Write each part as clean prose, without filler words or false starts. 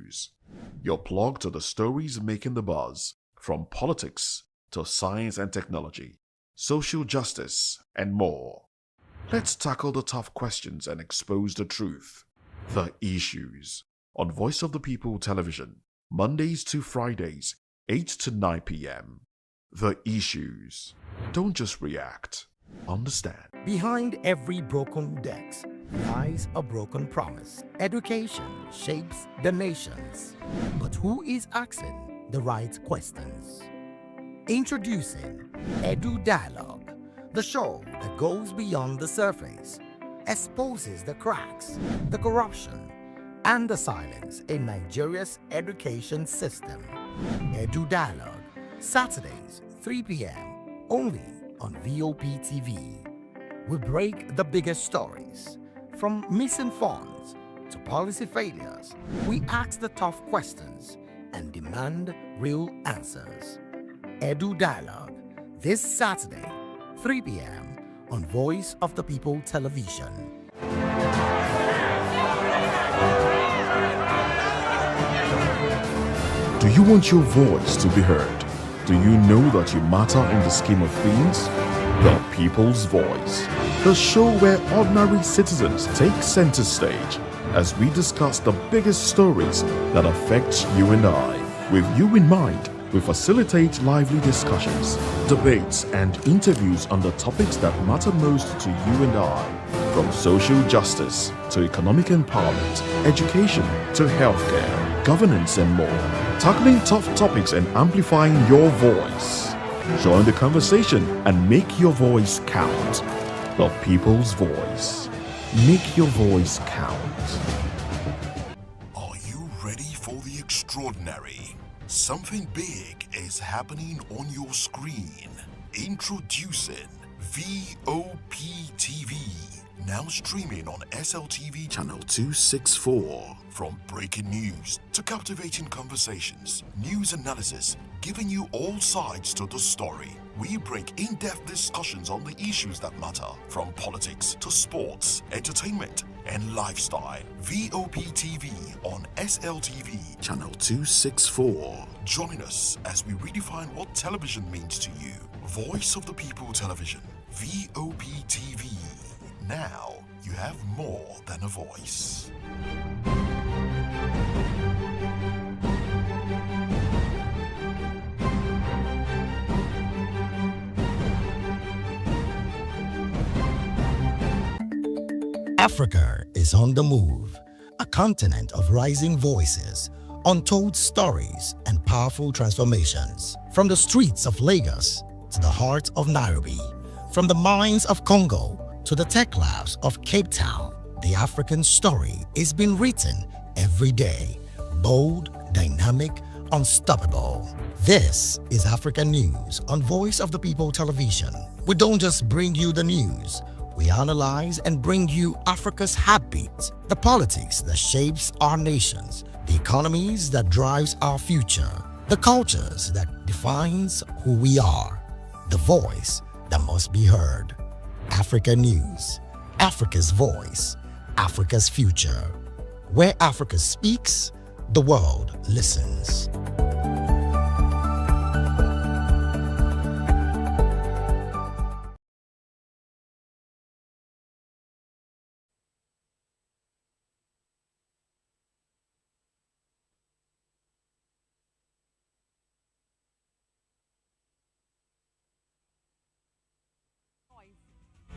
News, your plug to the stories making the buzz, from politics to science and technology, social justice, and more. Let's tackle the tough questions and expose the truth. The Issues on Voice of the People Television, Mondays to Fridays, 8 to 9 p.m. The Issues. Don't just react. Understand. Behind every broken desk lies a broken promise. Education shapes the nations. But who is asking the right questions? Introducing Edu Dialogue, the show that goes beyond the surface, exposes the cracks, the corruption, and the silence in Nigeria's education system. Edu Dialogue, Saturdays, 3 p.m., only on VOP TV. We break the biggest stories, from missing funds to policy failures. We ask the tough questions and demand real answers. Edu Dialogue, this Saturday, 3 p.m. on Voice of the People Television. Do you want your voice to be heard? Do you know that you matter in the scheme of things? The People's Voice, the show where ordinary citizens take center stage as we discuss the biggest stories that affect you and I. With you in mind, we facilitate lively discussions, debates, and interviews on the topics that matter most to you and I, from social justice to economic empowerment, education to healthcare, governance, and more, tackling tough topics and amplifying your voice. Join the conversation and make your voice count. The People's Voice. Make your voice count. Are you ready for the extraordinary? Something big is happening on your screen. Introducing VOP TV. Now streaming on SLTV channel 264. From breaking news to captivating conversations, news analysis, giving you all sides to the story. We break in-depth discussions on the issues that matter, from politics to sports, entertainment, and lifestyle. VOP TV on SLTV channel 264. Join us as we redefine what television means to you. Voice of the People Television, VOP TV. Now you have more than a voice. Africa is on the move, a continent of rising voices, untold stories, and powerful transformations. From the streets of Lagos to the heart of Nairobi, from the mines of Congo to the tech labs of Cape Town, the African story is being written every day. Bold, dynamic, unstoppable. This is African News on Voice of the People Television. We don't just bring you the news. We analyze and bring you Africa's heartbeat, the politics that shapes our nations, the economies that drives our future, the cultures that defines who we are, the voice that must be heard. Africa News, Africa's voice, Africa's future. Where Africa speaks, the world listens.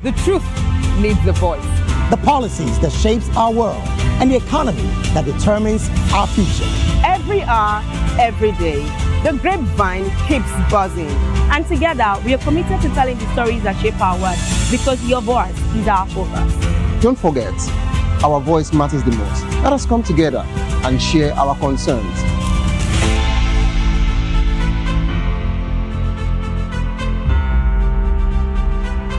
The truth needs a voice. The policies that shapes our world and the economy that determines our future. Every hour, every day, the grapevine keeps buzzing. And together, we are committed to telling the stories that shape our world, because your voice is our focus. Don't forget, our voice matters the most. Let us come together and share our concerns.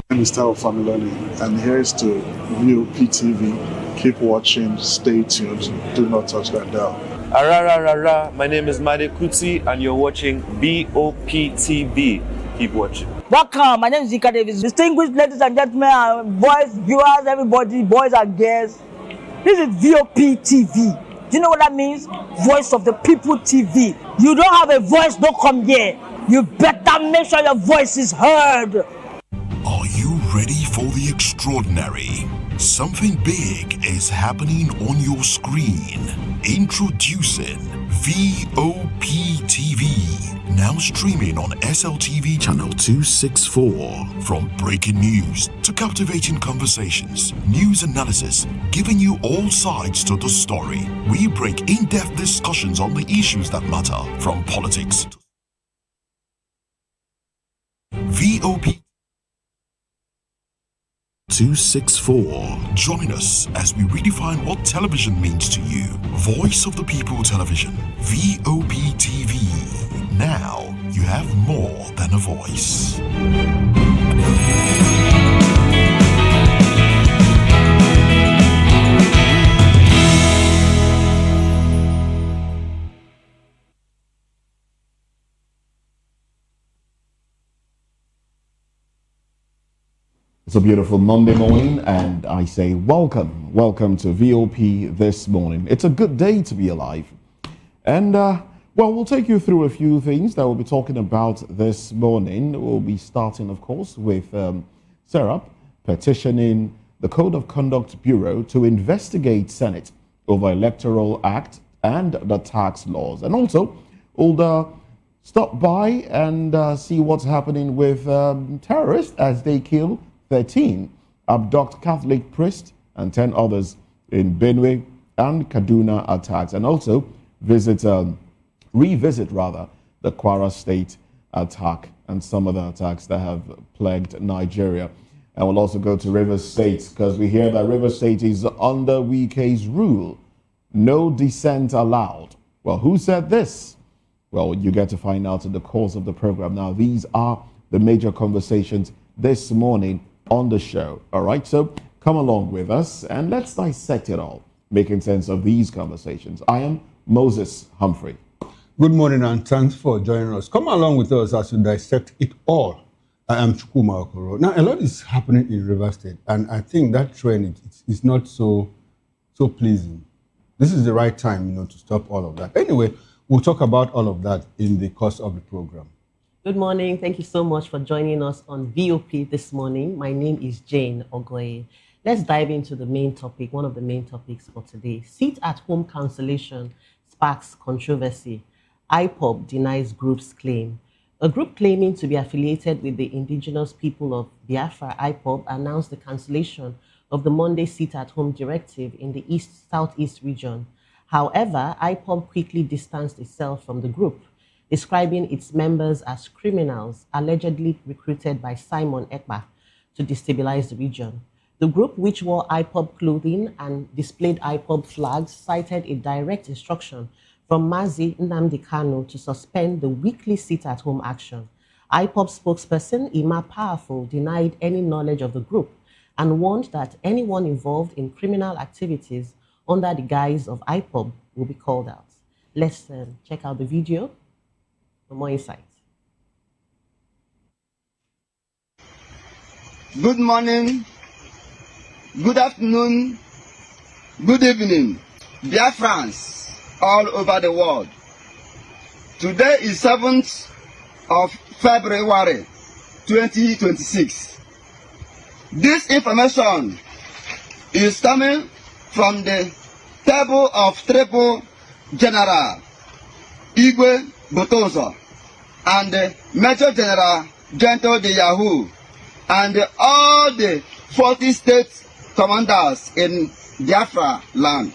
My name is Tao Familoni, and here's to VOP TV. Keep watching, stay tuned, do not touch that dial. Arararara, my name is Made Kuti, and you're watching VOP TV. Keep watching. Welcome, my name is Zika Davis. Distinguished ladies and gentlemen, boys, viewers, everybody, boys and girls. This is VOP TV. Do you know what that means? Voice of the People TV. You don't have a voice, don't come here. You better make sure your voice is heard. Are you ready for the extraordinary? Something big is happening on your screen. Introducing VOP TV. Now streaming on SLTV channel 264. From breaking news to captivating conversations, news analysis, giving you all sides to the story. We break in-depth discussions on the issues that matter, from politics to VOP 264. Join us as we redefine what television means to you. Voice of the People Television, VOP TV. Now you have more than a voice. It's a beautiful Monday morning, and I say welcome to VOP this morning. It's a good day to be alive. And, well, we'll take you through a few things that we'll be talking about this morning. We'll be starting, of course, with Serap petitioning the Code of Conduct Bureau to investigate Senate over Electoral Act and the tax laws. And also, we'll stop by and see what's happening with terrorists as they kill 13, abduct Catholic priest and 10 others in Benue and Kaduna attacks, and also revisit the Kwara State attack and some other attacks that have plagued Nigeria. And we'll also go to Rivers State, because we hear that Rivers State is under Wike's rule. No dissent allowed. Well, who said this? Well, you get to find out in the course of the program. Now, these are the major conversations this morning on the show. All right, so come along with us and let's dissect it all, making sense of these conversations. I am Moses Humphrey. Good morning and thanks for joining us. Come along with us as we dissect it all. I am Chukuma Okoro. Now, a lot is happening in Rivers State, and I think that trend is not so pleasing. This is the right time, to stop all of that. Anyway, we'll talk about all of that in the course of the program. Good morning. Thank you so much for joining us on VOP this morning. My name is Jane Ogoye. Let's dive into the main topic, one of the main topics for today. Sit-at-home cancellation sparks controversy. Ipob denies group's claim. A group claiming to be affiliated with the indigenous people of Biafra, Ipob, announced the cancellation of the Monday sit-at-home directive in the Southeast region. However, Ipob quickly distanced itself from the group, describing its members as criminals allegedly recruited by Simon Ekpa to destabilize the region. The group, which wore Ipob clothing and displayed Ipob flags, cited a direct instruction from Mazi Nnamdi Kanu to suspend the weekly sit-at-home action. Ipob spokesperson Ima Powerful denied any knowledge of the group and warned that anyone involved in criminal activities under the guise of Ipob will be called out. Let's check out the video for more insights. Good morning, good afternoon, good evening, dear friends all over the world. Today is 7th of February 2026. This information is coming from the table of Triple General Igwe Botozo and Major General Gento de Yahoo and all the 40 state commanders in Biafra land.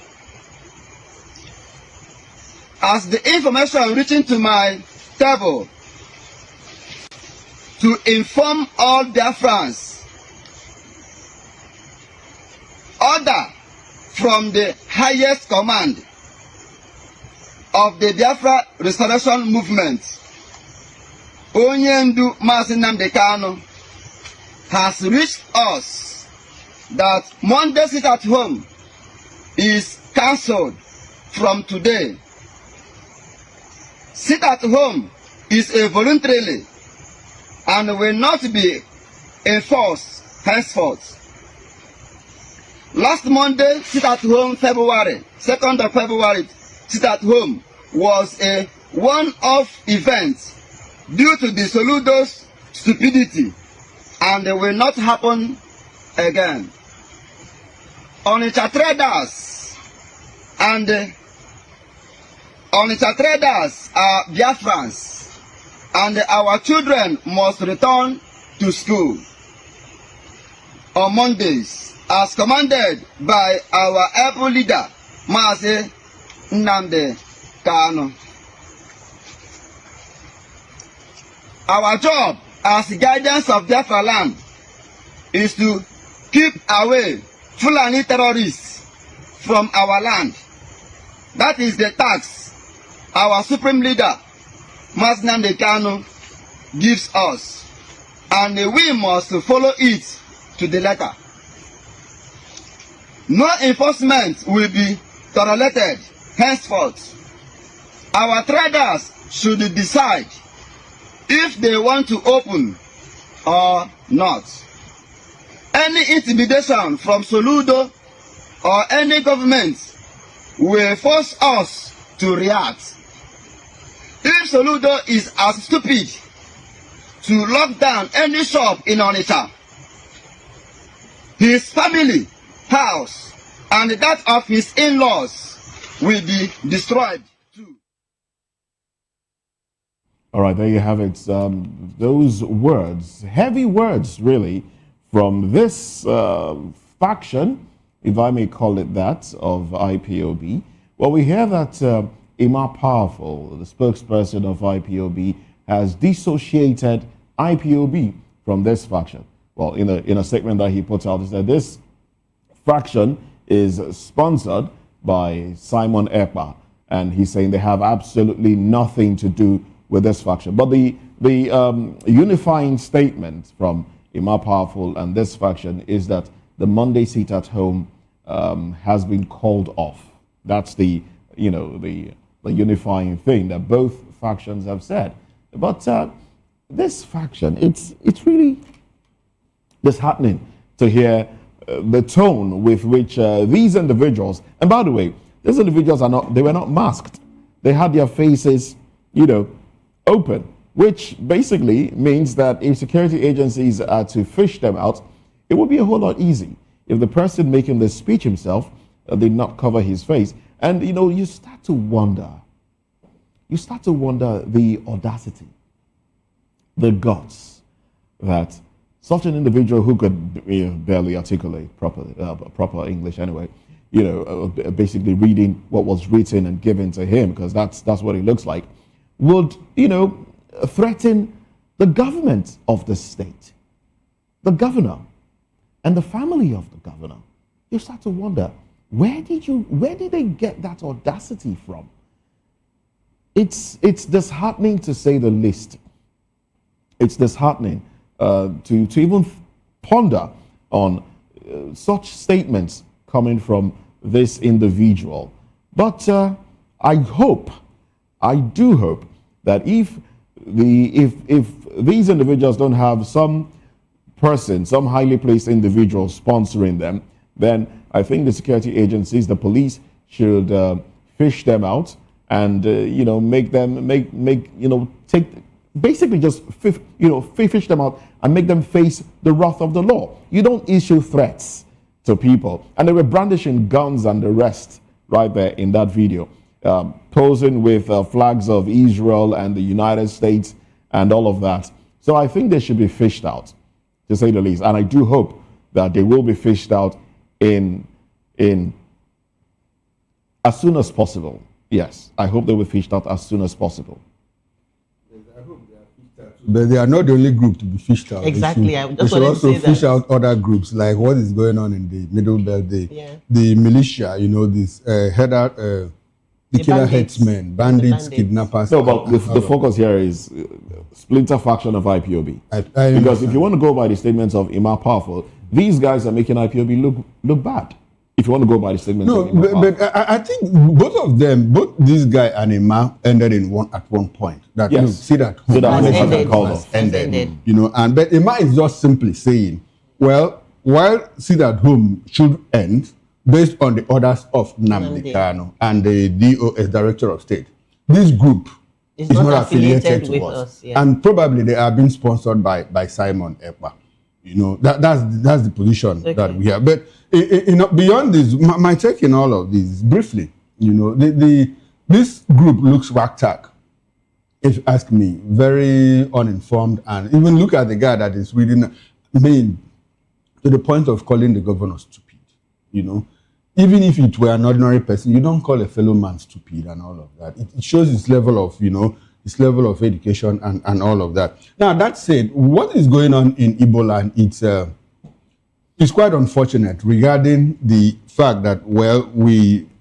As the information reaching to my table to inform all Biafrans, order from the highest command of the Biafra Restoration Movement, Onyendu Mazi Nnamdi Kanu, has reached us that Monday sit-at-home is cancelled from today. Sit-at-home is a voluntarily and will not be enforced henceforth. Last Monday, sit at home February, 2nd of February, sit at home was a one-off event due to the Soludo's stupidity, and it will not happen again. Onitsha traders are Biafrans, and our children must return to school on Mondays, as commanded by our able leader, Mazi Nnamdi Kanu. Our job as guardians of Biafra land is to keep away Fulani terrorists from our land. That is the task our supreme leader, Mazi Nnamdi Kanu, gives us, and we must follow it to the letter. No enforcement will be tolerated henceforth. Our traders should decide if they want to open or not. Any intimidation from Soludo or any government will force us to react. If Soludo is as stupid to lock down any shop in Onitsha, his family, house, and that of his in-laws will be destroyed too. All right, there you have it. Those words, heavy words really, from this faction, if I may call it that, of IPOB. Well, we hear that Emma Powerful, the spokesperson of IPOB, has dissociated IPOB from this faction. Well, in a statement that he put out, he said this faction is sponsored by Simon Ekpa, and he's saying they have absolutely nothing to do with this faction. But the unifying statement from Emma Powerful and this faction is that the Monday sit at home has been called off. That's the unifying thing that both factions have said. But this faction, it's really disheartening to hear the tone with which these individuals, and by the way, these individuals they were not masked. They had their faces, open, which basically means that if security agencies are to fish them out, it would be a whole lot easy if the person making the speech himself did not cover his face. And you start to wonder the audacity, the guts that such an individual who could barely articulate proper English anyway, basically reading what was written and given to him, because that's what it looks like, would, threaten the government of the state, the governor, and the family of the governor. You start to wonder, where did they get that audacity from? It's disheartening, to say the least. It's disheartening to even ponder on such statements coming from this individual. But I do hope that if these individuals don't have some person, some highly placed individual sponsoring them, then I think the security agencies, the police, should fish them out and basically just fish them out and make them face the wrath of the law. You don't issue threats to people. And they were brandishing guns and the rest right there in that video, posing with flags of Israel and the United States and all of that. So I think they should be fished out, to say the least. And I do hope that they will be fished out in as soon as possible. Yes, I hope they will be fished out as soon as possible. But they are not the only group to be fished out. Exactly. They should also fish out other groups, like what is going on in the Middle Belt, the militia, this the killer headsmen, bandits, kidnappers. No, but the focus here is splinter faction of IPOB. Because if you want to go by the statements of Emma Powerful, these guys are making IPOB look bad. If you want to go by the statements of Emma Powerful. But I think both of them, both this guy and Emma, ended at one point. That yes. Look, see that ended. But Emma is just simply saying, well, while sit at home should end based on the orders of Nnamdi Kanu and the DOS, Director of State, this group is not affiliated to us. Yeah. And probably they are being sponsored by Simon Ekpa. You know, that's the position that we have. But beyond this, my take in all of this, briefly, you know, this group looks ragtag. If you ask me, very uninformed, and even look at the guy that is reading, to the point of calling the governor stupid. You know, even if it were an ordinary person, you don't call a fellow man stupid and all of that. It shows his level of, you know, his level of education and all of that. Now, that said, what is going on in Igbo land, it's quite unfortunate regarding the fact that, well,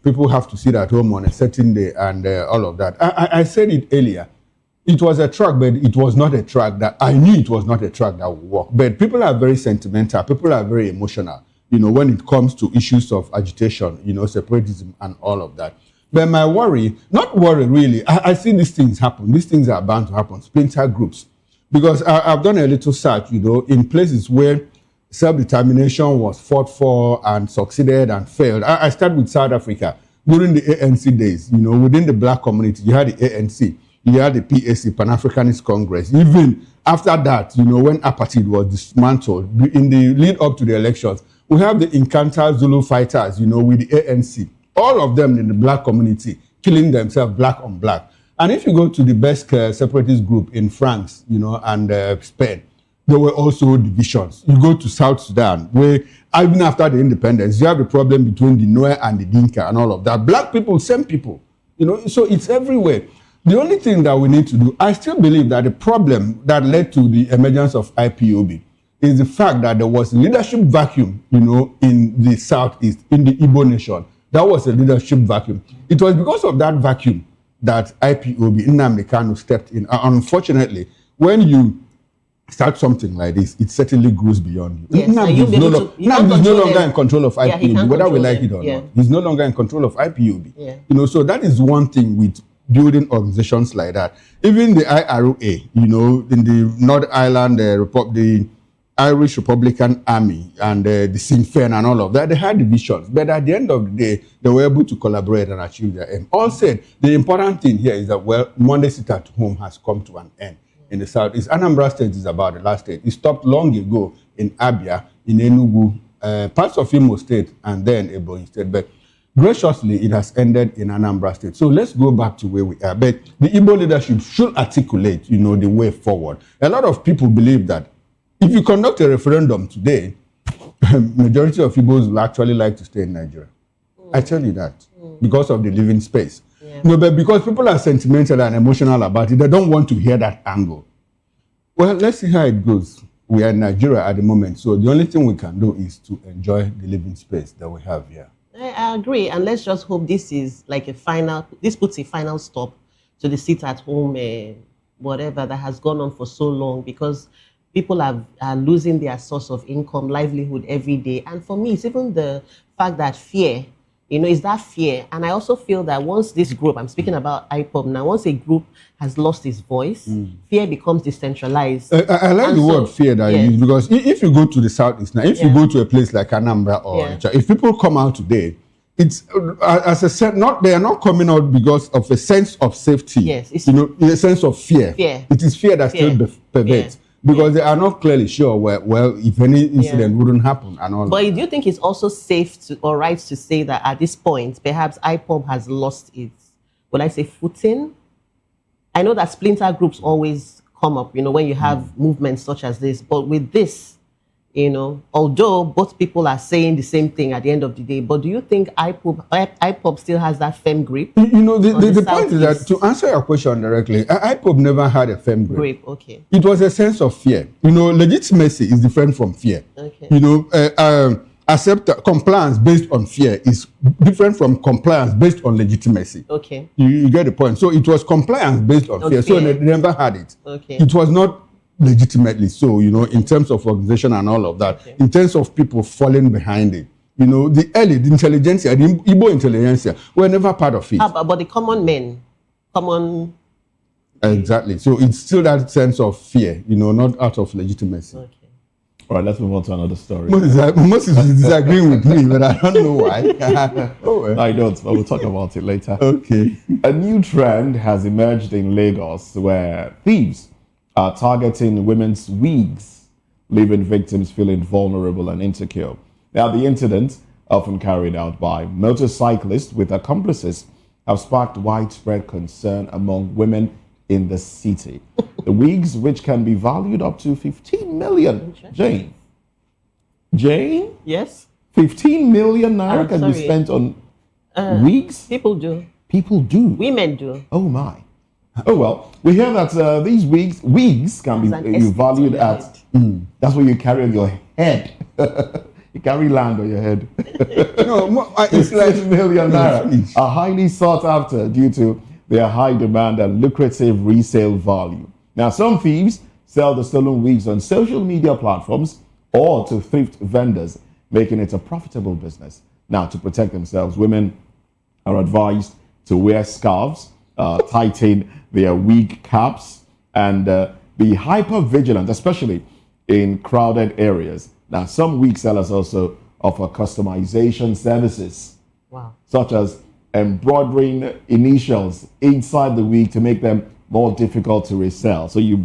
people have to sit at home on a certain day and all of that. I said it earlier. It was a track, but it was not a track that, I knew it was not a track that would work. But people are very sentimental. People are very emotional, you know, when it comes to issues of agitation, you know, separatism and all of that. But my worry, not worry really, I see these things happen. These things are bound to happen, splinter groups. Because I've done a little search, you know, in places where self-determination was fought for and succeeded and failed. I start with South Africa. During the ANC days, you know, within the black community, you had the ANC, you had the PAC, Pan-Africanist Congress. Even after that, you know, when apartheid was dismantled, in the lead up to the elections, we have the Inkantha Zulu fighters, you know, with the ANC. All of them in the black community killing themselves black on black. And if you go to the best separatist group in France, you know, and Spain, there were also divisions. You go to South Sudan, where even after the independence, you have the problem between the Nuer and the Dinka and all of that. Black people, same people, you know, so it's everywhere. The only thing that we need to do, I still believe that the problem that led to the emergence of IPOB is the fact that there was a leadership vacuum, you know, in the Southeast, in the Igbo nation. That was a leadership vacuum. It was because of that vacuum that IPOB, Nnamdi Kanu, stepped in. Unfortunately, when you start something like this, it certainly goes beyond you. Yes, Nnamdi is no longer in control of IPOB, whether we like it or not. He's no longer in control of IPOB. Yeah. You know, so that is one thing with building organizations like that. Even the IRA, you know, in the North Island, the Irish Republican Army and the Sinn Féin and all of that, they had divisions. But at the end of the day, they were able to collaborate and achieve their aim. All said, the important thing here is that, well, Monday sit at home has come to an end in the Southeast. Anambra State is about the last state. It stopped long ago in Abia, in Enugu, parts of Imo State, and then Ebonyi State. But graciously, it has ended in Anambra State. So let's go back to where we are. But the Igbo leadership should articulate, you know, the way forward. A lot of people believe that if you conduct a referendum today, majority of Igbos will actually like to stay in Nigeria. I tell you that because of the living space. Yeah. No, but because people are sentimental and emotional about it, they don't want to hear that angle. Well, let's see how it goes. We are in Nigeria at the moment, so the only thing we can do is to enjoy the living space that we have here. I agree, and let's just hope this is like this puts a final stop to the sit-at-home, whatever that has gone on for so long, because people are losing their source of income, livelihood every day. And for me, it's even the fact that fear, you know, is that fear. And I also feel that once this group, I'm speaking about Ipob now, once a group has lost its voice, fear becomes decentralized. I like the word fear that you use, because if you go to the Southeast now, if you go to a place like Anambra or if people come out today, it's as I said, they are not coming out because of a sense of safety. Yes, it's, you know, in a sense of fear. It is fear that still pervades. Because they are not clearly sure well, if any incident wouldn't happen and all. But do you think it's also safe or right to say that at this point, perhaps IPOB has lost its, would I say, footing? I know that splinter groups always come up, you know, when you have movements such as this. But with this, you know, although both people are saying the same thing at the end of the day, but do you think IPOB still has that firm grip? You know, the point is that, to answer your question directly, IPOB never had a firm grip. Okay. It was a sense of fear. You know, legitimacy is different from fear. Okay. You know, compliance based on fear is different from compliance based on legitimacy. Okay. You get the point. So it was compliance based on fear. So they never had it. Okay. It was not legitimately so, you know, in terms of organization and all of that, in terms of people falling behind it. You know, the intelligentsia, the Igbo intelligentsia, were never part of it. But the common men, Exactly. So it's still that sense of fear, you know, not out of legitimacy. Okay. All right, let's move on to another story. Moses is disagreeing with me, but I don't know why. I don't, but we'll talk about it later. Okay. A new trend has emerged in Lagos where thieves are targeting women's wigs, leaving victims feeling vulnerable and insecure. Now, the incidents, often carried out by motorcyclists with accomplices, have sparked widespread concern among women in the city. The wigs, which can be valued up to 15 million. Jane? Yes? 15 million naira can be spent on wigs? People do. People do? Women do. Oh my. Oh well, we hear that these wigs can be valued at, that's what you carry on your head. You carry land on your head. No, it's like 6 million naira are highly sought after due to their high demand and lucrative resale value. Now, some thieves sell the stolen wigs on social media platforms or to thrift vendors, making it a profitable business. Now, to protect themselves, women are advised to wear scarves, tighten their wig caps, and be hyper vigilant, especially in crowded areas. Now, some wig sellers also offer customization services, such as embroidering initials inside the wig to make them more difficult to resell. So you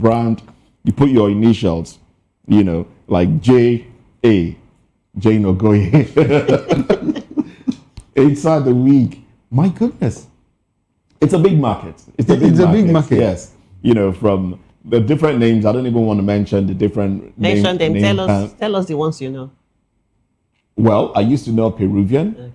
you put your initials, like J.A., Jane Ogoye, inside the wig. My goodness. It's a big market. It's a big market. Yes. From the different names, I don't even want to mention the different names. Mention them. Tell us the ones you know. Well, I used to know Peruvian. Okay.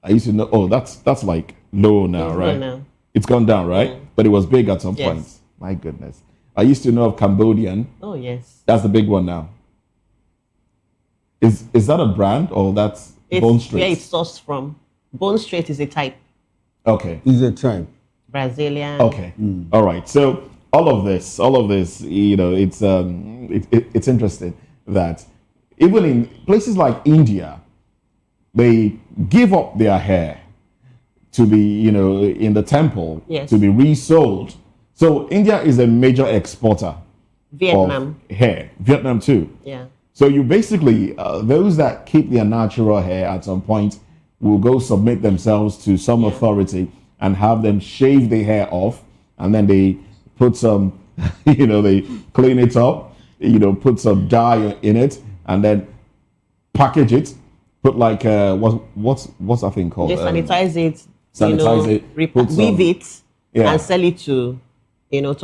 I used to know, that's like low now, it's right? Now. It's gone down, right? Yeah. But it was big at some point. My goodness. I used to know of Cambodian. Oh, yes. That's the big one now. Is that a brand or that's Bone Street? Where it's sourced from. Bone Street is a type. Okay. Is a type. Brazilian. Okay. All right. So all of this, it's interesting that even in places like India, they give up their hair to be, in the temple to be resold. So India is a major exporter Vietnam. of hair. Vietnam too. Yeah. So you basically, those that keep their natural hair at some point will go submit themselves to some authority and have them shave their hair off, and then they put some, they clean it up, put some dye in it, and then package it. Put like what's that thing called? Just sanitize it. It. Weave it and sell it to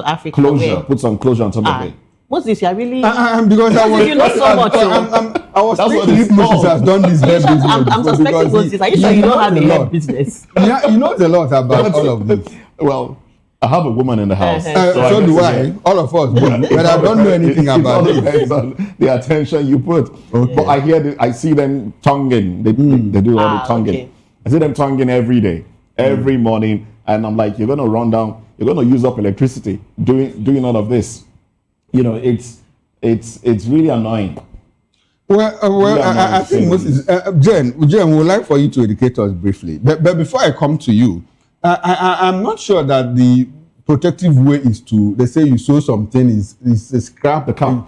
Africa. Closure. Put some closure on top of it. What's this? You're really because I was you know so much. I was thinking if Moses has done this hair business. I'm suspecting Moses. Are you sure you don't have a hair business? Yeah, he knows a lot about all of this. Well, I have a woman in the house. So do I. All of us do. But I don't know anything about it. Depends on the attention you put. Okay. But I see them tonguing. They do all the tonguing. Okay. I see them tonguing every day, every morning. And I'm like, you're going to run down, you're going to use up electricity doing all of this. It's really annoying. I think Moses, Jen, we would like for you to educate us briefly. But before I come to you, I'm not sure that the protective way is to, they say you sew something is a scrap. The cap.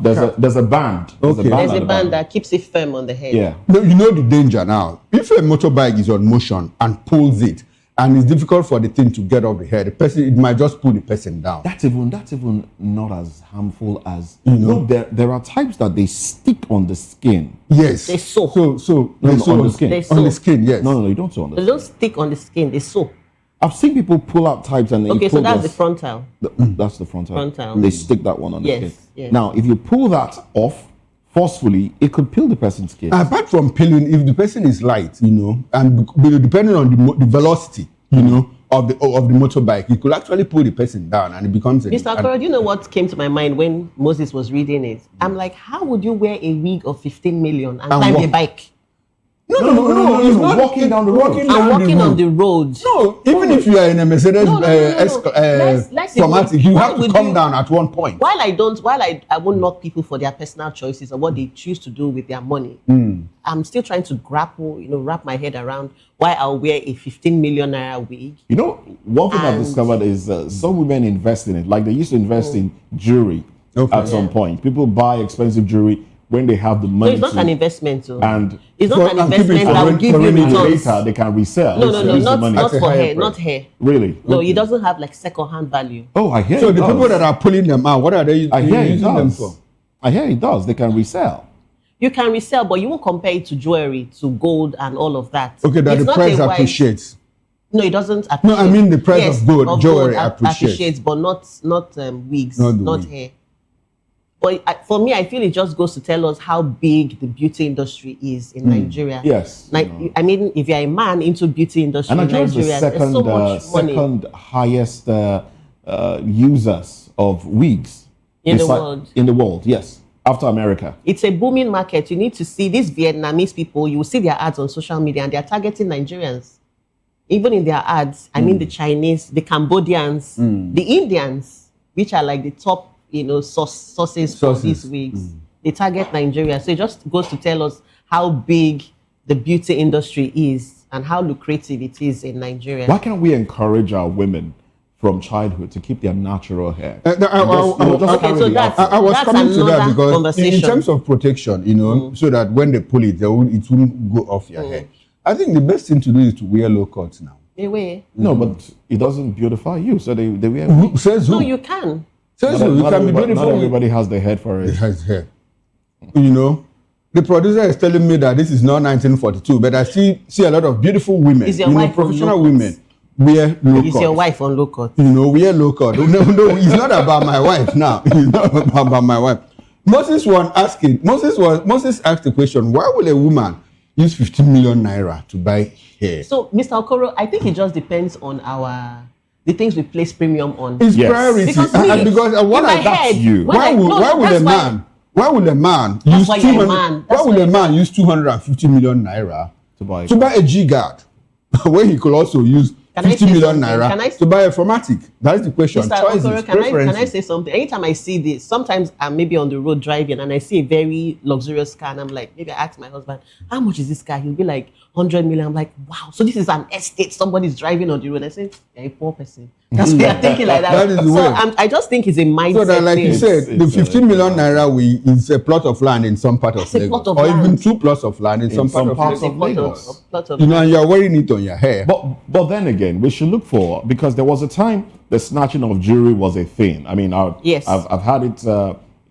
There's a band. There's a band that keeps it firm on the head. Yeah. No, you know the danger now. If a motorbike is on motion and pulls it, and it's difficult for the thing to get off the head, it might just pull the person down. That's even not as harmful as there are types that they stick on the skin. Yes. They sew. So they sew on the skin. On the skin, yes. No, you don't sew on the skin. They don't stick on the skin, they sew. I've seen people pull out types and so that's the frontal. That's the frontal. They stick that one on the skin. Yes. Now, if you pull that off forcefully, it could peel the person's skin. Apart from peeling, if the person is light, and depending on the velocity, of the motorbike, it could actually pull the person down, and it becomes. Mr. Okoro, do you know what came to my mind when Moses was reading it? I'm like, how would you wear a wig of 15 million and climb a bike? No, it's not walking down the road. Walking on the road. No, even if you are in a Mercedes Formatic, you have to come down at one point. While I won't knock people for their personal choices or what they choose to do with their money, I'm still trying to wrap my head around why I'll wear a 15 million naira wig. One thing I've discovered is some women invest in it. Like they used to invest in jewelry at some point. People buy expensive jewelry, when they have the No, money. it's not an investment. Though. And it's not an investment that will give you returns. Later, they can resell. No, not for hair, not hair. Really? No, it doesn't have like second-hand value. Oh, I hear. So the people that are pulling them out, what are they using them for? I hear it does. They can resell. You can resell, but you won't compare it to jewelry, to gold, and all of that. Okay, that the price appreciates. No, it doesn't appreciate. No, I mean the price of gold, jewelry appreciates, but not wigs, not hair. But for me, I feel it just goes to tell us how big the beauty industry is in Nigeria. Yes. Like, I mean, if you're a man into beauty industry and in Nigeria, there's so much money. Second highest users of wigs in the world. In the world, yes. After America. It's a booming market. You need to see these Vietnamese people. You will see their ads on social media and they are targeting Nigerians. Even in their ads, I mean the Chinese, the Cambodians, the Indians, which are like the top, sources for these wigs. They target Nigeria. So it just goes to tell us how big the beauty industry is and how lucrative it is in Nigeria. Why can't we encourage our women from childhood to keep their natural hair? I was coming to that because in terms of protection, so that when they pull it, it won't go off your hair. I think the best thing to do is to wear low cuts now. They wear. No, but it doesn't beautify you, so they wear. Who says who? No, you can. Says who? You can be beautiful. Not everybody has the head for it. It has hair. The producer is telling me that this is not 1942, but I see a lot of beautiful women. Is your wife professional women wear low Is cut. your wife on low cut? Wear low cut. No, it's not about my wife now. It's not about my wife. Moses asked the question, why will a woman use 15 million naira to buy hair? So, Mr. Okoro, I think it just depends on the things we place premium on. It's priority. Because why will a man use 250 million naira to buy a G-Guard when he could also use 50 million naira to buy a Formatic? That is the question. Mr. Okoro, can I say something? Anytime I see this, sometimes I'm maybe on the road driving and I see a very luxurious car and I'm like, maybe I ask my husband, how much is this car? He'll be like, 100 million. I'm like, wow, so this is an estate. Somebody's driving on the road. I say, you're a poor person. That's why I'm thinking like that. That is the way. I just think it's a mindset. So that, like you said, the 15 million naira is a plot of land in some part of Lagos, or even 2 plots of land in some parts of Lagos. And you're wearing it on your hair. But then again, we should look for, because there was a time the snatching of jewelry was a thing. I mean, I've had it.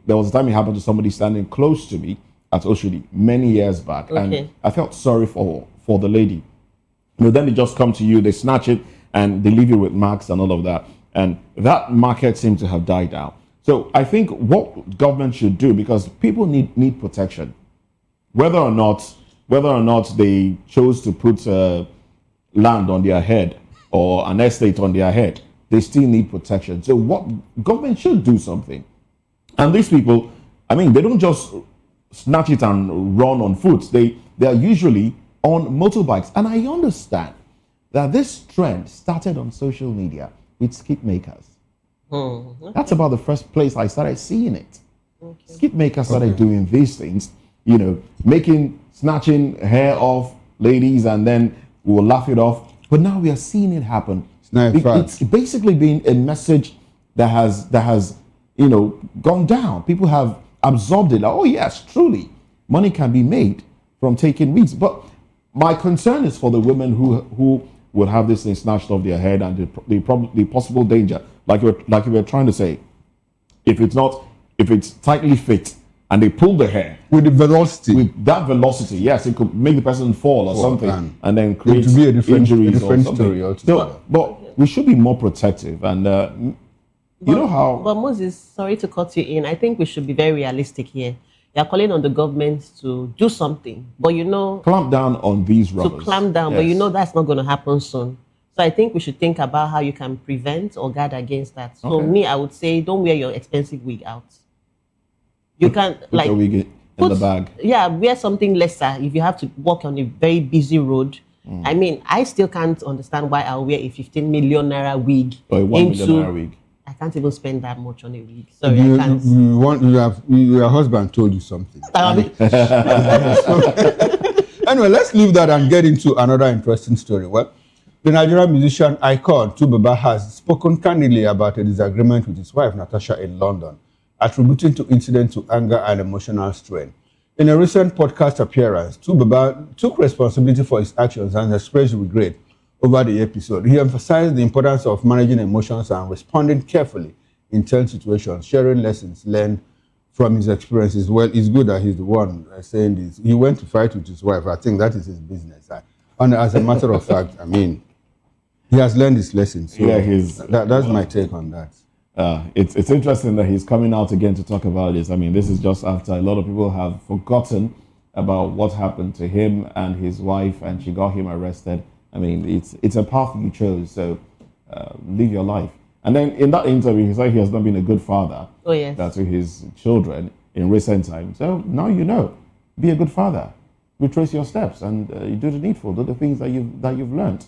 There was a time it happened to somebody standing close to me at Oshodi many years back, and I felt sorry for the lady. Then they just come to you, they snatch it, and they leave you with marks and all of that. And that market seems to have died out. So I think what government should do, because people need protection, whether or not they chose to put land on their head or an estate on their head, they still need protection. So what government should do something. And these people, I mean, they don't just snatch it and run on foot. They are usually on motorbikes. And I understand that this trend started on social media with skip makers. Okay. That's about the first place I started seeing it. Skip makers started doing these things, snatching hair off ladies, and then we'll laugh it off. But now we are seeing it happen. It's basically been a message that has gone down. People have absorbed it. Like, oh yes, truly, money can be made from taking weeds. But my concern is for the women who would have this thing snatched off their head, and the possible danger, like you were trying to say, if it's tightly fit and they pull the hair with that velocity, yes, it could make the person fall or something, and then create injuries. A different story altogether. But we should be more protective, and But Moses, sorry to cut you in. I think we should be very realistic here. You're calling on the government to do something, but clamp down on these robbers. To clamp down, yes. But that's not going to happen soon. So I think we should think about how you can prevent or guard against that. So me, I would say, don't wear your expensive wig out. You can put your wig in the bag. Yeah, wear something lesser if you have to walk on a very busy road. I mean, I still can't understand why I'll wear a 15 million naira wig or a 1 million naira wig. I can't even spend that much on a wig. Sorry, I can't. Your husband told you something. Anyway, let's leave that and get into another interesting story. Well, the Nigerian musician icon Tubaba has spoken candidly about a disagreement with his wife Natasha in London, attributing the incident to anger and emotional strain. In a recent podcast appearance, Baba took responsibility for his actions and expressed regret over the episode. He emphasized the importance of managing emotions and responding carefully in tense situations, sharing lessons learned from his experiences. Well, it's good that he's the one saying this. He went to fight with his wife. I think that is his business. And as a matter of fact, I mean, he has learned his lessons. So yeah, that's my take on that. It's interesting that he's coming out again to talk about this. I mean, this is just after a lot of people have forgotten about what happened to him and his wife, and she got him arrested. I mean, it's a path you chose, so live your life. And then in that interview, he said he has not been a good father to his children in recent times. So now you know, be a good father. Retrace your steps and you do the needful, do the things that you've learned.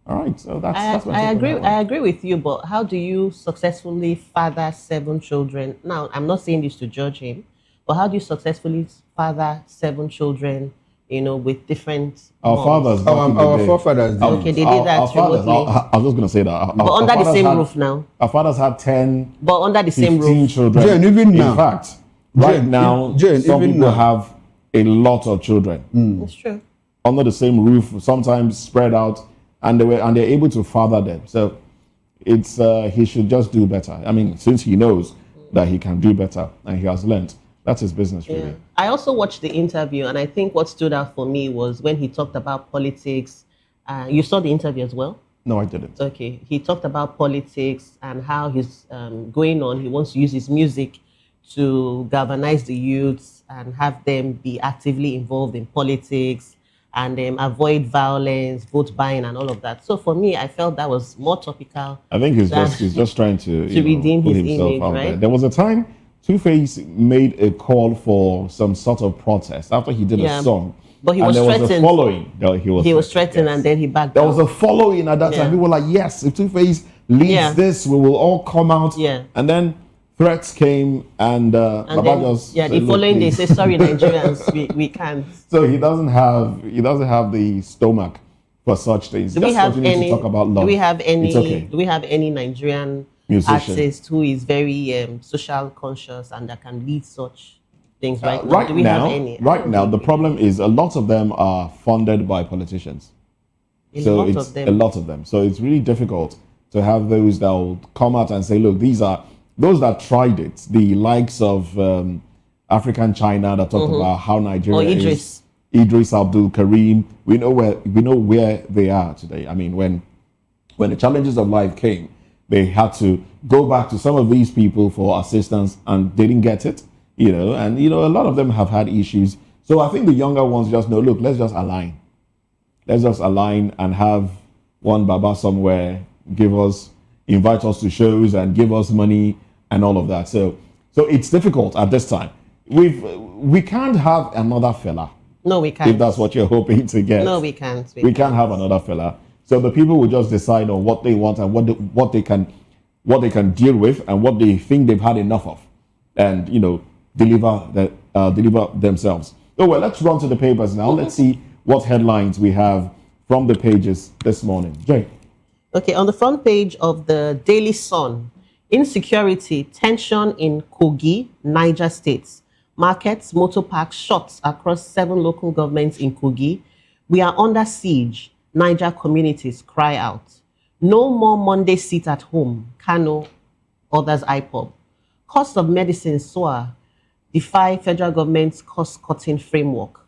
All right, so that's what I agree. I agree with you, but how do you successfully father 7 children? Now, I'm not saying this to judge him, but how do you successfully father 7 children? You know, with different fathers. Our forefathers. Okay, they did that remotely. I was just going to say that. But under the same roof now. Our fathers had 10. But under the same roof. Children. Jane, even now. In fact, right now, some people have a lot of children. It's true. Under the same roof, sometimes spread out, and they're able to father them. So it's he should just do better. I mean, since he knows that he can do better and he has learned, that's his business, really. Yeah. I also watched the interview, and I think what stood out for me was when he talked about politics. You saw the interview as well? No, I didn't. Okay. He talked about politics and how he's going on. He wants to use his music to galvanize the youths and have them be actively involved in politics and avoid violence, vote buying, and all of that. So for me, I felt that was more topical. I think he's just trying to redeem put his himself image, out right? there was a time Two-Face made a call for some sort of protest after he did a song. But he was threatened. Was a following. He was threatened, and then he backed There down. was a following at that time. People were like, yes, if Two-Face leads this, we will all come out. Yeah. And then threats came, and Baba just the following day, say, sorry, Nigerians, we can't. So he doesn't have the stomach for such things. Do we have any? To talk about love. Do we have any? It's okay. Do we have any Nigerian artist who is very social conscious and that can lead such things right now? Do we have any? Right now, the problem is a lot of them are funded by politicians. A lot of them. So it's really difficult to have those that will come out and say, look, these are those that tried it. The likes of African China that talked about how Nigeria is. Idris Abdul Karim. We know where they are today. I mean, when the challenges of life came, they had to go back to some of these people for assistance, and they didn't get it. And a lot of them have had issues. So I think the younger ones just know, look, let's just align. Let's just align and have one Baba somewhere invite us to shows and give us money and all of that. So it's difficult at this time. We can't have another fella. No, we can't. If that's what you're hoping to get. No, we can't. We can't have another fella. So the people will just decide on what they want and what they can deal with and what they think they've had enough of, and deliver themselves. Oh well, let's run to the papers now. Let's see what headlines we have from the pages this morning. Jay. Okay, on the front page of the Daily Sun, insecurity, tension in Kogi, Niger states. Markets, motor parks, shots across 7 local governments in Kogi. We are under siege. Niger communities cry out. No more Monday sit at home. Kano, others Ipob. Cost of medicine soar. Defy federal government's cost-cutting framework.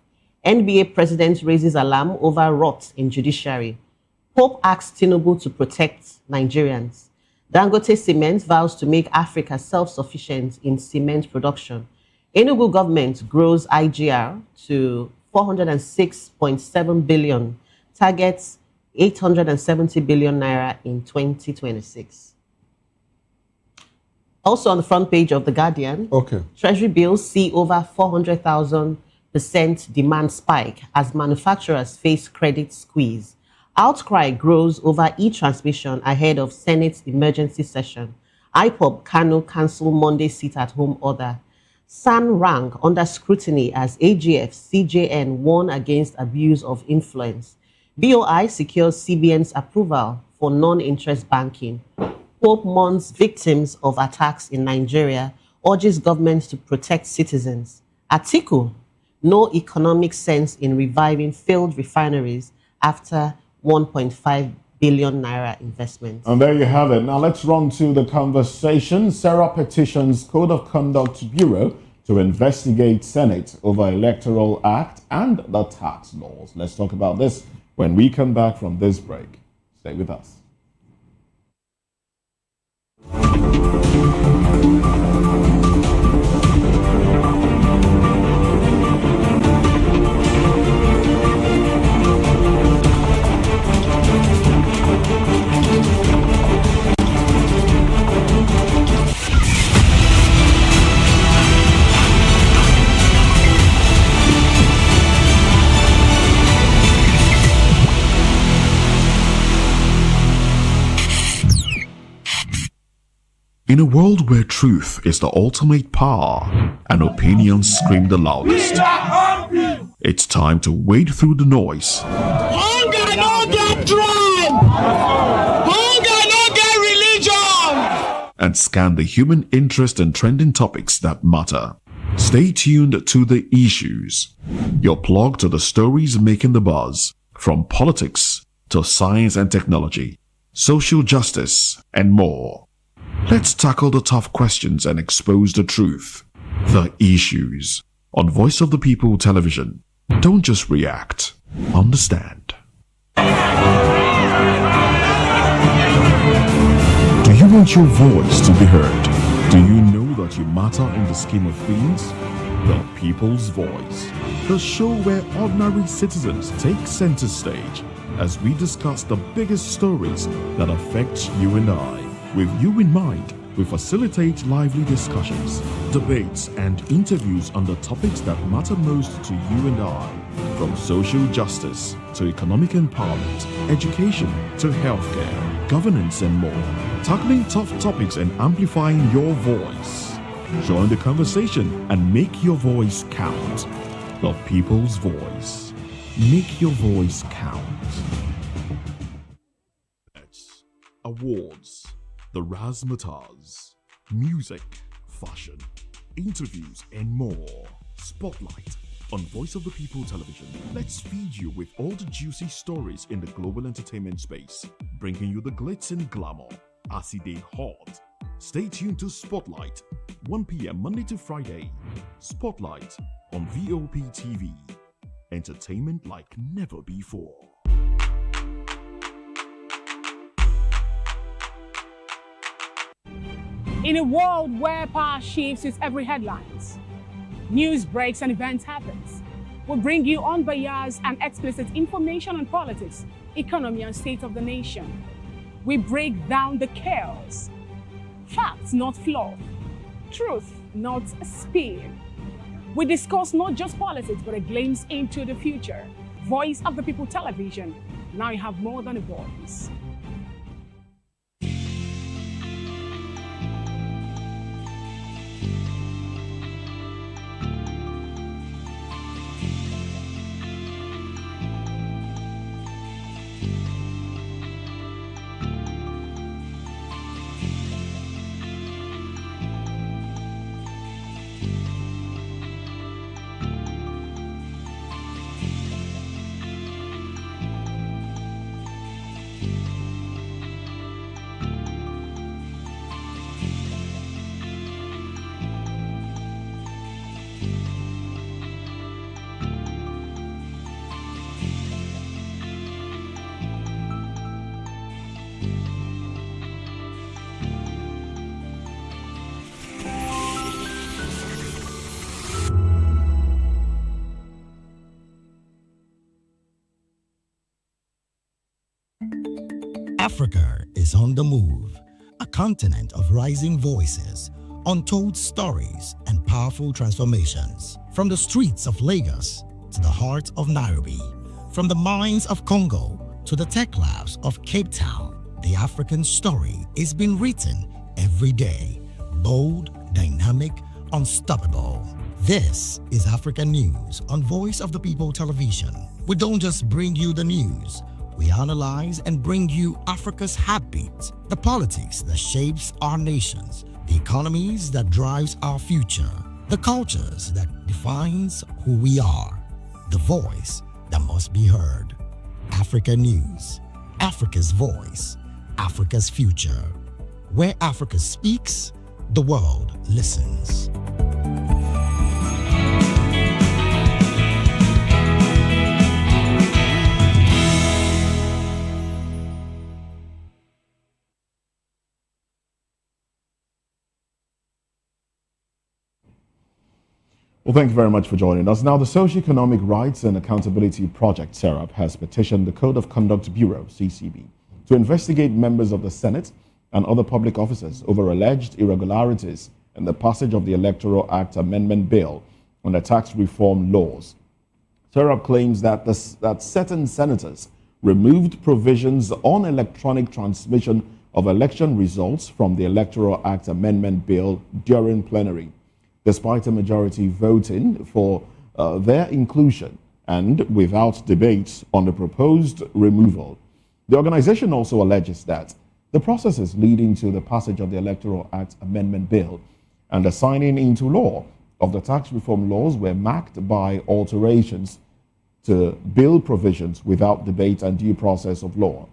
NBA president raises alarm over rot in judiciary. Pope asks Tinubu to protect Nigerians. Dangote Cement vows to make Africa self-sufficient in cement production. Enugu government grows IGR to 406.7 billion, targets 870 billion naira in 2026. Also on the front page of The Guardian, Treasury bills see over 400,000% demand spike as manufacturers face credit squeeze. Outcry grows over e-transmission ahead of Senate's emergency session. Ipob Kano cancel Monday sit-at-home order. SAN rank under scrutiny as AGF CJN warn against abuse of influence. BOI secures CBN's approval for non-interest banking. Pope mourns victims of attacks in Nigeria, urges government to protect citizens. Atiku, No economic sense in reviving failed refineries after 1.5 billion naira investment. And there you have it. Now let's run to the conversation. Sarah petitions Code of Conduct Bureau to investigate Senate over Electoral Act and the tax laws. Let's talk about this when we come back from this break. Stay with us. In a world where truth is the ultimate power and opinions scream the loudest, it's time to wade through the noise. Hunger no get tribe. Hunger no get religion. And scan the human interest and trending topics that matter. Stay tuned to The Issues, your plug to the stories making the buzz, from politics to science and technology, social justice, and more. Let's tackle the tough questions and expose the truth. The Issues on Voice of the People Television. Don't just react, understand. Do you want your voice to be heard? Do you know that you matter in the scheme of things? The People's Voice, the show where ordinary citizens take center stage as we discuss the biggest stories that affect you and I. With you in mind, we facilitate lively discussions, debates, and interviews on the topics that matter most to you and I, from social justice to economic empowerment, education to healthcare, governance, and more, tackling tough topics and amplifying your voice. Join the conversation and make your voice count. The People's Voice. Make your voice count. Awards, the razzmatazz, music, fashion, interviews, and more. Spotlight on Voice of the People Television. Let's feed you with all the juicy stories in the global entertainment space, bringing you the glitz and glamour as it is hot. Stay tuned to Spotlight, 1 p.m. Monday to Friday. Spotlight on VOP TV. Entertainment like never before. In a world where power shifts with every headlines, news breaks and events happens, we bring you unbiased and explicit information on politics, economy, and state of the nation. We break down the chaos. Facts, not fluff. Truth, not spin. We discuss not just politics, but a glimpse into the future. Voice of the People Television. Now you have more than a voice. Africa is on the move, a continent of rising voices, untold stories, and powerful transformations. From the streets of Lagos to the heart of Nairobi, from the mines of Congo to the tech labs of Cape Town, the African story is being written every day. Bold, dynamic, unstoppable. This is African News on Voice of the People Television. We don't just bring you the news. We analyze and bring you Africa's heartbeat, the politics that shapes our nations, the economies that drives our future, the cultures that defines who we are, the voice that must be heard. Africa News, Africa's voice, Africa's future. Where Africa speaks, the world listens. Well, thank you very much for joining us. Now, the Socio-Economic Rights and Accountability Project, SERAP, has petitioned the Code of Conduct Bureau, CCB, to investigate members of the Senate and other public officers over alleged irregularities in the passage of the Electoral Act Amendment Bill on the tax reform laws. SERAP claims that, that certain senators removed provisions on electronic transmission of election results from the Electoral Act Amendment Bill during plenary, despite a majority voting for their inclusion and without debate on the proposed removal. The organization also alleges that the processes leading to the passage of the Electoral Act Amendment Bill and the signing into law of the tax reform laws were marked by alterations to bill provisions without debate and due process of law.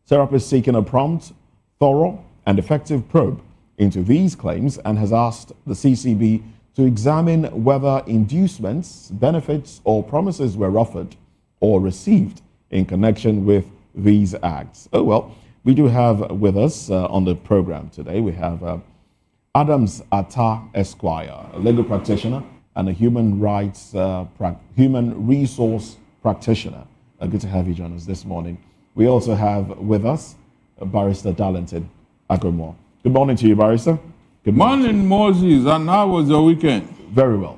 SERAP is seeking a prompt, thorough, and effective probe into these claims and has asked the CCB to examine whether inducements, benefits, or promises were offered or received in connection with these acts. Oh, well, we do have with us on the program today, we have Adams Atta Esquire, a legal practitioner and a human resource practitioner. Good to have you join us this morning. We also have with us Barrister Darlington Agomore. Good morning to you, Barrister. Good morning, Moses. And how was your weekend? Very well.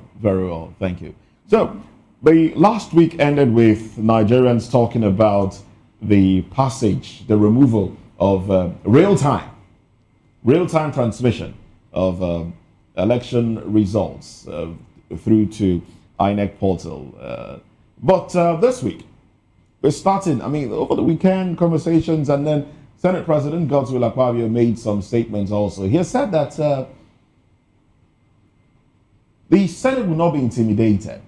Thank you. So, the last week ended with Nigerians talking about the passage, the removal of real-time transmission of election results through to INEC portal. But this week, we're starting, over the weekend, conversations, and then Senate President Godswill Akpabio made some statements also. He has said that the Senate will not be intimidated.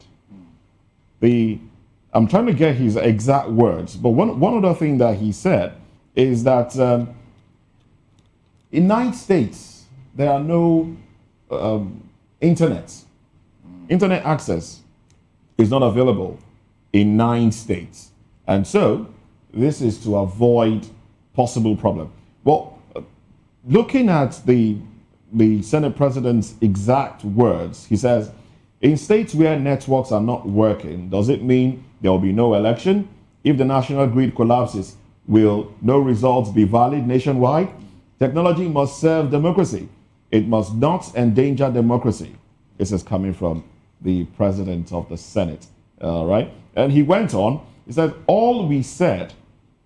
I'm trying to get his exact words, but one other thing that he said is that in 9 states, there are no internet. Internet access is not available in 9 states. And so this is to avoid possible problem. Well, looking at the Senate President's exact words, he says, in states where networks are not working, does it mean there will be no election? If the national grid collapses, will no results be valid nationwide? Technology must serve democracy. It must not endanger democracy. This is coming from the President of the Senate, all right? And he went on, he said, all we said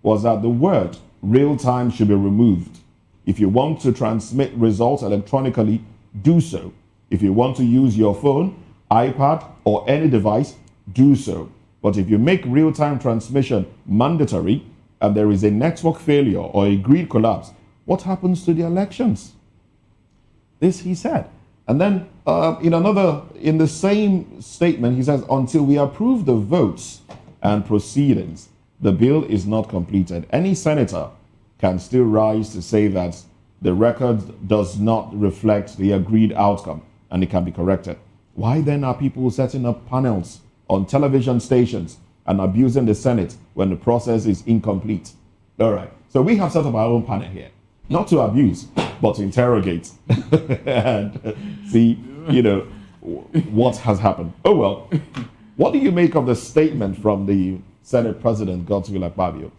was that the word real-time should be removed. If you want to transmit results electronically, do so. If you want to use your phone, iPad, or any device, do so. But if you make real-time transmission mandatory and there is a network failure or a grid collapse, what happens to the elections? This he said. And then in the same statement, he says, until we approve the votes and proceedings, the bill is not completed. Any senator can still rise to say that the record does not reflect the agreed outcome and it can be corrected. Why then are people setting up panels on television stations and abusing the Senate when the process is incomplete? All right. So we have set up our own panel here, not to abuse, but to interrogate and see, what has happened. Oh, well, what do you make of the statement from the Senate President Godswill Akpabio?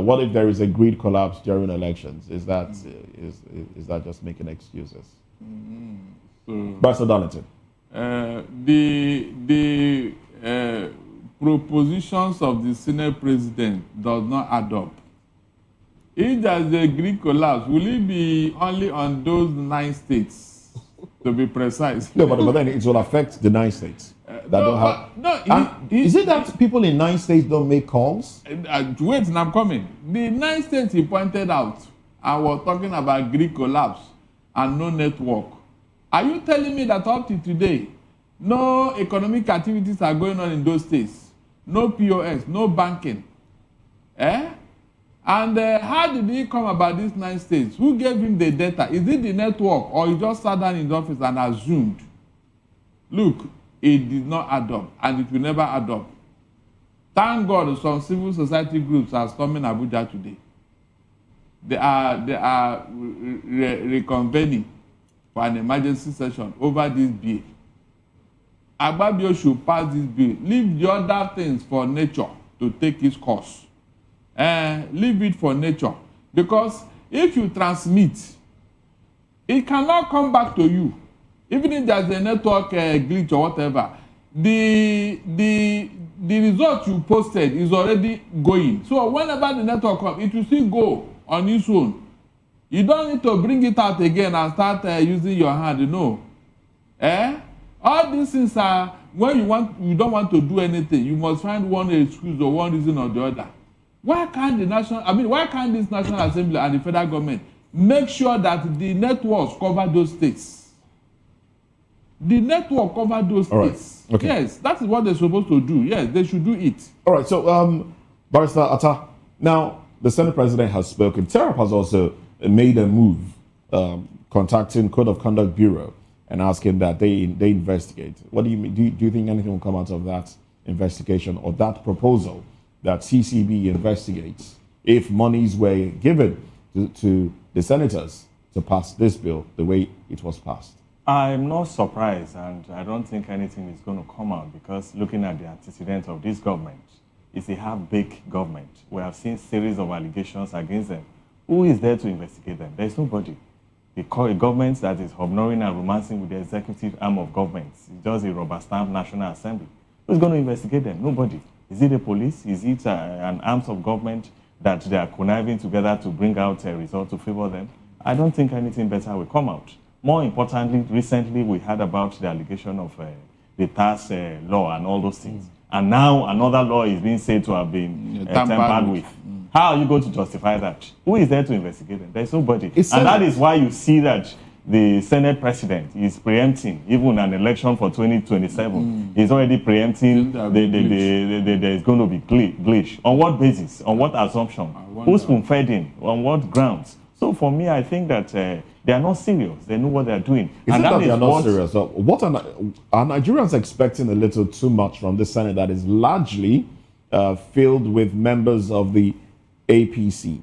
What if there is a grid collapse during elections? Is that just making excuses? Barrister Darlington. The propositions of the Senate President does not add up. If there is a grid collapse, will it be only on those 9 states, to be precise? No, but then it will affect the 9 states. Is it that people in 9 states don't make calls? Wait, I'm coming. The 9 states he pointed out, I was talking about grid collapse and no network. Are you telling me that up to today, no economic activities are going on in those states? No POS, no banking? Eh? And how did he come about these 9 states? Who gave him the data? Is it the network, or he just sat down in the office and assumed? Look, it did not add up, and it will never add up. Thank God some civil society groups are storming Abuja today. They are reconvening for an emergency session over this bill. Agbabio should pass this bill. Leave the other things for nature to take its course. Leave it for nature. Because if you transmit, it cannot come back to you. Even if there's a network glitch or whatever, the result you posted is already going. So whenever the network comes, it will still go on its own. You don't need to bring it out again and start using your hand, you know. All these things are, when you don't want to do anything, you must find one excuse or one reason or the other. Why can't this National Assembly and the federal government make sure that the networks cover those states? The network cover those states. Okay. Yes, that is what they're supposed to do. Yes, they should do it. All right, so Barrister Atta, now the Senate President has spoken. TERAP has also made a move, contacting Code of Conduct Bureau and asking that they investigate. What do you mean? Do you think anything will come out of that investigation or that proposal that CCB investigates if monies were given to the senators to pass this bill the way it was passed? I'm not surprised, and I don't think anything is going to come out, because looking at the antecedents of this government, it's a half-baked government. We have seen series of allegations against them. Who is there to investigate them? There's nobody. They call a government that is hobnobbing and romancing with the executive arm of government. It's just a rubber stamp National Assembly. Who's going to investigate them? Nobody. Is it the police? Is it an arm of government that they are conniving together to bring out a result to favor them? I don't think anything better will come out. More importantly, recently we heard about the allegation of the tax law and all those things. And now another law is being said to have been tampered with. How are you going to justify that? Who is there to investigate them? There's nobody. And that is why you see that the Senate President is preempting even an election for 2027. He's already preempting there's going to be glitch. On what basis? On what assumption? Who's spoon-fed in? On what grounds? So for me, I think that they are not serious. They know what they are doing. Isn't that they are not serious? What are Nigerians expecting a little too much from the Senate that is largely filled with members of the APC?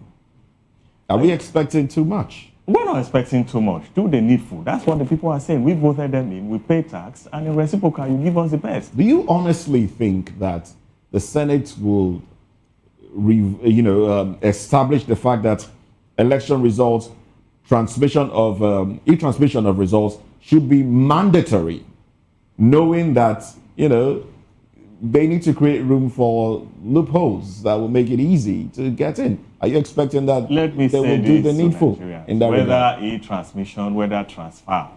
Are we expecting too much? We're not expecting too much. Do the needful. That's what the people are saying. We voted them in, we pay tax, and in reciprocal, you give us the best. Do you honestly think that the Senate will, establish the fact that election results, e-transmission of results should be mandatory, knowing that, they need to create room for loopholes that will make it easy to get in? Are you expecting that they will do the needful in that regard? Whether e-transmission, whether transfer,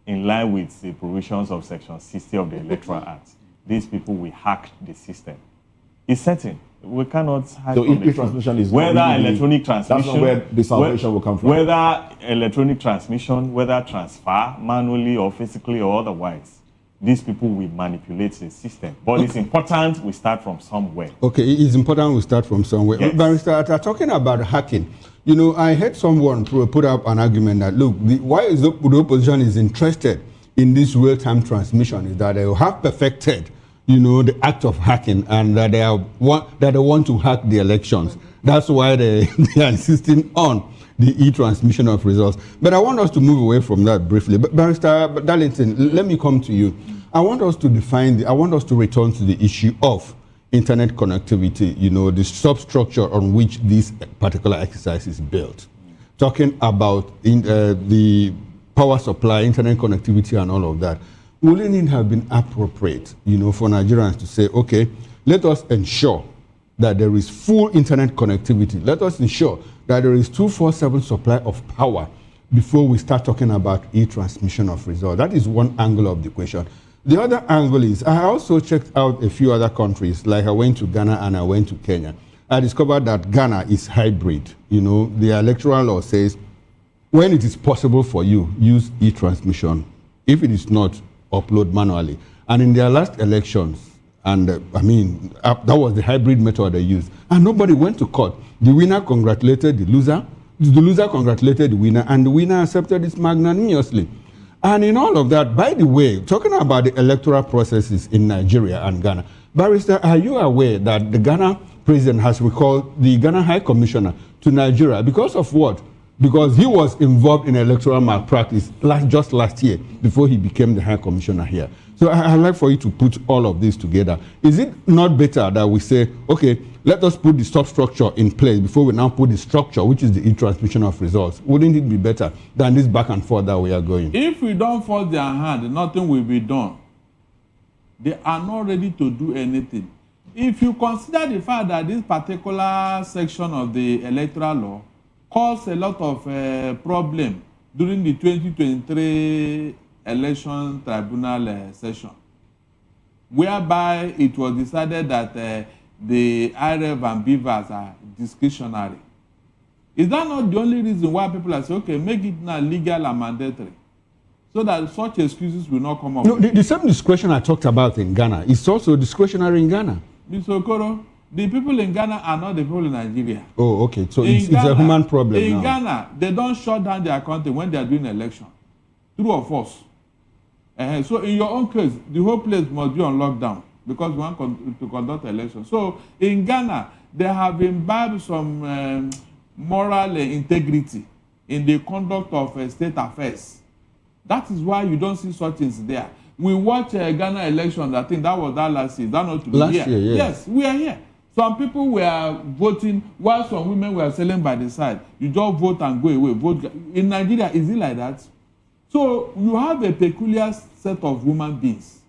in line with the provisions of Section 60 of the Electoral Act, these people will hack the system. It's certain. We cannot hide so from the e-transmission is whether not really, electronic transmission, that's not where the salvation will come from. Whether electronic transmission, whether transfer, manually or physically or otherwise, these people will manipulate the system. But it's important we start from somewhere. Okay, it's important we start from somewhere. Yes. Barrister, talking about hacking, I heard someone put up an argument that, look, why is the opposition is interested in this real-time transmission is that they have perfected, the act of hacking, and that they want to hack the elections. That's why they are insisting on the e-transmission of results. But I want us to move away from that briefly. But Barrister Darlington, let me come to you. I want us to return to the issue of internet connectivity, the substructure on which this particular exercise is built. Talking about the power supply, internet connectivity and all of that. Wouldn't it have been appropriate, for Nigerians to say, okay, let us ensure that there is full internet connectivity. Let us ensure that there is 24/7 supply of power before we start talking about e-transmission of results. That is one angle of the equation. The other angle is, I also checked out a few other countries, like I went to Ghana and I went to Kenya. I discovered that Ghana is hybrid. The electoral law says, when it is possible for you, use e-transmission. If it is not, upload manually. And in their last elections, and that was the hybrid method they used, and nobody went to court. The winner congratulated the loser congratulated the winner, and the winner accepted it magnanimously. And in all of that, by the way, talking about the electoral processes in Nigeria and Ghana, Barrister, are you aware that the Ghana president has recalled the Ghana High Commissioner to Nigeria because of what? Because he was involved in electoral malpractice just last year before he became the High Commissioner here. So I'd like for you to put all of this together. Is it not better that we say, okay, let us put the substructure in place before we now put the structure, which is the e-transmission of results? Wouldn't it be better than this back and forth that we are going? If we don't force their hand, nothing will be done. They are not ready to do anything. If you consider the fact that this particular section of the electoral law caused a lot of problem during the 2023 election tribunal session, whereby it was decided that the IREV and BVAS are discretionary. Is that not the only reason why people are saying, okay, make it now legal and mandatory, so that such excuses will not come up? No, the same discretion I talked about in Ghana is also discretionary in Ghana. Mr. Okoro, the people in Ghana are not the people in Nigeria. Oh, okay. So it's a human problem in now. Ghana, they don't shut down their country when they are doing election. True or false? So in your own case, the whole place must be on lockdown because we want to conduct elections. So in Ghana, they have imbibed some moral integrity in the conduct of state affairs. That is why you don't see such things there. We watch Ghana election. I think that was that last year. That not to be last here. Year, yes. Yes, we are here. Some people were voting while some women were selling by the side. You just vote and go away. Vote. In Nigeria, is it like that? So you have a peculiar set of human beings.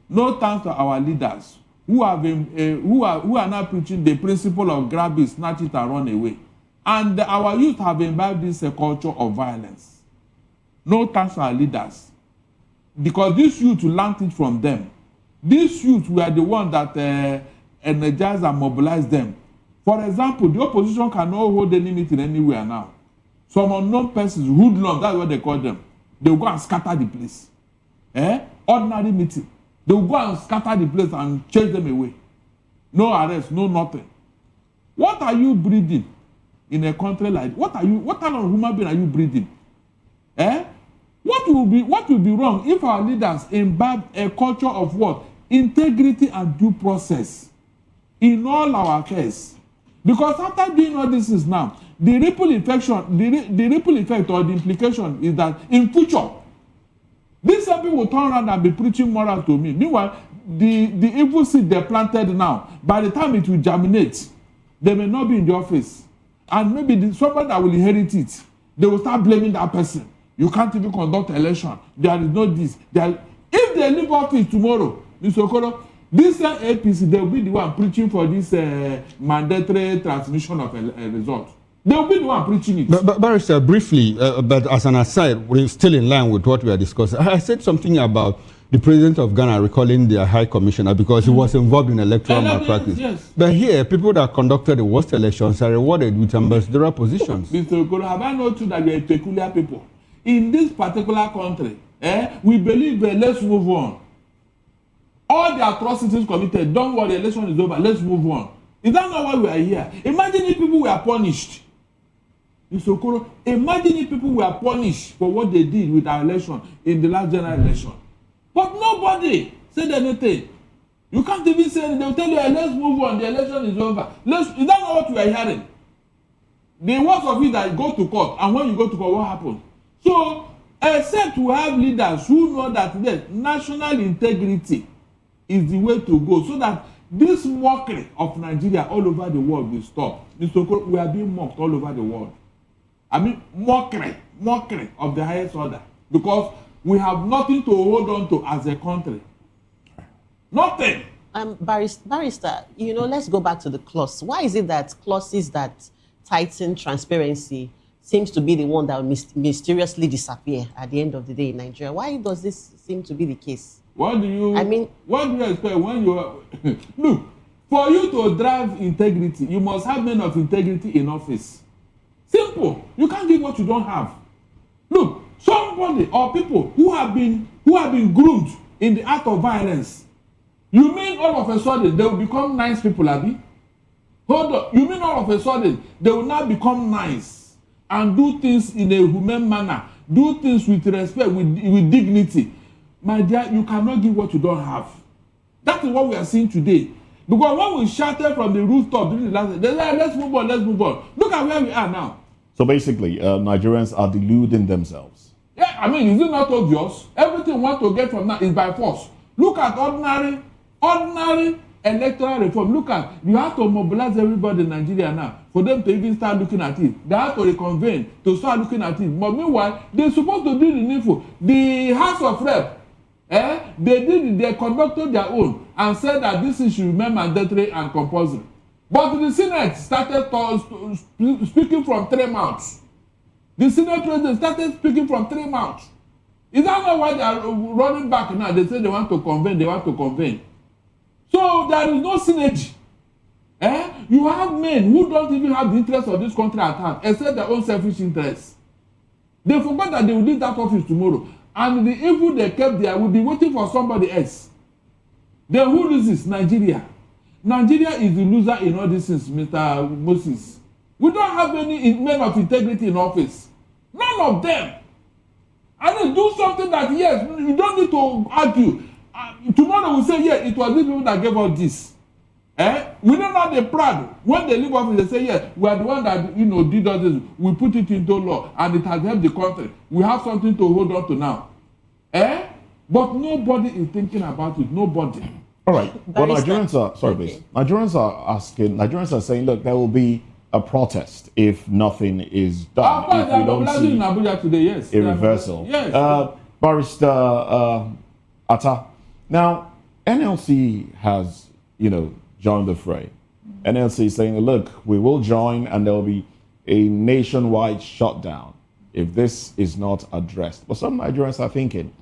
No thanks to our leaders who have been, who are now preaching the principle of grab it, snatch it, and run away. And our youth have imbibed this culture of violence. No thanks to our leaders, because this youth learned it from them. These youth were the ones that energized and mobilized them. For example, the opposition cannot hold any meeting anywhere now. Some unknown persons, hoodlums, that's what they call them, they will go and scatter the place. Ordinary meeting. They will go and scatter the place and chase them away. No arrest, no nothing. What are you breeding in a country like that? What kind of human being are you breeding? What will be wrong if our leaders imbibe a culture of what? Integrity and due process in all our affairs. Because after doing all this is now, the ripple effect or the implication is that in future, these people will turn around and be preaching moral to me. Meanwhile, the evil seed they planted now, by the time it will germinate, they may not be in the office. And maybe somebody that will inherit it, they will start blaming that person. You can't even conduct election. There is no this. If they leave office tomorrow, Mr. Okoro, this APC, they will be the one preaching for this mandatory transmission of a result. They will be the one preaching it. But Barrister, briefly, but as an aside, we're still in line with what we are discussing. I said something about the president of Ghana recalling their high commissioner because he was involved in electoral malpractice. Yes. But here, people that conducted the worst elections are rewarded with ambassadorial positions. Mr. Okoro, have I not told that we are peculiar people? In this particular country, we believe let's move on. All the atrocities committed, don't worry, the election is over, let's move on. Is that not why we are here? Imagine if people were punished. Mr. Okoro, imagine if people were punished for what they did with our election in the last general election. But nobody said anything. You can't even say anything. They'll tell you, let's move on, the election is over. Is that not what we are hearing? The worst of it that go to court, and when you go to court, what happens? So, except we have leaders who know that national integrity is the way to go, so that this mockery of Nigeria all over the world will stop. Mr. Okoro, we are being mocked all over the world. I mean, mockery of the highest order, because we have nothing to hold on to as a country. Nothing. Barrister, let's go back to the clause. Why is it that clauses that tighten transparency seems to be the one that will mysteriously disappear at the end of the day in Nigeria? Why does this seem to be the case? What do you expect when you are... Look, for you to drive integrity, you must have men of integrity in office. Simple. You can't give what you don't have. Look, so Somebody or people who have been groomed in the act of violence. You mean all of a sudden they will become nice people, Abi? Hold on. You mean all of a sudden they will now become nice and do things in a humane manner, do things with respect, with dignity? My dear, you cannot give what you don't have. That is what we are seeing today. Because when we shouted from the rooftop during the last, they said, let's move on, let's move on. Look at where we are now. So basically, Nigerians are deluding themselves. Yeah, I mean, is it not obvious? Everything we want to get from now is by force. Look at ordinary electoral reform. Look at, you have to mobilize everybody in Nigeria now for them to even start looking at it. They have to reconvene to start looking at it. But meanwhile, they're supposed to do the needful. The House of Rep, they conducted their own and said that this should remain mandatory and compulsory. But the Senate started speaking from 3 mouths. The Senate president started speaking from 3 mouths. Is that not why they are running back now? They say they want to convene. So there is no synergy. You have men who don't even have the interest of this country at heart, except their own selfish interests. They forgot that they will leave that office tomorrow. And the evil they kept there will be waiting for somebody else. Then who loses? Nigeria. Nigeria is the loser in all these things, Mr. Moses. We don't have any men of integrity in office. None of them. And they do something that, yes, you don't need to argue. Tomorrow we'll say, yeah, it was these people that gave us this. We don't know they're proud. When they leave office, they say, yeah, we are the one that, did all this. We put it into law and it has helped the country. We have something to hold on to now. But nobody is thinking about it. Nobody. All right. Well, Nigerians are saying, look, there will be a protest if nothing is done. If we don't see in Abuja today, yes. A reversal. Yes. Barrister Atta. Now, NLC has, joined the fray. NLC is saying, look, we will join and there will be a nationwide shutdown if this is not addressed. But some Nigerians are thinking,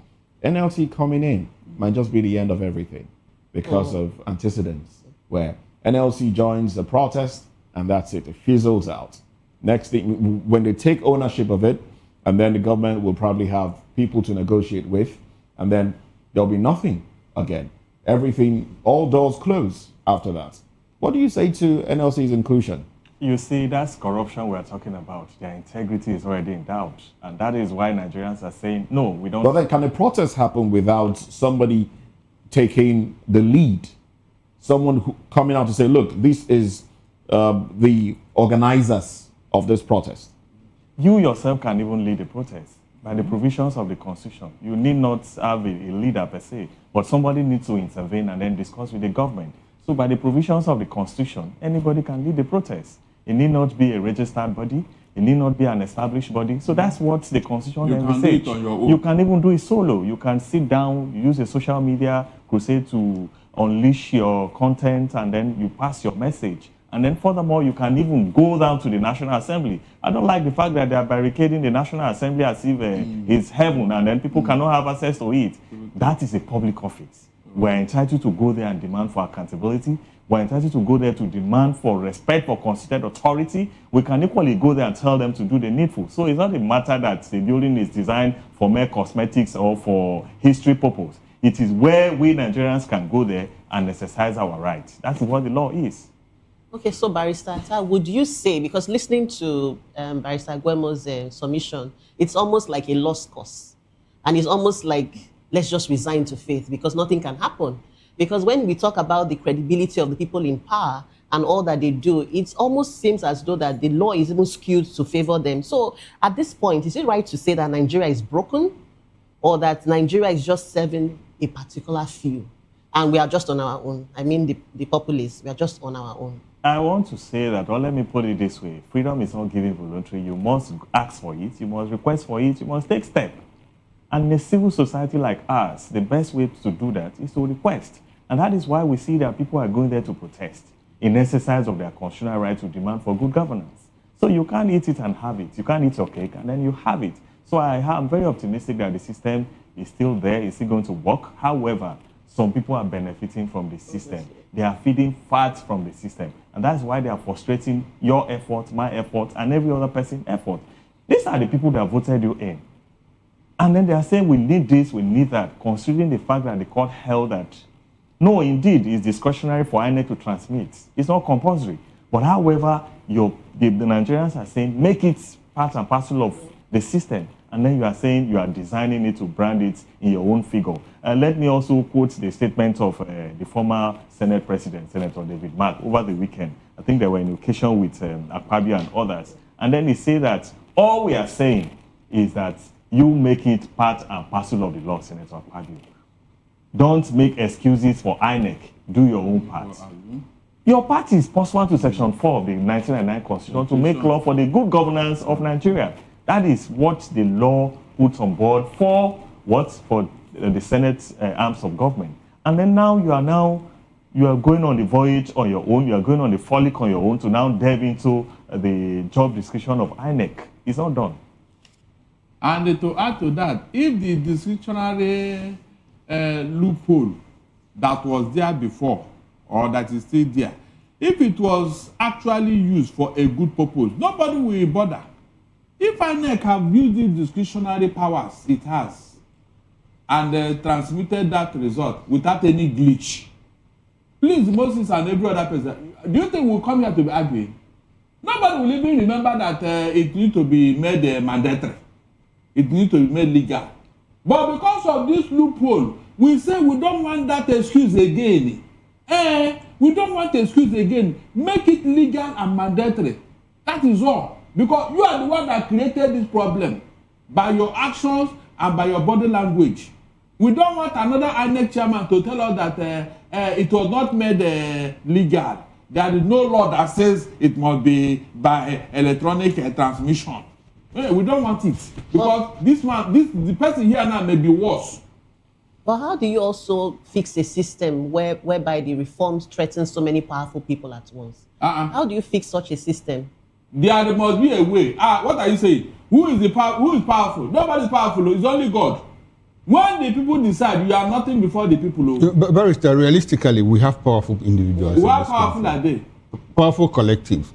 NLC coming in might just be the end of everything because of antecedents where NLC joins the protest and that's it. It fizzles out. Next thing, when they take ownership of it, and then the government will probably have people to negotiate with, and then there'll be nothing again. Everything, all doors close after that. What do you say to NLC's inclusion? You see, that's corruption we're talking about. Their integrity is already in doubt. And that is why Nigerians are saying, no, we don't. But then can a protest happen without somebody taking the lead? Someone coming out to say, look, this is the organizers of this protest. You yourself can even lead a protest by the provisions of the Constitution. You need not have a leader per se, but somebody needs to intervene and then discuss with the government. So by the provisions of the Constitution, anybody can lead a protest. It need not be a registered body. It need not be an established body. So that's what the Constitution envisages. You can even do it solo. You can sit down, use a social media crusade to unleash your content, and then you pass your message. And then furthermore, you can even go down to the National Assembly. I don't like the fact that they are barricading the National Assembly as if it's heaven and then people cannot have access to it. That is a public office. We're entitled to go there and demand for accountability. We're entitled to go there to demand for respect for constituted authority. We can equally go there and tell them to do the needful. So it's not a matter that the building is designed for mere cosmetics or for history purpose. It is where we Nigerians can go there and exercise our rights. That's what the law is. Okay, so Barrister, would you say, because listening to Barrister Gwemo's submission, it's almost like a lost cause. And it's almost like, let's just resign to faith because nothing can happen. Because when we talk about the credibility of the people in power and all that they do, it almost seems as though that the law is even skewed to favor them. So at this point, is it right to say that Nigeria is broken or that Nigeria is just serving a particular few and we are just on our own? I mean, the populace, we are just on our own. I want to say that, or let me put it this way, freedom is not given voluntarily. You must ask for it, you must request for it, you must take steps. And in a civil society like ours, the best way to do that is to request. And that is why we see that people are going there to protest in exercise of their constitutional right to demand for good governance. So you can't eat it and have it. You can't eat your cake and then you have it. So I'm very optimistic that the system is still there, it's still going to work. However, some people are benefiting from the system. They are feeding fat from the system. And that's why they are frustrating your effort, my effort, and every other person's effort. These are the people that voted you in. And then they are saying we need this, we need that, considering the fact that the court held that, no, indeed, it's discretionary for INEC to transmit. It's not compulsory. But however, the Nigerians are saying, make it part and parcel of the system. And then you are saying you are designing it to brand it in your own figure. And let me also quote the statement of the former Senate President, Senator David Mark, over the weekend. I think they were in occasion with Akpabio and others. And then he said that all we are saying is that you make it part and parcel of the law, Senator Akpabio. Don't make excuses for INEC. Do your own part. Your party is pursuant to Section 4 of the 1999 Constitution to make law for the good governance of Nigeria. That is what the law puts on board for what? For the Senate arms of government. And then now you are going on the voyage on your own. You are going on the frolic on your own to now delve into the job description of INEC. It's not done. And to add to that, if the discretionary loophole that was there before, or that is still there, if it was actually used for a good purpose, nobody will bother. If INEC have used the discretionary powers it has and transmitted that result without any glitch, please, Moses and every other person, do you think we'll come here to be arguing? Nobody will even remember that it needs to be made mandatory. It needs to be made legal. But because of this loophole, we say we don't want that excuse again. We don't want excuse again. Make it legal and mandatory. That is all. Because you are the one that created this problem by your actions and by your body language. We don't want another INEC chairman to tell us that it was not made legal. There is no law that says it must be by electronic transmission. We don't want it. Because the person here now may be worse. But how do you also fix a system whereby the reforms threaten so many powerful people at once? How do you fix such a system? There must be a way. What are you saying? Who is powerful? Nobody is powerful. It's only God. When the people decide, you are nothing before the people. Barrister, realistically, we have powerful individuals. How powerful are they? Powerful collectives.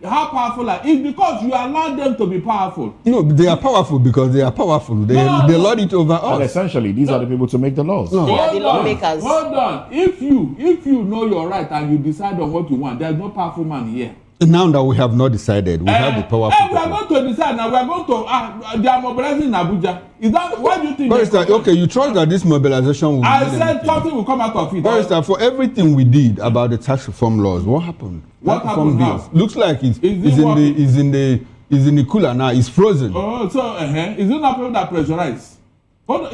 How powerful are they? It's because you allow them to be powerful. No, they are powerful because they are powerful. They lord it over us. And essentially, these are the people to make the laws. No. They are the lawmakers. Hold on. If you know your right and you decide on what you want, there's no powerful man here. Now that we have not decided, we have the powerful people. We are going to decide now. We are going to. They are mobilizing in Abuja. Is that what do you think? Barrister, okay, you trust that this mobilization will. I said something will come out of it. Barrister, for everything we did about the tax reform laws, what happened? What happened now? Looks like it's in the cooler now. It's frozen. Oh, so is it not people that pressurize? Is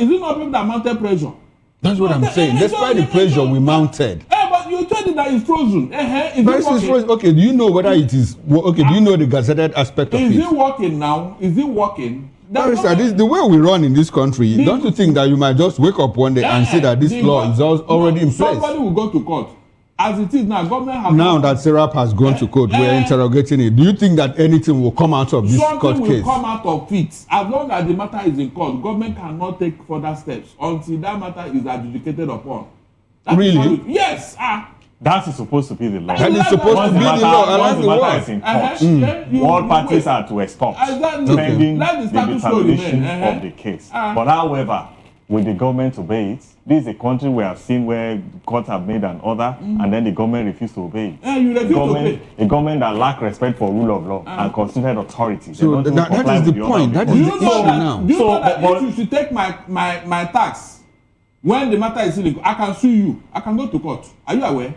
it not people that mounted pressure? That's what I'm saying. Despite the pressure we mounted. But you told it that it's frozen. Is it frozen? Okay, do you know whether it is? Okay, do you know the gazetted aspect of it? Is it working now? Is it working? Barrister, the way we run in this country, don't you think that you might just wake up one day and say that this law is already in place? Somebody will go to court. As it is now, government has... Now that Serap has gone to court, we're interrogating it. Do you think that anything will come out of this court case? Something will come out of it. As long as the matter is in court, government cannot take further steps until that matter is adjudicated upon. Really? Yes. That is supposed to be the law. That is supposed to be the law. Once the matter is in court, all parties are to stop pending the determination of the case. But however, will the government obey it? This is a country we have seen where courts have made an order and then the government refused to obey it. You refuse to obey. A government that lack respect for rule of law and considered authority. So that is the point. That is the issue now. Do you know that if you should take my tax when the matter is illegal, I can sue you. I can go to court. Are you aware?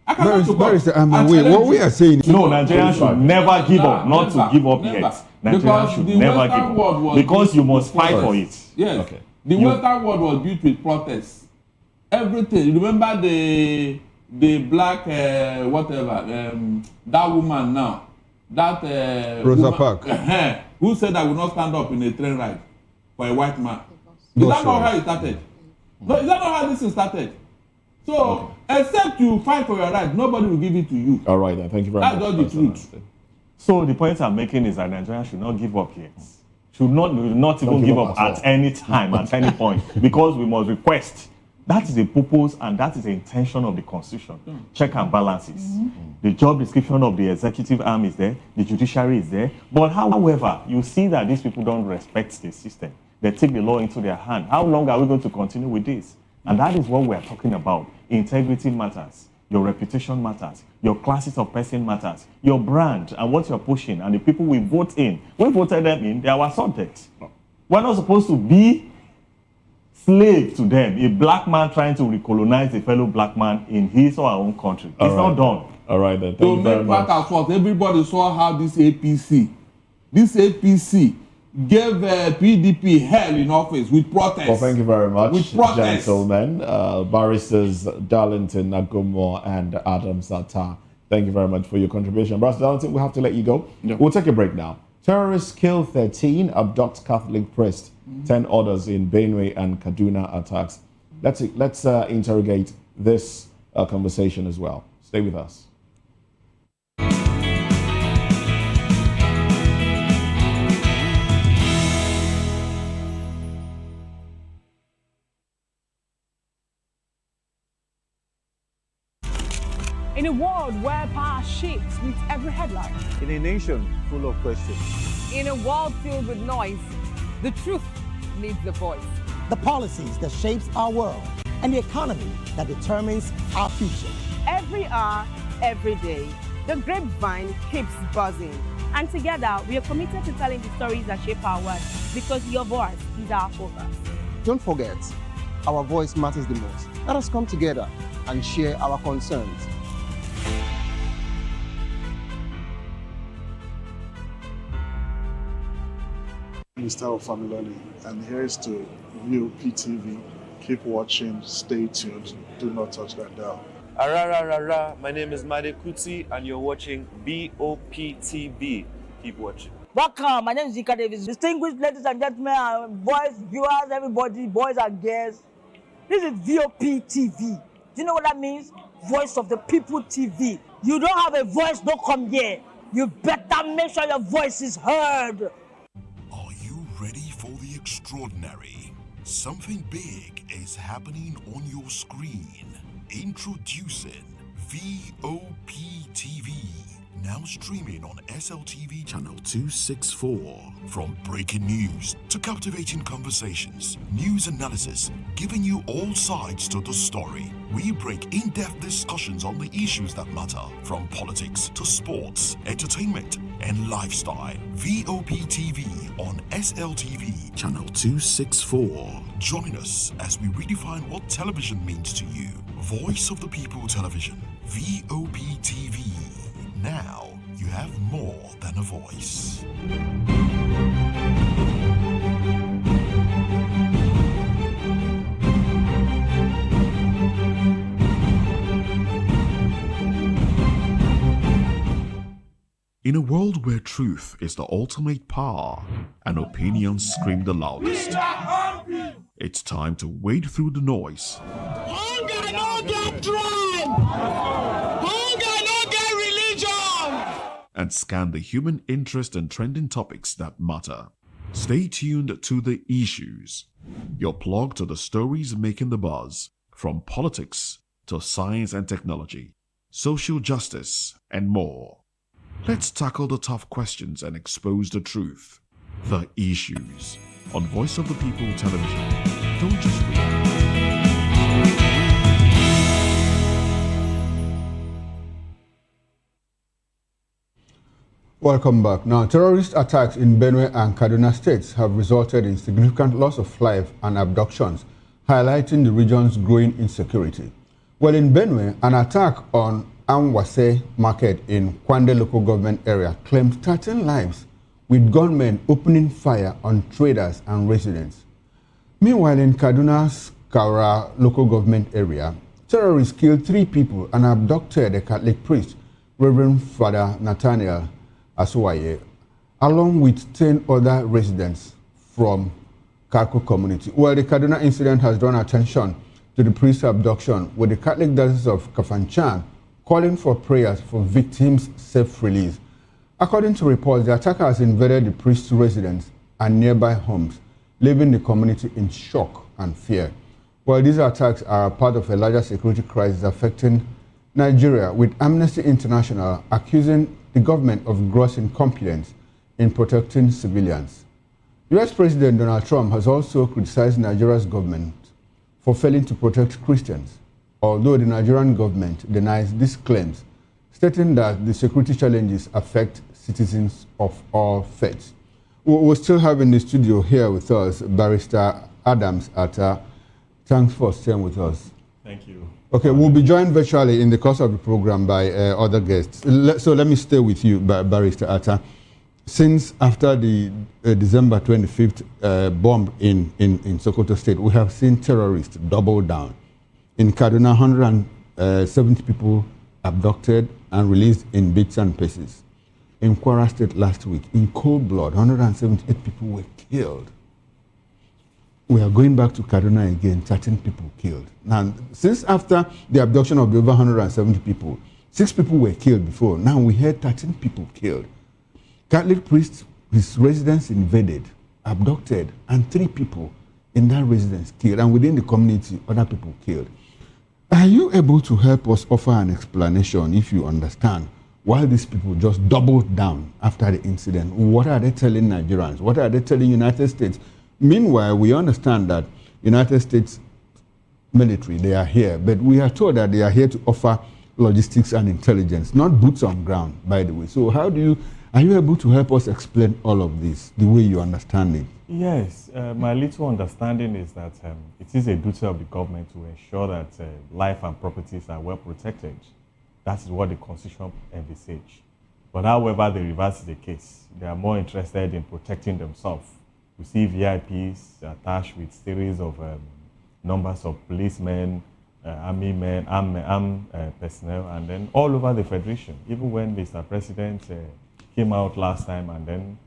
I can go to court. I'm aware. What we are saying is... No, Nigerians should never give up. Not to give up yet. Nigerians should never give up. Because you must fight for it. Yes. Okay. The Western world was built with protests. Everything. Remember the black whatever that woman now, that Rosa Parks, who said I will not stand up in a train ride for a white man. Is that not how it started? No, is that not how this started? So except you fight for your right, nobody will give it to you. All right, then. Thank you very much. That's just the truth. So the point I'm making is that Nigerians should not give up yet. Should not even give up at any time, at any point, because we must request. That is the purpose and that is the intention of the Constitution. Check and balances. The job description of the executive arm is there, the judiciary is there. But however, you see that these people don't respect the system. they take the law into their hand. How long are we going to continue with this? And that is what we're talking about. Integrity matters. Your reputation matters. Your classes of person matters. Your brand and what you're pushing and the people we vote in. We voted them in, they are our subjects. We're not supposed to be slave to them. A black man trying to recolonize a fellow black man in his or our own country. It's not done. All right, then. To make matters worse, everybody saw how this APC gave PDP hell in office with protests. Well, thank you very much, with protests. gentlemen. Barristers Darlington Nagumo and Adam Sata. Thank you very much for your contribution. Barrister Darlington, we have to let you go. Yeah. We'll take a break now. Terrorists kill 13, abduct Catholic priest, 10 others in Benue and Kaduna attacks. Let's interrogate this conversation as well. Stay with us. In a world where power shifts with every headline. In a nation full of questions. In a world filled with noise, the truth needs a voice. The policies that shapes our world and the economy that determines our future. Every hour, every day, the grapevine keeps buzzing. And together, we are committed to telling the stories that shape our world because your voice is our focus. Don't forget, our voice matters the most. Let us come together and share our concerns. Mr. Familoni, and here's to VOP TV. Keep watching, stay tuned, do not touch that dial. My name is Made Kuti and you're watching BOP TV. Keep watching. Welcome, my name is Zika Davis. Distinguished ladies and gentlemen, boys, viewers, everybody, boys and girls. This is VOP TV. Do you know what that means? Voice of the People TV. You don't have a voice, don't come here. You better make sure your voice is heard. Ready for the extraordinary? Something big is happening on your screen. Introducing VOP TV. Now streaming on SLTV channel 264. From breaking news to captivating conversations, news analysis, giving you all sides to the story. We break in-depth discussions on the issues that matter, from politics to sports, entertainment, and lifestyle. VOP TV on SLTV channel 264. Join us as we redefine what television means to you. Voice of the People Television. VOP TV. Now you have more than a voice. In a world where truth is the ultimate power and opinions scream the loudest, it's time to wade through the noise. Hunger no get tribe! Hunger no get religion! And scan the human interest and trending topics that matter. Stay tuned to The Issues, your plug to the stories making the buzz, from politics to science and technology, social justice, and more. Let's tackle the tough questions and expose the truth. The Issues on Voice of the People Television. Don't just react. Welcome back. Now, terrorist attacks in Benue and Kaduna states have resulted in significant loss of life and abductions, highlighting the region's growing insecurity. Well, in Benue, an attack on Anwase market in Kwande local government area claimed 13 lives, with gunmen opening fire on traders and residents. Meanwhile, in Kaduna's Kaura local government area, terrorists killed 3 people and abducted a Catholic priest, Reverend Father Nathaniel Asuwaye, along with 10 other residents from Kako community. Well, the Kaduna incident has drawn attention to the priest's abduction, with the Catholic Diocese of Kafanchan calling for prayers for victims' safe release. According to reports, the attacker has invaded the priest's residence and nearby homes, leaving the community in shock and fear. Well, these attacks are part of a larger security crisis affecting Nigeria, with Amnesty International accusing the government of gross incompetence in protecting civilians. US President Donald Trump has also criticized Nigeria's government for failing to protect Christians, although the Nigerian government denies these claims, stating that the security challenges affect citizens of all faiths. We still have in the studio here with us Barrister Adams Atta. Thanks for staying with us. Thank you. Okay, we'll be joined virtually in the course of the program by other guests. So let me stay with you, Barrister Atta. Since after the December 25th bomb in Sokoto State, we have seen terrorists double down. In Kaduna, 170 people abducted and released in bits and pieces. In Kwara State last week, in cold blood, 178 people were killed. We are going back to Kaduna again, 13 people killed. Now, since after the abduction of the over 170 people, 6 people were killed before. Now we heard 13 people killed. Catholic priest, his residence invaded, abducted, and 3 people in that residence killed. And within the community, other people killed. Are you able to help us offer an explanation, if you understand, why these people just doubled down after the incident? What are they telling Nigerians? What are they telling United States? Meanwhile, we understand that United States military, they are here, but we are told that they are here to offer logistics and intelligence, not boots on ground, by the way. So are you able to help us explain all of this, the way you understand it? Yes, my little understanding is that it is a duty of the government to ensure that life and properties are well protected. That is what the Constitution envisages. But however, the reverse is the case. They are more interested in protecting themselves. We see VIPs attached with series of numbers of policemen, army men, armed personnel, and then all over the Federation. Even when Mr. President came out last time and then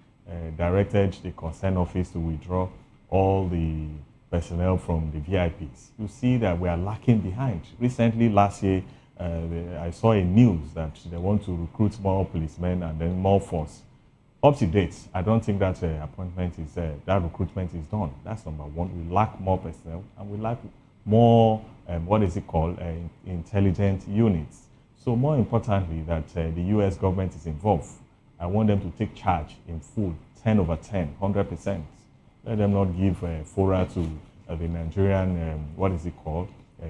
directed the concerned office to withdraw all the personnel from the VIPs, you see that we are lacking behind. Recently, last year, I saw a news that they want to recruit more policemen and then more force. Up to date, I don't think that that recruitment is done. That's number one. We lack more personnel and we lack more, intelligent units. So more importantly, that the US government is involved. I want them to take charge in full, 10 over 10, 100%. Let them not give fora to the Nigerian,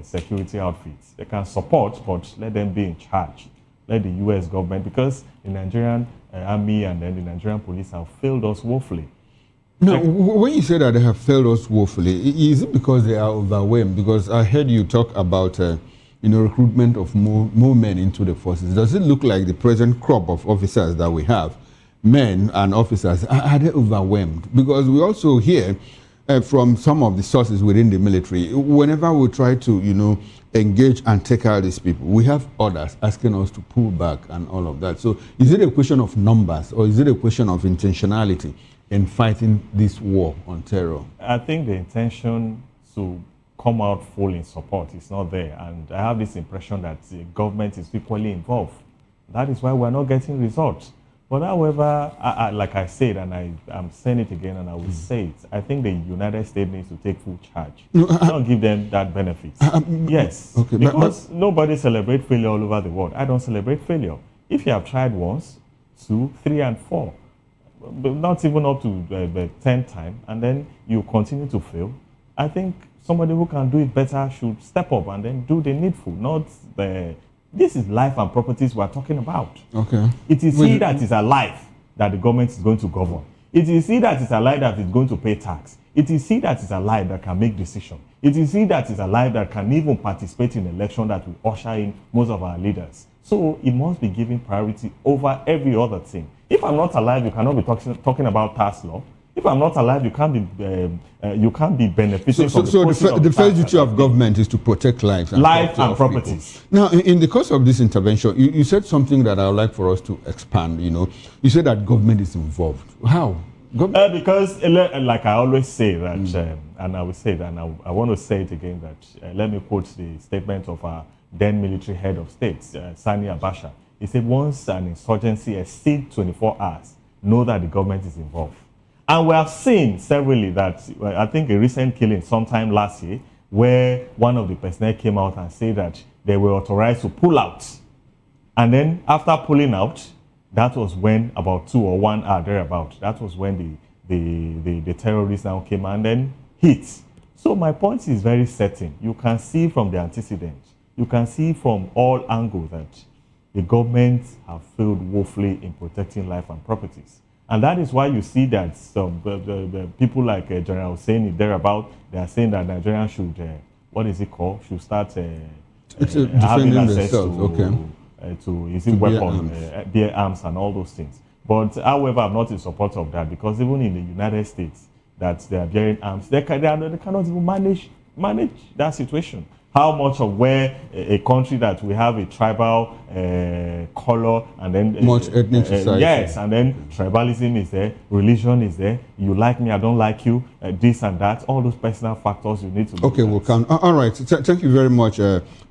security outfits. They can support, but let them be in charge. Let the US government, because the Nigerian army and then the Nigerian police have failed us woefully. Now, when you say that they have failed us woefully, is it because they are overwhelmed? Because I heard you talk about recruitment of more men into the forces. Does it look like the present crop of officers that we have, men and officers, are they overwhelmed? Because we also hear from some of the sources within the military, whenever we try to, engage and take out these people, we have orders asking us to pull back and all of that. So is it a question of numbers or is it a question of intentionality in fighting this war on terror? I think the intention to come out full in support is not there. And I have this impression that the government is equally involved. That is why we're not getting results. But however, like I said, and I'm saying it again and I will say it, I think the United States needs to take full charge. Don't give them that benefit. Yes, okay, because nobody celebrates failure all over the world. I don't celebrate failure. If you have tried once, 2, 3, and 4, but not even up to the 10th time, and then you continue to fail, I think somebody who can do it better should step up and then do the needful, not the... This is life and properties we're talking about. Okay. It is he that is alive that the government is going to govern. It is he that is alive that is going to pay tax. It is he that is alive that can make decisions. It is he that is alive that can even participate in election that will usher in most of our leaders. So it must be given priority over every other thing. If I'm not alive, you cannot be talking about tax law. If I'm not alive, you can't be benefiting from the first duty of government is to protect lives and properties. Now, in the course of this intervention, you said something that I would like for us to expand. You said that government is involved. How? Because, like I always say that, and I will say that, and I want to say it again that. Let me quote the statement of our then military head of state, Sani Abacha. He said, "Once an insurgency exceeds 24 hours, know that the government is involved." And we have seen severally that, I think a recent killing sometime last year, where one of the personnel came out and said that they were authorized to pull out. And then after pulling out, that was when about 2 or 1 hour thereabout, that was when the terrorists now came and then hit. So my point is very certain. You can see from the antecedents, you can see from all angles that the government have failed woefully in protecting life and properties. And that is why you see that some the people like General Hussein thereabout, they are saying that Nigerians should, what is it called? Should start having access to is it weapons, bear arms and all those things. But however, I'm not in support of that, because even in the United States, that they are bearing arms, they cannot even manage that situation. How much of where a country that we have a tribal color and then much ethnic society. Yes, and then tribalism is there, religion is there. You like me, I don't like you. This and that, all those personal factors you need to. Okay, we'll come. All right, thank you very much,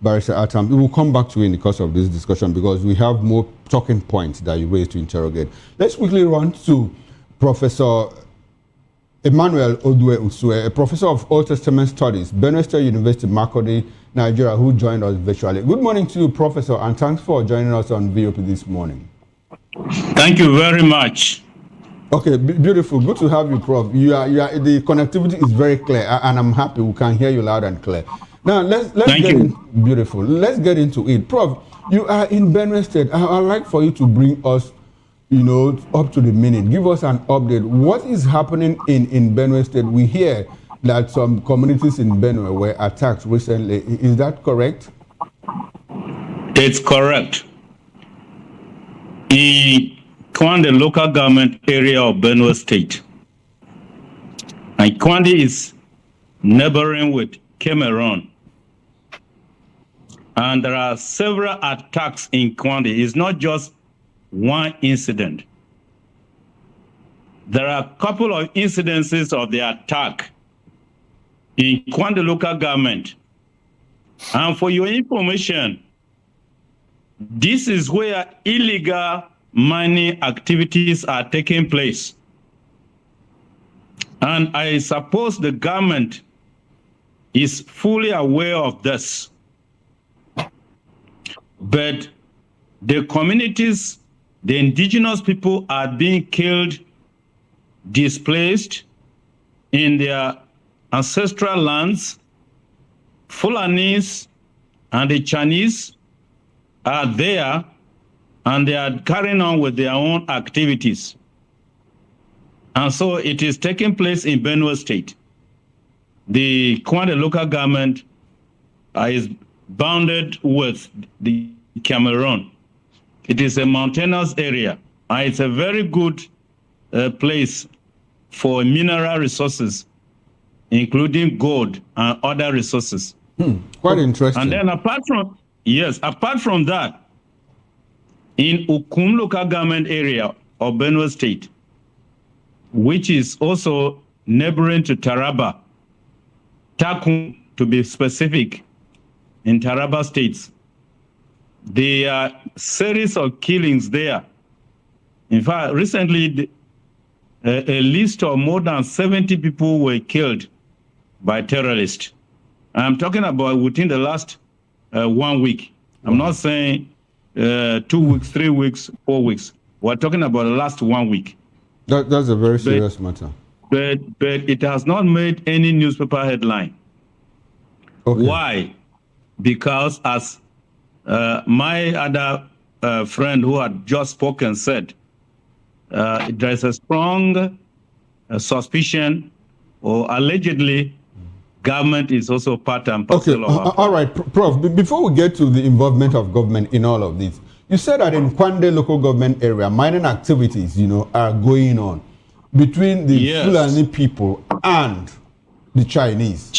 Barrister Atam. We will come back to you in the course of this discussion because we have more talking points that you raised to interrogate. Let's quickly run to Professor Emmanuel Odue Usue, a professor of Old Testament Studies, Benue State University, Makurdi, Nigeria, who joined us virtually. Good morning to you, Professor, and thanks for joining us on VOP this morning. Thank you very much. Okay, beautiful. Good to have you, Prof. The connectivity is very clear, and I'm happy we can hear you loud and clear. Now, let's beautiful. Let's get into it. Prof, you are in Benue State. I'd like for you to bring us up to the minute. Give us an update. What is happening in Benue State? We hear that some communities in Benue were attacked recently. Is that correct? It's correct. In Kwande local government area of Benue State, and Kwande is neighboring with Cameroon, and there are several attacks in Kwande. It's not just one incident. There are a couple of incidences of the attack in Kwande local government. And for your information, this is where illegal mining activities are taking place. And I suppose the government is fully aware of this. But the communities, the indigenous people are being killed, displaced in their ancestral lands. Fulanis and the Chinese are there, and they are carrying on with their own activities. And so it is taking place in Benue State. The Kwande local government is bounded with the Cameroon. It is a mountainous area, and it's a very good place for mineral resources, including gold and other resources. Quite interesting. And then apart from that, in Ukum local government area of Benue State, which is also neighboring to Taraba, Takum to be specific, in Taraba states, there are series of killings there. In fact, recently, a list of more than 70 people were killed by terrorists. I'm talking about within the last 1 week. I'm not saying 2 weeks, 3 weeks, 4 weeks. We're talking about the last 1 week. That's a very serious matter. But it has not made any newspaper headline. Okay. Why? Because as my other friend who had just spoken said, there's a strong suspicion, or allegedly, government is also part and parcel of. All right, Prof. Before we get to the involvement of government in all of this, you said that in Kwande local government area, mining activities, are going on between the Fulani people and the Chinese.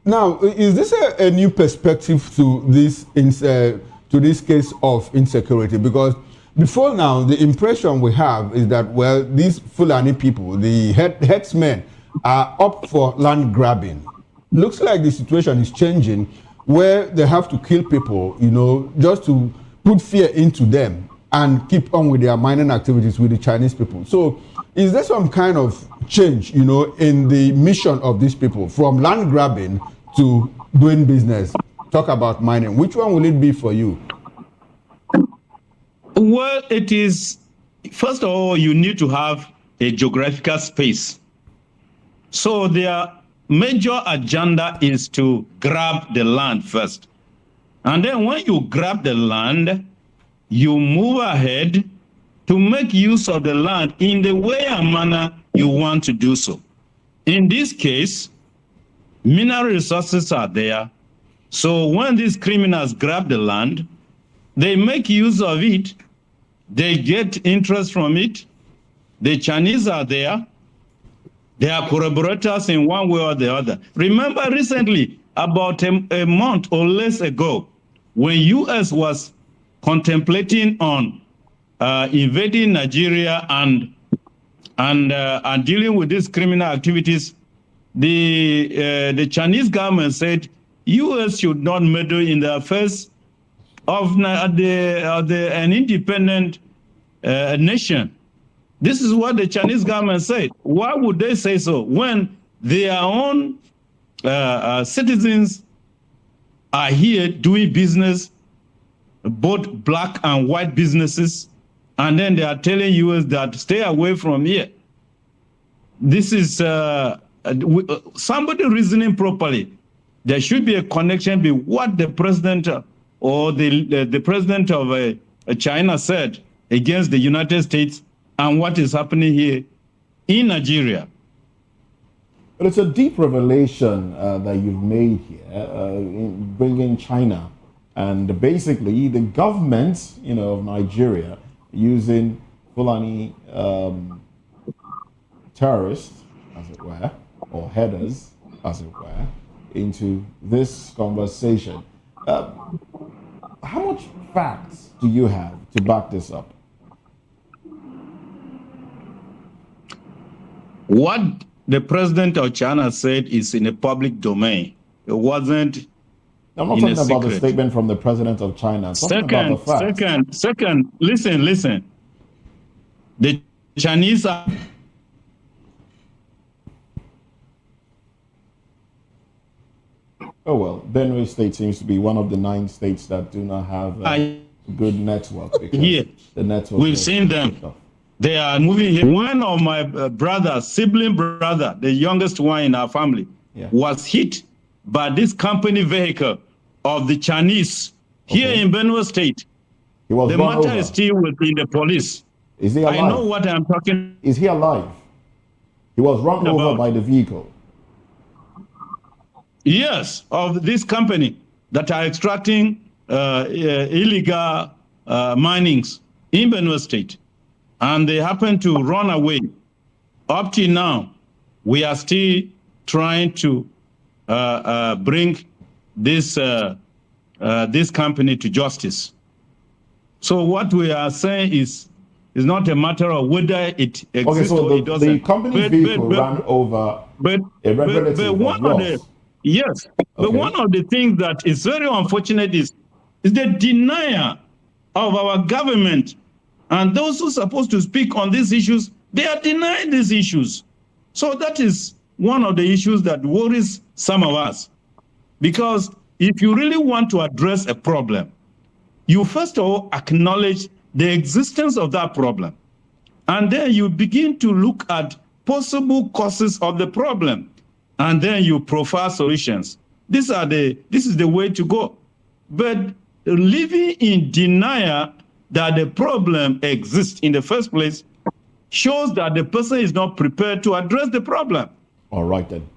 Now, is this a new perspective to this case of insecurity? Because before now, the impression we have is that, well, these Fulani people, the headsmen, are up for land grabbing. Looks like the situation is changing, where they have to kill people, just to put fear into them and keep on with their mining activities with the Chinese people. So, is there some kind of change, in the mission of these people from land grabbing to doing business? Talk about mining. Which one will it be for you? Well, it is, first of all, you need to have a geographical space. So their major agenda is to grab the land first. And then when you grab the land, you move ahead to make use of the land in the way and manner you want to do so. In this case, mineral resources are there. So when these criminals grab the land, they make use of it, they get interest from it. The Chinese are there. They are collaborators in one way or the other. Remember recently, about a month or less ago, when US was contemplating on invading Nigeria and dealing with these criminal activities, the Chinese government said US should not meddle in the affairs of an independent nation. This is what the Chinese government said. Why would they say so when their own citizens are here doing business, both black and white businesses, and then they are telling us that stay away from here? This is somebody reasoning properly. There should be a connection between what the president or the president of China said against the United States and what is happening here in Nigeria. But it's a deep revelation that you've made here, in bringing China and basically the government, of Nigeria using Fulani terrorists, as it were, or headers, as it were, into this conversation. How much facts do you have to back this up? What the president of China said is in a public domain. It wasn't. I'm not talking about the statement from the president of China. Second, listen. The Chinese are. Oh well, Benue State seems to be one of the 9 states that do not have a good network. Here, the network. We've seen them. They are moving here. One of my sibling brother, the youngest one in our family, was hit by this company vehicle of the Chinese here in Benue State. He was the matter is still within the police. Is he alive? I know what I'm talking. Is he alive? He was run over by the vehicle. Yes, of this company that are extracting illegal minings in Benue State. And they happen to run away. Up till now, we are still trying to bring this company to justice. So what we are saying is not a matter of whether it exists or it doesn't. The company's vehicle ran over a relative of yours. Yes, but one of the things that is very unfortunate is the denial of our government. And those who are supposed to speak on these issues, they are denying these issues. So that is one of the issues that worries some of us. Because if you really want to address a problem, you first of all acknowledge the existence of that problem. And then you begin to look at possible causes of the problem. And then you profile solutions. This is the way to go. But living in denial that the problem exists in the first place shows that the person is not prepared to address the problem. All right then,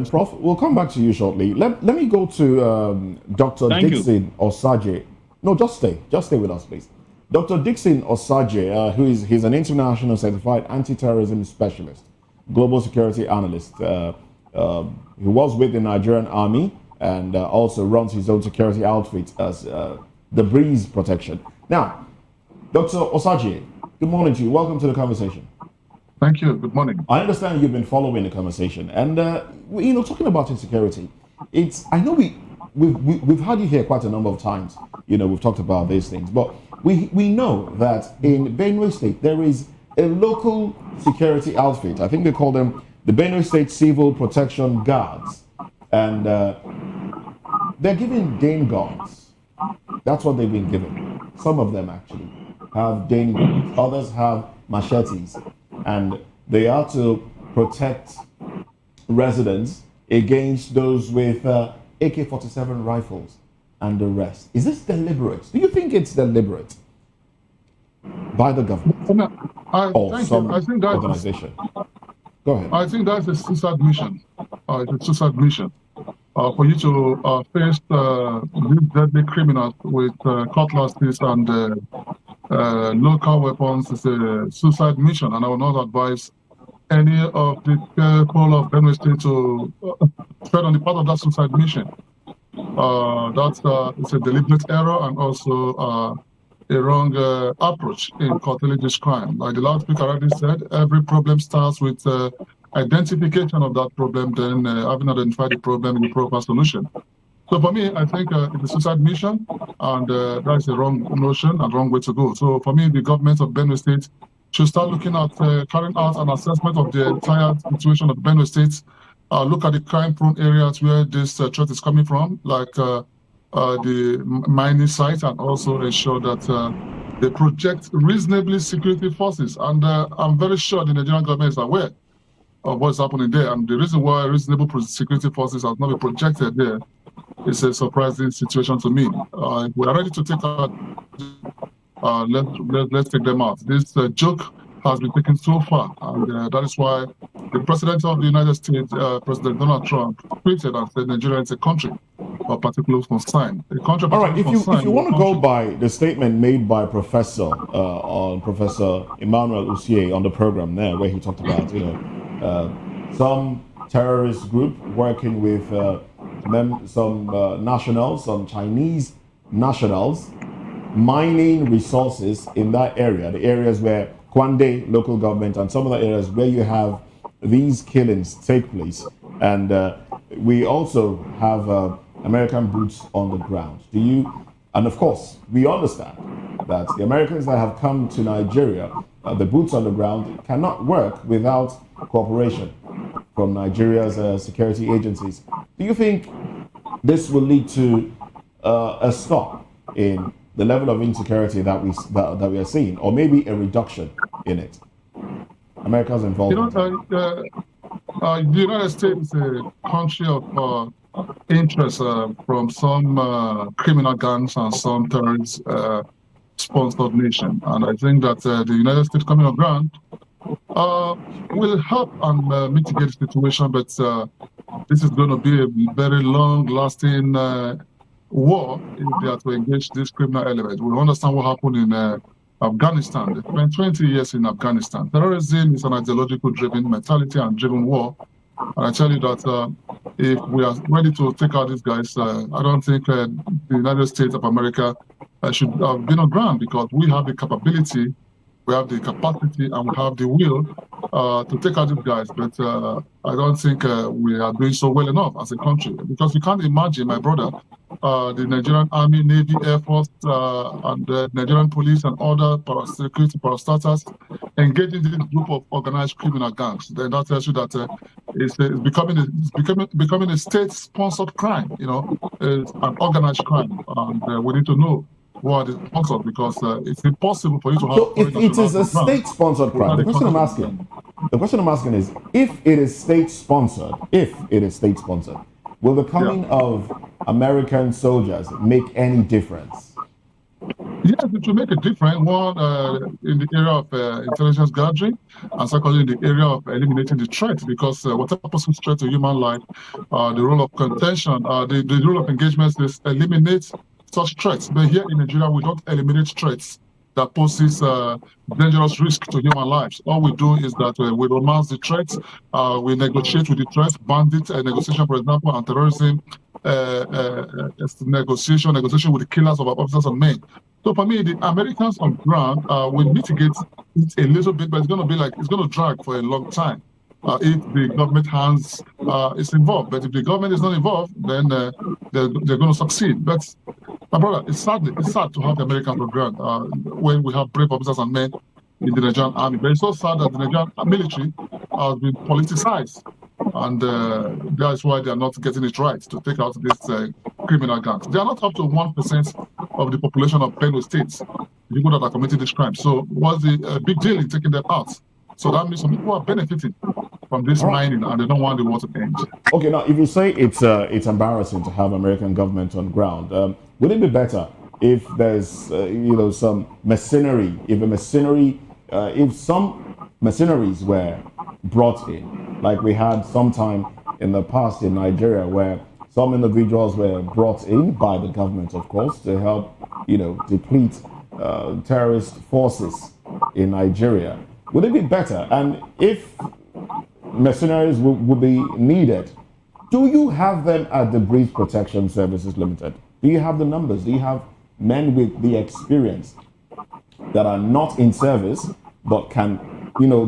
Prof. We'll come back to you shortly. Let me go to Dr. Dixon Osagie. No, just stay with us, please. Dr. Dixon Osagie, he's an international certified anti-terrorism specialist, global security analyst. He was with the Nigerian Army and also runs his own security outfit as the Breeze Protection. Now, Dr. Osagie, good morning to you. Welcome to the conversation. Thank you. Good morning. I understand you've been following the conversation, and talking about insecurity. I know we've had you here quite a number of times. We've talked about these things, but we know that in Benue State there is a local security outfit. I think they call them the Benue State Civil Protection Guards, and they're given Dane guns. That's what they've been given. Some of them actually have Dane guns. Others have machetes. and they are to protect residents against those with AK-47 rifles and the rest. Is this deliberate? Do you think it's deliberate by the government or some organization? Go ahead. I think that's a suicide mission. It's a suicide mission. For you to face these deadly criminals with cutlasses and local weapons is a suicide mission, and I will not advise any of the people of Benue State to tread on the part of that suicide mission. That's it's a deliberate error and also a wrong approach in curtailing this crime. Like the last speaker already said, every problem starts with identification of that problem, then having identified the problem with proper solution. So for me, I think it's a suicide mission, and that's a wrong notion and wrong way to go. So for me, the government of Benue State should start looking at carrying out an assessment of the entire situation of Benue State, look at the crime-prone areas where this threat is coming from, like the mining sites, and also ensure that they project reasonably security forces. And I'm very sure the Nigerian government is aware of what's happening there. And the reason why reasonable security forces have not been projected there is a surprising situation to me. We are ready to take out. Let's take them out. This joke has been taken so far, and that is why the President of the United States, President Donald Trump, tweeted and said Nigeria is a country of particular concern. All right, if you want to go by the statement made by Professor Emmanuel Usie on the program there, where he talked about some terrorist group working with some nationals, some Chinese nationals, mining resources in that area, the areas where Kwande local government and some other areas where you have these killings take place. And we also have American boots on the ground. And of course, we understand that the Americans that have come to Nigeria, the boots on the ground, cannot work without cooperation from Nigeria's security agencies. Do you think this will lead to a stop in the level of insecurity that we are seeing, or maybe a reduction in it? America's involvement. The United States is a country of interest from some criminal gangs and some terrorist sponsored nation, and I think that the United States coming on ground will help and mitigate the situation. But this is going to be a very long-lasting war if they are to engage this criminal element. We understand what happened in Afghanistan. They spent 20 years in Afghanistan. Terrorism is an ideological driven mentality and driven war. And I tell you that if we are ready to take out these guys, I don't think the United States of America should have been on ground, because we have the capability, we have the capacity, and we have the will to take out these guys. But I don't think we are doing so well enough as a country, because you can't imagine, my brother, the Nigerian Army, Navy, Air Force, and the Nigerian police and other security parastatals engaging this group of organized criminal gangs. Then that tells you that it's becoming a state-sponsored crime. It's an organized crime, and we need to know what is sponsored, because it's impossible for you to have. So if it is a state-sponsored crime, the question I'm asking is, if it is state-sponsored, will the coming of American soldiers make any difference? Yes, it will make a difference. One, in the area of intelligence gathering, and secondly, in the area of eliminating the threat, because whatever poses threat to human life, the role of contention, the role of engagement is eliminate such threats. But here in Nigeria, we don't eliminate threats that poses dangerous risk to human lives. All we do is that we romance the threats, we negotiate with the threats, bandit negotiation, for example, and terrorism negotiation with the killers of our officers and men. So for me, the Americans on ground will mitigate it a little bit, but it's going to drag for a long time if the government hands is involved. But if the government is not involved, then they're going to succeed. But my brother, it's sad to have the Americans on ground when we have brave officers and men in the Nigerian army. But it's so sad that the Nigerian military has been politicized, and that's why they are not getting it right to take out these criminal gangs. They are not up to 1% of the population of Benue State, the people that are committing this crime. So what's the big deal in taking them out? So that means some people are benefiting from this mining, and they don't want the war to end. Okay, now if you say it's embarrassing to have American government on ground, would it be better if there's some mercenary, if some mercenaries were brought in, like we had sometime in the past in Nigeria, where some individuals were brought in by the government, of course, to help deplete terrorist forces in Nigeria? Would it be better? And if mercenaries would be needed, do you have them at the Breeze Protection Services Limited? Do you have the numbers? Do you have men with the experience that are not in service but can,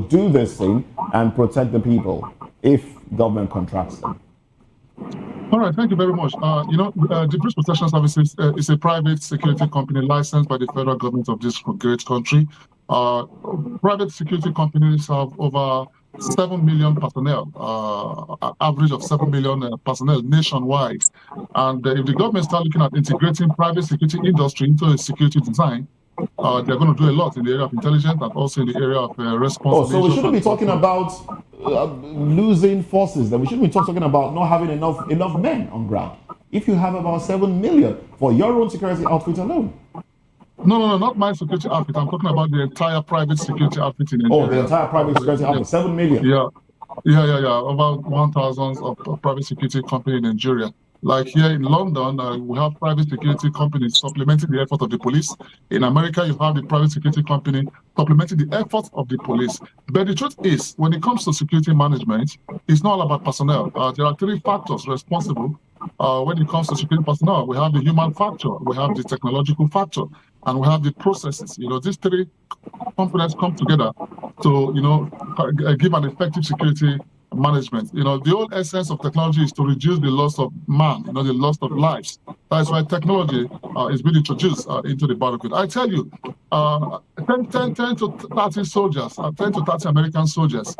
do this thing and protect the people if government contracts them? All right, thank you very much. The Breeze Protection Services is a private security company licensed by the federal government of this great country. Private security companies have over 7 million personnel, average of 7 million personnel nationwide. And if the government start looking at integrating private security industry into a security design, they're going to do a lot in the area of intelligence and also in the area of response. Oh, so we shouldn't be talking about losing forces. Then we shouldn't be talking about not having enough men on ground. If you have about 7 million for your own security outfit alone. No, not my security outfit. I'm talking about the entire private security outfit in Nigeria. Oh, the entire private security outfit, 7 million. Yeah. About 1,000 of private security company in Nigeria. Like here in London, we have private security companies supplementing the effort of the police. In America, you have the private security company supplementing the efforts of the police. But the truth is, when it comes to security management, it's not all about personnel. There are 3 factors responsible when it comes to security personnel. We have the human factor, we have the technological factor, and we have the processes. These 3 components come together to, give an effective security management. The whole essence of technology is to reduce the loss of man, the loss of lives. That's why technology is being introduced into the battlefield. I tell you, 10 to 30 soldiers, 10 to 30 American soldiers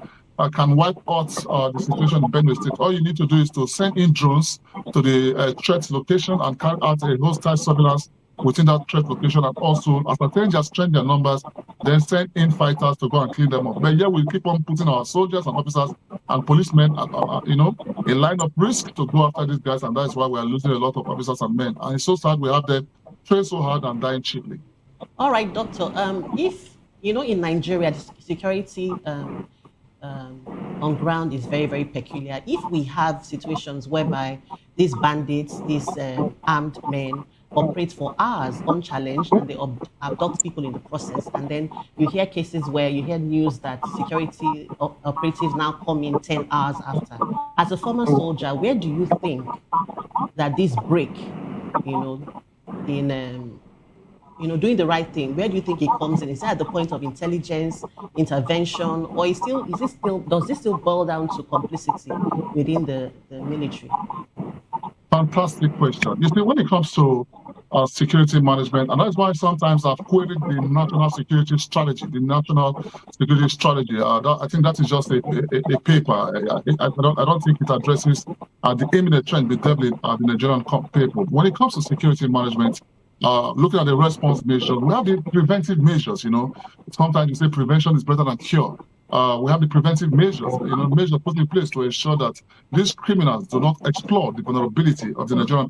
can wipe out the situation in Benue State. All you need to do is to send in drones to the threat location and carry out a hostile surveillance within that threat location, and also ascertain their strength, their numbers, then send in fighters to go and clean them up. But yeah, we'll keep on putting our soldiers and officers and policemen, in line of risk to go after these guys, and that's why we are losing a lot of officers and men. And it's so sad we have them train so hard and dying cheaply. All right, Doctor. If in Nigeria, the security on ground is very, very peculiar. If we have situations whereby these bandits, these armed men, operate for hours unchallenged and they abduct people in the process, and then you hear cases where you hear news that security operatives now come in 10 hours after. As a former soldier, where do you think that this break, in doing the right thing, where do you think it comes in? Is it at the point of intelligence, intervention, or does this still boil down to complicity within the military? Fantastic question. You see, when it comes to security management, and that's why sometimes I've queried the national security strategy, I think that is just a paper. I don't think it addresses the imminent trend with the Nigerian people. When it comes to security management, looking at the response measures, we have the preventive measures. Sometimes you say prevention is better than cure. We have the preventive measures, measures put in place to ensure that these criminals do not exploit the vulnerability of the Nigerian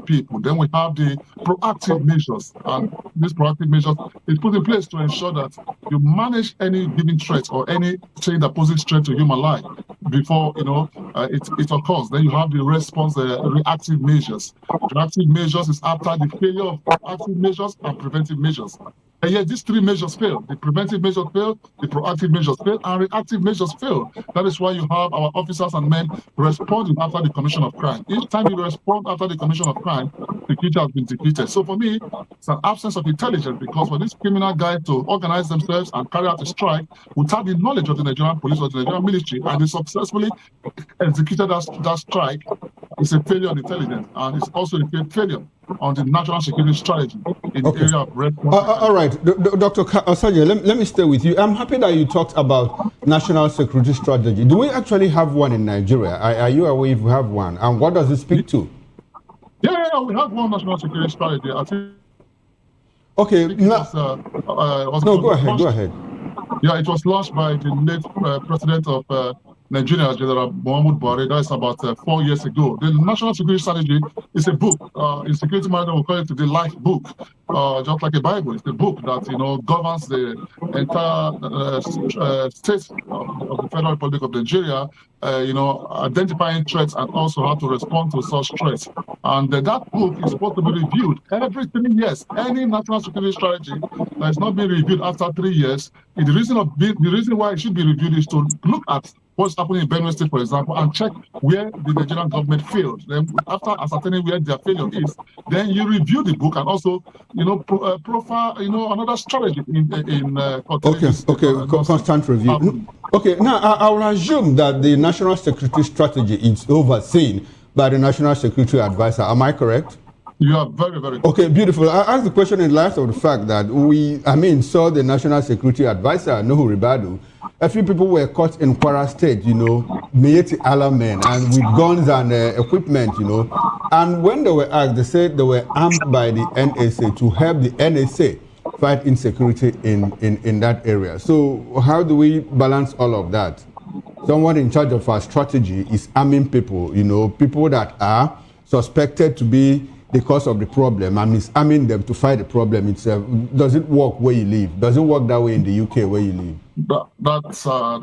people. Then we have the proactive measures, and these proactive measures is put in place to ensure that you manage any given threat or any thing that poses threat to human life before it occurs. Then you have the response, reactive measures. Reactive measures is after the failure of proactive measures and preventive measures. And yet these 3 measures fail. The preventive measures fail, the proactive measures fail, and reactive measures fail. That is why you have our officers and men responding after the commission of crime. Each time you respond after the commission of crime, the creature has been defeated. So for me, it's an absence of intelligence, because for these criminal guys to organize themselves and carry out a strike without the knowledge of the Nigerian police or the Nigerian military, and they successfully executed that strike, it's a failure of intelligence, and it's also a failure on the national security strategy in the area of response. All right, Dr. Osaje, let me stay with you. I'm happy that you talked about national security strategy. Do we actually have one in Nigeria? Are you aware if we have one? And what does it speak to? Yeah, we have one national security strategy. I think. Okay. Go ahead. Yeah, it was launched by the late president of Nigeria, General Muhammad Buhari. That's about 4 years ago. The National Security Strategy is a book. In security management, we call it the life book, just like a Bible. It's a book that governs the entire state of the Federal Republic of Nigeria. Identifying threats and also how to respond to such threats. And that book is supposed to be reviewed every 3 years. Any national security strategy that is not being reviewed after 3 years, the reason why it should be reviewed is to look at what's happening in Benue State, for example, and check where the Nigerian government failed. Then, after ascertaining where their failure is, then you review the book and also, profile, another strategy in constant review. Okay, now I will assume that the national security strategy is overseen by the National Security Advisor. Am I correct? You are very, very good. Okay, beautiful. I asked the question in light of the fact that saw the National Security Advisor, Nuhu Ribadu. A few people were caught in Kwara State, Mieti Allah men, and with guns and equipment, And when they were asked, they said they were armed by the NSA to help the NSA fight insecurity in that area. So how do we balance all of that? Someone in charge of our strategy is arming people, people that are suspected to be the cause of the problem and misarming them to fight the problem itself. Does it work where you live? Does it work that way in the UK where you live? That's a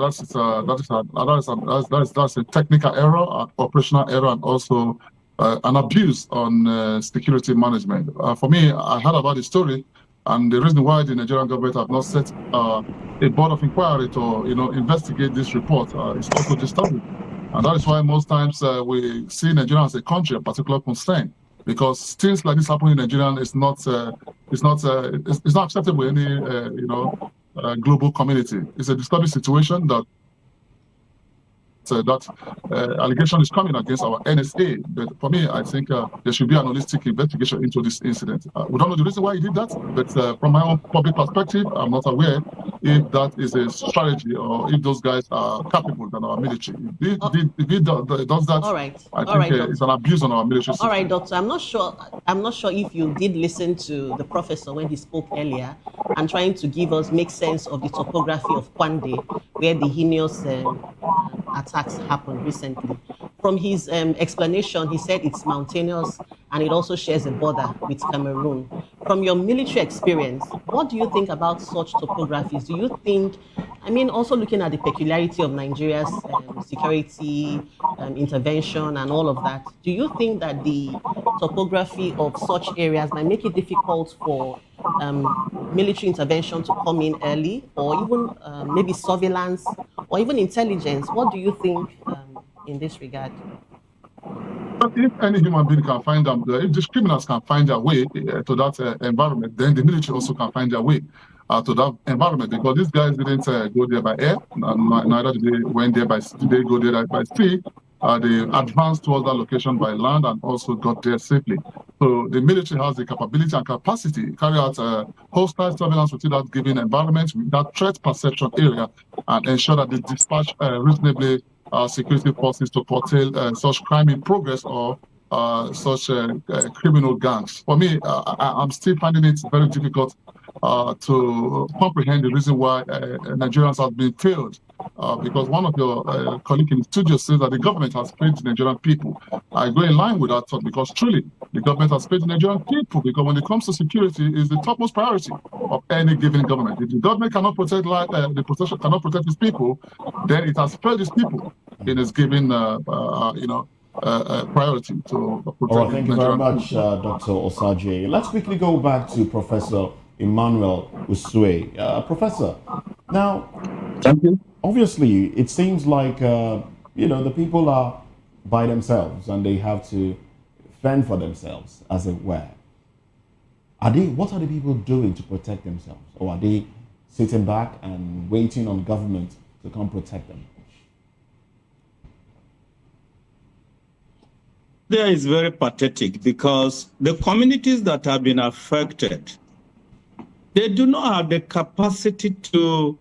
technical error, operational error, and also an abuse on security management. For me, I heard about the story, and the reason why the Nigerian government have not set a board of inquiry to investigate this report is also disturbing, and that is why most times we see Nigeria as a country of particular concern, because things like this happening in Nigeria is not acceptable in any global community. It's a disturbing situation that allegation is coming against our NSA. But for me, I think there should be an holistic investigation into this incident. We don't know the reason why he did that, but from my own public perspective, I'm not aware if that is a strategy or if those guys are capable than our military. If he does that, all right. I think it's an abuse on our military system. All right, Doctor. I'm not sure if you did listen to the professor when he spoke earlier and trying to make sense of the topography of Kwande, where the heinous attacks happened recently. From his explanation, he said it's mountainous and it also shares a border with Cameroon. From your military experience, what do you think about such topographies? Do you think, also looking at the peculiarity of Nigeria's security intervention and all of that, do you think that the topography of such areas might make it difficult for military intervention to come in early, or even maybe surveillance or even intelligence? What do you think in this regard? But if any human being can find them, if these criminals can find their way to that environment, then the military also can find their way to that environment, because these guys didn't go there by air, neither did they went there did they go there by sea. They advanced towards that location by land and also got there safely. So the military has the capability and capacity to carry out hostile surveillance within that given environment, that threat perception area, and ensure that they dispatch reasonably security forces to curtail such crime in progress or such criminal gangs. For me, I'm still finding it very difficult to comprehend the reason why Nigerians have been failed. Because one of your colleagues in the studio says that the government has failed the Nigerian people. I go in line with that thought, because truly the government has failed the Nigerian people, because when it comes to security, is the topmost priority of any given government. If the government cannot protect cannot protect its people, then it has failed its people in its given priority to protect. All right, thank you very much, Dr. Osagie. Let's quickly go back to Professor Emmanuel Usue. Professor, now, thank you. Obviously, it seems like the people are by themselves and they have to fend for themselves, as it were. What are the people doing to protect themselves, or are they sitting back and waiting on government to come protect them? There is very pathetic, because the communities that have been affected, they do not have the capacity to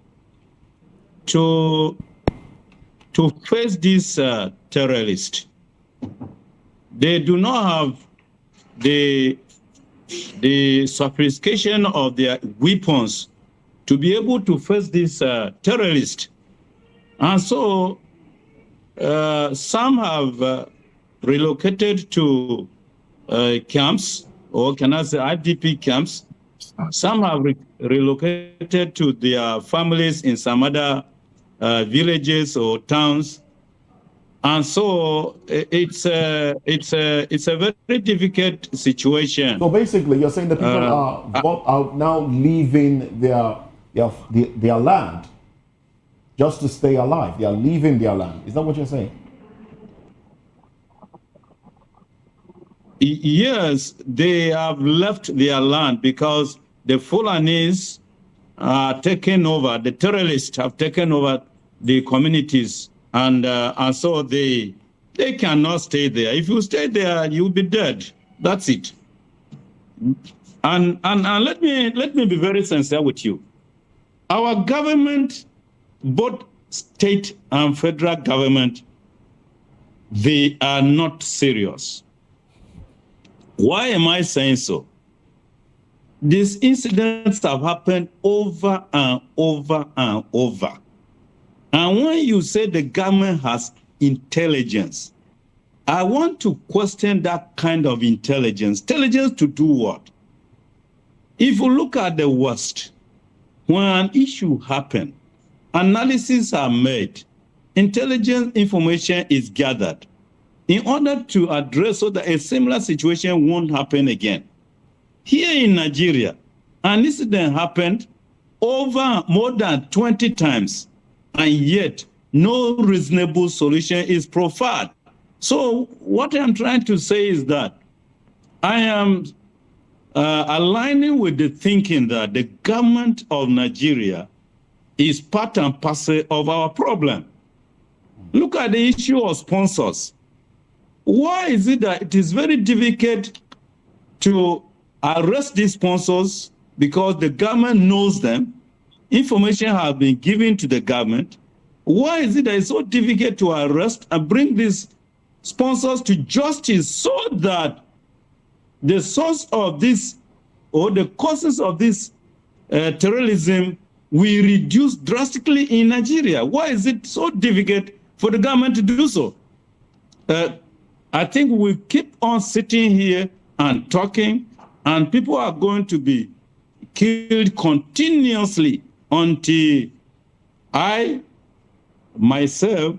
face these terrorists. They do not have the sophistication of their weapons to be able to face this terrorist. And so some have relocated to camps, or can I say IDP camps. Some have relocated to their families in some other villages or towns. And so it's a very difficult situation. So basically, you're saying the people are now leaving their land just to stay alive. They are leaving their land. Is that what you're saying? Yes, they have left their land because the Fulanis are taken over. The terrorists have taken over the communities. And so they cannot stay there. If you stay there, you'll be dead. That's it. And let me be very sincere with you. Our government, both state and federal government, they are not serious. Why am I saying so? These incidents have happened over and over and over. And when you say the government has intelligence, I want to question that kind of intelligence. Intelligence to do what? If you look at the West, when an issue happens, analyses are made, intelligence information is gathered in order to address so that a similar situation won't happen again. Here in Nigeria, an incident happened over more than 20 times. And yet, no reasonable solution is proffered. So what I'm trying to say is that I am aligning with the thinking that the government of Nigeria is part and parcel of our problem. Look at the issue of sponsors. Why is it that it is very difficult to arrest these sponsors? Because the government knows them. Information has been given to the government. Why is it that it's so difficult to arrest and bring these sponsors to justice so that the source of this or the causes of this terrorism will reduce drastically in Nigeria? Why is it so difficult for the government to do so? I think we keep on sitting here and talking, and people are going to be killed continuously until I, myself,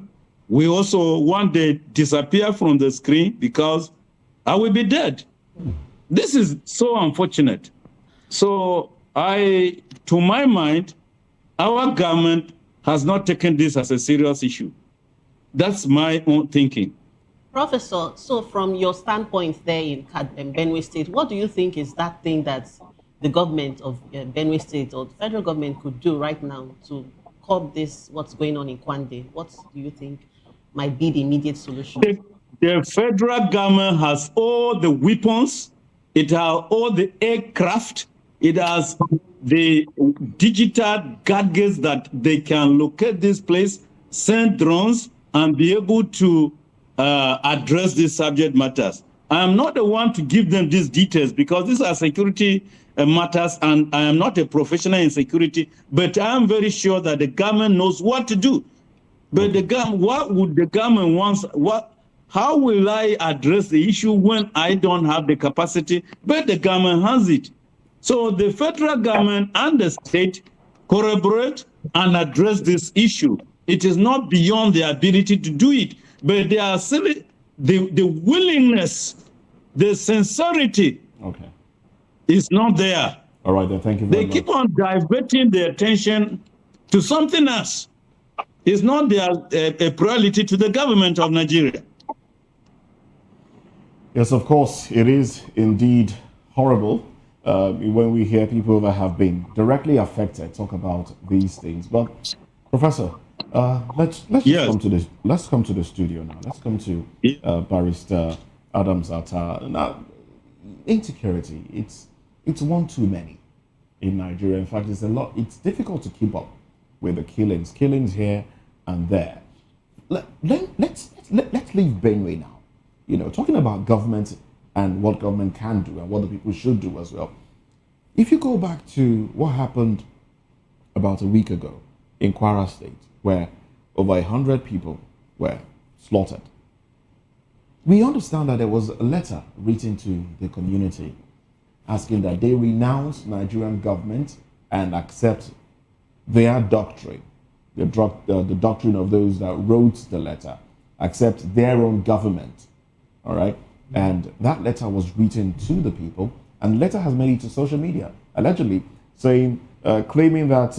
will also one day disappear from the screen because I will be dead. This is so unfortunate. So to my mind, our government has not taken this as a serious issue. That's my own thinking. Professor, so from your standpoint there in Benue State, what do you think is that thing that the government of Benue State or the federal government could do right now to curb this, what's going on in Kwande? What do you think might be the immediate solution? The federal government has all the weapons, it has all the aircraft, it has the digital gadgets that they can locate this place, send drones, and be able to address these subject matters. I am not the one to give them these details because these are security matters, and I am not a professional in security, but I am very sure that the government knows what to do. But the government, what would the government want? How will I address the issue when I don't have the capacity, but the government has it? So the federal government and the state collaborate and address this issue. It is not beyond their ability to do it, but they are silly, the willingness, the sincerity is not there. All right, then, thank you very They much. keep on diverting their attention to something else. It's not their a priority to the government of Nigeria. Yes, of course, it is indeed horrible when we hear people that have been directly affected talk about these things. But, Professor, let's Yes. come to the studio now. Let's come to Barrister Adams Atta. Now, insecurity, it's one too many in Nigeria. In fact, it's difficult to keep up with the killings here and there. Let's leave Benue now. You know, talking about government and what government can do and what the people should do as well. If you go back to what happened about a week ago in Kwara State, where over 100 people were slaughtered. We understand that there was a letter written to the community asking that they renounce Nigerian government and accept their doctrine, the doctrine of those that wrote the letter, accept their own government, all right? And that letter was written to the people, and the letter has made it to social media, allegedly saying, claiming that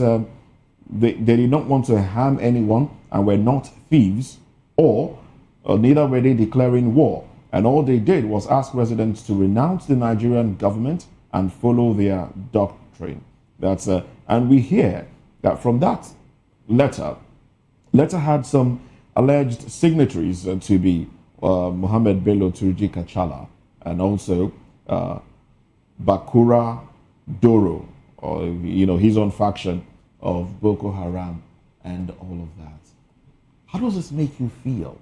they did not want to harm anyone and were not thieves, or neither were they declaring war. And all they did was ask residents to renounce the Nigerian government and follow their doctrine. And we hear that from that letter had some alleged signatories to be Mohammed Bello Turji Kachala and also Bakura Doro, or his own faction of Boko Haram and all of that. How does this make you feel?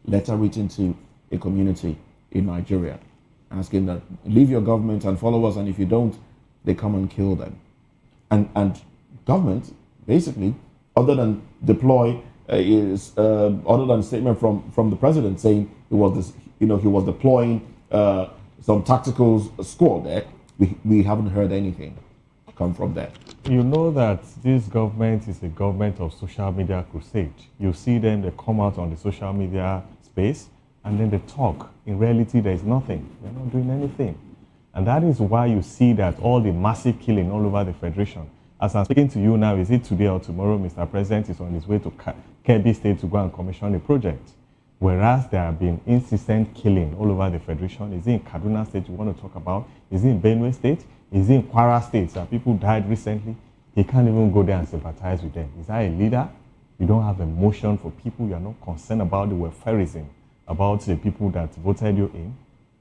Letter written to a community in Nigeria asking that leave your government and follow us, and if you don't, they come and kill them. And government basically, other than deploy other than a statement from the president saying he was deploying some tactical squad there, we haven't heard anything come from there. You know that this government is a government of social media crusade. You see them, they come out on the social media space and then they talk. In reality, there is nothing. They're not doing anything. And that is why you see that all the massive killing all over the Federation. As I'm speaking to you now, is it today or tomorrow, Mr. President is on his way to Kebbi State to go and commission a project. Whereas there have been incessant killing all over the Federation. Is it in Kaduna State you want to talk about? Is it in Benue State? Is it in Kwara State that people died recently? He can't even go there and sympathize with them. Is that a leader? You don't have emotion for people. You are not concerned about the welfareism, about the people that voted you in.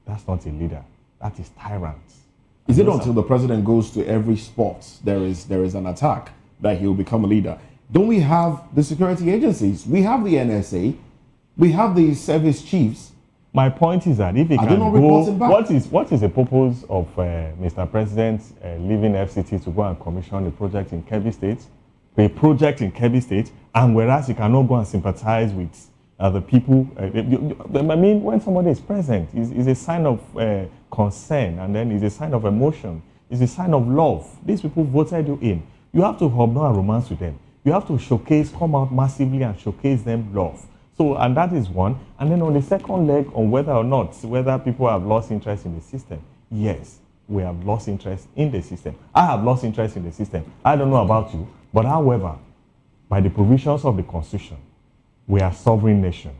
That's not a leader. That is tyrant. Is it until the president goes to every spot there is an attack that he will become a leader? Don't we have the security agencies? We have the NSA. We have the service chiefs. My point is that if he can go, what is the purpose of Mr. President leaving FCT to go and commission a project in Kebbi State, and whereas he cannot go and sympathize with the people? I mean, when somebody is present, is a sign of concern, and then it's a sign of emotion. It's a sign of love. These people voted you in. You have to hold on and romance with them. You have to come out massively and showcase them love. So, and that is one. And then on the second leg, on whether people have lost interest in the system. Yes, we have lost interest in the system. I have lost interest in the system. I don't know about you, but however, by the provisions of the Constitution, we are a sovereign nation.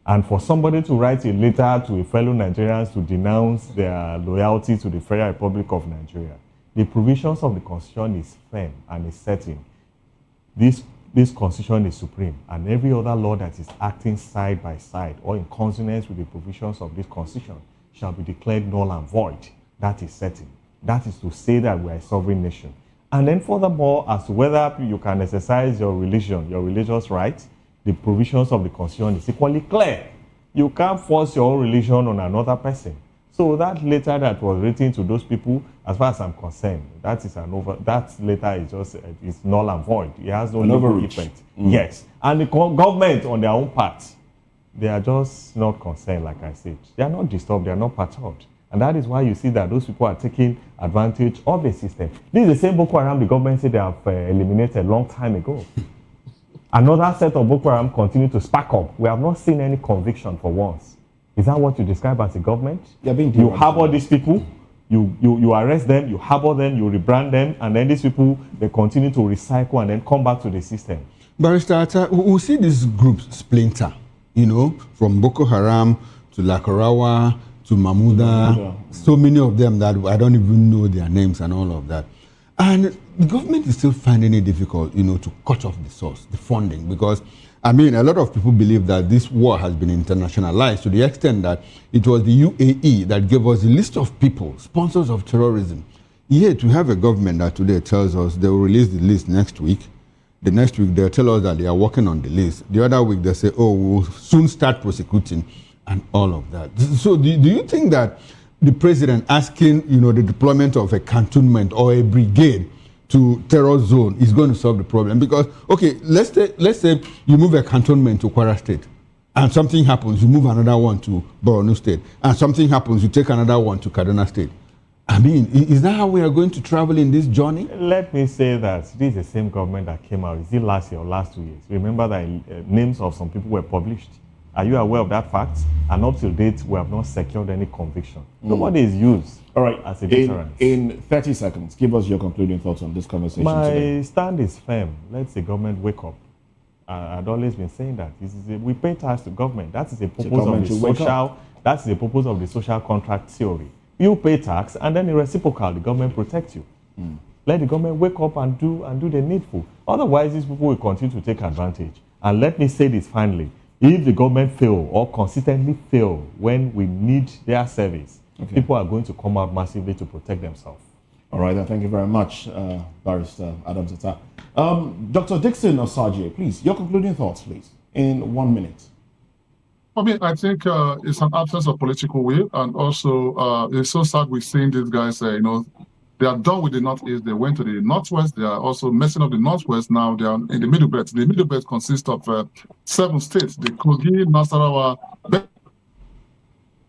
And for somebody to write a letter to a fellow Nigerians to denounce their loyalty to the Federal Republic of Nigeria, the provisions of the Constitution is firm and is certain. This Constitution is supreme, and every other law that is acting side by side or in consonance with the provisions of this Constitution shall be declared null and void. That is certain. That is to say that we are a sovereign nation. And then furthermore, as to whether you can exercise your religion, your religious right, the provisions of the Constitution is equally clear. You can't force your own religion on another person. So that letter that was written to those people, as far as I'm concerned, that letter is null and void. It has no legal effect. Yes. And the government on their own part, they are just not concerned, like I said. They are not disturbed, they are not perturbed. And that is why you see that those people are taking advantage of the system. This is the same Boko Haram the government said they have eliminated a long time ago. Another set of Boko Haram continue to spark up. We have not seen any conviction for once. Is that what you describe as a government? You harbor these people, you arrest them, you harbor them, you rebrand them, and then these people, they continue to recycle and then come back to the system. Barrister Atta, we see these groups splinter, from Boko Haram to Lakurawa to Mahmuda, so many of them that I don't even know their names and all of that. And the government is still finding it difficult, to cut off the source, the funding, because a lot of people believe that this war has been internationalized to the extent that it was the UAE that gave us a list of people, sponsors of terrorism. Yet we have a government that today tells us they will release the list next week. The next week they'll tell us that they are working on the list. The other week they say, we'll soon start prosecuting and all of that. So do you think that the president asking, the deployment of a cantonment or a brigade to terror zone is going to solve the problem. Because, okay, let's say you move a cantonment to Kwara State, and something happens, you move another one to Borno State, and something happens, you take another one to Kaduna State. I mean, is that how we are going to travel in this journey? Let me say that this is the same government that came out, is it last year or last 2 years? Remember that names of some people were published. Are you aware of that fact? And up to date, we have not secured any conviction. Nobody is used as a deterrent. In 30 seconds, give us your concluding thoughts on this conversation today. My stand is firm. Let the government wake up. I've always been saying that. We pay tax to government. That is the purpose of the social. That's the purpose of the social contract theory. You pay tax, and then in reciprocal, the government protects you. Let the government wake up and do the needful. Otherwise, these people will continue to take advantage. And let me say this finally. If the government fail or consistently fail when we need their service, people are going to come out massively to protect themselves. All right, thank you very much, Barrister Adam Zata. Dr. Dixon Osagie, please, your concluding thoughts, please, in 1 minute. I mean, I think it's an absence of political will, and also it's so sad we're seeing these guys, they are done with the Northeast. They went to the Northwest. They are also messing up the Northwest now. They are in the Middle Belt. The Middle Belt consists of 7 states: the Kogi, Nasarawa,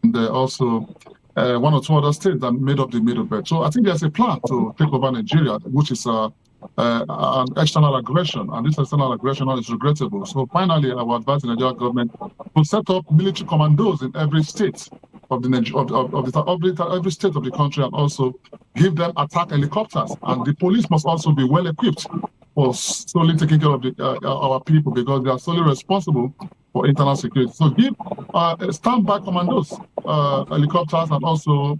and also 1 or 2 other states that made up the Middle Belt. So I think there's a plan to take over Nigeria, which is an external aggression, and this external aggression is regrettable. So finally, I would advise the Nigerian government to set up military commandos in every state of every state of the country, and also give them attack helicopters. And the police must also be well equipped for solely taking care of our people, because they are solely responsible for internal security. So give standby commandos, helicopters, and also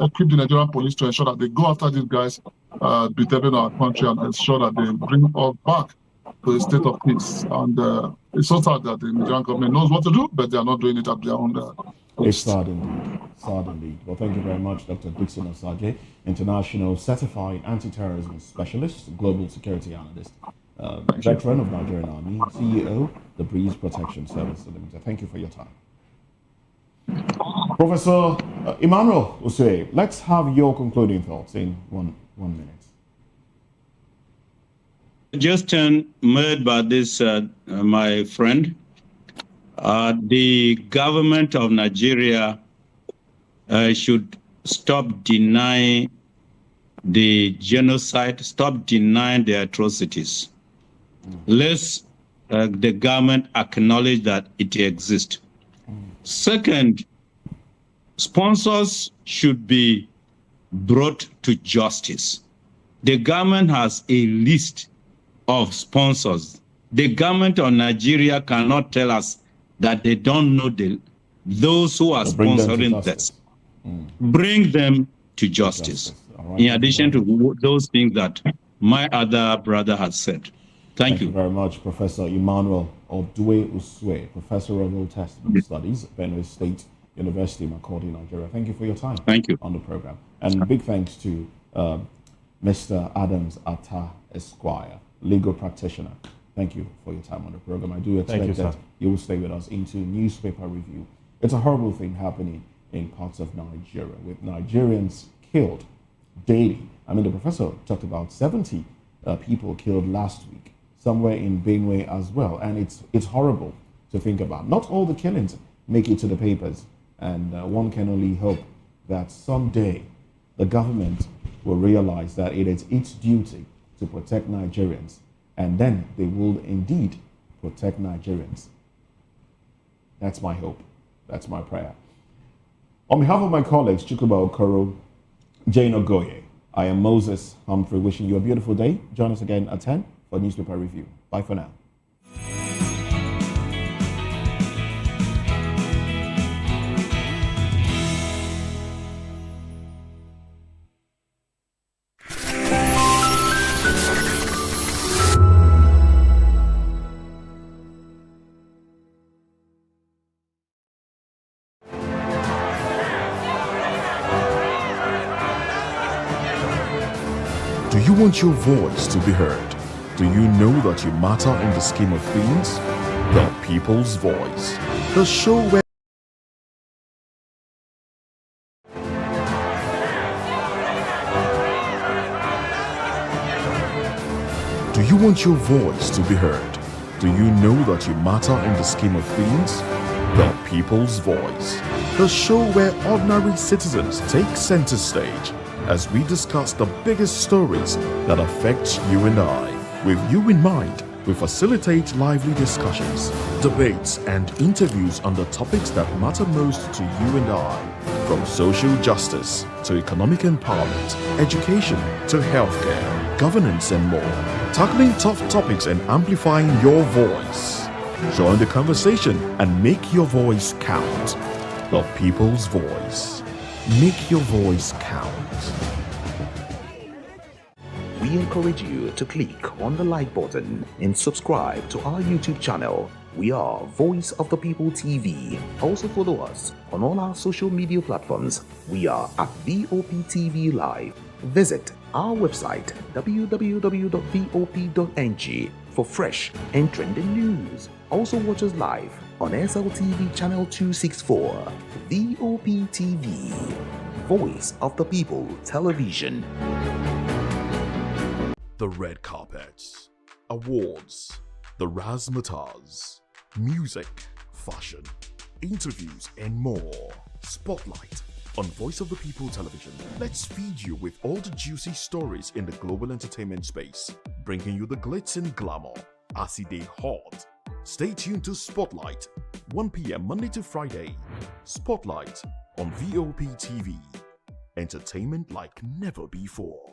equip the Nigerian police to ensure that they go after these guys bedeviling our country, and ensure that they bring us back to a state of peace. And it's so sad that the Nigerian government knows what to do, but they are not doing it at their own It's sad indeed. Sad indeed. Well, thank you very much, Dr. Dixon Osagie, International Certified Anti-Terrorism Specialist, Global Security Analyst, veteran of Nigerian Army, CEO, the Breeze Protection Service Limited. Thank you for your time. Professor Emmanuel Osue, let's have your concluding thoughts in one minute. Just made by this, my friend. The government of Nigeria should stop denying the genocide, stop denying the atrocities. Let's the government acknowledge that it exists. Second, sponsors should be brought to justice. The government has a list of sponsors. The government of Nigeria cannot tell us that they don't know those who are sponsoring this. Bring them to justice. Right. In addition to those things that my other brother has said. Thank you very much, Professor Emmanuel Odue Uswe, Professor of Old Testament Studies at Benue State University, Makurdi, Nigeria. Thank you for your time. Thank you. On the program. And big thanks to Mr. Adams Atta Esquire, legal practitioner. Thank you for your time on the program. I do expect that you will stay with us into newspaper review. It's a horrible thing happening in parts of Nigeria, with Nigerians killed daily. I mean, the professor talked about 70 people killed last week, somewhere in Benue as well. And it's horrible to think about. Not all the killings make it to the papers. And one can only hope that someday the government will realize that it is its duty to protect Nigerians. And then they will indeed protect Nigerians. That's my hope. That's my prayer. On behalf of my colleagues, Chukwuba Okoro, Jane Ogoye, I am Moses Humphrey, wishing you a beautiful day. Join us again at 10 for Newspaper Review. Bye for now. Do you want your voice to be heard? Do you know that you matter in the scheme of things? The People's Voice, the show where want your voice to be heard? Do you know that you matter in the scheme of things? The People's Voice, the show where ordinary citizens take center stage as we discuss the biggest stories that affect you and I. With you in mind, we facilitate lively discussions, debates, and interviews on the topics that matter most to you and I, from social justice to economic empowerment, education to healthcare, governance, and more, tackling tough topics and amplifying your voice. Join the conversation and make your voice count. The People's Voice. Make your voice count. We encourage you to click on the like button and subscribe to our YouTube channel. We are Voice of the People TV. Also follow us on all our social media platforms. We are at VOP TV Live. Visit our website www.vop.ng for fresh and trending news. Also watch us live on SLTV channel 264. VOP TV. Voice of the People Television. The red carpets, awards, the razzmatazz, music, fashion, interviews, and more. Spotlight on Voice of the People Television. Let's feed you with all the juicy stories in the global entertainment space, bringing you the glitz and glamour as it is hot. Stay tuned to Spotlight, 1 p.m. Monday to Friday. Spotlight on VOP TV. Entertainment like never before.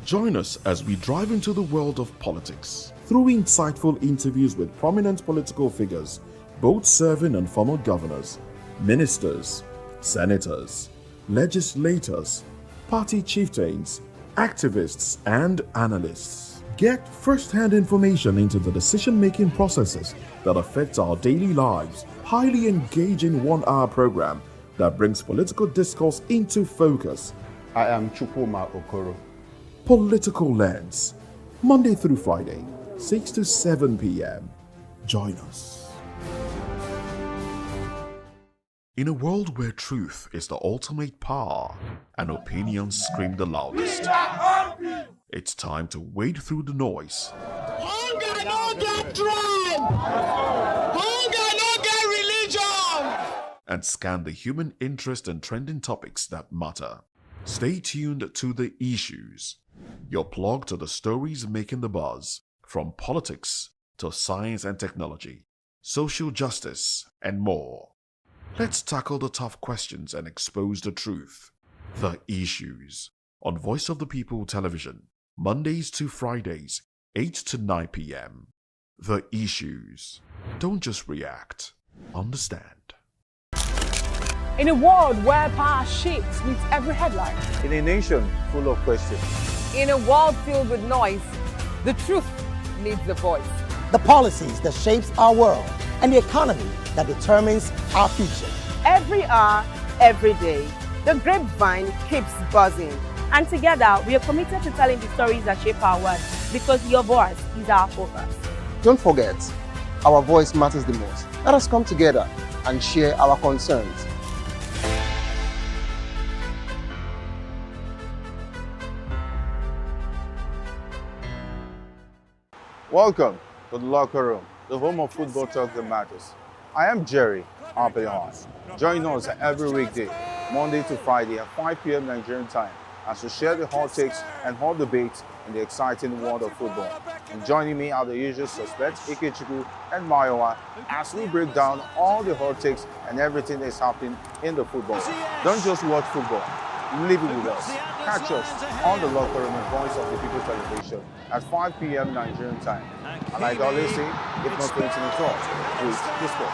Join us as we drive into the world of politics through insightful interviews with prominent political figures, both serving and former governors, ministers, senators, legislators, party chieftains, activists, and analysts. Get first-hand information into the decision-making processes that affect our daily lives. Highly engaging one-hour program that brings political discourse into focus. I am Chukwuma Okoro. Political Lens, Monday through Friday, 6 to 7 p.m. Join us. In a world where truth is the ultimate power and opinions scream the loudest, it's time to wade through the noise. Hunger no get tribe. Hunger no get religion. And scan the human interest and trending topics that matter. Stay tuned to The Issues, your plug to the stories making the buzz, from politics to science and technology, social justice, and more. Let's tackle the tough questions and expose the truth. The Issues on Voice of the People Television, Mondays to Fridays, 8 to 9 p.m. The Issues. Don't just react, understand. In a world where power shifts with every headline. In a nation full of questions. In a world filled with noise, the truth needs a voice. The policies that shapes our world and the economy that determines our future. Every hour, every day, the grapevine keeps buzzing. And together, we are committed to telling the stories that shape our world because your voice is our focus. Don't forget, our voice matters the most. Let us come together and share our concerns. Welcome to the locker room, the home of football talk that matters. I am Jerry Arpelon. Join us every weekday, Monday to Friday at 5 p.m. Nigerian time, as we share the hot takes and hot debates in the exciting world of football. And joining me are the usual suspects, Ikechukwu and Mayowa, as we break down all the hot takes and everything that's happening in the football. Don't just watch football, live it with us. Catch us on the locker room and Voice of the People Television at 5 p.m. Nigerian time. And like I always say, if not going to the talk, please discuss.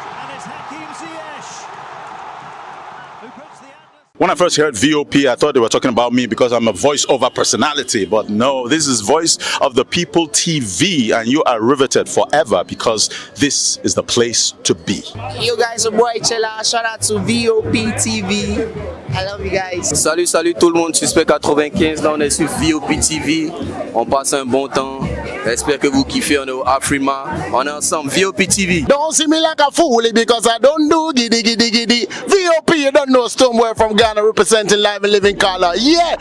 When I first heard VOP, I thought they were talking about me because I'm a voice-over personality. But no, this is Voice of the People TV, and you are riveted forever because this is the place to be. Yo guys, your boy Chela. Shout out to VOP TV. I love you guys. Salut tout le monde, Suspect 95. Là, on est sur VOP TV. On passe un bon temps. J'espère que vous kiffez. On est au Afrima. On est ensemble. VOP TV. Don't see me like a fool because I don't do giddy giddy giddy. VOP, you don't know Stoneware from Ghana representing live and living color. Yeah,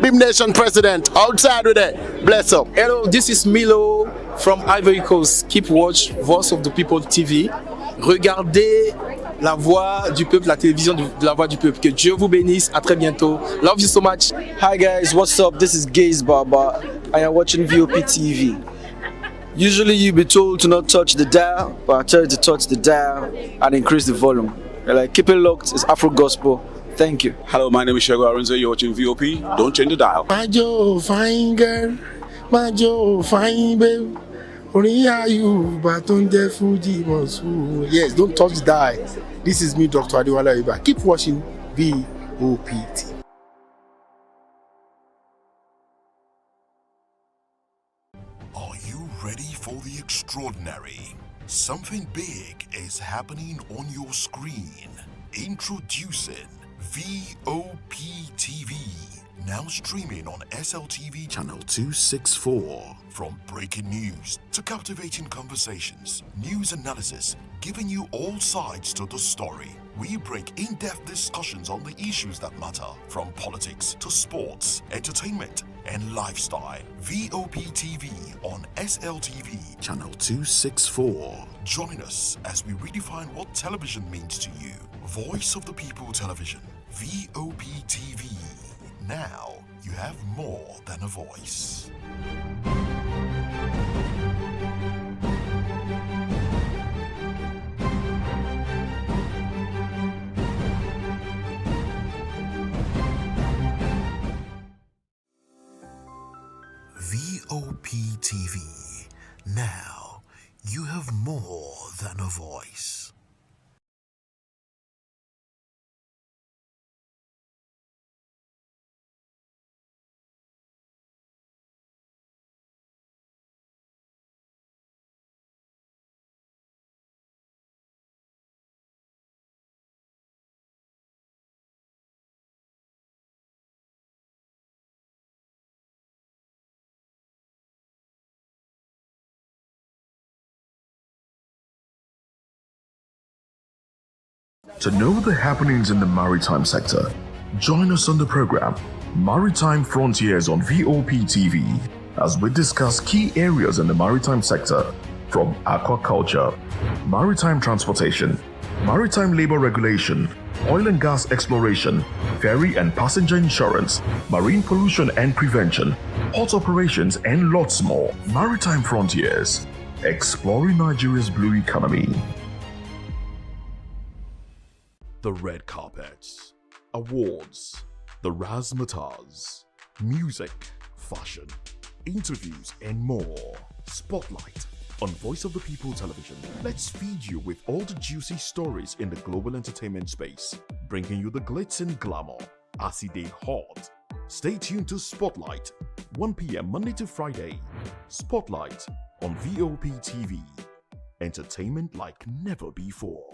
Beam Nation president. Outside with it. Bless up. Hello, this is Milo from Ivory Coast. Keep watch Voice of the People TV. Regardez la voix du peuple, la télévision de la voix du peuple. Que Dieu vous bénisse. À très bientôt. Love you so much. Hi guys, what's up? This is Gaze Baba. I am watching VOP TV. Usually you be told to not touch the dial, but I tell you to touch the dial and increase the volume. Like, keep it locked. It's Afro Gospel. Thank you. Hello, my name is Shego Arunze. You're watching VOP. Don't change the dial. My Joe, fine girl. My Joe, fine babe. Yes, don't touch the dial. This is me, Dr. Adiwala Iba. Keep watching VOP TV. Are you ready for the extraordinary? Something big is happening on your screen. Introducing VOP TV. Now streaming on SLTV channel 264. From breaking news to captivating conversations, news analysis, giving you all sides to the story. We break in-depth discussions on the issues that matter, from politics to sports, entertainment, and lifestyle. VOP TV on SLTV channel 264. Join us as we redefine what television means to you. Voice of the People Television, VOP TV. Now you have more than a voice. VOP TV. Now you have more than a voice. To know the happenings in the maritime sector, join us on the program Maritime Frontiers on VOP TV as we discuss key areas in the maritime sector, from aquaculture, maritime transportation, maritime labor regulation, oil and gas exploration, ferry and passenger insurance, marine pollution and prevention, port operations, and lots more. Maritime Frontiers, exploring Nigeria's blue economy. The red carpets, awards, the razzmatazz, music, fashion, interviews, and more. Spotlight on Voice of the People Television. Let's feed you with all the juicy stories in the global entertainment space, bringing you the glitz and glamour as it is hot. Stay tuned to Spotlight, 1 p.m. Monday to Friday. Spotlight on VOP TV. Entertainment like never before.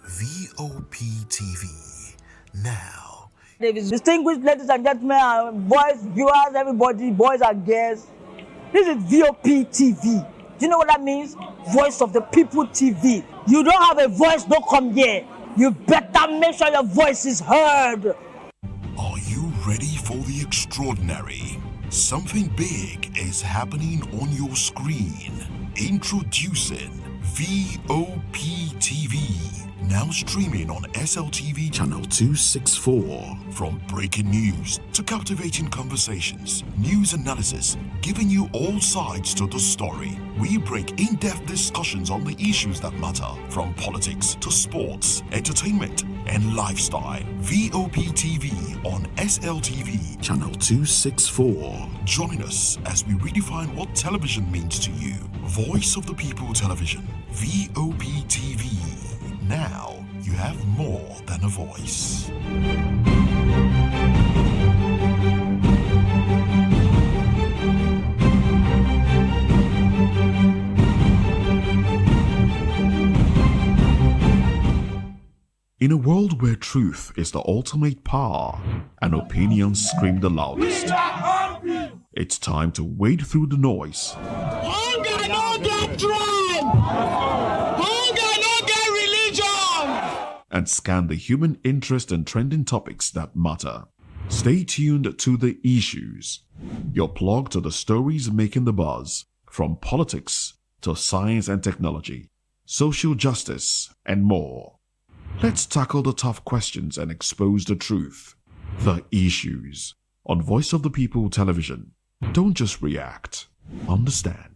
VOP TV. Now. Distinguished ladies and gentlemen, boys, viewers, everybody, boys and girls. This is VOP TV. Do you know what that means? Voice of the People TV. You don't have a voice, don't come here. You better make sure your voice is heard. Are you ready for the extraordinary? Something big is happening on your screen. Introducing VOP TV. Now streaming on SLTV channel 264. From breaking news to captivating conversations, news analysis, giving you all sides to the story. We break in-depth discussions on the issues that matter, from politics to sports, entertainment, and lifestyle. VOP TV on SLTV channel 264. Join us as we redefine what television means to you. Voice of the People Television, VOP TV. Now you have more than a voice. In a world where truth is the ultimate power and opinions scream the loudest, it's time to wade through the noise. Hunger no get tribe. Hunger no get religion. And scan the human interest and trending topics that matter. Stay tuned to The Issues, your plug to the stories making the buzz, from politics to science and technology, social justice, and more. Let's tackle the tough questions and expose the truth. The Issues on Voice of the People Television. Don't just react, understand.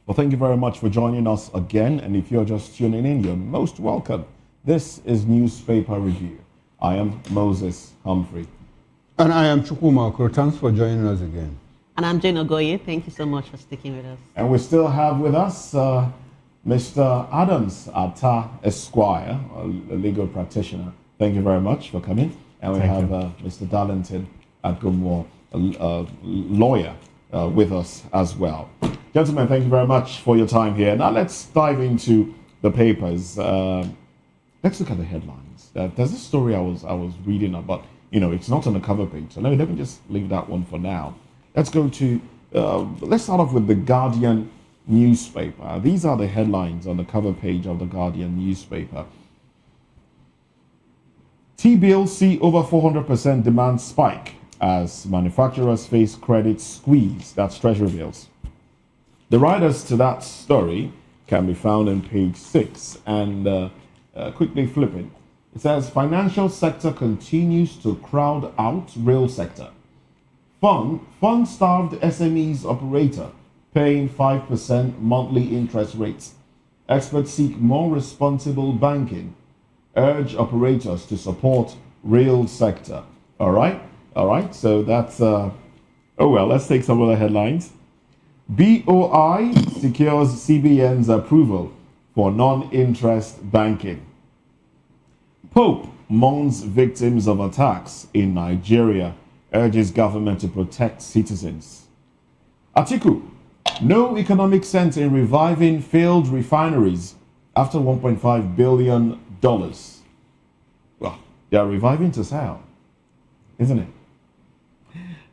Well, thank you very much for joining us again. And if you're just tuning in, you're most welcome. This is Newspaper Review. I am Moses Humphrey. And I am Chukwuma Okoro. Thanks for joining us again. And I'm Jane Ogoye. Thank you so much for sticking with us. And we still have with us Mr. Adams Atta Esquire, a legal practitioner. Thank you very much for coming. And we have Mr. Darlington Agumwo, a lawyer, with us as well. Gentlemen, thank you very much for your time here. Now let's dive into the papers. Let's look at the headlines. There's this story I was reading about. You know, it's not on the cover page, so let me just leave that one for now. Let's go to, let's start off with the Guardian newspaper. These are the headlines on the cover page of the Guardian newspaper. T-bills see over 400% demand spike as manufacturers face credit squeeze. That's Treasury bills. The riders to that story can be found on page 6. And quickly flipping, it says financial sector continues to crowd out real sector. Fund-starved SMEs operator paying 5% monthly interest rates. Experts seek more responsible banking. Urge operators to support real sector. All right. So that's, let's take some of the headlines. BOI secures CBN's approval for non-interest banking. Pope mourns victims of attacks in Nigeria, urges government to protect citizens. Atiku, no economic sense in reviving failed refineries after $1.5 billion. Well, they are reviving to sell, isn't it?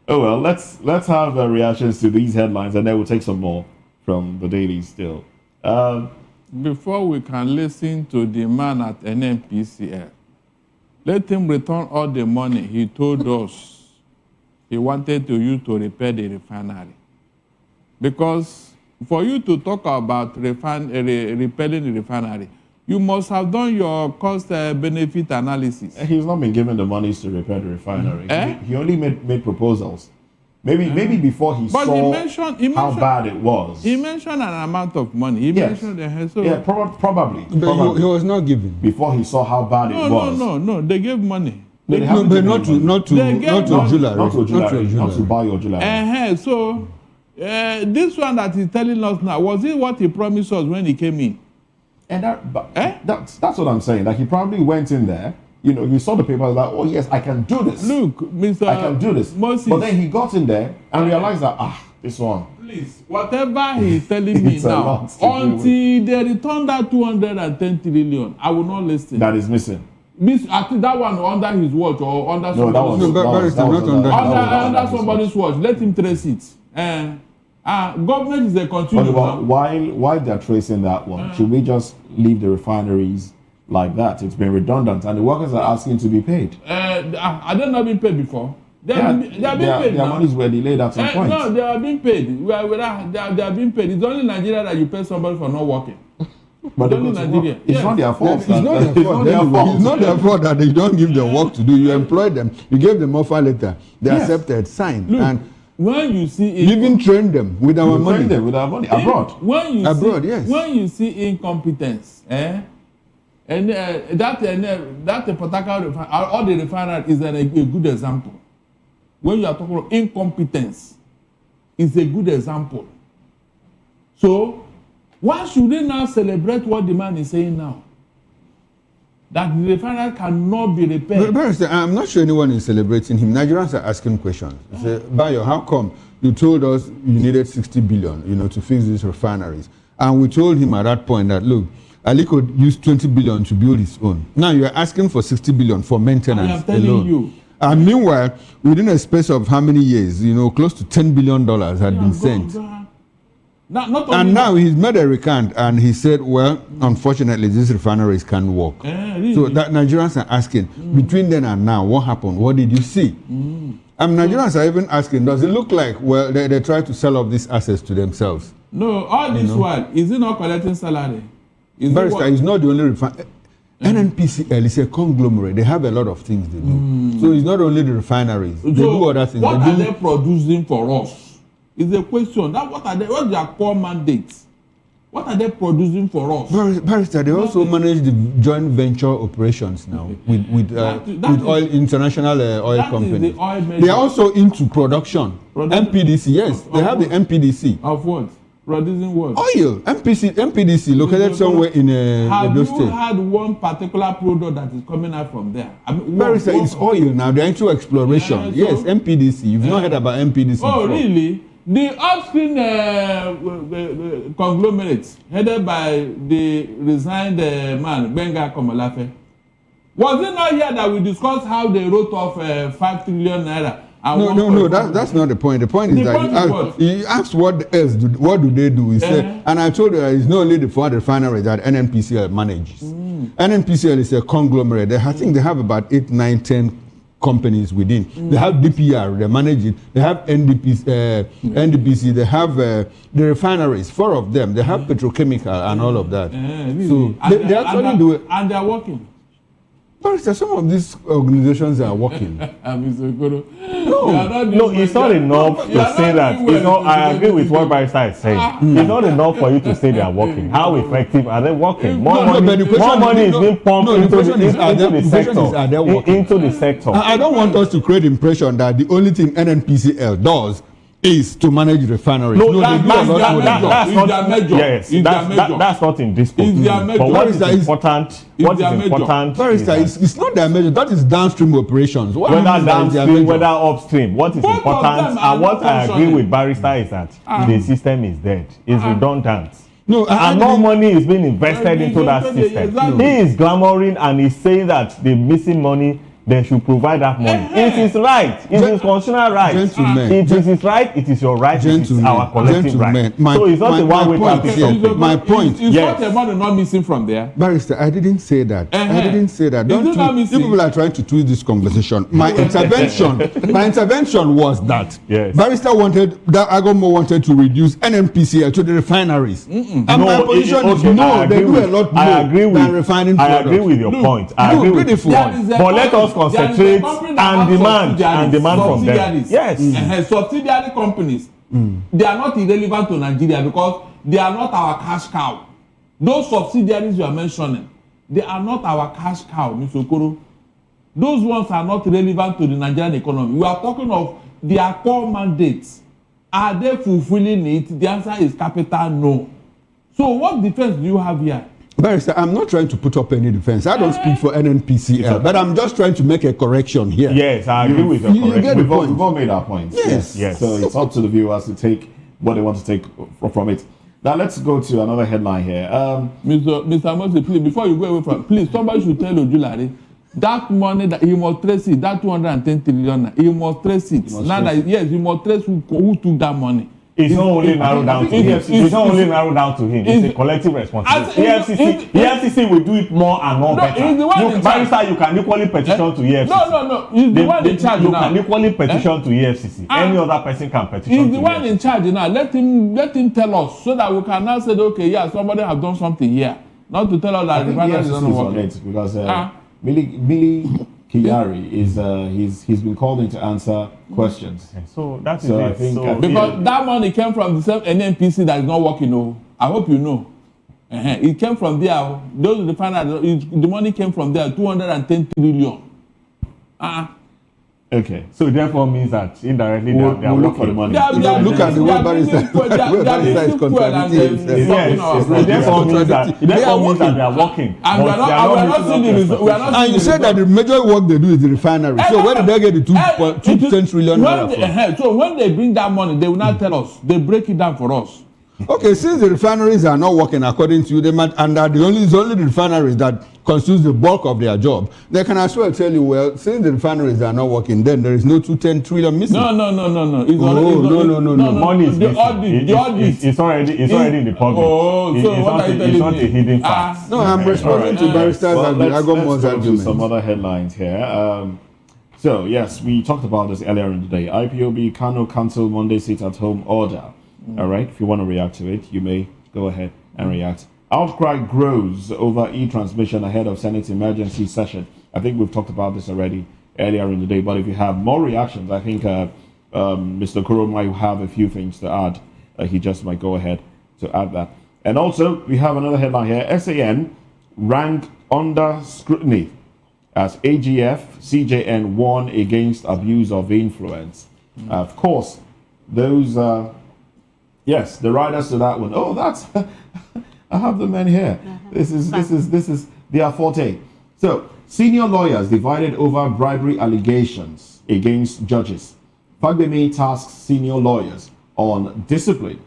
Oh well, let's have reactions to these headlines, and then we'll take some more from the daily still. Before we can listen to the man at NNPCL, let him return all the money he told us he wanted to use to repair the refinery. Because for you to talk about repairing the refinery, you must have done your cost-benefit analysis. He's not been given the monies to repair the refinery. He only made proposals. Maybe before he saw how bad it was. He mentioned an amount of money. Probably. But he was not given. Before he saw how bad it was. No, they gave money. But not to jewelry. Not to buy your jewelry. So, this one that he's telling us now, was it what he promised us when he came in? And that's what I'm saying. Like, he probably went in there, he saw the paper, like, oh yes, I can do this. Look, Mr. I can do this. Moses. But then he got in there and realized that, this one. Please, whatever he's telling me now, until they return that 210 trillion, I will not listen. That is missing. I think that one under his watch or under somebody's under somebody's watch. Let him trace it. Government is a continuum. But while they're tracing that one, should we just leave the refineries like that? It's been redundant, and the workers are asking to be paid. Are they not being paid before? They are being paid. Their monies were delayed at some point. No, they are being paid. They are being paid. It's only Nigeria that you pay somebody for not working. But it's not their fault. It's not their fault that they don't give them work to do. You employ them. You gave them offer letter. They accepted, signed, and when you see even train them with our money. Train them with our money abroad. When you see incompetence, and that particular all the refinery is a good example. When you are talking about incompetence, is a good example. So Why should they now celebrate what the man is saying now? That the refinery cannot be repaired. Barrister, I'm not sure anyone is celebrating him. Nigerians are asking questions. They say, Bayo, how come you told us you needed 60 billion, to fix these refineries? And we told him at that point that, look, Aliko used 20 billion to build his own. Now you are asking for 60 billion for maintenance I am telling alone. you. And meanwhile, within a space of how many years, close to $10 billion had been sent. And now he's made a recant and he said, well, unfortunately, these refineries can't work. Really? So that Nigerians are asking, between then and now, what happened? What did you see? Nigerians are even asking, does it look like, well, they try to sell off these assets to themselves? No, all this while, is he not collecting salary? Barrister, is not the only refinery. NNPCL is a conglomerate. They have a lot of things they do. So it's not only the refineries. They do other things. What are they producing for us? Is the question. What's their core mandates? What are they producing for us? Barrister, they also manage the joint venture operations now with oil, international oil companies. They are also into production. MPDC, yes. They have the MPDC. Of what? Producing what? Oil. MPDC located somewhere in Edo State. Have you had one particular product that is coming out from there? Barrister, it's oil now. They're into exploration. Yes, MPDC. You've not heard about MPDC Oh, before. Really? The upstream conglomerates headed by the resigned man, Benga Komalafe. Was it not here that we discussed how they wrote off 5 trillion naira? No, that's not the point. The point is that he asked what else, what do they do? He said, and I told her it's not only the four refineries that NNPCL manages. NNPCL is a conglomerate. I think they have about 8, 9, 10 companies within. They have DPR, they manage it. They have NDPC, they have the refineries, 4 of them. They have petrochemical and all of that. Really? So they actually do it. And they are working. Barrister, some of these organizations are working. No, it's not enough to say that. I agree with what Barrister is saying. It's not enough for you to say they are working. How effective are they working? More money is being pumped into the sector. I don't want us to create the impression that the only thing NNPCL does is to manage refineries. That's not in dispute. But what is important? Barrister, it's not their measure. That is downstream operations. Whether downstream, whether upstream, what is important and what I agree with Barrister is that the system is dead. It's redundant. And more money is being invested into that system. He is clamoring and he's saying that the missing money, they should provide that money. It is right. It is constitutional right. It is his right. It is your right. It is our collective right. So it's not a one-way traffic. My point. Is what amount not missing from there? Barrister, I didn't say that. I didn't say that. You people are trying to twist this conversation. My intervention was that Barrister wanted that Agomo wanted to reduce NNPCL to the refineries. And my position is no. They do a lot more than refining products. I agree with your point. I agree with your point. But let us concentrate and demand from them. Yes. Subsidiary companies, they are not irrelevant to Nigeria because they are not our cash cow. Those subsidiaries you are mentioning, they are not our cash cow, Mr. Okoro. Those ones are not relevant to the Nigerian economy. We are talking of their core mandates. Are they fulfilling it? The answer is capital no. So what defense do you have here? Barrister, I'm not trying to put up any defense. I don't speak for NNPCL, but I'm just trying to make a correction here. Yes, I agree with your correction. We've all made our points. Yes. So it's up to the viewers to take what they want to take from it. Now let's go to another headline here. Mr. Moses, please, before you go away from, please, somebody should tell Ojulari that money that he must trace it, that 210 trillion, he must trace it. He must trace who took that money. It's not only narrowed down to him. It's not only narrowed down to him. It's a collective responsibility. EFCC will do it more and more better. Barrister, you can equally petition to EFCC. No. He's the one in charge now. You can equally petition to EFCC. Any other person can petition to EFCC. He's the one in charge now. Let him tell us so that we can now say, okay, yeah, somebody have done something here. Not to tell us that the finance is not working. Because Millie Kiyari he's been called in to answer questions. So that is it. I think because that money came from the same NNPC that is not working. I hope you know. It came from there. Those refiners, the money came from there. 210 trillion. Okay, so therefore means that indirectly we'll they are look for the money. Look at the way Barrister is contradicting himself. Yes, it therefore means that they are working. And we are not seeing the result. And you said that the major work they do is the refinery. So where did they get the 2 trillion naira from? So when they bring that money, they will not tell us. They break it down for us. Okay, since the refineries are not working according to you, and that it's only the refineries that constitutes the bulk of their job, they can as well tell you, well, since the refineries are not working, then there is no 210 trillion missing. No. No. Money is missing. It's already in the pocket. Oh, so what are you telling me? It's not a hidden fact. No, I'm responding to Barrister's Let's go to some other headlines here. So, yes, we talked about this earlier in the day. IPOB Kano cancel Monday sit-at-home order. All right, if you want to react to it, you may go ahead and react. Outcry grows over e-transmission ahead of Senate emergency session. I think we've talked about this already earlier in the day, but if you have more reactions, I think Mr. Kuro might have a few things to add. He just might go ahead to add that. And also, we have another headline here. SAN ranked under scrutiny as AGF, CJN warn against abuse of influence. Of course, those... yes, the riders to that one. Oh, that's I have the men here. This is their forte. So, senior lawyers divided over bribery allegations against judges. Fagbemi tasks senior lawyers on discipline.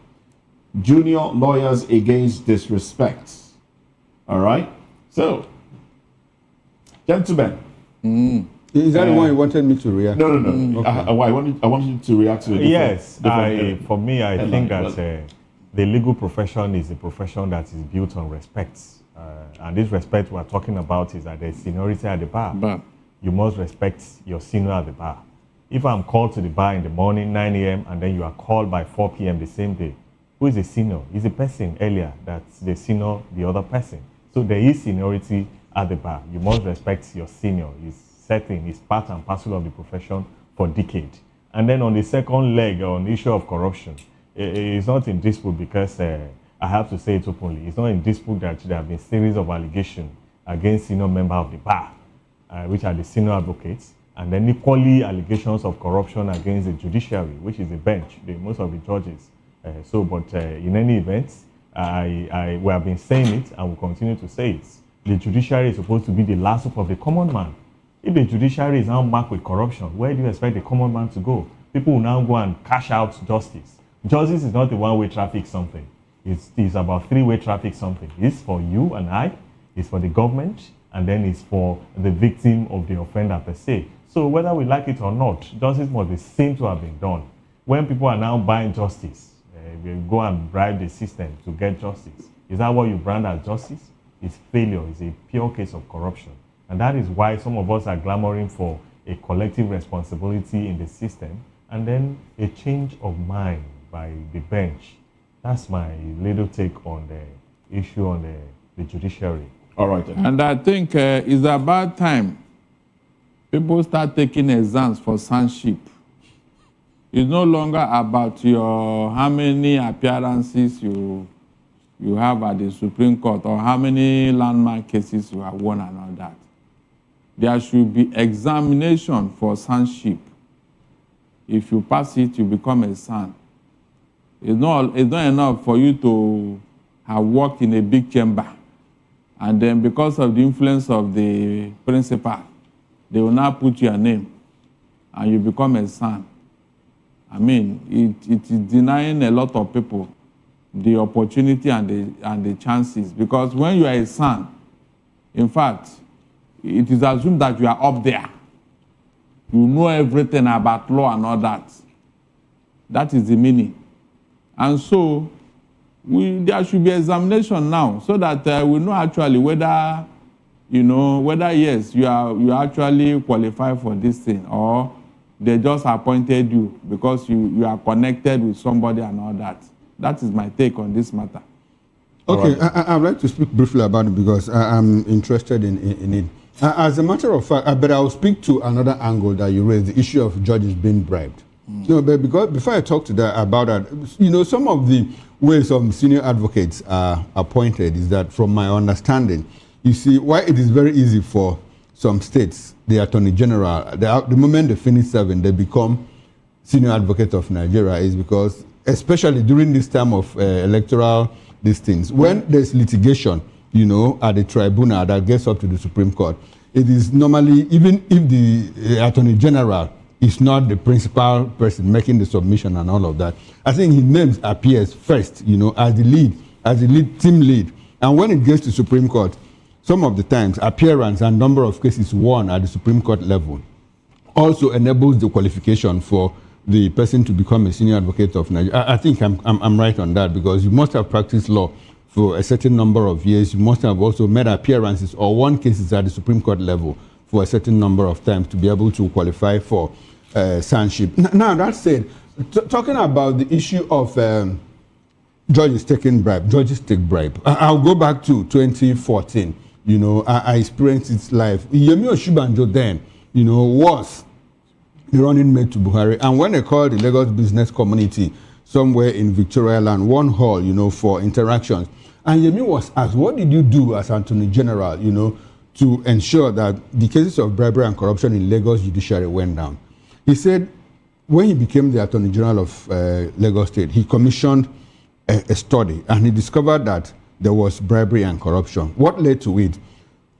Junior lawyers against disrespect. All right. So, gentlemen. Is that the one you wanted me to react? No. Okay. I wanted you to react to it. Yes, for me, I think that the legal profession is a profession that is built on respect. And this respect we're talking about is that there's seniority at the bar. You must respect your senior at the bar. If I'm called to the bar in the morning, 9 a.m., and then you are called by 4 p.m. the same day, who is the senior? Is the person earlier that's the senior, the other person. So there is seniority at the bar. You must respect your senior. It's certain, it's part and parcel of the profession for decades. And then on the second leg, on the issue of corruption, it's not in dispute because I have to say it openly. It's not in dispute that there have been a series of allegations against senior members of the bar, which are the senior advocates, and then equally allegations of corruption against the judiciary, which is the bench, most of the judges. But in any event, we have been saying it and will continue to say it. The judiciary is supposed to be the last hope of the common man. If the judiciary is now marked with corruption, where do you expect the common man to go? People will now go and cash out justice. Justice is not a one-way traffic something. It's about three-way traffic something. It's for you and I, it's for the government, and then it's for the victim of the offender per se. So whether we like it or not, justice must be seen to have been done. When people are now buying justice, they go and bribe the system to get justice. Is that what you brand as justice? It's failure. It's a pure case of corruption. And that is why some of us are clamoring for a collective responsibility in the system and then a change of mind by the bench. That's my little take on the issue on the judiciary. All right. And I think it's about time people start taking exams for sonship. It's no longer about your how many appearances you have at the Supreme Court or how many landmark cases you have won and all that. There should be examination for sonship. If you pass it, you become a son. It's not enough for you to have worked in a big chamber, and then because of the influence of the principal, they will now put your name, and you become a son. I mean, it is denying a lot of people the opportunity and the chances, because when you are a son, in fact, it is assumed that you are up there. You know everything about law and all that. That is the meaning. And so there should be examination now so that we know actually whether, yes, you actually qualify for this thing, or they just appointed you because you are connected with somebody and all that. That is my take on this matter. Okay, I'd like to speak briefly about it because I'm interested in it. As a matter of fact, but I'll speak to another angle that you raised, the issue of judges being bribed. No, but because before I talk to that about that, some of the ways some senior advocates are appointed is that, from my understanding, you see, why it is very easy for some states, the Attorney General, the moment they finish serving, they become senior advocate of Nigeria, is because, especially during this time of electoral these things, when there's litigation, at the tribunal that gets up to the Supreme Court, it is normally, even if the Attorney General is not the principal person making the submission and all of that, I think his name appears first, as the team lead. And when it gets to Supreme Court, some of the times, appearance and number of cases won at the Supreme Court level also enables the qualification for the person to become a senior advocate of Nigeria. I think I'm right on that, because you must have practiced law for a certain number of years. You must have also made appearances or won cases at the Supreme Court level for a certain number of times to be able to qualify for sanship. Now, that said, talking about the issue of judges taking bribe, judges take bribe. I'll go back to 2014. I experienced it live. Yemi Oshibanjo then, was the running mate to Buhari. And when they called the Lagos business community somewhere in Victoria Land, one hall, for interactions, and Yemi was asked, what did you do as Attorney General, to ensure that the cases of bribery and corruption in Lagos judiciary went down? He said, when he became the Attorney General of Lagos State, he commissioned a study, and he discovered that there was bribery and corruption. What led to it?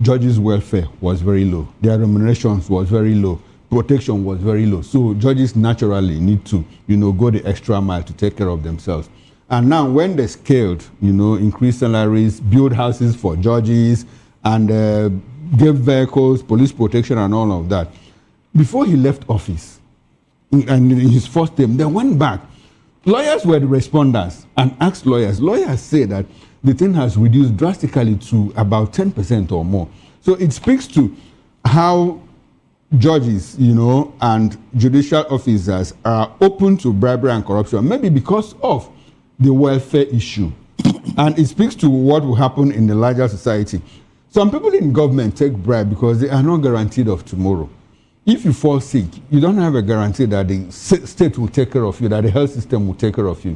Judges' welfare was very low. Their remunerations was very low. Protection was very low. So judges naturally need to, go the extra mile to take care of themselves. And now when they scaled, increased salaries, build houses for judges, and gave vehicles, police protection, and all of that, before he left office, and in his first term, they went back. Lawyers were the respondents and asked lawyers. Lawyers say that the thing has reduced drastically to about 10% or more. So it speaks to how judges, and judicial officers are open to bribery and corruption, maybe because of the welfare issue. And it speaks to what will happen in the larger society. Some people in government take bribe because they are not guaranteed of tomorrow. If you fall sick, you don't have a guarantee that the state will take care of you, that the health system will take care of you.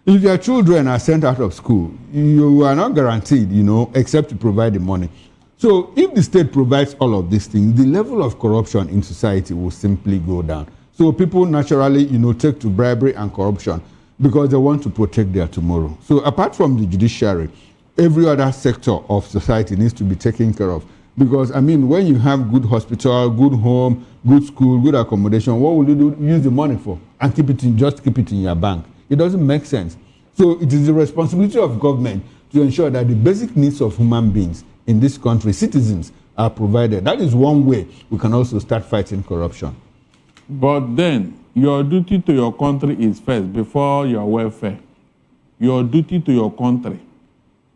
If your children are sent out of school, you are not guaranteed, except to provide the money. So if the state provides all of these things, the level of corruption in society will simply go down. So people naturally, take to bribery and corruption because they want to protect their tomorrow. So apart from the judiciary, every other sector of society needs to be taken care of. Because, when you have good hospital, good home, good school, good accommodation, what will you use the money for? And just keep it in your bank. It doesn't make sense. So it is the responsibility of government to ensure that the basic needs of human beings in this country, citizens, are provided. That is one way we can also start fighting corruption. But then, your duty to your country is first, before your welfare. Your duty to your country.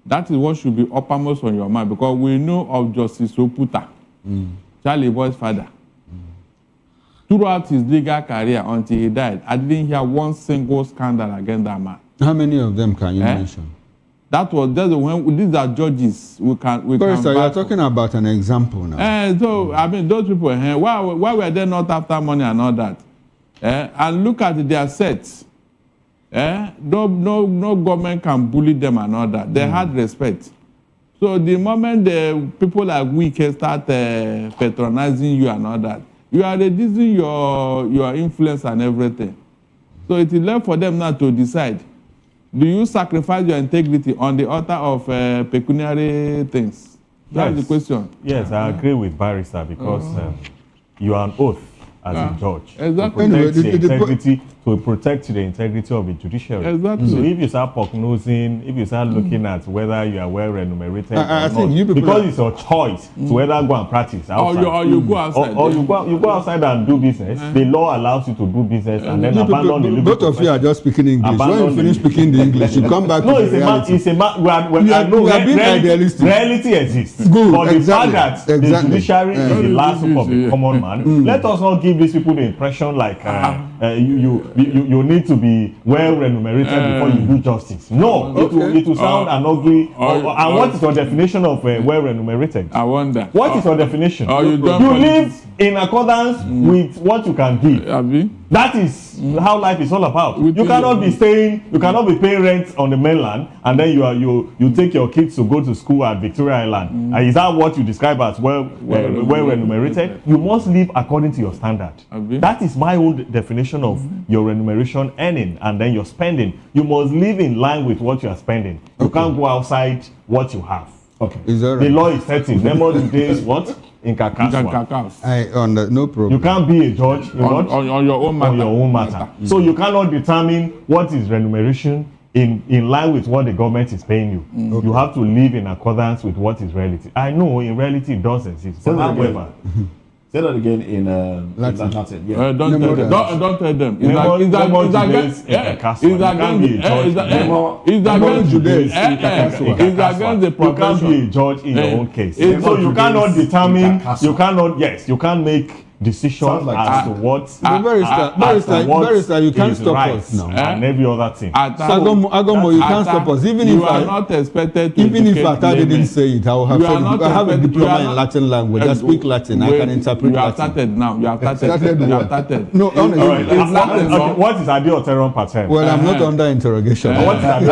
That is what should be uppermost on your mind, because we know of Justice Oputa, Charlie Boy's father. Throughout his legal career until he died, I didn't hear one single scandal against that man. How many of them can you mention? That was just when these are judges. We can. First, you are talking about an example now. Those people, why were they not after money and all that? And look at their sets. No government can bully them and all that. They had respect. So the moment the people like we can start patronizing you and all that, you are reducing your influence and everything. So it is left for them now to decide. Do you sacrifice your integrity on the altar of pecuniary things? That's the question. Yes, I agree with Barrister, because you are an oath as a judge Exactly. to protect the integrity of the judiciary. Exactly. So if you start prognosing, if you start looking at whether you are well remunerated I or think not, you people because it's your choice to whether go and practice outside, or you go outside, or you go outside and do business. The law allows you to do business and then abandon the legal Both of you are just speaking English. When you finish speaking the English, you come back to the reality. Reality exists. Good, But the exactly, fact that the judiciary is the last hope of the common man, let us not give these people the impression like you need to be well remunerated before you do justice. No, it will sound an ugly. And what is your definition of well remunerated? I wonder. What is your definition? You live in accordance with what you can give. That is how life is all about. You cannot be paying rent on the mainland, and then you take your kids to go to school at Victoria Island. Is that what you describe as well remunerated? You must live according to your standard. That is my own definition of your remuneration earning, and then your spending. You must live in line with what you are spending. You can't go outside what you have. Okay. The law is setting. Remember today's what? In Kakaswa. No problem. You can't be a judge on your own matter. On your own matter. So you cannot determine what is remuneration in line with what the government is paying you. You have to live in accordance with what is reality. I know in reality it does exist. But however, say that again in Latin. Yeah. Don't tell them. It's against the profession. You can't be a judge in your own case. So you cannot determine. You can't make decisions as to what. Barrister, you can't stop us now. And every other thing. Agomo, you can't stop us. Even if I not expected to even if I didn't say it, I will have said I have a diploma in Latin language. I speak Latin. I can interpret Latin. You have started now. You have started. No, honestly. What is Adi Oteron pattern? Well, I'm not under interrogation. What is Adi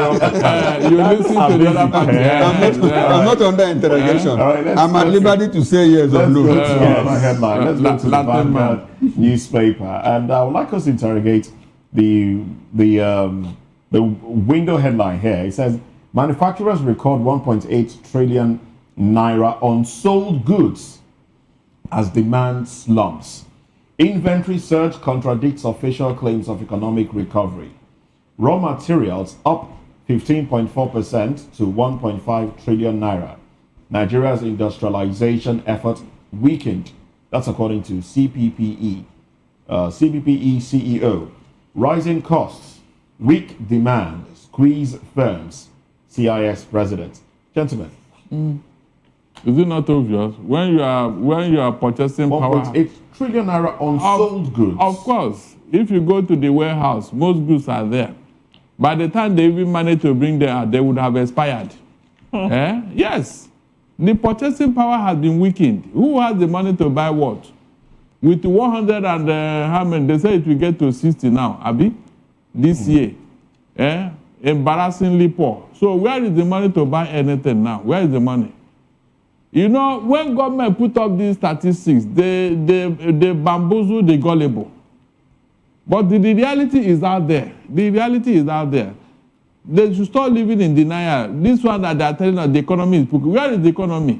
You listen to the other part. I'm not under interrogation. I'm at liberty to say yes or no. Let's go to the Vanguard newspaper, and I would like us to interrogate the window headline here. It says manufacturers record 1.8 trillion naira on sold goods as demand slumps. Inventory surge contradicts official claims of economic recovery. Raw materials up 15.4% to 1.5 trillion naira. Nigeria's industrialization effort weakened. That's according to CPPE. CPPE CEO. Rising costs, weak demand, squeeze firms. CIS president. Gentlemen. Is it not obvious? When you are purchasing 1.8 trillion naira on sold goods. Of course. If you go to the warehouse, most goods are there. By the time they even manage to bring them out, they would have expired. Yes. The purchasing power has been weakened. Who has the money to buy what? With 100 and how many? They say it will get to 60 now, Abi, this year. Embarrassingly poor. So where is the money to buy anything now? Where is the money? You know, when government put up these statistics, they bamboozle the gullible. But the reality is out there. The reality is out there. They should start living in denial. This one that they are telling us the economy is broken. Where is the economy?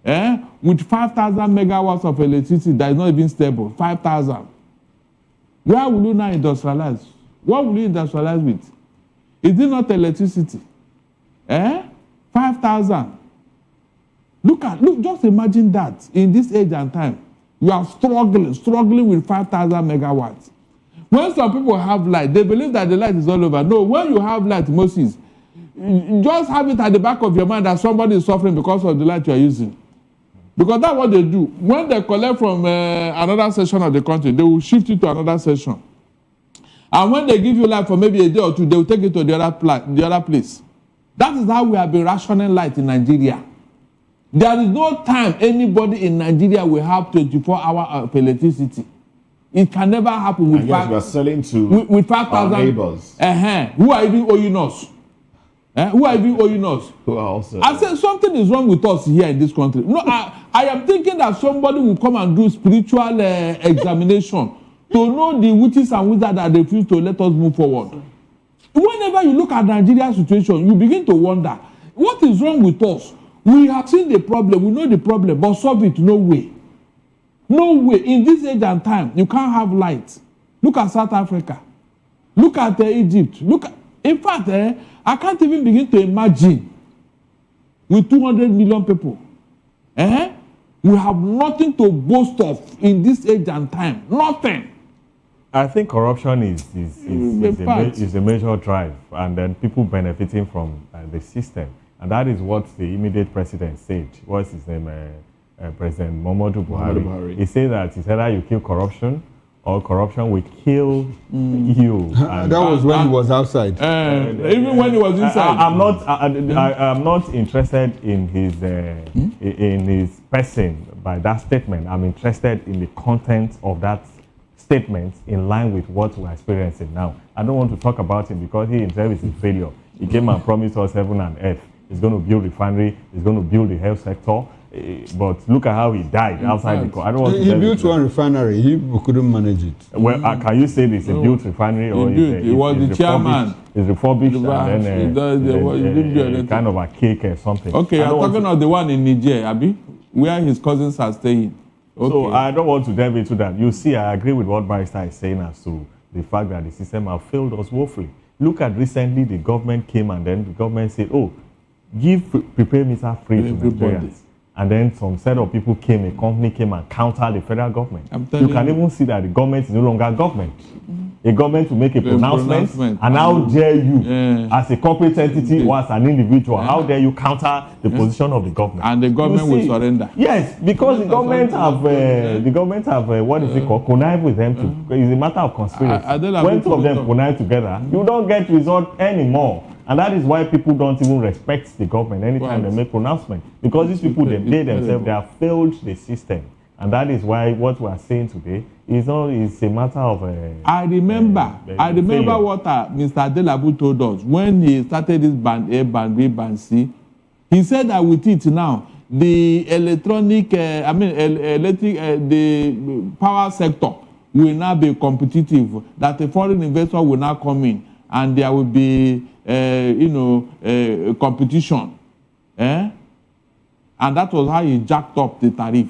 With 5,000 megawatts of electricity that is not even stable. 5,000. Where will you now industrialize? What will you industrialize with? Is it not electricity? 5,000. Look, just imagine that in this age and time. You are struggling with 5,000 megawatts. When some people have light, they believe that the light is all over. No, when you have light, Moses, just have it at the back of your mind that somebody is suffering because of the light you are using. Because that's what they do. When they collect from another section of the country, they will shift it to another section. And when they give you light for maybe a day or two, they will take it to the other place. That is how we have been rationing light in Nigeria. There is no time anybody in Nigeria will have 24 hours of electricity. It can never happen with 5,000. We are selling to 5,000 neighbors. Who are even owing us? Who are even owing us? Who are also? I said something is wrong with us here in this country. No, I am thinking that somebody will come and do spiritual examination to know the witches and wizards that refuse to let us move forward. Whenever you look at Nigeria's situation, you begin to wonder, what is wrong with us? We have seen the problem, we know the problem, but solve it no way. No way. In this age and time, you can't have light. Look at South Africa. Look at Egypt. In fact, I can't even begin to imagine with 200 million people. We have nothing to boast of in this age and time. Nothing. I think corruption is a major drive, and then people benefiting from the system. And that is what the immediate president said. What's his name? President Muhammadu Buhari. He said that it's either you kill corruption or corruption will kill you. That was when he was outside. Even when he was inside. I'm not interested in his person by that statement. I'm interested in the content of that statement in line with what we're experiencing now. I don't want to talk about him because he himself is a failure. He came and promised us heaven and earth. He's going to build refinery. He's going to build the health sector. But look at how he died outside the court. I don't want to. He built one refinery. He couldn't manage it. Well, can you say this? He built refinery, or he was the chairman? He's refurbished, and then kind of a cake or something. Okay, I'm talking of the one in Niger, Abi, where his cousins are staying. Okay. So I don't want to delve into that. You see, I agree with what Barrister is saying as to the fact that the system has failed us woefully. Look at recently, the government came and then the government said, "Oh, give prepaid meter free to Nigerians." And then some set of people came, a company came and countered the federal government. You can even see that the government is no longer government. A government will make a pronouncement, and how dare you, as a corporate entity or as an individual, how dare you counter the position of the government? And the government will surrender. Yes, because the government have what is it called? Connive with them to. It's a matter of conspiracy. When two of them connive together, you don't get result anymore. And that is why people don't even respect the government anytime they make pronouncements. Because these people, they themselves, they have failed the system. And that is why what we are saying today is a matter of... I remember what Mr. Adelabu told us when he started this band A, band B, band C. He said that with it now, the the power sector will now be competitive, that a foreign investor will now come in and there will be competition. And that was how he jacked up the tariff.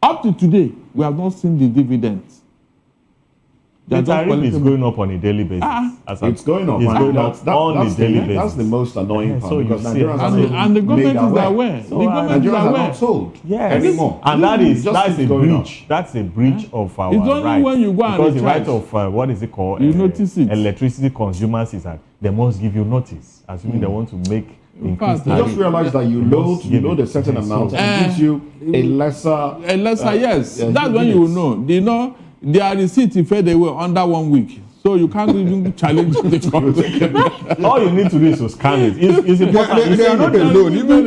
Up to today, we have not seen the dividends. The tariff is going up on a daily basis. It's going up. It's going up on a daily basis. That's the most annoying part. Because Nigerians and the government is aware. The government is aware. Nigerians are not told anymore. And that's a breach. That's a breach of our rights. It's only when you go and because the right of what is it called? You notice it. Electricity consumers is that they must give you notice, assuming they want to make. You just realize that you load a certain amount and it gives you a lesser. Yes. That's when you will know. You know, their receipt fade away under 1 week. So you can't even challenge the company. All you need to do is to scan it. It's important. They are not alone. Even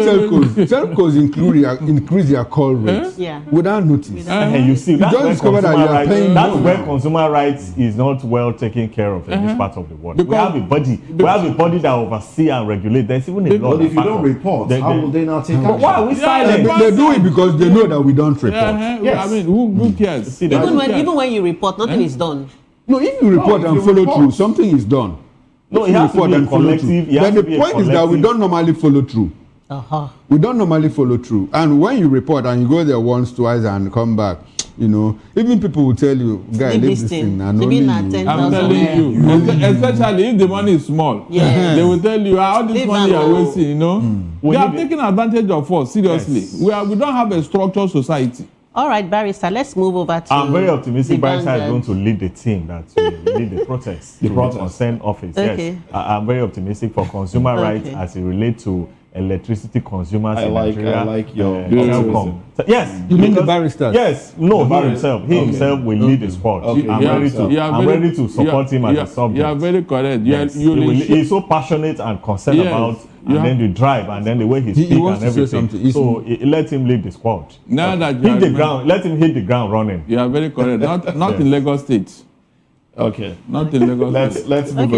telcos increase their call rates without notice. You see, you just discover that you are paying that's more. where consumer rights is not well taken care of in this part of the world. Because we have a body that oversees and regulates. There's even a law. But if you don't report, how will they not take action? Why are we silent? They do it because they know that we don't report. Yes. I mean, who cares? Even when you report, nothing is done. No, if you report and follow through, something is done. No, it has to be a collective. But the point is that we don't normally follow through. We don't normally follow through. And when you report and you go there once, twice and come back, even people will tell you, guy, leave this thing. And only you. I'm telling you. Especially if the money is small. Yes. They will tell you, all this money you are wasting, They are taking advantage of us, seriously. Yes. We don't have a structured society. All right, Barrister, let's move over to... I'm very optimistic Barrister is going to lead the team that will lead the protest. The concerned office, okay. Yes. I'm very optimistic for consumer rights as it relates to electricity consumers in Nigeria. I like your outcome. Yes. You mean the Barrister? Yes. No, he himself will lead the squad. Okay. I'm ready to support him as a subject. You are very correct. Yes. He's so passionate and concerned about and then the drive and then the way he speaks and everything. So let him lead the squad. Now that hit the ground, let him hit the ground running. You are very correct. Not in Lagos State. Okay. Not in Lagos State. Let's move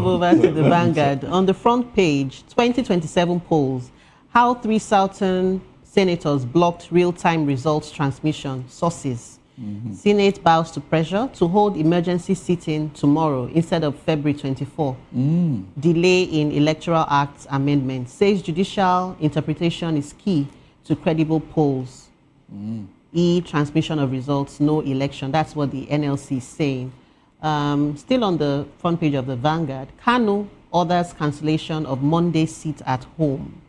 over to the Vanguard. On the front page, 2027 polls. How 3 Southern senators blocked real-time results transmission. Sources. Senate bows to pressure to hold emergency sitting tomorrow instead of February 24. Delay in Electoral Act amendment. Says judicial interpretation is key to credible polls. Transmission of results, no election. That's what the NLC is saying. Still on the front page of the Vanguard, Kanu orders cancellation of Monday seat at home.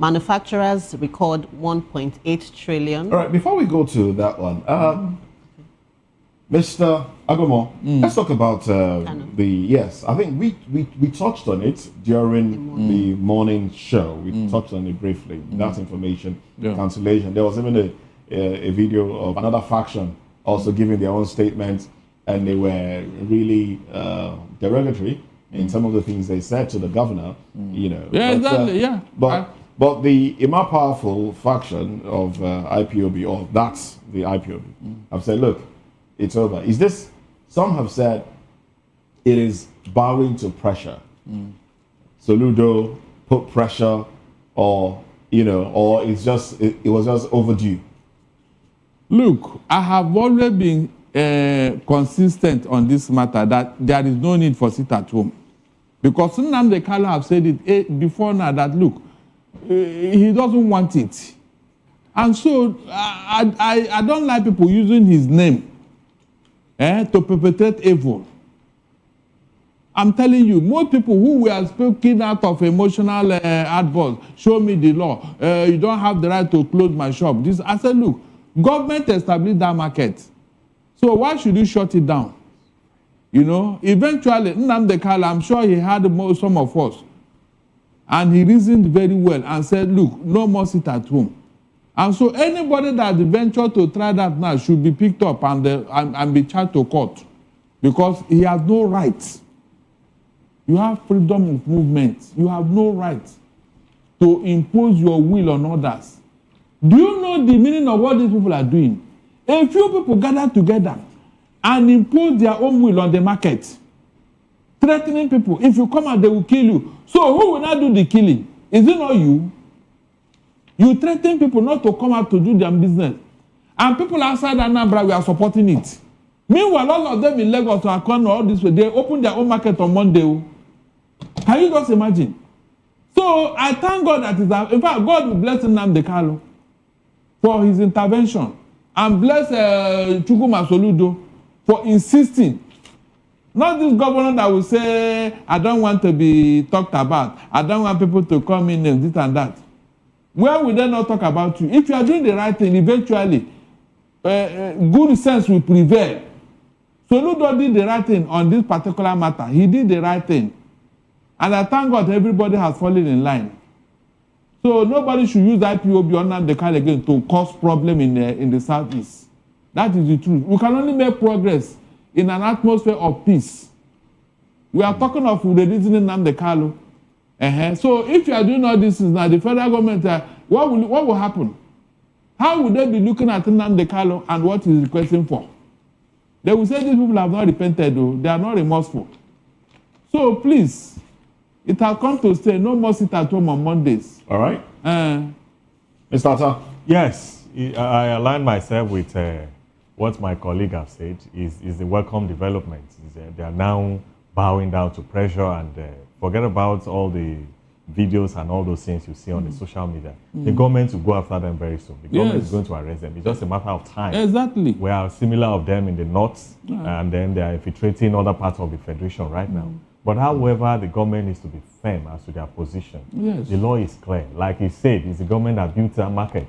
Manufacturers record 1.8 trillion. All right, before we go to that one, Mr. Agomo, let's talk about I think we touched on it during the morning show. We touched on it briefly, that information, cancellation. There was even a video of another faction also giving their own statement. and they were really derogatory in some of the things they said to the governor, you know. Yeah, exactly, yeah. But the Ima powerful faction of IPOB, or that's the IPOB, have said, look, it's over. Is this, some have said it is bowing to pressure. Soludo put pressure, or, you know, or it's just, it was just overdue. Look, I have always been consistent on this matter that there is no need for sit at home. Because Nnamdi Kanu have said it before now that, look, he doesn't want it. And so I don't like people using his name to perpetrate evil. I'm telling you, most people who were speaking out of emotional outbursts, show me the law, you don't have the right to close my shop. I said, look, government established that market. So why should you shut it down? You know, eventually, Nnamdi Kanu, I'm sure he had some of us. And he reasoned very well and said, look, no more sit at home. And so anybody that ventured to try that now should be picked up and be charged to court. Because he has no right. You have freedom of movement. You have no right to impose your will on others. Do you know the meaning of what these people are doing? A few people gather together and impose their own will on the market, threatening people. If you come out, they will kill you. So who will not do the killing? Is it not you? You threaten people not to come out to do their business. And people outside Anambra, we are supporting it. Meanwhile, all of them in Lagos or Akron or all this way, they open their own market on Monday. Can you just imagine? So I thank God that in fact, God will bless Nnamdi Kanu for his intervention. And bless Chukwuma Soludo for insisting. Not this governor that will say, I don't want to be talked about. I don't want people to come in and this and that. Where will they not talk about you? If you are doing the right thing, eventually, good sense will prevail. Soludo did the right thing on this particular matter. He did the right thing. And I thank God everybody has fallen in line. So nobody should use IPOB or Nnamdi Kanu again to cause problem in the southeast. That is the truth. We can only make progress in an atmosphere of peace. We are talking of releasing Nnamdi Kanu. So if you are doing all this now, the federal government, what will happen? How will they be looking at Nnamdi Kanu and what he is requesting for? They will say these people have not repented, though. They are not remorseful. So please, it has come to stay. No more sit at home on Mondays. All right. Mr. Atta? Yes, I align myself with what my colleague has said. Is the welcome development. They are now bowing down to pressure and forget about all the videos and all those things you see on the social media. The government will go after them very soon. The government is going to arrest them. It's just a matter of time. Exactly. We are similar of them in the north, and then they are infiltrating other parts of the federation right now. But however, the government needs to be firm as to their position. Yes. The law is clear. Like he said, it's the government that built that market.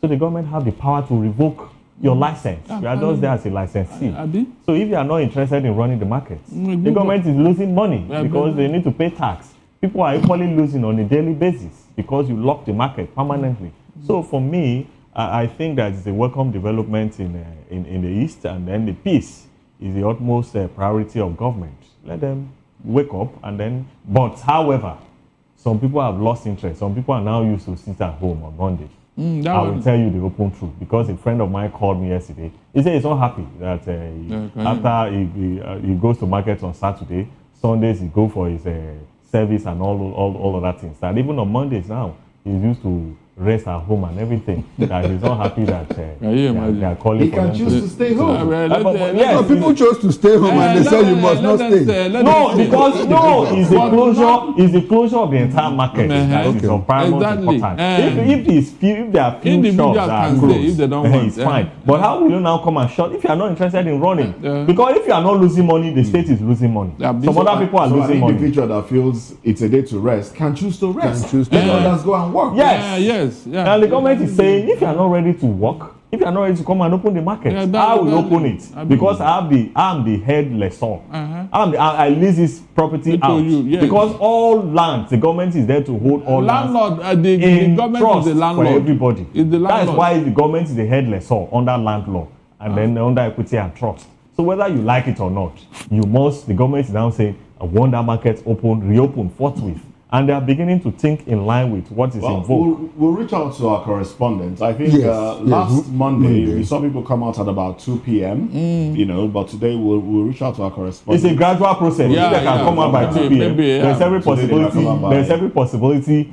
So the government have the power to revoke your license. You are just there as a licensee. So if you are not interested in running the market, the government is losing money because they need to pay tax. People are equally losing on a daily basis because you lock the market permanently. So for me, I think that it's a welcome development in the East, and then the peace is the utmost priority of government. Let them wake up and then, but however, some people have lost interest. Some people are now used to sit at home on Monday. I will tell you the open truth, because a friend of mine called me yesterday. He said he's not happy that after he goes to market on Saturday, Sundays he go for his service and all other things. That even on Mondays now, he's used to rest at home and everything. That he's not happy that they are calling for him. He can choose to stay home. Yes, people chose to stay home and they say you must not stay. No, because it's the closure of the entire market that is of paramount importance. If there are few shops that are closed, it's fine. But how will you now come and shut if you are not interested in running? Because if you are not losing money, the state is losing money. Some other people are losing money. An individual that feels it's a day to rest can choose to rest. Let others go and work. Yes. And the government is saying, if you are not ready to work, if you are not ready to come and open the market, I will open it because I'm the head lessor. I lease this property out because all lands, the government is there to hold all landlord, lands the government is the landlord for everybody. Is the landlord. That is why the government is the head lessor under land law and then under equity and trust. So whether you like it or not, the government is now saying, I want that market reopen forthwith. And they are beginning to think in line with what is in vogue. We'll reach out to our correspondents. I think last Monday we saw people come out at about 2 p.m. But today we'll reach out to our correspondents. It's a gradual process. They can come out by 2 p.m. There's every possibility.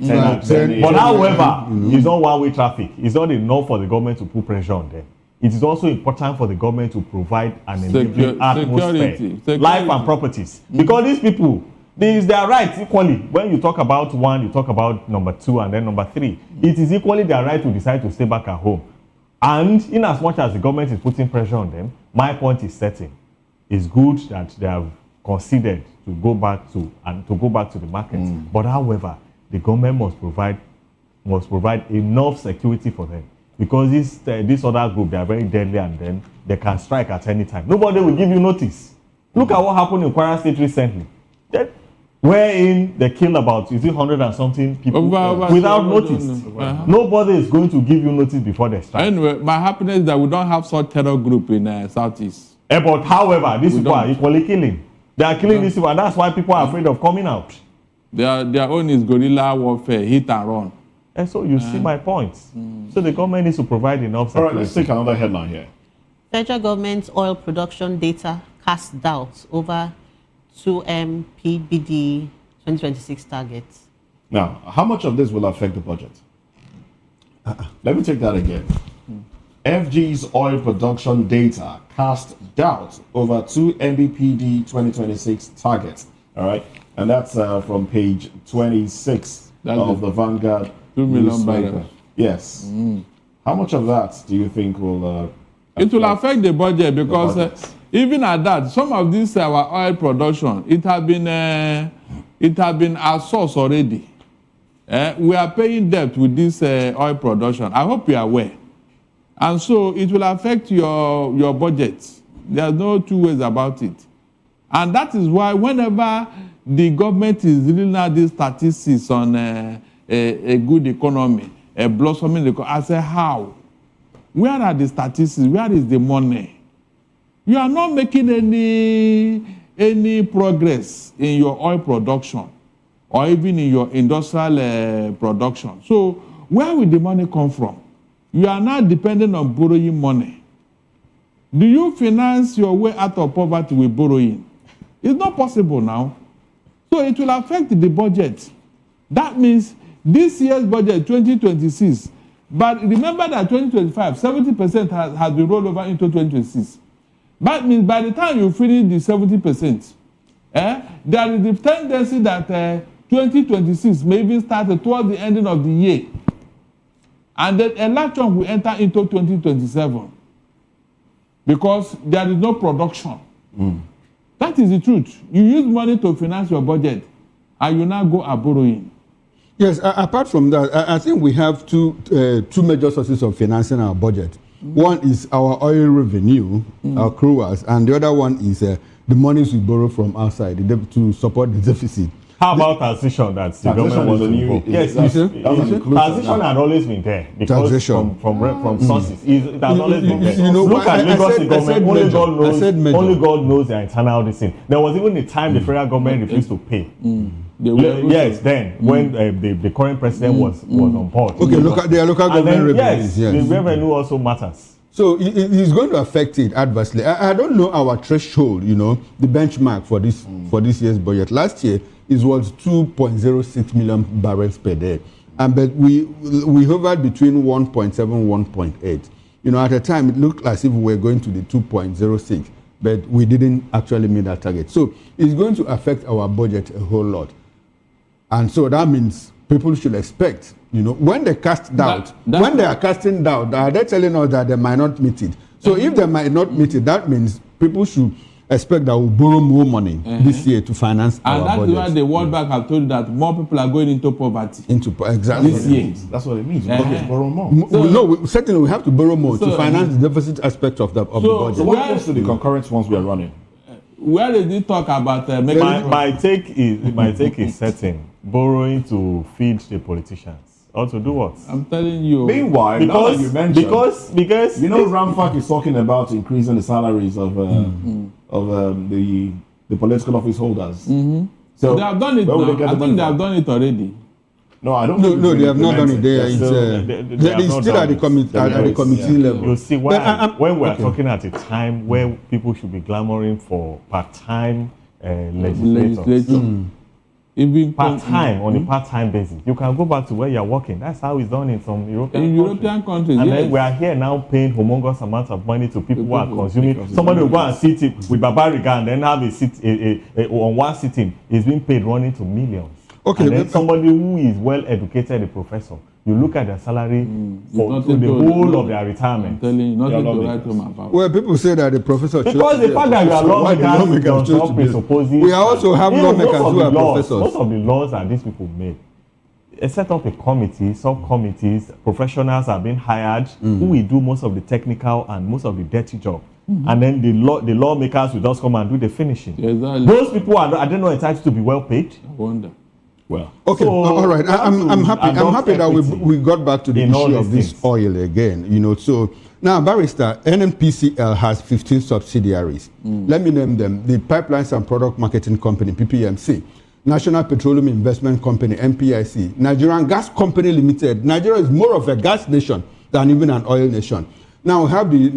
But however, it's not one-way traffic. It's not enough for the government to put pressure on them. It is also important for the government to provide an enabling atmosphere, life and properties. Because these people, they are rights equally. When you talk about one, you talk about number two, and then number three. It is equally their right to decide to stay back at home. And in as much as the government is putting pressure on them, my point is certain. It's good that they have considered to go back to the market. But however, the government must provide enough security for them. Because this other group, they are very deadly, and then they can strike at any time. Nobody will give you notice. Look at what happened in Kwara State recently. Wherein they killed about 100 and something people without notice. Nobody is going to give you notice before they strike. Anyway, my happiness is that we don't have such terror group in Southeast. But however, these people are equally killing. They are killing these people, and that's why people are afraid of coming out. Their own is guerrilla warfare, hit and run. And so you see my point. So the government needs to provide enough security. All right, let's take another headline here. Federal government's oil production data casts doubts over 2M PBD 2026 targets. Now, how much of this will affect the budget? Let me take that again. FG's oil production data cast doubt over 2 MBPD 2026 targets. All right, and that's from page 26 of the Vanguard 2 million barrels. Yes. How much of that do you think will? It will affect the budget because even at that, some of this our oil production it has been outsourced already. We are paying debt with this oil production. I hope you are aware, and so it will affect your budget. There's no two ways about it, and that is why whenever the government is reading out these statistics on a good economy, a blossoming economy, I say how? Where are the statistics? Where is the money? You are not making any progress in your oil production or even in your industrial production. So where will the money come from? You are not dependent on borrowing money. Do you finance your way out of poverty with borrowing? It's not possible now. So it will affect the budget. That means this year's budget, 2026, but remember that 2025, 70% has been rolled over into 2026. That means by the time you finish the 70%, there is the tendency that 2026 may even start towards the ending of the year. And then a large chunk will enter into 2027 because there is no production. That is the truth. You use money to finance your budget and you now go borrowing. Yes, apart from that, I think we have two major sources of financing our budget. One is our oil revenue, our accruals, and the other one is the monies we borrow from outside to support the deficit. How about taxation? That's the government wants to involve. Yes, taxation had always been there because from sources. It has always been there. Look at Lagos government. Only God knows their internal thing. There was even a time the federal government refused to pay. Yes, then when the current president was on board. Okay, their local government revenues. Yes, the revenue also matters. So it's going to affect it adversely. I don't know our threshold, the benchmark for this year's budget. Last year it was 2.06 million barrels per day, but we hovered between 1.7 1.8. At the time it looked as if we were going to the 2.06, but we didn't actually meet that target. So it's going to affect our budget a whole lot. And so that means people should expect, when they cast doubt, when they are casting doubt, are they telling us that they might not meet it? So if they might not meet it, that means people should expect that we'll borrow more money this year to finance our budget. And that's why the World Bank have told you that more people are going into poverty. Exactly. This year. That's what it means. We have to borrow more. Certainly we have to borrow more to finance the deficit aspect of the budget. So what happens to the concurrent ones we are running? Where did he talk about my take is certain. Borrowing to feed the politicians. Or to do what? I'm telling you. Meanwhile, now that you mentioned, because you know Ramfak is talking about increasing the salaries of the political office holders. Mm-hmm. So they have done it now. I think they have done it already. No, I don't. No, they have not done it. They still at the committee level. You see, when we are talking at a time where people should be clamoring for part-time legislators. Even part-time on a part-time basis, you can go back to where you're working. That's how it's done in some European countries. And then we are here now paying humongous amounts of money to people who are consuming. Somebody will go and sit with Barbariga and then have a seat on one sitting is being paid running to millions. Okay, and then somebody who is well educated, a professor, you look at their salary for the whole of their retirement. I'm telling you, nothing to write home about. Well, people say that the professor because the fact that you are lawmakers does not presuppose we also have lawmakers who are professors. Most of the laws that these people made, they set up a committee, subcommittees, professionals are being hired who will do most of the technical and most of the dirty job. And then the lawmakers will just come and do the finishing. Exactly. Those people are they not entitled to be well paid? I wonder. Well, okay, all right. I'm happy that we got back to the issue of this oil again. You know, so now, Barrister, NNPCL has 15 subsidiaries. Let me name them: the Pipelines and Product Marketing Company (PPMC), National Petroleum Investment Company (NPIC), Nigerian Gas Company Limited. Nigeria is more of a gas nation than even an oil nation. Now we have the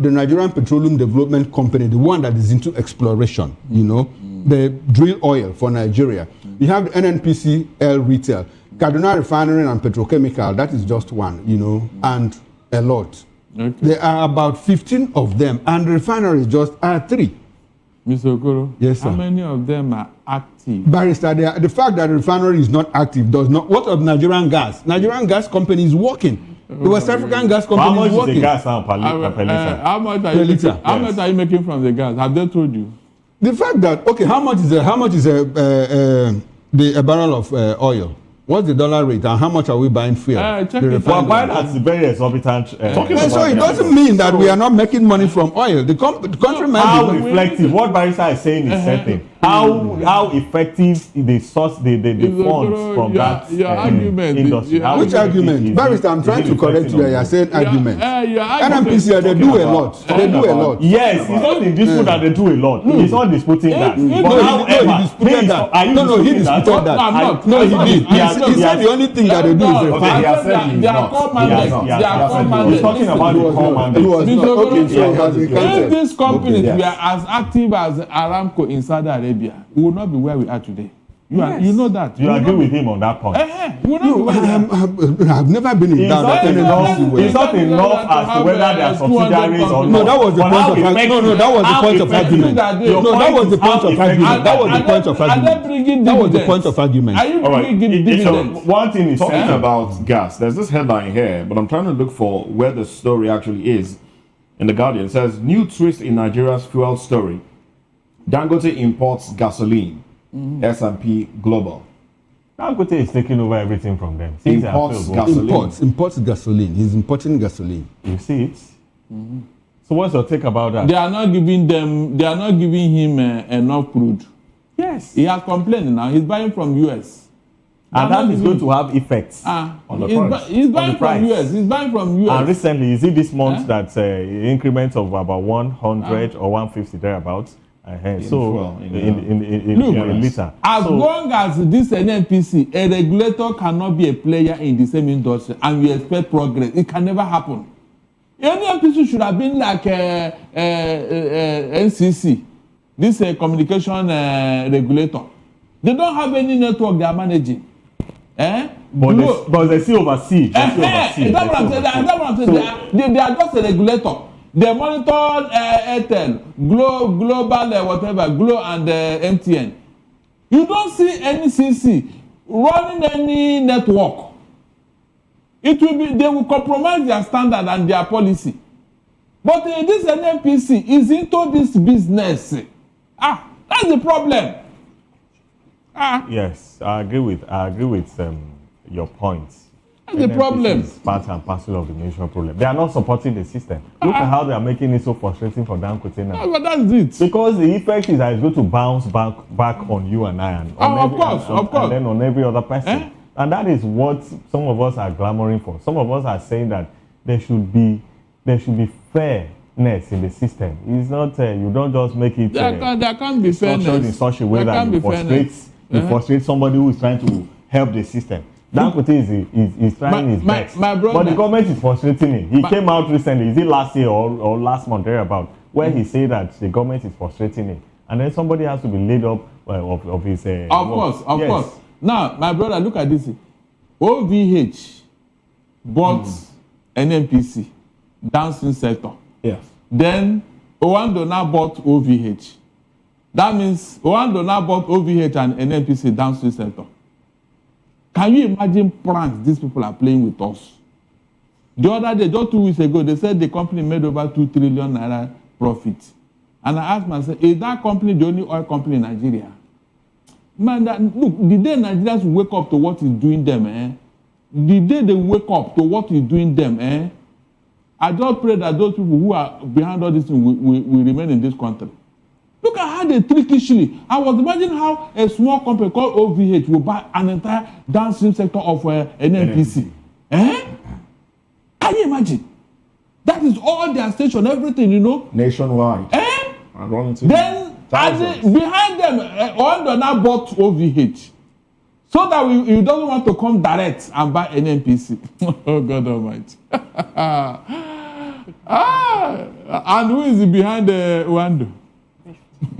Nigerian Petroleum Development Company, the one that is into exploration. You know, the drill oil for Nigeria. You have the NNPCL Retail, Kaduna Refinery and Petrochemical, that is just one, you know, and a lot. Okay. There are about 15 of them, and the refineries just are 3. Mr. Okoro, yes, sir. How many of them are active? Barrister, the fact that the refinery is not active does not. What of Nigerian Gas? Nigerian Gas Company is working. The West African Gas Company is working. How much is the gas now per liter? How much are you making from the gas? Have they told you? The fact that how much is a barrel of oil? What's the dollar rate and how much are we buying fuel? We're buying at very exorbitant. So it doesn't mean that we are not making money from oil. The country might how reflective. What Barrister is saying is certain. How effective the source the funds from that industry. Which argument? Barrister, I'm trying to correct you. You are saying argument. NNPCL, they do a lot. They do a lot. Yes, it's not in dispute that they do a lot. He's not disputing that. No, he disputed that. No, he disputed that. No, he did. He said the only thing that they do is refine. They are core mandates. He's talking about the core mandates. If these companies were as active as Aramco in Saudi Arabia, we would not be where we are today. You know that. You agree with him on that point. I've never been in doubt. It's not enough as to whether they are subsidiaries or not. No, that was the point of argument. No, that was the point of argument. No, that was the point of argument. That was the point of argument. That was the point of argument. Are you bringing dividends? One thing is talking about gas. There's this headline here, but I'm trying to look for where the story actually is. In the Guardian, it says new twist in Nigeria's fuel story. Dangote imports gasoline. S&P Global. Dangote is taking over everything from them. Imports gasoline. Imports gasoline. He's importing gasoline. You see it? So what's your take about that? They are not giving him enough crude. Yes. He has complained now. He's buying from US. And that is going to have effects on the price. He's buying from US. He's buying from US. And recently, is it this month that increment of about 100 or 150 thereabouts? So, in liter. As long as this NNPC, a regulator cannot be a player in the same industry and we expect progress, it can never happen. NNPC should have been like NCC, this communication regulator. They don't have any network they are managing. But they see oversee. That's what I'm saying. They are just a regulator. They monitor Airtel, Global, whatever, Glo and MTN. You don't see any CC running any network. They will compromise their standard and their policy. But this NNPC is into this business. That's the problem. Yes, I agree with your points. That's the problem. It's part and parcel of the national problem. They are not supporting the system. Look at how they are making it so frustrating for Dangote now. But that's it. Because the effect is that it's going to bounce back on you and I, and of course. And then on every other person. And that is what some of us are clamoring for. Some of us are saying that there should be fairness in the system. It's not you don't just make it there can't be fairness in such a way that you frustrate somebody who is trying to help the system. Dangote is trying his best. My brother, but the government is frustrating him. He came out recently, is it last year or last month thereabout, where he said that the government is frustrating him. And then somebody has to be laid up of his of course. Now, my brother, look at this. OVH bought NNPC, dancing sector. Yes. Then Owando now bought OVH. That means Owando now bought OVH and NNPC, dancing sector. Can you imagine pranks these people are playing with us? The other day, just 2 weeks ago, they said the company made over 2 trillion naira profit. And I asked myself, is that company the only oil company in Nigeria? Man, look, the day Nigerians wake up to what is doing them, the day they wake up to what is doing them, I just pray that those people who are behind all this thing will remain in this country. Look at how they trickishly. I was imagining how a small company called OVH will buy an entire downstream sector of NNPC. Can you imagine? That is all their station, everything, you know. Nationwide. Then behind them, Owando now bought OVH. So that he doesn't want to come direct and buy NNPC. Oh, God Almighty. And who is behind Owando?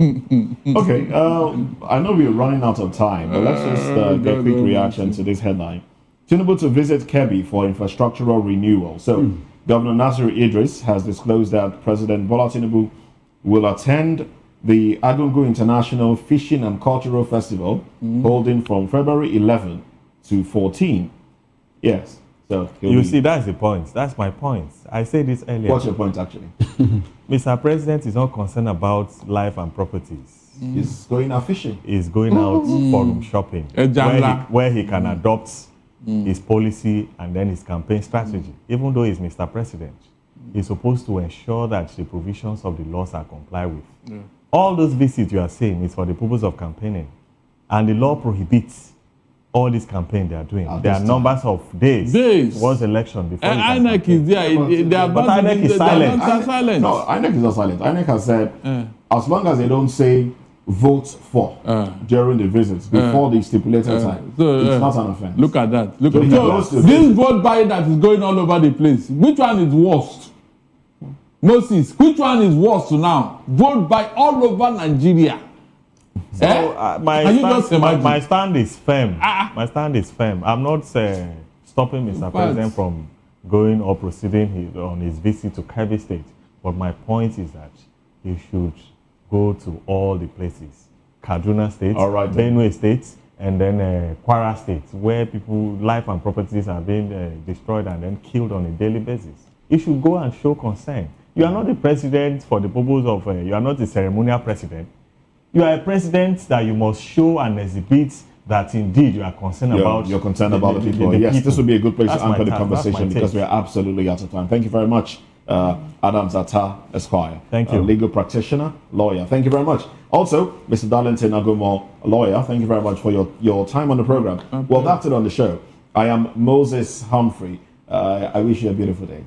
Okay, I know we're running out of time, but let's just get a quick reaction to this headline. Tinubu to visit Kebbi for infrastructural renewal. So, Governor Nasir Idris has disclosed that President Bola Tinubu will attend the Agungu International Fishing and Cultural Festival, holding from February 11 to 14. Yes. So you see, that's the point. That's my point. I said this earlier. What's your point, actually? Mr. President is not concerned about life and properties. He's going out fishing. He's going out forum shopping, where he can adopt his policy and then his campaign strategy. Even though he's Mr. President, he's supposed to ensure that the provisions of the laws are complied with. Yeah. All those visits you are saying is for the purpose of campaigning. And the law prohibits all this campaign they are doing. There are numbers of days. Once election before. And INEC is there. But INEC is silent. No, INEC is not silent. INEC has said, as long as they don't say vote for during the visits before the stipulated time, it's not an offense. Look at that. So this vote buying that is going all over the place, which one is worst? Moses, which one is worse now? Vote by all over Nigeria. So my stand is firm. My stand is firm. I'm not stopping Mr. President from going or proceeding on his visit to Kebbi State. But my point is that he should go to all the places. Kaduna State, Benue State, and then Kwara State, where people, life and properties are being destroyed and then killed on a daily basis. He should go and show concern. You are not the president for the purpose of, you are not the ceremonial president. You are a president that you must show and exhibit that indeed you are concerned about. You're concerned about the people. Yes, this would be a good place to anchor the conversation because we are absolutely out of time. Thank you very much, Adam Zata Esquire. Thank you. Legal practitioner, lawyer. Thank you very much. Also, Mr. Darlington Agumo, lawyer. Thank you very much for your time on the program. Okay. Well, that's it on the show. I am Moses Humphrey. I wish you a beautiful day.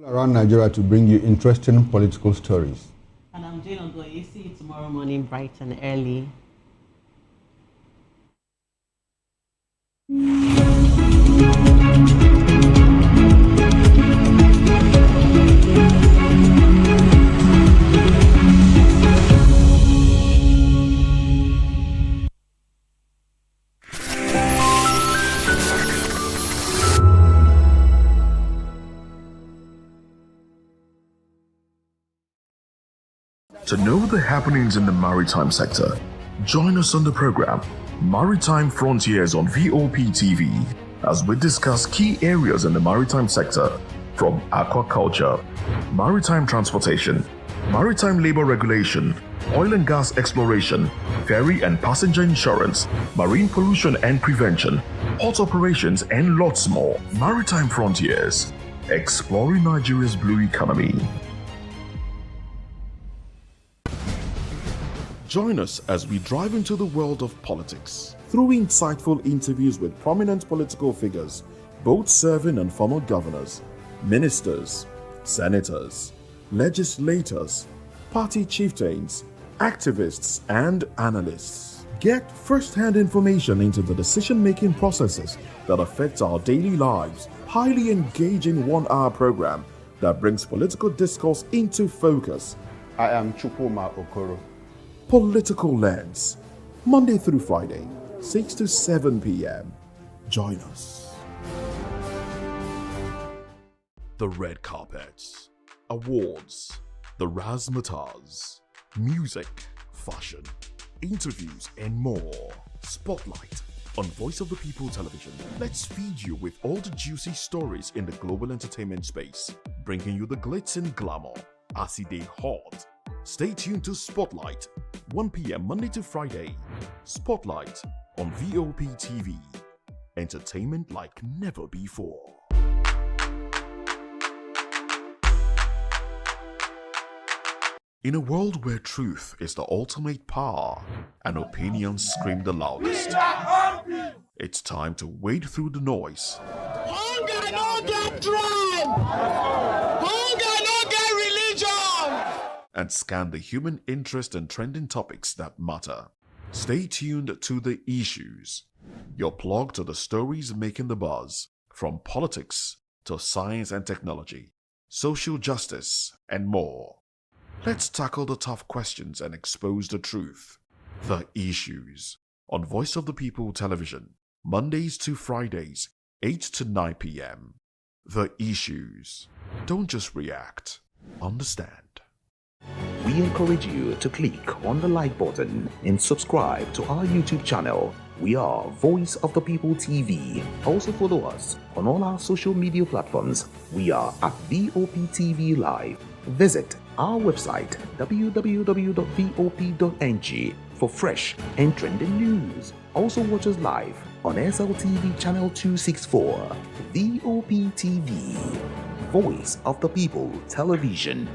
Around Nigeria to bring you interesting political stories. And I'm Jane Ogoye. See you tomorrow morning, bright and early. To know the happenings in the maritime sector, join us on the program Maritime Frontiers on VOP TV as we discuss key areas in the maritime sector from aquaculture, maritime transportation, maritime labor regulation, oil and gas exploration, ferry and passenger insurance, marine pollution and prevention, port operations and lots more. Maritime Frontiers, exploring Nigeria's blue economy. Join us as we drive into the world of politics through insightful interviews with prominent political figures, both serving and former governors, ministers, senators, legislators, party chieftains, activists, and analysts. Get first-hand information into the decision-making processes that affect our daily lives. Highly engaging one-hour program that brings political discourse into focus. I am Chukwuma Okoro. Political Lens, Monday through Friday, 6 to 7 p.m. Join us. The red carpets, awards, the razzmatazz, music, fashion, interviews, and more. Spotlight on Voice of the People Television. Let's feed you with all the juicy stories in the global entertainment space, bringing you the glitz and glamour as it is hot. Stay tuned to Spotlight, 1 p.m. Monday to Friday. Spotlight on VOP TV. Entertainment like never before. In a world where truth is the ultimate power and opinions scream the loudest, it's time to wade through the noise. Hunger no get tribe. Hunger no get religion. And scan the human interest and trending topics that matter. Stay tuned to The Issues, your plug to the stories making the buzz, from politics to science and technology, social justice, and more. Let's tackle the tough questions and expose the truth. The Issues on Voice of the People Television, Mondays to Fridays, 8 to 9 p.m. The Issues. Don't just react, understand. We encourage you to click on the like button and subscribe to our YouTube channel. We are Voice of the People TV. Also follow us on all our social media platforms. We are at VOP TV Live. Visit our website www.vop.ng for fresh and trending news. Also watch us live on SLTV channel 264. VOP TV, Voice of the People Television.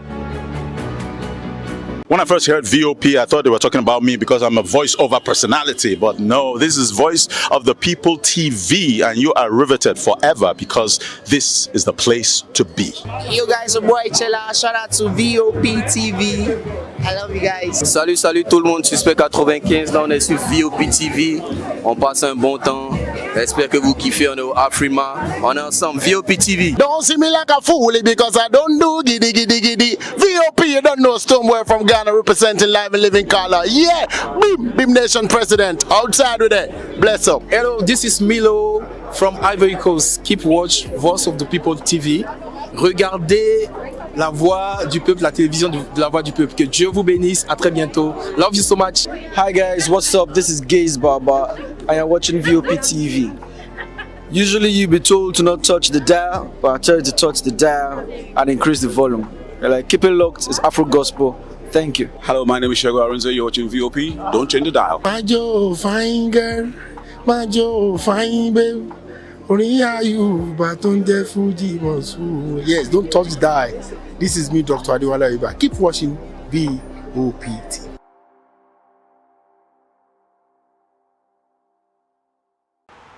When I first heard VOP, I thought they were talking about me because I'm a voice-over personality. But no, this is Voice of the People TV, and you are riveted forever because this is the place to be. You guys, your boy Chela. Shout out to VOP TV. I love you guys. Salut, salut tout le monde. Suspect 95. Là, on est sur VOP TV. On passe un bon temps. J'espère que vous kiffez. On est au Afrima. On est ensemble. VOP TV. Don't see me like a fool because I don't do giddy giddy giddy. VOP, you don't know Stoneware from Ghana representing live and living color. Yeah, Bim Nation President. Outside with it. Bless up. Hello, this is Milo from Ivory Coast. Keep watch Voice of the People TV. Regardez la voix du peuple, la télévision de la voix du peuple. Que Dieu vous bénisse. À très bientôt. Love you so much. Hi guys, what's up? This is Gaze Baba. I am watching VOP TV. Usually you be told to not touch the dial, but I tell you to touch the dial and increase the volume. Like, keep it locked. It's Afro Gospel. Thank you. Hello, my name is Shego Arunze. You're watching VOP. Don't change the dial. My Joe, fine girl. My Joe, fine babe. Only are you, but on the Fuji was. Yes, don't touch the dial. This is me, Dr. Adiwala Iba. Keep watching VOPT.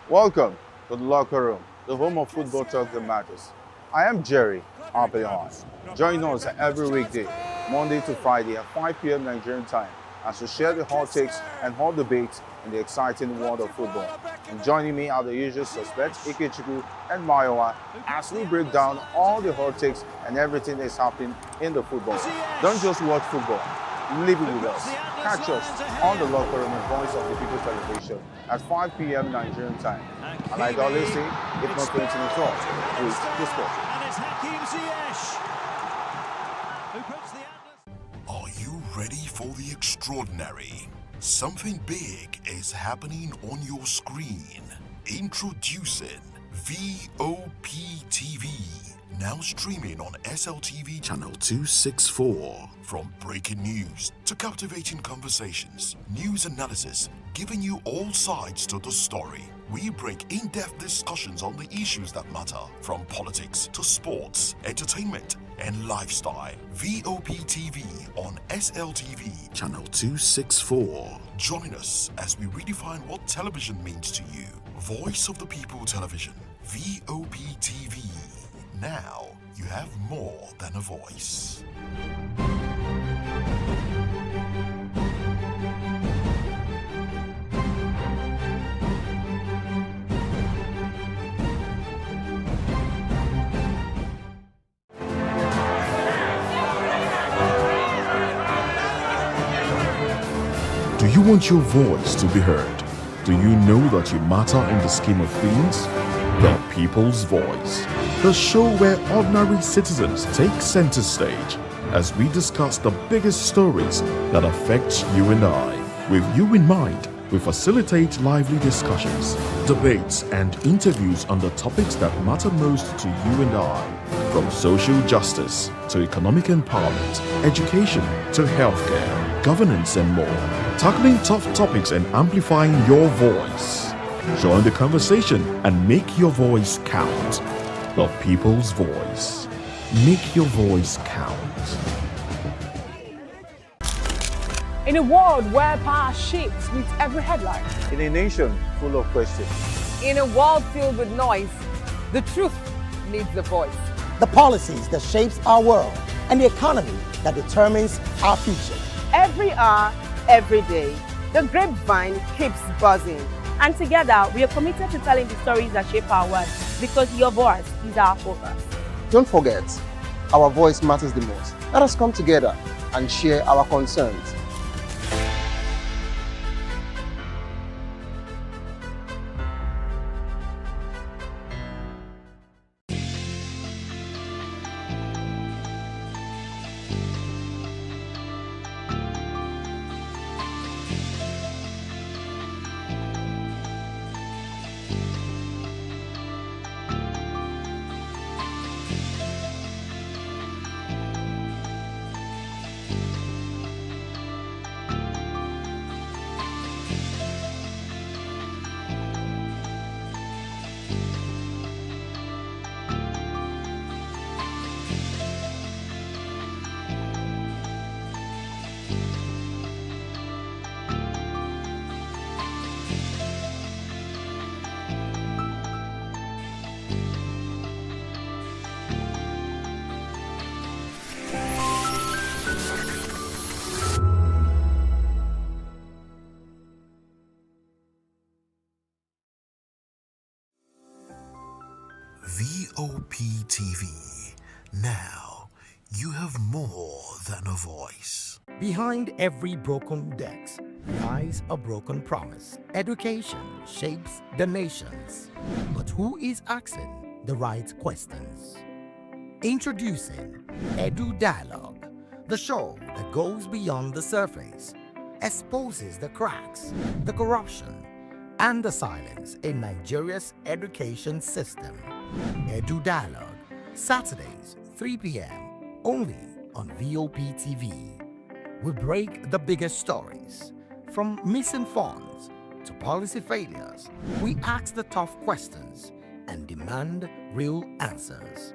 Welcome to the locker room, the home of football talk that matters. I am Jerry Ampelon. Join us every weekday, Monday to Friday at 5 p.m. Nigerian time, as we share the hot takes and hot debates in the exciting world of football. And joining me are the usual suspects, Ikechukwu and Mayowa, as we break down all the hot takes and everything that's happening in the football. Don't just watch football, live it with us. Catch us on the locker room and Voice of the People Television at 5 p.m. Nigerian time. And like I always say, if not 20 minutes off, please discuss. Are you ready for the extraordinary? Something big is happening on your screen. Introducing VOP TV. Now streaming on SLTV channel 264. From breaking news to captivating conversations, news analysis, giving you all sides to the story. We break in-depth discussions on the issues that matter, from politics to sports, entertainment, and lifestyle. VOP TV on SLTV channel 264. Join us as we redefine what television means to you. Voice of the People Television, VOP TV. Now you have more than a voice. Do you want your voice to be heard? Do you know that you matter in the scheme of things? The People's Voice, the show where ordinary citizens take center stage as we discuss the biggest stories that affect you and I. With you in mind, we facilitate lively discussions, debates, and interviews on the topics that matter most to you and I, from social justice to economic empowerment, education to healthcare, governance, and more, tackling tough topics and amplifying your voice. Join the conversation and make your voice count. The People's Voice. Make your voice count. In a world where power shifts with every headline. In a nation full of questions. In a world filled with noise, the truth needs a voice. The policies that shapes our world and the economy that determines our future. Every hour, every day, the grapevine keeps buzzing. And together, we are committed to telling the stories that shape our world because your voice is our focus. Don't forget, our voice matters the most. Let us come together and share our concerns. VOP TV. Now you have more than a voice. Behind every broken desk lies a broken promise. Education shapes the nations. But who is asking the right questions? Introducing Edu Dialogue, the show that goes beyond the surface, exposes the cracks, the corruption, and the silence in Nigeria's education system. Edu Dialogue, Saturdays, 3 p.m., only on VOP TV. We break the biggest stories, from missing funds to policy failures. We ask the tough questions and demand real answers.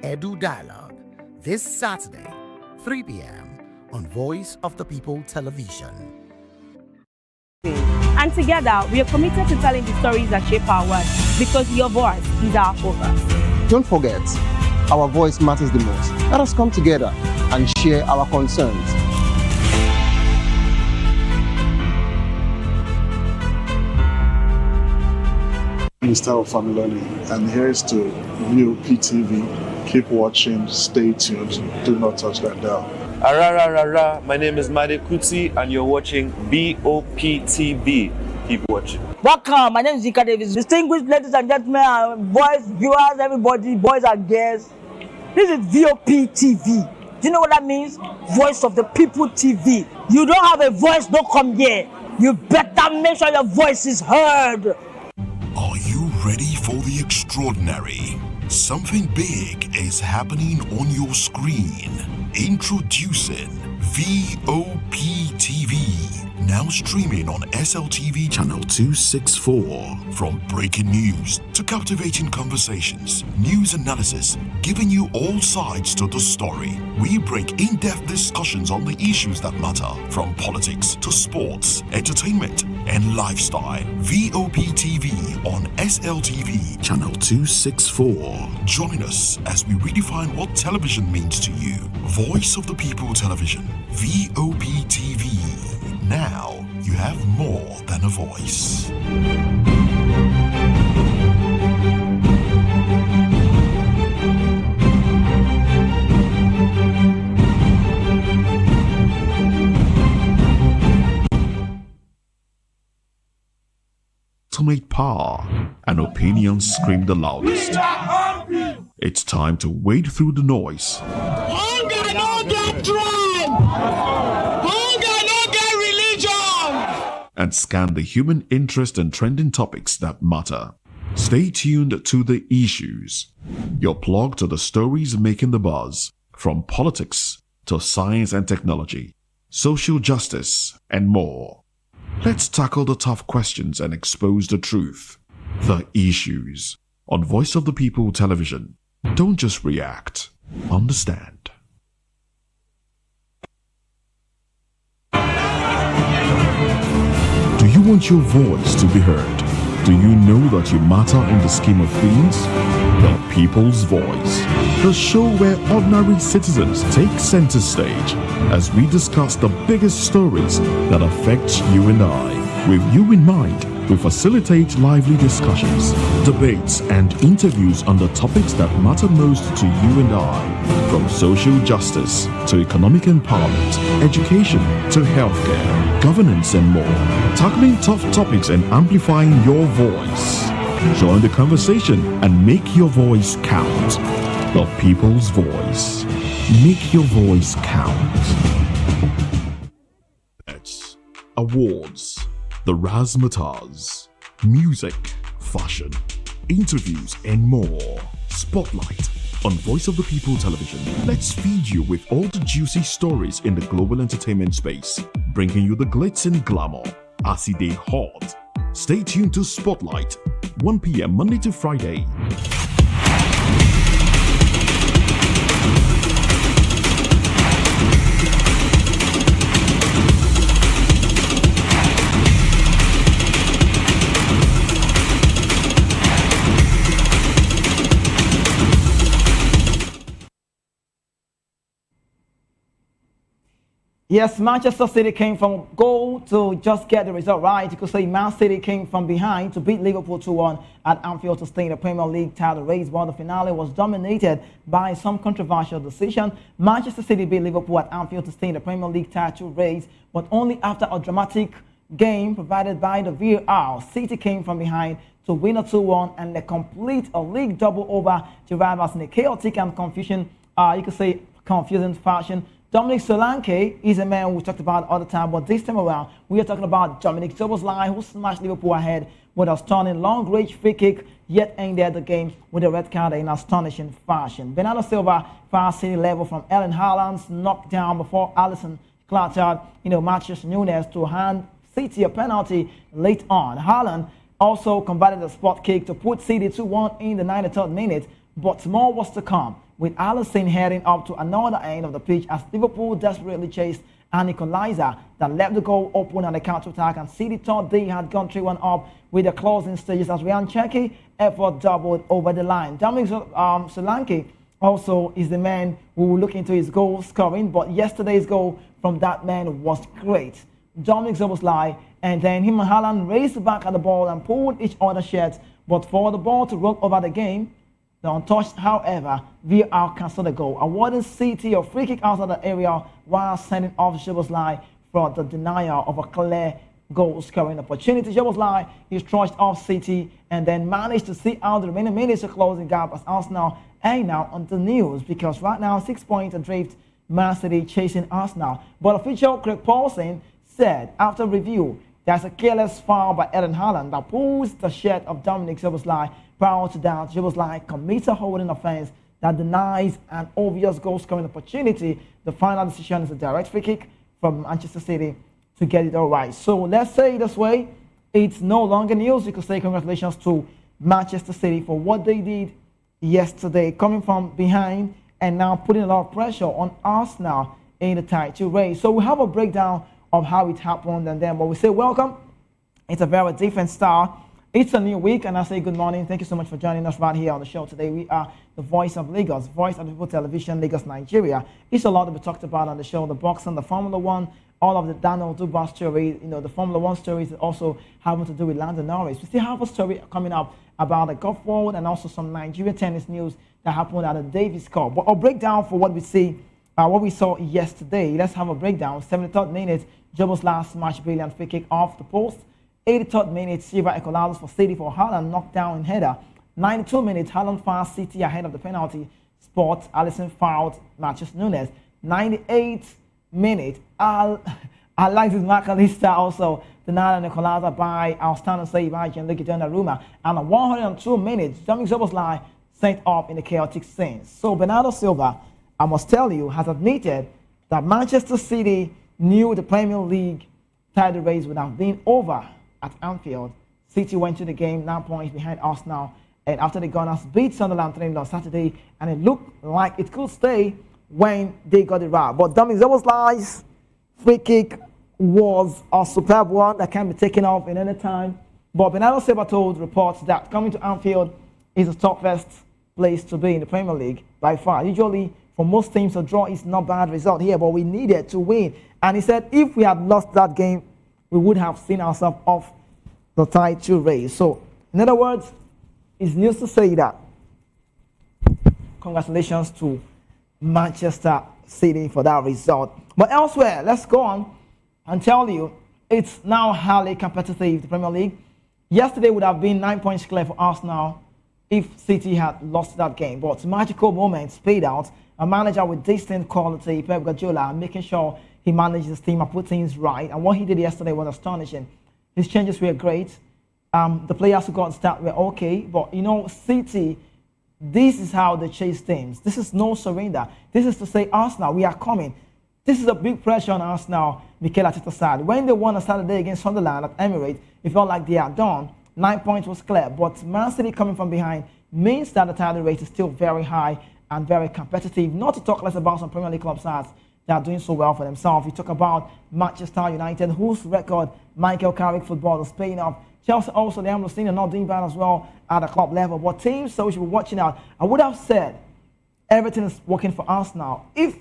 Edu Dialogue, this Saturday, 3 p.m. on Voice of the People Television. And together, we are committed to telling the stories that shape our world because your voice is our focus. Don't forget, our voice matters the most. Let us come together and share our concerns. Mr. Ofamiloni, and here's to VOP TV. Keep watching, stay tuned, do not touch that dial. Arara, my name is Made Kuti and you're watching VOP TV. Keep watching. Welcome, my name is Zika Davis. Distinguished ladies and gentlemen, boys, viewers, everybody, boys and girls. This is VOP TV. Do you know what that means? Voice of the People TV. You don't have a voice, don't come here. You better make sure your voice is heard. Are you ready for the extraordinary? Something big is happening on your screen. Introducing VOP TV, now streaming on SLTV channel 264. From breaking news to captivating conversations, news analysis, giving you all sides to the story. We bring in-depth discussions on the issues that matter, from politics to sports, entertainment, and lifestyle. VOP TV on SLTV channel 264. Join us as we redefine what television means to you. Voice of the People Television, VOP TV. Now you have more than a voice. Ultimate power and opinions scream the loudest. It's time to wade through the noise. Hunger no get tribe. Hunger no get religion. And scan the human interest and trending topics that matter. Stay tuned to The Issues, your plug to the stories making the buzz, from politics to science and technology, social justice, and more. Let's tackle the tough questions and expose the truth. The Issues on Voice of the People Television. Don't just react, understand. Do you want your voice to be heard? Do you know that you matter in the scheme of things? The People's Voice, the show where ordinary citizens take center stage as we discuss the biggest stories that affect you and I. With you in mind, we facilitate lively discussions, debates, and interviews on the topics that matter most to you and I, from social justice to economic empowerment, education to healthcare, governance, and more, tackling tough topics and amplifying your voice. Join the conversation and make your voice count. The People's Voice. Make your voice count. It's awards, the razzmatazz, music, fashion, interviews, and more. Spotlight on Voice of the People Television. Let's feed you with all the juicy stories in the global entertainment space, bringing you the glitz and glamour as they hot. Stay tuned to Spotlight, 1 p.m. Monday to Friday. Yes, Manchester City came from goal to just get the result right. You could say Man City came from behind to beat Liverpool 2-1 at Anfield to stay in the Premier League title race, while the finale was dominated by some controversial decision. Manchester City beat Liverpool at Anfield to stay in the Premier League title race, but only after a dramatic game provided by the VAR. City came from behind to win a 2-1 and they complete a league double over to rivals in a chaotic and confusing fashion. Dominic Solanke is a man we talked about all the time, but this time around, we are talking about Dominic Szoboszlai, who smashed Liverpool ahead with a stunning long-range free kick, yet ended the game with a red card in astonishing fashion. Bernardo Silva fast City level from Erling Haaland's knockdown before Alisson clattered, Matheus Nunes to hand City a penalty late on. Haaland also converted a spot kick to put City 2-1 in the 93rd minute, but more was to come, with Alisson heading up to another end of the pitch as Liverpool desperately chased an equalizer that left the goal open on the counter-attack, and City thought they had gone 3-1 up with the closing stages as Ryan Cherki effort doubled over the line. Dominic Solanke also is the man who will look into his goal scoring, but yesterday's goal from that man was great. Dominic Szoboszlai, and then him and Haaland raced back at the ball and pulled each other's shirts, but for the ball to roll over the game, the untouched, however, VAR cancelled the goal, awarding City a free kick outside the area while sending off Szoboszlai for the denial of a clear goal-scoring opportunity. Szoboszlai is trudged off City and then managed to see out the remaining minutes to close the gap as Arsenal are now on the news, because right now 6 points adrift, Man City chasing Arsenal. But official Craig Paulson said after review there's a careless foul by Erling Haaland that pulls the shirt of Dominic Szoboszlai. Prior to that, Szoboszlai commits a holding offense that denies an obvious goal scoring opportunity. The final decision is a direct free kick from Manchester City to get it all right. So let's say it this way, it's no longer news. You could say congratulations to Manchester City for what they did yesterday, coming from behind and now putting a lot of pressure on Arsenal in the title race. So we have a breakdown of how it happened, and then we say welcome. It's a very different start. It's a new week, and I say good morning. Thank you so much for joining us right here on the show today. We are the voice of Lagos, voice of people television, Lagos, Nigeria. It's a lot to be talked about on the show, the boxing, the Formula One, all of the Daniel Dubois stories, the Formula One stories also having to do with Lando Norris. We still have a story coming up about the golf world and also some Nigeria tennis news that happened at the Davis Cup. But a breakdown for what we saw yesterday. Let's have a breakdown. 73rd minute, Jobo's last match, brilliant free kick off the post. 83rd minute, Silva Ecolazos for City for Haaland, knocked down in header. 92 minutes, Haaland fires City ahead of the penalty spot. Alisson fouled Matheus Nunes. 98th minute, Alexis McAllister also denied an equalizer by outstanding save by Gianluigi Donnarumma. And at 102 minutes, Dominic Szoboszlai sent off in the chaotic scenes. So Bernardo Silva, I must tell you, has admitted that Manchester City knew the Premier League title race would have been over at Anfield. City went to the game 9 points behind Arsenal, and after the Gunners beat Sunderland 3-0 on Saturday, and it looked like it could stay when they got it right. But Dominic Szoboszlai's free kick was a superb one that can be taken off in any time. But Bernardo Silva told reports that coming to Anfield is the toughest place to be in the Premier League by far. Usually, for most teams, a draw is not a bad result here, but we needed to win. And he said if we had lost that game, we would have seen ourselves off the title race. So, in other words, it's news to say that congratulations to Manchester City for that result. But elsewhere, let's go on and tell you it's now highly competitive, the Premier League. Yesterday would have been 9 points clear for Arsenal if City had lost that game. But magical moments played out. A manager with distinct quality, Pep Guardiola, making sure he managed his team and put things right. And what he did yesterday was astonishing. His changes were great. The players who got start were okay. But, City, this is how they chase teams. This is no surrender. This is to say, Arsenal, we are coming. This is a big pressure on Arsenal, Mikel Arteta's side. When they won on Saturday against Sunderland at Emirates, it felt like they are done. 9 points was clear. But Man City coming from behind means that the title rate is still very high and very competitive. Not to talk less about some Premier League club sides that are doing so well for themselves. You talk about Manchester United, whose record Michael Carrick football is paying off. Chelsea also, the Ambrosini are not doing bad as well at the club level. But teams, so we should be watching out. I would have said everything is working for Arsenal. If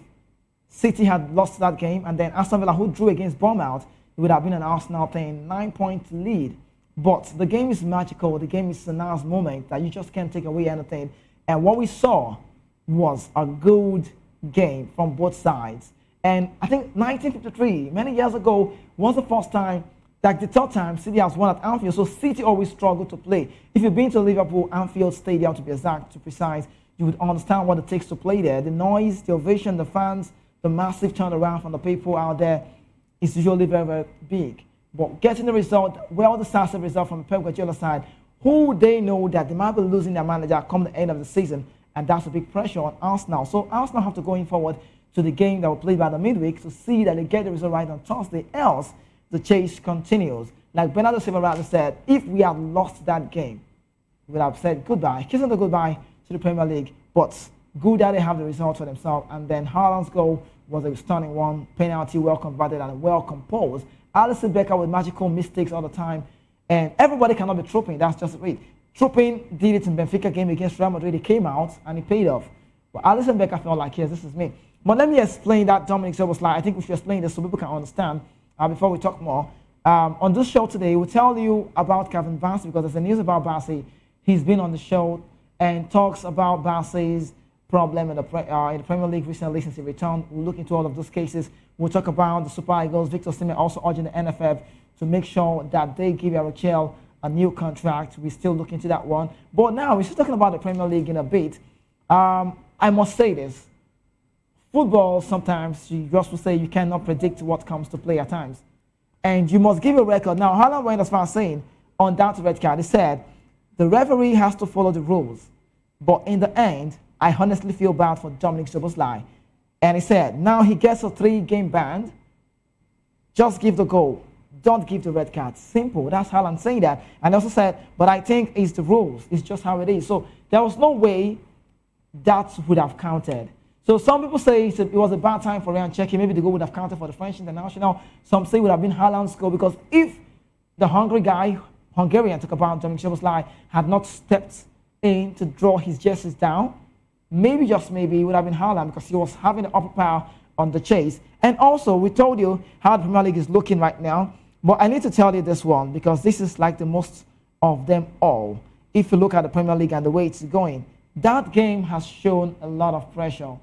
City had lost that game and then Aston Villa, who drew against Bournemouth, it would have been an Arsenal thing, 9-point lead. But the game is magical. The game is a nice moment that you just can't take away anything. And what we saw was a good game from both sides. And I think 1953, many years ago, was the first time, like the third time, City has won at Anfield. So City always struggle to play. If you've been to Liverpool, Anfield Stadium to be exact, to precise, you would understand what it takes to play there. The noise, the ovation, the fans, the massive turnaround from the people out there is usually very, very big. But getting the result, well-decisive result from the Pep Guardiola side, who they know that they might be losing their manager come the end of the season, and that's a big pressure on Arsenal. So Arsenal have to go forward to the game that will play by the midweek to see that they get the result right on Thursday, else the chase continues. Like Bernardo Silva rather said, if we had lost that game, we would have said goodbye, kissing the goodbye to the Premier League. But good that they have the result for themselves. And then Haaland's goal was a stunning one, penalty well converted and well composed. Alisson Becker with magical mistakes all the time. And everybody cannot be trooping, that's just it. Trooping did it in Benfica game against Real Madrid. He came out and he paid off. But Alisson Becker felt like, yes, this is me. But let me explain that Dominic Szoboszlai. I think we should explain this so people can understand before we talk more. On this show today, we'll tell you about Kevin Bassey because there's a news about Bassey. He's been on the show and talks about Bassey's problem in the Premier League recently since he returned. We'll look into all of those cases. We'll talk about the Super Eagles. Victor Osimhen also urging the NFF to make sure that they give Eritrea a new contract. We still look into that one. But now, we're still talking about the Premier League in a bit. I must say this. Football, sometimes you just will say you cannot predict what comes to play at times. And you must give a record. Now, Haaland went as far as saying on that red card, he said, the referee has to follow the rules. But in the end, I honestly feel bad for Dominic Szoboszlai. And he said, now he gets a 3-game ban. Just give the goal. Don't give the red card. Simple. That's Haaland saying that. And also said, but I think it's the rules. It's just how it is. So there was no way that would have counted. So some people say it was a bad time for Ryan Cherki. Maybe the goal would have counted for the French international. Some say it would have been Haaland's goal, because if the Hungarian, talk about Dominic Szoboszlai, had not stepped in to draw his jerseys down, maybe, just maybe, it would have been Haaland, because he was having the upper power on the chase. And also, we told you how the Premier League is looking right now. But I need to tell you this one, because this is like the most of them all. If you look at the Premier League and the way it's going, that game has shown a lot of pressure.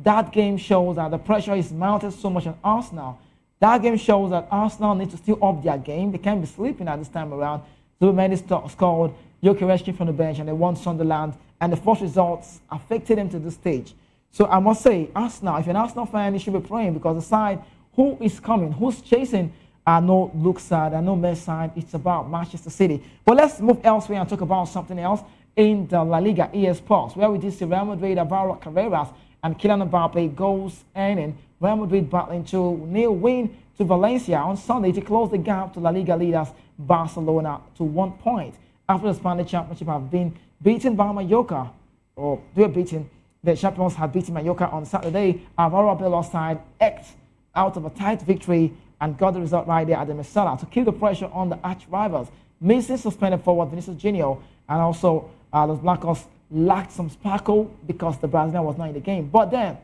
That game shows that the pressure is mounted so much on Arsenal. That game shows that Arsenal need to still up their game. They can't be sleeping at this time around. So many scored, Gyökeres from the bench, and they won Sunderland, and the first results affected them to this stage. So I must say, Arsenal, if you're an Arsenal fan, you should be praying, because the side who is coming, who's chasing, are no look side, are no mess side. It's about Manchester City. But let's move elsewhere and talk about something else in the La Liga eSports, where we did see Real Madrid, Alvaro Carreras, and Kylian Mbappe goals ending. Real Madrid battling to 0 win to Valencia on Sunday to close the gap to La Liga leaders Barcelona to 1 point. After the Spanish Championship have been beaten by Mallorca, or they were beaten, the champions had beaten Mallorca on Saturday. Alvaro Arbelo's side eked out of a tight victory and got the result right there at the Mestalla to keep the pressure on the arch rivals. Missing suspended forward Vinicius Junior, and also Los Blancos lacked some sparkle because the Brazilian was not in the game. But then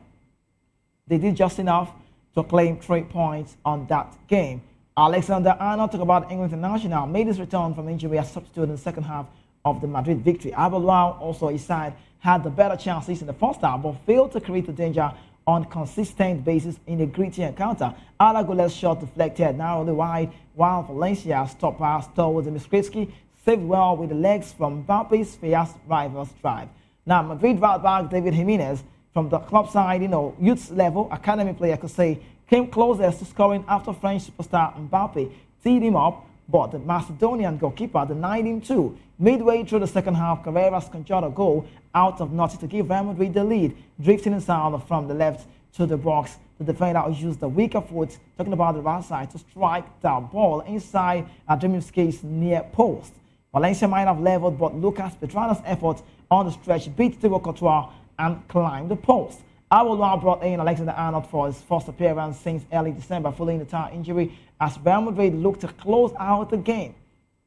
they did just enough to claim 3 points on that game. Alexander-Arnold, talk about England international, made his return from injury as substitute in the second half of the Madrid victory. Arbeloa, also his side, had the better chances in the first half, but failed to create the danger on consistent basis in a gritty encounter. Alagoles shot deflected narrowly wide, while Valencia's top pass towards Miskritsky saved well with the legs from Mbappe's fierce rival's drive. Now, Madrid right back David Jimenez from the club side, youth level, academy player could say, came closest to scoring after French superstar Mbappe teed him up, but the Macedonian goalkeeper denied him too. Midway through the second half, Carreras conjured a goal out of nothing to give Real Madrid the lead, drifting inside from the left to the box. The defender used the weaker foot, talking about the right side, to strike the ball inside Adrimovski's near post. Valencia might have leveled, but Lucas Pedrano's effort on the stretch beat Thibaut Courtois and climbed the post. Arbeloa brought in Alexander-Arnold for his first appearance since early December following the thigh injury as Real Madrid looked to close out the game.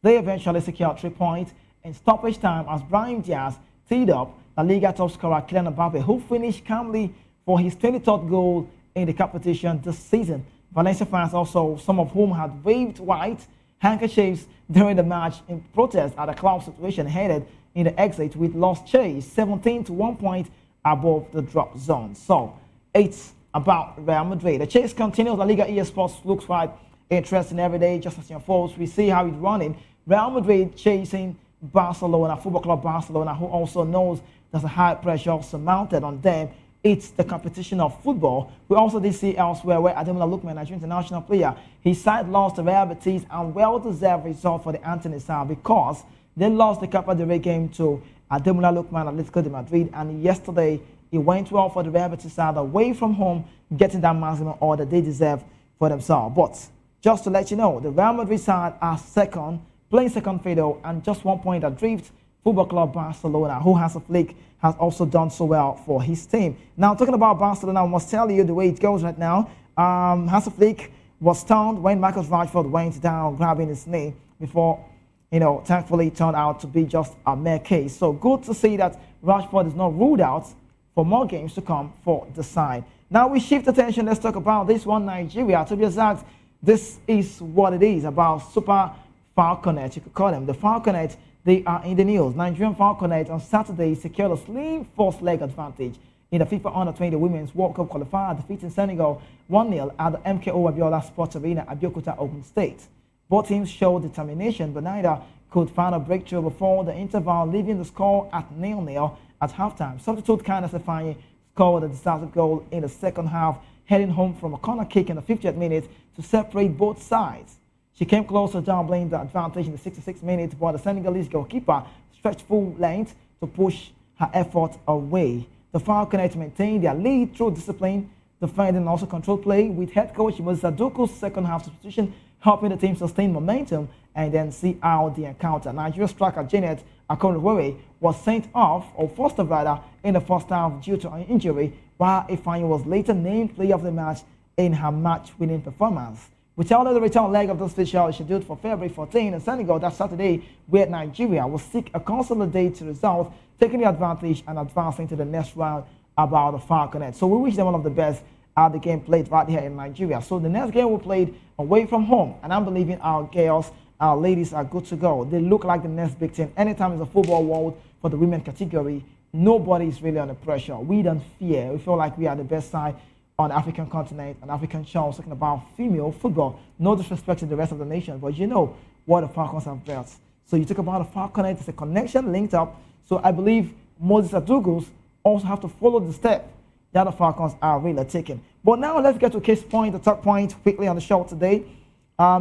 They eventually secured 3 points in stoppage time as Brahim Diaz teed up La Liga top scorer Kylian Mbappe, who finished calmly for his 23rd goal in the competition this season. Valencia fans also, some of whom had waved white handkerchiefs during the match in protest at the club situation, headed in the exit with lost chase 17 to 1 point above the drop zone. So it's about Real Madrid. The chase continues. La Liga eSports looks quite interesting every day, just as your folks. We see how it's running. Real Madrid chasing Barcelona, Football Club Barcelona, who also knows there's a high pressure also mounted on them. It's the competition of football. We also did see elsewhere where Ademola Lookman, Nigerian international player, his side lost to Real Betis, and well-deserved result for the Anthony side because they lost the Copa del Rey game to Ademola Lookman, Atletico de Madrid, and yesterday it went well for the Real Betis side away from home, getting that maximum order they deserve for themselves. But just to let you know, the Real Madrid side are second, playing second fiddle, and just 1 point adrift. Football Club Barcelona, who has a flick, has also done so well for his team. Now, talking about Barcelona, I must tell you the way it goes right now. Hansi Flick was stunned when Marcus Rashford went down grabbing his knee before, thankfully it turned out to be just a mere case. So good to see that Rashford is not ruled out for more games to come for the side. Now we shift attention. Let's talk about this one, Nigeria. To be exact, this is what it is about Super Falconet. You could call them the Falconet. They are in the news. Nigerian Falconet on Saturday secured a slim first leg advantage in the FIFA Under-20 Women's World Cup qualifier, defeating Senegal 1-0 at the MKO Abiola Sports Arena at Abeokuta, Ogun State. Both teams showed determination, but neither could find a breakthrough before the interval, leaving the score at 0-0 at halftime. Substitute Kana Sefanye scored a decisive goal in the second half, heading home from a corner kick in the 50th minute to separate both sides. She came close to doubling the advantage in the 66th minute, but the Senegalese goalkeeper stretched full length to push her effort away. The Falconets maintained their lead through discipline, defending and also controlled play, with head coach Moses Aduku's second half substitution helping the team sustain momentum and then see out the encounter. Nigeria striker Janet Akorowore was sent off, or forced off rather, in the first half due to an injury, while Ifeanyi was later named player of the match in her match-winning performance. We tell you the return leg of this special is scheduled for February 14 in Senegal that Saturday, where Nigeria will seek a consolidated result, taking the advantage and advancing to the next round about the Falconets. So we wish them all of the best at the game played right here in Nigeria. So the next game we played away from home, and I'm believing our girls, our ladies are good to go. They look like the next big team. Anytime it's a football world for the women category, nobody is really under pressure. We don't fear. We feel like we are the best side on the African continent, and African shows talking about female football. No disrespect to the rest of the nation, but you know what the Falcons have built. So you talk about the Falconet, it's a connection linked up. So I believe Moses Adugus also have to follow the step that the Falcons are really taking. But now let's get to case point, the top point quickly on the show today.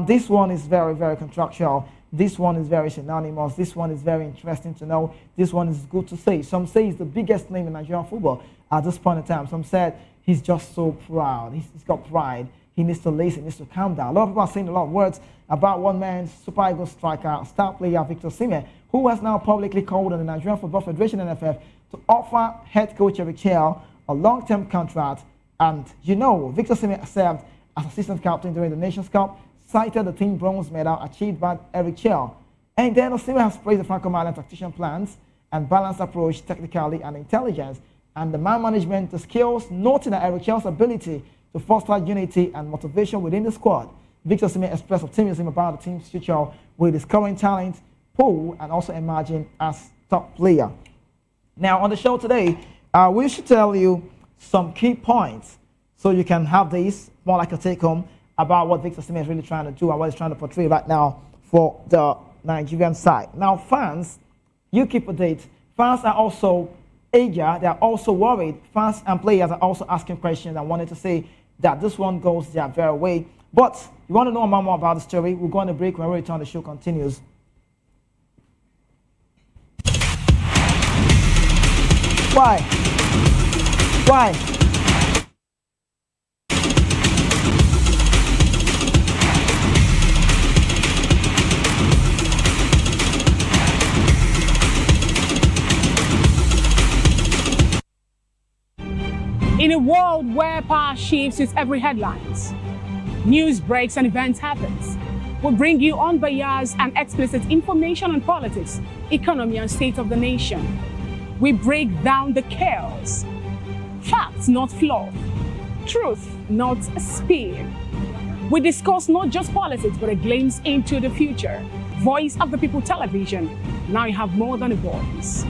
This one is very, very contractual. This one is very synonymous. This one is very interesting to know. This one is good to say. Some say he's the biggest name in Nigerian football at this point in time. Some said he's just so proud. He's got pride. He needs to lace, he needs to calm down. A lot of people are saying a lot of words about one man, Super Eagles striker, star player Victor Osimhen, who has now publicly called on the Nigerian Football Federation, NFF, to offer head coach Eric Chell a long-term contract. And you know, Victor Osimhen served as assistant captain during the Nations Cup, cited the team bronze medal achieved by Eric Chell. And then Osimhen has praised the Franco-Malian tactician plans and balanced approach, technically and intelligence, and the man management, the skills, noting that Eric Chell's ability to foster unity and motivation within the squad. Victor Osimhen expressed optimism about the team's future with his current talent pool and also emerging as top player. Now on the show today, we should tell you some key points so you can have this more like a take-home about what Victor Osimhen is really trying to do and what he's trying to portray right now for the Nigerian side. Now fans, you keep a date. Fans are also eager, they are also worried. Fans and players are also asking questions and wanted to say that this one goes their very way. But you want to know more about the story, we'll go on a break. When we return, the show continues. Why? Why? In a world where power shifts with every headlines, news breaks and events happens, we bring you unbiased and explicit information on politics, economy and state of the nation. We break down the chaos. Facts, not fluff. Truth, not spin. We discuss not just politics, but a glimpse into the future. Voice of the People Television. Now you have more than a voice.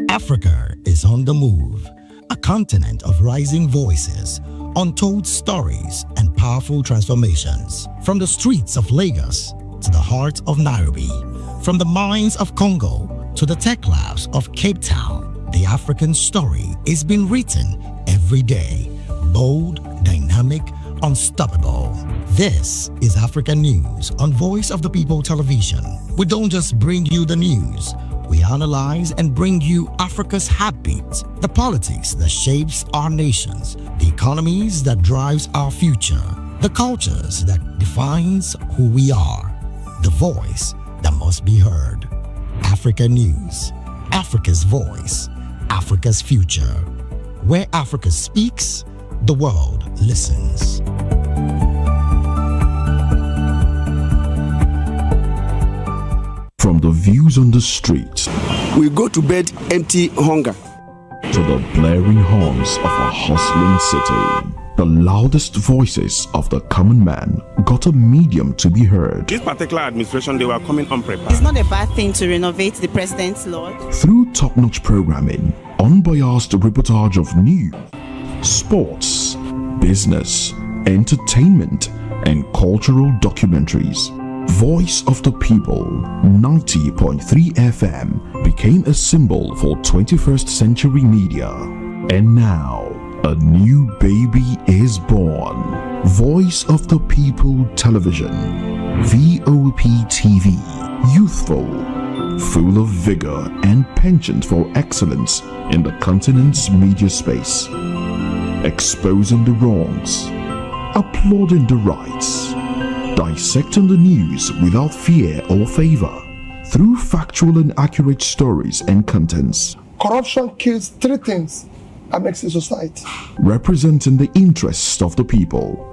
Africa is on the move, a continent of rising voices, untold stories, and powerful transformations. From the streets of Lagos to the heart of Nairobi, from the mines of Congo to the tech labs of Cape Town, the African story is being written every day. Bold, dynamic, unstoppable. This is African News on Voice of the People Television. We don't just bring you the news. We analyze and bring you Africa's heartbeat, the politics that shapes our nations, the economies that drives our future, the cultures that defines who we are, the voice that must be heard. Africa News, Africa's voice, Africa. Africa's future. Where Africa speaks, the world listens. From the views on the street, we go to bed empty hunger, to the blaring horns of a hustling city, the loudest voices of the common man got a medium to be heard. This particular administration, they were coming unprepared. It's not a bad thing to renovate the president's lawn. Through top-notch programming, unbiased reportage of news, sports, business, entertainment, and cultural documentaries, Voice of the People 90.3 FM became a symbol for 21st century media. And now, a new baby is born. Voice of the People Television, VOP TV, youthful, full of vigor and penchant for excellence in the continent's media space, exposing the wrongs, applauding the rights, dissecting the news without fear or favor, through factual and accurate stories and contents. Corruption kills three things that makes a society. Representing the interests of the people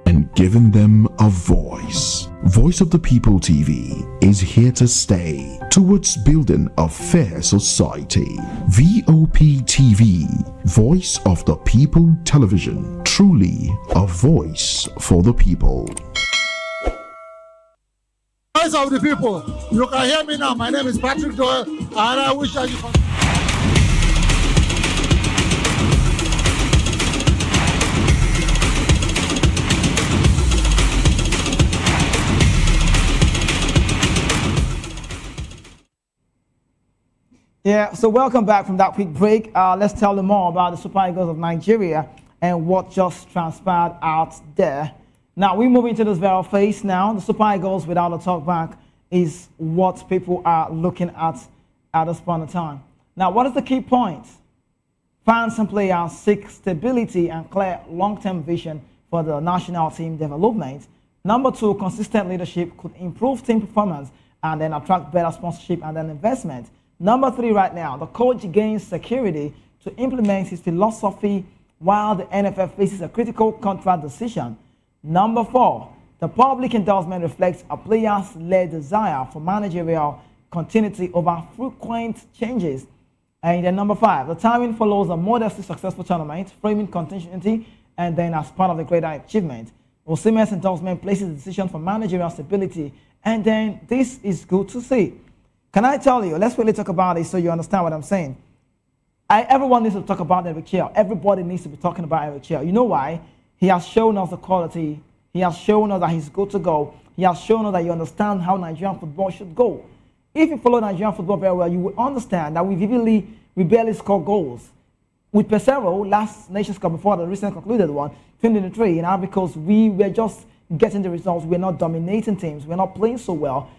and giving them a voice. Voice of the People TV is here to stay towards building a fair society. VOP TV, Voice of the People Television, truly a voice for the people. Voice of the People, you can hear me now. My name is Patrick Doyle, and I wish I could. Yeah, so welcome back from that quick break. Let's tell them more about the Super Eagles of Nigeria and what just transpired out there. Now, we move into this viral phase now. The Super Eagles, without a talkback, is what people are looking at this point in time. Now, what is the key point? Fans and players seek stability and clear long-term vision for the national team development. Number two, consistent leadership could improve team performance and then attract better sponsorship and then investment. Number three right now, the coach gains security to implement his philosophy while the NFF faces a critical contract decision. Number four, the public endorsement reflects a player's-led desire for managerial continuity over frequent changes. And then number five, the timing follows a modestly successful tournament, framing continuity, and then as part of the greater achievement. Osimhen's endorsement places the decision for managerial stability, and then this is good to see. Can I tell you, let's really talk about it so you understand what I'm saying. Everyone needs to talk about Eric Chell. Everybody needs to be talking about Eric Chell. You know why? He has shown us the quality. He has shown us that he's good to go. He has shown us that you understand how Nigerian football should go. If you follow Nigerian football very well, you will understand that we barely score goals. With Pesero, last Nations Cup before the recent concluded one, 2023, because we were just getting the results. We're not dominating teams. We're not playing so well.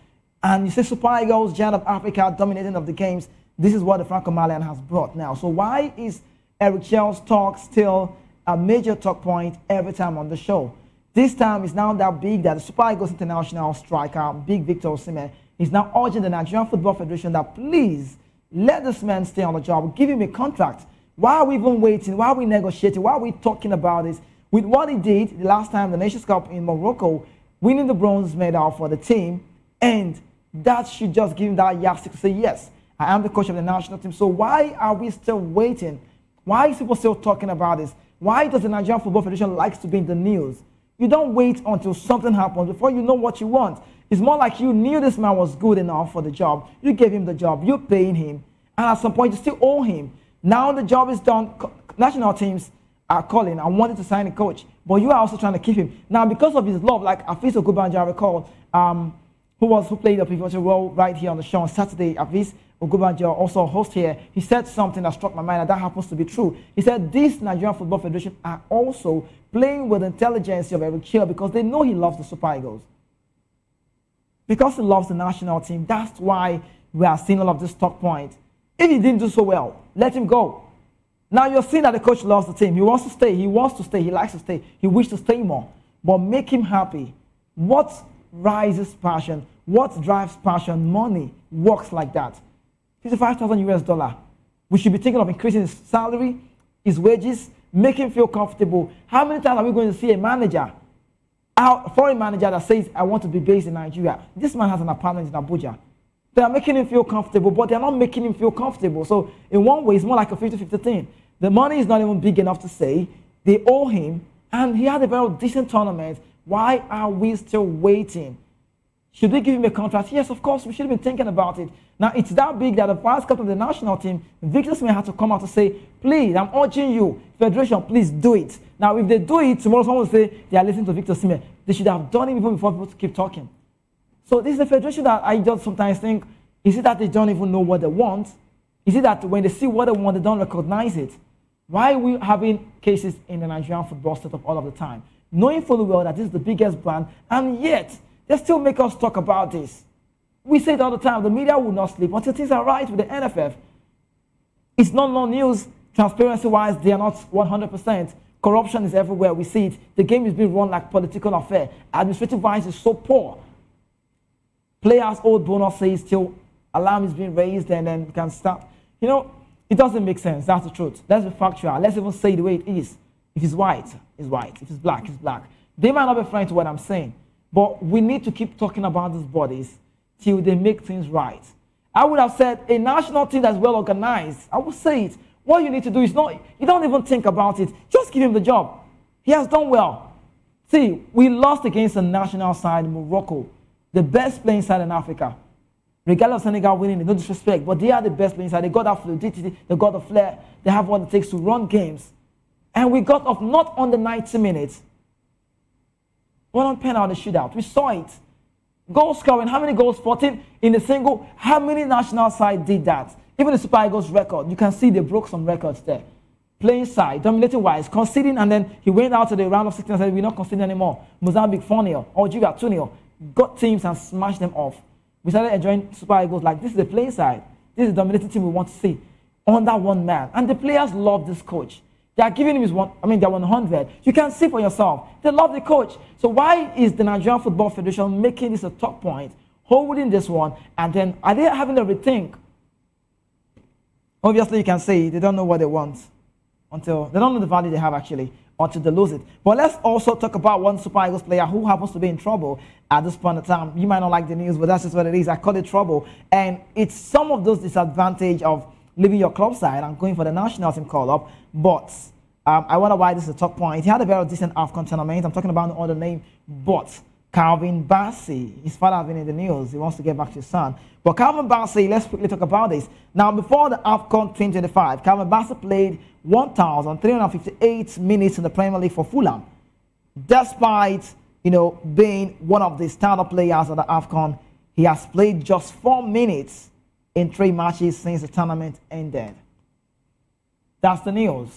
And you say Super Eagles, Giant of Africa, dominating of the games. This is what the Franco-Malian has brought now. So why is Eric Chell's talk still a major talk point every time on the show? This time is now that big that the Super Eagles international striker, Big Victor Osimhen, is now urging the Nigerian Football Federation that please let this man stay on the job, give him a contract. Why are we even waiting? Why are we negotiating? Why are we talking about this? With what he did the last time, the Nations Cup in Morocco, winning the bronze medal for the team, and that should just give him that yardstick to say, yes, I am the coach of the national team. So why are we still waiting? Why is people still talking about this? Why does the Nigerian Football Federation like to be in the news? You don't wait until something happens before you know what you want. It's more like you knew this man was good enough for the job. You gave him the job. You're paying him. And at some point, you still owe him. Now the job is done. National teams are calling and wanting to sign a coach. But you are also trying to keep him. Now, because of his love, like Afis Ogubanja, I recall, who played a pivotal role right here on the show on Saturday. Afis Ogubanja, also a host here, he said something that struck my mind, and that happens to be true. He said this Nigerian Football Federation are also playing with the intelligence of Eric Chell because they know he loves the Super Eagles. Because he loves the national team, that's why we are seeing all of this talk point. If he didn't do so well, let him go. Now you're seeing that the coach loves the team. He wants to stay. He likes to stay. He wishes to stay more. But make him happy. What rises passion? What drives passion? Money works like that. $55,000 US. We should be thinking of increasing his salary, his wages, make him feel comfortable. How many times are we going to see a manager, a foreign manager that says, I want to be based in Nigeria? This man has an apartment in Abuja. They are making him feel comfortable, but they're not making him feel comfortable. So in one way, it's more like a 50-50 thing. The money is not even big enough to say they owe him, and he had a very decent tournament. Why are we still waiting? Should we give him a contract? Yes, of course, we should have been thinking about it. Now, it's that big that the vice captain of the national team, Victor Smith, had to come out to say, please, I'm urging you, Federation, please do it. Now, if they do it, tomorrow someone will say they are listening to Victor Smith. They should have done it even before people keep talking. So this is a federation that I just sometimes think, is it that they don't even know what they want? Is it that when they see what they want, they don't recognize it? Why are we having cases in the Nigerian football setup all of the time? Knowing fully well that this is the biggest brand, and yet they still make us talk about this. We say it all the time, the media will not sleep until things are right with the NFF. It's not no news, transparency-wise, they are not 100%. Corruption is everywhere, we see it. The game is being run like political affair. Administrative-wise is so poor. Players' old bonuses till alarm is being raised and then we can start. You know, it doesn't make sense, that's the truth. Let's be factual, let's even say the way it is. If it's white, it's white. If it's black, it's black. They might not be friends to what I'm saying, but we need to keep talking about these bodies till they make things right. I would have said a national team that's well organized. I would say it. What you need to do is not, you don't even think about it. Just give him the job. He has done well. See, we lost against the national side, Morocco, the best playing side in Africa. Regardless of Senegal winning, no disrespect, but they are the best playing side. They got that fluidity, they got the flair, they have what it takes to run games. And we got off not on the 90 minutes, but on penalty shootout. We saw it. Goal scoring, how many goals? 14 in a single. How many national side did that? Even the Super Eagles record, you can see they broke some records there. Playing side, dominating wise, conceding, and then he went out to the round of 16 and said, we're not conceding anymore. Mozambique 4-0, Algeria 2-0. Got teams and smashed them off. We started enjoying Super Eagles like, this is the playing side. This is the dominating team we want to see. Under one man. And the players love this coach. They are giving him his they're 100. You can see for yourself. They love the coach. So why is the Nigerian Football Federation making this a top point, holding this one, and then are they having a rethink? Obviously, you can say they don't know what they want until they don't know the value they have actually until they lose it. But let's also talk about one Super Eagles player who happens to be in trouble at this point in time. You might not like the news, but that's just what it is. I call it trouble, and it's some of those disadvantage of leaving your club side and going for the national team call-up. But I wonder why this is a top point. He had a very decent AFCON tournament. I'm talking about no other name, but Calvin Bassey. His father has been in the news. He wants to get back to his son. But Calvin Bassey, let's quickly talk about this. Now, before the AFCON 2025, Calvin Bassey played 1,358 minutes in the Premier League for Fulham. Despite, being one of the startup players of the AFCON, he has played just 4 minutes in 3 matches since the tournament ended. That's the news.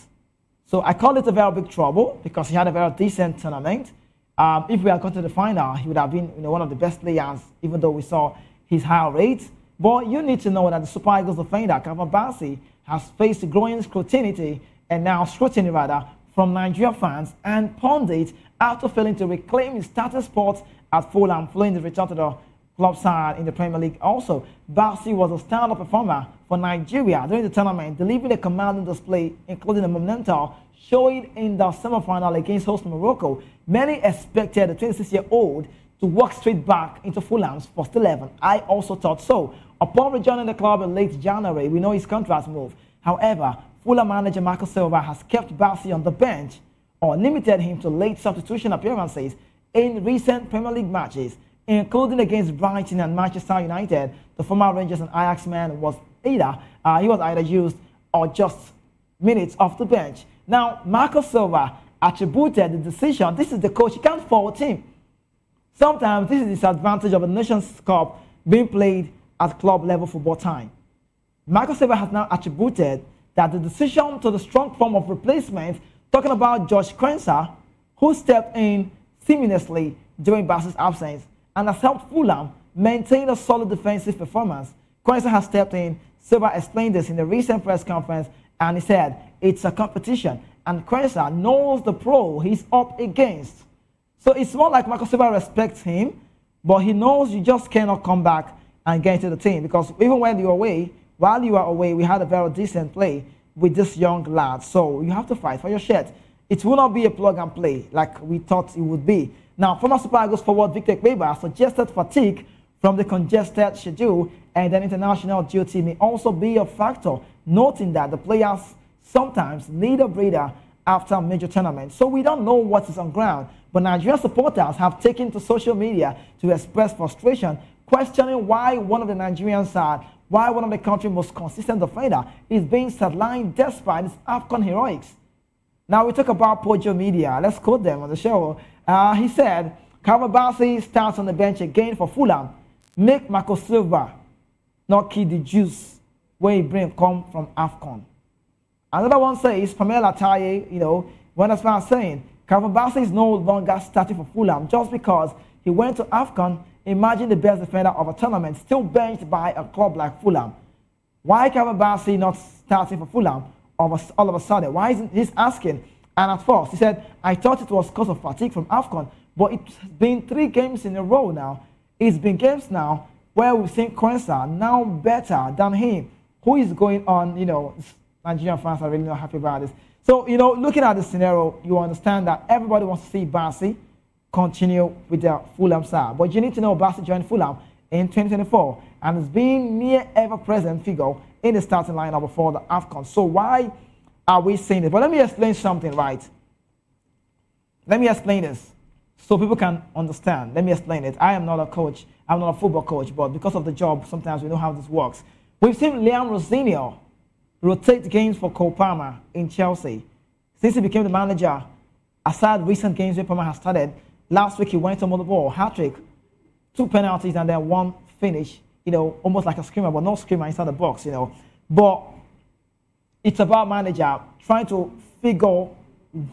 So I call it a very big trouble because he had a very decent tournament. If we had gone to the final, he would have been one of the best players, even though we saw his high rate. But you need to know that the Super Eagles defender, Calvin Bassey, has faced growing scrutiny from Nigerian fans and pundits after failing to reclaim his starting spot at Fulham following the return to the club side in the Premier League. Also, Bassey was a stand-up performer for Nigeria during the tournament, delivering a commanding display, including a monumental showing in the semi-final against host Morocco. Many expected the 26-year-old to walk straight back into Fulham's first 11. I also thought so. Upon rejoining the club in late January, we know his contract move. However, Fulham manager Marco Silva has kept Bassey on the bench or limited him to late substitution appearances in recent Premier League matches, including against Brighton and Manchester United. The former Rangers and Ajax man was either used or just minutes off the bench. Now, Marco Silva attributed the decision. This is the coach. He can't fault him. Sometimes this is the disadvantage of a Nations Cup being played at club level football time. Marco Silva has now attributed that the decision to the strong form of replacement, talking about Josh Quensa, who stepped in seamlessly during Bassey's absence and has helped Fulham maintain a solid defensive performance. Quensa has stepped in. Silva explained this in a recent press conference, and he said it's a competition, and Quensa knows the pro he's up against. So it's more like Marco Silva respects him, but he knows you just cannot come back and get into the team, because even when you're away, while you are away, we had a very decent play with this young lad. So you have to fight for your shirt. It will not be a plug and play like we thought it would be. Now, former Super Eagles forward Victor Ipob suggested fatigue from the congested schedule and an international duty may also be a factor, noting that the players sometimes need a breather after a major tournament. So we don't know what is on ground, but Nigerian supporters have taken to social media to express frustration, questioning why one of the Nigerian side, why one of the country's most consistent defender is being sidelined despite his AFCON heroics. Now we talk about Pojo Media. Let's quote them on the show. He said, Calvin Bassey starts on the bench again for Fulham. Make Marco Silva not key the juice where he bring come from AFCON. Another one says, Pamela Taye, went as far as saying, Calvin Bassey is no longer starting for Fulham just because he went to AFCON. Imagine the best defender of a tournament still benched by a club like Fulham. Why Calvin Bassey not starting for Fulham all of a sudden? Why isn't he asking? And at first, he said, I thought it was because of fatigue from AFCON, but it's been 3 games in a row now. It's been games now where we've seen Quensa now better than him. Who is going on, Nigerian fans are really not happy about this. So, looking at the scenario, you understand that everybody wants to see Bassey continue with their Fulham side. But you need to know Bassey joined Fulham in 2024 and has been near ever-present figure in the starting lineup before the AFCON. So why are we saying this? But let me explain something, right? Let me explain this so people can understand. Let me explain it. I am not a coach. I'm not a football coach, but because of the job, sometimes we know how this works. We've seen Liam Rosinio rotate games for Cole Palmer in Chelsea. Since he became the manager, aside recent games where Palmer has started, last week he went on the ball, hat-trick, 2 penalties and then 1 finish, almost like a screamer, but no screamer inside the box, But it's about manager trying to figure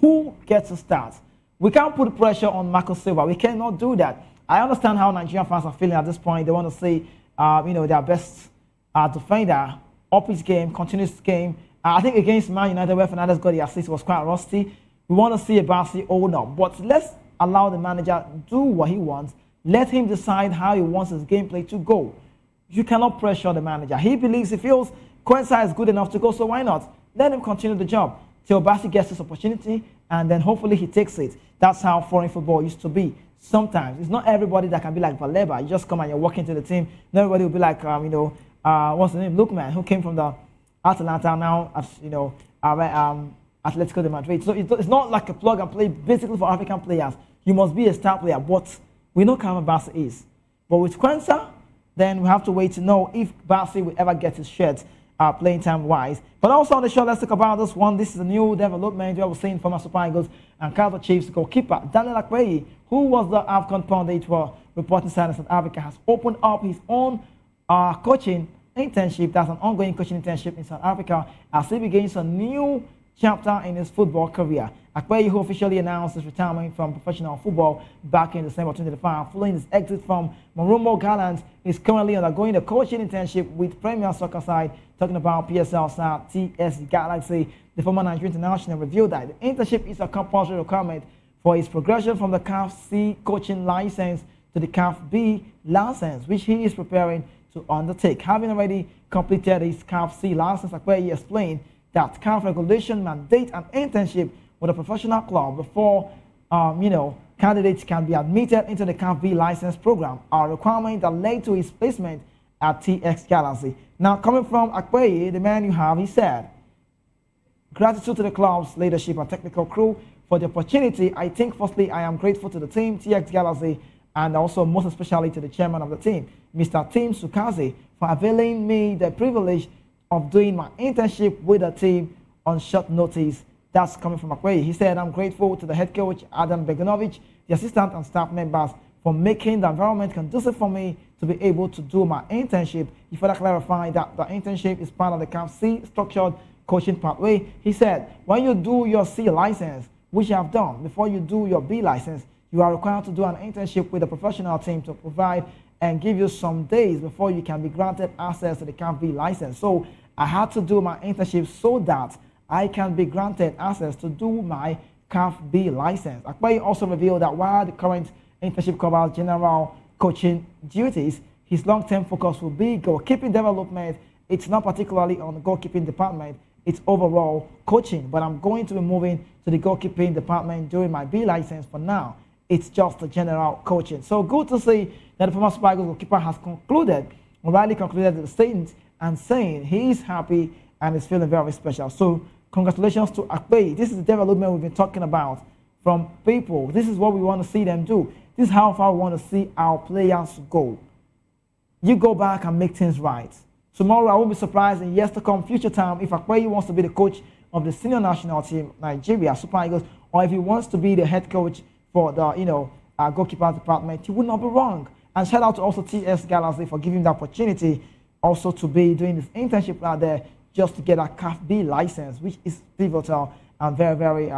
who gets a start. We can't put pressure on Marco Silva. We cannot do that. I understand how Nigerian fans are feeling at this point. They want to see, their best defender up his game, continuous game. I think against Man United, where Fernandes got the assist, was quite rusty. We want to see a Bassey own up, but let's allow the manager do what he wants. Let him decide how he wants his gameplay to go. You cannot pressure the manager. He feels Quensa is good enough to go, so why not? Let him continue the job till Bassey gets this opportunity, and then hopefully he takes it. That's how foreign football used to be. Sometimes it's not everybody that can be like Baleba. You just come and you walk into the team. Not everybody will be like, what's the name? Lookman, who came from the Atalanta now at Atletico de Madrid. So it's not like a plug and play. Basically for African players, you must be a star player. But we know Calvin Bassey is. But with Quensa, then we have to wait to know if Bassey will ever get his shirt playing time wise. But also on the show, let's talk about this one. This is a new development. We have seen former Super Eagles and Kaizer Chiefs goalkeeper Daniel Akpeyi, who was the AFCON pundit for reporting side in South Africa, has opened up his own coaching internship. That's an ongoing coaching internship in South Africa as he begins a new chapter in his football career. Akpeyi, who officially announced his retirement from professional football back in December 2025, following his exit from Marumo Gallants, is currently undergoing a coaching internship with Premier Soccer side, talking about PSL side TS Galaxy. The former Nigerian international revealed that the internship is a compulsory requirement for his progression from the CAF C coaching license to the CAF B license, which he is preparing to undertake. Having already completed his CAF C license, Akpeyi explained that CAF regulation mandate an internship with a professional club before, candidates can be admitted into the CAF B license program, a requirement that led to his placement at TX Galaxy. Now, coming from Akpeyi, the man you have, he said, gratitude to the club's leadership and technical crew for the opportunity. I think, firstly, I am grateful to the team, TX Galaxy, and also most especially to the chairman of the team, Mr. Tim Sukazi, for availing me the privilege of doing my internship with the team on short notice. That's coming from Akpeyi. He said, I'm grateful to the head coach, Adam Beganovic, the assistant and staff members for making the environment conducive for me to be able to do my internship. He further clarified that the internship is part of the CAF C structured coaching pathway. He said, when you do your C license, which you have done, before you do your B license, you are required to do an internship with a professional team to provide and give you some days before you can be granted access to the CAF B license. So I had to do my internship so that I can be granted access to do my CAF B license. Akpeyi also revealed that while the current internship covers general coaching duties, his long-term focus will be goalkeeping development it's not particularly on the goalkeeping department, it's overall coaching. But I'm going to be moving to the goalkeeping department during my B license. For now, it's just the general coaching. So good to see that the former Super Eagles goalkeeper has rightly concluded the statement and saying he is happy and is feeling very special. So congratulations to Akpe. This is the development we've been talking about from people. This is what we want to see them do. This is how far we want to see our players go. You go back and make things right. Tomorrow, I won't be surprised in years to come, future time, if Akpe wants to be the coach of the senior national team, Nigeria, Super Eagles, or if he wants to be the head coach for the, goalkeeper department, he would not be wrong. And shout out to also TS Galaxy for giving the opportunity also to be doing this internship out there just to get a CAF B license, which is pivotal and very, very,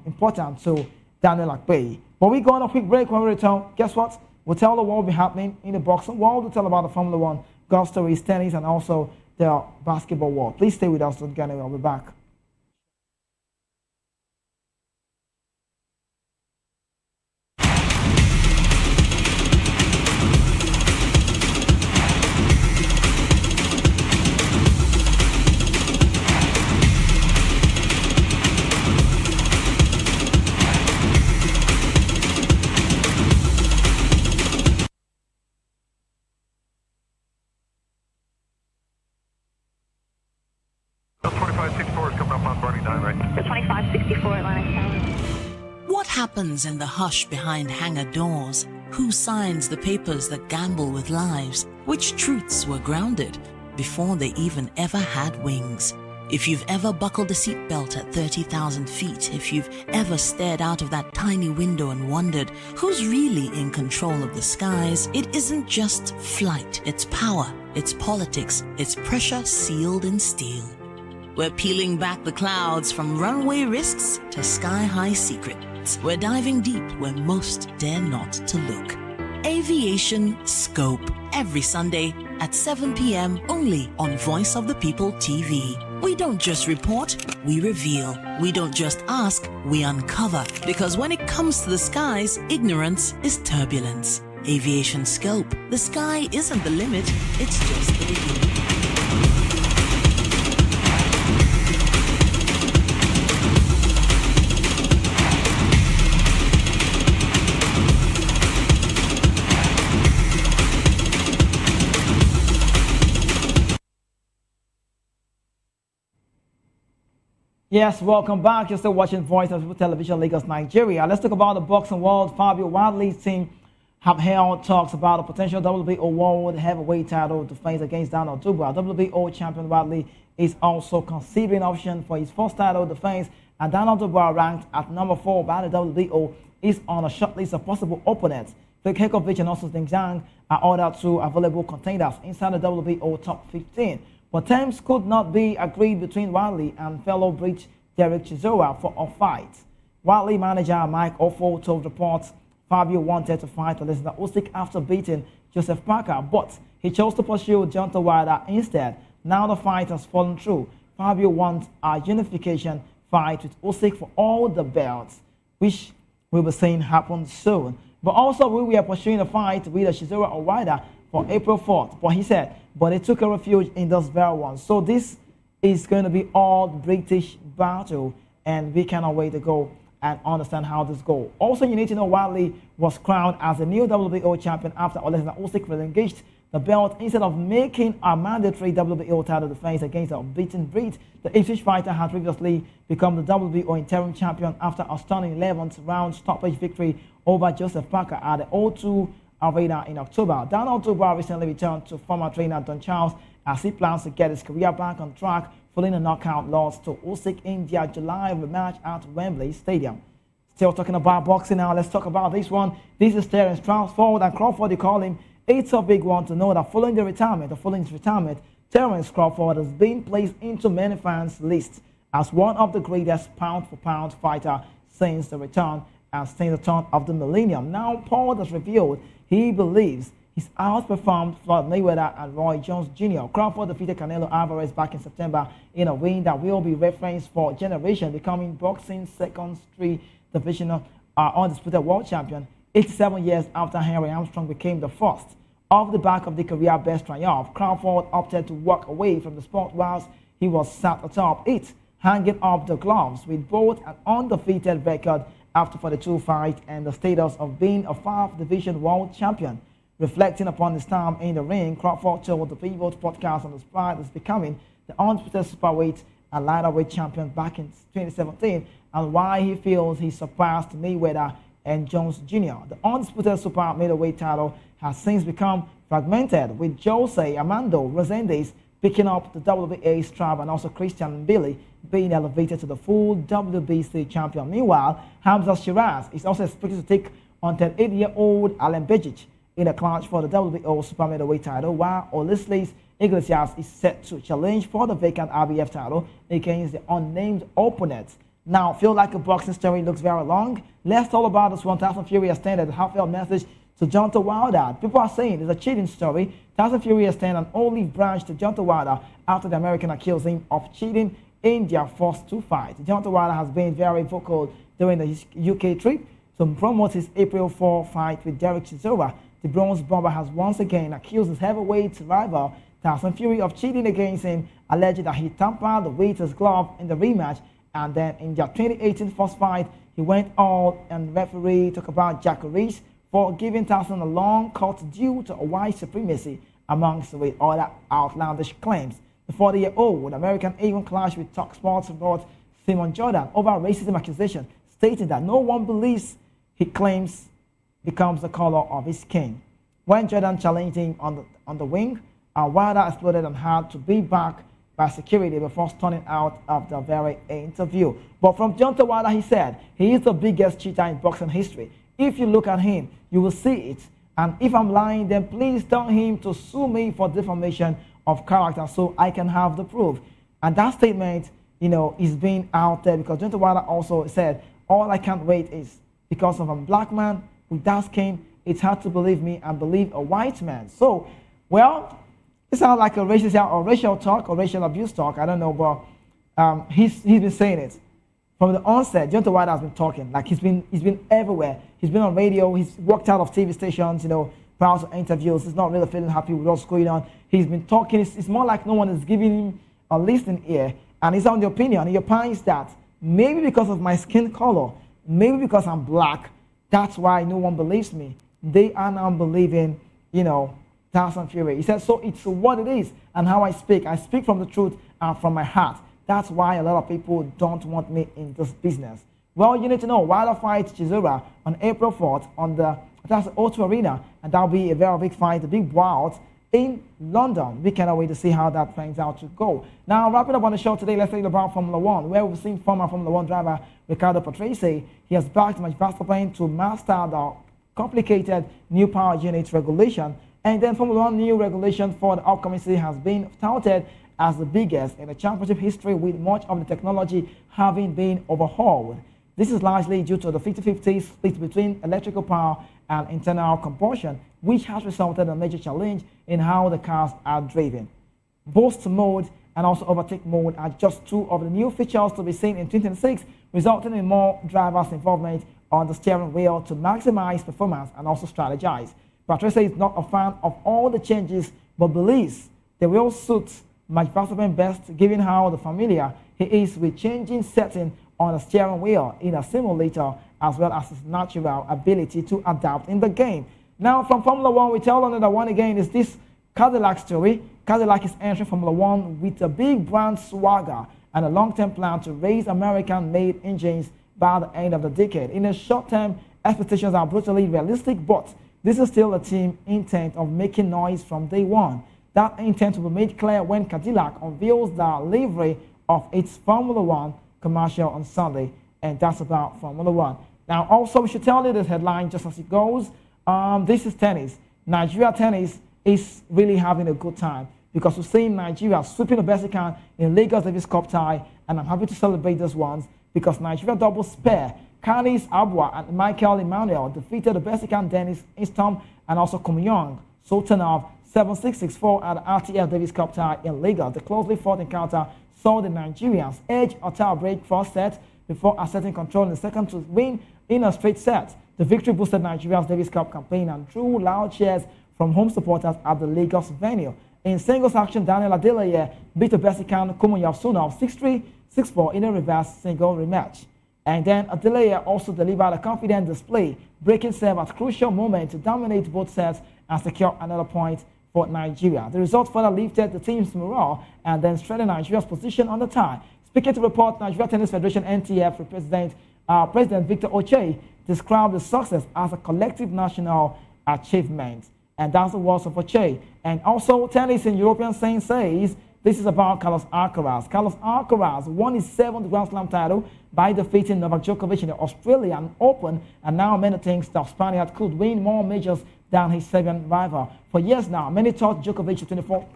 important to Daniel Akpe. But we go on a quick break. When we return, guess what? We'll tell the world what will be happening in the boxing world. We'll tell about the Formula One, golf stories, tennis, and also the basketball world. Please stay with us. Don't go anywhere. We'll be back. What happens in the hush behind hangar doors? Who signs the papers that gamble with lives? Which truths were grounded before they even ever had wings? If you've ever buckled a seatbelt at 30,000 feet, if you've ever stared out of that tiny window and wondered who's really in control of the skies, it isn't just flight, it's power, it's politics, it's pressure sealed in steel. We're peeling back the clouds from runway risks to sky-high secrets. We're diving deep where most dare not to look. Aviation Scope, every Sunday at 7 p.m. only on Voice of the People TV. We don't just report, we reveal. We don't just ask, we uncover. Because when it comes to the skies, ignorance is turbulence. Aviation Scope, the sky isn't the limit, it's just the beginning. Yes, welcome back. You're still watching Voice of People Television, Lagos, Nigeria. Let's talk about the boxing world. Fabio Wardley's team have held talks about a potential WBO World Heavyweight title defense against Donald Dubois. WBO champion Wardley is also considering option for his first title defense, and Donald Dubois, ranked at number 4 by the WBO, is on a short list of possible opponents. Vic Hekovic and also Ding Zhang are other 2 available contenders inside the WBO top 15. But terms could not be agreed between Wardley and fellow Brit Derek Chisora for a fight. Wardley manager Mike Offo told reports Fabio wanted to fight Alexander Usyk after beating Joseph Parker, but he chose to pursue Deontay Wilder instead. Now the fight has fallen through. Fabio wants a unification fight with Usyk for all the belts, which we'll be seeing happen soon. But also we are pursuing a fight with Chisora or Wilder for April 4th. But he said, but they took a refuge in those very ones. So this is going to be all British battle, and we cannot wait to go and understand how this goes. Also, you need to know Wardley was crowned as the new WBO champion after Alexander Usyk relinquished the belt instead of making a mandatory WBO title defense against the unbeaten Brit. The Ipswich fighter had previously become the WBO interim champion after a stunning 11th round stoppage victory over Joseph Parker at the O2 Arena in October. Donald Dubois recently returned to former trainer Don Charles as he plans to get his career back on track following a knockout loss to Usyk in their July rematch at Wembley Stadium. Still talking about boxing now, let's talk about this one. This is Terence Crawford, and Crawford, they call him. It's a big one to know that following his retirement, Terence Crawford has been placed into many fans' lists as one of the greatest pound-for-pound fighter since the turn of the millennium. Now, Paul has revealed he believes he's outperformed Floyd Mayweather and Roy Jones Jr. Crawford defeated Canelo Alvarez back in September in a win that will be referenced for generations, becoming boxing's second three-divisional undisputed world champion 87 years after Henry Armstrong became the first. Off the back of the career best triumph, Crawford opted to walk away from the sport whilst he was sat atop it, hanging up the gloves with both an undefeated record after 42 fights and the status of being a 5th division world champion. Reflecting upon his time in the ring, Crawford told the Pivot podcast on the spot as becoming the undisputed superweight and lighterweight champion back in 2017 and why he feels he surpassed Mayweather and Jones Jr. The undisputed super middleweight title has since become fragmented, with Jose Armando Rosendez picking up the WBA strap and also Christian Billy being elevated to the full WBC champion. Meanwhile, Hamza Shiraz is also expected to take on 38-year-old Alan Bejic in a clash for the WBO super middleweight title, while Ulises Iglesias is set to challenge for the vacant RBF title against the unnamed opponent. Now, feel like a boxing story looks very long? Let's talk about this one. Tyson Fury extended a heartfelt message to Deontay Wilder. People are saying it's a cheating story. Tyson Fury extended an olive branch to Deontay Wilder after the American accused him of cheating in their first 2 fights. Deontay Wilder has been very vocal during the UK trip to promote his April 4 fight with Derek Chisora. The Bronze Bomber has once again accused his heavyweight rival Tyson Fury of cheating against him, alleging that he tampered with his glove in the rematch, and then in their 2018 first fight, he went out and referee talked about Jack Reese for giving Tyson a long cut due to a white supremacy amongst with other outlandish claims. The 40-year-old American even clashed with Talk Sports reporter Simon Jordan over racism accusation, stating that no one believes he claims becomes the color of his skin. When Jordan challenged him on the wing, Wilder exploded and had to be back by security before turning out of the very interview. But from Deontay Wilder, he said, he is the biggest cheater in boxing history. If you look at him, you will see it. And if I'm lying, then please tell him to sue me for defamation of character so I can have the proof. And that statement, is being out there because Deontay Wilder also said, all I can't wait is because of a black man with dark skin, it's hard to believe me and believe a white man. So, well, it sounds like a racial talk or racial abuse talk. I don't know, but he's been saying it from the onset. Deontay Wilder has been talking like he's been everywhere. He's been on radio. He's walked out of TV stations. Prior to interviews. He's not really feeling happy with what's going on. He's been talking. It's more like no one is giving him a listening ear. And he's on the opinion. He opines that maybe because of my skin color, maybe because I'm black, that's why no one believes me. They are now believing, Tyson Fury. He said, so it's what it is and how I speak. I speak from the truth and from my heart. That's why a lot of people don't want me in this business. Well, you need to know, Wilder fights Chisora on April 4th on the O2 Arena, and that'll be a very big fight, a big bout in London. We cannot wait to see how that plans out to go. Now, wrapping up on the show today, let's talk about Formula One, where we've seen former Formula One driver Riccardo Patrese. He has backed Max Verstappen to master the complicated new power unit regulation. And then Formula One new regulation for the upcoming season has been touted as the biggest in the championship history, with much of the technology having been overhauled. This is largely due to the 50-50 split between electrical power and internal combustion, which has resulted in a major challenge in how the cars are driven. Boost mode and also overtake mode are just two of the new features to be seen in 2026, resulting in more drivers' involvement on the steering wheel to maximize performance and also strategize. Patrese is not a fan of all the changes, but believes they will suit Max Verstappen best, given how familiar he is with changing settings on the steering wheel in a simulator, as well as his natural ability to adapt in the game. Now, from Formula One, we tell another one again is this Cadillac story. Cadillac is entering Formula One with a big brand swagger and a long-term plan to raise American-made engines by the end of the decade. In the short term, expectations are brutally realistic, but this is still a team intent of making noise from day one. That intent will be made clear when Cadillac unveils the livery of its Formula One commercial on Sunday, and that's about Formula One. Now, also, we should tell you this headline just as it goes. This is tennis. Nigeria tennis is really having a good time because we're seeing Nigeria sweeping the best they can in Lagos Davis Cup tie, and I'm happy to celebrate this ones because Nigeria doubles pair Kanis Abwa and Michael Emmanuel defeated the best they can Dennis Instom and also Kumyong Sultanov 7-6-6-4 at the RTL Davis Cup tie in Lagos. The closely fought encounter saw the Nigerians edge a tie-break first set before asserting control in the second to win in a straight set. The victory boosted Nigeria's Davis Cup campaign and drew loud cheers from home supporters at the Lagos venue. In singles action, Daniel Adeleye beat Obesikan Kumuyasunov 6-3, 6-4 in a reverse single rematch. And then Adeleye also delivered a confident display, breaking serve at crucial moment to dominate both sets and secure another point for Nigeria. The result further lifted the team's morale and then strengthened Nigeria's position on the tie. Speaking to report, Nigeria Tennis Federation NTF President Victor Oche described the success as a collective national achievement. And that's the words of Oche. And also, Tennis in European Scene says this is about Carlos Alcaraz. Carlos Alcaraz won his 7th Grand Slam title by defeating Novak Djokovic in the Australian Open, and now many think the Spaniard could win more majors than his Serbian rival. For years now, many thought Djokovic's 24th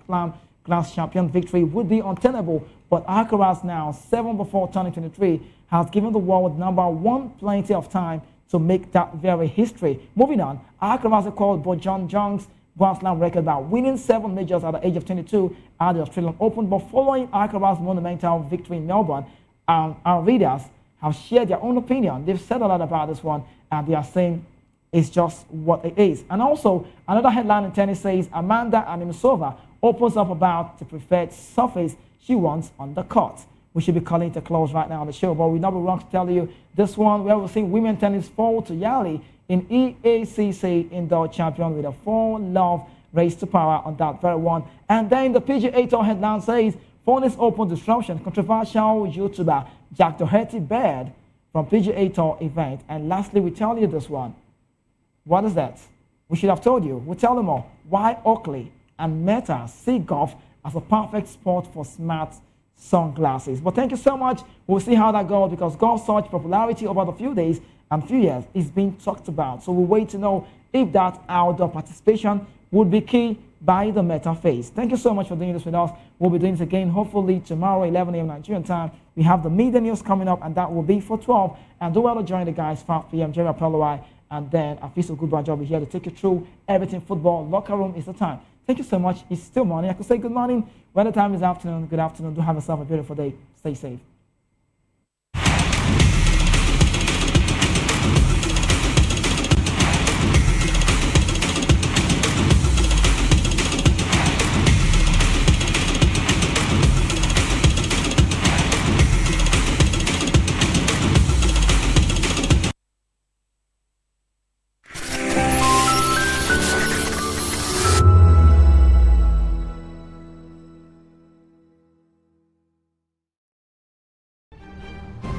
Grand Champion victory would be untenable, but Alcaraz now, 7 before turning 23, has given the world #1 plenty of time to make that very history. Moving on, Alcaraz recalled Bojan Jung's Grand Slam record by winning 7 majors at the age of 22 at the Australian Open, but following Alcaraz's monumental victory in Melbourne, our readers have shared their own opinion. They've said a lot about this one, and they are saying it's just what it is. And also, another headline in tennis says Amanda Anisimova opens up about the preferred surface she wants on the court. We should be calling it a close right now on the show, but we'll not be wrong to tell you this one where we're seeing women tennis fall to Yali in EACC Indoor Champion with a 4-love race to power on that very one. And then the PGA Tour headline says Phoenix Open disruption, controversial YouTuber Jack Doherty banned from PGA Tour event. And lastly, we tell you this one. What is that? We should have told you. We'll tell them all why Oakley and Meta see golf as a perfect sport for smart sunglasses. But thank you so much. We'll see how that goes, because golf's such popularity over the few days and few years is being talked about. So we'll wait to know if that outdoor participation would be key by the Meta phase. Thank you so much for doing this with us. We'll be doing this again hopefully tomorrow, 11 a.m. Nigerian time. We have the media news coming up, and that will be for 12. And do well to join the guys 5 p.m. Jerry Apollo, and then Afisa Goodbranch will be here to take you through everything football. Locker room is the time. Thank you so much. It's still morning. I could say good morning. When the time is afternoon, good afternoon. Do have yourself a beautiful day. Stay safe.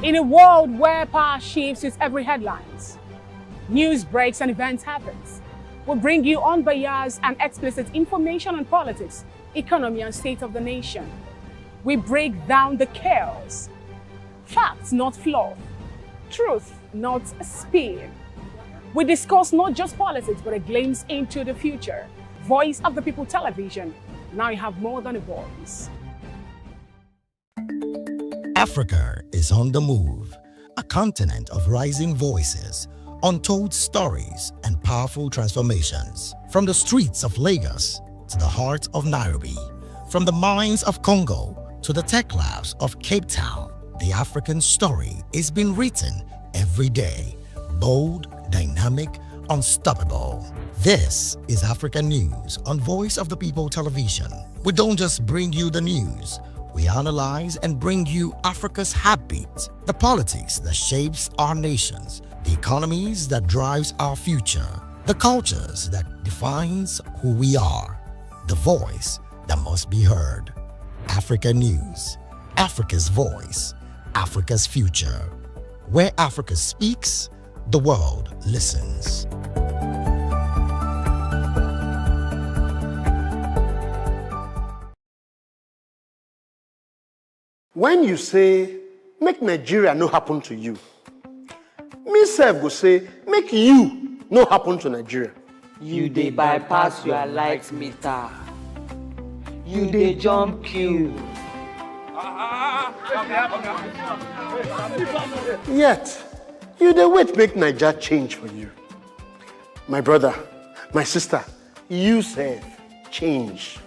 In a world where power shifts its every headlines, news breaks and events happens, we bring you unbiased and explicit information on politics, economy, and state of the nation. We break down the chaos. Facts, not fluff. Truth, not spin. We discuss not just politics, but a glimpse into the future. Voice of the People Television. Now you have more than a voice. Africa is on the move, a continent of rising voices, untold stories, and powerful transformations. From the streets of Lagos to the heart of Nairobi, from the mines of Congo to the tech labs of Cape Town, the African story is being written every day. Bold, dynamic, unstoppable. This is Africa News on Voice of the People Television. We don't just bring you the news. We analyze and bring you Africa's heartbeat, the politics that shapes our nations, the economies that drives our future, the cultures that defines who we are, the voice that must be heard. Africa News, Africa's voice, Africa's future. Where Africa speaks, the world listens. When you say, make Nigeria no happen to you, me sef go say, make you no happen to Nigeria. You dey bypass your light meter. You dey jump queue. Yet, you dey wait make Naija change for you. My brother, my sister, you sef change.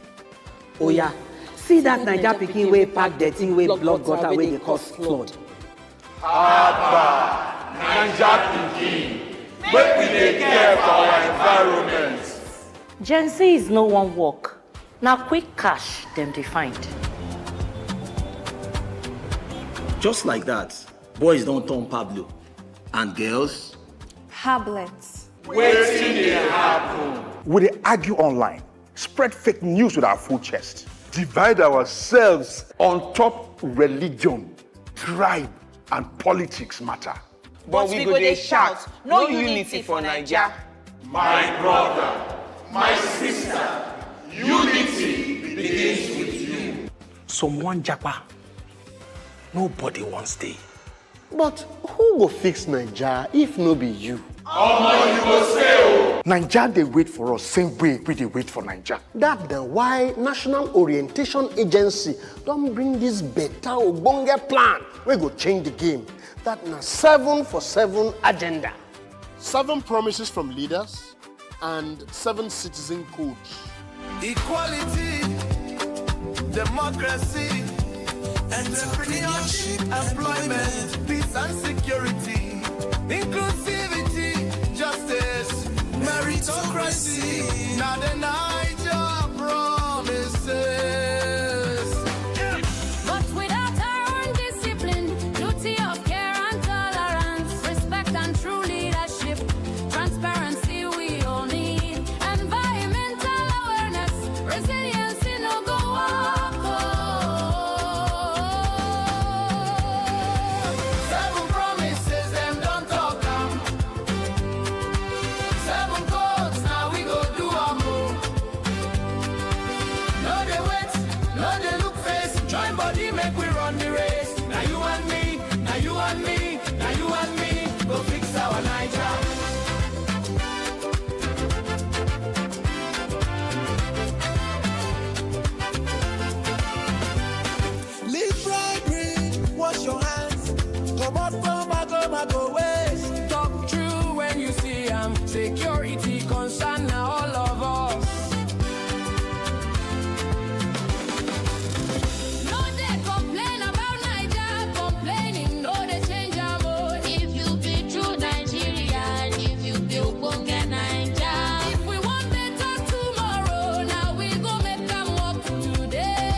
Oh yeah. See that Naija pikin wey pack dirty wey block gutter wey dey cause flood. Abba, Naija pikin, make we dey care for our environment. Gen Z is no one work. Now quick cash them they find. Just like that, boys don't turn Pablo. And girls? Hablets. Waiting they happen. We dey argue online, spread fake news with our full chest, divide ourselves on top religion, tribe, and politics matter. But we go dey shout, no unity for Naija. My brother, my sister, unity begins with you. Someone japa, nobody wants stay. But who go fix Naija if no be you? Omo, you go stay o. Naija dey wait for us same way we dey wait for Naija. That's why National Orientation Agency don bring this better ogbonge plan wey go change the game. That na 7 for 7 agenda. 7 promises from leaders and 7 citizen codes. Equality, democracy, entrepreneurship, employment, peace and security, inclusivity, justice, meritocracy. Now the Naija promises. But without our own discipline, duty of care and tolerance, respect and true leadership, transparency we all need, environmental awareness, resilience in no go walk. 7 promises, them don't talk am. 7 codes, now we go do am o. No dey wait, no dey look face, join body make we run the race. Now you and me, now you and me, now you and me, go fix our Naija. Leave bribery, wash your hands, come out from mago ways. Talk true when you see security concern now all of us. No dey complain about Naija, complaining no dey change am o. If you be true Nigerian, if you be ogbonge Naija. If we want better tomorrow, now we go make am work today.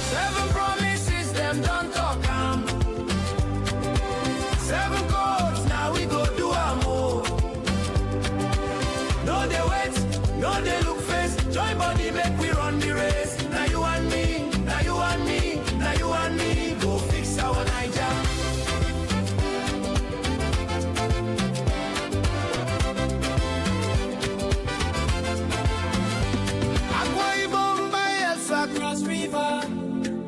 7 promises, them don't talk am. 7 codes, now we go do am o. No dey wait, no dey look face, join body make we run the race. Now you and me, now you and me, now you and me, go fix our Naija. Akwa Ibom, Bayelsa, Cross River,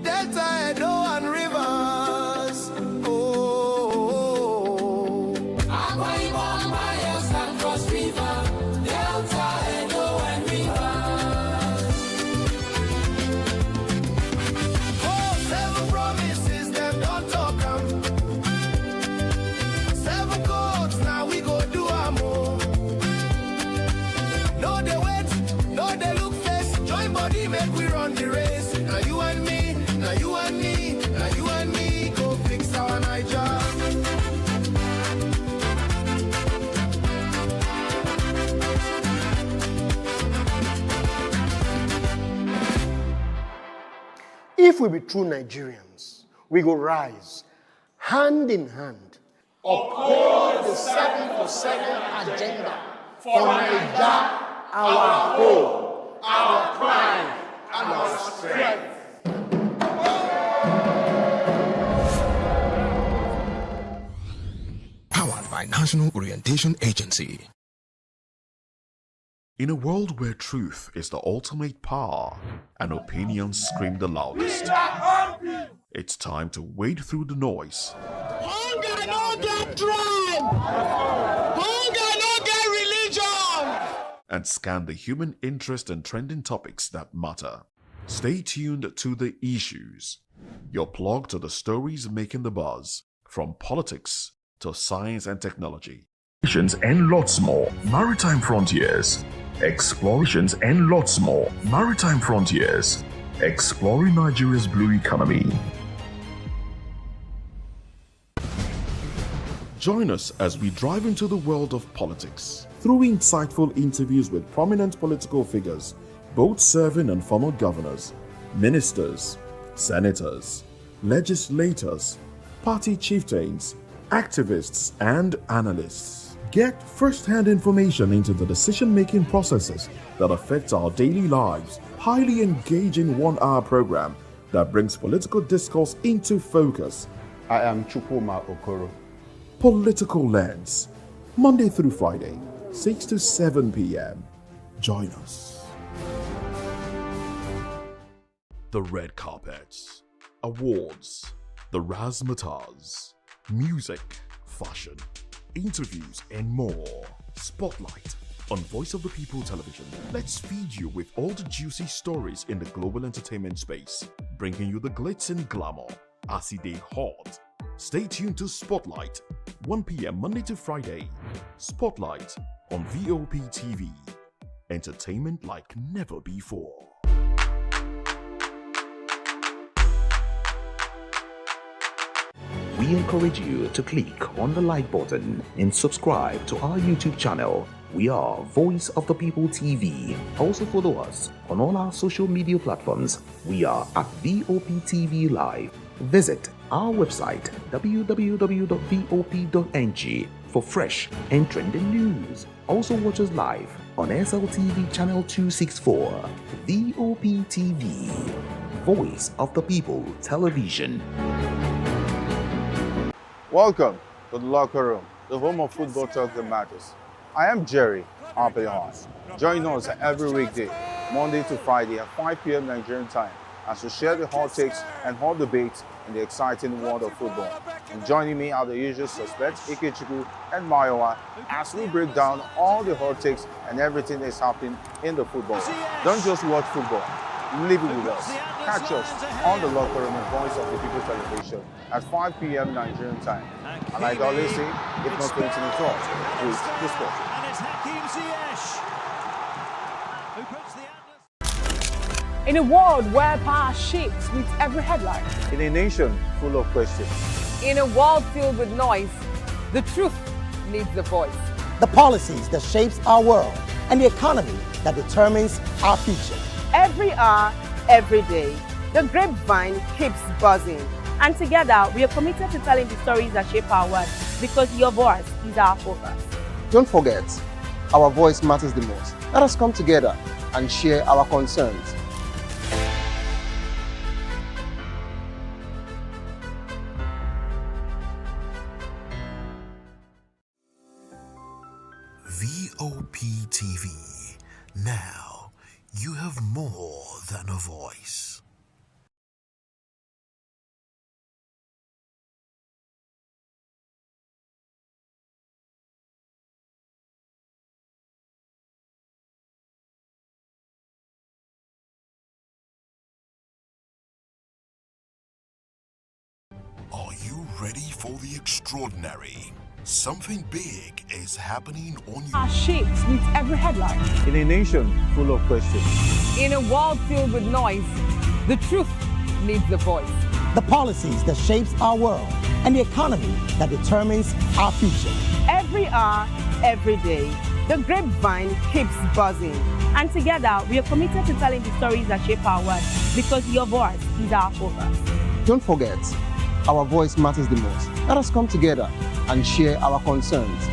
Delta, Edo, and Rivers. Oh, Akwa Ibom, Bayelsa, Cross River, Delta, Edo, and Rivers. Oh, 7 promises, them don't talk am. 7 codes, now we go do am o. No dey wait, no dey look face, join body make we run the race. Now you and me, now you and me, now you and me, go fix our Naija. If we be true Nigerians, we go rise hand in hand. Uphold the 7 for 7 agenda for Naija, our hope, our pride, and our strength. Powered by National Orientation Agency. In a world where truth is the ultimate power and opinions scream the loudest, it's time to wade through the noise. Hunger no get tribe. Hunger no get religion. And scan the human interest and trending topics that matter. Stay tuned to The Issues, your plug to the stories making the buzz, from politics to science and technology. And lots more. Maritime Frontiers. Explorations and lots more. Maritime Frontiers. Exploring Nigeria's blue economy. Join us as we drive into the world of politics through insightful interviews with prominent political figures, both serving and former governors, ministers, senators, legislators, party chieftains, activists, and analysts. Get first-hand information into the decision-making processes that affect our daily lives. Highly engaging one-hour program that brings political discourse into focus. I am Chukwuma Okoro. Political Lens, Monday through Friday, 6 to 7 p.m. Join us. The red carpets, awards, the razzmatazz, music, fashion, interviews, and more. Spotlight on Voice of the People Television. Let's feed you with all the juicy stories in the global entertainment space, bringing you the glitz and glamour as it is hot. Stay tuned to Spotlight, 1 p.m. Monday to Friday. Spotlight on VOP TV. Entertainment like never before. We encourage you to click on the like button and subscribe to our YouTube channel. We are Voice of the People TV. Also follow us on all our social media platforms. We are at VOP TV Live. Visit our website www.vop.ng for fresh and trending news. Also watch us live on SLTV channel 264. VOP TV, Voice of the People Television. Welcome to the locker room, the home of football talk that matters. I am Jerry Ampelon. Join us every weekday, Monday to Friday at 5 p.m. Nigerian time, as we share the hot takes and hot debates in the exciting world of football. And joining me are the usual suspects, Ikechukwu and Mayowa, as we break down all the hot takes and everything that's happening in the football. Don't just watch football, live it with us. Catch us on the locker room and Voice of the People Television at 5 p.m. Nigerian time. And like I always say, if not 20 minutes off, with the sport. And it's Hakim Ziyech who puts the Atlas. In a world where power shifts with every headline. In a nation full of questions. In a world filled with noise, the truth needs a voice. The policies that shapes our world and the economy that determines our future. Every hour, every day, the grapevine keeps buzzing. And together, we are committed to telling the stories that shape our world, because your voice is our focus. Don't forget, our voice matters the most. Let us come together and share our concerns. VOP TV. Now, you have more than a voice. Are you ready for the extraordinary? Something big is happening on you. Our shapes with every headline. In a nation full of questions. In a world filled with noise, the truth needs a voice. The policies that shapes our world and the economy that determines our future. Every hour, every day, the grapevine keeps buzzing. And together, we are committed to telling the stories that shape our world, because your voice is our focus. Don't forget, our voice matters the most. Let us come together and share our concerns.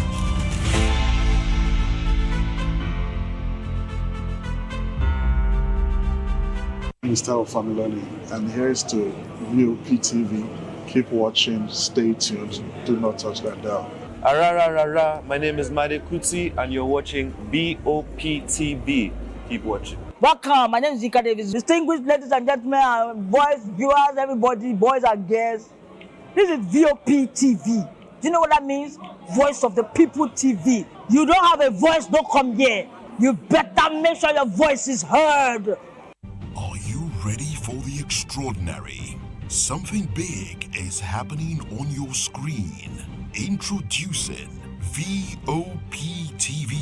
Mr. Familoni, and here's to VOP TV. Keep watching, stay tuned, do not touch that dial. Arara, my name is Made Kuti and you're watching BOP TV. Keep watching. Welcome, my name is Zika Davis. Distinguished ladies and gentlemen, boys, viewers, everybody, boys and girls. This is VOP TV. Do you know what that means? Voice of the People TV. You don't have a voice, don't come here. You better make sure your voice is heard. Are you ready for the extraordinary? Something big is happening on your screen. Introducing VOP TV.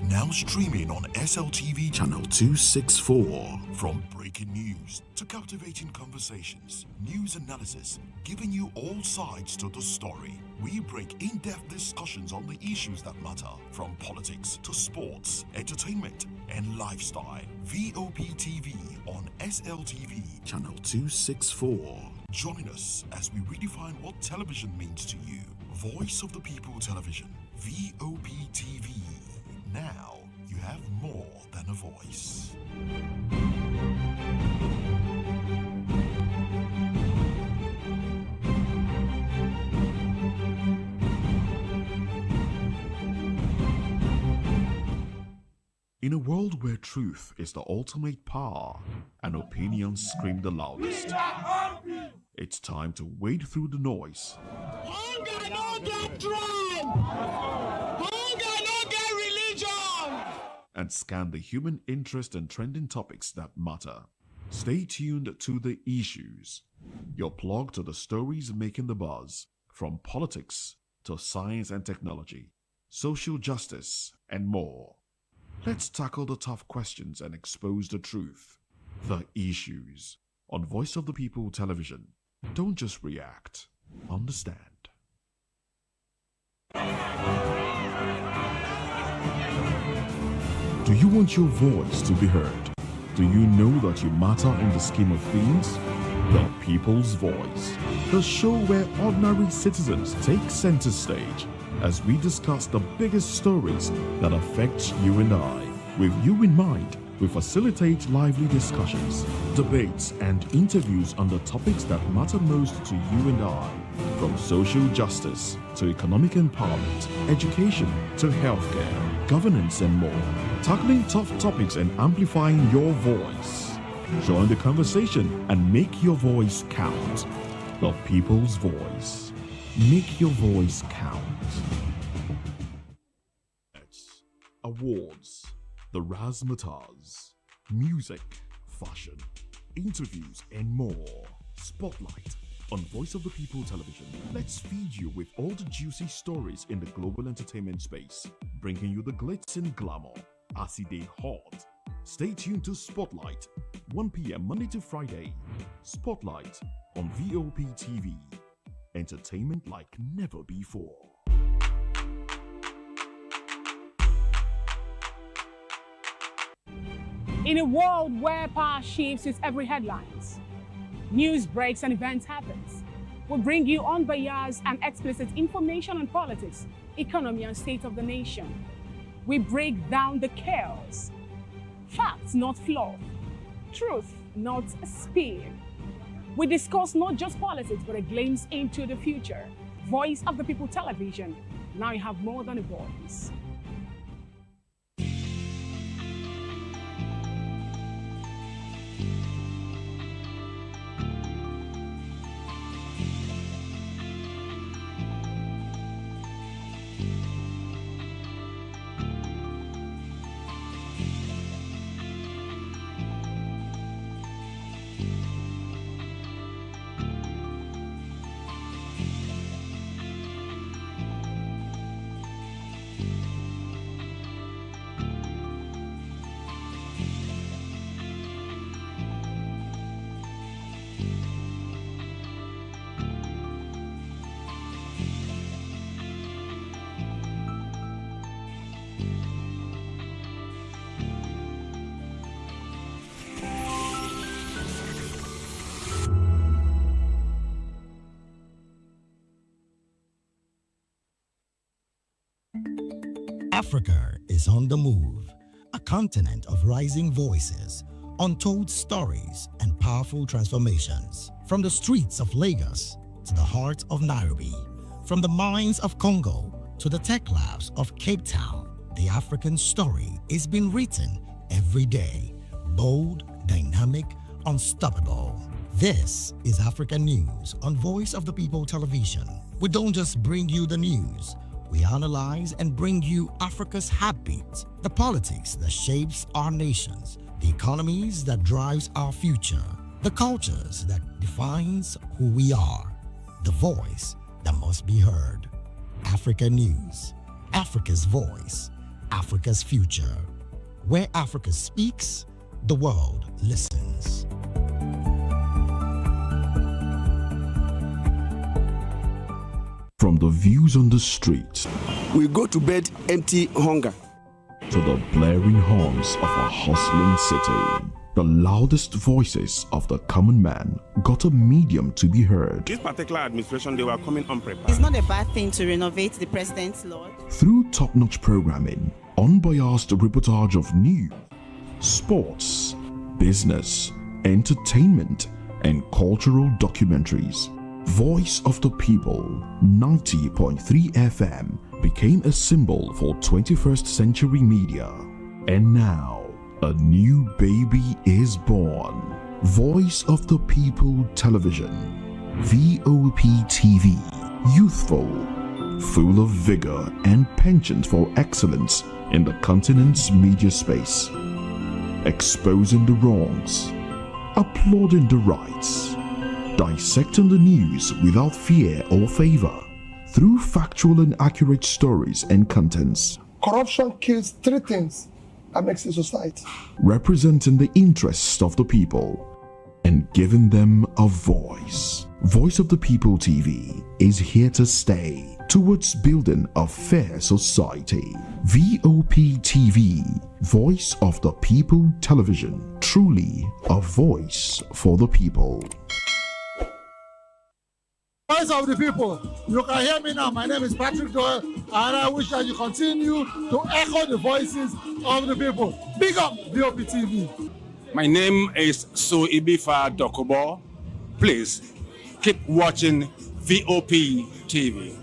Now streaming on SLTV channel 264. From breaking news to captivating conversations, news analysis, giving you all sides to the story. We bring in-depth discussions on the issues that matter, from politics to sports, entertainment, and lifestyle. VOP TV on SLTV, channel 264. Join us as we redefine what television means to you. Voice of the People Television, VOP TV. Now you have more than a voice. In a world where truth is the ultimate power and opinions scream the loudest, it's time to wade through the noise. Hunger no get drum! Hunger no get religion! And scan the human interest and trending topics that matter. Stay tuned to The Issues, your plug to the stories making the buzz, from politics to science and technology, social justice, and more. Let's tackle the tough questions and expose the truth. The Issues on Voice of the People Television. Don't just react, understand. Do you want your voice to be heard? Do you know that you matter in the scheme of things? The People's Voice, the show where ordinary citizens take center stage as we discuss the biggest stories that affect you and I. With you in mind, we facilitate lively discussions, debates, and interviews on the topics that matter most to you and I. From social justice to economic empowerment, education to healthcare, governance, and more. Tackling tough topics and amplifying your voice. Join the conversation and make your voice count. The People's Voice. Make your voice count. Awards, the razzmatazz, music, fashion, interviews, and more. Spotlight on Voice of the People Television. Let's feed you with all the juicy stories in the global entertainment space, bringing you the glitz and glamour as they hot. Stay tuned to Spotlight, 1 p.m. Monday to Friday. Spotlight on VOP TV. Entertainment like never before. In a world where power shifts its every headlines, news breaks and events happens, we bring you unbiased and explicit information on politics, economy, and state of the nation. We break down the chaos. Facts, not fluff. Truth, not spin. We discuss not just politics, but a glimpse into the future. Voice of the People Television. Now you have more than a voice. Africa is on the move, a continent of rising voices, untold stories, and powerful transformations. From the streets of Lagos to the heart of Nairobi, from the mines of Congo to the tech labs of Cape Town, the African story is being written every day. Bold, dynamic, unstoppable. This is African News on Voice of the People Television. We don't just bring you the news. We analyze and bring you Africa's heartbeat, the politics that shapes our nations, the economies that drives our future, the cultures that defines who we are, the voice that must be heard. Africa News, Africa's voice, Africa's future. Where Africa speaks, the world listens. From From the views on the street, we go to bed empty hunger, to the blaring horns of a hustling city, the loudest voices of the common man got a medium to be heard. this particular administration, they were coming unprepared. It's not a bad thing to renovate the president's lawn. Through top-notch programming, unbiased reportage of news, sports, business, entertainment, and cultural documentaries, Voice of the People 90.3 FM became a symbol for 21st century media. And now, a new baby is born. Voice of the People Television, VOP TV, youthful, full of vigor and penchant for excellence in the continent's media space, exposing the wrongs, applauding the rights, dissecting the news without fear or favor, through factual and accurate stories and contents. Corruption kills three things that makes a society. Representing the interests of the people and giving them a voice. Voice of the People TV is here to stay towards building a fair society. VOP TV, Voice of the People Television, truly a voice for the people. Voice of the People, you can hear me now. My name is Patrick Doyle, and I wish that you continue to echo the voices of the people. Big up VOP TV. My name is Suibifa Dokubo. Please keep watching VOP TV.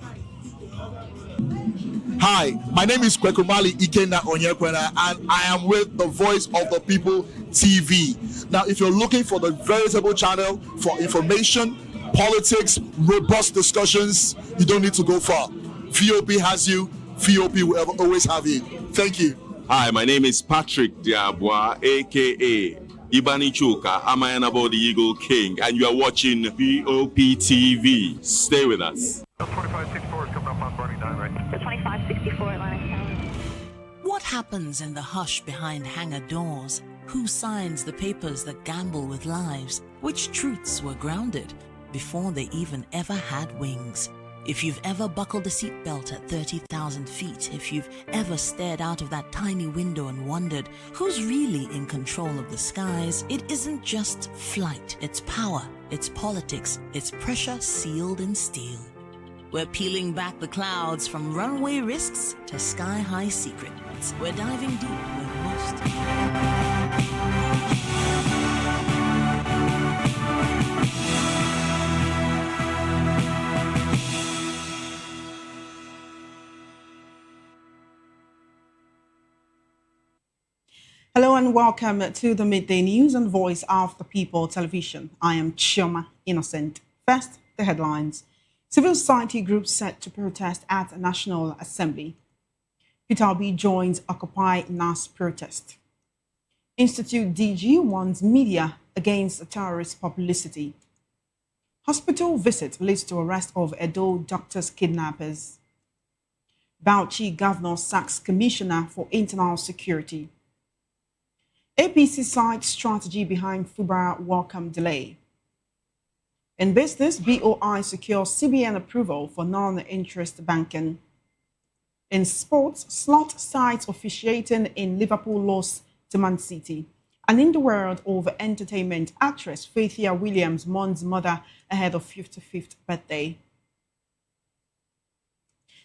Hi, my name is Kwekumali Ikena Onyekwena, and I am with the Voice of the People TV. Now, if you're looking for the veritable channel for information, politics, robust discussions, you don't need to go far. VOP has you. VOP will always have you. Thank you. Hi, my name is Patrick Diabwa, aka Ibani Chuka, Amayanabo the Eagle King, and you are watching VOP TV. Stay with us. 2564 is coming up on 49, right? The 2564 Atlantic Tower. What happens in the hush behind hangar doors? Who signs the papers that gamble with lives? Which truths were grounded before they even ever had wings? If you've ever buckled a seatbelt at 30,000 feet, if you've ever stared out of that tiny window and wondered who's really in control of the skies, it isn't just flight, it's power, it's politics, it's pressure sealed in steel. We're peeling back the clouds from runway risks to sky-high secrets. We're diving deep where most... Hello and welcome to the Midday News and Voice of the People Television. I am Chioma Innocent. First, the headlines. Civil society groups set to protest at National Assembly. Peter Obi joins Occupy NAS protest. Institute DG warns media against terrorist publicity. Hospital visit leads to arrest of Edo doctors' kidnappers. Bauchi governor sacks commissioner for internal security. APC cites strategy behind FUBARA welcome delay. In business, BOI secures CBN approval for non-interest banking. In sports, slot sites officiating in Liverpool loss to Man City. And in the world of entertainment, actress Faithia Williams mourns mother ahead of 55th birthday.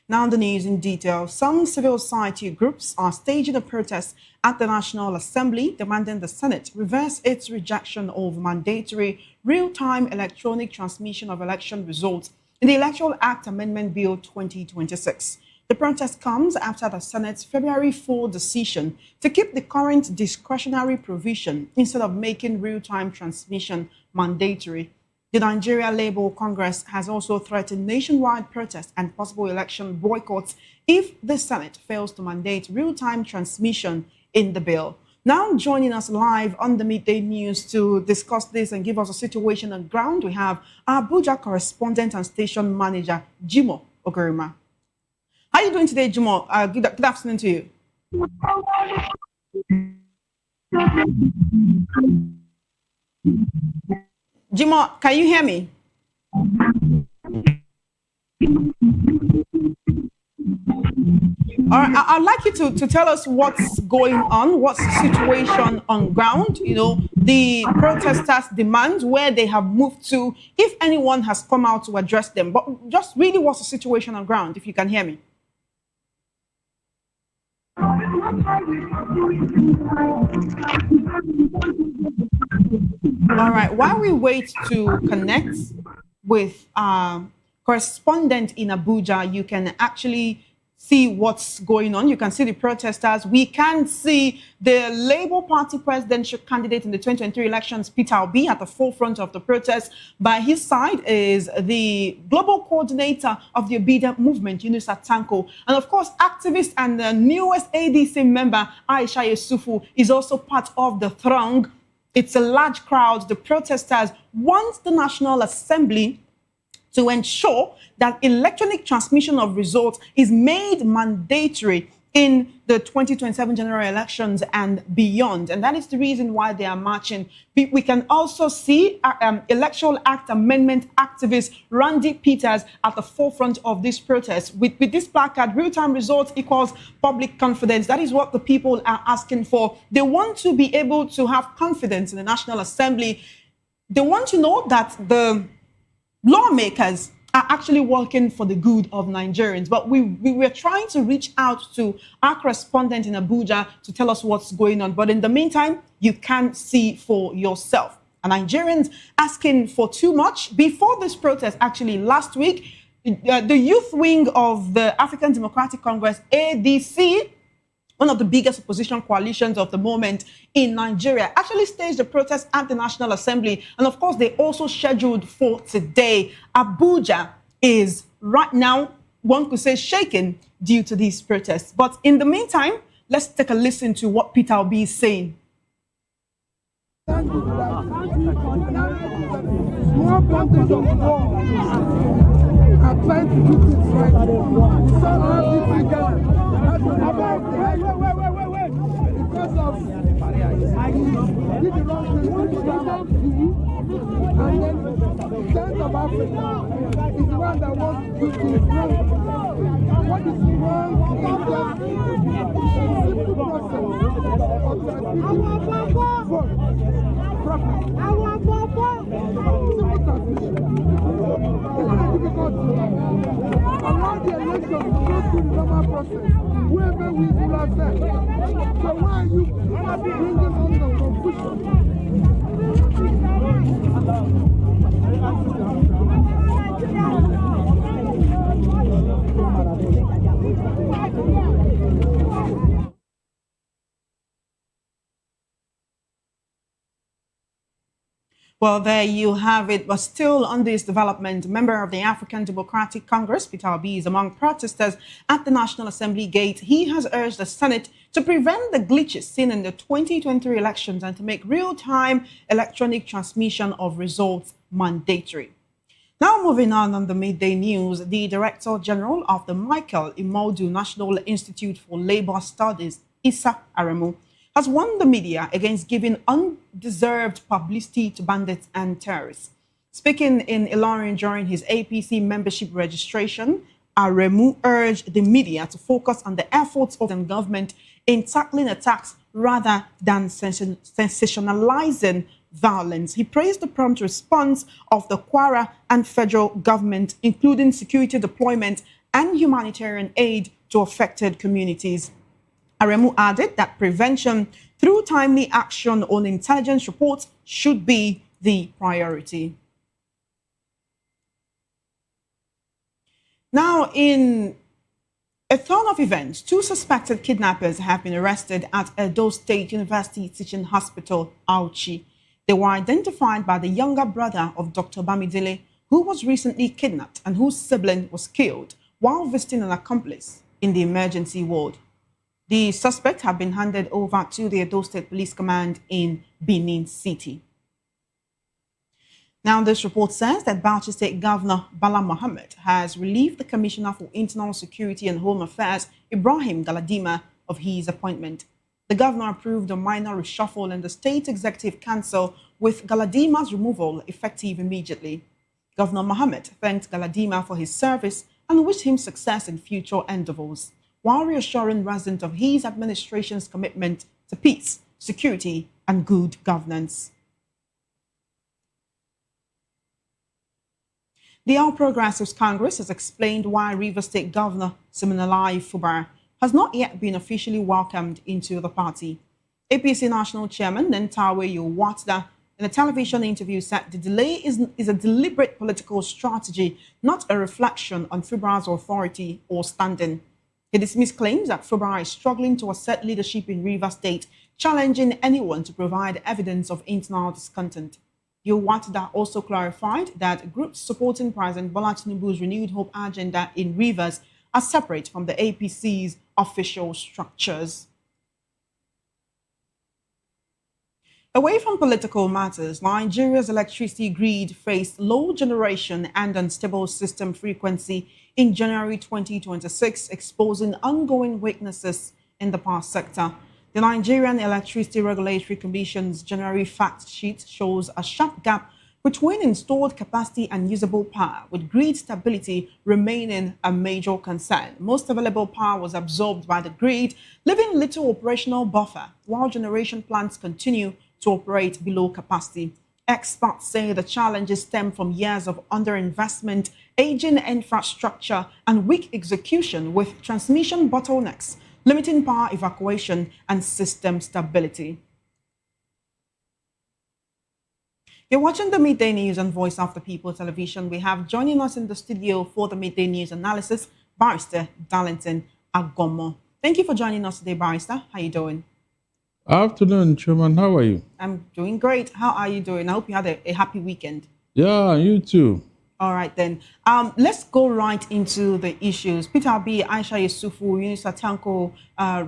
Now the news in detail. Some civil society groups are staging a protest at the National Assembly demanding the Senate reverse its rejection of mandatory real-time electronic transmission of election results in the Electoral Act Amendment Bill 2026. The protest comes after the Senate's February 4 decision to keep the current discretionary provision instead of making real-time transmission mandatory. The Nigeria Labour Congress has also threatened nationwide protests and possible election boycotts if the Senate fails to mandate real-time transmission in the bill. Now joining us live on the Midday News to discuss this and give us a situation on ground, we have our Abuja correspondent and station manager, Jimo Ogorima. How are you doing today, Jimo? Good afternoon to you. Jimo, can you hear me? All right, I'd like you to tell us what's going on, what's the situation on ground, you know, the protesters' demands, where they have moved to, if anyone has come out to address them. But just really what's the situation on ground, if you can hear me. All right, while we wait to connect with our correspondent in Abuja, you can actually see what's going on. You can see the protesters. We can see the Labour Party presidential candidate in the 2023 elections, Peter Obi, at the forefront of the protest. By his side is the global coordinator of the Obedient Movement, Yunusa Tanko. And of course, activist and the newest ADC member, Aisha Yusufu, is also part of the throng. It's a large crowd. The protesters want the National Assembly to ensure that electronic transmission of results is made mandatory in the 2027 general elections and beyond. And that is the reason why they are marching. We can also see Electoral Act Amendment activist Randy Peters at the forefront of this protest. With this placard, real-time results equals public confidence. That is what the people are asking for. They want to be able to have confidence in the National Assembly. They want to know that the lawmakers are actually working for the good of Nigerians. But we were trying to reach out to our correspondent in Abuja to tell us what's going on. But in the meantime, you can see for yourself. And Nigerians asking for too much. Before this protest, actually last week, the youth wing of the African Democratic Congress, ADC, one of the biggest opposition coalitions of the moment in Nigeria, actually staged a protest at the National Assembly. And of course, they also scheduled for today. Abuja is right now, one could say, shaken due to these protests. But in the meantime, let's take a listen to what Peter Obi is saying. Small countries of the world are trying to do things right. We saw how this weekend because of did the wrong thing and then the sense of Africa is the one that wants to do things wrong. What is wrong is just a simple process of transmitting vote properly. Simple transmission. It's not difficult to allow the election to go through the normal process. Whoever wins will have said. So why are you bringing on the confusion? Well, there you have it. But still on this development, member of the African Democratic Congress, Peter Obi, is among protesters at the National Assembly gate. He has urged the Senate to prevent the glitches seen in the 2023 elections and to make real-time electronic transmission of results mandatory. Now moving on the midday news, the Director General of the Michael Imodu National Institute for Labour Studies, Issa Aremu, has warned the media against giving undeserved publicity to bandits and terrorists. Speaking in Ilorin during his APC membership registration, Aremu urged the media to focus on the efforts of the government in tackling attacks rather than sensationalizing violence. He praised the prompt response of the Kwara and federal government, including security deployment and humanitarian aid to affected communities. Aremu added that prevention through timely action on intelligence reports should be the priority. Now, in a turn of events, 2 suspected kidnappers have been arrested at Edo State University Teaching Hospital, Auchi. They were identified by the younger brother of Dr. Bamidele, who was recently kidnapped and whose sibling was killed while visiting an accomplice in the emergency ward. The suspects have been handed over to the Edo State Police Command in Benin City. Now, this report says that Bauchi State Governor Bala Mohammed has relieved the Commissioner for Internal Security and Home Affairs, Ibrahim Galadima, of his appointment. The governor approved a minor reshuffle in the State Executive Council, with Galadima's removal effective immediately. Governor Mohammed thanked Galadima for his service and wished him success in future endeavors. while reassuring residents of his administration's commitment to peace, security, and good governance. The All Progressives Congress has explained why Rivers State Governor Siminalayi Fubara has not yet been officially welcomed into the party. APC National Chairman Nentawe Yowatda in a television interview said the delay is a deliberate political strategy, not a reflection on Fubara's authority or standing. He dismissed claims that Fubara is struggling to assert leadership in Rivers State, challenging anyone to provide evidence of internal discontent. Yowatda also clarified that groups supporting President Bola Tinubu's renewed hope agenda in Rivers are separate from the APC's official structures. Away from political matters, Nigeria's electricity grid faced low generation and unstable system frequency in January 2026, exposing ongoing weaknesses in the power sector. The Nigerian Electricity Regulatory Commission's January fact sheet shows a sharp gap between installed capacity and usable power, with grid stability remaining a major concern. Most available power was absorbed by the grid, leaving little operational buffer, while generation plants continue to operate below capacity. Experts say the challenges stem from years of underinvestment, aging infrastructure, and weak execution, with transmission bottlenecks limiting power evacuation and system stability. You're watching the Midday News on Voice of the People television. We have joining us in the studio for the Midday News analysis, Barrister Darlington Agomo. Thank you for joining us today, Barrister. How are you doing? Afternoon, Chairman. How are you? I'm doing great. How are you doing? I hope you had a happy weekend. Yeah, you too. All right, then. Let's go right into the issues. Peter Obi, Aisha Yusufu, Yunusa Tanko,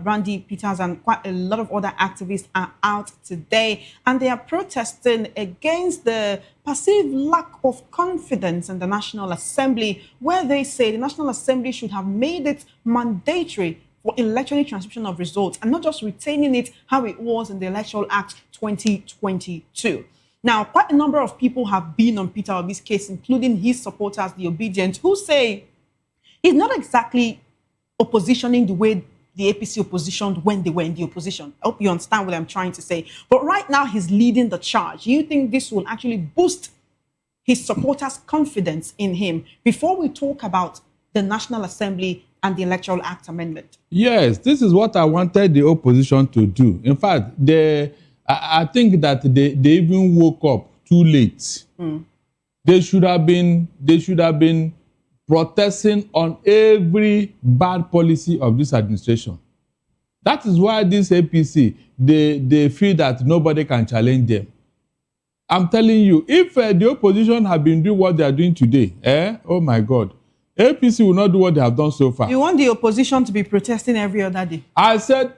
Randy Peters, and quite a lot of other activists are out today, and they are protesting against the perceived lack of confidence in the National Assembly, where they say the National Assembly should have made it mandatory for electronic transmission of results and not just retaining it how it was in the Electoral Act 2022. Now, quite a number of people have been on Peter Obi's case, including his supporters, the Obedient, who say he's not exactly oppositioning the way the APC oppositioned when they were in the opposition. I hope you understand what I'm trying to say. But right now, he's leading the charge. Do you think this will actually boost his supporters' confidence in him before we talk about the National Assembly and the Electoral Act amendment? Yes, this is what I wanted the opposition to do. In fact, I think that they even woke up too late. They should have been protesting on every bad policy of this administration. That is why this APC, they feel that nobody can challenge them. I'm telling you, if the opposition had been doing what they are doing today, oh my God, APC will not do what they have done so far. You want the opposition to be protesting every other day? I said,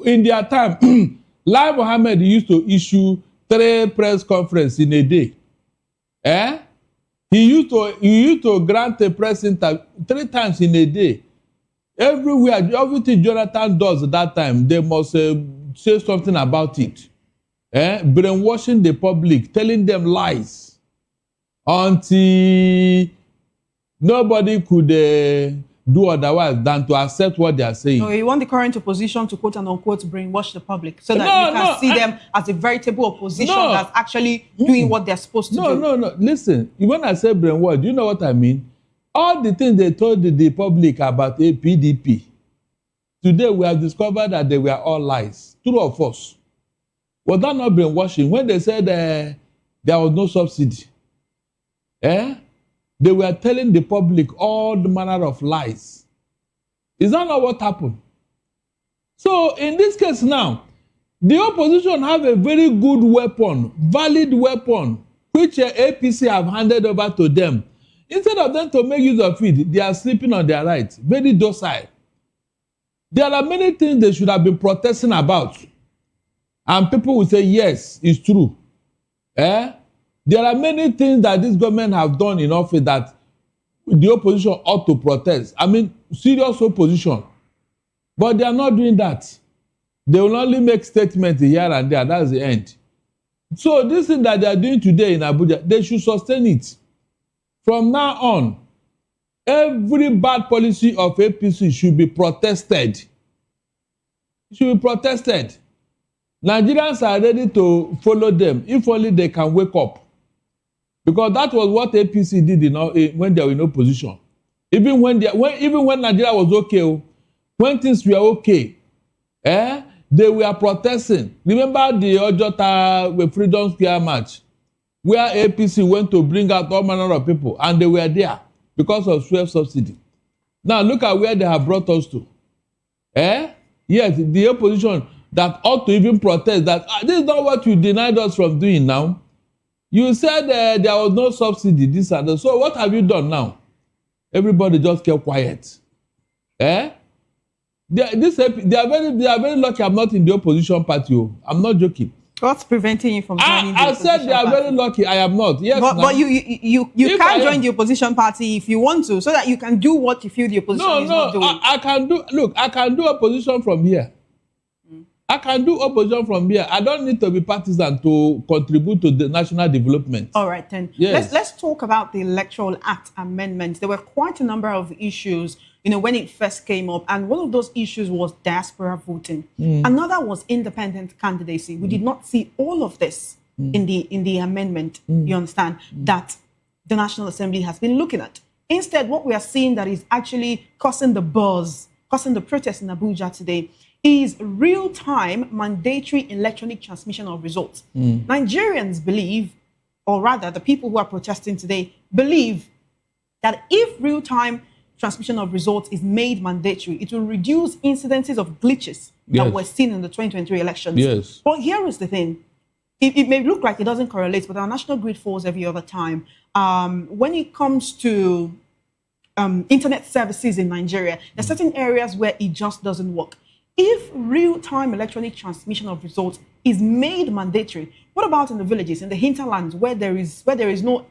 in their time, Lai Mohammed used to issue 3 press conferences in a day. He used to grant a press interview 3 times in a day. Everywhere, everything Jonathan does at that time, they must say something about it. Brainwashing the public, telling them lies until nobody could do otherwise than to accept what they are saying. So you want the current opposition to quote and unquote brainwash the public so that you can see them as a veritable opposition that's actually doing what they're supposed to do. No. Listen, when I say brainwash, do you know what I mean? All the things they told the public about a PDP, today we have discovered that they were all lies. True or false? Was that not brainwashing? When they said there was no subsidy, they were telling the public all the manner of lies. Is that not what happened? So in this case now, the opposition have a very good weapon, valid weapon, which APC have handed over to them. Instead of them to make use of it, they are sleeping on their rights, very docile. There are many things they should have been protesting about. And people will say, yes, it's true. There are many things that this government have done in office that the opposition ought to protest. I mean, serious opposition. But they are not doing that. They will only make statements here and there. That's the end. So this thing that they are doing today in Abuja, they should sustain it. From now on, Every bad policy of APC should be protested. It should be protested. Nigerians are ready to follow them if only they can wake up. Because that was what APC did when they were in opposition. Even when Nigeria was okay, when things were okay, they were protesting. Remember the Ojota Freedom Square march, where APC went to bring out all manner of people, and they were there because of fuel subsidy. Now look at where they have brought us to. Yes, the opposition that ought to even protest that this is not what you denied us from doing now. You said there was no subsidy, this and that. So what have you done now? Everybody just kept quiet. They are very lucky I'm not in the opposition party. I'm not joking. What's preventing you from joining the opposition party? I said they are very lucky. I am not. Yes, but you can't join the opposition party if you want to, so that you can do what you feel the opposition is not doing. I can do. Look, I can do opposition from here. I can do opposition from here. I don't need to be partisan to contribute to the national development. All right, then. Yes. Let's talk about the Electoral Act amendments. There were quite a number of issues, when it first came up, and one of those issues was diaspora voting. Another was independent candidacy. We did not see all of this in the amendment, you understand, that the National Assembly has been looking at. Instead, what we are seeing that is actually causing the buzz, causing the protest in Abuja today, is real-time mandatory electronic transmission of results. Nigerians believe, or rather the people who are protesting today, believe that if real-time transmission of results is made mandatory, it will reduce incidences of glitches that were seen in the 2023 elections. Yes. But here is the thing. It may look like it doesn't correlate, but our national grid falls every other time. When it comes to internet services in Nigeria, there are certain areas where it just doesn't work. If real-time electronic transmission of results is made mandatory, what about in the villages, in the hinterlands, where there is no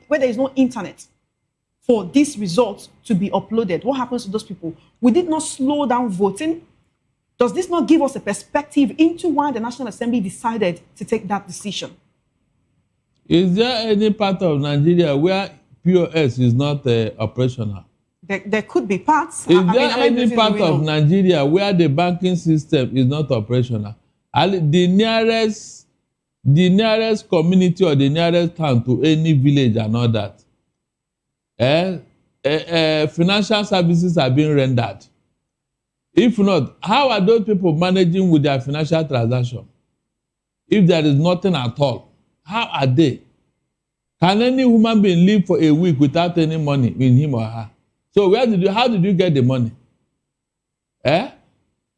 internet for these results to be uploaded? What happens to those people? Would it not slow down voting? Does this not give us a perspective into why the National Assembly decided to take that decision? Is there any part of Nigeria where POS is not operational? There could be parts. Is there any part of Nigeria where the banking system is not operational? The nearest community or the nearest town to any village and all that, financial services are being rendered. If not, how are those people managing with their financial transaction? If there is nothing at all, how are they? Can any human being live for a week without any money in him or her? So how did you get the money?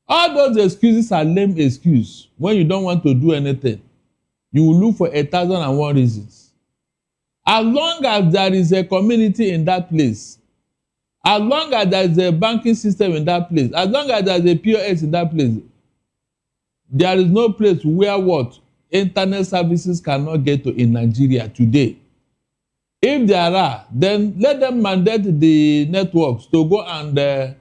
All those excuses are lame excuses. When you don't want to do anything, you will look for 1,001 reasons. As long as there is a community in that place, as long as there is a banking system in that place, as long as there is a POS in that place, there is no place where internet services cannot get to in Nigeria today. If there are, then let them mandate the networks to go and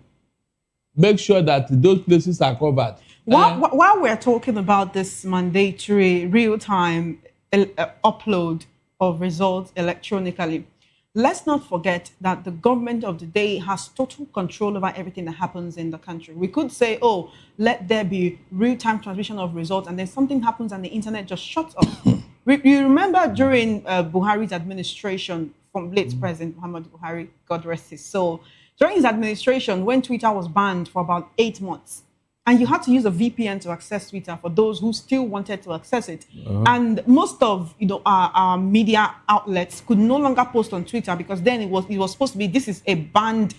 make sure that those places are covered. While we're talking about this mandatory real-time upload of results electronically, let's not forget that the government of the day has total control over everything that happens in the country. We could say, oh, let there be real-time transmission of results, and then something happens and the internet just shuts off. You remember during Buhari's administration, from late President Muhammad Buhari, God rest his soul, during his administration, when Twitter was banned for about 8 months, and you had to use a VPN to access Twitter for those who still wanted to access it. And most of our media outlets could no longer post on Twitter, because then it was supposed to be, this is a banned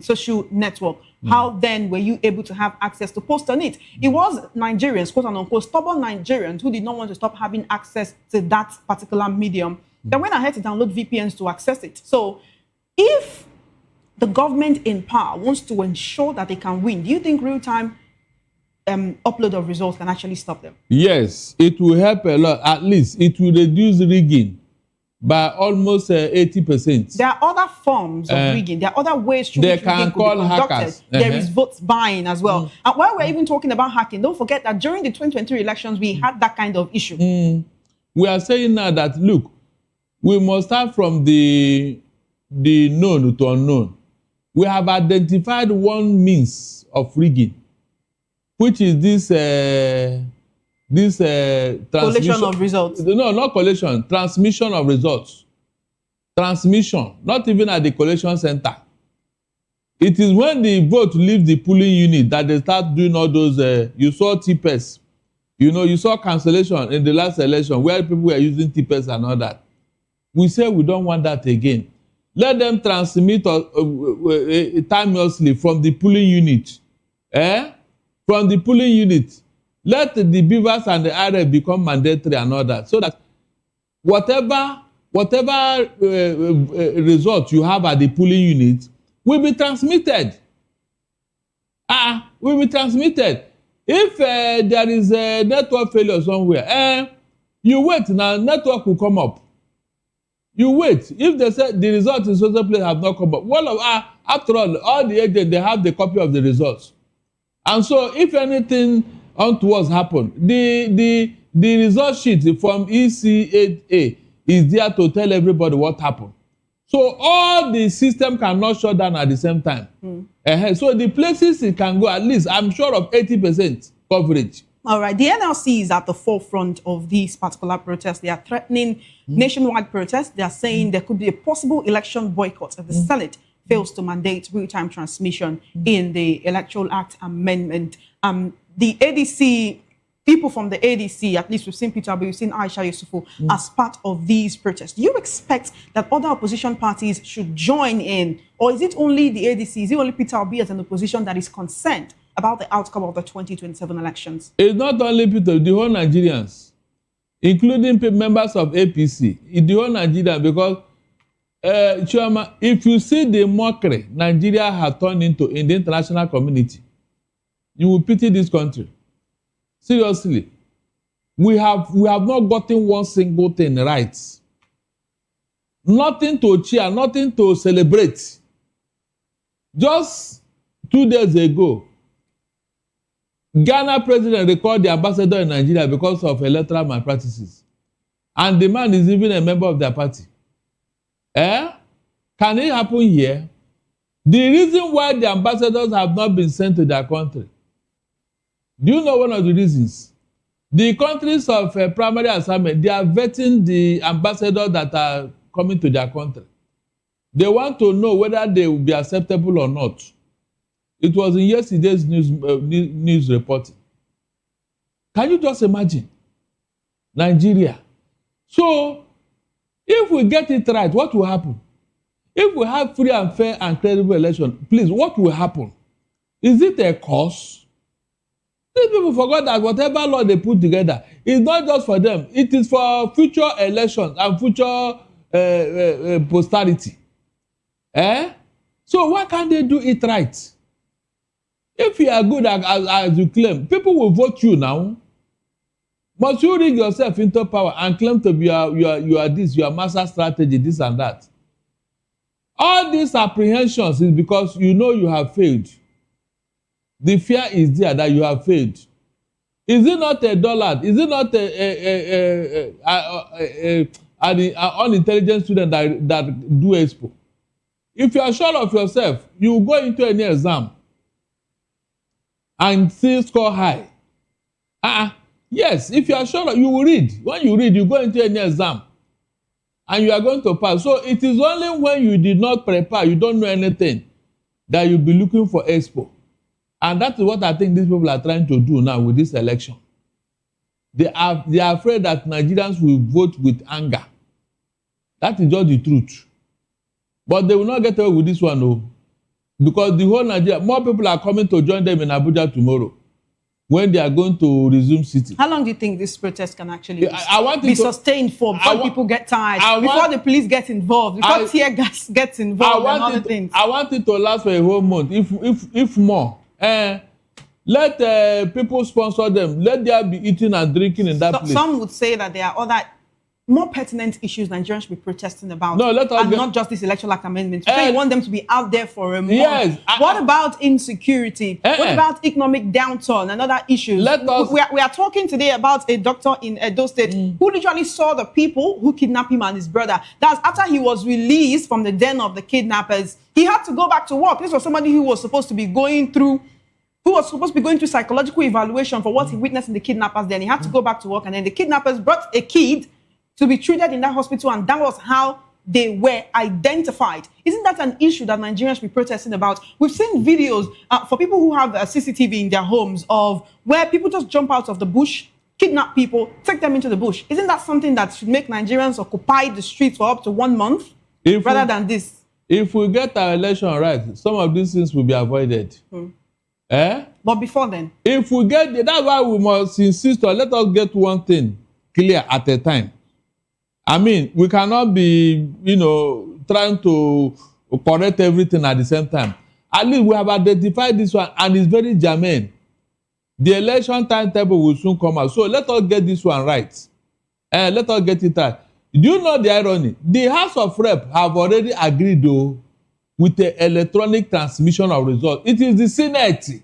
social network. How then were you able to have access to post on it? It was Nigerians, quote unquote, stubborn Nigerians who did not want to stop having access to that particular medium that went ahead to download VPNs to access it. So if the government in power wants to ensure that they can win, do you think real-time upload of results can actually stop them? Yes, it will help a lot. At least it will reduce rigging by almost 80%. There are other forms of rigging. There are other ways through which rigging could be conducted. Hackers. There is vote buying as well. And while we're even talking about hacking, don't forget that during the 2023 elections, we had that kind of issue. We are saying now that, look, we must start from the known to unknown. we have identified one means of rigging, which is this collation of results. No, not collation. Transmission of results. Transmission, not even at the collation center. It is when the vote leaves the polling unit that they start doing all those. You saw TPS. You saw cancellation in the last election where people were using TPS and all that. We say we don't want that again. Let them transmit timelessly from the polling unit. From the polling unit. Let the beavers and the RF become mandatory and all that. So that whatever result you have at the polling unit will be transmitted. Will be transmitted. If there is a network failure somewhere, you wait now, network will come up. You wait. If they say the result in social place have not come up, after all the agents, they have the copy of the results. And so if anything untoward happen, the result sheet from EC8A is there to tell everybody what happened. So all the system cannot shut down at the same time. So the places it can go, at least I'm sure of 80% coverage. All right. The NLC is at the forefront of these particular protests. They are threatening nationwide protests. They are saying there could be a possible election boycott if the Senate fails to mandate real-time transmission in the Electoral Act amendment. The ADC, people from the ADC, at least we've seen Peter Obi, we've seen Aisha Yusufu as part of these protests. Do you expect that other opposition parties should join in? Or is it only the ADC, is it only Peter Obi as an opposition that is concerned about the outcome of the 2027 elections? It's not only Peter, the whole Nigerians, including members of APC, the whole Nigeria, because Chioma, if you see the mockery Nigeria has turned into in the international community, you will pity this country. Seriously, we have not gotten one single thing right. Nothing to cheer, nothing to celebrate. Just 2 days ago, Ghana president recalled the ambassador in Nigeria because of electoral malpractices. And the man is even a member of their party. Can it happen here? The reason why the ambassadors have not been sent to their country, do you know one of the reasons? The countries of primary assignment, they are vetting the ambassadors that are coming to their country. They want to know whether they will be acceptable or not. It was in yesterday's news reporting. Can you just imagine? Nigeria. So, if we get it right, what will happen? If we have free and fair and credible election, please, what will happen? Is it a cause? These people forgot that whatever law they put together is not just for them. It is for future elections and future posterity. So why can't they do it right? If you are good as you claim, people will vote you now. Must you rig yourself into power and claim to be you are this, your master strategy, this and that? All these apprehensions is because you know you have failed. The fear is there that you have failed. Is it not a dullard? Is it not an unintelligent student that do expo? If you are sure of yourself, you go into any exam and still score high. Yes, if you are sure, you will read. When you read, you go into any exam and you are going to pass. So it is only when you did not prepare, you don't know anything, that you'll be looking for expo. And that is what I think these people are trying to do now with this election. They are afraid that Nigerians will vote with anger. That is just the truth. But they will not get away with this one, no. Because the whole Nigeria, more people are coming to join them in Abuja tomorrow when they are going to resume sitting. How long do you think this protest can actually be sustained for? Before people get tired, before the police get involved, before tear gas gets involved and other things? I want it to last for a whole month, if more. Let people sponsor them. Let there be eating and drinking in that place. Some would say that there are other more pertinent issues Nigerians should be protesting about. No, let us and not just this Electoral Act amendment. You say you want them to be out there for a month. Yes. What about insecurity? What about economic downturn and other issues? We are talking today about a doctor in Edo State who literally saw the people who kidnapped him and his brother. That's after he was released from the den of the kidnappers. He had to go back to work. This was somebody who was supposed to be going through psychological evaluation for what he witnessed in the kidnappers. Then he had to go back to work, and then the kidnappers brought a kid to be treated in that hospital, and that was how they were identified. Isn't that an issue that Nigerians should be protesting about? We've seen videos for people who have CCTV in their homes of where people just jump out of the bush, kidnap people, take them into the bush. Isn't that something that should make Nigerians occupy the streets for up to 1 month rather than this? If we get our election right, some of these things will be avoided. But before then? If we get, that's why we must insist on, let us get one thing clear at a time. I mean, we cannot be, trying to correct everything at the same time. At least we have identified this one, and it's very germane. The election timetable will soon come out. So let us get this one right. Let us get it right. Do you know the irony? The House of Rep have already agreed, though, with the electronic transmission of results. It is the Senate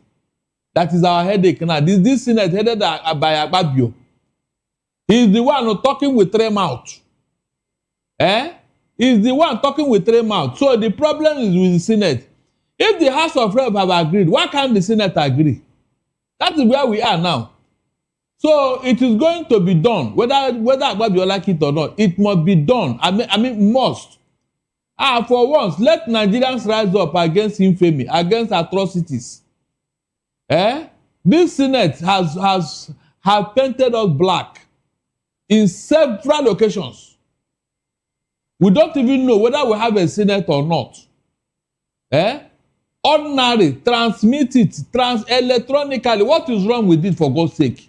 that is our headache now. This Senate headed by Akpabio. He is the one talking with three mouths. He's the one talking with three mouths. So the problem is with the Senate. If the House of Rep have agreed, why can't the Senate agree? That is where we are now. So it is going to be done, whether Akpabio like it or not. It must be done. I mean must. For once, let Nigerians rise up against infamy, against atrocities. This Senate has painted us black in several occasions. We don't even know whether we have a Senate or not. Ordinary, transmit it, electronically. What is wrong with it, for God's sake?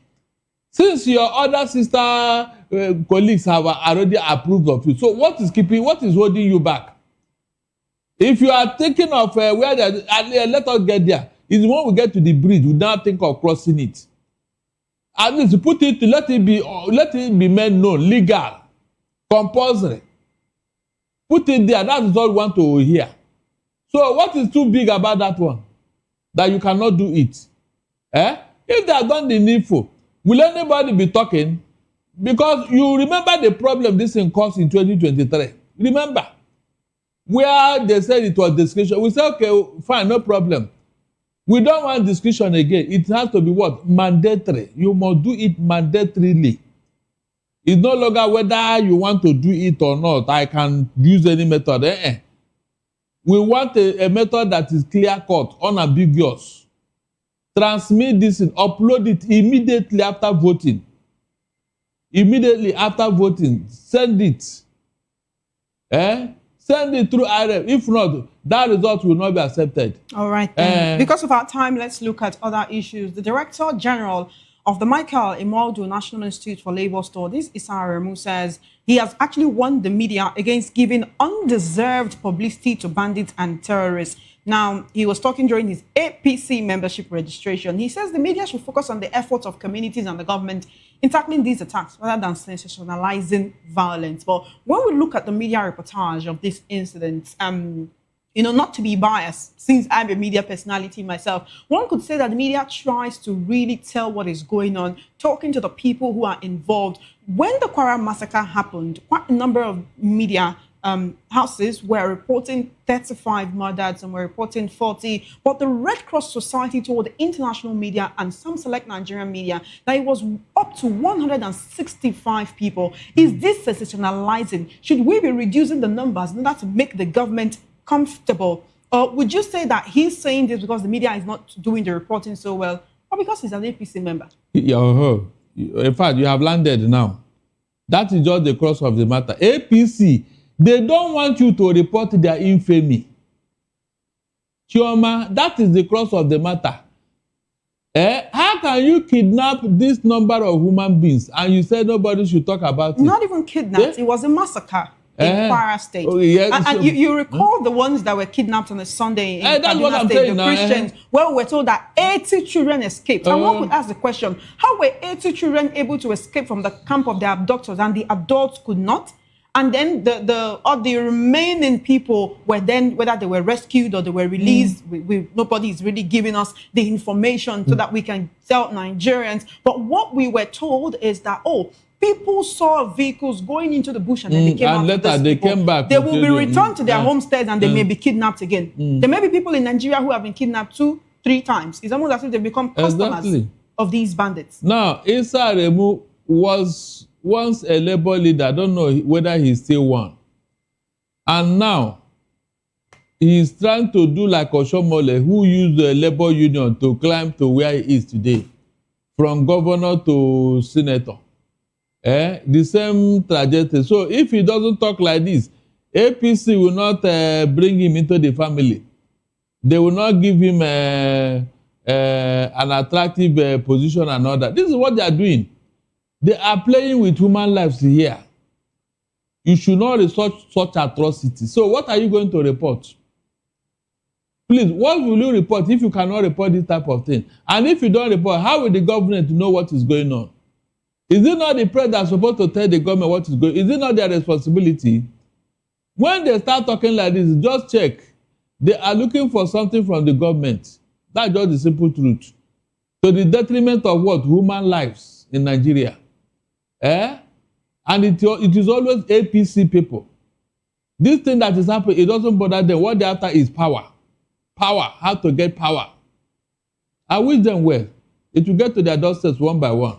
Since your other sister colleagues have already approved of it, so what is holding you back? If you are thinking of where let us get there. It's when we get to the bridge, we now think of crossing it. At least put it, let it be made known, legal, compulsory. Put it there. That is all we want to hear. So what is too big about that one? That you cannot do it? If they have done the needful, will anybody be talking? Because you remember the problem this thing caused in 2023. Remember? Where they said it was discretion. We said, okay, fine, no problem. We don't want discretion again. It has to be what? Mandatory. You must do it mandatorily. It's no longer whether you want to do it or not. I can use any method. We want a method that is clear-cut, unambiguous. Transmit this and upload it immediately after voting. Immediately after voting, send it. Send it through IRF. If not, that result will not be accepted. All right, then. Because of our time, let's look at other issues. The Director General of the Michael Imoldu National Institute for Labor Studies, Issa Aremu, says he has actually warned the media against giving undeserved publicity to bandits and terrorists. Now, he was talking during his APC membership registration. He says the media should focus on the efforts of communities and the government in tackling these attacks rather than sensationalizing violence. But when we look at the media reportage of this incident, not to be biased, since I'm a media personality myself, one could say that the media tries to really tell what is going on, talking to the people who are involved. When the Kwara massacre happened, quite a number of media houses were reporting 35 murders and were reporting 40. But the Red Cross Society told the international media and some select Nigerian media that it was up to 165 people. Is this sensationalizing? Should we be reducing the numbers in order to make the government comfortable? Or would you say that he's saying this because the media is not doing the reporting so well, or because he's an APC member? In fact, you have landed now. That is just the crux of the matter. APC, they don't want you to report their infamy. Chioma, that is the crux of the matter. How can you kidnap this number of human beings and you say nobody should talk about it? Not even kidnapped. It was a massacre. in Kwara State. Oh, yeah, and so, you recall the ones that were kidnapped on a Sunday in Kaduna State, saying the now, Christians, where we were told that 80 children escaped. And one could ask the question, how were 80 children able to escape from the camp of their abductors and the adults could not? And then the remaining people were then, whether they were rescued or they were released, nobody is really giving us the information so that we can tell Nigerians. But what we were told is that, people saw vehicles going into the bush and then they came out. Later they came back. They will be returned to their homesteads and they may be kidnapped again. There may be people in Nigeria who have been kidnapped 2-3 times. It's almost as if they become customers of these bandits. Now, Issa Remu was once a Labour leader. I don't know whether he's still one. And now, he's trying to do like Oshomole, who used the Labour Union to climb to where he is today, from governor to senator. The same trajectory. So if he doesn't talk like this, APC will not bring him into the family. They will not give him an attractive position and all that. This is what they are doing. They are playing with human lives here. You should not resort such atrocities. So what are you going to report? Please, what will you report if you cannot report this type of thing? And if you don't report, how will the government know what is going on? Is it not the press that's supposed to tell the government what is going on? Is it not their responsibility? When they start talking like this, just check. They are looking for something from the government. That's just the simple truth. To the detriment of what? Human lives in Nigeria. And it is always APC people. This thing that is happening, it doesn't bother them. What they're after is power. Power. How to get power. I wish them well. It will get to their doorsteps one by one.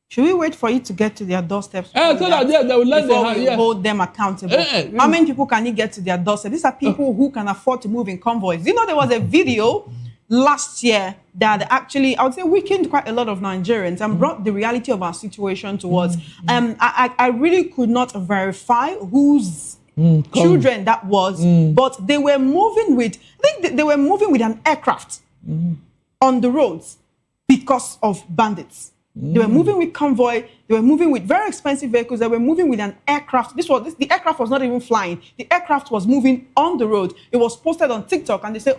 Should we wait for you to get to their doorsteps? So that they will let them hold them accountable. How many people can you get to their doorstep? These are people who can afford to move in convoys. You know, there was a video last year that actually, I would say, weakened quite a lot of Nigerians and brought the reality of our situation towards. I really could not verify whose children that was, but they were moving with, I think they were moving with an aircraft on the roads because of bandits. They were moving with convoy. They were moving with very expensive vehicles. They were moving with an aircraft. The aircraft was not even flying. The aircraft was moving on the road. It was posted on TikTok, and they say,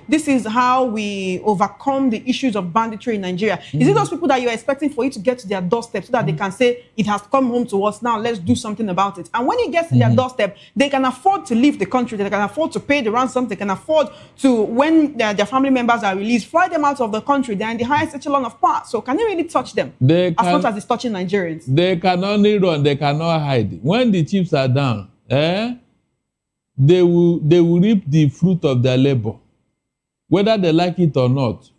this is how we overcome the issues of banditry in Nigeria. Is it those people that you're expecting for you to get to their doorstep so that they can say, it has come home to us, now let's do something about it? And when it gets to their doorstep, they can afford to leave the country. They can afford to pay the ransom. They can afford to, when their family members are released, fly them out of the country. They're in the highest echelon of power. So can you really touch them as much as it's touching Nigerians? They can only run, they cannot hide. When the chiefs are down, they will reap the fruit of their labor, whether they like it or not.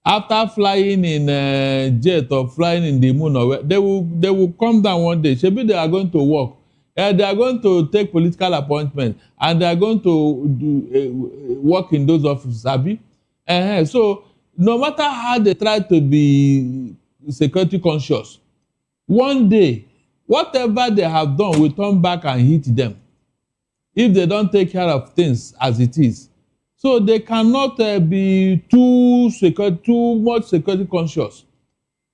After flying in a jet or flying in the moon, they will come down one day. Maybe they are going to work. They are going to take political appointments, and they are going to work in those offices. So no matter how they try to be security conscious, one day, whatever they have done will turn back and hit them if they don't take care of things as it is. So they cannot be too much security conscious.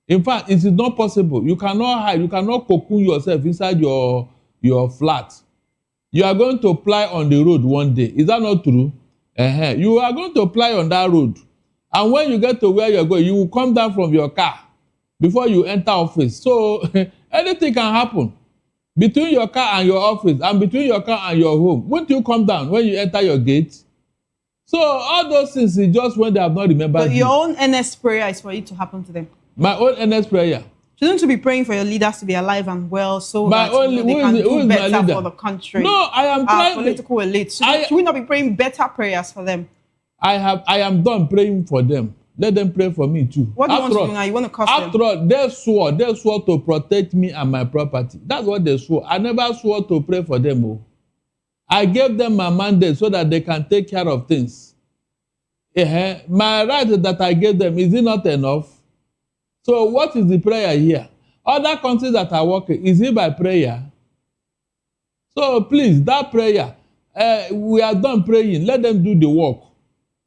In fact, it is not possible. You cannot hide. You cannot cocoon yourself inside your flat. You are going to ply on the road one day. Is that not true? You are going to ply on that road. And when you get to where you're going, you will come down from your car before you enter office. So anything can happen between your car and your office, and between your car and your home. Won't you come down when you enter your gate? So all those things is just when they have not remembered. But your own earnest prayer is for it to happen to them. My own earnest prayer. Shouldn't you be praying for your leaders to be alive and well so that they can do better for the country? No, I am trying. Political elites. Should we not be praying better prayers for them? I am done praying for them. Let them pray for me too. What do you want to do now? You want to curse them? After all, they swore to protect me and my property. That's what they swore. I never swore to pray for them. I gave them my mandate so that they can take care of things. My right that I gave them, is it not enough? So what is the prayer here? Other countries that are working, is it by prayer? So please, that prayer, we are done praying. Let them do the work.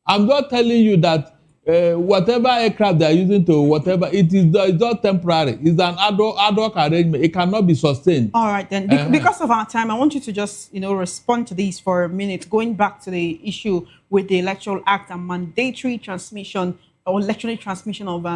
I'm not telling you that whatever aircraft they are using to whatever, it's not temporary. It's an ad hoc arrangement. It cannot be sustained. All right, then. Because of our time, I want you to just, respond to these for a minute. Going back to the issue with the Electoral Act and mandatory transmission or electronic transmission of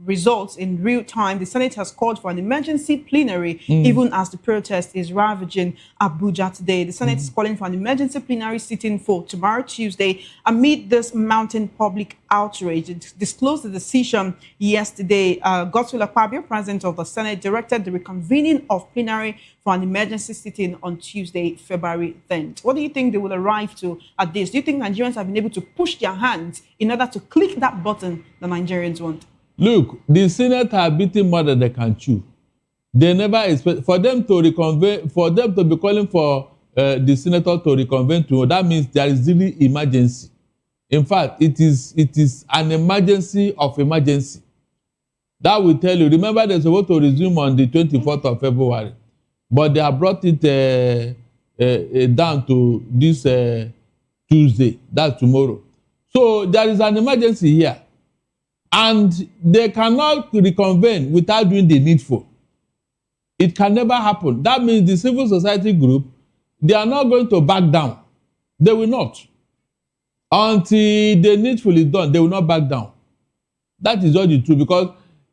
results in real time, the Senate has called for an emergency plenary, even as the protest is ravaging Abuja today. The Senate is calling for an emergency plenary sitting for tomorrow, Tuesday, amid this mounting public outrage. It disclosed the decision yesterday. Godswill Akpabio, President of the Senate, directed the reconvening of plenary for an emergency sitting on Tuesday, February 10th. What do you think they will arrive to at this? Do you think Nigerians have been able to push their hands in order to click that button the Nigerians want? Look, the Senate are beating more than they can chew. They never expect for them to reconvene, for them to be calling for the senator to reconvene to. That means there is really emergency. In fact, it is an emergency of emergency. That will tell you. Remember, they're supposed to resume on the 24th of February, but they have brought it down to this Tuesday. That's tomorrow. So there is an emergency here. And they cannot reconvene without doing the needful. It can never happen. That means the civil society group, they are not going to back down. They will not. Until the needful is done, they will not back down. That is all the truth, because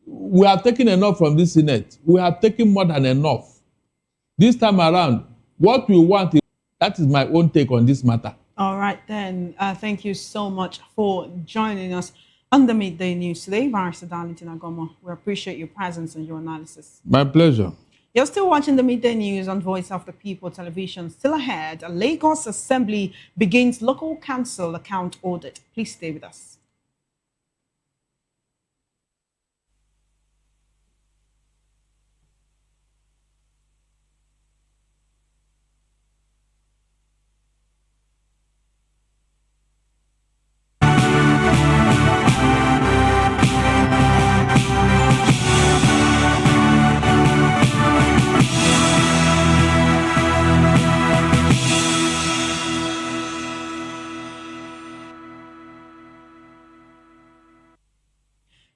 we have taken enough from this Senate. We have taken more than enough. This time around, what we want is, that is my own take on this matter. All right, then. Thank you so much for joining us on the Midday News today, Barrister Darlington Agomo. We appreciate your presence and your analysis. My pleasure. You're still watching the Midday News on Voice of the People television. Still ahead, a Lagos Assembly begins local council account audit. Please stay with us.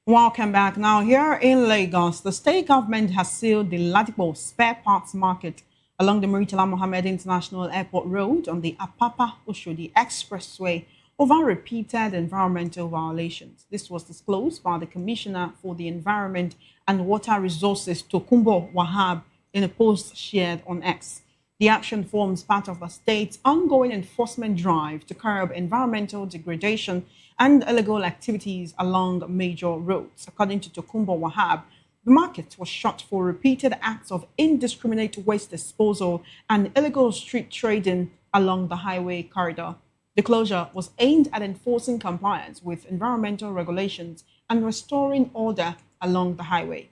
Welcome back. Now, here in Lagos, the state government has sealed the Ladipo spare parts market along the Murtala Mohammed International Airport Road on the Apapa-Oshodi Expressway over repeated environmental violations. This was disclosed by the Commissioner for the Environment and Water Resources, Tokunbo Wahab, in a post shared on X. The action forms part of the state's ongoing enforcement drive to curb environmental degradation and illegal activities along major roads. According to Tokunbo Wahab, the market was shut for repeated acts of indiscriminate waste disposal and illegal street trading along the highway corridor. The closure was aimed at enforcing compliance with environmental regulations and restoring order along the highway.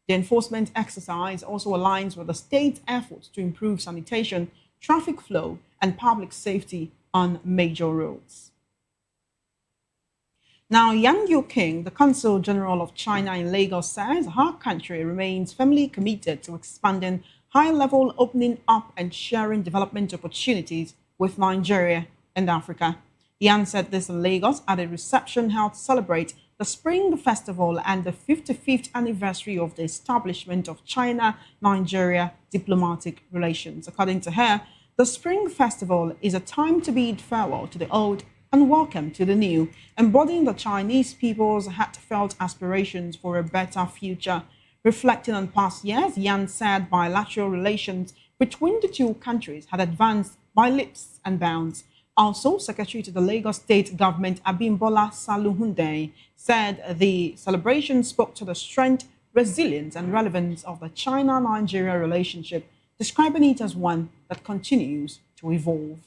The enforcement exercise also aligns with the state's efforts to improve sanitation, traffic flow, and public safety on major roads. Now, Yang Yuqing, the Consul General of China in Lagos, says our country remains firmly committed to expanding high-level opening up and sharing development opportunities with Nigeria and Africa. Yang said this in Lagos at a reception held to celebrate the Spring Festival and the 55th anniversary of the establishment of China-Nigeria diplomatic relations. According to her, the Spring Festival is a time to bid farewell to the old and welcome to the new, embodying the Chinese people's heartfelt aspirations for a better future. Reflecting on past years, Yan said bilateral relations between the two countries had advanced by leaps and bounds. Also, Secretary to the Lagos State Government, Abimbola Saluhunde, said the celebration spoke to the strength, resilience, and relevance of the China-Nigeria relationship, describing it as one that continues to evolve.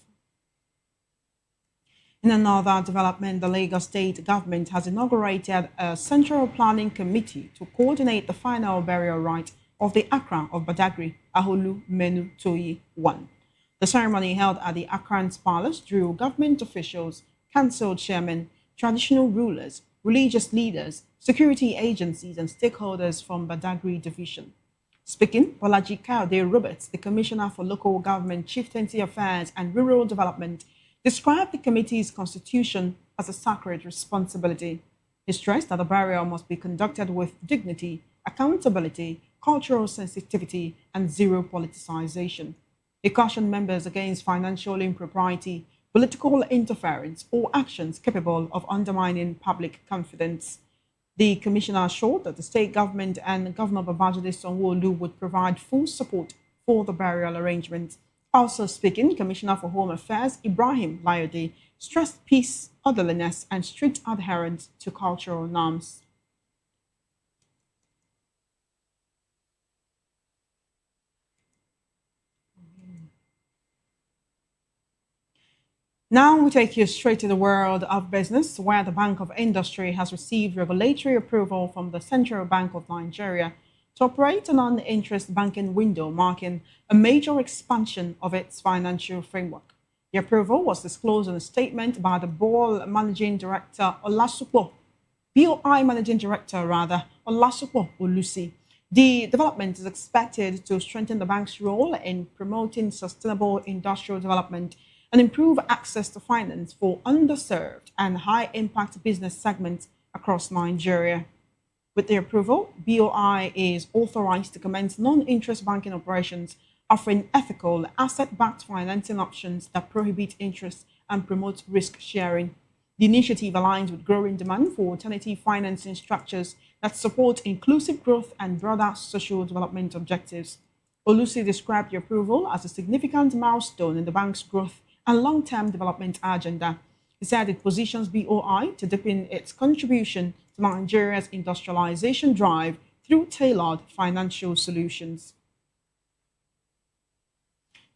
In another development, the Lagos State Government has inaugurated a Central Planning Committee to coordinate the final burial rite of the Accra of Badagry, Aholu Menu Toyi I. The ceremony held at the Accra's Palace drew government officials, council chairmen, traditional rulers, religious leaders, security agencies, and stakeholders from Badagry Division. Speaking, Bolaji Kayode Roberts, the Commissioner for Local Government, Chieftaincy Affairs and Rural Development, described the committee's constitution as a sacred responsibility. He stressed that the burial must be conducted with dignity, accountability, cultural sensitivity, and zero politicization. He cautioned members against financial impropriety, political interference, or actions capable of undermining public confidence. The commissioner assured that the state government and Governor Babajide Sanwo-Olu would provide full support for the burial arrangements. Also speaking, Commissioner for Home Affairs Ibrahim Layode stressed peace, orderliness, and strict adherence to cultural norms. Now we take you straight to the world of business, where the Bank of Industry has received regulatory approval from the Central Bank of Nigeria to operate a non-interest banking window, marking a major expansion of its financial framework. The approval was disclosed in a statement by the BOI Managing Director Olasupo Olusi. The development is expected to strengthen the bank's role in promoting sustainable industrial development and improve access to finance for underserved and high-impact business segments across Nigeria. With the approval, BOI is authorized to commence non-interest banking operations, offering ethical, asset-backed financing options that prohibit interest and promote risk sharing. The initiative aligns with growing demand for alternative financing structures that support inclusive growth and broader social development objectives. Olusi described the approval as a significant milestone in the bank's growth and long-term development agenda. He said it positions BOI to deepen its contribution to Nigeria's industrialization drive through tailored financial solutions.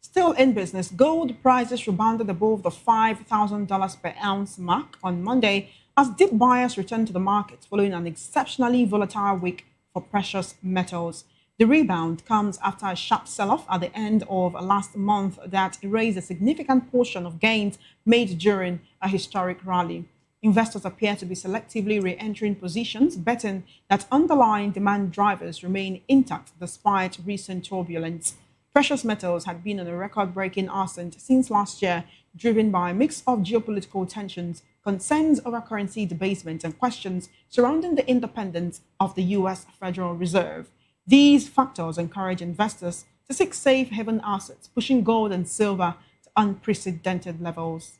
Still in business, gold prices rebounded above the $5,000 per ounce mark on Monday as deep buyers returned to the market following an exceptionally volatile week for precious metals. The rebound comes after a sharp sell-off at the end of last month that erased a significant portion of gains made during a historic rally. Investors appear to be selectively re-entering positions, betting that underlying demand drivers remain intact despite recent turbulence. Precious metals had been on a record-breaking ascent since last year, driven by a mix of geopolitical tensions, concerns over currency debasement, and questions surrounding the independence of the U.S. Federal Reserve. These factors encourage investors to seek safe haven assets, pushing gold and silver to unprecedented levels.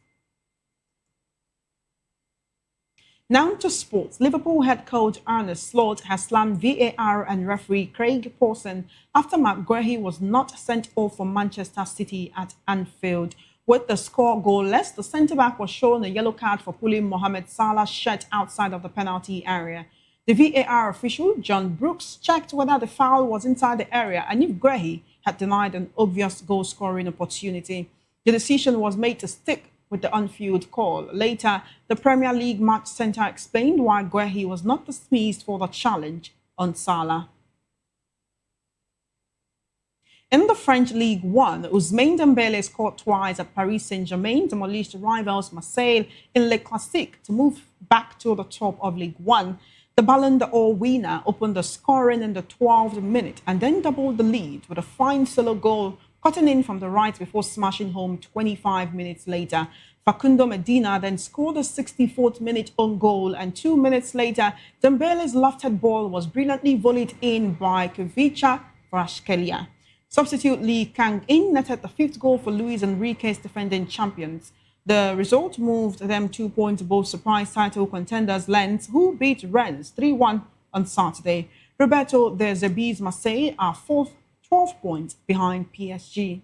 Now to sports. Liverpool head coach Arne Slot has slammed VAR and referee Craig Pawson after McGuire was not sent off for Manchester City at Anfield. With the score goalless, the centre-back was shown a yellow card for pulling Mohamed Salah's shirt outside of the penalty area. The VAR official, John Brooks, checked whether the foul was inside the area and if Guehi had denied an obvious goal-scoring opportunity. The decision was made to stick with the on-field call. Later, the Premier League match centre explained why Guehi was not dismissed for the challenge on Salah. In the French League One, Ousmane Dembele scored twice at Paris Saint-Germain, demolished rivals Marseille in Le Classique to move back to the top of League One. The Ballon d'Or winner opened the scoring in the 12th minute and then doubled the lead with a fine solo goal cutting in from the right before smashing home 25 minutes later. Facundo Medina then scored a 64th minute own goal, and 2 minutes later, Dembele's lofted ball was brilliantly volleyed in by Kvicha Kvaratskhelia. Substitute Lee Kang-in netted the 5th goal for Luis Enrique's defending champions. The result moved them 2 points above surprise title contenders Lens, who beat Rennes 3-1 on Saturday. Roberto De Zerbi's Marseille are 4th, 12 points behind PSG.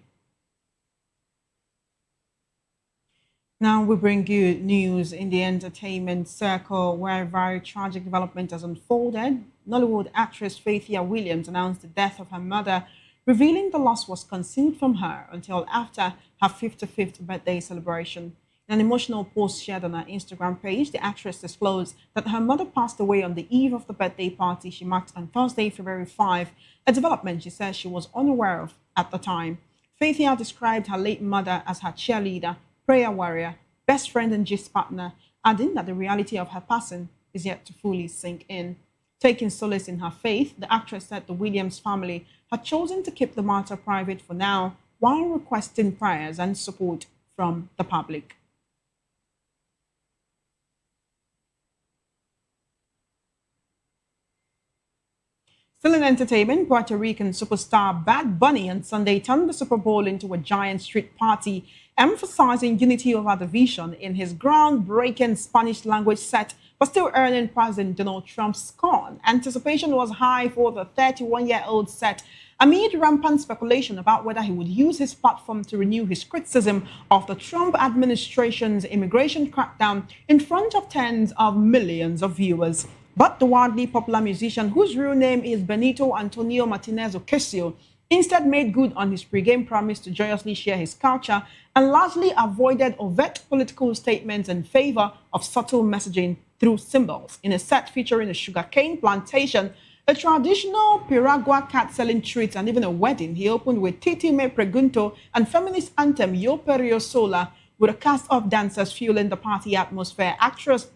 Now we bring you news in the entertainment circle, where a very tragic development has unfolded. Nollywood actress Faithia Williams announced the death of her mother, revealing the loss was concealed from her until after her 55th birthday celebration. In an emotional post shared on her Instagram page, the actress disclosed that her mother passed away on the eve of the birthday party she marked on Thursday, February 5, a development she says she was unaware of at the time. Faithia described her late mother as her cheerleader, prayer warrior, best friend and gist partner, adding that the reality of her passing is yet to fully sink in. Taking solace in her faith, the actress said the Williams family had chosen to keep the matter private for now, while requesting prayers and support from the public. Still in entertainment, Puerto Rican superstar Bad Bunny on Sunday turned the Super Bowl into a giant street party, emphasizing unity over division in his groundbreaking Spanish language set, but still earning President Donald Trump's scorn. Anticipation was high for the 31-year-old set amid rampant speculation about whether he would use his platform to renew his criticism of the Trump administration's immigration crackdown in front of tens of millions of viewers. But the wildly popular musician, whose real name is Benito Antonio Martinez Ocasio, instead made good on his pre-game promise to joyously share his culture and largely avoided overt political statements in favor of subtle messaging through symbols. In a set featuring a sugarcane plantation, a traditional Piragua cat-selling treats, and even a wedding, he opened with Titi Me Pregunto and feminist anthem Yo Perrio Sola, with a cast of dancers fueling the party atmosphere. Actors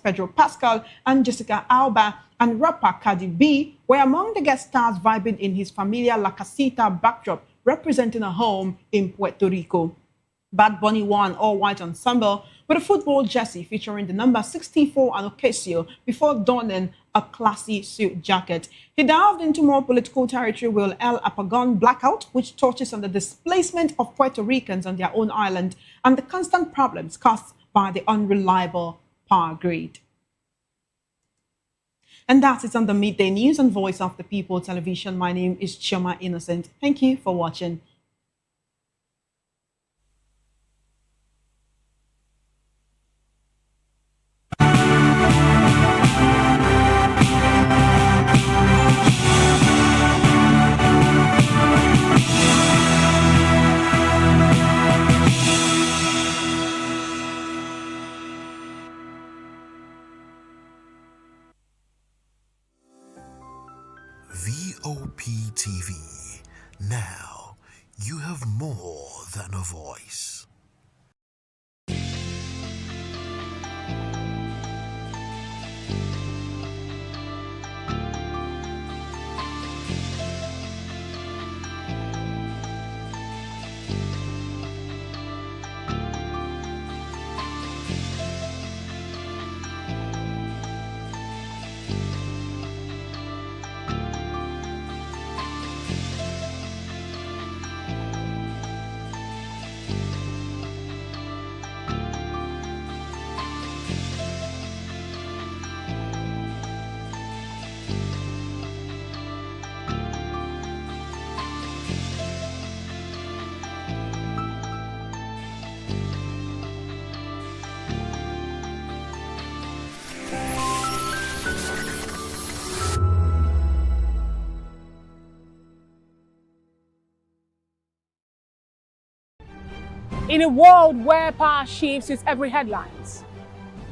Pedro Pascal and Jessica Alba and rapper Cardi B were among the guest stars vibing in his familiar La Casita backdrop, representing a home in Puerto Rico. Bad Bunny wore an all-white ensemble with a football jersey featuring the number 64 and Ocasio before donning a classy suit jacket. He delved into more political territory with El Apagón Blackout, which touches on the displacement of Puerto Ricans on their own island and the constant problems caused by the unreliable power grid. And that is on the Midday News on Voice of the People television. My name is Chioma Innocent. Thank you for watching. VOP TV. Now you have more than a voice. In a world where power shifts its every headlines,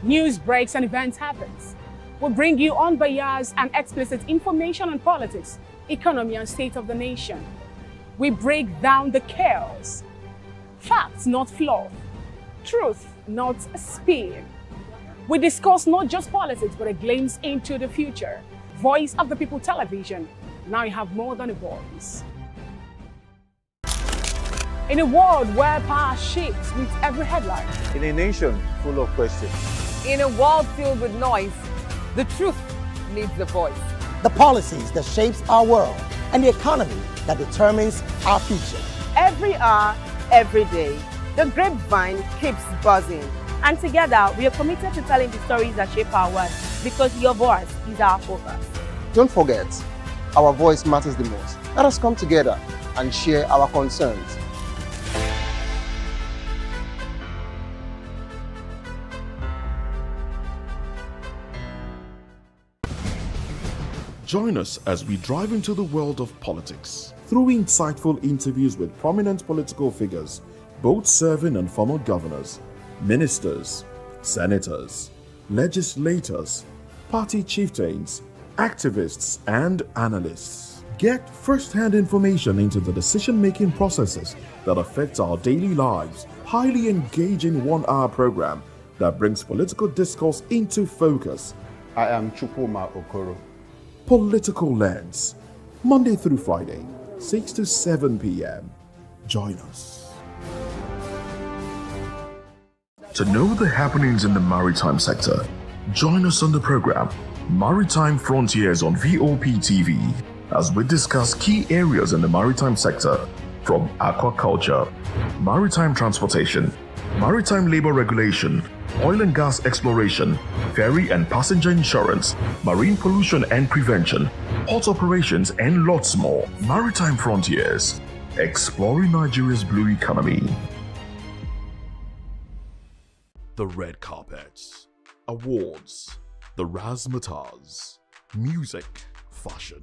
news breaks and events happens, we bring you unbiased and explicit information on politics, economy, and state of the nation. We break down the chaos. Facts, not fluff. Truth, not spin. We discuss not just politics, but a glimpse into the future. Voice of the People television. Now you have more than a voice. In a world where power shifts with every headline. In a nation full of questions. In a world filled with noise, the truth needs a voice. The policies that shapes our world and the economy that determines our future. Every hour, every day, the grapevine keeps buzzing. And together, we are committed to telling the stories that shape our world, because your voice is our focus. Don't forget, our voice matters the most. Let us come together and share our concerns. Join us as we drive into the world of politics through insightful interviews with prominent political figures, both serving and former governors, ministers, senators, legislators, party chieftains, activists, and analysts. Get first-hand information into the decision-making processes that affect our daily lives. Highly engaging one-hour program that brings political discourse into focus. I am Chukwuma Okoro. Political Lens, Monday through Friday, 6 to 7 p.m. Join us. To know the happenings in the maritime sector, join us on the program Maritime Frontiers on VOP TV as we discuss key areas in the maritime sector from aquaculture, maritime transportation, maritime labor regulation, oil and gas exploration, ferry and passenger insurance, marine pollution and prevention, port operations, and lots more. Maritime Frontiers, exploring Nigeria's blue economy. The red carpets, awards, the razzmatazz, music, fashion,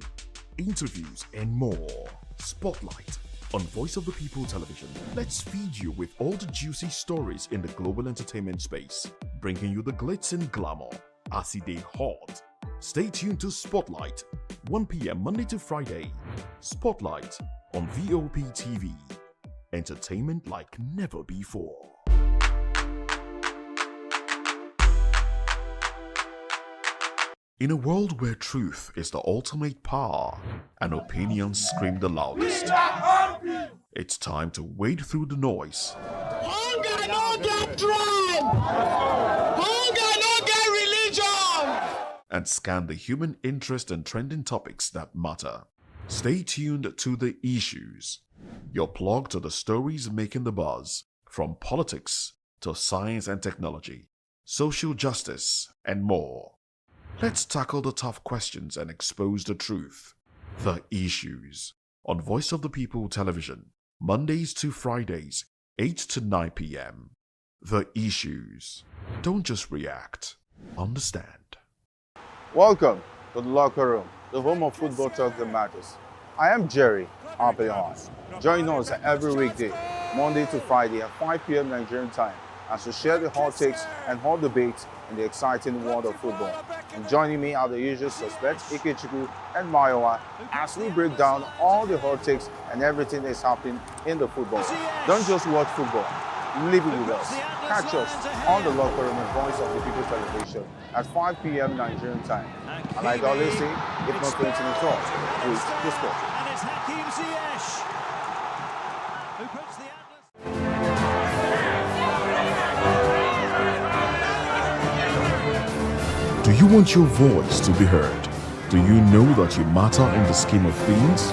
interviews, and more. Spotlight on Voice of the People Television. Let's feed you with all the juicy stories in the global entertainment space, bringing you the glitz and glamour as it is hot. Stay tuned to Spotlight, 1 p.m. Monday to Friday. Spotlight on VOP TV. Entertainment like never before. In a world where truth is the ultimate power and opinions scream the loudest, it's time to wade through the noise. Hunger no get tribe! Hunger no get religion! And scan the human interest and trending topics that matter. Stay tuned to The Issues, your plug to the stories making the buzz, from politics to science and technology, social justice, and more. Let's tackle the tough questions and expose the truth. The Issues on Voice of the People Television, Mondays to Fridays, 8 to 9 p.m. The Issues. Don't just react, understand. Welcome to the locker room, the home of football talk that matters. I am Jerry Apelon. Join us every weekday, Monday to Friday at 5 p.m. Nigerian time, as we share the hot takes and hot debates in the exciting world of football. And joining me are the usual suspects, Ikechukwu and Mayowa, as we break down all the hot takes and everything that's happening in the football. Don't just watch football, live it with us. Catch us on the locker room and Voice of the People Television at 5 p.m. Nigerian time. And like I always say, if not going to the talk, please discuss. And it's Hakim Ziyech who puts the Do you want your voice to be heard? Do you know that you matter in the scheme of things?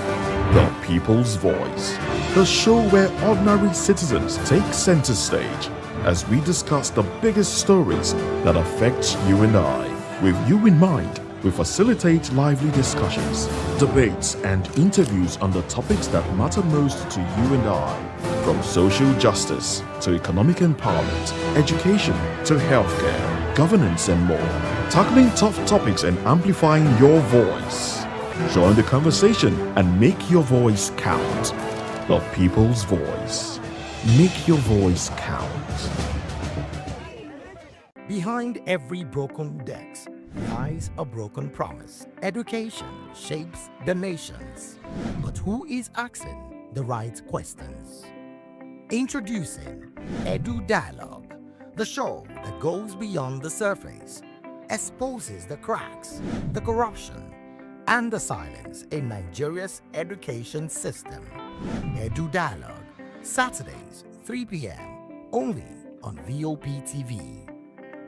The People's Voice, the show where ordinary citizens take center stage as we discuss the biggest stories that affect you and I. With you in mind, we facilitate lively discussions, debates, and interviews on the topics that matter most to you and I, from social justice to economic empowerment, education to healthcare, governance, and more, tackling tough topics and amplifying your voice. Join the conversation and make your voice count. The People's Voice. Make your voice count. Behind every broken desk lies a broken promise. Education shapes the nations. But who is asking the right questions? Introducing Edu Dialogue, the show that goes beyond the surface, exposes the cracks, the corruption, and the silence in Nigeria's education system. Edu Dialogue, Saturdays, 3 p.m., only on VOP TV.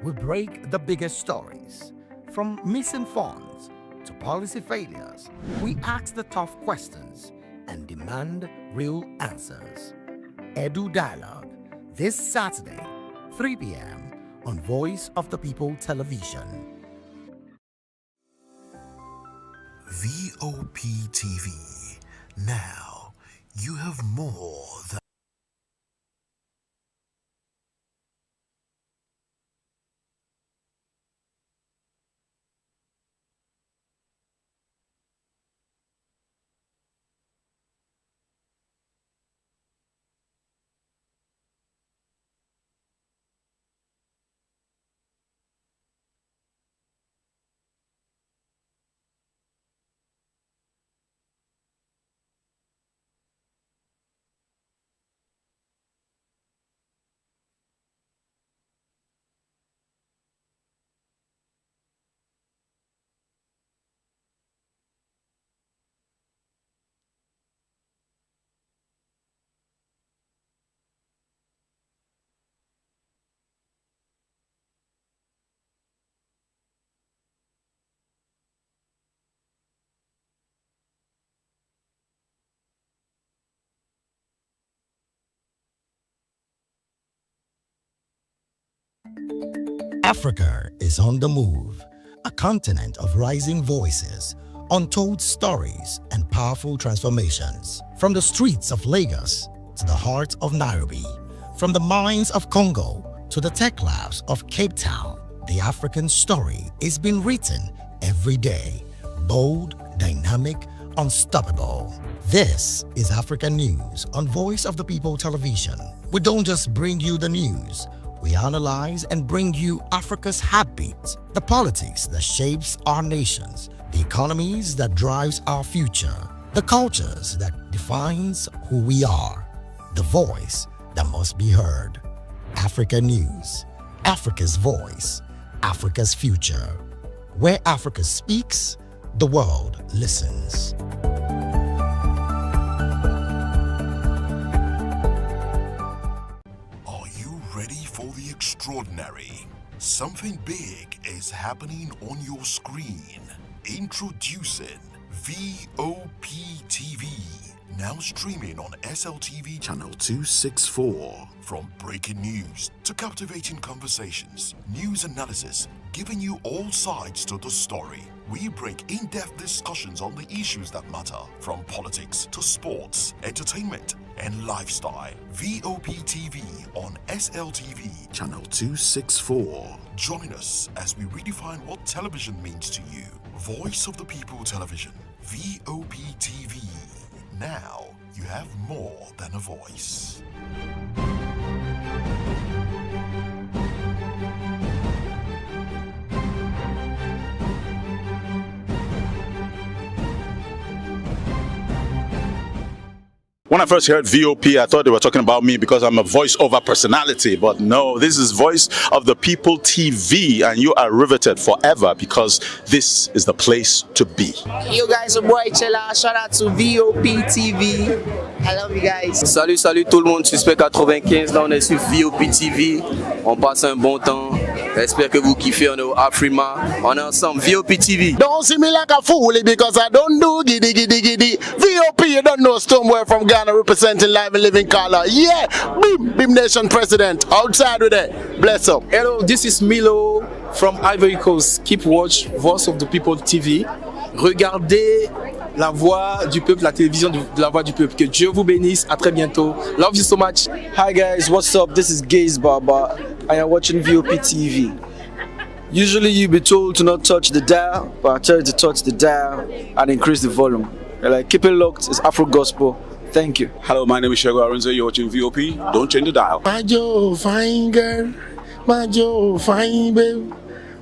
We break the biggest stories, from missing funds to policy failures. We ask the tough questions and demand real answers. Edu Dialogue, this Saturday, 3 p.m. on Voice of the People Television. VOP TV. Now, you have more than Africa is on the move, a continent of rising voices, untold stories, and powerful transformations. From the streets of Lagos to the heart of Nairobi, from the mines of Congo to the tech labs of Cape Town, the African story is being written every day. Bold, dynamic, unstoppable. This is African News on Voice of the People Television. We don't just bring you the news. We analyze and bring you Africa's heartbeat, the politics that shapes our nations, the economies that drives our future, the cultures that defines who we are, the voice that must be heard. Africa News, Africa's voice, Africa's future. Where Africa speaks, the world listens. The extraordinary. Something big is happening on your screen. Introducing VOP TV. Now streaming on SLTV channel 264. From breaking news to captivating conversations, news analysis, giving you all sides to the story. We break in-depth discussions on the issues that matter, from politics to sports, entertainment, and lifestyle. VOP TV on SLTV channel 264. Join us as we redefine what television means to you. Voice of the People Television, VOP TV. Now you have more than a voice. When I first heard VOP, I thought they were talking about me because I'm a voice-over personality. But no, this is Voice of the People TV, and you are riveted forever because this is the place to be. Yo guys, your boy Chella. Shout out to VOP TV. I love you guys. Salut, salut tout le monde. Suspect 95. Là, on est sur VOP TV. On passe un bon temps. J'espère que vous kiffez. On est au Afrima. On est ensemble. VOP TV. Don't see me like a fool because I don't do giddy giddy giddy. VOP, you don't know somewhere from Ghana representing live and living color. Yeah, Beam Nation President. Outside with it. Bless up. Hello, this is Milo from Ivory Coast. Keep watch Voice of the People TV. Regardez la voix du peuple, la télévision de la voix du peuple. Que Dieu vous bénisse. À très bientôt. Love you so much. Hi guys, what's up? This is Gaze Baba. I am watching VOP TV. Usually you'll be told to not touch the dial, but I tell you to touch the dial and increase the volume. You're like, keep it locked. It's Afro Gospel. Thank you. Hello, my name is Shego Aronzo. You're watching VOP. Don't change the dial. My Joe, fine girl. My Joe, fine babe.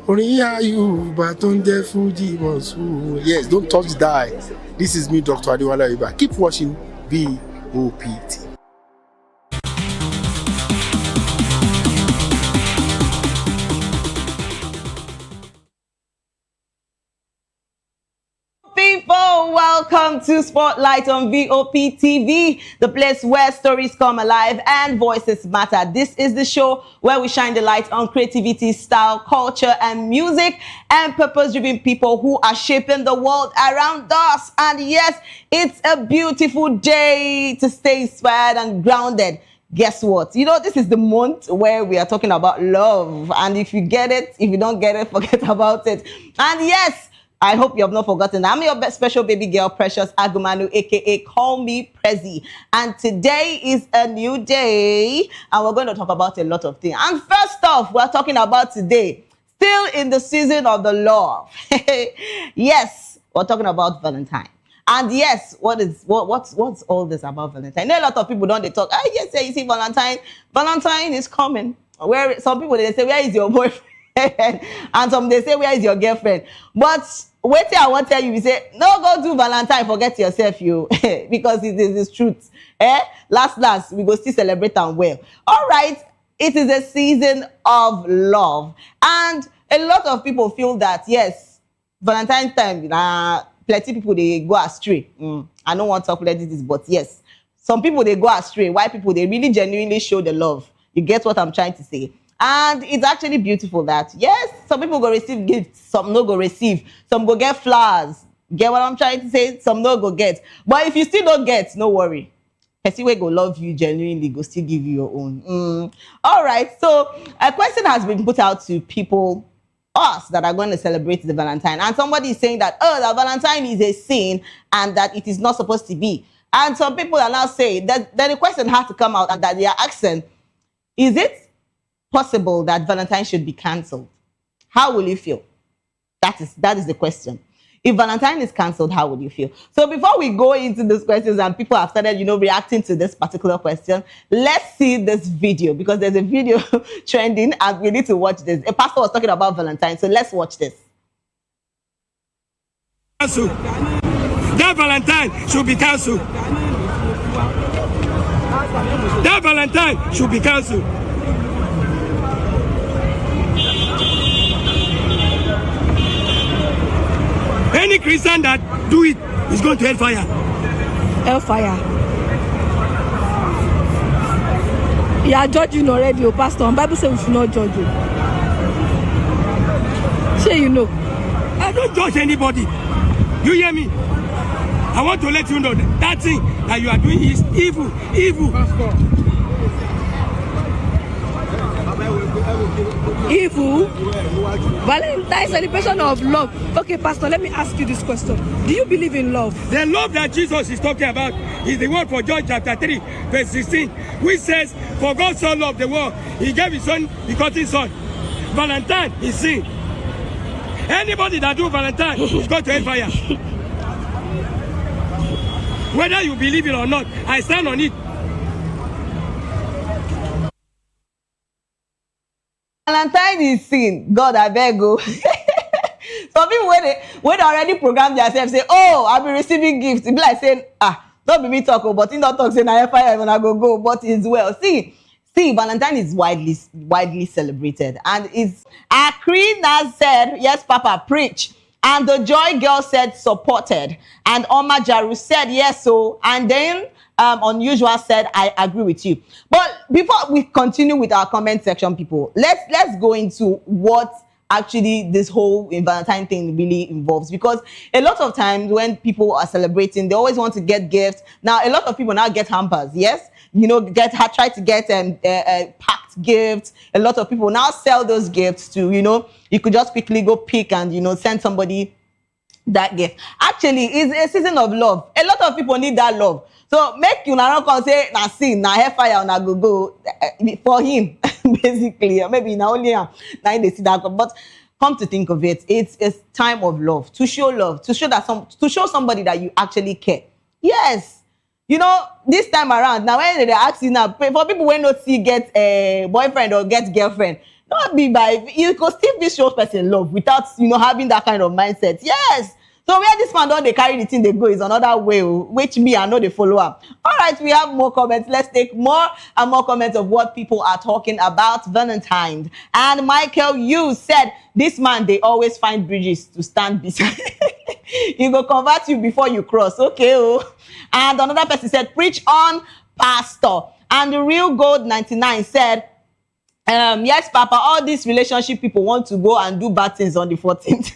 Only are you, but on the Fuji was. Yes, don't touch the dial. This is me, Dr. Adiwala Iba. Keep watching VOPT. People, welcome to Spotlight on VOP TV, the place where stories come alive and voices matter. This is the show where we shine the light on creativity, style, culture, and music, and purpose-driven people who are shaping the world around us. And yes, it's a beautiful day to stay inspired and grounded. Guess what? You know, this is the month where we are talking about love. And if you get it, if you don't get it, forget about it. And yes, I hope you have not forgotten. I'm your special baby girl, Precious Agumanu, aka Call Me Prezi. And today is a new day, and we're going to talk about a lot of things. And first off, we're talking about today, still in the season of the love. Yes, we're talking about Valentine. And yes, what's all this about Valentine? A lot of people don't they talk. Yes, you see, Valentine is coming. Where some people they say, where is your boyfriend? And some they say, where is your girlfriend? But wait till I want to tell you, we say, no, go do Valentine, forget yourself, you. Because it is the truth. Last, we go still celebrate and well. All right, it is a season of love. And a lot of people feel that, yes, Valentine's time, plenty people, they go astray. I don't want to talk about this, but yes, some people, they go astray. Why people, they really genuinely show the love. You get what I'm trying to say? And it's actually beautiful that, yes, some people go receive gifts, some no go receive, some go get flowers. Get what I'm trying to say? Some no go get. But if you still don't get, no worry. person wey go love you genuinely go still give you your own. All right, so a question has been put out to people, us, that are going to celebrate the Valentine, and somebody is saying that, oh, the Valentine is a sin and that it is not supposed to be. And some people are now saying that the question has to come out and that they are asking, is it possible that Valentine should be cancelled? How will you feel? That is the question. If Valentine is cancelled, how would you feel? So before we go into these questions and people have started, reacting to this particular question, let's see this video, because there's a video trending and we need to watch this. A pastor was talking about Valentine, so let's watch this. Cancel. That Valentine should be cancelled. That Valentine should be cancelled. Any Christian that do it is going to hellfire. Hellfire. You are judging already, Pastor. And Bible says we should not judge you. Say you know. I don't judge anybody. You hear me? I want to let you know that thing that you are doing is evil. Evil. Evil. Valentine celebration of love. Okay, Pastor, let me ask you this question. Do you believe in love? The love that Jesus is talking about is the word for John chapter 3, verse 16, which says, for God so loved the world, he gave his son begotten son. Valentine is sin. Anybody that do Valentine is going to hellfire. Whether you believe it or not, I stand on it. Valentine is sin. God, I beg you. Some people when they already program themselves say, oh, I'll be receiving gifts. It be like saying, don't be me talk, but in not talk say na fire when I go, but it's well. See, Valentine is widely celebrated, and it's Akrina said, yes, Papa, preach. And the Joy Girl said supported, and Oma Jaru said yes, so, and then Unusual said I agree with you. But before we continue with our comment section, people, let's go into what actually this whole Valentine thing really involves, because a lot of times when people are celebrating, they always want to get gifts. Now a lot of people now get hampers, yes, try to get packed gifts. A lot of people now sell those gifts to, you could just quickly go pick and send somebody that gift. Actually, it's a season of love. A lot of people need that love. So make you not come say na sin, na hellfire, na go for him, basically. Or maybe na only now they see that. But come to think of it, it's a time of love, to show love, to show somebody that you actually care. Yes. This time around, now when they ask you now, for people when not see get a boyfriend or get girlfriend, not be by, you could still be show person love without, having that kind of mindset. Yes. So where this man don't they carry the thing they go is another way, which me I know they follow up. All right, we have more comments. Let's take more and more comments of what people are talking about Valentine. And Michael, you said this man, they always find bridges to stand beside. He go convert you before you cross. Okay. And another person said, preach on, pastor. And the Real Gold 99 said, yes, Papa, all these relationship people want to go and do bad things on the 14th.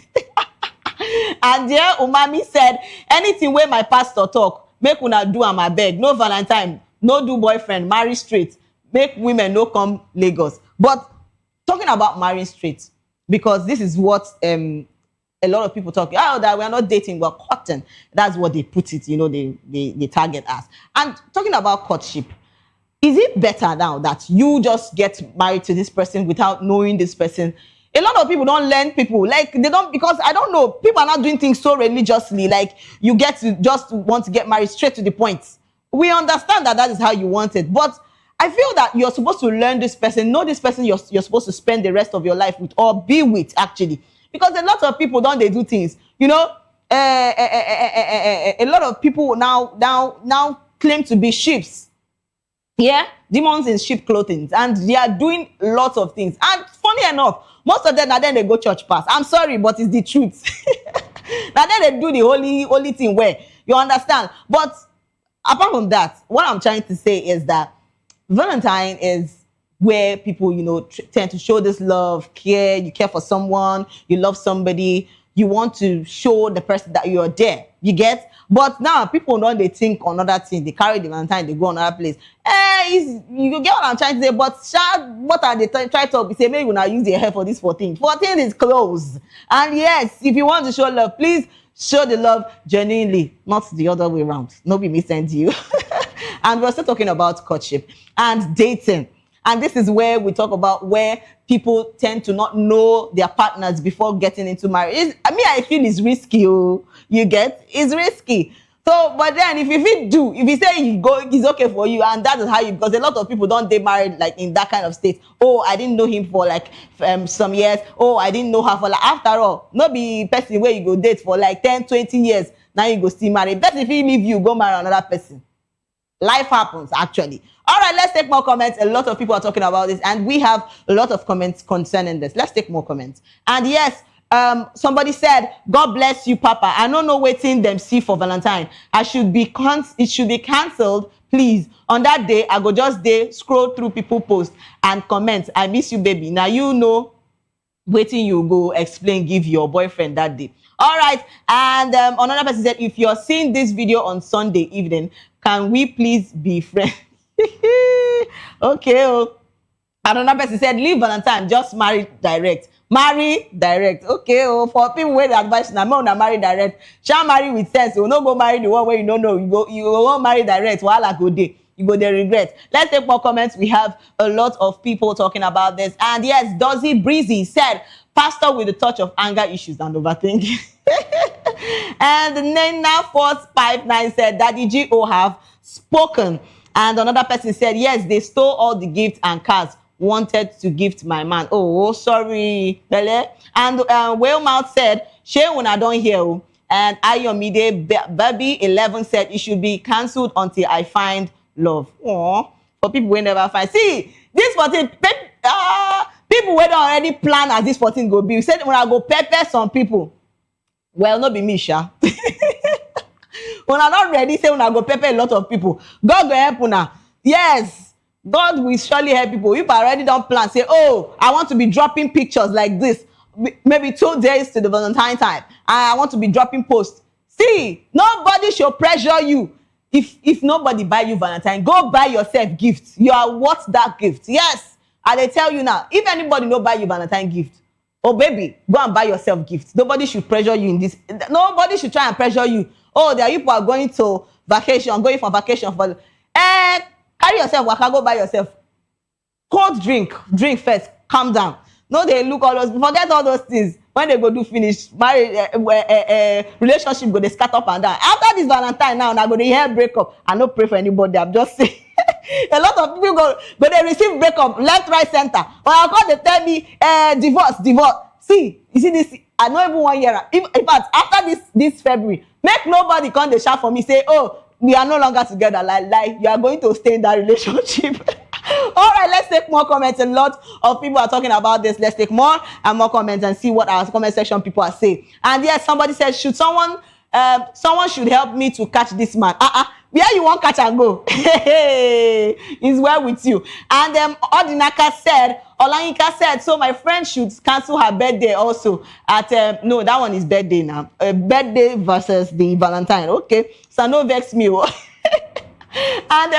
And there Umami said, anything where my pastor talk, make una do am abeg. No Valentine, no do boyfriend, marry straight. Make women no come Lagos. But talking about marrying straight, because this is what a lot of people talk, that we are not dating, we're courting. That's what they put it, they target us. And talking about courtship, is it better now that you just get married to this person without knowing this person? A lot of people don't learn people. Like, they don't, because I don't know, people are not doing things so religiously. Like, you get to just want to get married straight to the point. We understand that is how you want it. But I feel that you're supposed to learn this person, know this person you're supposed to spend the rest of your life with or be with, actually. Because a lot of people they do things. A lot of people now claim to be sheeps. Yeah, demons in sheep clothing, and they are doing lots of things. And funny enough, most of them now then they go church pass. I'm sorry, but it's the truth. Now then they do the holy thing where you understand. But apart from that, what I'm trying to say is that Valentine is where people tend to show this love, care. You care for someone, you love somebody. you want to show the person that you're there. You get? But now people don't they think on other things. They carry the Valentine, they go another place. You get what I'm trying to say? But what are they try to say? Maybe you now use your hair for this 14. 14 is close. And yes, if you want to show love, please show the love genuinely, not the other way around. Nobody may send you. And we're still talking about courtship and dating. And this is where we talk about where people tend to not know their partners before getting into marriage. I feel it's risky. Oh, you get? It's risky. So, but then if you say it's okay for you, and that is how because a lot of people don't get married like in that kind of state. Oh, I didn't know him for like some years. Oh, I didn't know her for like, after all, not be person where you go date for like 10, 20 years. Now you go still marry. But if he leave you, go marry another person. Life happens, actually. All right, let's take more comments. A lot of people are talking about this, and we have a lot of comments concerning this. Let's take more comments. And yes, somebody said, God bless you, Papa. I don't know waiting them see for Valentine. It should be cancelled, please. On that day, I go just scroll through people posts and comments. I miss you, baby. Now you know waiting you go explain, give your boyfriend that day. All right, and another person said, if you're seeing this video on Sunday evening, can we please be friends? Okay. Oh. Another person said, leave Valentine, just marry direct. Marry direct. Okay. Oh, for people with advice, now marry direct. Shall marry with sense. You no go marry the one where you don't know. You won't marry direct. While go day. You go there regret. Let's take more comments. We have a lot of people talking about this. And yes, Dozy Breezy said, pastor with a touch of anger issues and overthinking. And Nena Force 59 said, Daddy G.O. have spoken. And another person said, yes, they stole all the gifts and cards wanted to gift my man. Oh, sorry, Bele. And Whalmouth said, Shey when I don't hear you. And Ayomide Baby 11 said, it should be cancelled until I find love. Oh, for people who never find. See, this 14, people who already plan as this 14 go be. We said when I go pepper some people. Well, not be me, Sha. When I'm not ready, say when I go pepper a lot of people. God will help una. Yes, God will surely help people. If I already don't plan, say, oh, I want to be dropping pictures like this. Maybe 2 days to the Valentine time. I want to be dropping posts. See, nobody should pressure you. If nobody buy you Valentine, go buy yourself gifts. You are worth that gift. Yes, I tell you now. If anybody no buy you Valentine gift, oh baby, go and buy yourself gifts. Nobody should pressure you in this. Nobody should try and pressure you. Oh, there are people are going to vacation, going for vacation for. Carry yourself, waka, go buy yourself. Cold drink first. Calm down. No, they look all those. Forget all those things. When they go do finish, marriage, relationship go they scatter up and down. After this Valentine now, I go to hear breakup. I no pray for anybody. I'm just saying. A lot of people go they receive breakup left, right, center. Or I call they tell me divorce. See, you see this. I know even 1 year. In fact, after this February, make nobody come the shout for me say, oh, we are no longer together. Like you are going to stay in that relationship. All right, let's take more comments. A lot of people are talking about this. Let's take more and more comments and see what our comment section people are saying. And yes, somebody says, should someone should help me to catch this man. Where you want catch and go? He's well with you. And Odinaka said, Olanyika said, so my friend should cancel her birthday also at no, that one is birthday now. Birthday versus the Valentine. Okay, so no vex me. And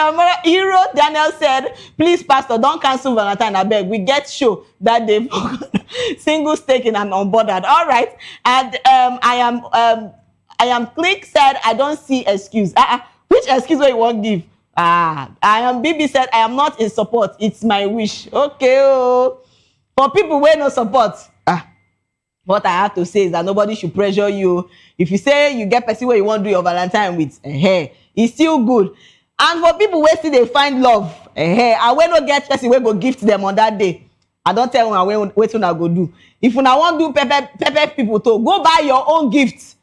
Hero Daniel said, please, Pastor, don't cancel Valentine. I beg. We get show that day. Single taken and unbothered. All right. And I am Click said, I don't see excuse. Which excuse will you want give? I am BB said, I am not in support. It's my wish. Okay. Oh. For people who no support. What I have to say is that nobody should pressure you. If you say you get person where you want to do your Valentine with, it's still good. And for people where still they find love, I will not get person where go gift them on that day. I don't tell them what I go do. If you want to do pepper people to go buy your own gifts.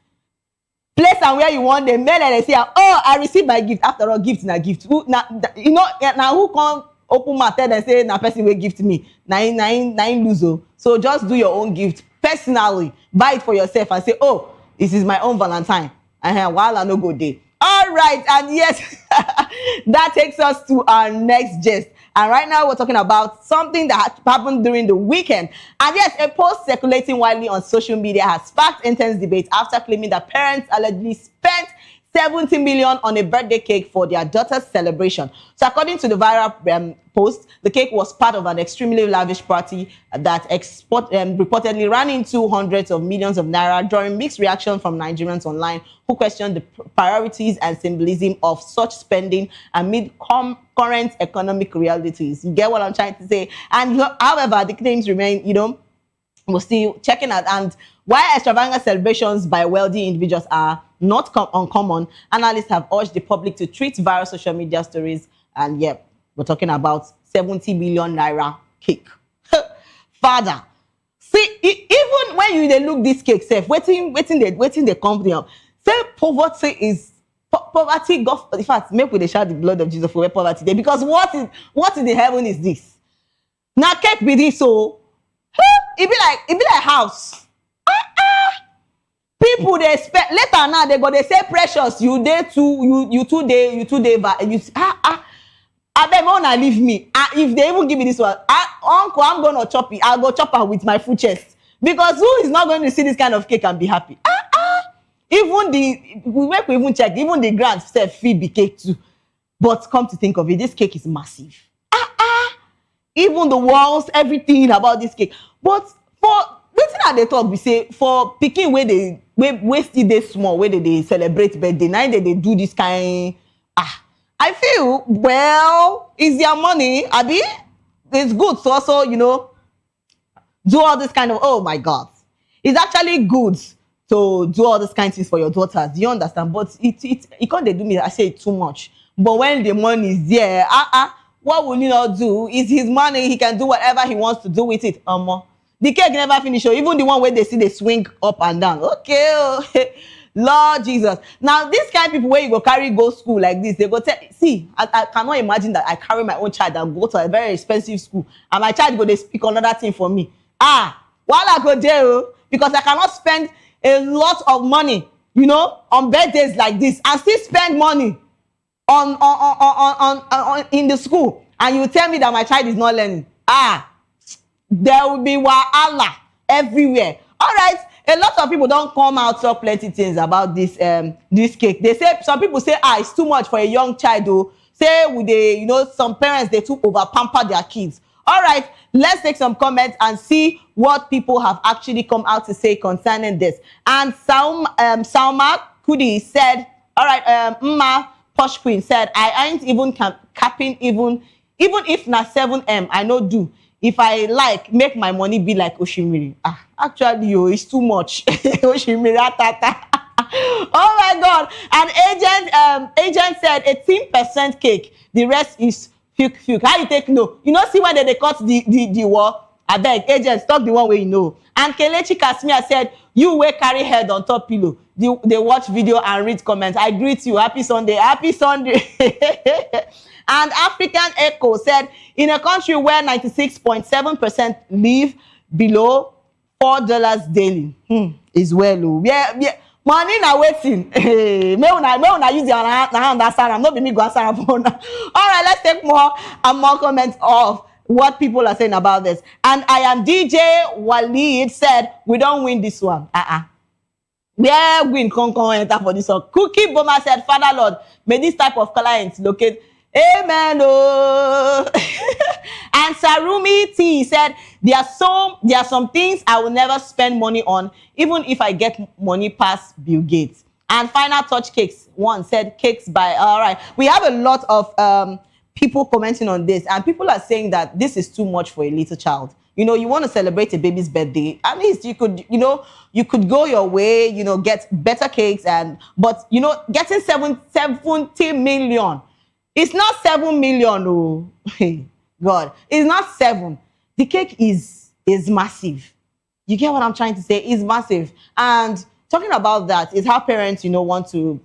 Place and where you want them. Mail and they say, oh, I received my gift. After all, gift na gift. Who come open my tell and say na person will gift me. Nine lose. So just do your own gift personally. Buy it for yourself and say, oh, this is my own Valentine. While I no go day. All right, and yes, that takes us to our next gist. And right now, we're talking about something that happened during the weekend. And yes, a post circulating widely on social media has sparked intense debate after claiming that parents allegedly spent 70 million on a birthday cake for their daughter's celebration. So according to the viral post, the cake was part of an extremely lavish party that reportedly ran into hundreds of millions of naira, drawing mixed reaction from Nigerians online who questioned the priorities and symbolism of such spending amid current economic realities. You get what I'm trying to say? And however, the claims remain, we're still checking out. And while extravagant celebrations by wealthy individuals are not uncommon, analysts have urged the public to treat viral social media stories. And yeah, we're talking about 70 million naira cake. Father, see, even when you look this cake, safe, waiting the company up. Say poverty is poverty. God, in fact, make we shout the blood of Jesus for where poverty there. Because what in the heaven is this? Now cake be this, so it be like house. People they expect later now they say precious you day too you 2 day I beg wanna leave me. If they even give me this one, uncle, I'm gonna chop it. I'll go chop her with my full chest because who is not going to see this kind of cake and be happy? Even we even check even the grand self feed the cake too. But come to think of it, this cake is massive. Even the walls, everything about this cake. But for wetin I dey talk we say for pikin wey still dey small wey they celebrate birthday, now they do this kind. I feel well, it's their money, abi. It's good to also do all this kind of. Oh my God, it's actually good to do all this kind of things for your daughters. Do you understand? But it can't they do me. I say it too much. But when the money is there, what will you not do? It's his money. He can do whatever he wants to do with it. The cake never finish. Even the one where they see they swing up and down. Okay, Lord Jesus. Now, this kind of people where you go carry go school like this, they go tell. See, I cannot imagine that I carry my own child and go to a very expensive school, and my child go they speak another thing for me. While I go there, because I cannot spend a lot of money, on birthdays like this, and still spend money on in the school, and you tell me that my child is not learning. There will be wahala everywhere. All right, a lot of people don't come out talk plenty things about this cake. They say some people say it's too much for a young child. Though say with some parents they too over pamper their kids. All right, let's take some comments and see what people have actually come out to say concerning this. And Salma Kudi said, all right, Mma Posh Queen said, I ain't even capping even if na 7M, I no do. If I make my money be like Oshimiri. Actually, it's too much. Oshimiri, oh my God. An agent said 18% cake. The rest is fuke. How you take no? See when they cut the wall? I beg, agent, stop the one way you know. And Kelechi Kasmia said, you will carry head on top pillow. They watch video and read comments. I greet you. Happy Sunday. Happy Sunday. And African Echo said, in a country where 96.7% live below $4 daily, is well. Yeah. Money na waiting. May una use your hand understand. I'm not be me go answer. All right, let's take more and more comments of what people are saying about this. And I am DJ Walid said, we don't win this one. Where win con enter for this one. Cookie Boma said, Father Lord, may this type of clients locate. Amen. And Sarumi T said, there are some things I will never spend money on, even if I get money past Bill Gates. And Final Touch Cakes one said cakes by. All right, we have a lot of people commenting on this, and people are saying that this is too much for a little child. You want to celebrate a baby's birthday. At least you could, you could go your way. Get better cakes but getting 70 million. It's not 7 million, oh God. It's not 7. The cake is massive. You get what I'm trying to say? It's massive. And talking about that is how parents, want to,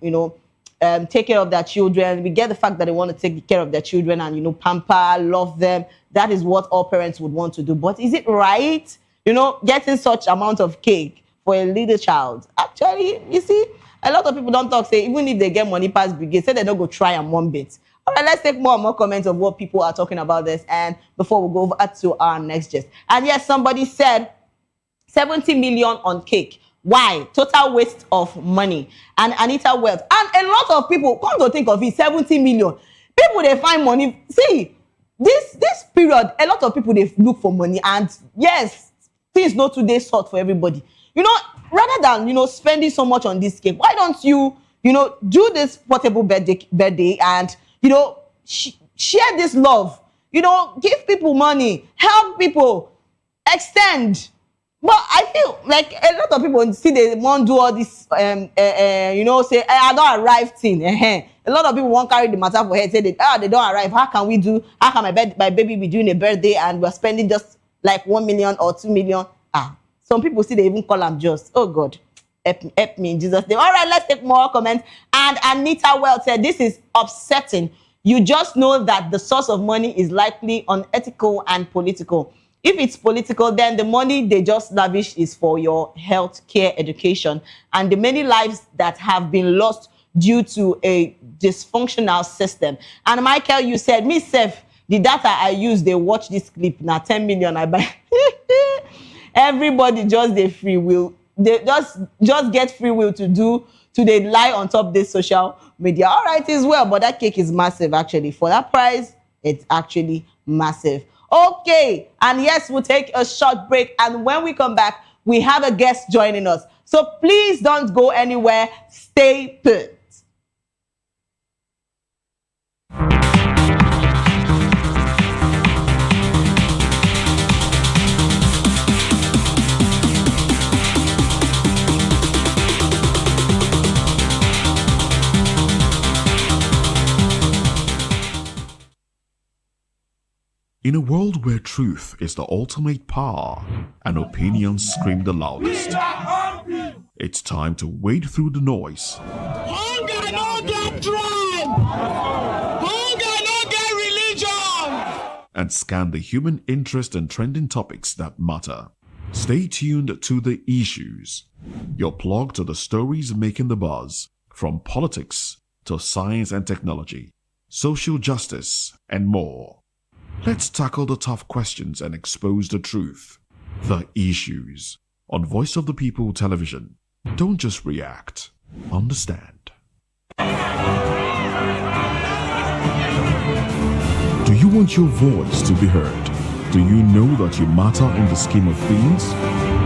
take care of their children. We get the fact that they want to take care of their children and, pamper, love them. That is what all parents would want to do. But is it right, getting such amount of cake for a little child? Actually, you see, a lot of people don't talk, say, even if they get money past brigade, say they don't go try and one bit. All All right, let's take more and more comments of what people are talking about this, and before we go over to our next guest. And yes, somebody said 70 million on cake. Why? Total waste of money. And Anita Wealth. And a lot of people, come to think of it, 70 million. People, they find money. See, this period, a lot of people, they look for money. And yes, things not today sort for everybody. You know, rather than, spending so much on this cake, why don't you, do this portable birthday and, share this love. Give people money, help people, extend. But I feel like a lot of people see they want to do all this, say, I don't arrive thing. A lot of people won't carry the matter for head, say they don't arrive. How can my baby be doing a birthday and we're spending just like 1 million or 2 million? Some people see they even call them just, oh God, help me in Jesus' name. All right, let's take more comments. And Anita Wealth said, this is upsetting. You just know that the source of money is likely unethical and political. If it's political, then the money they just lavish is for your health care education. And the many lives that have been lost due to a dysfunctional system. And Michael, you said, me self, the data I use, they watch this clip, now 10 million I buy. Everybody just the free will. They just get free will to they lie on top of this social media. All right, as well, but that cake is massive, actually. For that price, it's actually massive. Okay, and yes, we'll take a short break. And when we come back, we have a guest joining us. So please don't go anywhere. Stay put. In a world where truth is the ultimate power and opinions scream the loudest, it's time to wade through the noise. Hunger no get tribe. Hunger no get religion. And scan the human interest and trending topics that matter. Stay tuned to The Issues, your plug to the stories making the buzz, from politics to science and technology, social justice, and more. Let's tackle the tough questions and expose the truth. The Issues on Voice of the People Television. Don't just react, understand. Do you want your voice to be heard? Do you know that you matter in the scheme of things?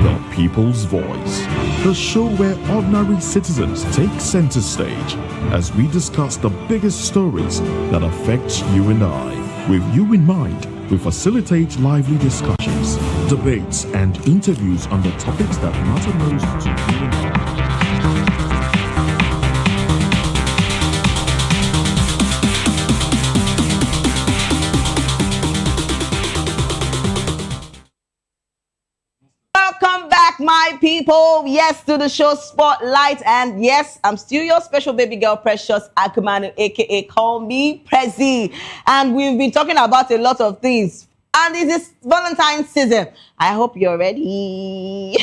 The People's Voice, the show where ordinary citizens take center stage as we discuss the biggest stories that affect you and I. With you in mind, we facilitate lively discussions, debates, and interviews on the topics that matter most to you and I. Welcome back, my people. Yes, to the show Spotlight. And yes, I'm still your special baby girl, Precious Akumanu, aka Call Me Prezi. And we've been talking about a lot of things. And it is Valentine's season. I hope you're ready.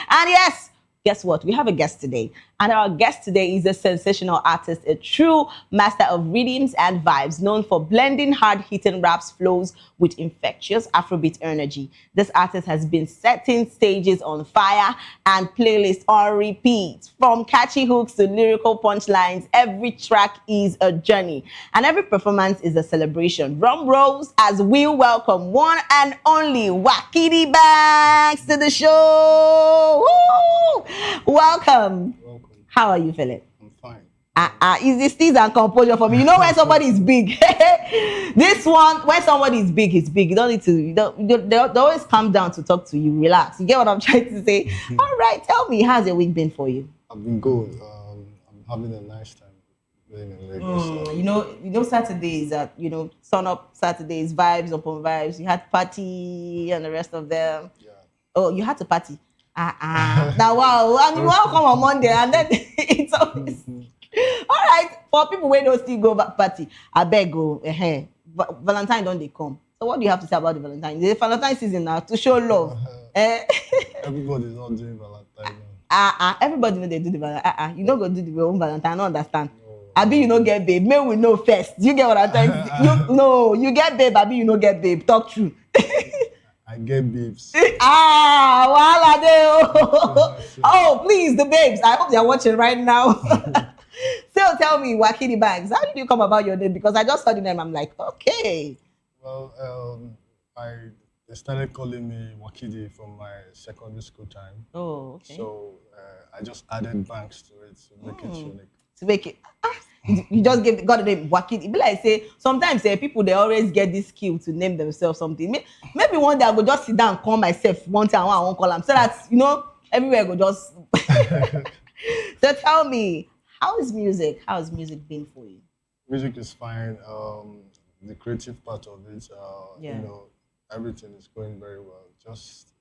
And yes, guess what? We have a guest today. And our guest today is a sensational artist, a true master of rhythms and vibes, known for blending hard-hitting raps flows with infectious Afrobeat energy. This artist has been setting stages on fire and playlists on repeat. From catchy hooks to lyrical punchlines, every track is a journey. And every performance is a celebration. Drum rolls as we welcome one and only Wakidi Banks to the show. Woo! Welcome. How are you feeling? I'm fine. Is this things and composure for me? You know when somebody is big. This one, when somebody is big, it's big. You don't need to, they always come down to talk to you. Relax. You get what I'm trying to say? All right, tell me, how's the week been for you? I've been good. I'm having a nice time living in Lagos. You know, Saturdays that, sun up Saturdays, vibes upon vibes. You had party and the rest of them. Yeah. Oh, you had to party. Now, wow, and you want to come on Monday, and then it's always all right. For people who don't still go back party, I beg go. Valentine don't they come? So what do you have to say about the Valentine? The Valentine season now to show love. Everybody's not doing Valentine. Everybody know they do the Valentine. You don't go do the own Valentine. I don't understand. Abi, you no get babe. May we know first. You get what I'm trying to say? No, you get babe. Abi, you no get babe. Talk true. I get babes. Wala de. Oh, please, the babes. I hope they're watching right now. So tell me, Wakidi Banks, how did you come about your name? Because I just heard the name. I'm like, okay. Well, they started calling me Wakidi from my secondary school time. Oh, okay. So I just added Banks to it to make it unique. To make it. You just got the name Wakidi. It be like say sometimes people they always get this skill to name themselves something. Maybe one day I go just sit down and call myself one time I won't call them so that everywhere I go just. So tell me, how is music? How has music been for you? Music is fine. The creative part of it, everything is going very well. Just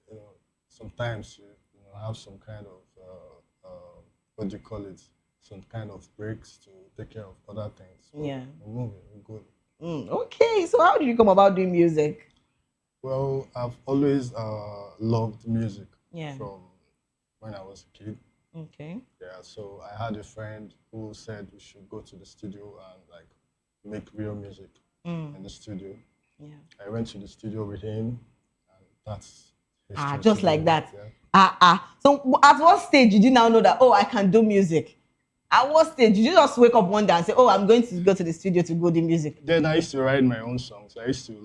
sometimes you have some kind of what do you call it? Some kind of breaks to take care of other things. But Yeah. we're moving, we're good. Okay, so how did you come about doing music? Well, I've always loved music Yeah. from when I was a kid. Okay. Yeah, so I had a friend who said we should go to the studio and like make real music in the studio. Yeah. I went to the studio with him, and that's history Just today. like that. Yeah. So at what stage did you now know that I can do music? At what stage did you just wake up one day and say, I'm going to go to the studio to go do music? Then I used to write my own songs. I used to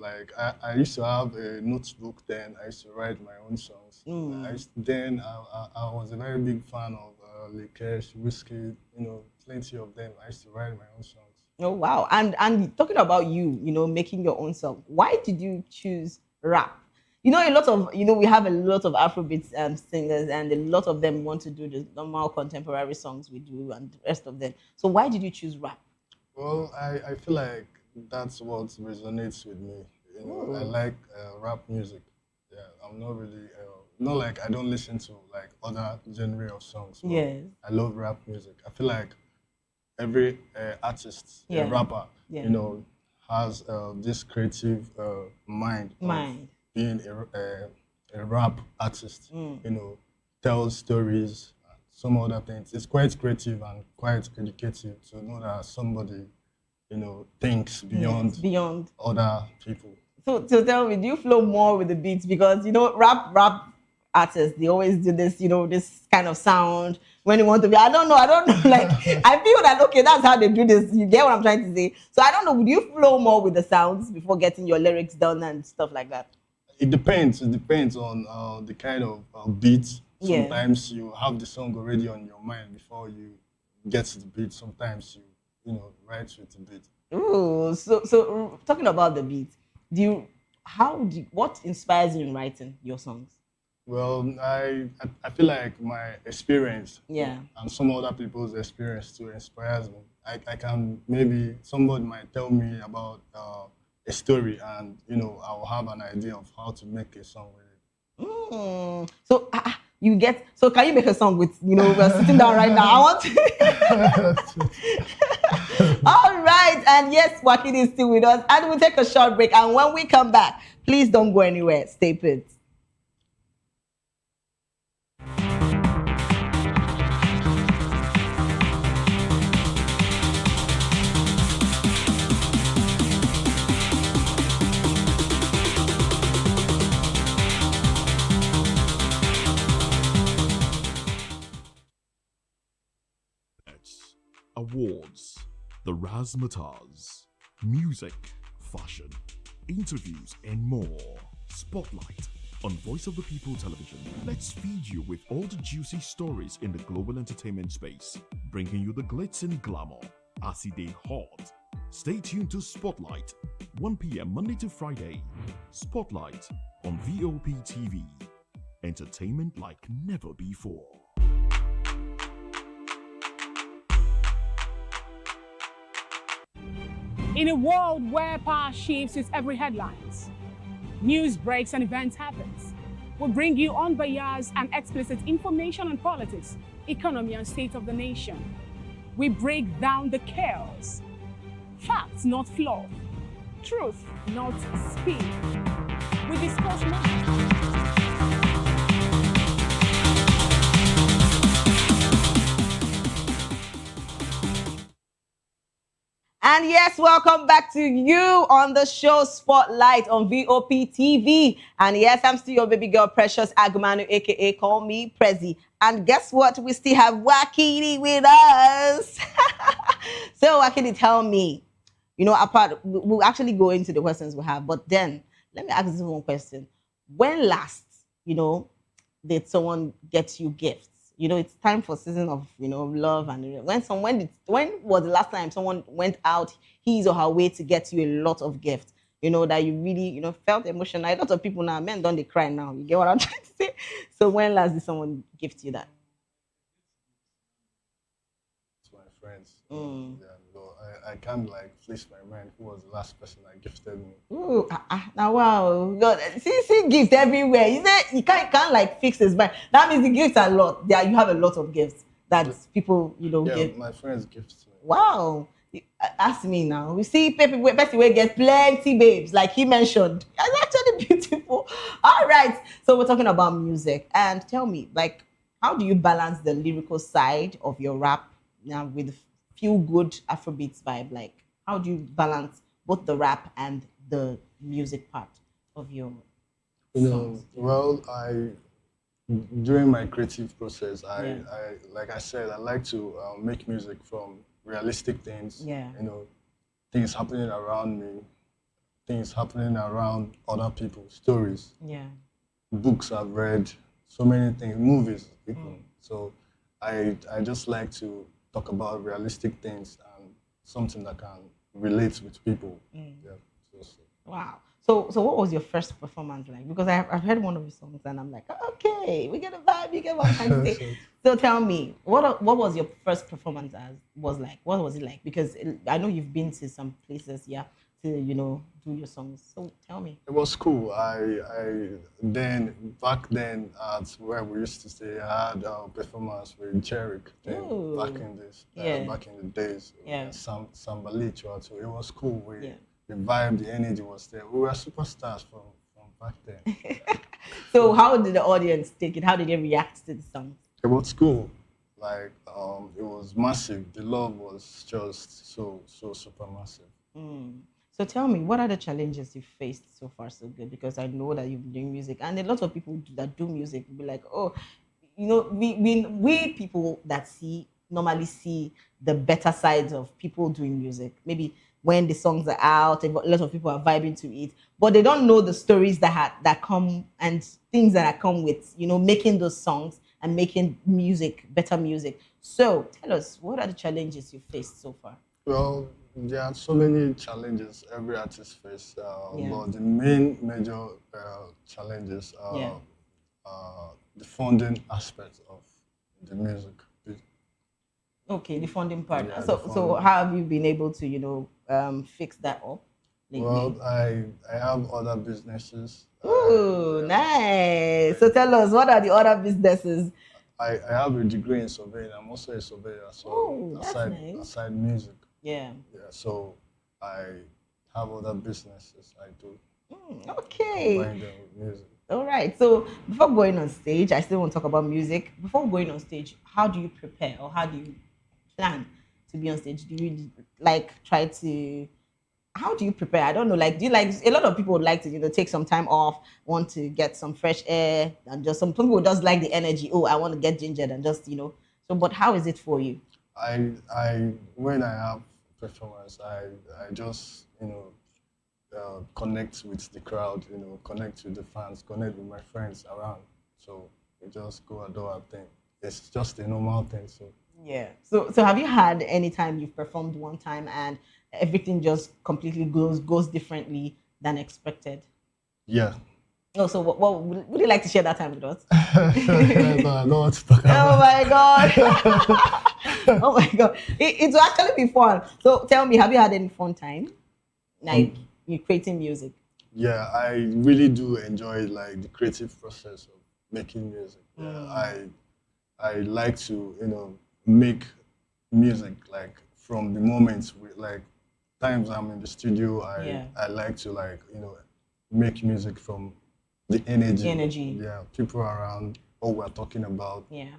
I used to have a notebook. Then I used to write my own songs. I was a very big fan of Lekesh, Whiskey, plenty of them. I used to write my own songs. Oh wow! And talking about you, making your own song. Why did you choose rap? A lot of we have a lot of Afrobeat singers, and a lot of them want to do the normal contemporary songs we do, and the rest of them. So why did you choose rap? Well, I feel like that's what resonates with me. I like rap music. Yeah, I'm not really not like I don't listen to like other genre of songs. But Yes. I love rap music. I feel like every artist, a rapper, has this creative mind. Being a rap artist, tells stories, some other things. It's quite creative and quite educative to know that somebody, thinks beyond other people. So tell me, do you flow more with the beats? Because rap artists, they always do this, this kind of sound when they want to be. I don't know. Like I feel that that's how they do this. You get what I'm trying to say? So I don't know. Do you flow more with the sounds before getting your lyrics done and stuff like that? It depends. It depends on the kind of beat. Yeah. Sometimes you have the song already on your mind before you get to the beat. Sometimes you write with the beat. Ooh, so talking about the beat, what inspires you in writing your songs? Well, I feel like my experience, and some other people's experience too inspires me. I can maybe somebody might tell me about a story, and I'll have an idea of how to make a song with it. So so can you make a song with we're sitting down right now? I want to. All right, and yes, Wakidi is still with us, and we'll take a short break. And when we come back, please don't go anywhere. Stay put. Awards, the razzmatazz, music, fashion, interviews, and more. Spotlight on Voice of the People Television. Let's feed you with all the juicy stories in the global entertainment space, bringing you the glitz and glamour as it is hot. Stay tuned to Spotlight, 1 p.m. Monday to Friday. Spotlight on VOP TV. Entertainment like never before. In a world where power shifts its every headlines, news breaks and events happens, we bring you unbiased and explicit information on politics, economy, and state of the nation. We break down the chaos. Facts, not fluff. Truth, not speed. We discuss matters. And yes, welcome back to you on the show Spotlight on VOP TV. And yes, I'm still your baby girl, Precious Agumanu, aka call me Prezi. And guess what? We still have Wakini with us. So Wakini, tell me, apart, we'll actually go into the questions we have, but then let me ask this one question. When last, did someone get you gifts? It's time for season of, love. And when was the last time someone went out his or her way to get you a lot of gifts, that you really, felt emotional? A lot of people now, men don't they cry now. You get what I'm trying to say? So when last did someone gift you that? It's my friends. Yeah, so I can't fleece my mind. Who was the last person that gifted me? Ooh, now wow, God, see gifts everywhere. You can't fix this, but that means the gifts are a lot. Yeah, you have a lot of gifts that people give. My friends gift me. Wow, ask me now. We see people where get plenty babes, like he mentioned. It's actually beautiful. All right, so we're talking about music, and tell me, how do you balance the lyrical side of your rap now with feel good Afrobeats vibe? How do you balance both the rap and the music part of your songs? Well, during my creative process, I like I said, I like to make music from realistic things. Yeah. Things happening around me, things happening around other people, stories. Yeah. Books I've read, so many things, movies, people. So I just like to talk about realistic things and something that can relate with people. Yeah. Wow. So what was your first performance like? Because I've heard one of your songs and I'm like, okay, we get a vibe, you get what I'm trying to say. So tell me, what was your first performance was like? What was it like? Because I know you've been to some places, yeah, to do your songs. So tell me. It was cool. Back then at where we used to stay, I had a performance with Jerick back in the days. Yeah. Sambali Chua. So it was cool. The vibe, the energy was there. We were superstars from back then. So how did the audience take it? How did they react to the songs? It was cool. It was massive. The love was just so super massive. So tell me, what are the challenges you've faced so far so good? Because I know that you've been doing music, and a lot of people that do music will be like, oh, we people that normally see the better sides of people doing music. Maybe when the songs are out, a lot of people are vibing to it, but they don't know the stories that come and things that come with, making those songs and making music, better music. So tell us, what are the challenges you faced so far? Well, there are so many challenges every artist faces, but the major challenges are the funding aspect of the music. Okay, the funding part. Yeah, so how have you been able to, fix that up lately? Well, I have other businesses. Ooh, nice. So tell us, what are the other businesses? I have a degree in surveying. I'm also a surveyor, so aside music. Yeah. Yeah, so I have other businesses I do. Okay. Combine them with music. All right. So before going on stage, I still want to talk about music. Before going on stage, how do you prepare or how do you plan to be on stage? Do you try to? How do you prepare? I don't know. Do you a lot of people would like to take some time off, want to get some fresh air, and just some people just like the energy. Oh, I want to get gingered and just So, but how is it for you? When I have performance, I just connect with the crowd, connect with the fans, connect with my friends around. So we just go and do our thing. It's just a normal thing. So yeah. So have you had any time you've performed one time and everything just completely goes differently than expected? Yeah. Oh, so what would you like to share that time with us? No, I don't want to talk about. Oh my God. Oh my God. It will actually be fun. So tell me, have you had any fun time? You creating music? Yeah, I really do enjoy the creative process of making music. Yeah, I like to make music from the moments times I'm in the studio. I like to make music from the energy. Yeah, people around, what we're talking about. Yeah.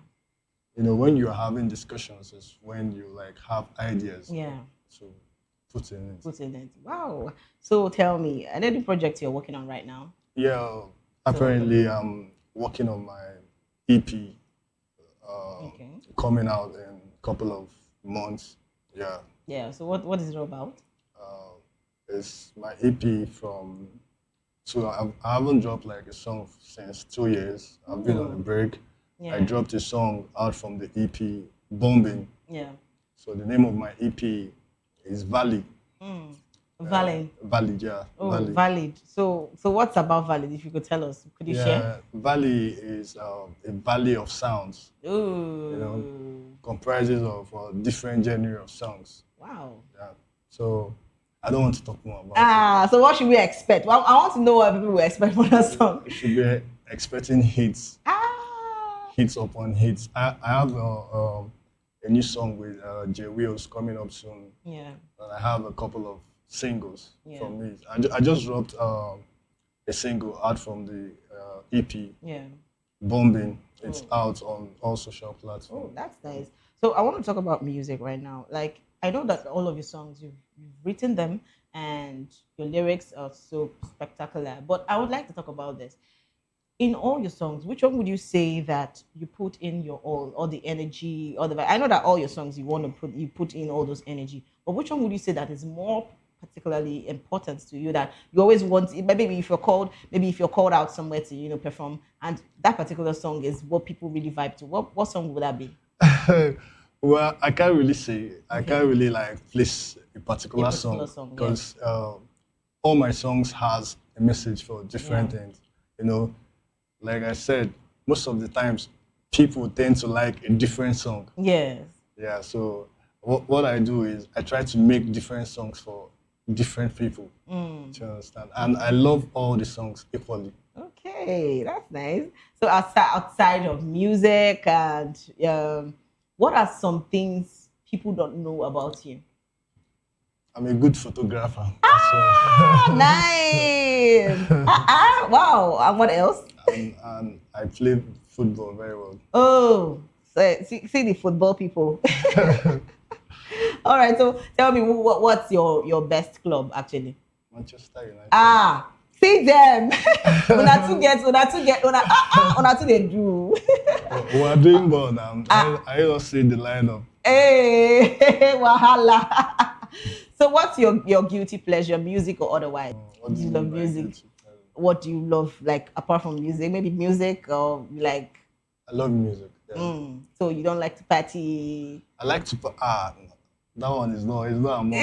When you're having discussions is when you have ideas. Yeah. So put in it. Put in it. Wow. So tell me, any project you're working on right now? Yeah, apparently I'm working on my EP coming out in a couple of months. Yeah. Yeah. So what is it about? It's my EP from. So I haven't dropped like a song since 2 years. I've been on a break. Yeah. I dropped a song out from the EP, Bombing. Yeah. So the name of my EP is Valley. Valid. Valid, yeah. Oh, Valid. valid. So what's about valid? If you could tell us, could you share? Valley is a valley of sounds. Ooh. You know, comprises of different genre of songs. Wow. Yeah. So I don't want to talk more about it. So what should we expect? Well, I want to know what people will expect from that song. You should be expecting hits. Hits upon hits. I have a new song with Jay Wheels coming up soon. Yeah. And I have a couple of singles from me. I just dropped a single out from the EP. Yeah. Bombing. It's out on all social platforms. Oh, that's nice. So I want to talk about music right now. Like, I know that all of your songs, you've written them and your lyrics are so spectacular. But I would like to talk about this. In all your songs, which one would you say that you put in your all the energy, all the? I know that all your songs you put in all those energy, but which one would you say that is more particularly important to you, that you always want? Maybe if you're called out somewhere to perform, and that particular song is what people really vibe to. What song would that be? Well, I can't really say. I can't really like place a particular song because all my songs has a message for different things. You know, like I said, most of the times people tend to like a different song. Yes. Yeah. So what I do is I try to make different songs for different people. Do you understand? And I love all the songs equally. Okay, that's nice. So outside of music and what are some things people don't know about you? I'm a good photographer. Nice. Wow. And what else? And I play football very well. Oh, so see the football people. All right. So tell me, what's your best club actually? Manchester United. See them. Una two they do. We are doing well now. I don't see the lineup. Hey, wahala. So what's your guilty pleasure, music or otherwise? Do you love music? What do you love, like, apart from music? Maybe music or like? I love music. Yeah. So you don't like to party? I like to that one is not among.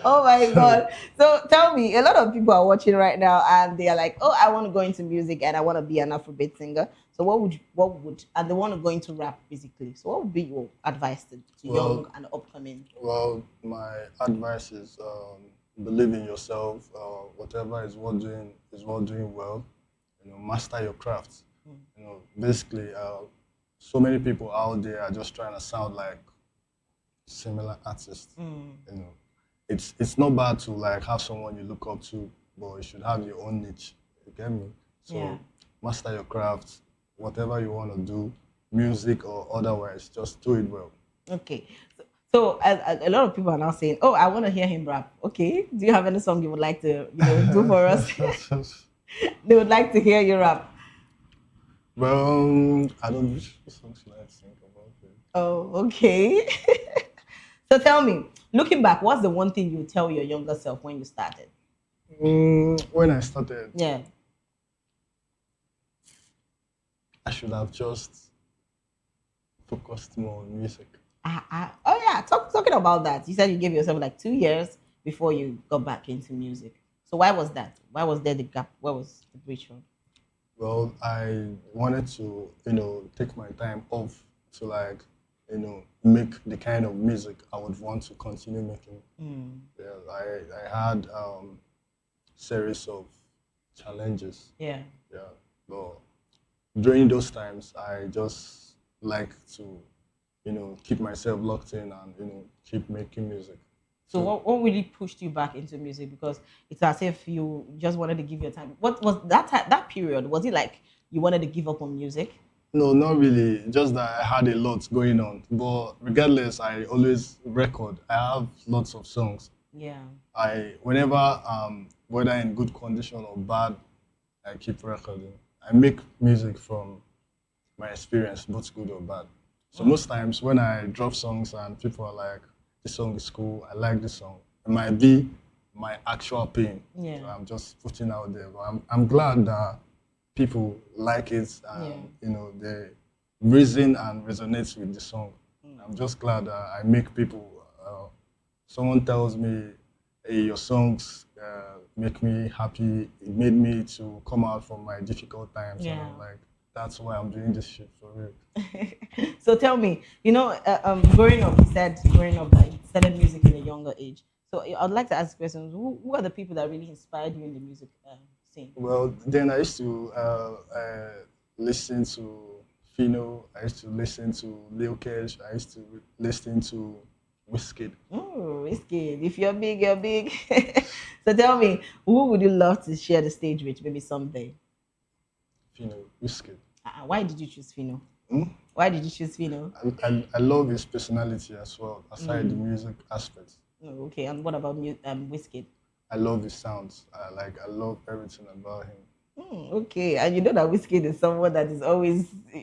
Oh my God. So tell me, a lot of people are watching right now and they are like, oh, I want to go into music and I want to be an Afrobeat singer. So and they want to go into rap basically. So what would be your advice to young and upcoming? Well, my advice is believe in yourself. Whatever is worth doing well. You know, master your craft. You know, basically, so many people out there are just trying to sound like similar artists. You know, it's not bad to like have someone you look up to, but you should have your own niche. You get me? So master your craft. Whatever you want to do, music or otherwise, just do it well. Okay. So a lot of people are now saying, oh, I want to hear him rap. Okay. Do you have any song you would like to do for us? They would like to hear you rap. Well, I don't know which song should I think about it. Oh, okay. So tell me, looking back, what's the one thing you would tell your younger self when you started? When I started? Yeah. I should have just focused more on music. Oh yeah, talking about that. You said you gave yourself like 2 years before you got back into music. So why was that? Why was there the gap? Where was the breach from? Well, I wanted to, take my time off to like, make the kind of music I would want to continue making. Yeah, I had series of challenges. Yeah. Yeah. But during those times, I just like to, keep myself locked in and, keep making music. So what really pushed you back into music? Because it's as if you just wanted to give your time. What was that period? Was it like you wanted to give up on music? No, not really. Just that I had a lot going on. But regardless, I always record. I have lots of songs. Yeah. Whenever whether in good condition or bad, I keep recording. I make music from my experience, both good or bad. So most times when I drop songs and people are like, this song is cool, I like this song, it might be my actual pain. Yeah. So I'm just putting out there. But I'm glad that people like it and they reason and resonates with the song. I'm just glad that I make people. Someone tells me, "Hey, your songs make me happy. It made me to come out from my difficult times." Yeah. And I'm like, that's why I'm doing this shit for real. So tell me, growing up, you said growing up that you started music in a younger age. So I'd like to ask questions. Who are the people that really inspired you in the music scene? Well, then I used to listen to Fino. I used to listen to Lil Kesh. I used to listen to Wizkid. Oh, Wizkid. If you're big, you're big. So tell me, who would you love to share the stage with maybe someday? Fino, Wizkid. Why did you choose Fino? Hmm? Why did you choose Fino? I love his personality as well, aside the music aspect. Oh, okay, and what about Wizkid? I love his sounds. I love everything about him. Okay, and you know that Wizkid is someone that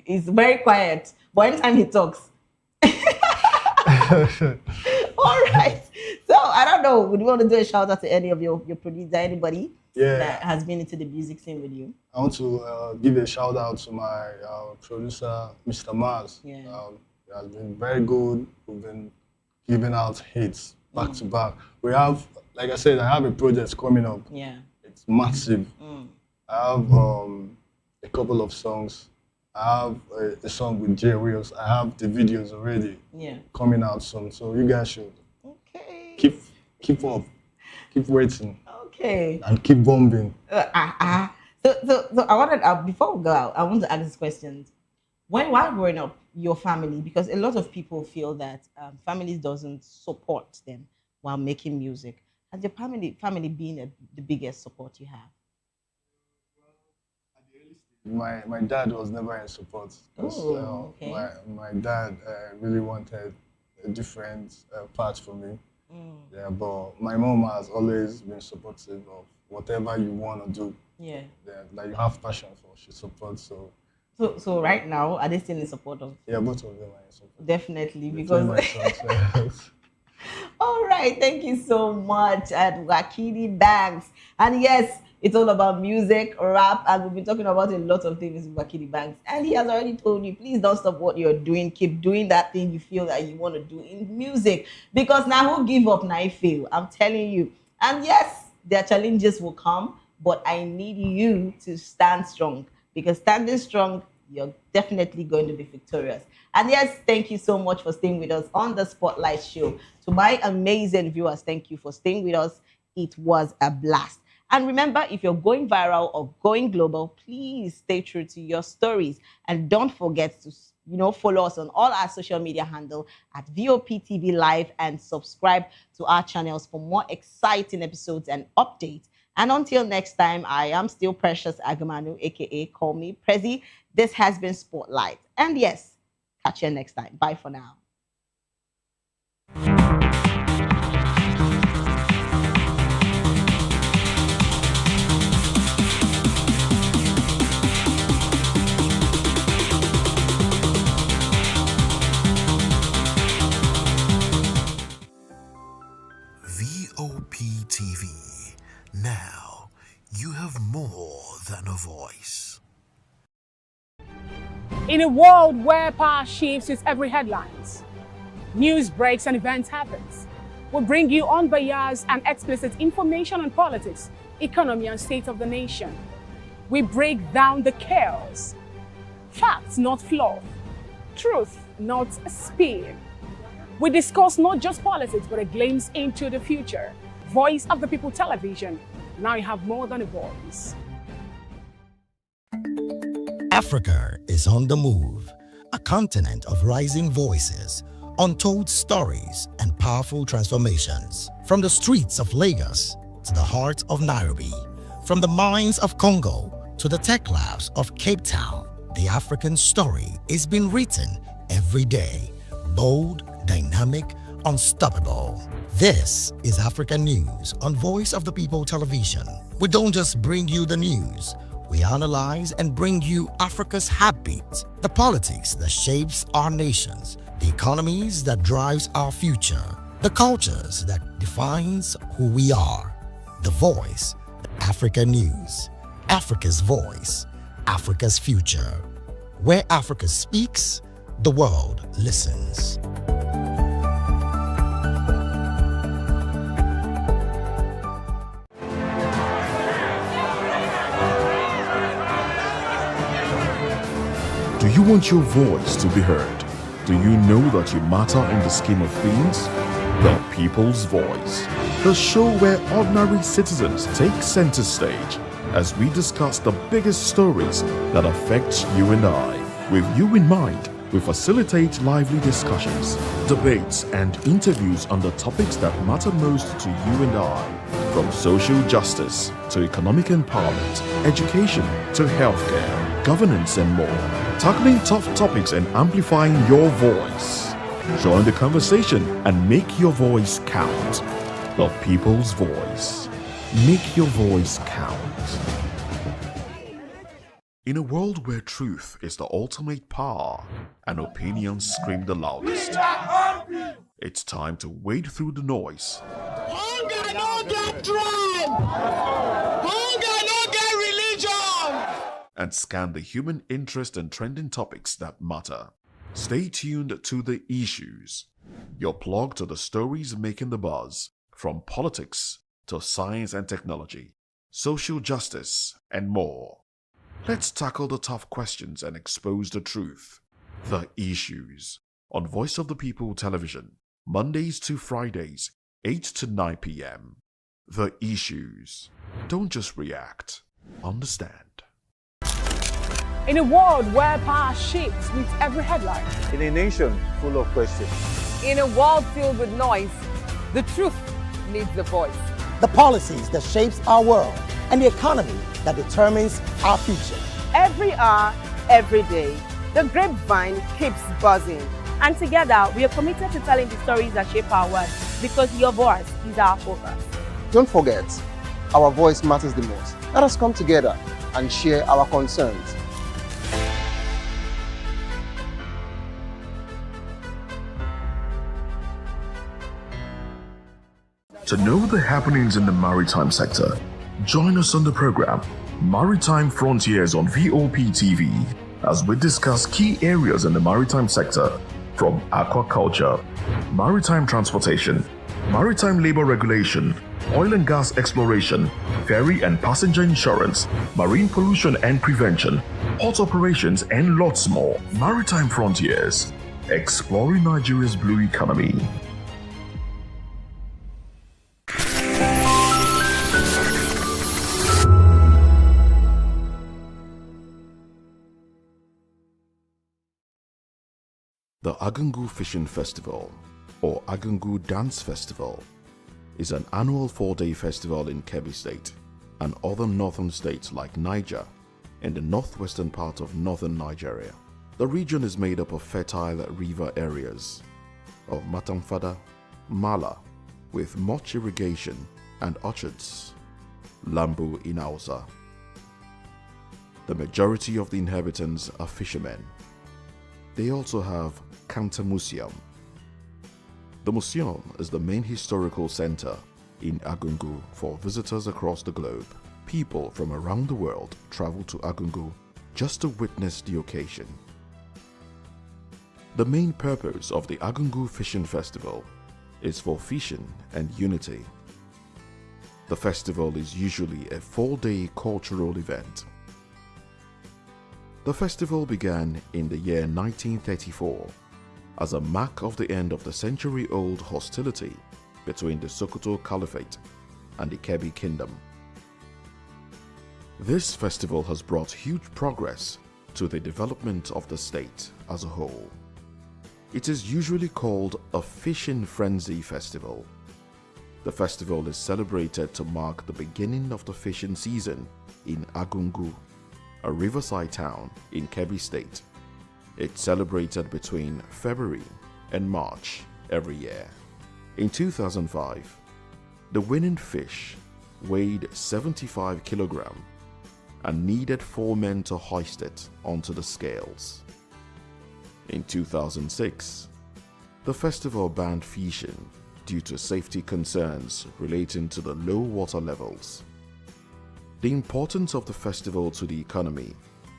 is very quiet, but anytime he talks. All right. So I don't know. Would you want to do a shout out to any of your producer, anybody that has been into the music scene with you? I want to give a shout out to my producer, Mr. Mars. Yeah. He has been very good. We've been giving out hits back to back. We have, like I said, I have a project coming up. Yeah. It's massive. I have a couple of songs. I have a song with Jay Wills. I have the videos already coming out soon. So you guys should keep up, keep waiting. Okay. And keep bombing. So I wanted before we go out, I want to ask these questions. While growing up, your family, because a lot of people feel that families doesn't support them while making music. Has your family been the biggest support you have? My dad was never in support. Okay. My dad really wanted a different path for me. Yeah, but my mom has always been supportive of whatever you want to do. Yeah. Like you have passion for, she supports. So right now, are they still in support of? Yeah, both of them are in support. Definitely, because. All right, thank you so much at Wakili Banks. And yes, it's all about music, rap, and we've been talking about a lot of things with Wakili Banks. And he has already told you, please don't stop what you're doing. Keep doing that thing you feel that you want to do in music. Because now who give up, now I fail. I'm telling you. And yes, their challenges will come, but I need you to stand strong. Because standing strong, you're definitely going to be victorious. And yes, thank you so much for staying with us on the Spotlight Show. To my amazing viewers, thank you for staying with us. It was a blast. And remember, if you're going viral or going global, please stay true to your stories. And don't forget to follow us on all our social media handle at VOP TV Live and subscribe to our channels for more exciting episodes and updates. And until next time, I am still Precious Agamanu, aka Call Me Prezi. This has been Spotlight. And yes, catch you next time. Bye for now. VOP TV. Now, you have more than a voice. In a world where power shifts its every headlines, news breaks and events happens, we bring you unbiased and explicit information on politics, economy, and state of the nation. We break down the chaos. Facts, not fluff. Truth, not spin. We discuss not just politics, but a glimpse into the future. Voice of the People Television. Now you have more than a voice. Africa is on the move, a continent of rising voices, untold stories, and powerful transformations. From the streets of Lagos to the heart of Nairobi, from the mines of Congo to the tech labs of Cape Town, The African story is being written every day. Bold, dynamic, unstoppable. This is African News on Voice of the People Television. We don't just bring you the news. We analyze and bring you Africa's heartbeat, the politics that shapes our nations, the economies that drives our future, the cultures that defines who we are. The Voice, Africa News, Africa's voice, Africa's future. Where Africa speaks, the world listens. Do you want your voice to be heard? Do you know that you matter in the scheme of things? The People's Voice, the show where ordinary citizens take center stage as we discuss the biggest stories that affect you and I. With you in mind, we facilitate lively discussions, debates, and interviews on the topics that matter most to you and I, from social justice to economic empowerment, education to healthcare, governance, and more, tackling tough topics and amplifying your voice. Join the conversation and make your voice count. The People's Voice. Make your voice count. In a world where truth is the ultimate power and opinions scream the loudest, it's time to wade through the noise. Hunger no get tribe. Hunger no get religion. And scan the human interest and trending topics that matter. Stay tuned to The Issues, your plug to the stories making the buzz, from politics to science and technology, social justice, and more. Let's tackle the tough questions and expose the truth. The Issues, on Voice of the People Television, Mondays to Fridays, 8 to 9 p.m. The Issues. Don't just react, understand. In a world where power shifts with every headline. In a nation full of questions. In a world filled with noise, the truth needs a voice. The policies that shapes our world and the economy that determines our future. Every hour, every day, the grapevine keeps buzzing. And together, we are committed to telling the stories that shape our world, because your voice is our focus. Don't forget, our voice matters the most. Let us come together and share our concerns. To know the happenings in the maritime sector, join us on the program Maritime Frontiers on VOP TV as we discuss key areas in the maritime sector, from aquaculture, maritime transportation, maritime labor regulation, oil and gas exploration, ferry and passenger insurance, marine pollution and prevention, port operations, and lots more. Maritime Frontiers, exploring Nigeria's blue economy. The Agungu Fishing Festival, or Agungu Dance Festival, is an annual 4-day festival in Kebbi State and other northern states like Niger in the northwestern part of northern Nigeria. The region is made up of fertile river areas of Matamfada, Mala, with much irrigation and orchards, Lambu in Hausa. The majority of the inhabitants are fishermen. They also have Kanta Museum. The museum is the main historical center in Agungu for visitors across the globe. People from around the world travel to Agungu just to witness the occasion. The main purpose of the Agungu Fishing Festival is for fishing and unity. The festival is usually a 4-day cultural event. The festival began in the year 1934 as a mark of the end of the century-old hostility between the Sokoto Caliphate and the Kebbi Kingdom. This festival has brought huge progress to the development of the state as a whole. It is usually called a fishing frenzy festival. The festival is celebrated to mark the beginning of the fishing season in Agungu, a riverside town in Kebbi State. It's celebrated between February and March every year. In 2005, the winning fish weighed 75 kilograms and needed 4 men to hoist it onto the scales. In 2006, the festival banned fishing due to safety concerns relating to the low water levels. The importance of the festival to the economy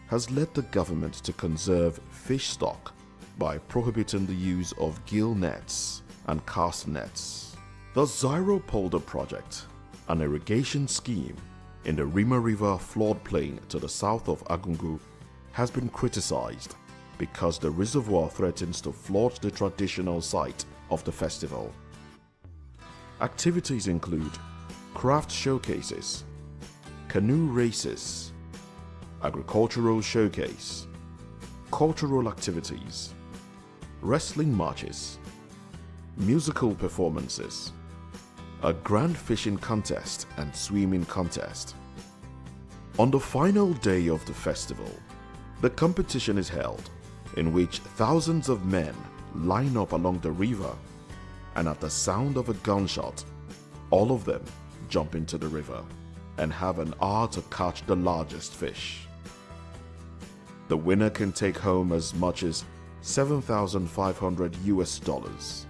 has led the government to conserve fish stock by prohibiting the use of gill nets and cast nets. The Ziro Polder project, an irrigation scheme in the Rima River floodplain to the south of Agungu, has been criticized because the reservoir threatens to flood the traditional site of the festival. Activities include craft showcases, canoe races, agricultural showcase, cultural activities, wrestling matches, musical performances, a grand fishing contest and swimming contest. On the final day of the festival, the competition is held, in which thousands of men line up along the river, and at the sound of a gunshot, all of them jump into the river and have an hour to catch the largest fish. The winner can take home as much as $7,500.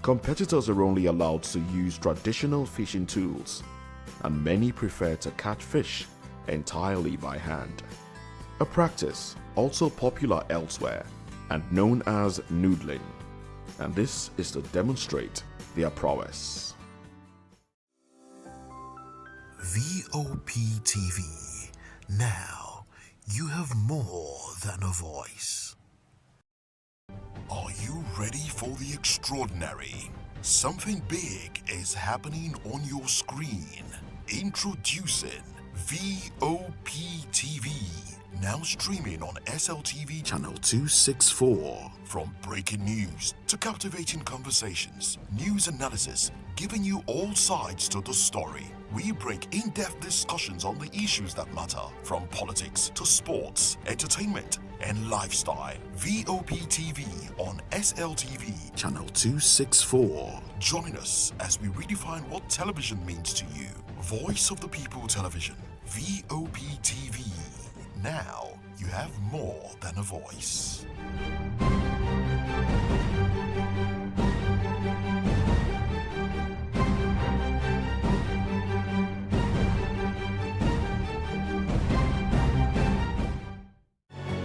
Competitors are only allowed to use traditional fishing tools, and many prefer to catch fish entirely by hand. A practice also popular elsewhere and known as noodling, and this is to demonstrate their prowess. VOP TV. Now you have more than a voice. Are you ready for the extraordinary? Something big is happening on your screen. Introducing VOP TV. Now streaming on SLTV channel 264. From breaking news to captivating conversations, news analysis, giving you all sides to the story. We break in-depth discussions on the issues that matter, from politics to sports, entertainment, and lifestyle. VOP TV on SLTV channel 264. Join us as we redefine what television means to you. Voice of the People Television, VOP TV. Now you have more than a voice.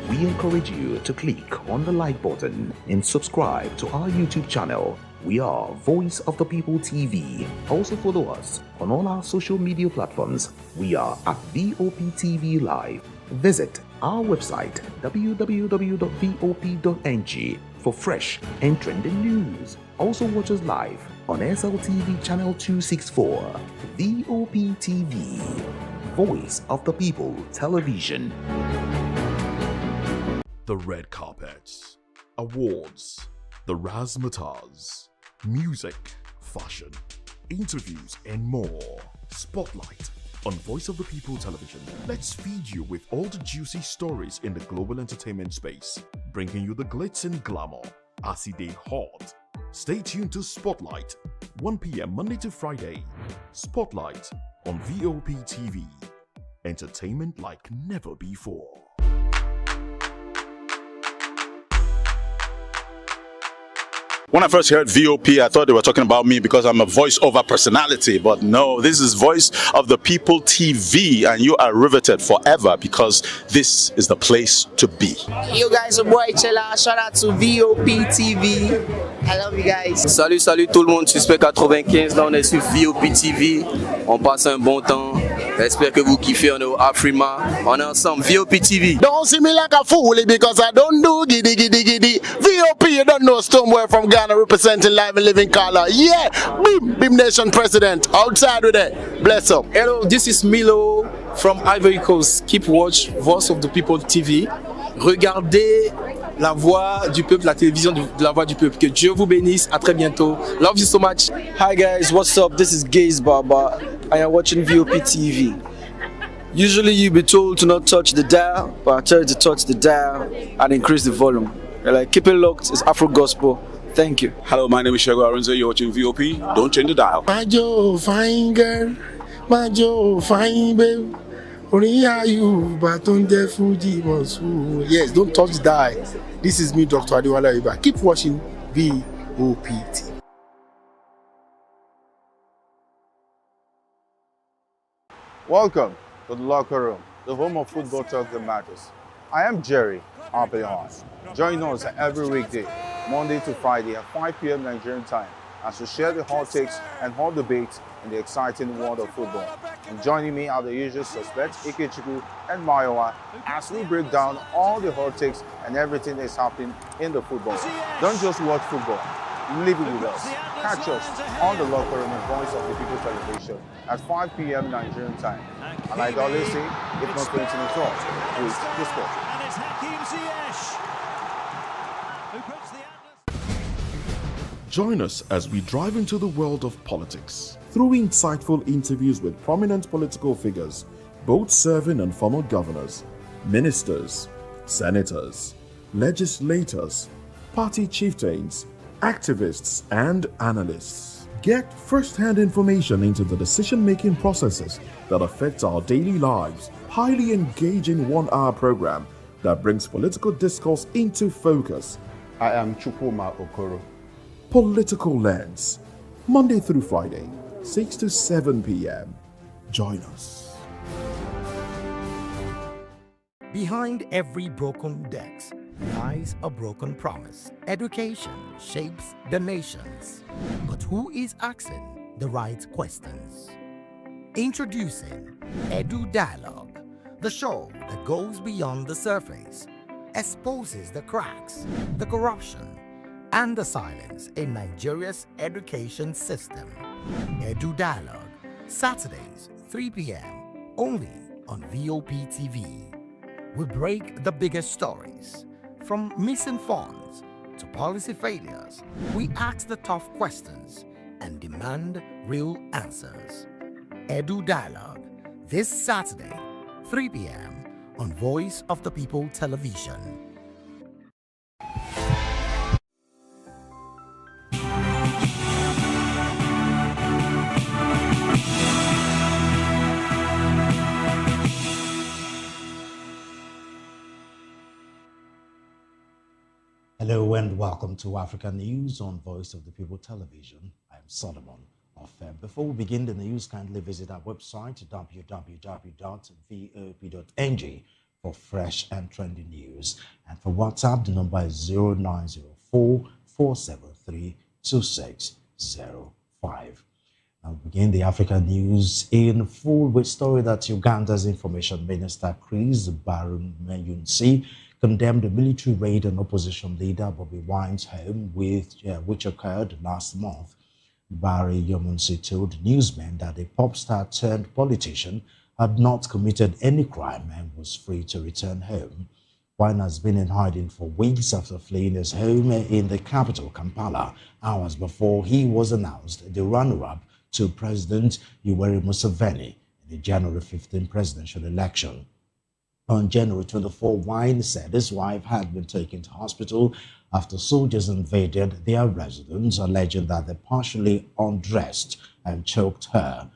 We encourage you to click on the like button and subscribe to our YouTube channel. We are Voice of the People TV. Also follow us on all our social media platforms. We are at VOP TV Live. Visit our website www.vop.ng for fresh and trending news. Also watch us live on SLTV channel 264. VOP TV, Voice of the People Television. The red carpets, awards, the razzmatazz, music, fashion, interviews, and more. Spotlight on Voice of the People Television. Let's feed you with all the juicy stories in the global entertainment space, bringing you the glitz and glamour as it is hot. Stay tuned to Spotlight, 1 p.m. Monday to Friday. Spotlight on VOP TV. Entertainment like never before. When I first heard VOP, I thought they were talking about me because I'm a voiceover personality. But no, this is Voice of the People TV, and you are riveted forever because this is the place to be. You guys, your boy Chela. Shout out to VOP TV. I love you guys. Salut, salut tout le monde. Suspect 95. Là, on est sur VOP TV. On passe un bon temps. J'espère que vous kiffez. On est au Afrima. On est ensemble. VOP TV. Don't see me like a fool because I don't do giddy giddy giddy. VOP, you don't know Stoneware from Ghana representing live and living color. Yeah, Beam Nation President. Outside with it. Bless up. Hello, this is Milo from Ivory Coast. Keep watch Voice of the People TV. Regardez la voix du peuple, la télévision de la voix du peuple. Que Dieu vous bénisse. À très bientôt. Love you so much. Hi guys, what's up? This is Gaze Baba. I am watching VOP TV. Usually you be told to not touch the dial, but I tell you to touch the dial and increase the volume. Like, keep it locked, it's Afro Gospel. Thank you. Hello, my name is Shego Arunze. You're watching VOP. Don't change the dial. My Joe, fine girl. My Joe, fine babe. Only are you, but don't dare Fuji Monsu. Yes, don't touch the dial. This is me, Dr. Adiwala Iba. Keep watching VOPT. Welcome to the locker room, the home of football talk that matters. I am Jerry Arpillon. Join us every weekday, Monday to Friday at 5 p.m. Nigerian time, as we share the hot takes and hot debates in the exciting world of football. And joining me are the usual suspects, Ikechukwu and Mayowa, as we break down all the hot takes and everything that's happening in the football. Don't just watch football, live it with us. Catch us on the locker room and Voice of the People television at 5 p.m. Nigerian time. And like I always say, if not going to the talk, please just go. And it's Hakim Ziyech, who puts the Join us as we drive into the world of politics through insightful interviews with prominent political figures, both serving and former governors, ministers, senators, legislators, party chieftains, activists, and analysts. Get first-hand information into the decision-making processes that affect our daily lives. Highly engaging one-hour program that brings political discourse into focus. I am Chukwuma Okoro. Political Lens, Monday through Friday, 6 to 7 p.m. Join us. Behind every broken deck lies a broken promise. Education shapes the nations. But who is asking the right questions? Introducing Edu Dialogue, the show that goes beyond the surface, exposes the cracks, the corruption, and the silence in Nigeria's education system. Edu Dialogue, Saturdays, 3 p.m., only on VOP TV. We break the biggest stories, from missing funds to policy failures. We ask the tough questions and demand real answers. Edu Dialogue, this Saturday, 3 p.m. on Voice of the People television. Hello and welcome to African News on Voice of the People television. I'm Solomon Ofem. Before we begin the news, kindly visit our website www.vop.ng for fresh and trending news. And for WhatsApp, the number is 0904-473-2605. Now we begin the African news in full with story that Uganda's Information Minister Chris Barumeyunsi condemned a military raid on opposition leader Bobby Wine's home, which occurred last month. Barry Yomunsi told newsmen that the pop star turned politician had not committed any crime and was free to return home. Wine has been in hiding for weeks after fleeing his home in the capital, Kampala, hours before he was announced the runner-up to President Yoweri Museveni in the January 15 presidential election. On January 24, Wine said his wife had been taken to hospital after soldiers invaded their residence, alleging that they partially undressed and choked her.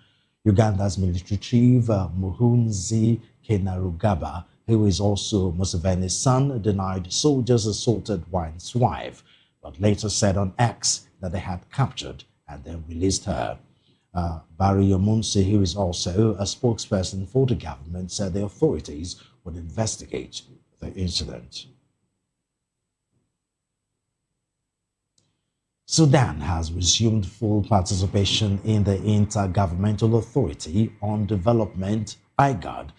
Uganda's military chief, Muhunzi Kainerugaba, who is also Museveni's son, denied soldiers assaulted Wine's wife, but later said on X that they had captured and then released her. Barry Yomunsi, who is also a spokesperson for the government, said the authorities would investigate the incident. Sudan has resumed full participation in the Intergovernmental Authority on Development, IGAD,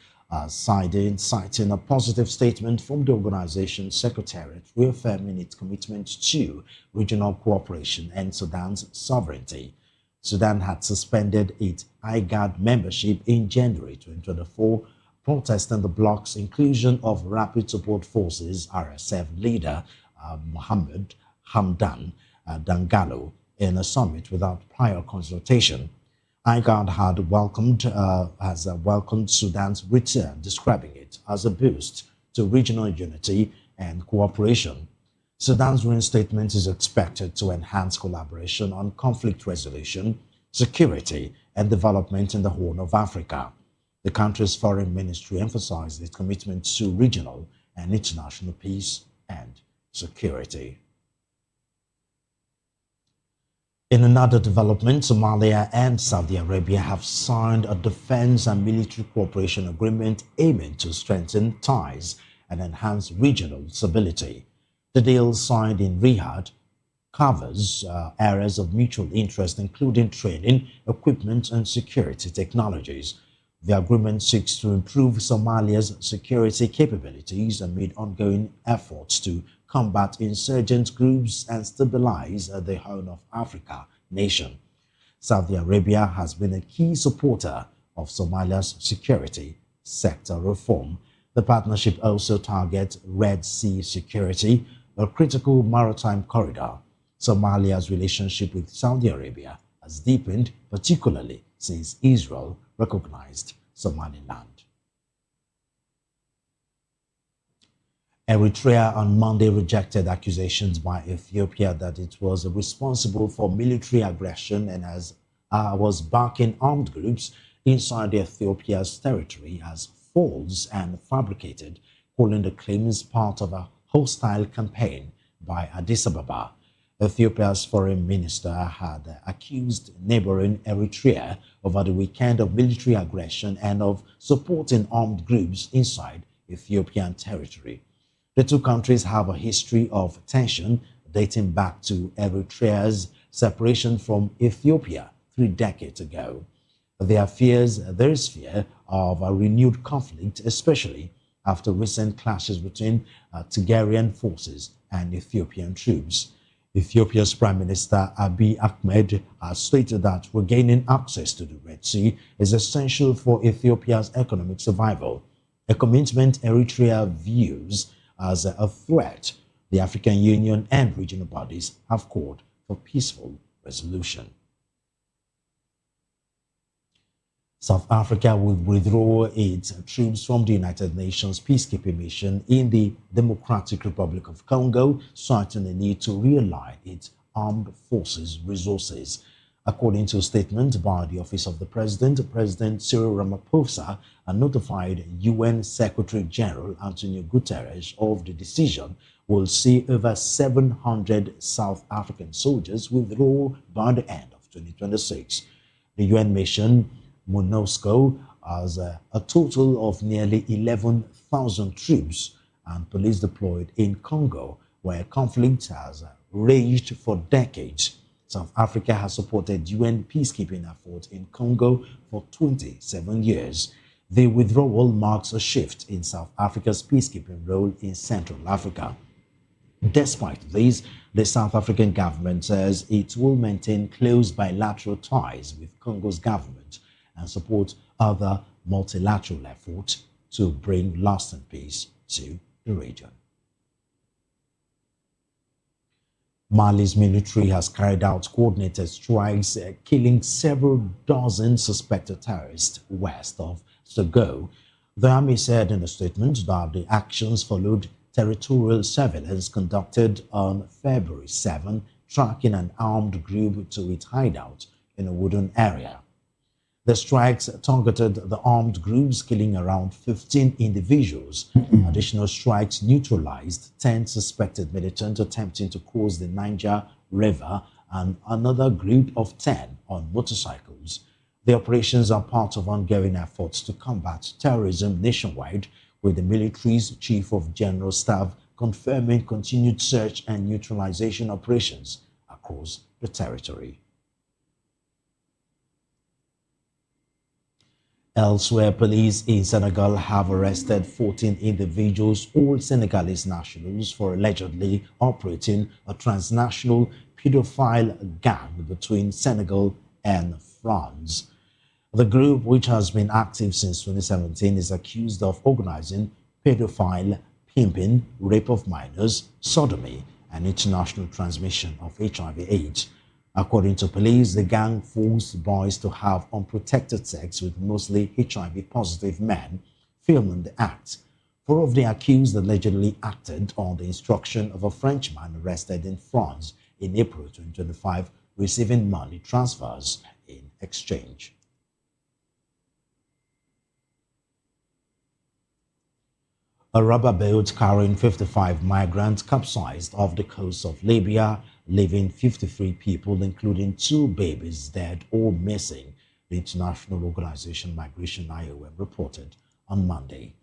citing a positive statement from the organization's secretariat reaffirming its commitment to regional cooperation and Sudan's sovereignty. Sudan had suspended its IGAD membership in January 2024, protesting the bloc's inclusion of Rapid Support Forces RSF leader Mohammed Hamdan Dangalo in a summit without prior consultation. IGAD has welcomed Sudan's return, describing it as a boost to regional unity and cooperation. Sudan's reinstatement is expected to enhance collaboration on conflict resolution, security, and development in the Horn of Africa. The country's foreign ministry emphasized its commitment to regional and international peace and security. In another development, Somalia and Saudi Arabia have signed a defense and military cooperation agreement aiming to strengthen ties and enhance regional stability. The deal, signed in Riyadh, covers areas of mutual interest including training, equipment, and security technologies. The agreement seeks to improve Somalia's security capabilities amid ongoing efforts to combat insurgent groups and stabilize the Horn of Africa nation. Saudi Arabia has been a key supporter of Somalia's security sector reform. The partnership also targets Red Sea security, a critical maritime corridor. Somalia's relationship with Saudi Arabia has deepened, particularly since Israel recognized Somaliland. Eritrea on Monday rejected accusations by Ethiopia that it was responsible for military aggression and was backing armed groups inside Ethiopia's territory as false and fabricated, calling the claims part of a hostile campaign by Addis Ababa. Ethiopia's foreign minister had accused neighboring Eritrea over the weekend of military aggression and of supporting armed groups inside Ethiopian territory. The two countries have a history of tension dating back to Eritrea's separation from Ethiopia 3 decades ago. There is fear of a renewed conflict, especially after recent clashes between Tigrayan forces and Ethiopian troops. Ethiopia's Prime Minister Abiy Ahmed has stated that regaining access to the Red Sea is essential for Ethiopia's economic survival, a commitment Eritrea views as a threat. The African Union and regional bodies have called for peaceful resolution. South Africa will withdraw its troops from the United Nations peacekeeping mission in the Democratic Republic of Congo, citing a need to realign its armed forces resources. According to a statement by the Office of the President, President Cyril Ramaphosa notified UN Secretary General Antonio Guterres of the decision will see over 700 South African soldiers withdraw by the end of 2026. The UN mission, MONUSCO, has a total of nearly 11,000 troops and police deployed in Congo, where conflict has raged for decades. South Africa has supported UN peacekeeping efforts in Congo for 27 years. The withdrawal marks a shift in South Africa's peacekeeping role in Central Africa. Despite this, the South African government says it will maintain close bilateral ties with Congo's government and support other multilateral efforts to bring lasting peace to the region. Mali's military has carried out coordinated strikes, killing several dozen suspected terrorists west of Sogo. The army said in a statement that the actions followed territorial surveillance conducted on February 7, tracking an armed group to its hideout in a wooded area. The strikes targeted the armed groups, killing around 15 individuals. Additional strikes neutralized 10 suspected militants attempting to cross the Niger River and another group of 10 on motorcycles. The operations are part of ongoing efforts to combat terrorism nationwide, with the military's Chief of General Staff confirming continued search and neutralization operations across the territory. Elsewhere, police in Senegal have arrested 14 individuals, all Senegalese nationals, for allegedly operating a transnational pedophile gang between Senegal and France. The group, which has been active since 2017, is accused of organizing pedophile pimping, rape of minors, sodomy, and international transmission of HIV/AIDS. According to police, the gang forced boys to have unprotected sex with mostly HIV-positive men, filming the act. 4 of the accused allegedly acted on the instruction of a Frenchman arrested in France in April 2025, receiving money transfers in exchange. A rubber boat carrying 55 migrants capsized off the coast of Libya, leaving 53 people, including 2 babies, dead or missing, the International Organization Migration IOM reported on Monday.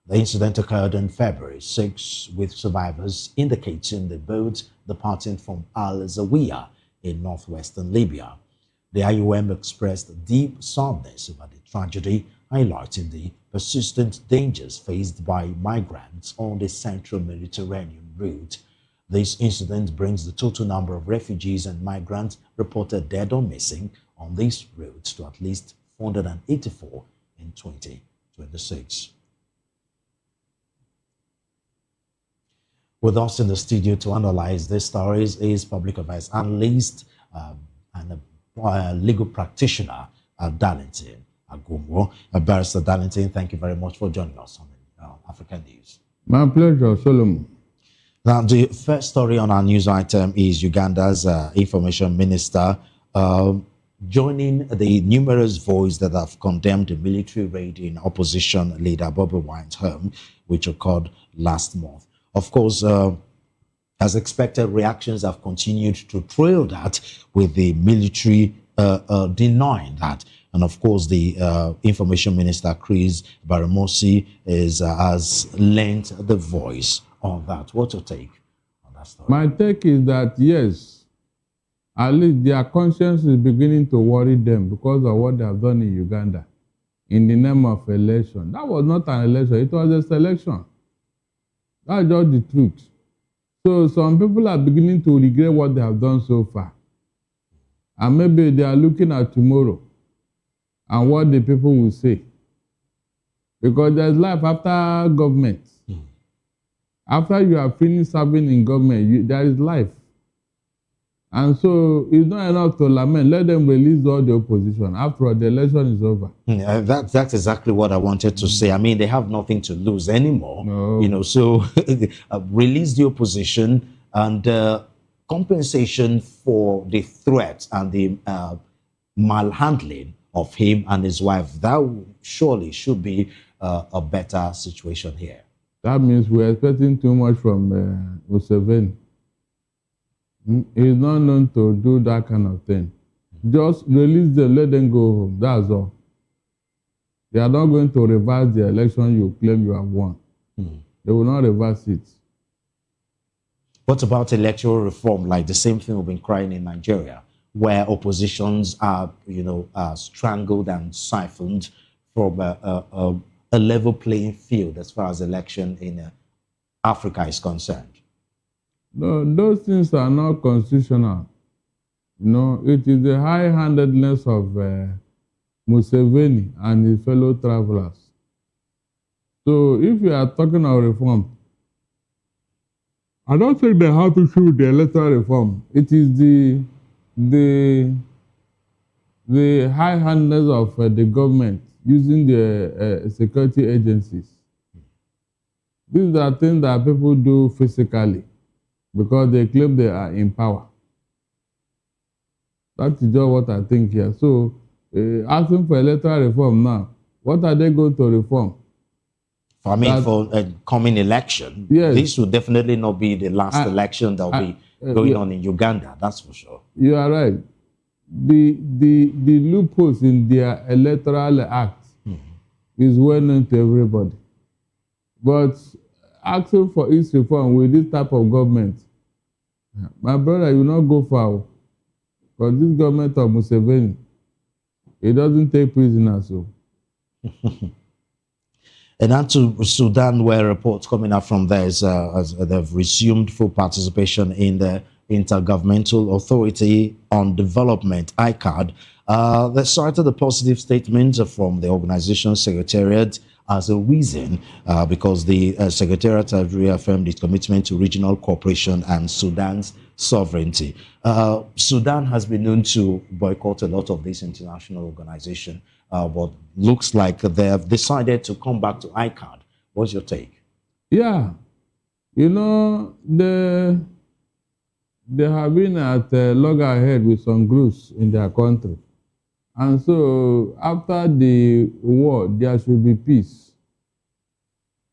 The incident occurred on February 6, with survivors indicating the boat departing from Al Zawiya in northwestern Libya. The IOM expressed deep sadness over the tragedy, highlighting the persistent dangers faced by migrants on the central Mediterranean route. This incident brings the total number of refugees and migrants reported dead or missing on this route to at least 484 in 2026. With us in the studio to analyze these stories is public affairs analyst and a legal practitioner, Darlington Agumwo. Barrister Darlington, thank you very much for joining us on African News. My pleasure, Solomon. Now, the first story on our news item is Uganda's information minister joining the numerous voices that have condemned the military raid in opposition leader Bobby Wine's home, which occurred last month. Of course, as expected, reactions have continued to trail that, with the military denying that. And of course, the information minister, Chris Baramosi, has lent the voice on that. What's your take on that story? My take is that, yes, at least their conscience is beginning to worry them because of what they have done in Uganda in the name of election. That was not an election, it was a selection. That's just the truth. So some people are beginning to regret what they have done so far. And maybe they are looking at tomorrow and what the people will say. Because there's life after government. After you are finished serving in government, there is life. And so it's not enough to lament. Let them release all the opposition. After all, the election is over. Yeah, that's exactly what I wanted to say. I mean, they have nothing to lose anymore. No. You know, so release the opposition, and compensation for the threat and the malhandling of him and his wife. That surely should be a better situation here. That means we're expecting too much from Museveni. He's not known to do that kind of thing. Just release them, let them go home. That's all. They are not going to reverse the election you claim you have won. They will not reverse it. What about electoral reform? Like the same thing we've been crying in Nigeria, where oppositions are, strangled and siphoned from a level playing field as far as election in Africa is concerned. No, those things are not constitutional. It is the high-handedness of Museveni and his fellow travelers. So if you are talking of reform, I don't think they have to shoot the electoral reform. It is the high-handedness of the government using the security agencies. These are things that people do physically, because they claim they are in power. That is just what I think here. So, asking for electoral reform now, what are they going to reform? I mean, for a coming election, yes, this will definitely not be the last election that will be going on in Uganda, that's for sure. You are right. The loopholes in their electoral act is well known to everybody. But asking for its reform with this type of government, my brother, you will not go far. Because this government of Museveni, it doesn't take prisoners. So. And now to Sudan, where reports coming out from there is as they've resumed full participation in the Intergovernmental Authority on Development, ICAD. They cited a positive statement from the organization's secretariat as a reason, because the secretariat has reaffirmed its commitment to regional cooperation and Sudan's sovereignty. Sudan has been known to boycott a lot of these international organizations, but looks like they have decided to come back to ICAD. What's your take? Yeah, you know, they have been at loggerhead with some groups in their country. And so after the war, there should be peace.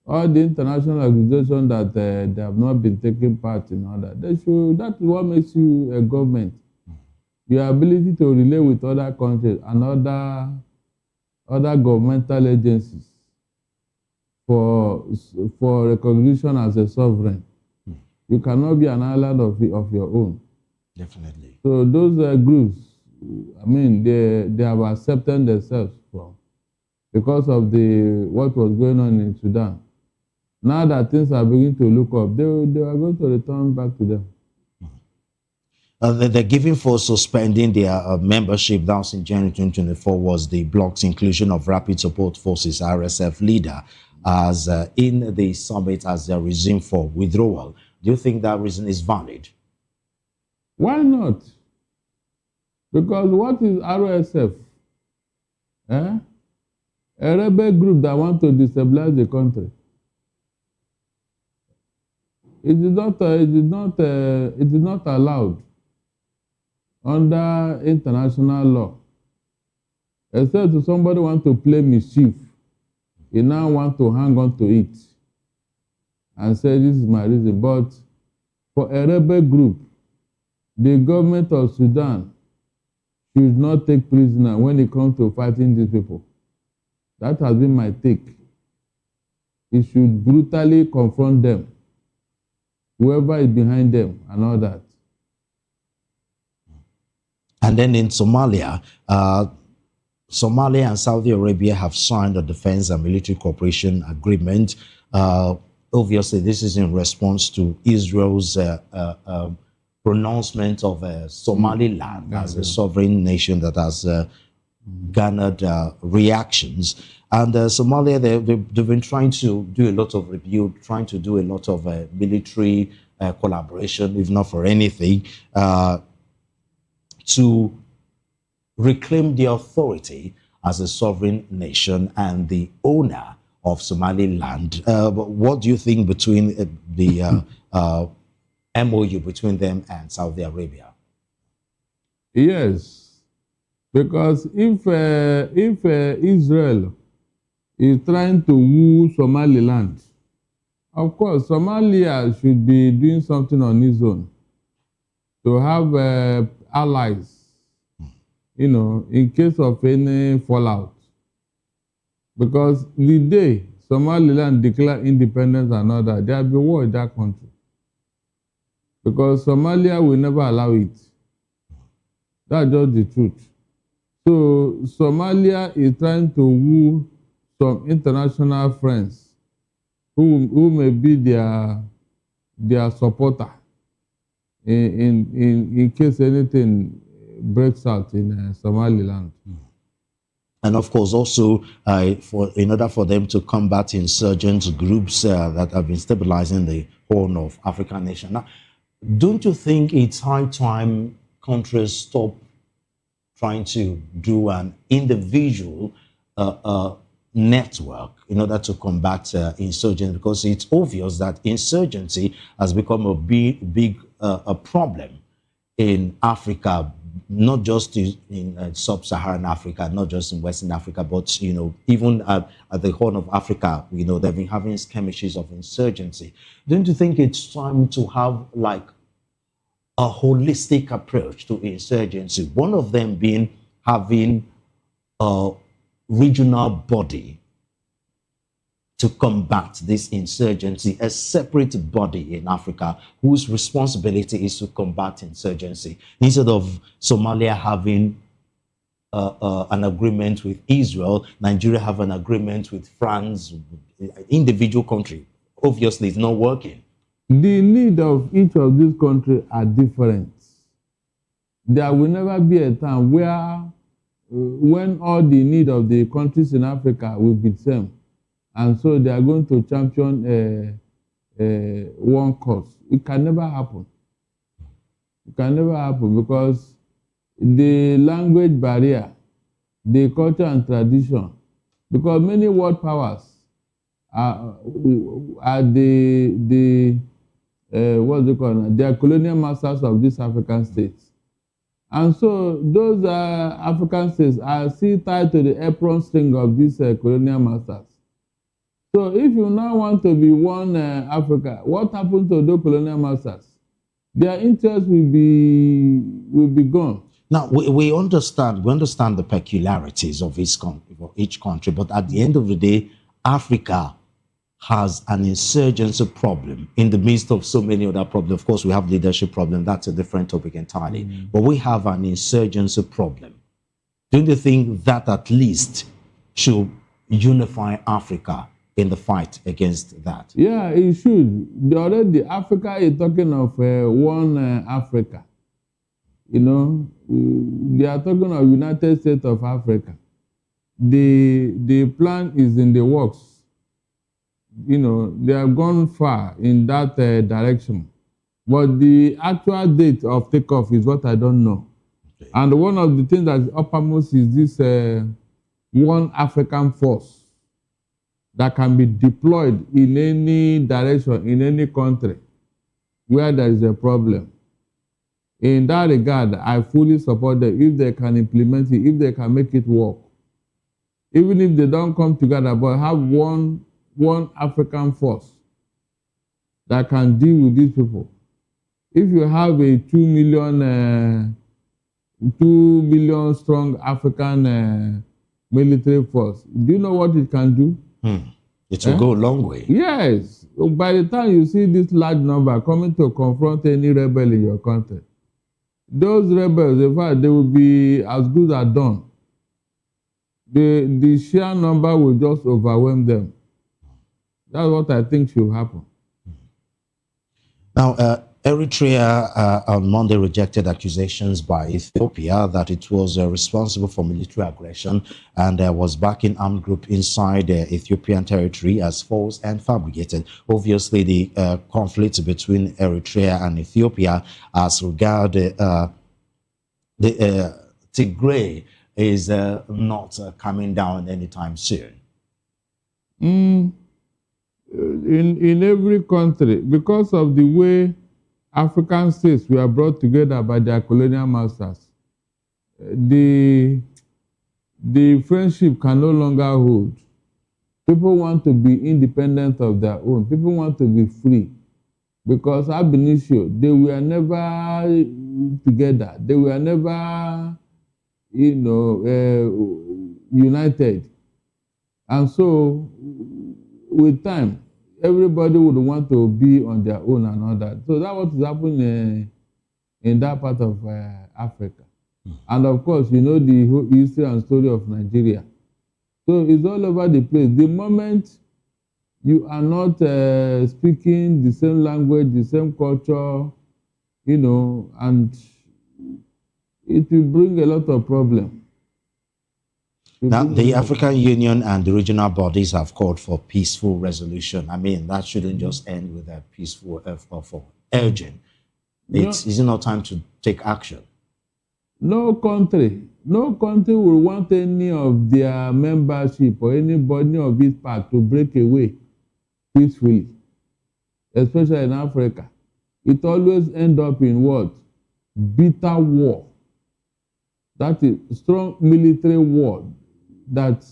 All the international organizations that they have not been taking part in all that, that is what makes you a government. Your ability to relate with other countries and other governmental agencies for recognition as a sovereign. You cannot be an island of your own. Definitely. So those groups, I mean, they have accepted themselves from because of what was going on in Sudan. Now that things are beginning to look up, they are going to return back to them. The giving for suspending their membership, that was in January 2024, was the bloc's inclusion of Rapid Support Forces, RSF leader, as in the summit as their reason for withdrawal. Do you think that reason is valid? Why not? Because what is RSF? A rebel group that wants to destabilize the country. It is not allowed under international law. Except if somebody wants to play mischief, he now wants to hang on to it and say, this is my reason. But for a rebel group, the government of Sudan should not take prisoner when it comes to fighting these people. That has been my take. It should brutally confront them, whoever is behind them and all that. And then in Somalia, Somalia and Saudi Arabia have signed a defense and military cooperation agreement. Obviously, this is in response to Israel's pronouncement of Somaliland as a sovereign nation that has garnered reactions. And Somalia, they've been trying to do a lot of review, trying to do a lot of military collaboration, if not for anything, to reclaim the authority as a sovereign nation and the owner of Somaliland. What do you think between the MOU between them and Saudi Arabia? Yes, because if Israel is trying to woo Somaliland, of course, Somalia should be doing something on its own to have allies, you know, in case of any fallout. Because the day Somaliland declare independence and all that, there will be war in that country. Because Somalia will never allow it. That's just the truth. So Somalia is trying to woo some international friends who may be their supporter in case anything breaks out in Somaliland. And of course, also, in order for them to combat insurgent groups that have been stabilizing the Horn of African nation. Now, don't you think it's high time countries stop trying to do an individual network in order to combat insurgency? Because it's obvious that insurgency has become a big problem in Africa, not just in sub-Saharan Africa, not just in Western Africa, but, you know, even at the Horn of Africa, you know, they've been having skirmishes of insurgency. Don't you think it's time to have, like, a holistic approach to insurgency? One of them being having a regional body to combat this insurgency, a separate body in Africa whose responsibility is to combat insurgency. Instead of Somalia having an agreement with Israel, Nigeria have an agreement with France, individual country. Obviously, it's not working. The need of each of these countries are different. There will never be a time where, when all the need of the countries in Africa will be the same, and so they are going to champion one cause. It can never happen. It can never happen because the language barrier, the culture and tradition, because many world powers are the what's it called now? They are colonial masters of these African states. And so those African states are still tied to the apron string of these colonial masters. So if you now want to be one Africa, what happened to those colonial masters? Their interest will be gone. Now we understand the peculiarities of each country, but at the end of the day, Africa has an insurgency problem in the midst of so many other problems. Of course, we have leadership problem. That's a different topic entirely. But we have an insurgency problem. Don't you think that at least should unify Africa in the fight against that? Yeah, it should. Already Africa is talking of one Africa. You know, they are talking of United States of Africa. The plan is in the works. You know, they have gone far in that direction. But the actual date of takeoff is what I don't know. Okay. And one of the things that is uppermost is this one African force that can be deployed in any direction, in any country where there is a problem. In that regard, I fully support them if they can implement it, if they can make it work. Even if they don't come together, but have one African force that can deal with these people. If you have a 2 million strong African military force, do you know what it can do? It will go a long way. Yes. By the time you see this large number coming to confront any rebel in your country, those rebels, in fact, they will be as good as done. The sheer number will just overwhelm them. That's what I think should happen. Now, Eritrea on Monday rejected accusations by Ethiopia that it was responsible for military aggression and was backing armed group inside Ethiopian territory as false and fabricated. Obviously, the conflict between Eritrea and Ethiopia as regard the Tigray is not coming down anytime soon. In every country, because of the way African states were brought together by their colonial masters, the friendship can no longer hold. People want to be independent of their own. People want to be free. Because ab initio, they were never together. They were never, united. And so, with time, everybody would want to be on their own and all that. So that's what is happening in that part of Africa. And of course, you know the whole history and story of Nigeria. So it's all over the place. The moment you are not speaking the same language, the same culture, and it will bring a lot of problems. Now, the African Union and the regional bodies have called for peaceful resolution. I mean, that shouldn't just end with a peaceful for urging. Is it not time to take action? No country will want any of their membership or anybody of its part to break away peacefully, especially in Africa. It always ends up in what? Bitter war. That is strong military war. That,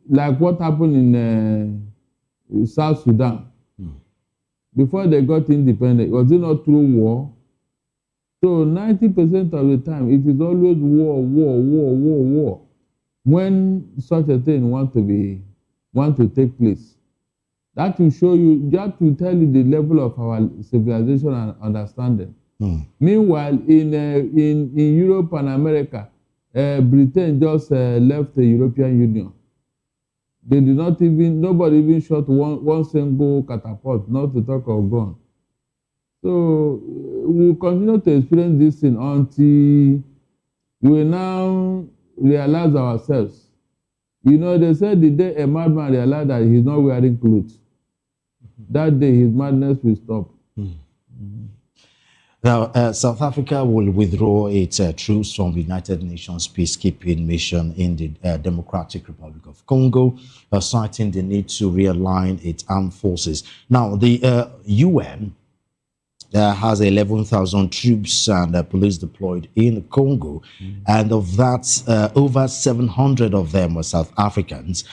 like what happened in South Sudan. Before they got independent, was it not through war? So 90% of the time, it is always war. When such a thing want to take place, that will show you, that will tell you the level of our civilization and understanding. Meanwhile, in Europe and America, Britain just left the European Union. They did not nobody even shot one single catapult, not to talk of gun. So we'll continue to experience this thing until we now realize ourselves. They said the day a madman realized that he's not wearing clothes, that day his madness will stop. Now, South Africa will withdraw its troops from the United Nations peacekeeping mission in the Democratic Republic of Congo, citing the need to realign its armed forces. Now, the UN has 11,000 troops and police deployed in Congo, and of that, over 700 of them were South Africans.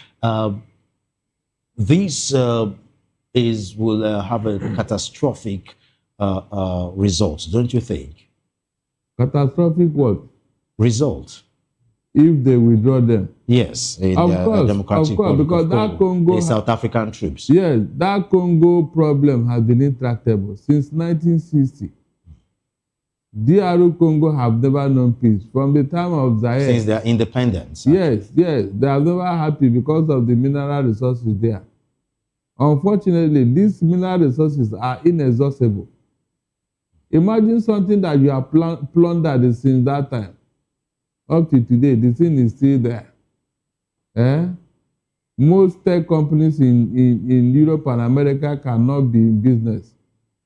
This will have a catastrophic results, don't you think? Catastrophic what? Result. If they withdraw them? Yes, in of the course, Democratic because Republic of that Congo, the South African troops. Yes, that Congo problem has been intractable since 1960. DR Congo have never known peace from the time of Zaire. Since their independence. Yes, yes, they are never happy because of the mineral resources there. Unfortunately, these mineral resources are inexhaustible. Imagine something that you have plundered since that time. Up to today, the thing is still there. Most tech companies in Europe and America cannot be in business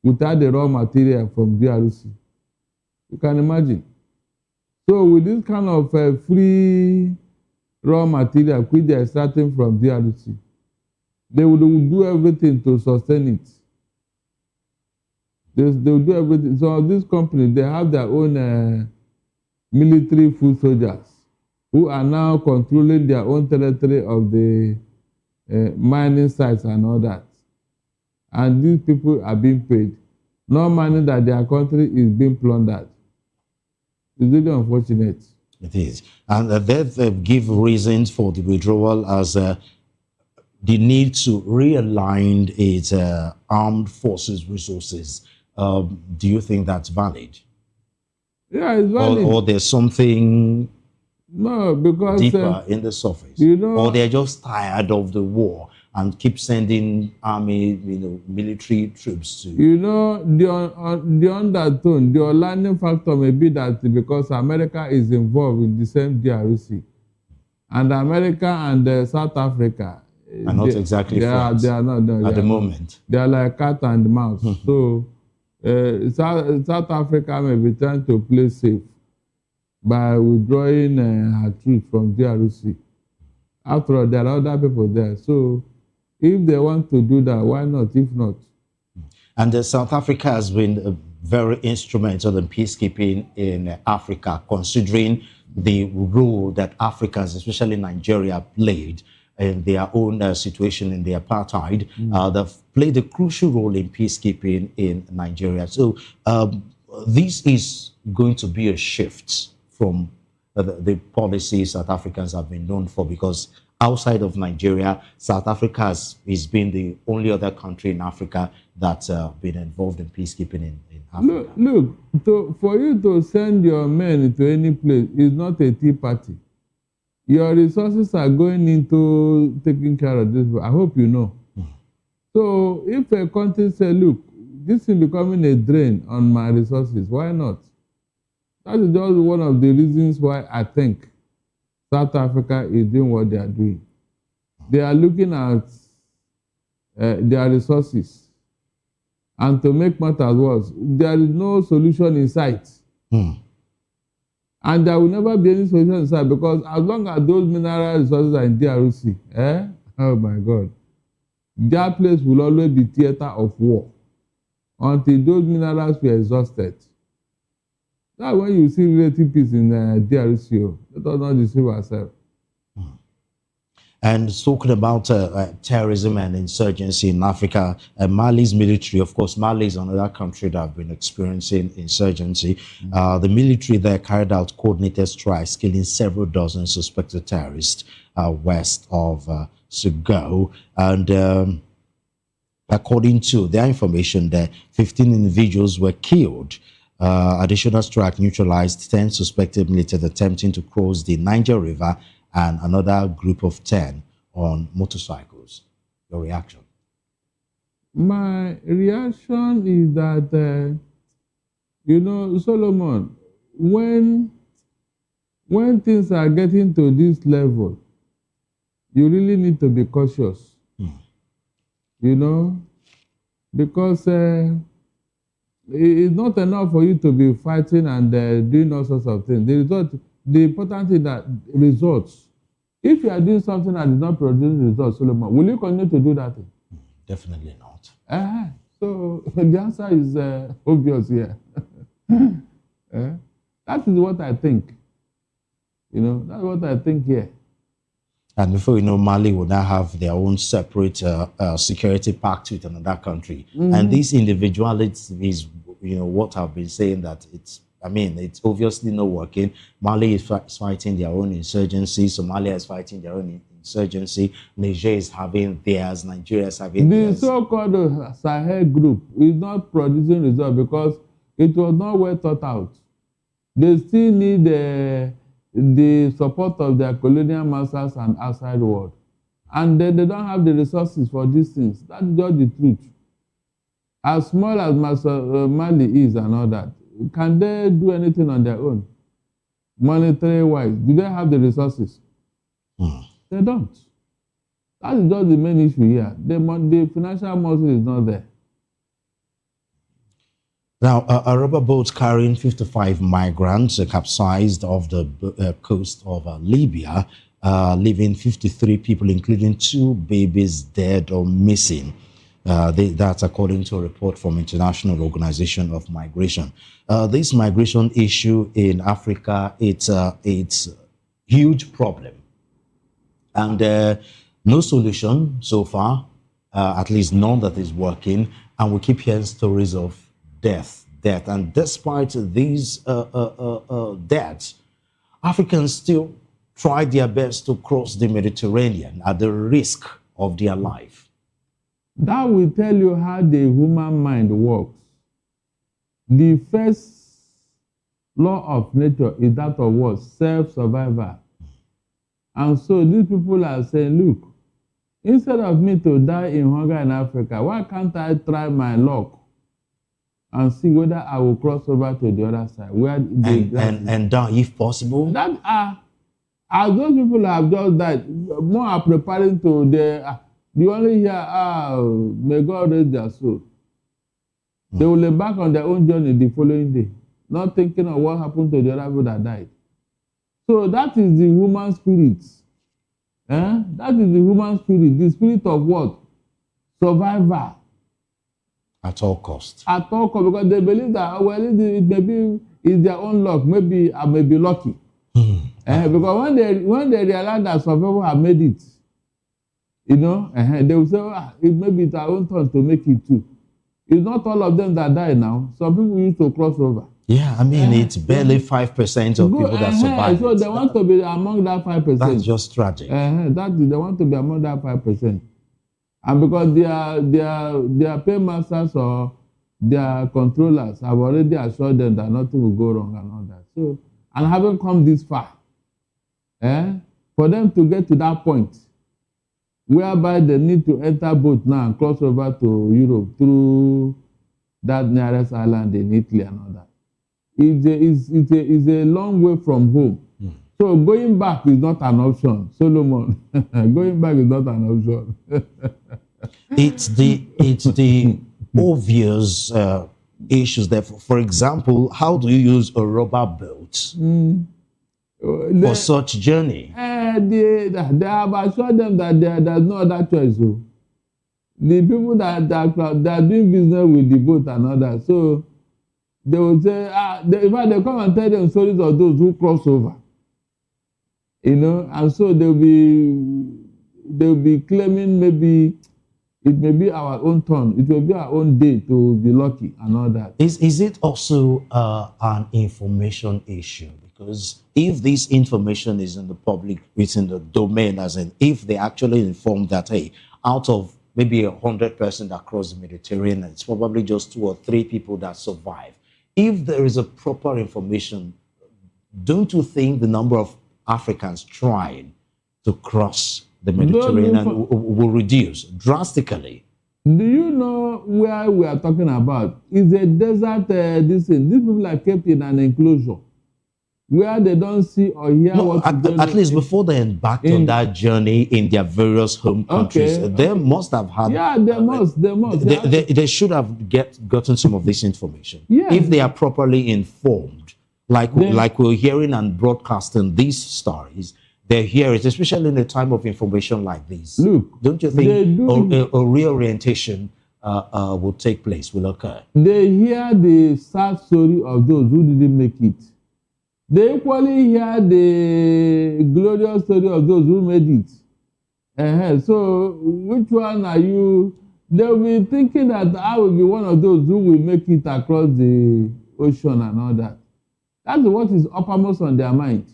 without the raw material from DRC. You can imagine. So with this kind of free raw material which they are extracting from DRC, they will do everything to sustain it. They will do everything. So this company, they have their own military foot soldiers who are now controlling their own territory of the mining sites and all that. And these people are being paid. No money that their country is being plundered. It's really unfortunate. It is. And they give reasons for the withdrawal as the need to realign its armed forces resources. Do you think that's valid? Yeah, it's valid. Or there's something because deeper in the surface? Or they're just tired of the war and keep sending army, military troops to... The undertone, the underlying factor may be that because America is involved in the same DRC. And America and South Africa... are not exactly friends they are not, at the moment. They are like cat and mouse. So South Africa may be trying to play safe by withdrawing her troops from DRC. After all, there are other people there. So if they want to do that, why not? If not. And South Africa has been very instrumental in peacekeeping in Africa, considering the role that Africans, especially Nigeria, played in their own situation in the apartheid. They've played a crucial role in peacekeeping in Nigeria. So this is going to be a shift from the policies South Africans have been known for, because outside of Nigeria, South Africa has been the only other country in Africa that's been involved in peacekeeping in Africa. Look, for you to send your men to any place is not a tea party. Your resources are going into taking care of this. I hope you know. So if a country says, look, this is becoming a drain on my resources, why not? That is just one of the reasons why I think South Africa is doing what they are doing. They are looking at their resources. And to make matters worse, there is no solution in sight. And there will never be any solution in sight, because as long as those mineral resources are in DRC, oh my God, that place will always be theater of war until those minerals were exhausted. That's when you see relative peace in DRC. Let us not deceive ourselves. And talking about terrorism and insurgency in Africa, Mali's military, of course, Mali is another country that have been experiencing insurgency. The military there carried out coordinated strikes, killing several dozen suspected terrorists west of Segou. And according to their information, there 15 individuals were killed. Additional strike neutralized 10 suspected militants attempting to cross the Niger River, and another group of 10 on motorcycles. Your reaction? My reaction is that, Solomon, when things are getting to this level, you really need to be cautious. Because It's not enough for you to be fighting and doing all sorts of things. The important thing that results. If you are doing something that is not producing results, Solomon, will you continue to do that thing? Definitely not. So the answer is obvious here. That is what I think. That's what I think here. And before you know, Mali will now have their own separate security pact with another country. And this individuality is, what I've been saying, that it's obviously not working. Mali is fighting their own insurgency. Somalia is fighting their own insurgency. Niger is having theirs. Nigeria is having theirs. The so-called Sahel group is not producing results because it was not well thought out. They still need the support of their colonial masters and outside world. And they don't have the resources for these things. That's just the truth. As small as Mali is and all that, can they do anything on their own? Monetary-wise, do they have the resources? They don't. That is just the main issue here. The financial muscle is not there. Now, a rubber boat carrying 55 migrants capsized off the coast of Libya, leaving 53 people, including 2 babies, dead or missing. That's according to a report from International Organization of Migration. This migration issue in Africa, it's a huge problem. And no solution so far, at least none that is working. And we keep hearing stories of death. And despite these deaths, Africans still try their best to cross the Mediterranean at the risk of their life. That will tell you how the human mind works. The first law of nature is that of what? Self-survival. And so these people are saying, look, instead of me to die in hunger in Africa, why can't I try my luck and see whether I will cross over to the other side? And die if possible? As those people have just died, more are preparing to you only hear, may God raise their soul. They will embark on their own journey the following day, not thinking of what happened to the other people that died. So that is the human spirit. That is the human spirit. The spirit of what? Survivor. At all costs. At all costs, because they believe that, it's their own luck. Maybe I may be lucky. Because when they realize that some people have made it, they will say, maybe it's our own turn to make it too. It's not all of them that die now. Some people used to cross over. Yeah, it's barely 5% of people that survive. So they want to be among that 5%. That's just tragic. They want to be among that 5%. And because their paymasters or their controllers have already assured them that nothing will go wrong and all that. So, and having come this far, for them to get to that point, whereby they need to enter boat now and cross over to Europe through that nearest island in Italy and all that. It's a long way from home. So going back is not an option, Solomon. Going back is not an option. It's the obvious issues there. For example, how do you use a rubber boat for such journey? They have assured them that there's no other choice. So the people that are doing business with the boat and all that, so they will say, in fact, they come and tell them stories of those who cross over. And so they'll be claiming maybe it may be our own turn. It will be our own day to be lucky and all that. Is it also an information issue? Because if this information is in the public, it's in the domain, as in if they actually inform that, hey, out of maybe 100% that cross the Mediterranean, it's probably just 2 or 3 people that survive. If there is a proper information, don't you think the number of Africans trying to cross the Mediterranean will reduce drastically? Do you know where we are talking about? It's a desert. These people are kept in an enclosure. where they don't see or hear No, what is at least before they embarked on that journey in their various home countries, they must have had. Yeah, they must. They should have gotten some of this information. Yes. If they are properly informed, like we're hearing and broadcasting these stories, they hear it, especially in a time of information like this. Look, don't you think a reorientation will take place, will occur? They hear the sad story of those who didn't make it. They equally hear the glorious story of those who made it. So, which one are you? They'll be thinking that I will be one of those who will make it across the ocean and all that. That's what is uppermost on their mind.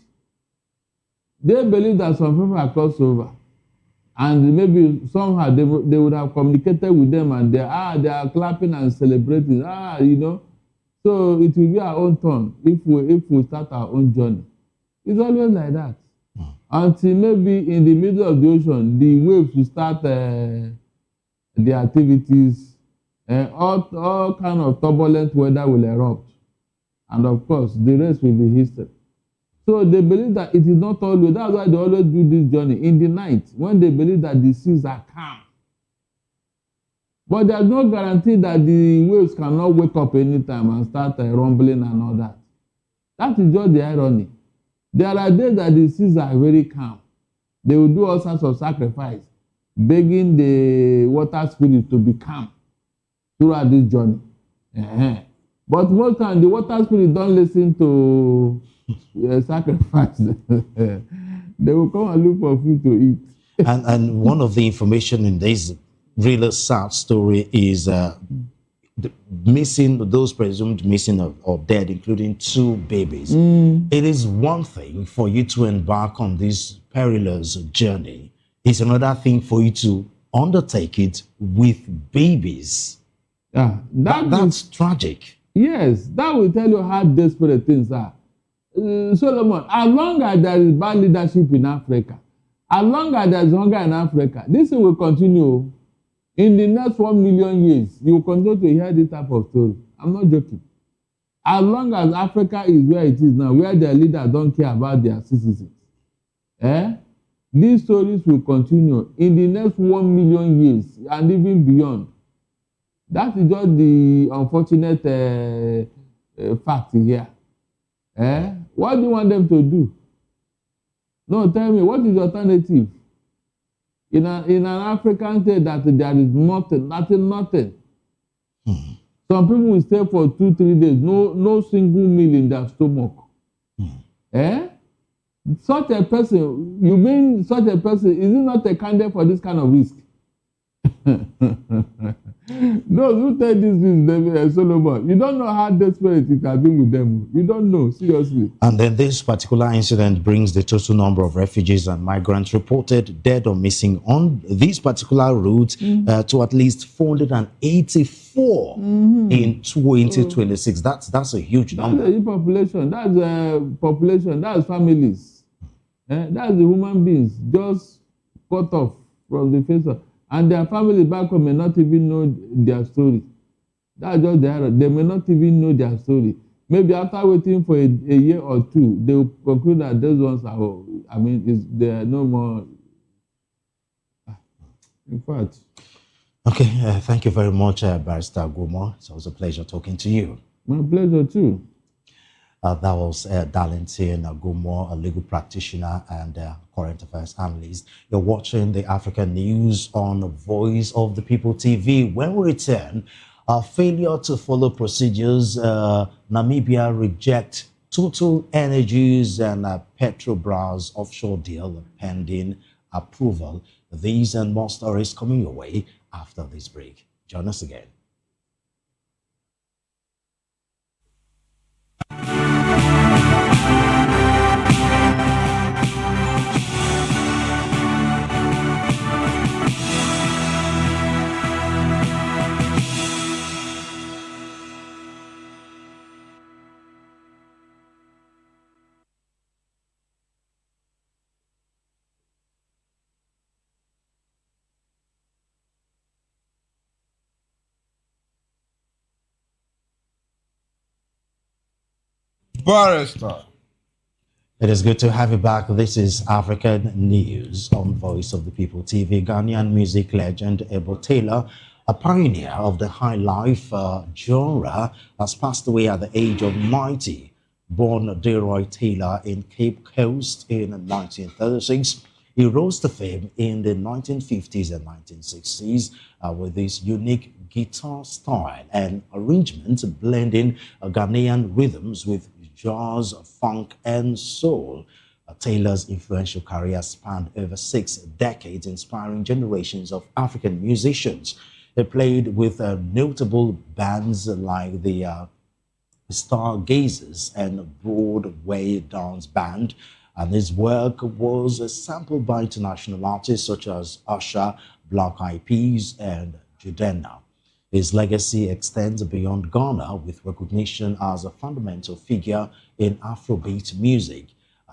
They believe that some people are crossed over. And maybe somehow they would have communicated with them and they are clapping and celebrating. You know. So it will be our own turn if we start our own journey. It's always like that. Until maybe in the middle of the ocean, the waves will start the activities. All kind of turbulent weather will erupt. And of course, the rest will be history. So they believe that it is not always. That's why they always do this journey in the night when they believe that the seas are calm. But there's no guarantee that the waves cannot wake up anytime and start rumbling and all that. That is just the irony. There are days that the seas are very calm. They will do all sorts of sacrifice, begging the water spirit to be calm throughout this journey. But most times the water spirit don't listen to sacrifice. They will come and look for food to eat. and one of the information in this really sad story is those presumed missing or dead, including 2 babies. It is one thing for you to embark on this perilous journey. It's another thing for you to undertake it with babies. Yeah, that's tragic. Yes, that will tell you how desperate things are. Solomon, as long as there is bad leadership in Africa, as long as there is hunger in Africa, this will continue. In the next 1 million years, you will continue to hear this type of story. I'm not joking. As long as Africa is where it is now, where their leaders don't care about their citizens, these stories will continue in the next 1 million years and even beyond. That is just the unfortunate fact here. What do you want them to do? No, tell me, what is the alternative? In an African state that there is nothing. Some people will stay for 2-3 days, no single meal in their stomach. Such a person, you mean such a person, is it not a candidate for this kind of risk? No, who tell this Solomon? You don't know how desperate it has been with them. You don't know, seriously. And then this particular incident brings the total number of refugees and migrants reported dead or missing on these particular routes to at least 484 in 2026. That's a huge number. That's a huge population. That's population. That's families. That's the human beings just cut off from the face of. And their families back home may not even know their story. That's just the error. They may not even know their story. Maybe after waiting for a year or 2, they will conclude that those ones are, they are no more. In fact. Okay, thank you very much, Barrister Gomo. It was a pleasure talking to you. My pleasure too. That was Darlington Gomo, a legal practitioner and current affairs analyst. You're watching the African News on Voice of the People TV. When we return, failure to follow procedures, Namibia reject Total Energies and Petrobras offshore deal pending approval. These and more stories coming your way after this break. Join us again. Barrister, It is good to have you back. This is African News on Voice of the People TV. Ghanaian music legend Ipob Taylor, a pioneer of the high life genre, has passed away at the age of 90. Born Deroy Taylor in Cape Coast in 1936, he rose to fame in the 1950s and 1960s with his unique guitar style and arrangement, blending Ghanaian rhythms with jazz, funk, and soul. Taylor's influential career spanned over 6 decades, inspiring generations of African musicians. He played with notable bands like the Stargazers and Broadway Dance Band, and his work was sampled by international artists such as Usher, Black Eyed Peas, and Judena. His legacy extends beyond Ghana, with recognition as a fundamental figure in Afrobeat music.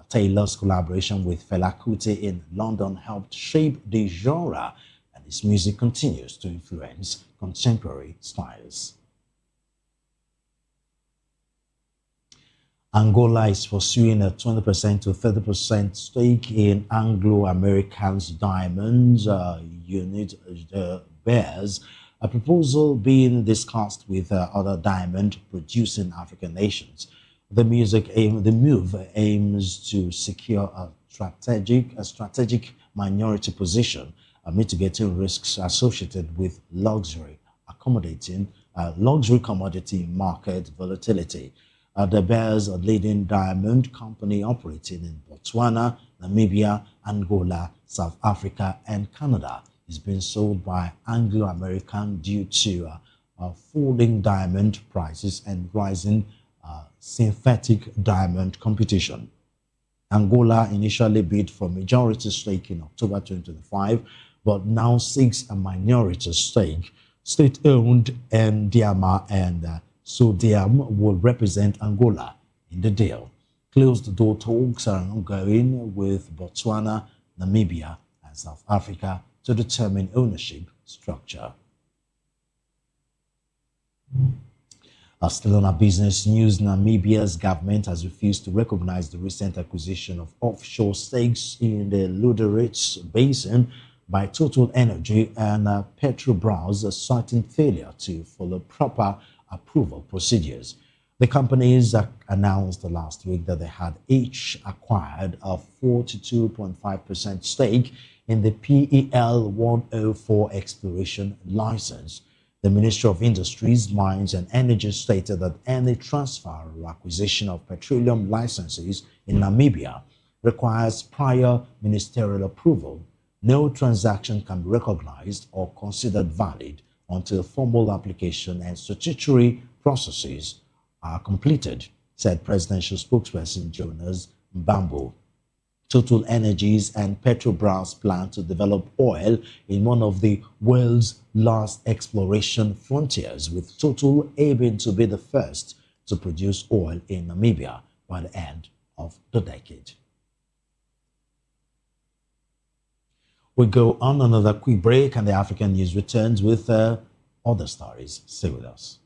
Taylor's collaboration with Fela Kuti in London helped shape the genre, and his music continues to influence contemporary styles. Angola is pursuing a 20% to 30% stake in Anglo-American's Diamonds unit, Bears, a proposal being discussed with other diamond-producing African nations. The move aims to secure a strategic minority position, mitigating risks associated with luxury commodity market volatility. The Bears, a leading diamond company operating in Botswana, Namibia, Angola, South Africa, and Canada, is being sold by Anglo-American due to falling diamond prices and rising synthetic diamond competition. Angola initially bid for majority stake in October 2025, but now seeks a minority stake. State-owned Ndiama and Sodium will represent Angola in the deal. Closed-door talks are ongoing with Botswana, Namibia, and South Africa to determine ownership structure. Still on our business news, Namibia's government has refused to recognize the recent acquisition of offshore stakes in the Lodorets Basin by Total Energy and Petrobras, citing failure to follow proper approval procedures. The companies announced last week that they had each acquired a 42.5% stake in the PEL 104 exploration license. The Ministry of Industries, Mines and Energy stated that any transfer or acquisition of petroleum licenses in Namibia requires prior ministerial approval. No transaction can be recognized or considered valid until formal application and statutory processes are completed, said presidential spokesperson Jonas Mbambo. Total Energies and Petrobras plan to develop oil in one of the world's last exploration frontiers, with Total aiming to be the first to produce oil in Namibia by the end of the decade. We go on another quick break, and the African News returns with other stories. Stay with us.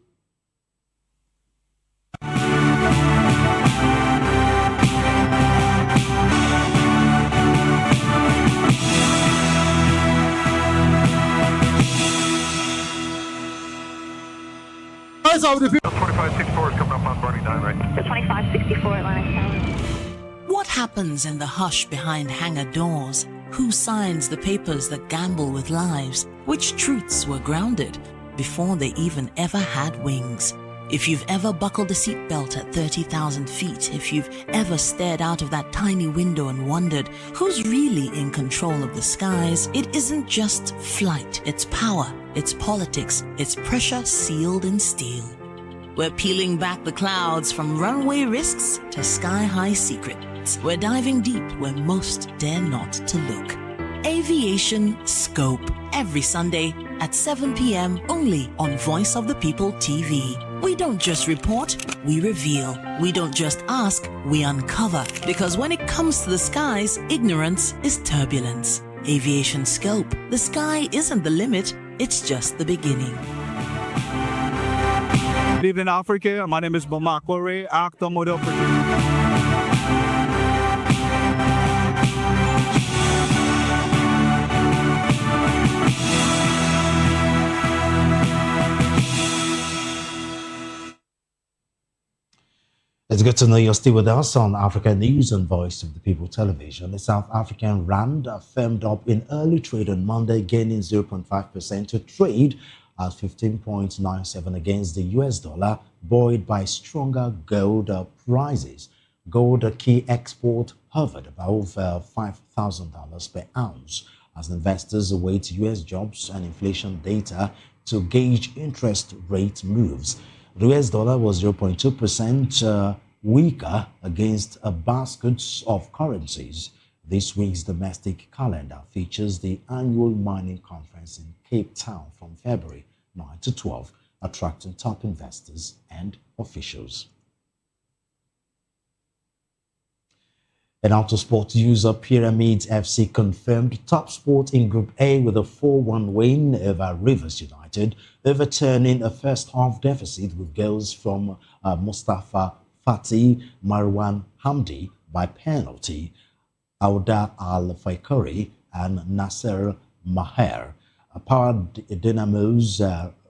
Of the 2564 is coming up on Barney 9, right? The 2564 Atlantic Tower. What happens in the hush behind hangar doors? Who signs the papers that gamble with lives? Which truths were grounded before they even ever had wings? If you've ever buckled a seatbelt at 30,000 feet, if you've ever stared out of that tiny window and wondered who's really in control of the skies, it isn't just flight, it's power, it's politics, it's pressure sealed in steel. We're peeling back the clouds from runway risks to sky-high secrets. We're diving deep where most dare not to look. Aviation Scope, every Sunday at 7 p.m. only on Voice of the People TV. We don't just report, we reveal. We don't just ask, we uncover. Because when it comes to the skies, ignorance is turbulence. Aviation Scope, the sky isn't the limit, it's just the beginning. Good evening, Africa. My name is Bamakore, actor, model, producer. It's good to know you're still with us on African News and Voice of the People Television. The South African Rand firmed up in early trade on Monday, gaining 0.5% to trade at 15.97 against the US dollar, buoyed by stronger gold prices. Gold, a key export, hovered above $5,000 per ounce as investors await US jobs and inflation data to gauge interest rate moves. The US dollar was 0.2% weaker against a basket of currencies. This week's domestic calendar features the annual mining conference in Cape Town from February 9 to 12, attracting top investors and officials. And out of sport user Pyramids FC confirmed top sport in Group A with a 4-1 win over Rivers United, overturning a first-half deficit with goals from Mustafa Fatih, Marwan Hamdi by penalty, Auda Al-Faikari and Nasser Maher. Powered Dynamos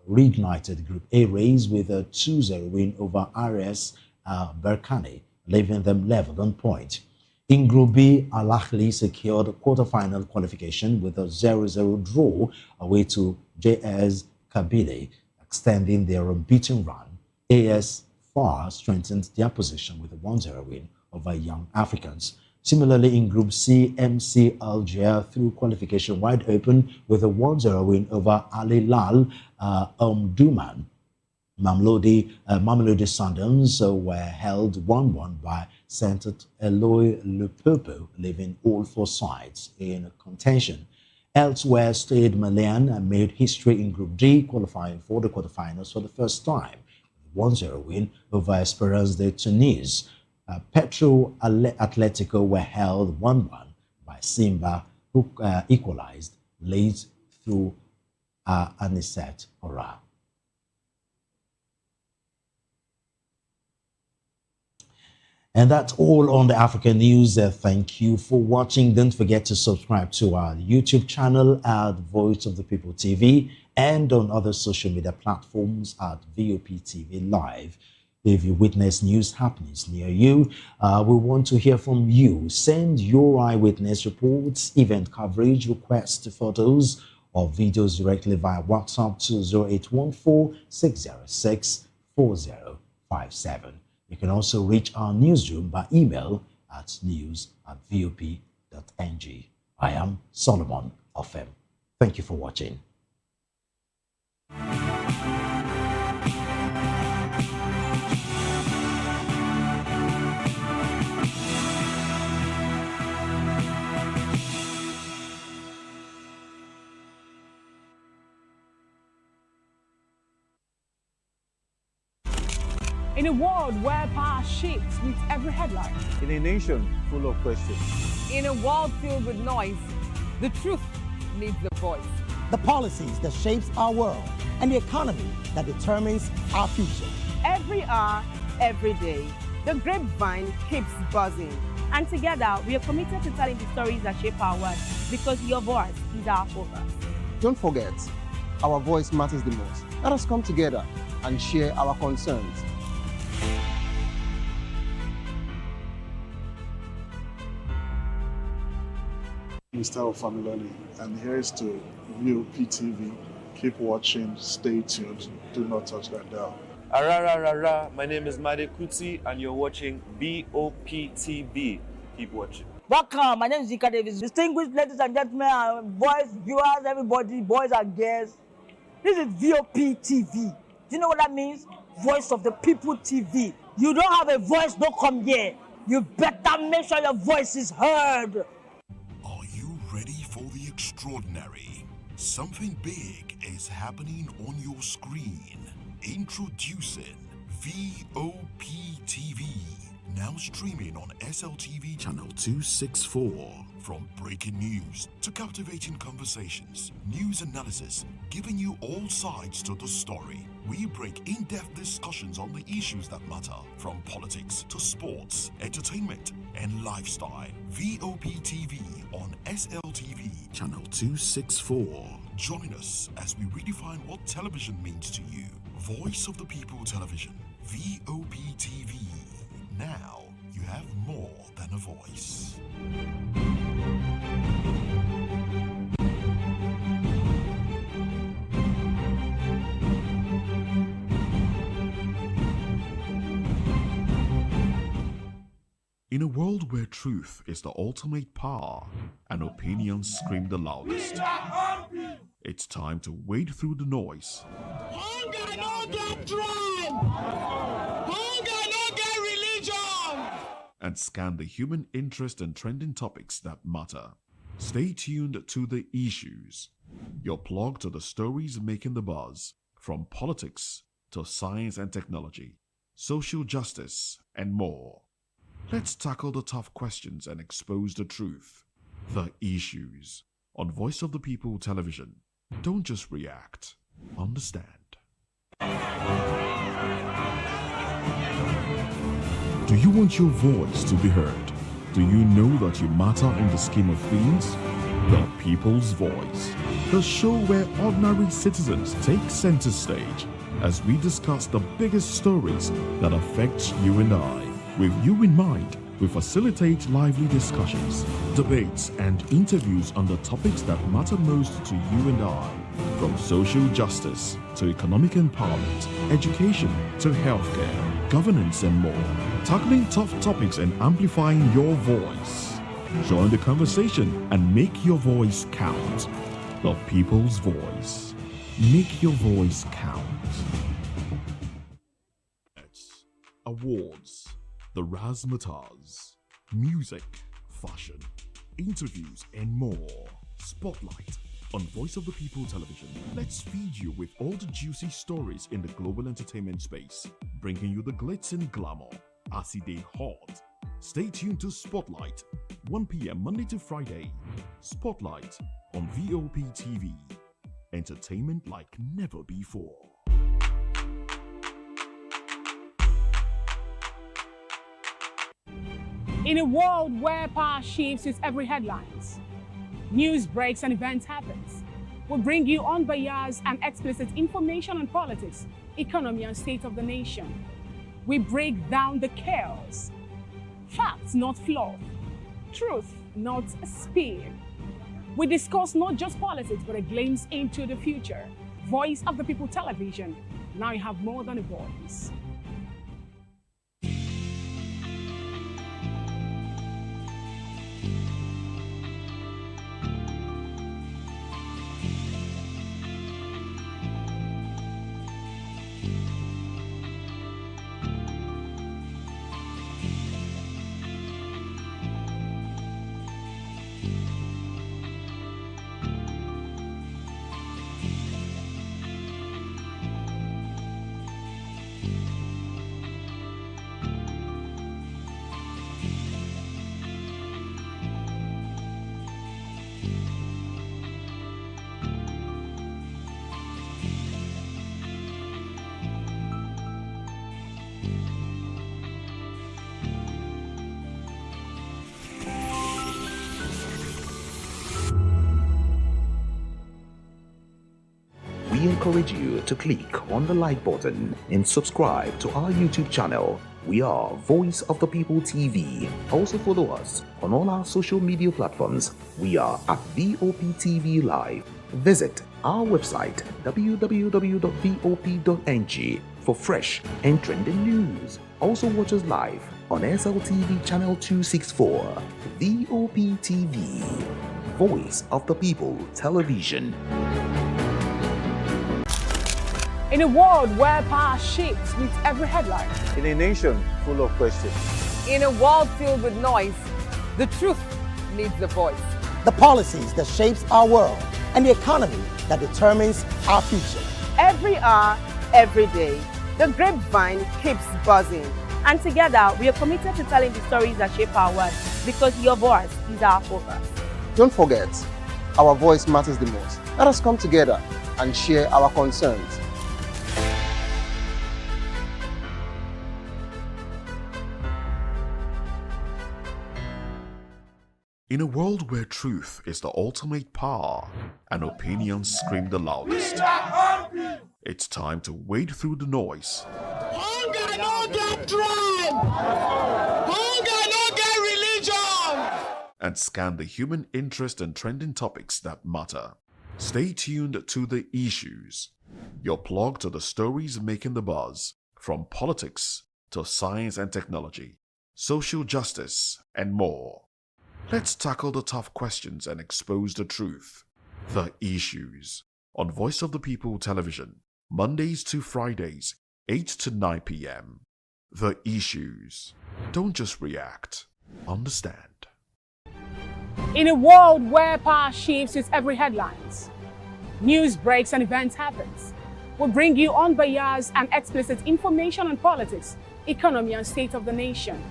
reignited Group A race with a 2-0 win over RS Berkane, leaving them level on point. In Group B, Al Ahly secured quarter-final qualification with a 0-0 draw away to JS Kabylie, extending their unbeaten run. AS FAR strengthened their position with a 1-0 win over Young Africans. Similarly, in Group C, MC Alger threw qualification wide open with a 1-0 win over Al Hilal Omdurman. Mamelodi Sundowns were held 1-1 by Saint Eloi Lupopo, leaving all four sides in contention. Elsewhere, Stade Malien made history in Group D, qualifying for the quarterfinals for the first time. 1-0 win over Esperance de Tunis. Petro Atletico were held 1-1 by Simba, who equalized late through Anicet Ora. And that's all on the African News. Thank you for watching. Don't forget to subscribe to our YouTube channel at Voice of the People TV and on other social media platforms at VOP TV Live. If you witness news happenings near you, we want to hear from you. Send your eyewitness reports, event coverage, requests, photos, or videos directly via WhatsApp to 0814-606-4057. You can also reach our newsroom by email at news@vop.ng. I am Solomon Ofem. Thank you for watching. In a world where power shifts with every headline. In a nation full of questions. In a world filled with noise, the truth needs a voice. The policies that shapes our world and the economy that determines our future. Every hour, every day, the grapevine keeps buzzing. And together, we are committed to telling the stories that shape our world because your voice is our focus. Don't forget, our voice matters the most. Let us come together and share our concerns. Mr. Ofamiloni, and here's to VOP TV. Keep watching, stay tuned, do not touch that dial. Arara, my name is Made Kuti, and you're watching VOP TV. Keep watching. Welcome, my name is Zika Davis. Distinguished ladies and gentlemen, boys, viewers, everybody, boys and girls. This is VOP TV. Do you know what that means? Voice of the People TV. You don't have a voice, don't come here. You better make sure your voice is heard. Ready for the extraordinary? Something big is happening on your screen. Introducing VOP TV. Now streaming on SLTV channel 264. From breaking news to captivating conversations, news analysis, giving you all sides to the story. We break in-depth discussions on the issues that matter, from politics to sports, entertainment, and lifestyle. VOP TV on SLTV channel 264. Join us as we redefine what television means to you. Voice of the People Television, VOP TV. In a world where truth is the ultimate power and opinions scream the loudest, it's time to wade through the noise. Hunger no get drum. Hunger no get religion. And scan the human interest and trending topics that matter. Stay tuned to The Issues, your plug to the stories making the buzz, from politics to science and technology, social justice, and more. Let's tackle the tough questions and expose the truth. The Issues on Voice of the People Television. Don't just react, understand. Do you want your voice to be heard? Do you know that you matter in the scheme of things? The People's Voice, the show where ordinary citizens take center stage as we discuss the biggest stories that affect you and I. With you in mind, we facilitate lively discussions, debates, and interviews on the topics that matter most to you and I, from social justice to economic empowerment, education to healthcare, governance, and more, tackling tough topics and amplifying your voice. Join the conversation and make your voice count. The People's Voice. Make your voice count. Awards, the razzmatazz, music, fashion, interviews, and more. Spotlight on Voice of the People Television. Let's feed you with all the juicy stories in the global entertainment space, bringing you the glitz and glamour as it dey hot. Stay tuned to Spotlight, 1 p.m. Monday to Friday. Spotlight on VOP TV. Entertainment like never before. In a world where power shifts with every headlines, news breaks and events happens, we bring you unbiased and explicit information on politics, economy, and state of the nation. We break down the chaos. Facts, not fluff. Truth, not speed. We discuss not just politics, but a glimpse into the future. Voice of the People Television. Now you have more than a voice. We encourage you to click on the like button and subscribe to our YouTube channel. We are Voice of the People TV. Also follow us on all our social media platforms. We are at VOP TV Live. Visit our website www.vop.ng for fresh and trending news. Also watch us live on SLTV channel 264. VOP TV, Voice of the People Television. In a world where power shifts with every headline. In a nation full of questions. In a world filled with noise, the truth needs a voice. The policies that shapes our world and the economy that determines our future. Every hour, every day, the grapevine keeps buzzing. And together, we are committed to telling the stories that shape our world because your voice is our focus. Don't forget, our voice matters the most. Let us come together and share our concerns. In a world where truth is the ultimate power and opinions scream the loudest, it's time to wade through the noise. Hunger no get drum. Hunger no get religion. And scan the human interest and trending topics that matter. Stay tuned to The Issues, your plug to the stories making the buzz, from politics to science and technology, social justice, and more. Let's tackle the tough questions and expose the truth. The Issues on Voice of the People Television, Mondays to Fridays, 8 to 9 p.m. The Issues. Don't just react, understand. In a world where power shifts its every headlines, news breaks and events happens, we bring you unbiased and explicit information on politics, economy and state of the nation.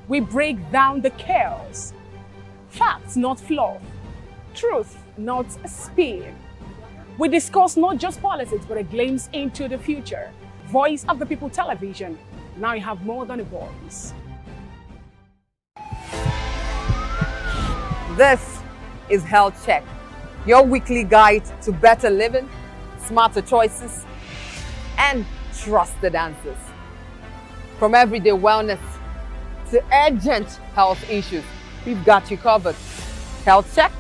We break down the chaos. Facts, not fluff. Truth, not spin. We discuss not just politics, but a glimpse into the future. Voice of the People Television. Now you have more than a voice. This is Health Check, your weekly guide to better living, smarter choices, and trusted answers. From everyday wellness to urgent health issues, we've got you covered. Health Check,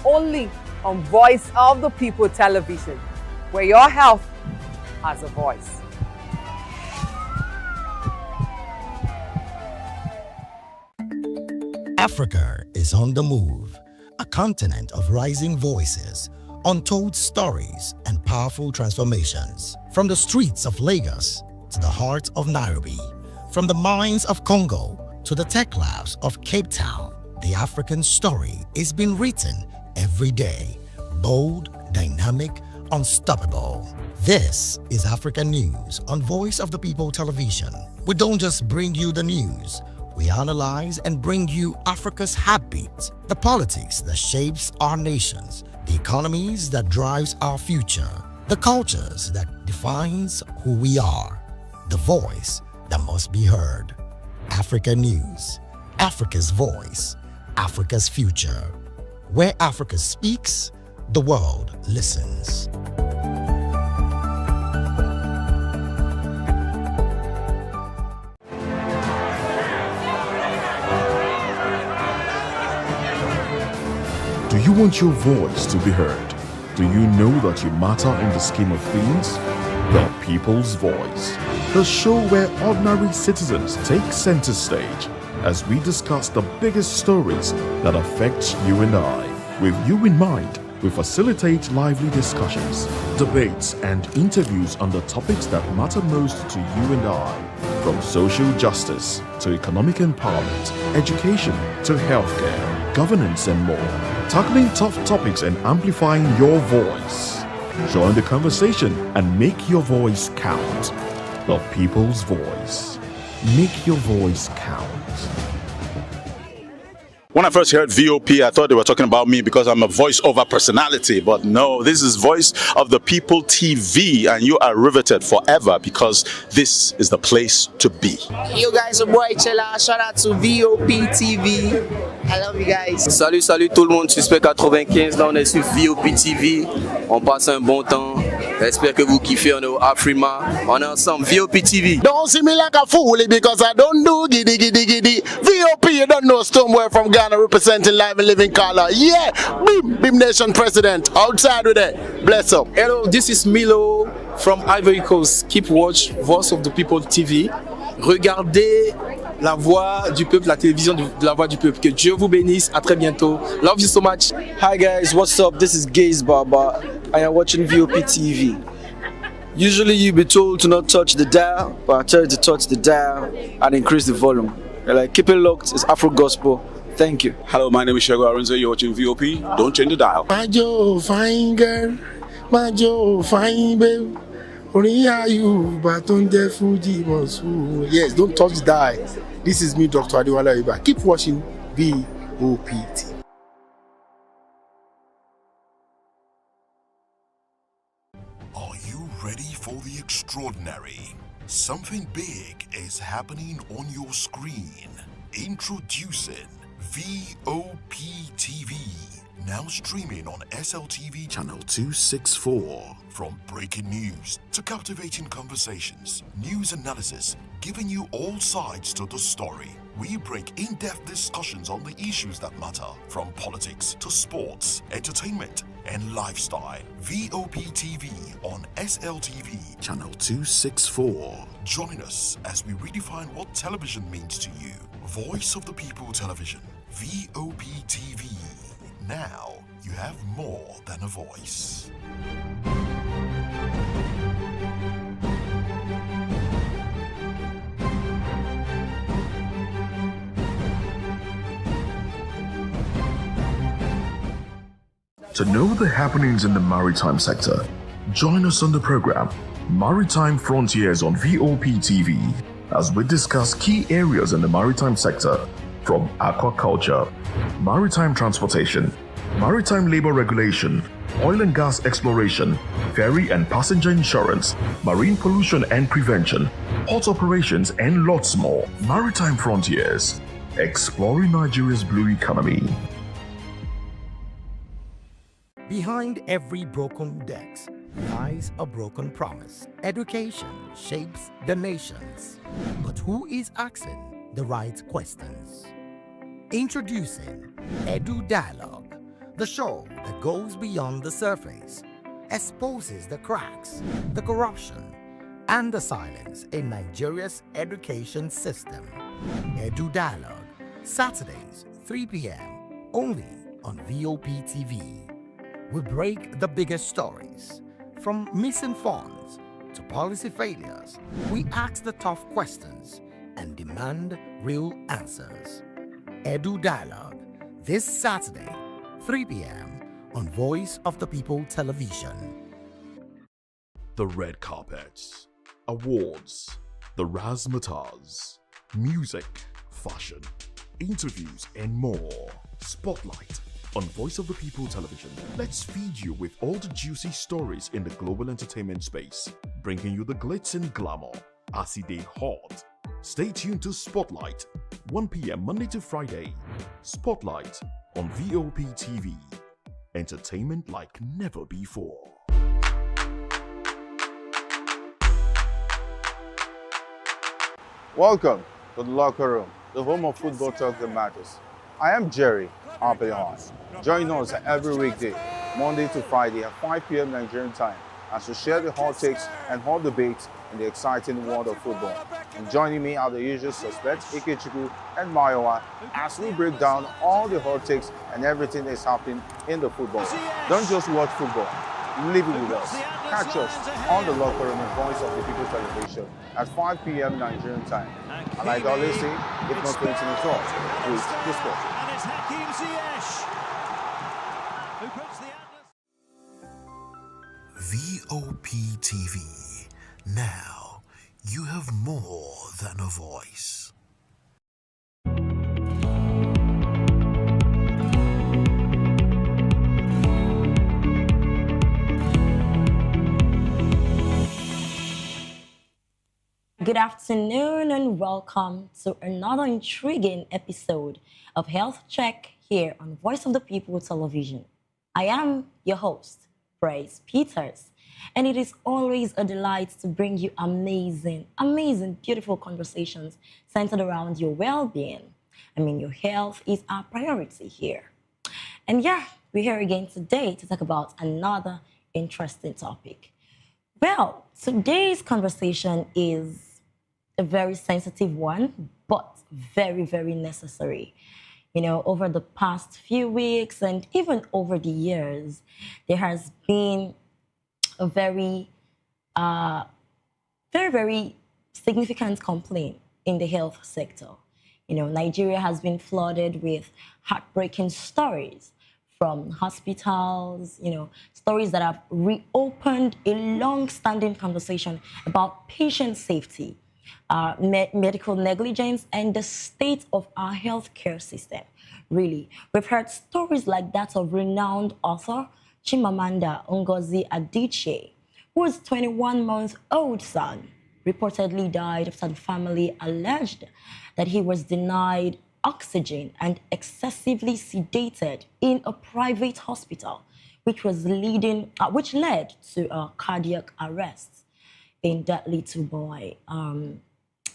only on Voice of the People Television, where your health has a voice. Africa is on the move, a continent of rising voices, untold stories, and powerful transformations. From the streets of Lagos to the heart of Nairobi, from the mines of Congo to the tech labs of Cape Town, the African story is being written every day. Bold, dynamic, unstoppable. This is Africa News on Voice of the People Television. We don't just bring you the news. We analyze and bring you Africa's heartbeat, the politics that shapes our nations, the economies that drives our future, the cultures that defines who we are, the voice that must be heard. Africa News, Africa's voice, Africa's future. Where Africa speaks, the world listens. Do you want your voice to be heard? Do you know that you matter in the scheme of things? The People's Voice, the show where ordinary citizens take center stage as we discuss the biggest stories that affect you and I. With you in mind, we facilitate lively discussions, debates, and interviews on the topics that matter most to you and I. From social justice to economic empowerment, education to healthcare, governance, and more. Tackling tough topics and amplifying your voice. Join the conversation and make your voice count. The People's Voice. Make your voice count. When I first heard VOP, I thought they were talking about me because I'm a voiceover personality. But no, this is Voice of the People TV, and you are riveted forever because this is the place to be. Yo guys, your boy Chela. Shout out to VOP TV. I love you guys. Salut, salut tout le monde. Suspect 95. Là, on est sur VOP TV. On passe un bon temps. J'espère que vous kiffez. On est au Afrima. On est ensemble. VOP TV. Don't see me like a fool because I don't do giddy giddy giddy. VOP, you don't know somewhere from Ghana representing live and living color. Yeah, Beam Nation President. Outside with it. Bless up. Hello, this is Milo from Ivory Coast. Keep watch Voice of the People TV. Regardez la voix du peuple, la télévision de la voix du peuple. Que Dieu vous bénisse. À très bientôt. Love you so much. Hi guys, what's up? This is Gaze Baba. I am watching VOP TV. Usually you be told to not touch the dial, but I tell you to touch the dial and increase the volume. You're like, keep it locked. It's Afro Gospel. Thank you. Hello, my name is Shego Aronzo. You're watching VOP. Don't change the dial. My Joe, fine girl. My Joe, fine babe. Yes, don't touch the dial. This is me, Dr. Adiwala Iba. Keep watching VOPT. Are you ready for the extraordinary? Something big is happening on your screen. Introducing VOP TV. Now streaming on SLTV channel 264. From breaking news to captivating conversations, news analysis, giving you all sides to the story. We break in-depth discussions on the issues that matter, from politics to sports, entertainment, and lifestyle. VOP TV on SLTV channel 264. Join us as we redefine what television means to you. Voice of the People Television, VOP TV. Now you have more than a voice. To know the happenings in the maritime sector, join us on the program Maritime Frontiers on VOP TV as we discuss key areas in the maritime sector from aquaculture, maritime transportation, maritime labor regulation, oil and gas exploration, ferry and passenger insurance, marine pollution and prevention, port operations and lots more. Maritime Frontiers, exploring Nigeria's blue economy. Behind every broken deck lies a broken promise. Education shapes the nations. But who is asking the right questions? Introducing Edu Dialogue, the show that goes beyond the surface, exposes the cracks, the corruption, and the silence in Nigeria's education system. Edu Dialogue, Saturdays, 3 p.m., only on VOP TV. We break the biggest stories, from missing funds to policy failures. We ask the tough questions and demand real answers. Edu Dialogue, this Saturday, 3 p.m. on Voice of the People Television. The red carpets, awards, the razzmatazz, music, fashion, interviews, and more. Spotlight on Voice of the People Television. Let's feed you with all the juicy stories in the global entertainment space, bringing you the glitz and glamour as it is hot. Stay tuned to Spotlight, 1 p.m. Monday to Friday. Spotlight on VOP TV. Entertainment like never before. Welcome to the locker room, the home of football talk that matters. I am Jerry Arpelion. Join us every weekday, Monday to Friday at 5 p.m. Nigerian time, as we share the hot takes and hot debates in the exciting world of football. And joining me are the usual suspects, Ikechukwu and Mayowa, as we break down all the hot takes and everything that's happening in the football. Don't just watch football, live it with us. Catch us on the locker room and Voice of the People Television at 5 p.m. Nigerian time. And like I always say, if not 20 minutes off, please discuss. And it's Hakim Ziyech who puts the VOP TV. Now you have more than a voice. Good afternoon and welcome to another intriguing episode of Health Check here on Voice of the People Television. I am your host, Bryce Peters, and it is always a delight to bring you amazing, beautiful conversations centered around your well-being. I mean, your health is our priority here. And yeah, we're here again today to talk about another interesting topic. Well, today's conversation is a very sensitive one, but very, very necessary. You know, over the past few weeks and even over the years, there has been a very significant complaint in the health sector. You know, Nigeria has been flooded with heartbreaking stories from hospitals, you know, stories that have reopened a long-standing conversation about patient safety, medical negligence, and the state of our healthcare system. Really, we've heard stories like that of renowned author Chimamanda Ngozi Adichie, whose 21-month-old son reportedly died after the family alleged that he was denied oxygen and excessively sedated in a private hospital, which led to a cardiac arrest in that little boy.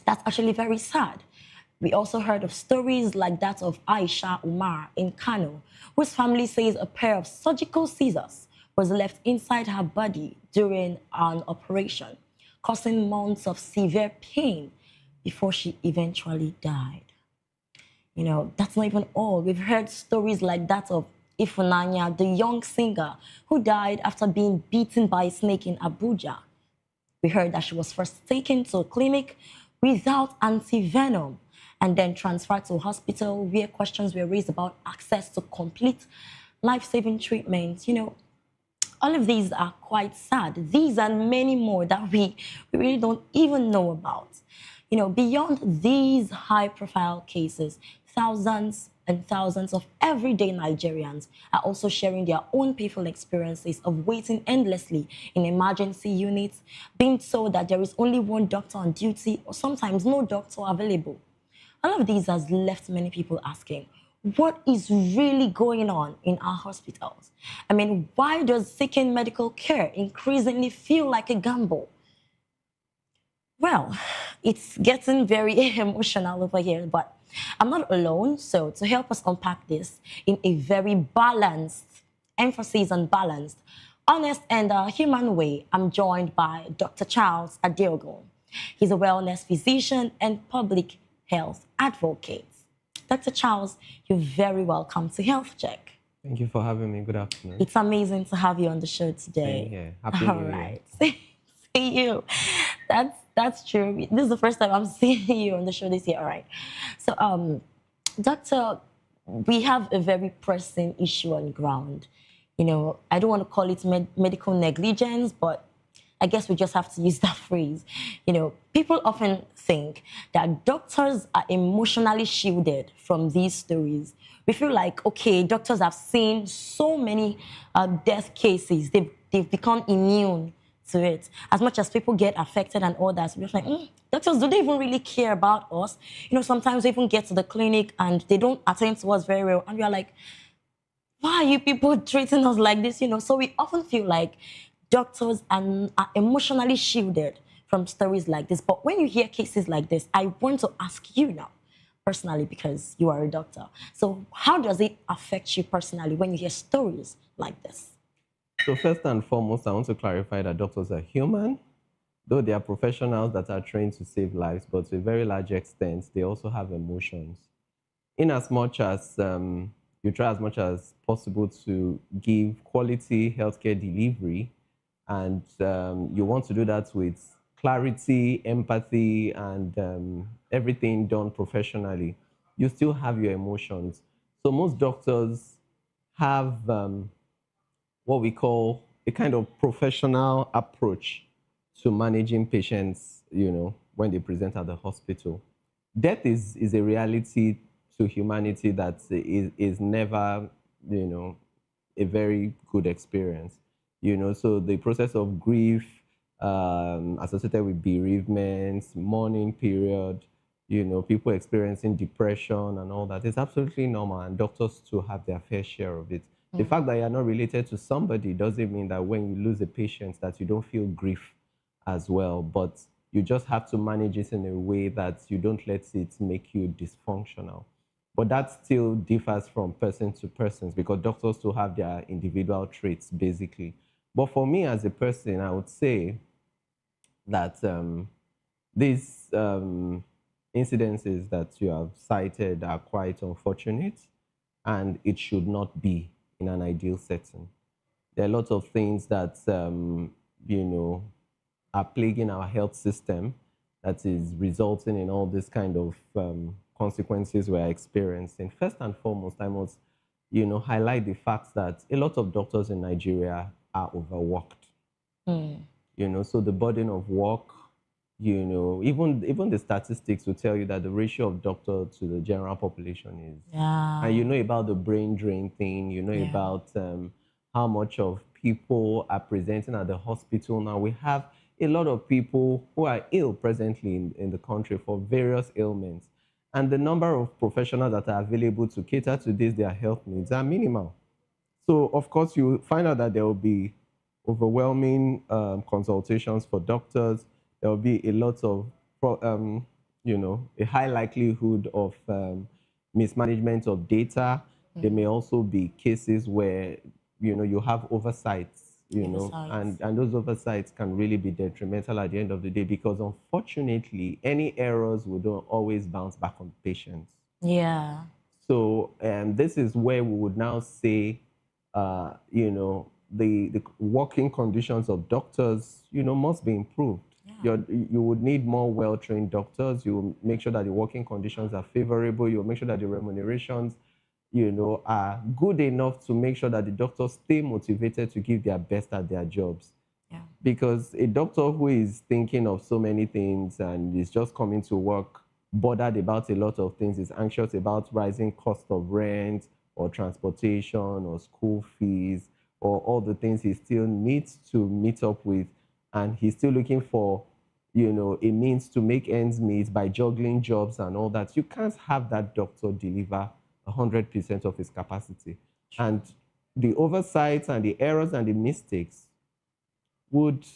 That's actually very sad. We also heard of stories like that of Aisha Umar in Kano, whose family says a pair of surgical scissors was left inside her body during an operation, causing months of severe pain before she eventually died. You know, that's not even all. We've heard stories like that of Ifunanya, the young singer who died after being beaten by a snake in Abuja. We heard that she was first taken to a clinic without antivenom and then transferred to a hospital where questions were raised about access to complete life-saving treatment. You know, all of these are quite sad. These and many more that we really don't even know about. You know, beyond these high-profile cases, thousands and thousands of everyday Nigerians are also sharing their own painful experiences of waiting endlessly in emergency units, being told that there is only one doctor on duty or sometimes no doctor available. All of these has left many people asking, what is really going on in our hospitals? I mean, why does seeking medical care increasingly feel like a gamble? Well, it's getting very emotional over here, but I'm not alone. So to help us unpack this in a very balanced, emphasis on balanced, honest and human way, I'm joined by Dr. Charles Adeogun. He's a wellness physician and public health advocate. Dr. Charles, you're very welcome to Health Check. Thank you for having me. Good afternoon. It's amazing to have you on the show today. Same here. Happy New Year. See you. That's true. This is the first time I'm seeing you on the show this year. All right. So, Doctor, we have a very pressing issue on ground. You know, I don't want to call it medical negligence, but I guess we just have to use that phrase. You know, people often think that doctors are emotionally shielded from these stories. We feel like, okay, doctors have seen so many death cases. They've become immune to it. As much as people get affected and all that, we're like, doctors, do they even really care about us? You know, sometimes we even get to the clinic and they don't attend to us very well. And we are like, why are you people treating us like this? You know, so we often feel like doctors are emotionally shielded from stories like this. But when you hear cases like this, I want to ask you now, personally, because you are a doctor. So how does it affect you personally when you hear stories like this? So first and foremost, I want to clarify that doctors are human, though they are professionals that are trained to save lives, but to a very large extent, they also have emotions. In as much as you try as much as possible to give quality healthcare delivery, and you want to do that with clarity, empathy, and everything done professionally, you still have your emotions. So most doctors have what we call a kind of professional approach to managing patients, you know, when they present at the hospital. Death is a reality to humanity that is never, you know, a very good experience. You know, so the process of grief associated with bereavements, mourning period, you know, people experiencing depression and all that is absolutely normal, and doctors too have their fair share of it. The fact that you're not related to somebody doesn't mean that when you lose a patient that you don't feel grief as well, but you just have to manage it in a way that you don't let it make you dysfunctional. But that still differs from person to person because doctors still have their individual traits, basically. But for me as a person, I would say that these incidences that you have cited are quite unfortunate, and it should not be in an ideal setting. There are lots of things that, you know, are plaguing our health system that is resulting in all this kind of consequences we're experiencing. First and foremost, I must, you know, highlight the fact that a lot of doctors in Nigeria are overworked. You know, so the burden of work, you know, even the statistics will tell you that the ratio of doctor to the general population is. And you know about the brain drain thing, you know about how much of people are presenting at the hospital now. We have a lot of people who are ill presently in the country for various ailments. And the number of professionals that are available to cater to this, their health needs are minimal. So, of course, you find out that there will be overwhelming consultations for doctors. There will be a lot of, you know, a high likelihood of mismanagement of data. There may also be cases where, you know, you have oversights, you know, and those oversights can really be detrimental at the end of the day because, unfortunately, any errors will don't always bounce back on patients. Yeah. So this is where we would now say, the working conditions of doctors, must be improved. You would need more well-trained doctors. You will make sure that the working conditions are favorable. You will make sure that the remunerations, are good enough to make sure that the doctors stay motivated to give their best at their jobs. Yeah. Because a doctor who is thinking of so many things and is just coming to work bothered about a lot of things, is anxious about rising cost of rent or transportation or school fees or all the things he still needs to meet up with, and he's still looking for, a means to make ends meet by juggling jobs and all that. You can't have that doctor deliver 100% of his capacity. And the oversights and the errors and the mistakes would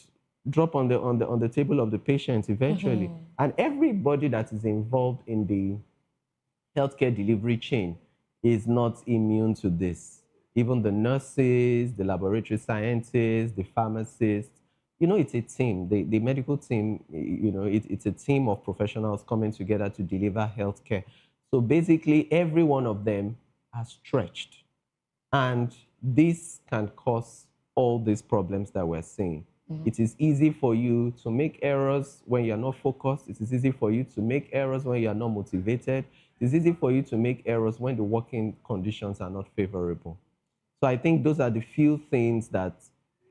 drop on the table of the patient eventually. And everybody that is involved in the healthcare delivery chain is not immune to this. Even the nurses, the laboratory scientists, the pharmacists, it's a team. The medical team, it's a team of professionals coming together to deliver healthcare. So basically, every one of them are stretched. And this can cause all these problems that we're seeing. It is easy for you to make errors when you're not focused. It is easy for you to make errors when you're not motivated. It is easy for you to make errors when the working conditions are not favorable. So I think those are the few things that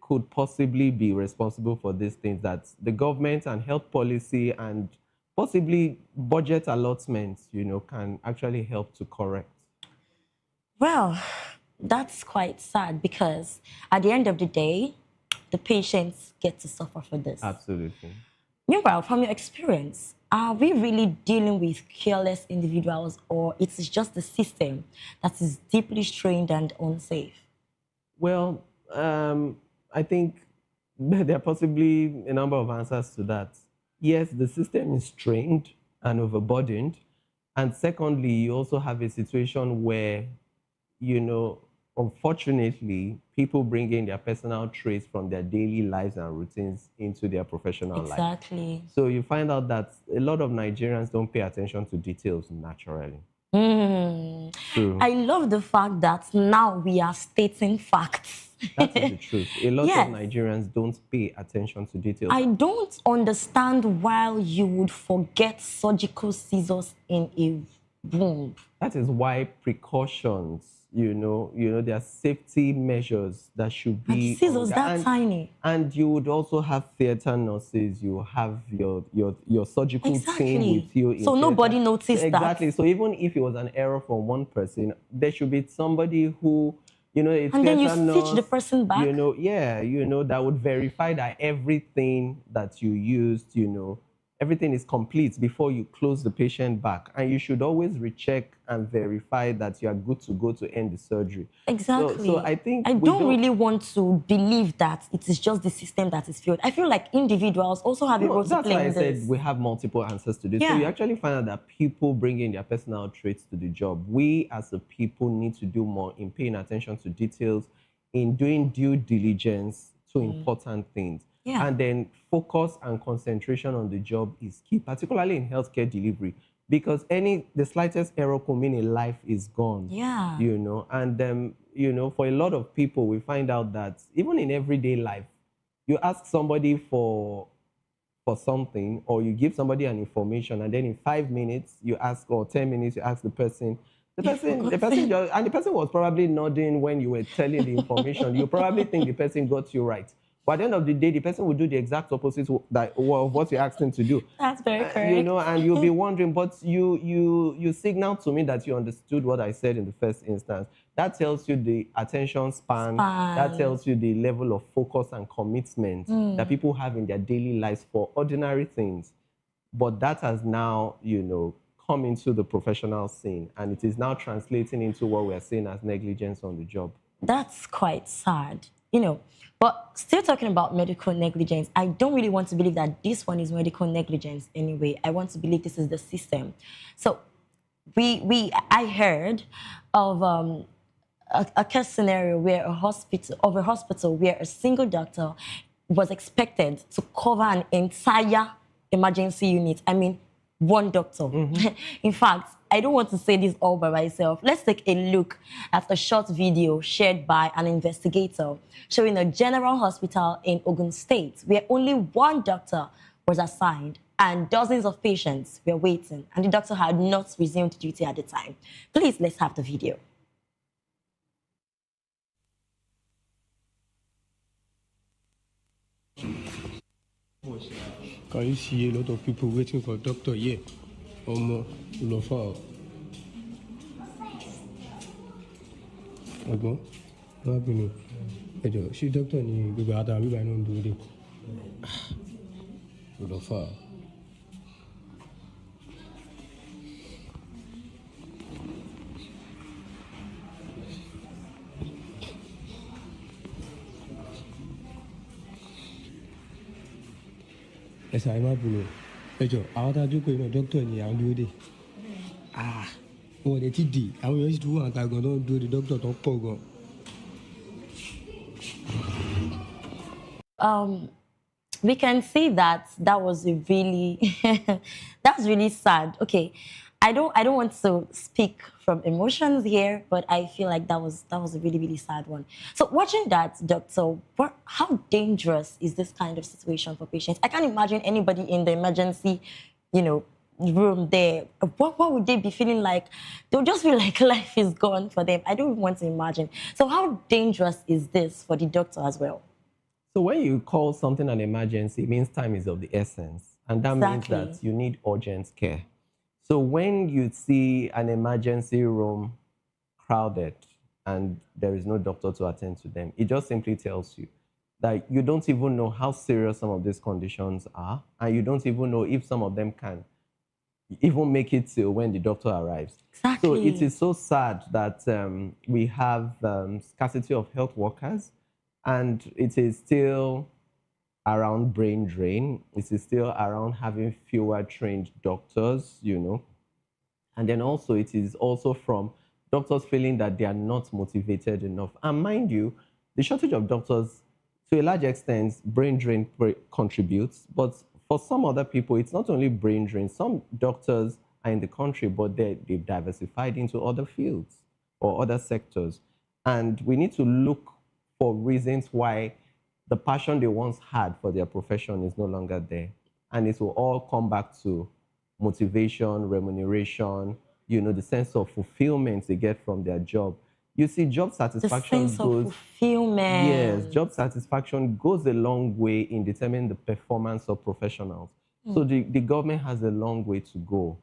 could possibly be responsible for these things that the government and health policy and possibly budget allotments, can actually help to correct. Well, that's quite sad because at the end of the day, the patients get to suffer for this. Absolutely. Meanwhile, from your experience, are we really dealing with careless individuals, or it is just the system that is deeply strained and unsafe? Well, I think there are possibly a number of answers to that. Yes, the system is strained and overburdened. And secondly, you also have a situation where, unfortunately, people bring in their personal traits from their daily lives and routines into their professional life. Exactly. So you find out that a lot of Nigerians don't pay attention to details naturally. True. I love the fact that now we are stating facts. That is the truth. A lot Yes. of Nigerians don't pay attention to details. I don't understand why you would forget surgical scissors in a womb. That is why precautions, there are safety measures that should be. And scissors that tiny. And you would also have theater nurses. You have your surgical team with you. So nobody noticed that. Exactly. So even if it was an error from one person, there should be somebody who, a and then you theater nurse, stitch the person back. that would verify that everything that you used, everything is complete before you close the patient back. And you should always recheck and verify that you are good to go to end the surgery. Exactly. So I think I don't really want to believe that it is just the system that is failed. I feel like individuals also have a role to play in this. That's why I said we have multiple answers to this. Yeah. So you actually find out that people bring in their personal traits to the job. We as a people need to do more in paying attention to details, in doing due diligence to important things. Yeah. And then focus and concentration on the job is key, particularly in healthcare delivery, because the slightest error could mean a life is gone. Yeah. And for a lot of people, we find out that even in everyday life, you ask somebody for something, or you give somebody an information, and then in 5 minutes you ask, or 10 minutes you ask the person. The person was probably nodding when you were telling the information. You probably think the person got you right. But at the end of the day, the person will do the exact opposite of what you asked him to do. That's very correct. And you'll be wondering, but you signaled to me that you understood what I said in the first instance. That tells you the attention span. That tells you the level of focus and commitment that people have in their daily lives for ordinary things. But that has now, come into the professional scene, and it is now translating into what we're seeing as negligence on the job. That's quite sad. But still talking about medical negligence, I don't really want to believe that this one is medical negligence anyway. I want to believe this is the system. So I heard of a case scenario where a hospital where a single doctor was expected to cover an entire emergency unit. I mean, one doctor. In fact, I don't want to say this all by myself. Let's take a look at a short video shared by an investigator showing a general hospital in Ogun State where only one doctor was assigned and dozens of patients were waiting, and the doctor had not resumed duty at the time. Please, let's have the video. Can you see a lot of people waiting for a doctor here? Ọmọ lọ fà ọ́. Ọgbọ́n, wọ́n á bínú. Ẹ jọ̀ọ́, ṣé dókítà ni gbogbo àtàwọn bíbá iná ń dúró dé? Lọ fà ọ́. Ẹ ṣàì má bínú. Ẹ jọ̀ọ́, àwọn tá a jókòó iná dókítà ni à ń dúró dé. Wọn ò dẹ̀ ti dì, àwọn èèyàn sì tún wà ta gan tó ń dúró de dókítà tó ń pọ̀ gan. We can see that was a really that's really sad. Okay, I don't want to speak from emotions here, but I feel like that was a really, really sad one. So watching that, doctor, how dangerous is this kind of situation for patients? I can't imagine anybody in the emergency, room there. What would they be feeling like? They'll just feel like life is gone for them. I don't want to imagine. So how dangerous is this for the doctor as well? So when you call something an emergency, it means time is of the essence. And that means that you need urgent care. So when you see an emergency room crowded and there is no doctor to attend to them, it just simply tells you that you don't even know how serious some of these conditions are, and you don't even know if some of them can even make it till when the doctor arrives. Exactly. So it is so sad that we have scarcity of health workers, and it is still around brain drain. It is still around having fewer trained doctors, And then also it is also from doctors feeling that they are not motivated enough. And mind you, the shortage of doctors, to a large extent, brain drain contributes. But for some other people, it's not only brain drain. Some doctors are in the country, but they've diversified into other fields or other sectors. And we need to look for reasons why the passion they once had for their profession is no longer there. And it will all come back to motivation, remuneration, the sense of fulfillment they get from their job. You see, job satisfaction the sense of fulfillment. Yes, job satisfaction goes a long way in determining the performance of professionals. So the government has a long way to go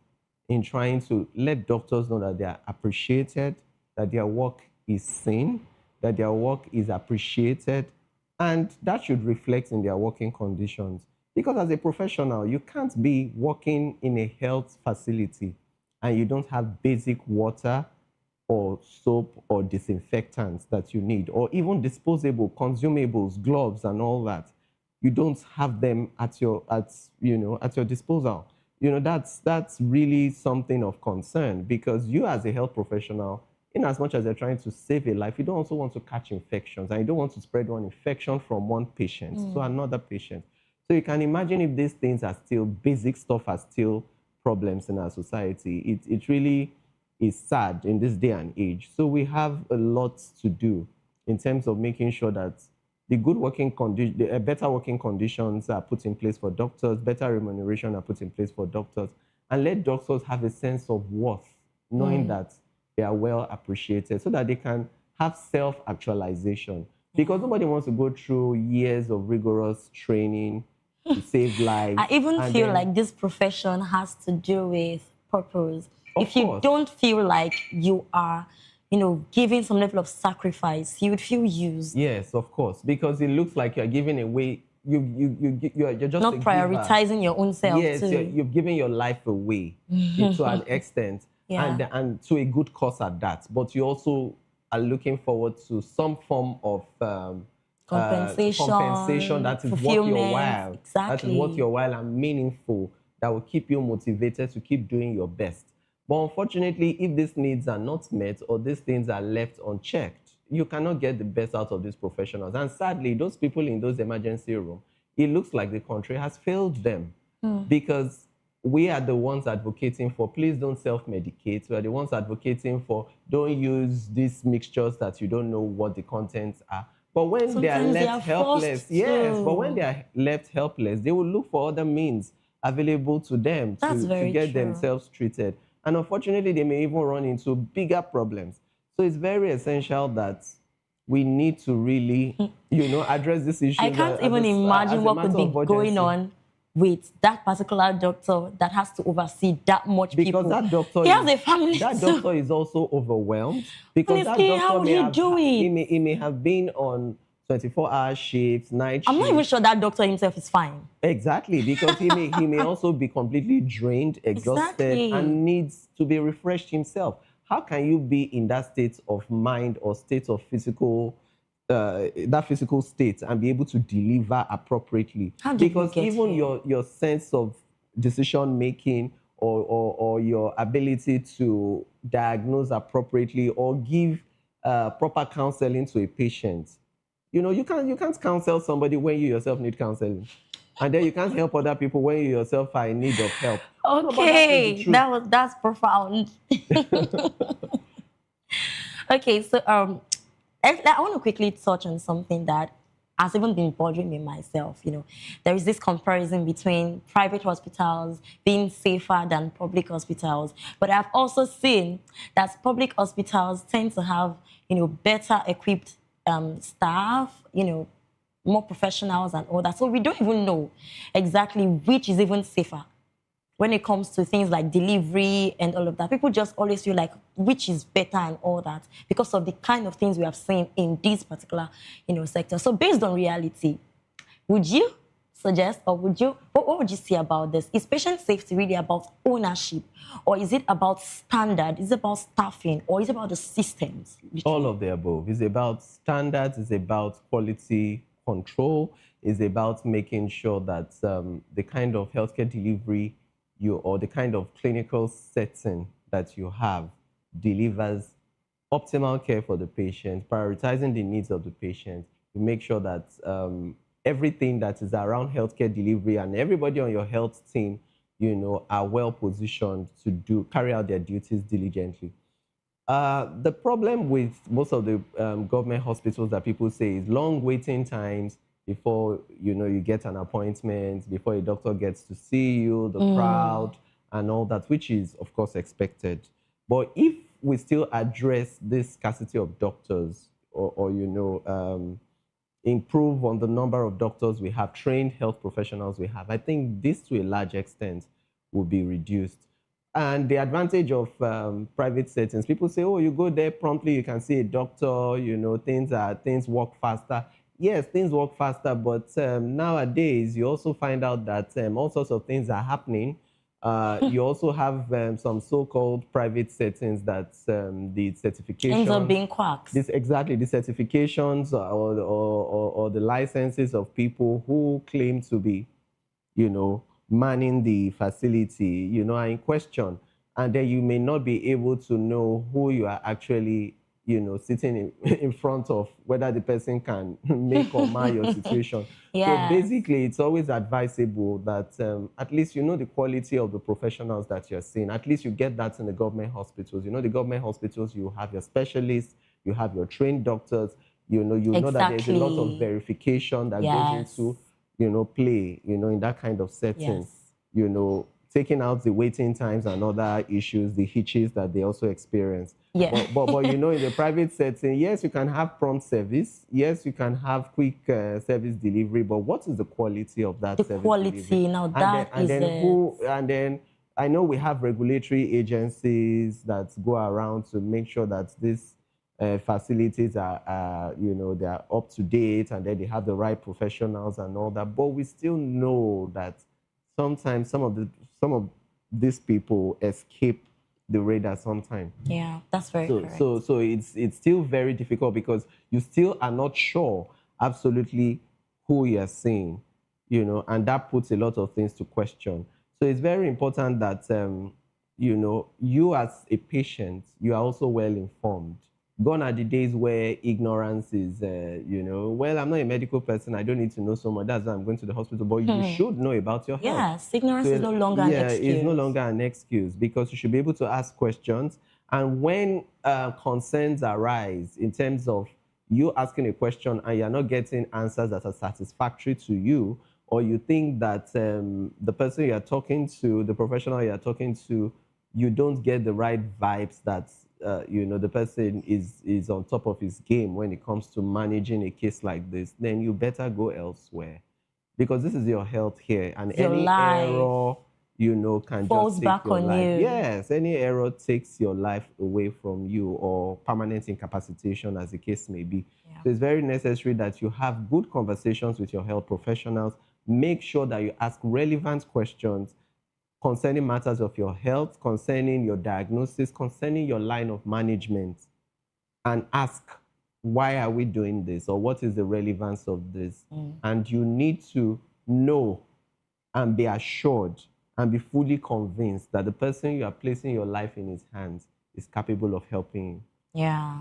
in trying to let doctors know that they are appreciated, that their work is seen, that their work is appreciated, and that should reflect in their working conditions. Because as a professional, you can't be working in a health facility and you don't have basic water or soap or disinfectants that you need, or even disposable consumables, gloves and all that. You don't have them at your disposal. That's really something of concern, because you as a health professional, in as much as they're trying to save a life, you don't also want to catch infections, and you don't want to spread one infection from one patient to another patient. So you can imagine if these things are still, basic stuff are still problems in our society. It really is sad in this day and age. So we have a lot to do in terms of making sure that the good working conditions, better working conditions are put in place for doctors, better remuneration are put in place for doctors, and let doctors have a sense of worth, knowing that they are well appreciated, so that they can have self-actualization. Because nobody wants to go through years of rigorous training to save lives. I even feel like this profession has to do with purpose. If you don't feel like you are, giving some level of sacrifice, you would feel used. Yes, of course, because it looks like you're giving away. You're just not prioritizing your own self. Yes, you're giving your life away to an extent, and to a good cause at that. But you also are looking forward to some form of compensation that is worth your while. That is worth your while and meaningful, that will keep you motivated to keep doing your best. But unfortunately, if these needs are not met or these things are left unchecked, you cannot get the best out of these professionals. And sadly, those people in those emergency rooms, it looks like the country has failed them. Because we are the ones advocating for, please don't self-medicate. We are the ones advocating for, don't use these mixtures that you don't know what the contents are. But when Sometimes they are they left are helpless, forced yes, but to. when they are left helpless, they will look for other means available to them That's to very get true. themselves treated. And unfortunately, they may even run into bigger problems. So it's very essential that we need to really, address this issue. I can't even imagine what could be going on with that particular doctor that has to oversee that much people. Because that doctor, he has a family. That doctor is also overwhelmed. Because Honestly, that how doctor would he do it? He may have been on 24-hour shifts, night shifts. I'm not even sure that doctor himself is fine. Exactly, because he may also be completely drained, exhausted, and needs to be refreshed himself. How can you be in that state of mind or state of physical, that physical state, and be able to deliver appropriately? Because even your sense of decision making or your ability to diagnose appropriately or give proper counseling to a patient, you can't counsel somebody when you yourself need counseling. And then you can't help other people when you yourself are in need of help. Okay, that's profound. Okay, so I want to quickly touch on something that has even been bothering me myself. There is this comparison between private hospitals being safer than public hospitals, but I've also seen that public hospitals tend to have, better equipped staff, more professionals and all that. So we don't even know exactly which is even safer when it comes to things like delivery and all of that. People just always feel like which is better and all that because of the kind of things we have seen in this particular, sector. So based on reality, would you suggest or what would you say about this? Is patient safety really about ownership, or is it about standard? Is it about staffing, or is it about the systems? All of the above. It's about standards, it's about quality control, is about making sure that the kind of healthcare delivery or the kind of clinical setting that you have delivers optimal care for the patient, prioritizing the needs of the patient, to make sure that everything that is around healthcare delivery and everybody on your health team, are well positioned to carry out their duties diligently. The problem with most of the government hospitals that people say is long waiting times before you get an appointment, before a doctor gets to see you, the crowd and all that, which is of course expected. But if we still address this scarcity of doctors, or improve on the number of doctors we have, trained health professionals we have, I think this to a large extent will be reduced. And the advantage of private settings, people say, oh, you go there promptly, you can see a doctor, things work faster. Yes, things work faster, but nowadays you also find out that all sorts of things are happening. You also have some so-called private settings that the certifications ends up being quacks. Exactly, the certifications or the licenses of people who claim to be, manning the facility, are in question. And then you may not be able to know who you are actually, sitting in front of, whether the person can make or mar your situation. Yeah. So basically, it's always advisable that at least the quality of the professionals that you're seeing. At least you get that in the government hospitals. The government hospitals, you have your specialists, you have your trained doctors, know that there's a lot of verification that goes into play, in that kind of setting, taking out the waiting times and other issues, the hitches that they also experience. Yeah. But in the private setting, yes, you can have prompt service. Yes, you can have quick service delivery. But what is the quality of that service quality, delivery? now And then I know we have regulatory agencies that go around to make sure that these facilities are they are up to date, and then they have the right professionals and all that. But we still know that sometimes some of these people escape the radar sometimes. Yeah, that's very correct. So it's still very difficult because you still are not sure absolutely who you're seeing, and that puts a lot of things to question. So it's very important that you as a patient, you are also well informed. Gone are the days where ignorance is, well, I'm not a medical person. I don't need to know so much. That's why I'm going to the hospital. But you should know about your health. Yes, ignorance is no longer an excuse. Yeah, it's no longer an excuse because you should be able to ask questions. And when concerns arise in terms of you asking a question and you're not getting answers that are satisfactory to you, or you think that the person you're talking to, the professional you're talking to, you don't get the right vibes that the person is on top of his game when it comes to managing a case like this, then you better go elsewhere, because this is your health here, and Your any life error can falls just take back your on life. you. Yes, any error takes your life away from you, or permanent incapacitation, as the case may be. So it's very necessary that you have good conversations with your health professionals. Make sure that you ask relevant questions concerning matters of your health, concerning your diagnosis, concerning your line of management, and ask, why are we doing this, or what is the relevance of this? And you need to know and be assured and be fully convinced that the person you are placing your life in his hands is capable of helping you. Yeah.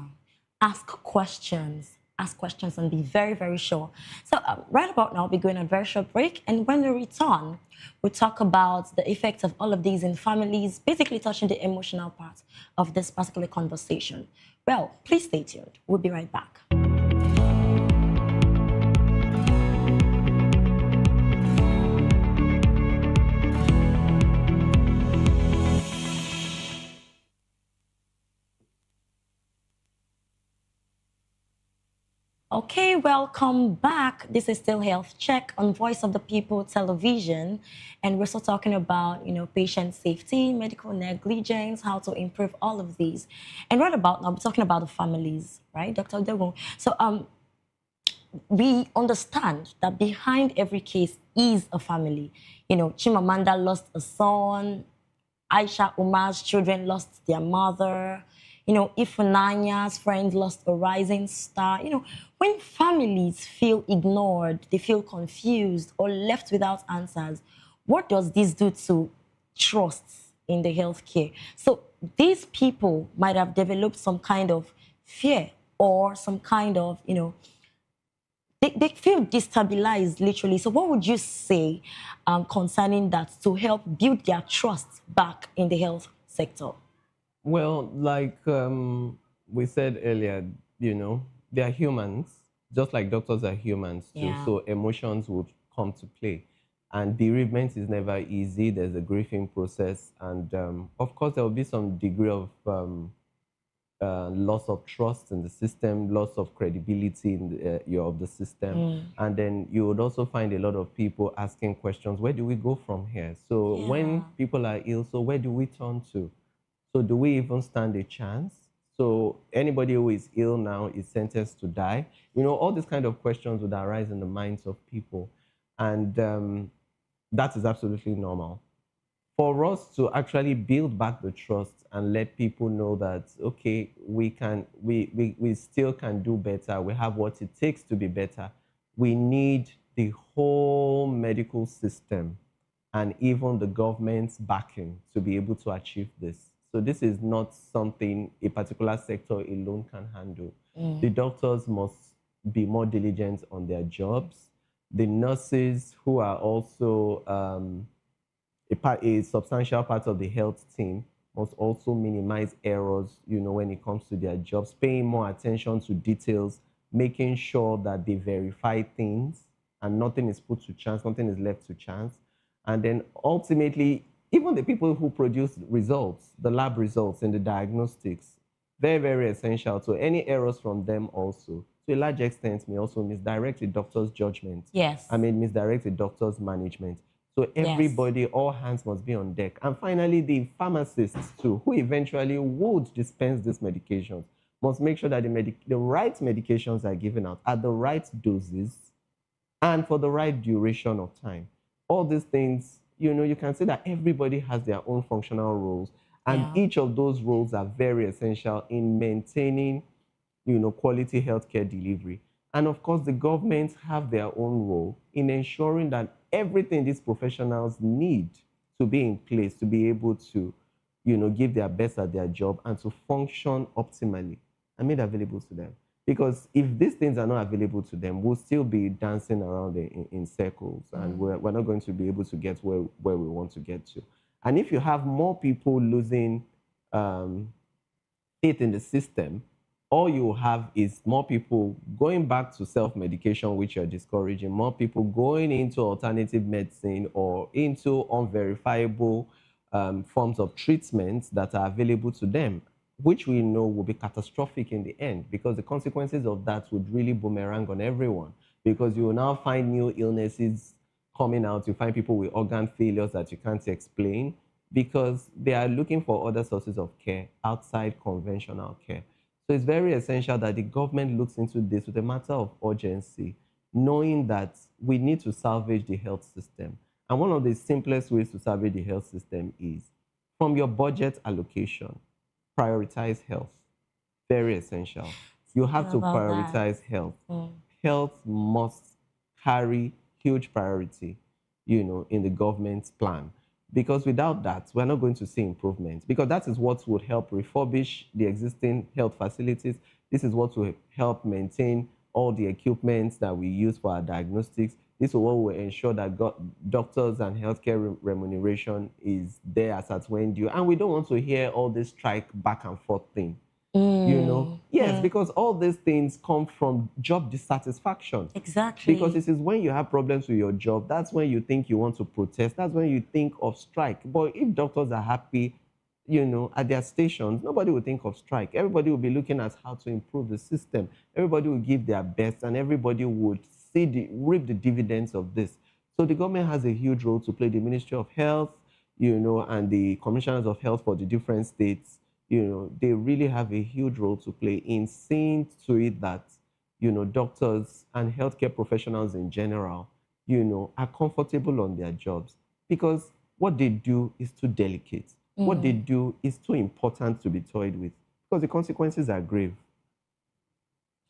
Ask questions. Ask questions and be very, very sure. So right about now, we're going on a very short break. And when we return, we'll talk about the effects of all of these in families, basically touching the emotional part of this particular conversation. Well, please stay tuned. We'll be right back. Okay, welcome back. This is still Health Check on Voice of the People television. And we're still talking about, patient safety, medical negligence, how to improve all of these. And right about now, we're talking about the families, right, Dr. Degon? So we understand that behind every case is a family. Chimamanda lost a son. Aisha Umar's children lost their mother. Ifunanya's friend lost a rising star. When families feel ignored, they feel confused or left without answers, what does this do to trust in the healthcare? So these people might have developed some kind of fear or some kind of, they feel destabilized, literally. So what would you say concerning that to help build their trust back in the health sector? Well, like we said earlier, they are humans, just like doctors are humans too. Yeah. So emotions would come to play. And bereavement is never easy. There's a grieving process. And of course, there will be some degree of loss of trust in the system, loss of credibility in of the system. And then you would also find a lot of people asking questions, where do we go from here? So when people are ill, so where do we turn to? So do we even stand a chance? So anybody who is ill now is sentenced to die. All these kind of questions would arise in the minds of people. And that is absolutely normal. For us to actually build back the trust and let people know that, okay, we still can do better. We have what it takes to be better. We need the whole medical system and even the government's backing to be able to achieve this. So this is not something a particular sector alone can handle. The doctors must be more diligent on their jobs. The nurses, who are also a substantial part of the health team, must also minimize errors, when it comes to their jobs, paying more attention to details, making sure that they verify things and nothing is put to chance, nothing is left to chance. And then ultimately, even the people who produce results, the lab results and the diagnostics, very, very essential. So any errors from them also, to a large extent, may also misdirect the doctor's judgment. Yes. Misdirect the doctor's management. So everybody, all hands must be on deck. And finally, the pharmacists too, who eventually would dispense these medications, must make sure that the right medications are given out at the right doses and for the right duration of time. All these things, you can say that everybody has their own functional roles, and each of those roles are very essential in maintaining, quality healthcare delivery. And of course, the governments have their own role in ensuring that everything these professionals need to be in place to be able to, give their best at their job and to function optimally. and made available to them. Because if these things are not available to them, we'll still be dancing around in circles, and we're not going to be able to get where we want to get to. And if you have more people losing faith in the system, all you have is more people going back to self-medication, which you're discouraging, more people going into alternative medicine or into unverifiable forms of treatments that are available to them, which we know will be catastrophic in the end, because the consequences of that would really boomerang on everyone, because you will now find new illnesses coming out. You find people with organ failures that you can't explain because they are looking for other sources of care outside conventional care. So it's very essential that the government looks into this with a matter of urgency, knowing that we need to salvage the health system. And one of the simplest ways to salvage the health system is from your budget allocation, prioritize health. Very essential. You have to prioritize health. Health must carry huge priority, in the government's plan. Because without that, we're not going to see improvements. Because that is what would help refurbish the existing health facilities. This is what will help maintain all the equipment that we use for our diagnostics. This is what will ensure that doctors and healthcare remuneration is there as at when due. And we don't want to hear all this strike back and forth thing. Yes, because all these things come from job dissatisfaction. Exactly. Because it is when you have problems with your job, that's when you think you want to protest, that's when you think of strike. But if doctors are happy, at their stations, nobody will think of strike. Everybody will be looking at how to improve the system. Everybody will give their best, and everybody would reap the dividends of this. So the government has a huge role to play. The Ministry of Health, and the commissioners of health for the different states, they really have a huge role to play in seeing to it that, doctors and healthcare professionals in general, are comfortable on their jobs. Because what they do is too delicate. What they do is too important to be toyed with. Because the consequences are grave.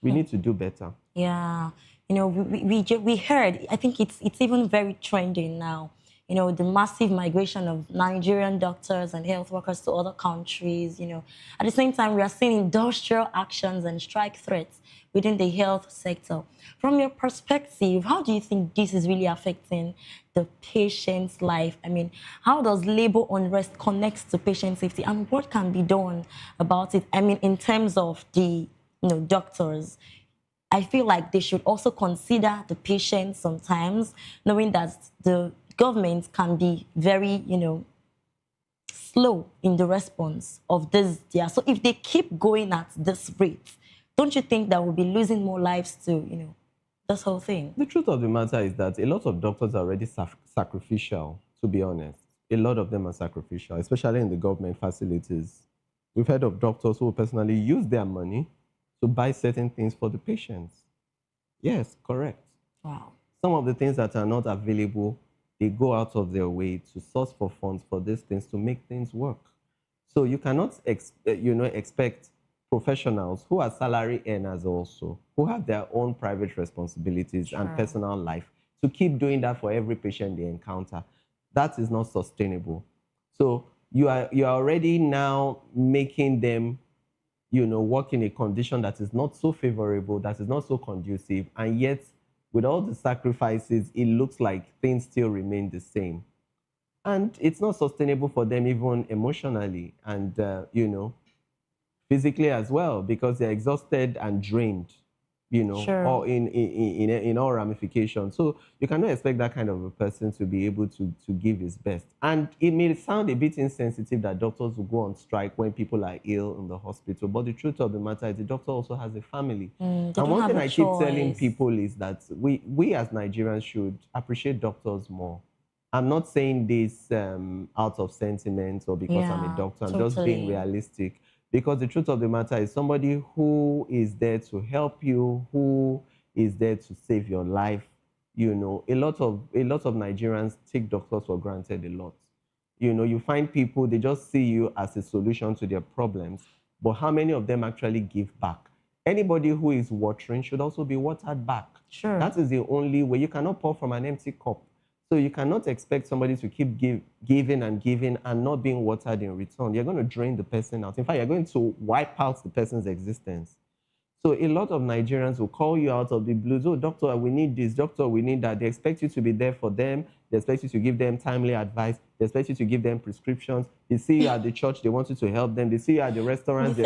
We need to do better. Yeah. We heard, I think it's even very trending now, the massive migration of Nigerian doctors and health workers to other countries, At the same time, we are seeing industrial actions and strike threats within the health sector. From your perspective, how do you think this is really affecting the patient's life? I mean, how does labor unrest connect to patient safety, and what can be done about it? I mean, in terms of the, doctors, I feel like they should also consider the patient sometimes, knowing that the government can be very, slow in the response of this. Yeah. So if they keep going at this rate, don't you think that we'll be losing more lives to, this whole thing? The truth of the matter is that a lot of doctors are already sacrificial, to be honest. A lot of them are sacrificial, especially in the government facilities. We've heard of doctors who personally use their money to buy certain things for the patients. Yes, correct. Wow. Some of the things that are not available, they go out of their way to source for funds for these things to make things work. So you cannot expect professionals who are salary earners also, who have their own private responsibilities and personal life, to keep doing that for every patient they encounter. That is not sustainable. So you are already now making them work in a condition that is not so favorable, that is not so conducive, and yet with all the sacrifices, it looks like things still remain the same. And it's not sustainable for them even emotionally and, physically as well, because they're exhausted and drained, or in all ramifications. So you cannot expect that kind of a person to be able to give his best. And it may sound a bit insensitive that doctors will go on strike when people are ill in the hospital, but the truth of the matter is the doctor also has a family. And one thing I keep telling people is that we as Nigerians should appreciate doctors more. I'm not saying this out of sentiment or because I'm a doctor. I'm just being realistic. Because the truth of the matter is somebody who is there to help you, who is there to save your life. A lot of Nigerians take doctors for granted a lot. You find people, they just see you as a solution to their problems. But how many of them actually give back? Anybody who is watering should also be watered back. Sure. That is the only way. You cannot pour from an empty cup. So you cannot expect somebody to keep giving and giving and not being watered in return. You're going to drain the person out. In fact, you're going to wipe out the person's existence. So a lot of Nigerians will call you out of the blues. Oh, doctor, we need this. Doctor, we need that. They expect you to be there for them. They expect you to give them timely advice. They expect you to give them prescriptions. They see you at the church. They want you to help them. They see you at the restaurant.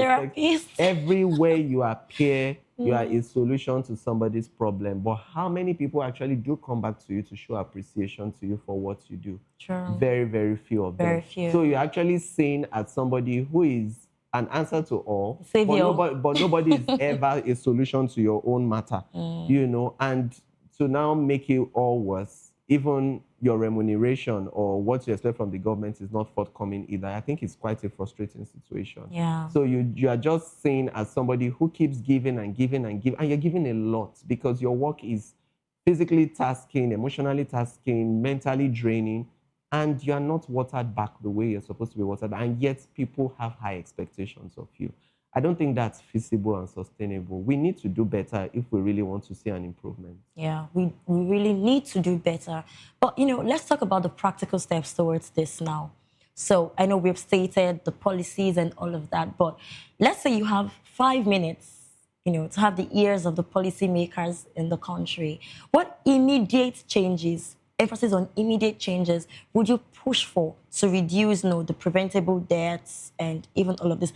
Everywhere you appear, you are a solution to somebody's problem. But how many people actually do come back to you to show appreciation to you for what you do? True. Very, very few of them. Very few. So you're actually seen as somebody who is an answer to all, Savior. but nobody is ever a solution to your own matter, you know, and to now make it all worse, even your remuneration or what you expect from the government is not forthcoming either. I think it's quite a frustrating situation. Yeah. So you are just seen as somebody who keeps giving and giving and giving, and you're giving a lot because your work is physically tasking, emotionally tasking, mentally draining, and you are not watered back the way you're supposed to be watered, and yet people have high expectations of you. I don't think that's feasible and sustainable. We need to do better if we really want to see an improvement. Yeah, we really need to do better. But, you know, let's talk about the practical steps towards this now. So I know we've stated the policies and all of that, but let's say you have 5 minutes, you know, to have the ears of the policymakers in the country. What immediate changes, emphasis on immediate changes, would you push for to reduce, you know, the preventable deaths and even all of this?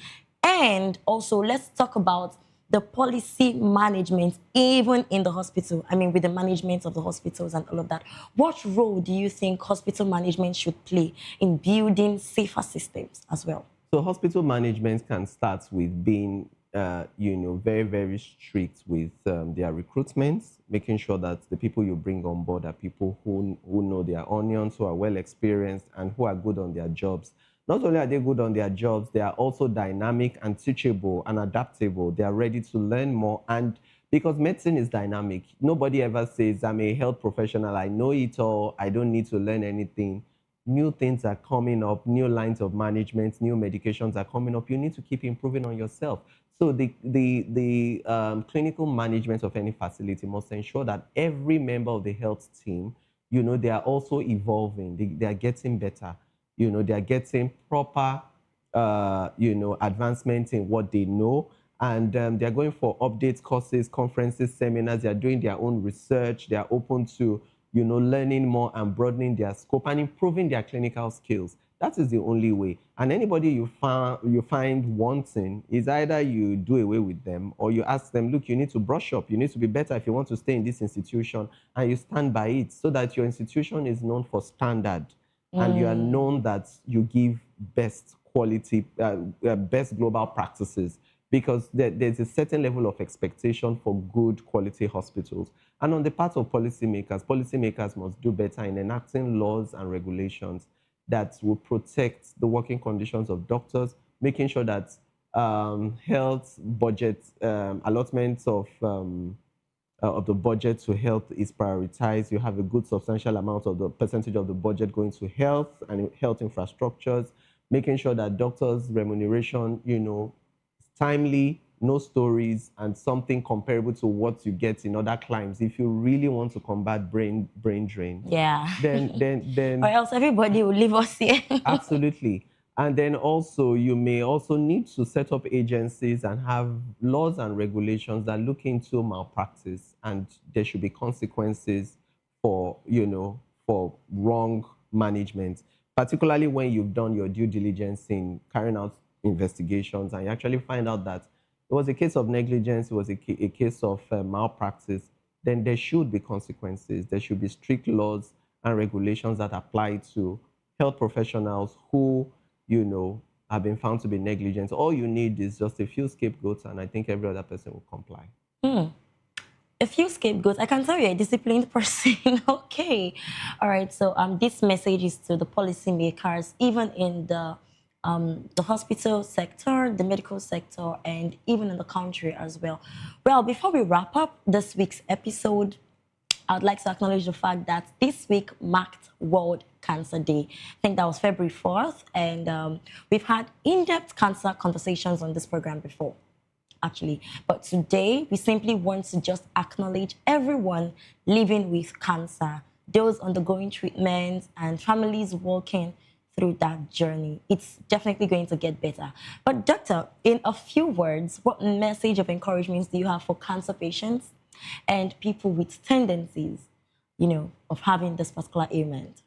And also, let's talk about the policy management, even in the hospital. I mean, with the management of the hospitals and all of that. What role do you think hospital management should play in building safer systems as well? So hospital management can start with being, you know, very, very strict with their recruitment, making sure that the people you bring on board are people who know their onions, who are well experienced, and who are good on their jobs. Not only are they good on their jobs, they are also dynamic and teachable and adaptable. They are ready to learn more. And because medicine is dynamic, nobody ever says, I'm a health professional, I know it all, I don't need to learn anything. New things are coming up, new lines of management, new medications are coming up. You need to keep improving on yourself. So the clinical management of any facility must ensure that every member of the health team, you know, they are also evolving, they are getting better. You know, they're getting proper, you know, advancement in what they know. And they're going for updates, courses, conferences, seminars. They're doing their own research. They're open to, you know, learning more and broadening their scope and improving their clinical skills. That is the only way. And anybody you find wanting is either you do away with them or you ask them, look, you need to brush up. You need to be better if you want to stay in this institution, and you stand by it so that your institution is known for standard. And you are known that you give best quality, best global practices, because there's a certain level of expectation for good quality hospitals. And on the part of policymakers must do better in enacting laws and regulations that will protect the working conditions of doctors, making sure that health budget allotments of the budget to health is prioritized. You have a good substantial amount of the percentage of the budget going to health and health infrastructures, making sure that doctors' remuneration, you know, is timely, no stories, and something comparable to what you get in other climes. If you really want to combat brain drain, then or else everybody will leave us here. Absolutely. And then also, you may also need to set up agencies and have laws and regulations that look into malpractice, and there should be consequences for, you know, for wrong management, particularly when you've done your due diligence in carrying out investigations and you actually find out that it was a case of negligence, it was a case of malpractice, then there should be consequences. There should be strict laws and regulations that apply to health professionals who, you know, have been found to be negligent. All you need is just a few scapegoats, and I think every other person will comply. A few scapegoats. I can tell you're a disciplined person. Okay. All right. So this message is to the policymakers, even in the hospital sector, the medical sector, and even in the country as well. Well, before we wrap up this week's episode, I would like to acknowledge the fact that this week marked World Cancer Day. I think that was February 4th, and we've had in-depth cancer conversations on this program before, actually. But today, we simply want to just acknowledge everyone living with cancer those undergoing treatments, and families walking through that journey. It's definitely going to get better. But doctor, in a few words, what message of encouragement do you have for cancer patients and people with tendencies, of having this particular ailment?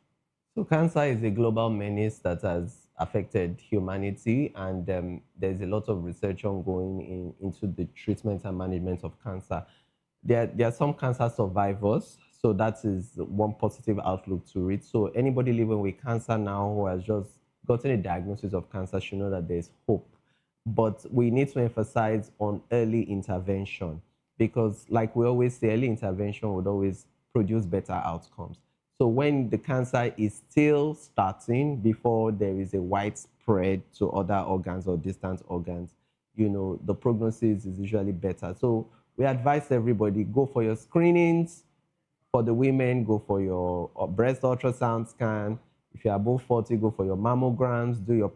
So cancer is a global menace that has affected humanity, and there's a lot of research ongoing into the treatment and management of cancer. There are some cancer survivors, so that is one positive outlook to it. So anybody living with cancer now who has just gotten a diagnosis of cancer should know that there's hope. But we need to emphasize on early intervention because, like we always say, early intervention would always produce better outcomes. So when the cancer is still starting before there is a widespread to other organs or distant organs, the prognosis is usually better. So we advise everybody, go for your screenings. For the women, go for your breast ultrasound scan. If you're above 40, go for your mammograms, do your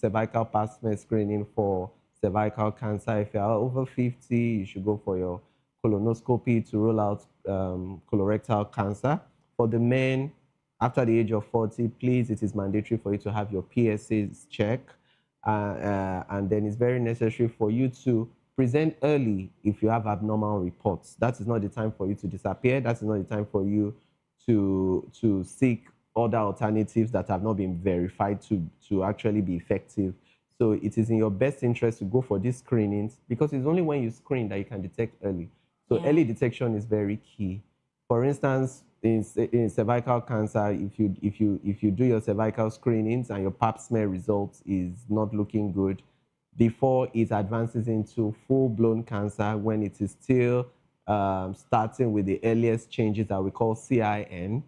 cervical pap smear screening for cervical cancer. If you're over 50, you should go for your colonoscopy to rule out colorectal cancer. For the men, after the age of 40, please, it is mandatory for you to have your PSAs checked. And then it's very necessary for you to present early if you have abnormal reports. That is not the time for you to disappear. That is not the time for you to seek other alternatives that have not been verified to actually be effective. So it is in your best interest to go for these screenings because it's only when you screen that you can detect early. So early detection is very key. For instance, in cervical cancer, if you do your cervical screenings and your pap smear results is not looking good, before it advances into full-blown cancer, when it is still starting with the earliest changes that we call CIN,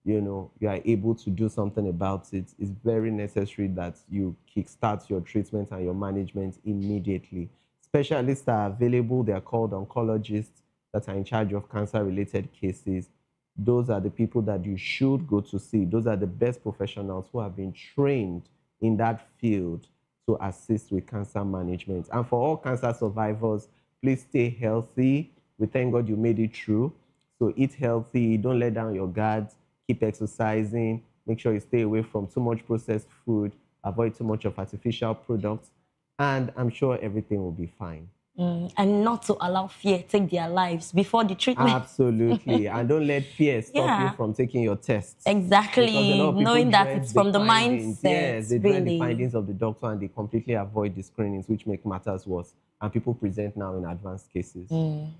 you are able to do something about it. It's very necessary that you kickstart your treatment and your management immediately. Specialists are available. They are called oncologists that are in charge of cancer-related cases. Those are the people that you should go to see. Those are the best professionals who have been trained in that field to assist with cancer management. And for all cancer survivors, please stay healthy. We thank God you made it through. So eat healthy, don't let down your guards, keep exercising, make sure you stay away from too much processed food, avoid too much of artificial products, and I'm sure everything will be fine. And not to allow fear take their lives before the treatment. Absolutely. And don't let fear stop you from taking your tests. Exactly. Knowing that it's from the mindset. Yes, they dread the findings of the doctor and they completely avoid the screenings, which make matters worse. And people present now in advanced cases.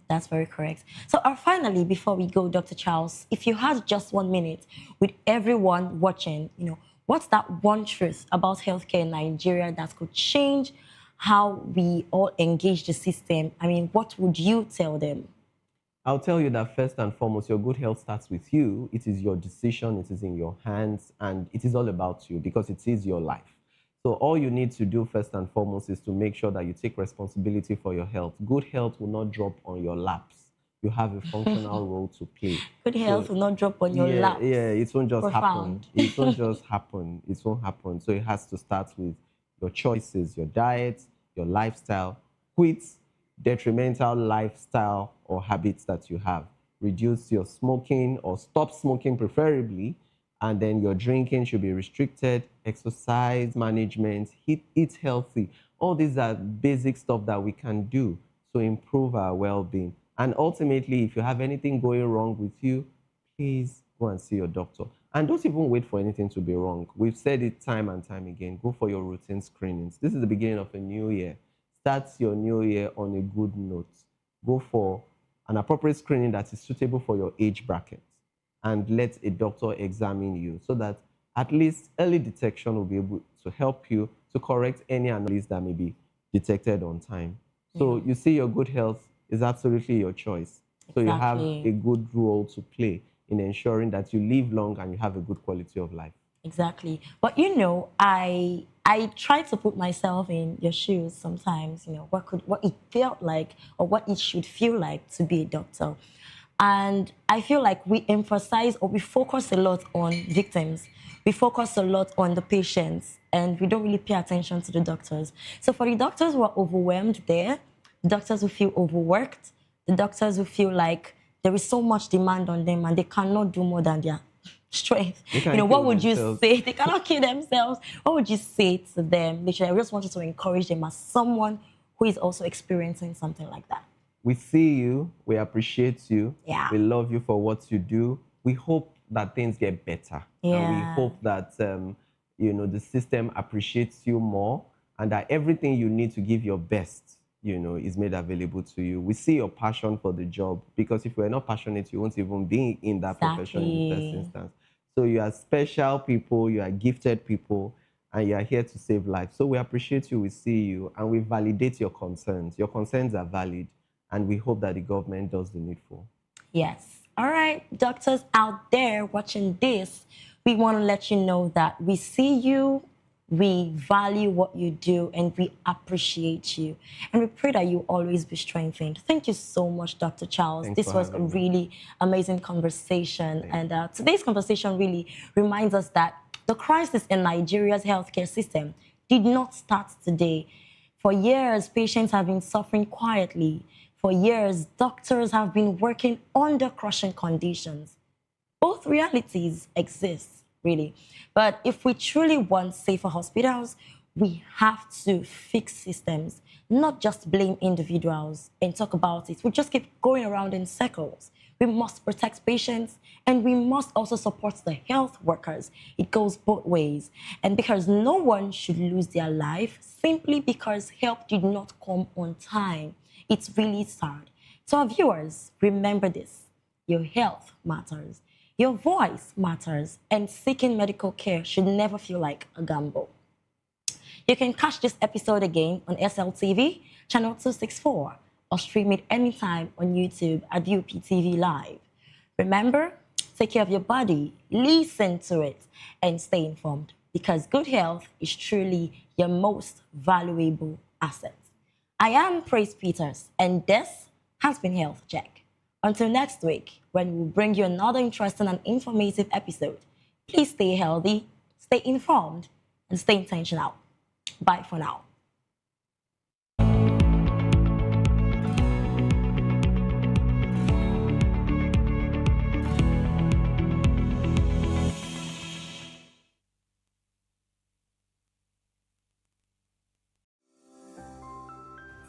That's very correct. So finally, before we go, Dr. Charles, if you had just 1 minute with everyone watching, what's that one truth about healthcare in Nigeria that could change how we all engage the system? I mean, what would you tell them? I'll tell you that first and foremost, your good health starts with you. It is your decision, it is in your hands, and it is all about you because it is your life. So all you need to do first and foremost is to make sure that you take responsibility for your health. Good health will not drop on your laps. You have a functional role to play. Good health will not drop on your laps. Yeah, it won't just happen. It won't just happen. It won't happen. So it has to start with your choices, your diet, your lifestyle. Quit detrimental lifestyle or habits that you have. Reduce your smoking or stop smoking preferably, and then your drinking should be restricted. Exercise management, eat healthy. All these are basic stuff that we can do to improve our well-being. And ultimately, if you have anything going wrong with you, please go and see your doctor. And don't even wait for anything to be wrong. We've said it time and time again. Go for your routine screenings. This is the beginning of a new year. Start your new year on a good note. Go for an appropriate screening that is suitable for your age bracket. And let a doctor examine you so that at least early detection will be able to help you to correct any anomalies that may be detected on time. So you see, your good health is absolutely your choice. So you have a good role to play in ensuring that you live long and you have a good quality of life. Exactly. But I try to put myself in your shoes sometimes, what it felt like or what it should feel like to be a doctor. And I feel like we emphasize or we focus a lot on victims. We focus a lot on the patients and we don't really pay attention to the doctors. So for the doctors who are overwhelmed there, the doctors who feel overworked, the doctors who feel like there is so much demand on them and they cannot do more than their strength. They can't You know, what kill would themselves. you say? They cannot kill themselves. What would you say to them? Literally, I just wanted to encourage them as someone who is also experiencing something like that. We see you, we appreciate you, Yeah. we love you for what you do. We hope that things get better. And we Yeah. hope that the system appreciates you more and that everything you need to give your best, is made available to you. We see your passion for the job, because if you were not passionate, you won't even be in that profession in the first Exactly. instance. So you are special people, you are gifted people, and you are here to save lives. So we appreciate you, we see you, and we validate your concerns. Your concerns are valid, and we hope that the government does the needful. Yes. All right, doctors out there watching this, we want to let you know that we see you, we value what you do, and we appreciate you. And we pray that you always be strengthened. Thank you so much, Dr. Charles. Thanks This for was a having me. really amazing conversation. And today's conversation really reminds us that the crisis in Nigeria's healthcare system did not start today. For years, patients have been suffering quietly. For years, doctors have been working under crushing conditions. Both realities exist, really. But if we truly want safer hospitals, we have to fix systems, not just blame individuals and talk about it. We just keep going around in circles. We must protect patients, and we must also support the health workers. It goes both ways. And because no one should lose their life simply because help did not come on time. It's really sad. So our viewers, remember this. Your health matters. Your voice matters. And seeking medical care should never feel like a gamble. You can catch this episode again on SLTV, channel 264, or stream it anytime on YouTube at VOP TV Live. Remember, take care of your body, listen to it, and stay informed, because good health is truly your most valuable asset. I am Praise Peters, and this has been Health Check. Until next week, when we'll bring you another interesting and informative episode, please stay healthy, stay informed, and stay intentional. Bye for now.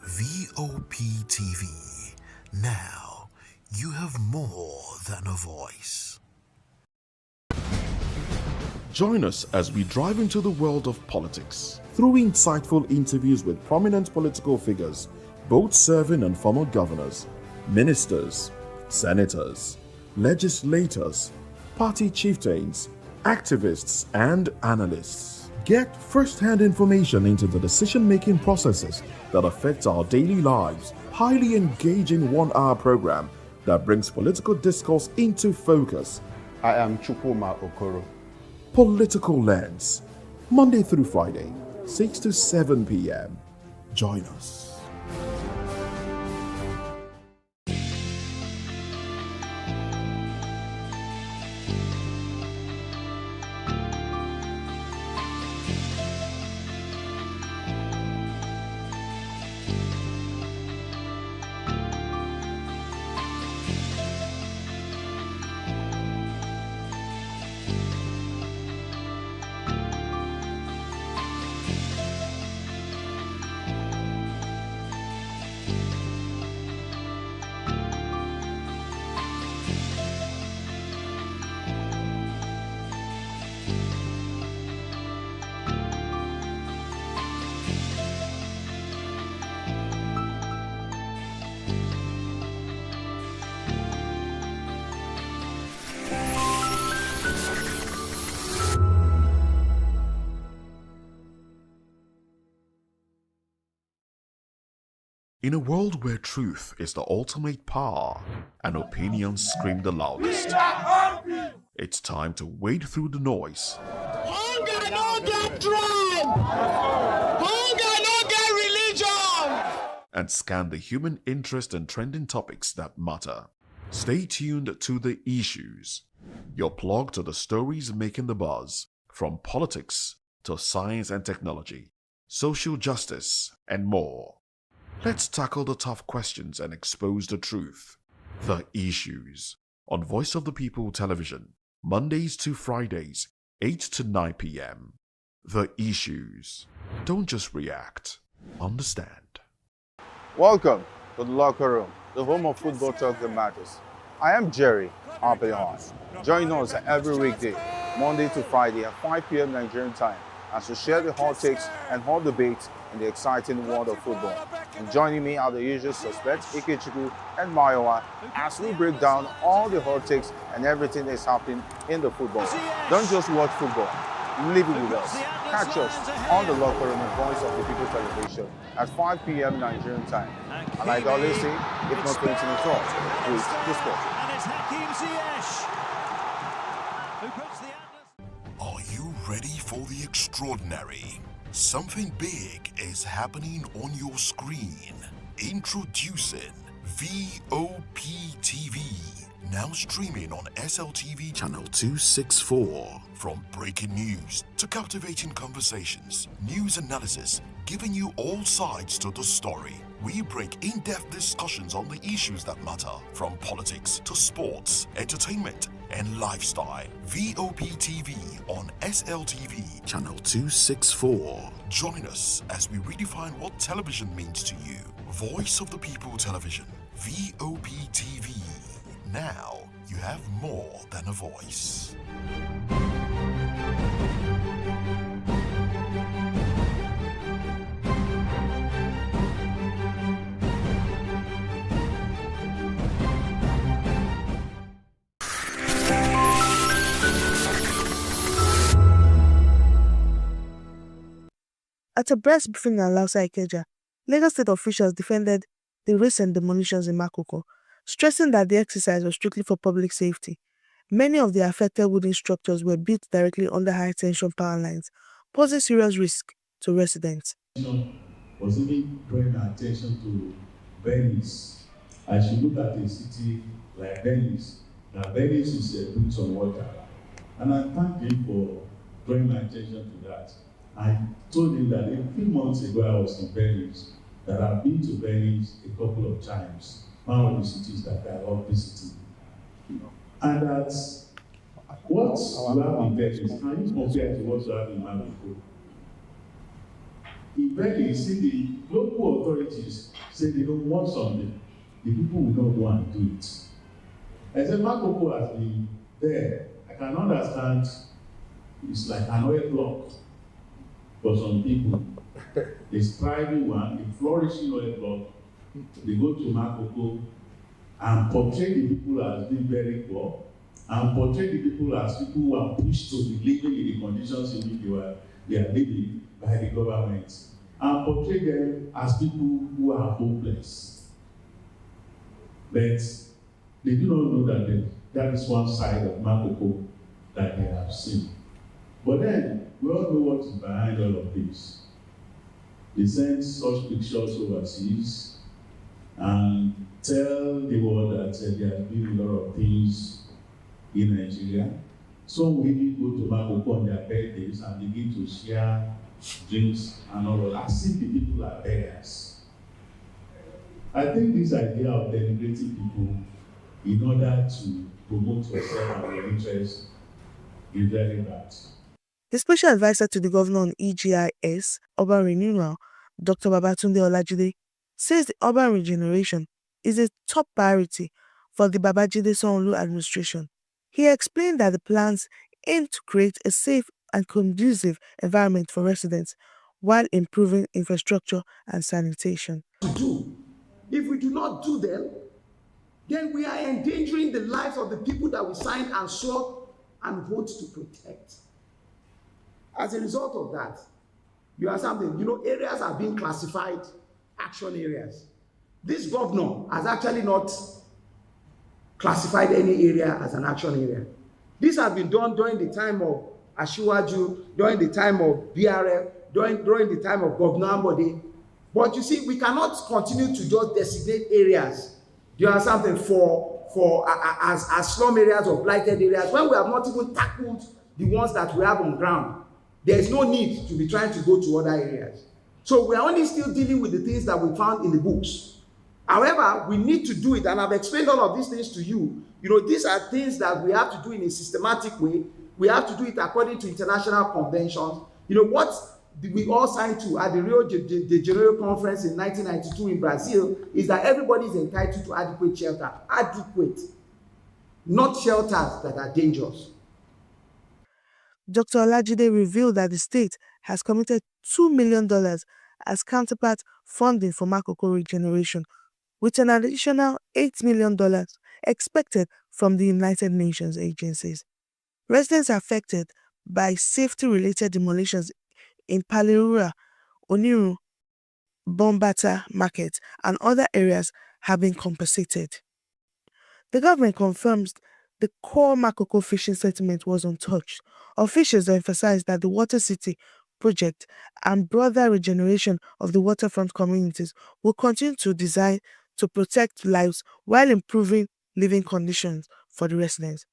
VOP TV. Now, you have more than a voice. Join us as we drive into the world of politics through insightful interviews with prominent political figures, both serving and former governors, ministers, senators, legislators, party chieftains, activists, and analysts. Get first-hand information into the decision-making processes that affect our daily lives. Highly engaging one-hour program that brings political discourse into focus. I am Chukwuma Okoro. Political Lens, Monday through Friday, 6 to 7 p.m. Join us. In a world where truth is the ultimate power and opinions scream the loudest, it's time to wade through the noise Hunger no get tribe. Hunger no get religion. and scan the human interest and trending topics that matter. Stay tuned to The Issues, your plug to the stories making the buzz, from politics to science and technology, social justice, and more. Let's tackle the tough questions and expose the truth. The Issues on Voice of the People Television, Mondays to Fridays, 8 to 9 p.m. The Issues. Don't just react, understand. Welcome to the locker room, the home of football talk that matters. I am Jerry Arpelion. Join us every weekday, Monday to Friday at 5 p.m. Nigerian time, as we share the hot takes and hot debates in the exciting world of football. And joining me are the usual suspects, Ikechukwu and Mayowa, as we break down all the hot takes and everything that's happening in the football. Don't just watch football, live it with us. Catch us on the locker room and Voice of the People Television at 5 p.m. Nigerian time. And like I always say, if not 20 minutes off, with the sport. Are you ready for the extraordinary? Something big is happening on your screen. Introducing VOP TV. Now streaming on SLTV channel 264. From breaking news to captivating conversations, news analysis, giving you all sides to the story. We break in-depth discussions on the issues that matter, from politics to sports, entertainment, and lifestyle. VOP TV on SLTV channel 264. Join us as we redefine what television means to you. Voice of the People Television, VOP TV. Now you have more than a voice. At a press briefing in Alausa Ikeja, Lagos state officials defended the recent demolitions in Makoko, stressing that the exercise was strictly for public safety. Many of the affected wooden structures were built directly under high-tension power lines, posing serious risk to residents. Was even drawing attention to Venice. As you look at a city like Venice, now Venice is built on water. And I thank him for drawing my attention to that. I told him that a few months ago I was in Venice, that I've been to Venice a couple of times, one of the cities that I love visiting. And that's what you have in Venice, can you compare to what you have in Mexico? In Venice, the local authorities say they don't want something, the people will not go and do it. I said, Makoko has been there. I can understand it's like an oil block for some people. They thriving one, a flourishing oil block. They go to Makoko and portray the people as being very poor, and portray the people as people who are pushed to be living in the conditions in which they are living by the government, and portray them as people who are hopeless. But they do not know that that is one side of Makoko that they have seen. But then, we all know what is behind all of this. They send such pictures overseas and tell the world that there have been a lot of things in Nigeria. Some will even go to Makoko on their birthdays and begin to share drinks and all of that. I see the people are beggars. I think this idea of denigrating people in order to promote yourself and your interests is very bad. The special advisor to the governor on EGIS, urban renewal, Dr. Babatunde Olajide, says the urban regeneration is a top priority for the Babajide Sanwo-Olu administration. He explained that the plans aim to create a safe and conducive environment for residents while improving infrastructure and sanitation. If we do not do them, then we are endangering the lives of the people that we signed and swore and vote to protect. As a result of that, you have something, areas are being classified action areas. This governor has actually not classified any area as an action area. This has been done during the time of Asiwaju, during the time of BRF, during the time of Governor Ambode. But you see, we cannot continue to just designate areas, you have something as slum areas or blighted areas when we have not even tackled the ones that we have on ground. There is no need to be trying to go to other areas. So we are only still dealing with the things that we found in the books. However, we need to do it, and I've explained all of these things to you. You know, these are things that we have to do in a systematic way. We have to do it according to international conventions. You know, what we all signed to at the Rio de Janeiro conference in 1992 in Brazil is that everybody is entitled to adequate shelter. Adequate, not shelters that are dangerous. Dr. Olajide revealed that the state has committed $2 million as counterpart funding for Makoko regeneration, with an additional $8 million expected from the United Nations agencies. Residents affected by safety-related demolitions in Palirura, Oniru, Bombata Market, and other areas have been compensated. The government confirms the core Makoko fishing settlement was untouched. Officials emphasized that the Water City project and broader regeneration of the waterfront communities will continue to design to protect lives while improving living conditions for the residents.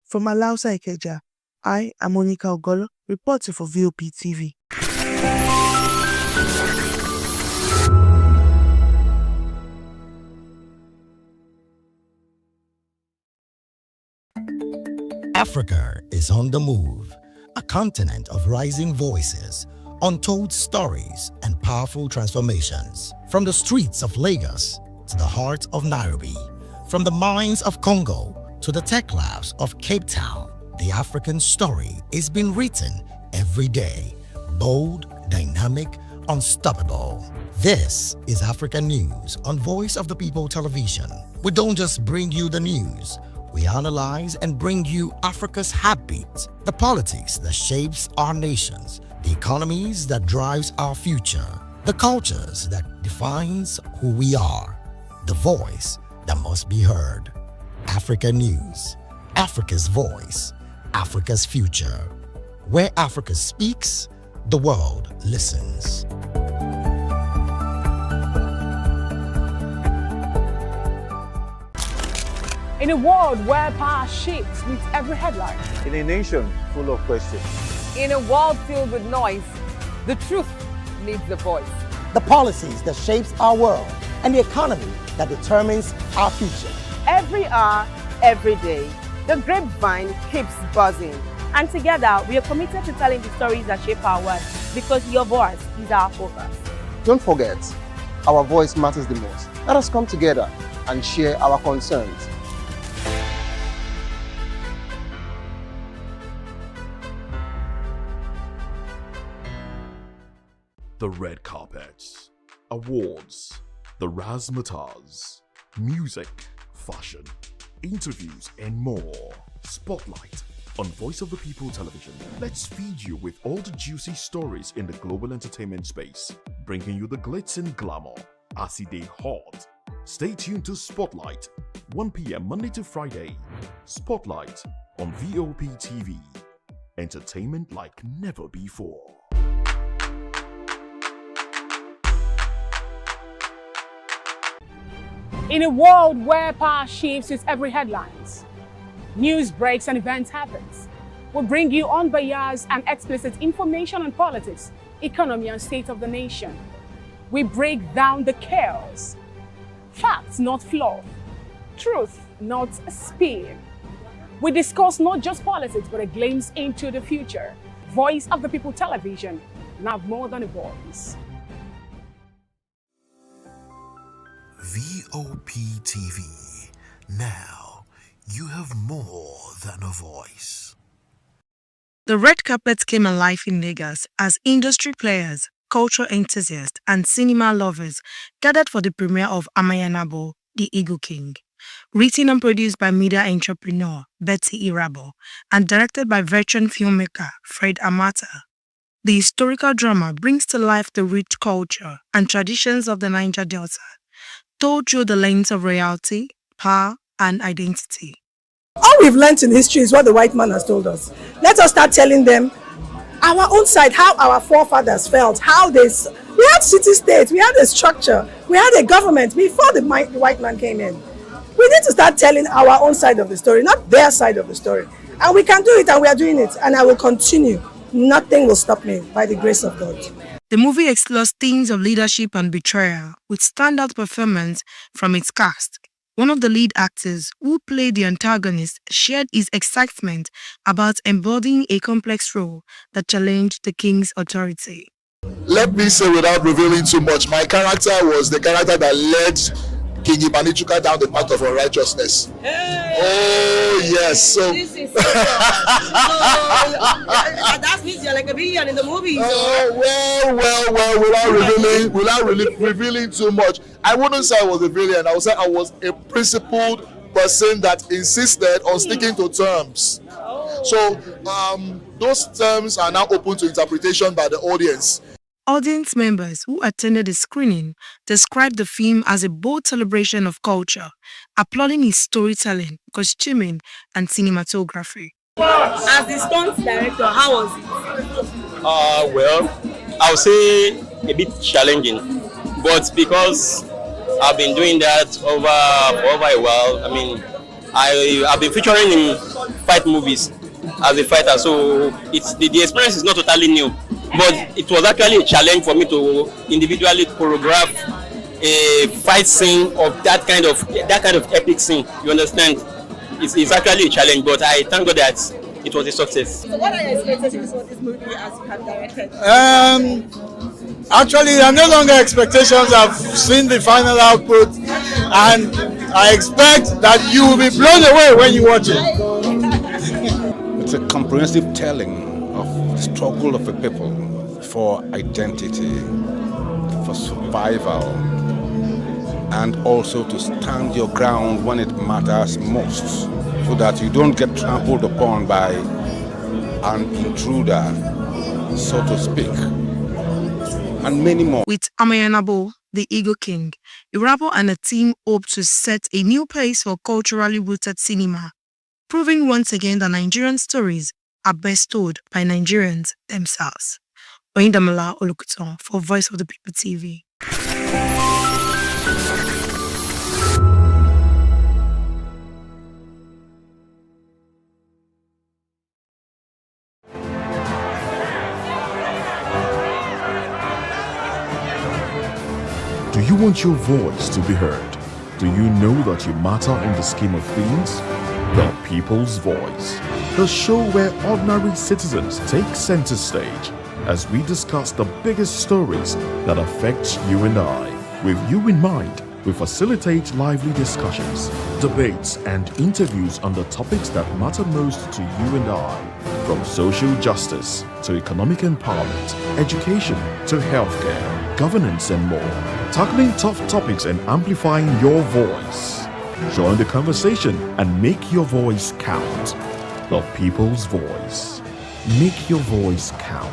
From Alausa Ikeja, I am Monica Ogolo, reporting for VOP TV. Africa is on the move, a continent of rising voices, untold stories, and powerful transformations. From the streets of Lagos to the heart of Nairobi, from the mines of Congo to the tech labs of Cape Town, the African story is being written every day. Bold, dynamic, unstoppable. This is Africa News on Voice of the People Television. We don't just bring you the news. We analyze and bring you Africa's heartbeat, the politics that shapes our nations, the economies that drives our future, the cultures that defines who we are, the voice that must be heard. Africa News, Africa's voice, Africa's future. Where Africa speaks, the world listens. In a world where power shifts with every headline. In a nation full of questions. In a world filled with noise, the truth needs a voice. The policies that shapes our world and the economy that determines our future. Every hour, every day, the grapevine keeps buzzing. And together, we are committed to telling the stories that shape our world because your voice is our focus. Don't forget, our voice matters the most. Let us come together and share our concerns. The red carpets, awards, the razzmatazz, music, fashion, interviews, and more. Spotlight on Voice of the People Television. Let's feed you with all the juicy stories in the global entertainment space, bringing you the glitz and glamour as it is hot. Stay tuned to Spotlight, 1 p.m. Monday to Friday. Spotlight on VOP TV. Entertainment like never before. In a world where power shifts with every headlines, news breaks and events happens, we bring you unbiased and explicit information on politics, economy, and state of the nation. We break down the chaos. Facts, not fluff. Truth, not spin. We discuss not just politics, but a glimpse into the future. Voice of the People Television, now more than a voice. VOP TV. Now, you have more than a voice. The red carpet came alive in Lagos as industry players, cultural enthusiasts, and cinema lovers gathered for the premiere of Amayanabo, The Eagle King. Written and produced by media entrepreneur Betty Irabo and directed by veteran filmmaker Fred Amata. The historical drama brings to life the rich culture and traditions of the Niger Delta, told through the lens of royalty, power, and identity. All we've learned in history is what the white man has told us. Let us start telling them our own side, how our forefathers felt, how we had city-states, we had a structure, we had a government before the white man came in. We need to start telling our own side of the story, not their side of the story. And we can do it, and we are doing it, and I will continue. Nothing will stop me by the grace of God. The movie explores themes of leadership and betrayal with standout performance from its cast. One of the lead actors who played the antagonist shared his excitement about embodying a complex role that challenged the king's authority. Let me say without revealing too much, my character was the character that led King Imanichuka down the path of unrighteousness. Hey! Oh yes, so this is so that means you're like a villain in the movie. Well, without revealing too much, I wouldn't say I was a villain. I would say I was a principled person that insisted on sticking to terms. So those terms are now open to interpretation by the audience. Audience members who attended the screening described the film as a bold celebration of culture, applauding its storytelling, costuming, and cinematography. As the stunt director, how was it? Well, I would say a bit challenging, but because I've been doing that for over a while. I mean, I've been featuring in fight movies as a fighter, so the experience is not totally new. But it was actually a challenge for me to individually choreograph a fight scene of that kind of epic scene. You understand? It's actually a challenge, but I thank God that it was a success. So what are your expectations for this movie as you have directed? Actually, there are no longer expectations. I've seen the final output, and I expect that you will be blown away when you watch it. It's a comprehensive telling of the struggle of a people for identity, for survival, and also to stand your ground when it matters most, so that you don't get trampled upon by an intruder, so to speak, and many more. With Amayanabo, the Eagle King, Irabo and a team hope to set a new pace for culturally rooted cinema, proving once again that Nigerian stories are best told by Nigerians themselves. Oyindamola Olukutan for Voice of the People TV. Do you want your voice to be heard? Do you know that you matter in the scheme of things? The People's Voice, the show where ordinary citizens take center stage as we discuss the biggest stories that affect you and I. With you in mind, we facilitate lively discussions, debates, and interviews on the topics that matter most to you and I, from social justice to economic empowerment, education to healthcare, governance, and more, tackling tough topics and amplifying your voice. Join the conversation and make your voice count. The People's Voice. Make your voice count.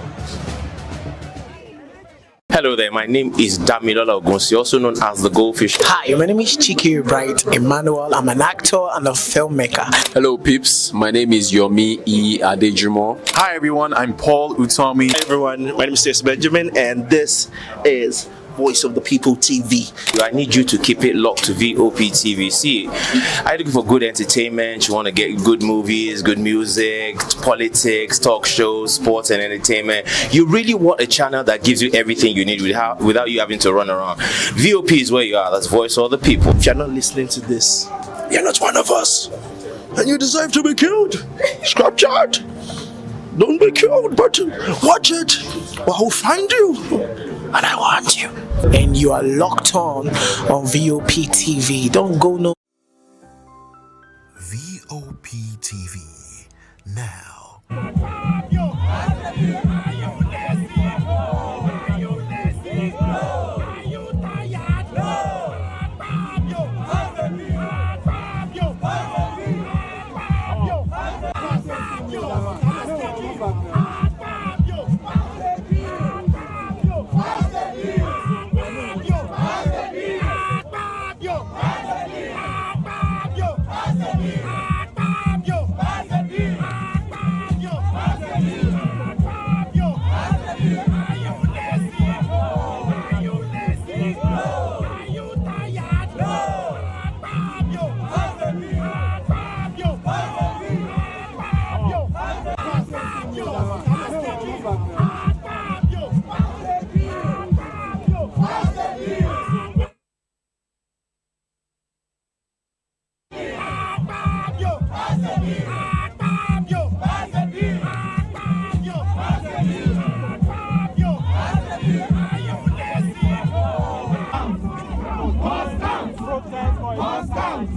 Hello there, my name is Damilola Ogunsi, also known as the Goldfish. Hi, my name is Chiki Bright Emmanuel. I'm an actor and a filmmaker. Hello peeps, my name is Yomi E. Adejimo. Hi everyone, I'm Paul Utomi. Hi everyone, my name is Stacey Benjamin and this is Voice of the People TV. I need you to keep it locked to VOP TV. See, are you looking for good entertainment? You want to get good movies, good music, politics, talk shows, sports and entertainment. You really want a channel that gives you everything you need without you having to run around. VOP is where you are. That's Voice of the People. If you're not listening to this, you're not one of us. And you deserve to be killed. Scrap chat. Don't be killed, but watch it. Or I'll find you. And I want you. And you are locked on VOP TV. Don't go no. VOP TV now. Our vote must count.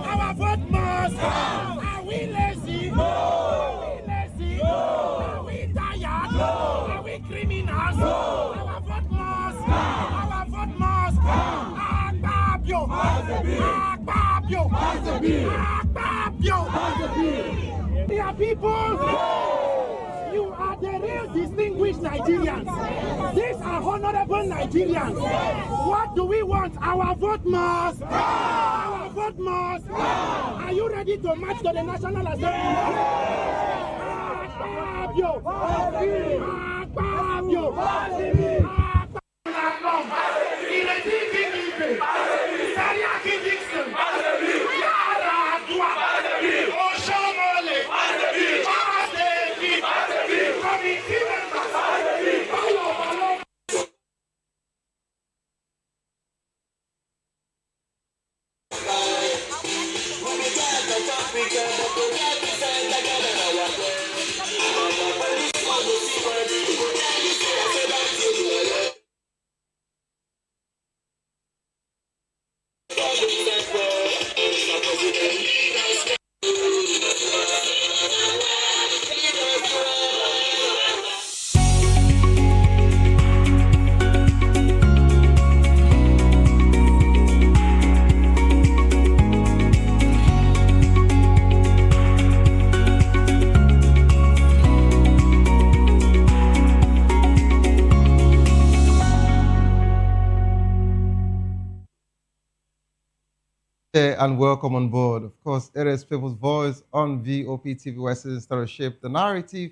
Our vote must count. Are we lazy? No. Are we lazy? No. Are we tired? No. Are we criminals? No. Our vote must count. Our vote must count. Agbabio. Agbabio. Agbabio. Dear people, you are the real distinguished Nigerians. These are honorable Nigerians. What do we want? Our vote must. Our vote must. Are you ready to march to the National Assembly? Agbabio. Agbabio. And welcome on board. Of course, it is People's Voice on VOP TV, where citizens start to shape the narrative.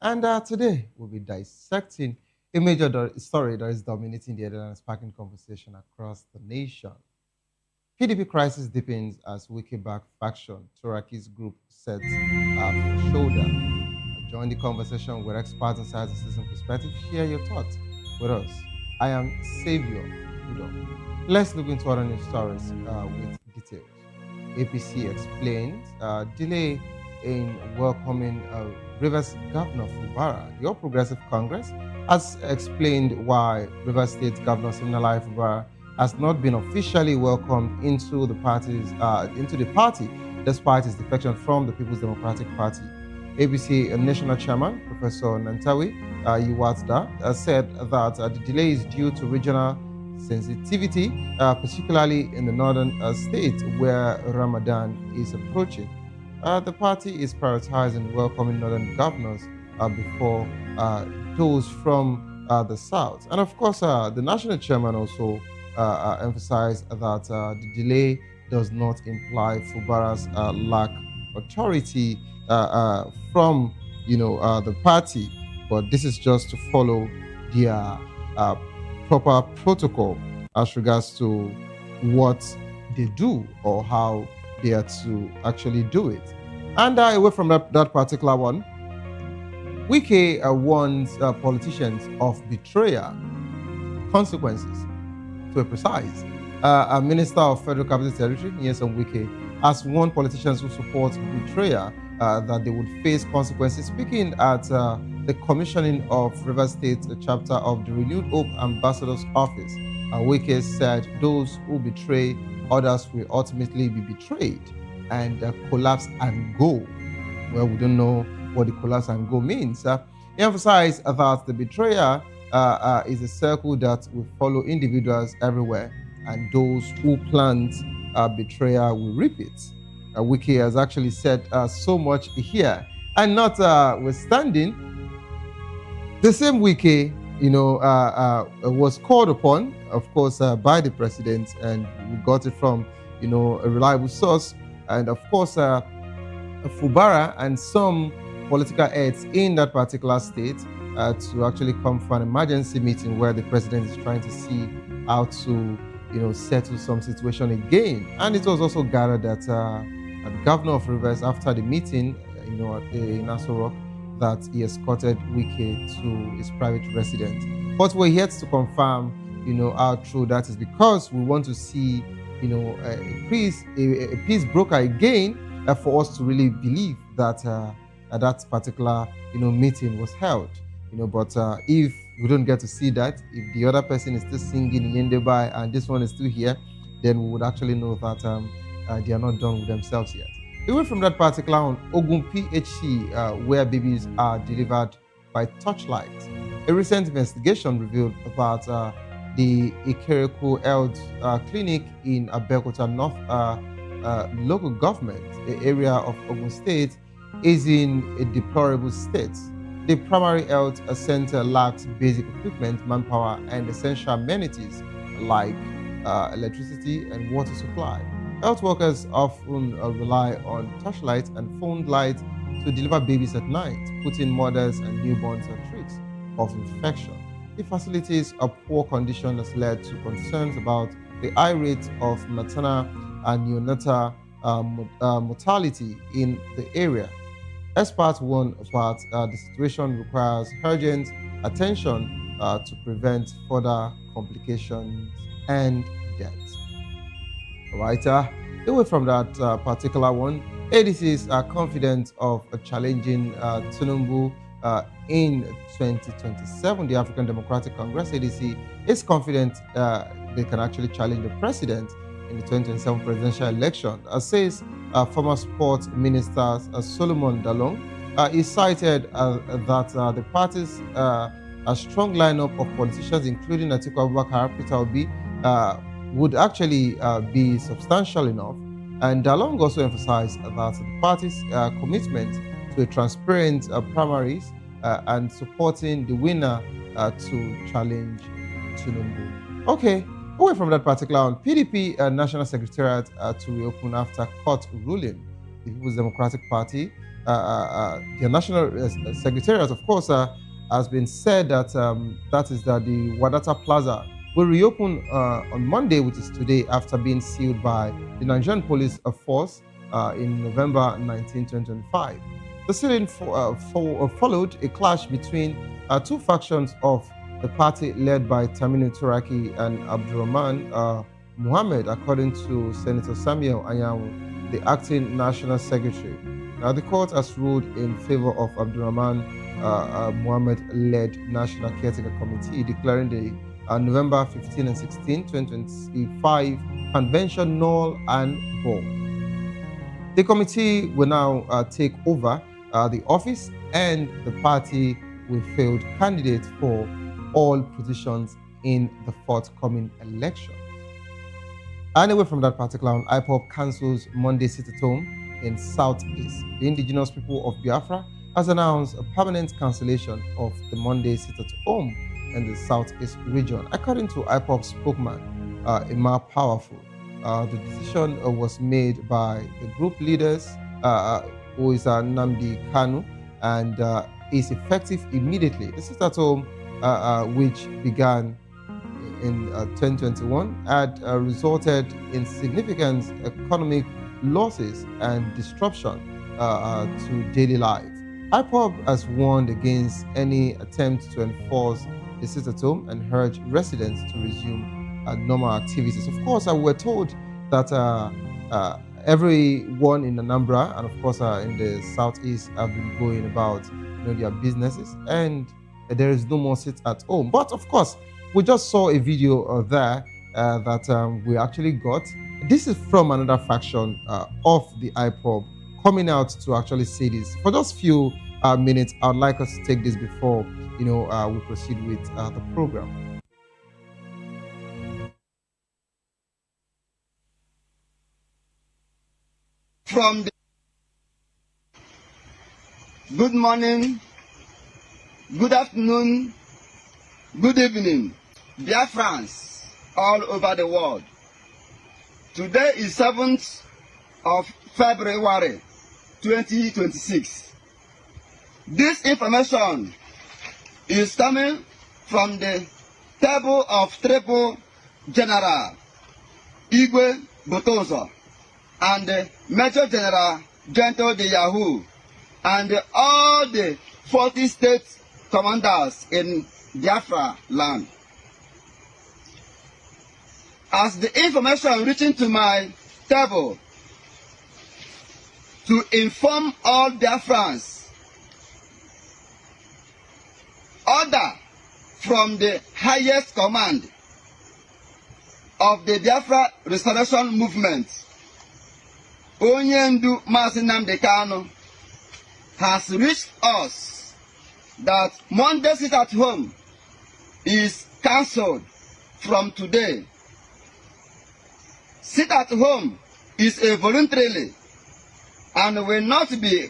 And today, we'll be dissecting a major story that is dominating the headline and sparking conversation across the nation. PDP crisis deepens as Wiki-backed faction, Toraki's group, sets shoulder. Join the conversation with experts inside the citizen perspective. Share your thoughts with us. I am Savior Udo. Let's look into other news stories with details. APC explains delay in welcoming Rivers Governor Fubara. The All Progressive Congress has explained why Rivers State Governor Siminalayi Fubara has not been officially welcomed into the party despite his defection from the People's Democratic Party. APC National Chairman Professor Nantawi Yiwatda said that the delay is due to regional sensitivity, particularly in the northern states where Ramadan is approaching. The party is prioritizing welcoming northern governors before those from the south. And of course, the national chairman also emphasized that the delay does not imply Fubara's lack authority from the party, but this is just to follow their proper protocol as regards to what they do or how they are to actually do it. And away from that particular one, Wike warns politicians of betrayal consequences. To be precise, a Minister of Federal Capital Territory, Nyesom Wike, has warned politicians who support betrayal that they would face consequences. Speaking at the commissioning of Rivers State chapter of the Renewed Hope Ambassador's Office, Wike said those who betray others will ultimately be betrayed and collapse and go. Well, we don't know what the collapse and go means. He emphasized that the betrayer is a circle that will follow individuals everywhere, and those who plant betrayal will reap it. Wike has actually said so much here, and notwithstanding, the same Wike, was called upon, of course, by the president, and we got it from, a reliable source, and of course, Fubara and some political heads in that particular state to actually come for an emergency meeting where the president is trying to see how to, settle some situation again. And it was also gathered that the governor of Rivers, after the meeting, in Aso Rock, that he escorted Wike to his private residence. But we're yet to confirm, how true that is, because we want to see a peace broker again for us to really believe that that particular meeting was held. But if we don't get to see that, if the other person is still singing Yendebai and this one is still here, then we would actually know that they are not done with themselves yet. Away from that particular on Ogun PHC, where babies are delivered by torchlight. A recent investigation revealed that the Ikereku Health Clinic in Abeokuta North local government, the area of Ogun State, is in a deplorable state. The primary health center lacks basic equipment, manpower, and essential amenities like electricity and water supply. Health workers often rely on torchlight and phone lights to deliver babies at night, putting mothers and newborns at risk of infection. The facility's poor condition has led to concerns about the high rate of maternal and neonatal mortality in the area. Experts warn that the situation requires urgent attention to prevent further complications and deaths. Right, away from that particular one, ADCs are confident of challenging Tinubu in 2027. The African Democratic Congress, ADC, is confident they can actually challenge the president in the 2027 presidential election. Says former sports minister Solomon Dalong. He cited that the party's a strong lineup of politicians, including Atiku Abubakar, Peter Obi, would actually be substantial enough. And Dalong also emphasized that the party's commitment to a transparent primaries and supporting the winner to challenge Tinubu. Okay, away from that particular one, PDP National Secretariat to reopen after court ruling. The People's Democratic Party, the National Secretariat, of course, has been said that the Wadata Plaza will reopen on Monday, which is today, after being sealed by the Nigerian Police Force in November 19, 2025. The sealing followed a clash between two factions of the party led by Taminu Turaki and Abdurrahman Muhammad, according to Senator Samuel Anyanwu, the acting National Secretary. Now, the court has ruled in favor of Abdurrahman Muhammad-led National Caretaker Committee, declaring the November 15 and 16, 2025 convention null and void. The committee will now take over the office, and the party will field candidates for all positions in the forthcoming election. And away from that particular one, Ipob cancels Monday sit-at-home in Southeast. The indigenous people of Biafra has announced a permanent cancellation of the Monday sit-at-home in the Southeast region. According to Ipob spokesman, Emma Powerful, the decision was made by the group leaders, who is Nnamdi Kanu, and is effective immediately. The sit-at-home, which began in 2021, had resulted in significant economic losses and disruption to daily life. Ipob has warned against any attempt to enforce the sit-at-home and urged residents to resume normal activities. Of course, we were told that everyone in Anambra and of course in the Southeast have been going about their businesses, and there is no more sit-at-home. But of course, we just saw a video there that we actually got. This is from another faction of the Ipob coming out to actually say this. For just few minutes, I'd like us to take this before we proceed with the program. From the good morning, good afternoon, good evening, dear friends all over the world. Today is 7th of February 2026. This information is coming from the table of Triple General Igwe Botozo and Major General Gento de Yahoo and all the 40 state commanders in Biafra land. as the information reaching to my table to inform all Biafrans, order from the highest command of the Biafra Restoration Movement, Onyendu Mazi Nnamdi Kanu, has reached us that Monday sit at home is cancelled from today. Sit at home is a voluntarily and will not be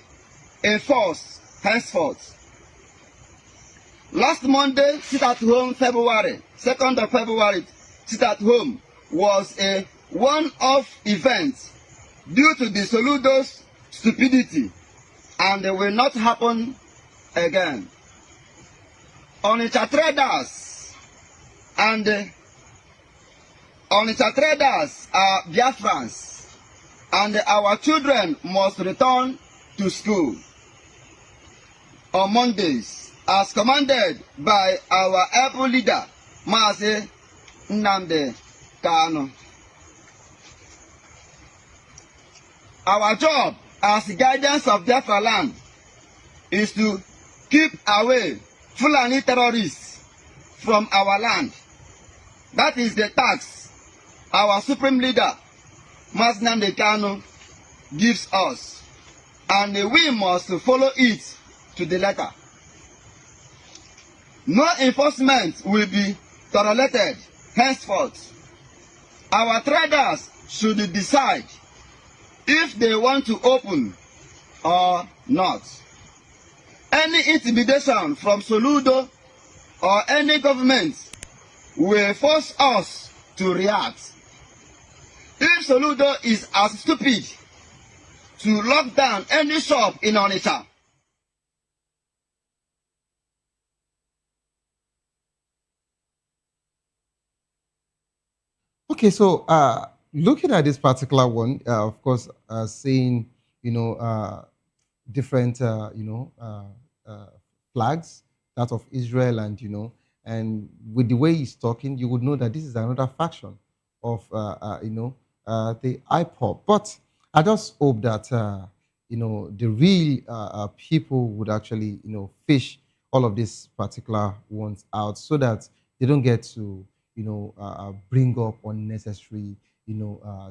enforced henceforth. Last Monday, sit at home February, 2nd of February, sit at home was a one-off event due to the Soludo's stupidity, and it will not happen again. Onitsha traders are Biafrans, and our children must return to school on Mondays, as commanded by our able leader, Mazi Nnamdi Kanu. Our job as guardians of Biafra land is to keep away Fulani terrorists from our land. That is the task our supreme leader, Mazi Nnamdi Kanu, gives us, and we must follow it to the letter. No enforcement will be tolerated henceforth. Our traders should decide if they want to open or not. Any intimidation from Soludo or any government will force us to react. If Soludo is as stupid to lock down any shop in Onitsha, Okay, so looking at this particular one, of course, seeing different flags, that of Israel, and with the way he's talking, you would know that this is another faction of the Ipob. But I just hope that the real people would actually fish all of these particular ones out so that they don't get to bring up unnecessary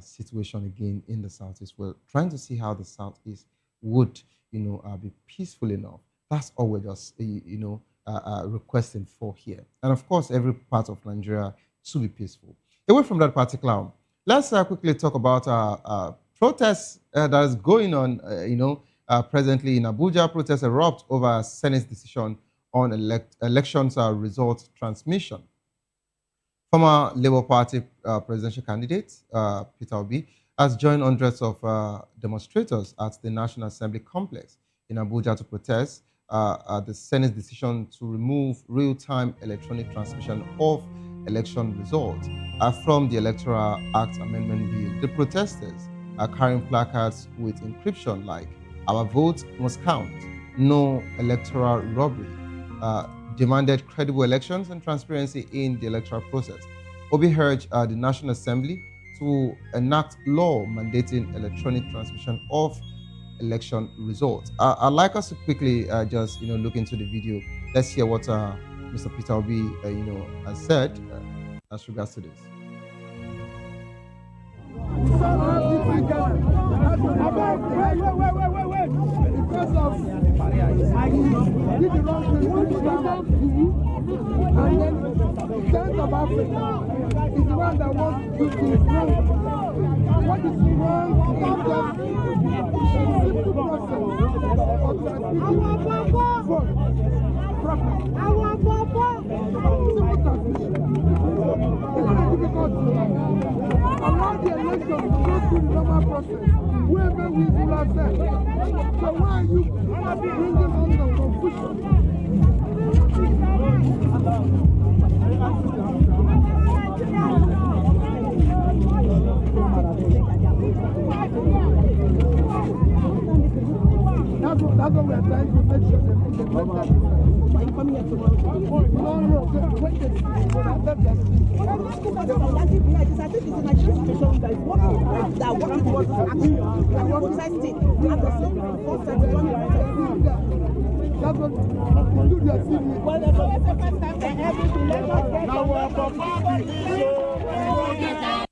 situation again in the Southeast. We're trying to see how the Southeast would be peaceful enough. That's all we're just requesting for here, and of course every part of Nigeria to be peaceful. Away from that particular one, let's quickly talk about protests that is going on presently in Abuja. Protests erupt over Senate's decision on elections result transmission. Former Labour Party presidential candidate Peter Obi has joined hundreds of demonstrators at the National Assembly complex in Abuja to protest the Senate's decision to remove real-time electronic transmission of election results from the Electoral Act Amendment Bill. The protesters are carrying placards with inscriptions like "Our vote must count," "No electoral robbery," demanded credible elections and transparency in the electoral process. Obi urged the National Assembly to enact law mandating electronic transmission of election results. I'd like us to quickly just look into the video. Let's hear what Mr. Peter Obi has said as regards to this. Because of I did the wrong thing, and then the sense of Africa is the one that wants to do wrong. What is wrong is just a simple process of transmitting vote properly. Simple transmission. It's not difficult to allow the election to go through the normal process. Whoever wins will have said. So why are you bringing on the confusion? That's what we're trying to make sure they put the mental difference. Are you coming here tomorrow? No, when they see it, let them see. I think it's an action situation that is working. They are working towards action. They are protesting. And the same force that is running that's what you just see me. Well, the first time and everything, let us get now we're for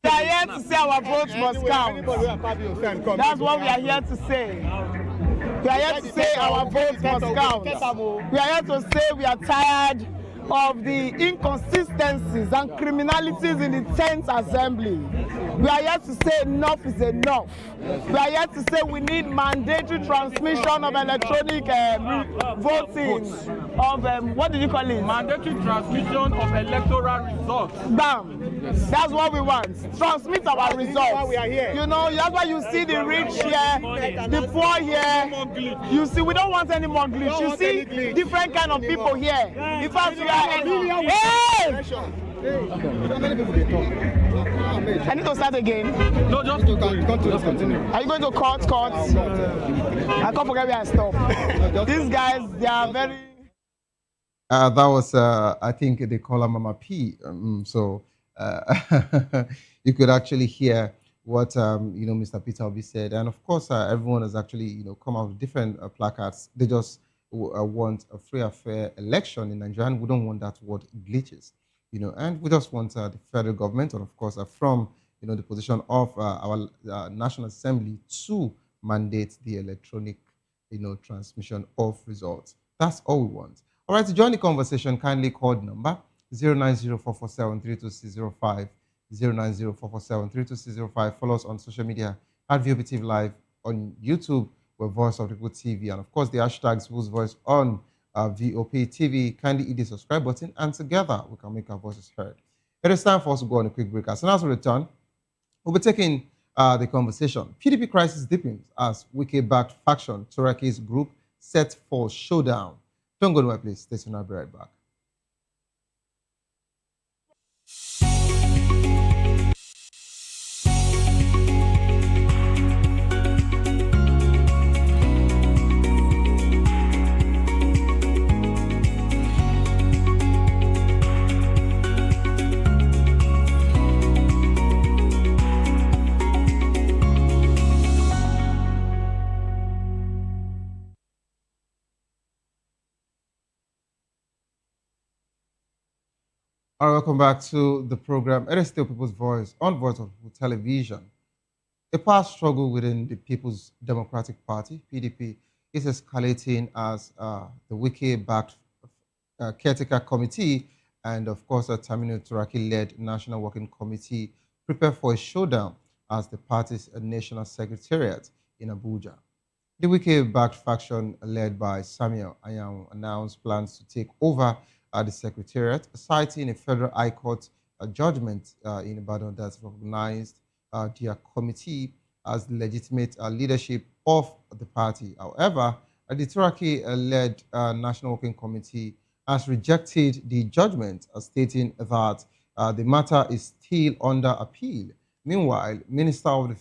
we are here to say our votes must count. That's what we are here to say. We are here to say our votes must count. We are here to say we are tired of the inconsistencies and criminalities in the 10th Assembly. We are here to say enough is enough. We are here to say we need mandatory transmission of electronic voting, of what did you call it? Mandatory transmission of electoral results. Bam! That's what we want. Transmit our results. We are here. You know, that's why you see the rich here, the poor here. You see, we don't want any more glitch. You see different kind of people here. In fact, we are. Hey! I need to start again. No, just continue. Are you going to court? I can't forget where I stopped. These guys, they are very. That was, I think they call her Mama P. You could actually hear what Mr. Peter Obi said, and of course, everyone has actually come out with different placards. They just want a free and fair election in Nigeria, and we don't want that word glitches. And we just want the federal government, and of course, from the position of our National Assembly to mandate the electronic, transmission of results. That's all we want. All right, to join the conversation, kindly call the number 090-447-32605, 090-447-32605. Follow us on social media at VOPTV Live on YouTube, we're Voice of the People TV, and of course the hashtags Whose Voice on VOP TV. Kindly hit the subscribe button, and together we can make our voices heard. It is time for us to go on a quick break. As soon as we return, we'll be taking the conversation. PDP crisis deepens as Wike-backed faction Turaki's group set for showdown. Don't go nowhere, please. Stay tuned. I'll be right back. All right, welcome back to the program. It is still People's Voice on Voice of People Television. A past struggle within the People's Democratic Party, PDP, is escalating as the Wike-backed caretaker committee and, of course, a Tamino Turaki-led National Working Committee prepare for a showdown as the party's national secretariat in Abuja. The Wike-backed faction, led by Samuel Anyang, announced plans to take over the Secretariat, citing a federal high court judgment in Ibadan that recognized their committee as the legitimate leadership of the party. However, the Turaki-led National Working Committee has rejected the judgment, stating that the matter is still under appeal. Meanwhile, Minister of the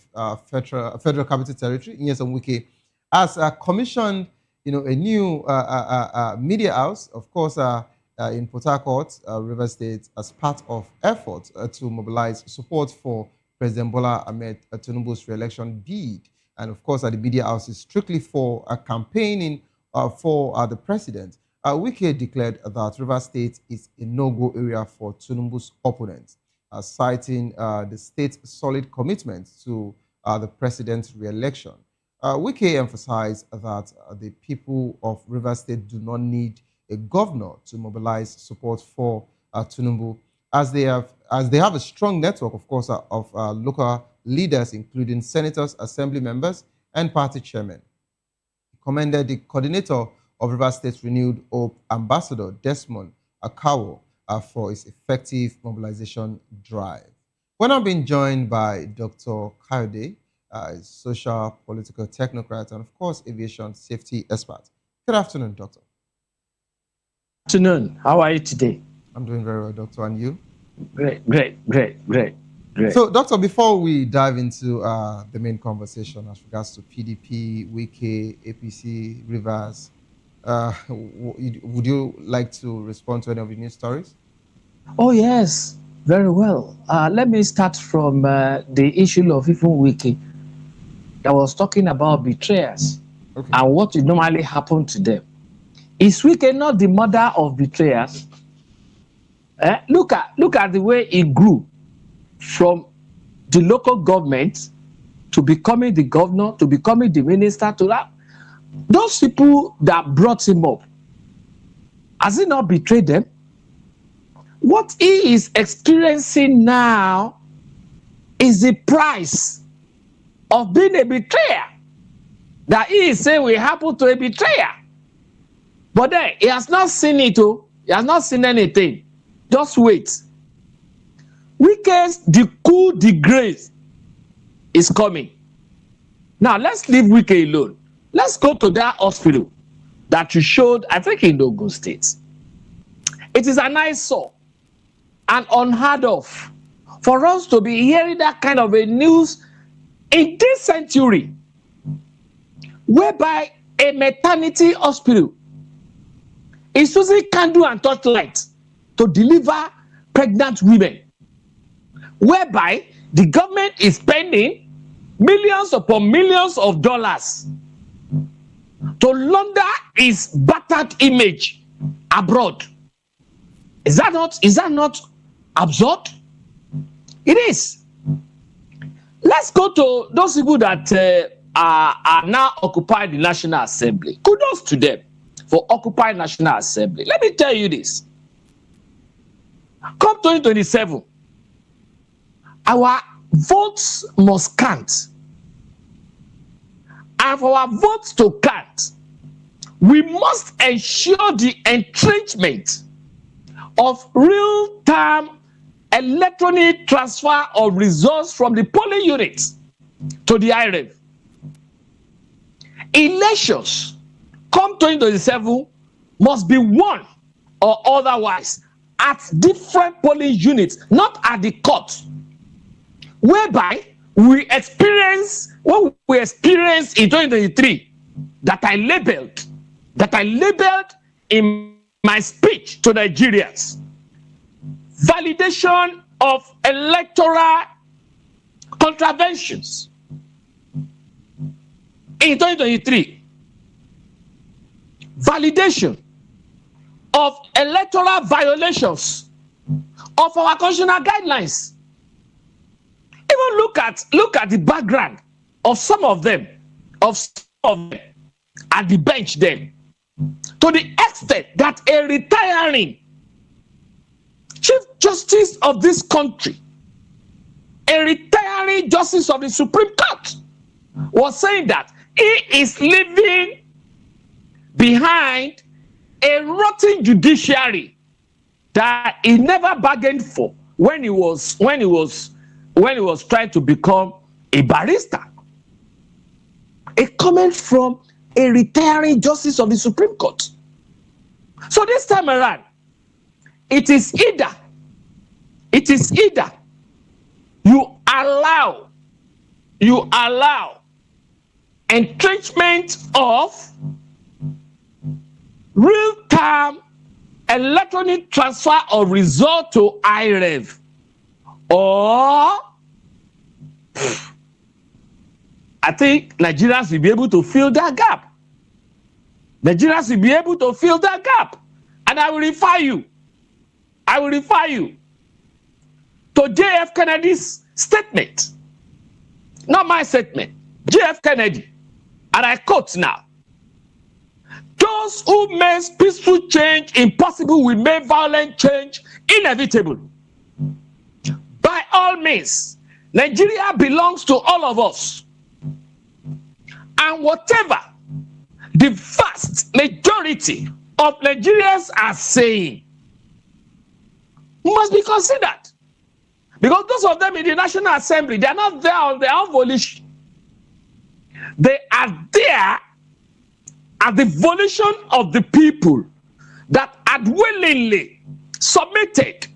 Federal Capital Territory, Nyesom Wike, has commissioned a new media house, of course, in Port Harcourt, River State, as part of efforts to mobilize support for President Bola Ahmed Tinubu's re-election bid. And of course, the media house is strictly for campaigning for the president. Wike declared that River State is a no-go area for Tinubu's opponents, citing the state's solid commitment to the president's re-election. Wike emphasized that the people of River State do not need a governor to mobilize support for Tinubu, as they have a strong network, of course, of local leaders, including senators, assembly members, and party chairmen. He commended the coordinator of River State Renewed Hope, Ambassador Desmond Akawo, for his effective mobilization drive. We're now being joined by Dr. Kayode, a social political technocrat, and of course, aviation safety expert. Good afternoon, Doctor. Afternoon. How are you today? I'm doing very well, Doctor. And you? Great. Great. So, Doctor, before we dive into the main conversation as regards to PDP, Wike, APC, Rivers, would you like to respond to any of the news stories? Oh, yes, very well. Let me start from the issue of even Wike. I was talking about betrayers and what would normally happen to them. Is Wike not the mother of betrayers? Look at the way he grew from the local government to becoming the governor, to becoming the minister, to that. Those people that brought him up, has he not betrayed them? What he is experiencing now is the price of being a betrayer. That he is saying will happen to a betrayer. But then he has not seen it. He has not seen anything. Just wait. Wike's the coup de grace is coming. Now let's leave Wike alone. Let's go to that hospital that you showed, I think, in Ogun State. It is an eyesore and unheard of for us to be hearing that kind of a news in this century, whereby a maternity hospital is using candle and torchlight to deliver pregnant women, whereby the government is spending millions upon millions of dollars to launder its battered image abroad. Is that not absurd? It is. Let's go to those people that are now occupying the National Assembly. Kudos to them for occupying National Assembly. Let me tell you this. Come 2027, our votes must count. And for our votes to count, we must ensure the entrenchment of real-time electronic transfer of results from the polling units to the IREV. Elections come 2027 must be won or otherwise at different polling units, not at the court, whereby we experience what we experienced in 2023 that I labeled in my speech to Nigerians. Validation of electoral contraventions in 2023. Validation of electoral violations of our constitutional guidelines. Even look at the background of some of them at the bench then, to the extent that a retiring Chief Justice of this country, a retiring Justice of the Supreme Court, was saying that he is leaving behind a rotten judiciary that he never bargained for when he was trying to become a barrister. A comment from a retiring Justice of the Supreme Court. So this time around, it is either you allow entrenchment of real-time electronic transfer of result to IREV, or I think Nigerians will be able to fill that gap. Nigerians will be able to fill that gap. And I will refer you to JF Kennedy's statement. Not my statement. JF Kennedy. And I quote now. Those who make peaceful change impossible will make violent change inevitable. By all means, Nigeria belongs to all of us. And whatever the vast majority of Nigerians are saying must be considered. Because those of them in the National Assembly, they are not there on their own volition. They are there at the volition of the people that had willingly submitted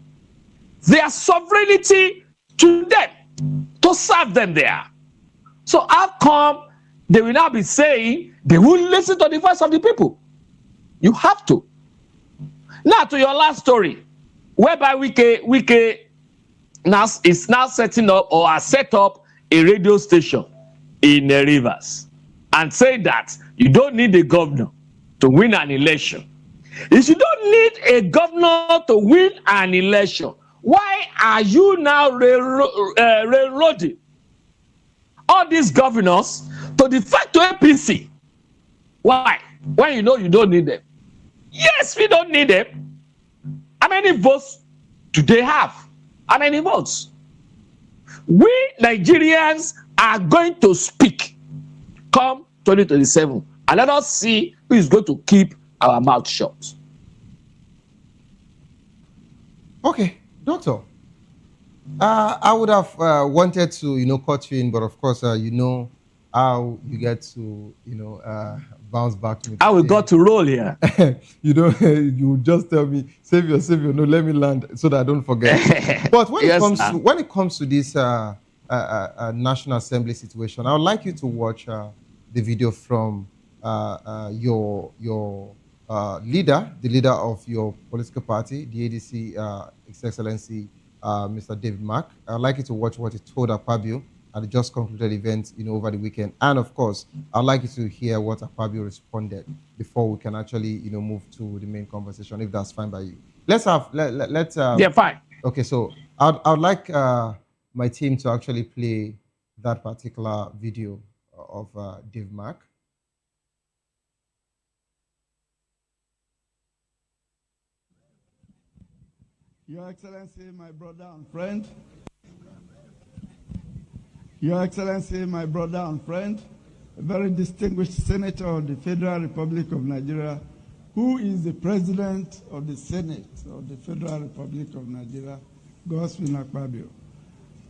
their sovereignty to them to serve them there. So how come they will now be saying they won't listen to the voice of the people? You have to. Now to your last story, whereby Wike now is now setting up or has set up a radio station in Rivers and saying that you don't need a governor to win an election. If you don't need a governor to win an election, why are you now railroading all these governors to defect to APC? Why? When you know you don't need them. Yes, we don't need them. How many votes do they have? How many votes? We Nigerians are going to speak come 2027, and let us see who is going to keep our mouth shut. Okay, Doctor. I would have wanted to, cut you in, but of course, you know how you get to, bounce back. How we got to roll here. You just tell me, save your, no, let me land so that I don't forget. But when it comes to this National Assembly situation, I would like you to watch the video from your leader, the leader of your political party, the ADC, His Excellency Mr. David Mark. I'd like you to watch what he told Akpabio at the just concluded event, over the weekend. And of course, I'd like you to hear what Akpabio responded before we can actually, move to the main conversation, if that's fine by you. Let's yeah, fine. Okay, so I'd like my team to actually play that particular video of Dave Mark. Your Excellency, my brother and friend. Your Excellency, my brother and friend, a very distinguished senator of the Federal Republic of Nigeria, who is the president of the Senate of the Federal Republic of Nigeria, Godswill Akpabio.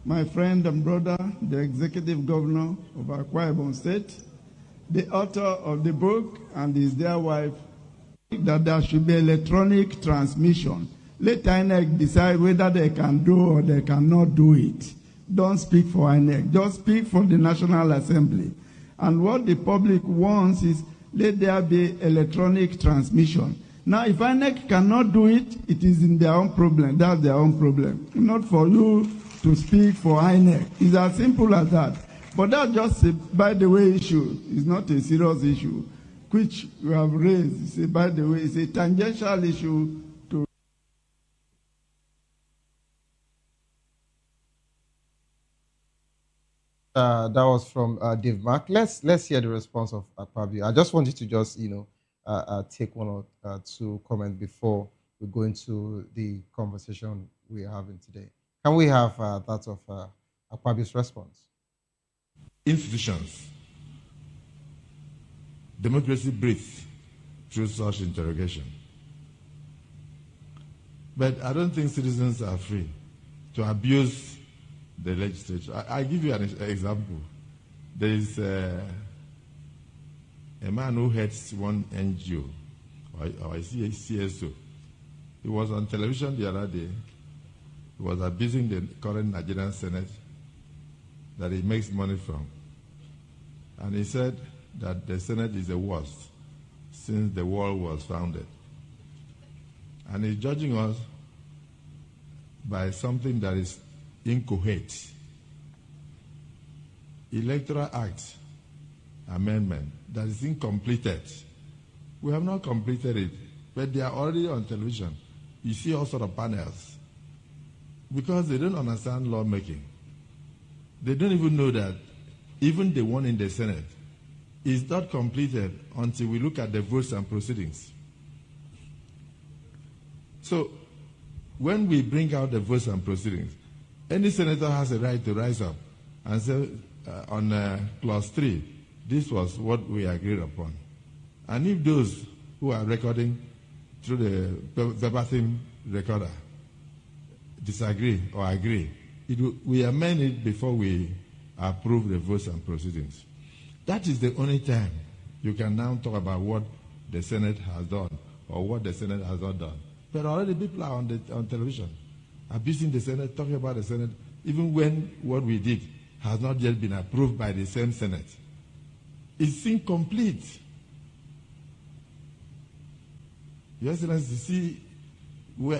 My friend and brother, the executive governor of Akwa Ibom State, the author of the book, and his dear wife, that there should be electronic transmission. Let INEC decide whether they can do or they cannot do it. Don't speak for INEC. Just speak for the National Assembly. And what the public wants is let there be electronic transmission. Now, if INEC cannot do it, it is in their own problem. That's their own problem. Not for you to speak for INEC. It's as simple as that. But that's just a by the way issue. It's not a serious issue, which you have raised. It's a by the way, it's a tangential issue. That was from Dave Mark. Let's hear the response of Akpabio. I just wanted to just take one or two comments before we go into the conversation we are having today. Can we have that of Akpabio's response? Institutions, democracy breathes through such interrogation. But I don't think citizens are free to abuse the legislature. I give you an example. There is a man who heads one NGO, or a CSO. He was on television the other day. He was abusing the current Nigerian Senate that he makes money from. And he said that the Senate is the worst since the world was founded. And he's judging us by something that is incoherent. Electoral Act amendment that is incompleted. We have not completed it, but they are already on television. You see all sort of panels. Because they don't understand lawmaking. They don't even know that even the one in the Senate is not completed until we look at the votes and proceedings. So when we bring out the votes and proceedings, any senator has a right to rise up and say on clause 3, this was what we agreed upon. And if those who are recording through the verbatim recorder disagree or agree, we amend it before we approve the votes and proceedings. That is the only time you can now talk about what the Senate has done or what the Senate has not done. But already people are on television abusing the Senate, talking about the Senate, even when what we did has not yet been approved by the same Senate. It's incomplete. Your Excellency, see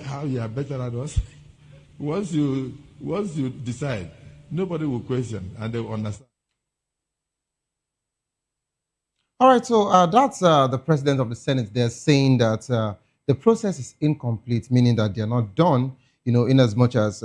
how you are better at us. Once you decide, nobody will question and they will understand. All right, so that's the president of the Senate there saying that the process is incomplete, meaning that they're not done, in as much as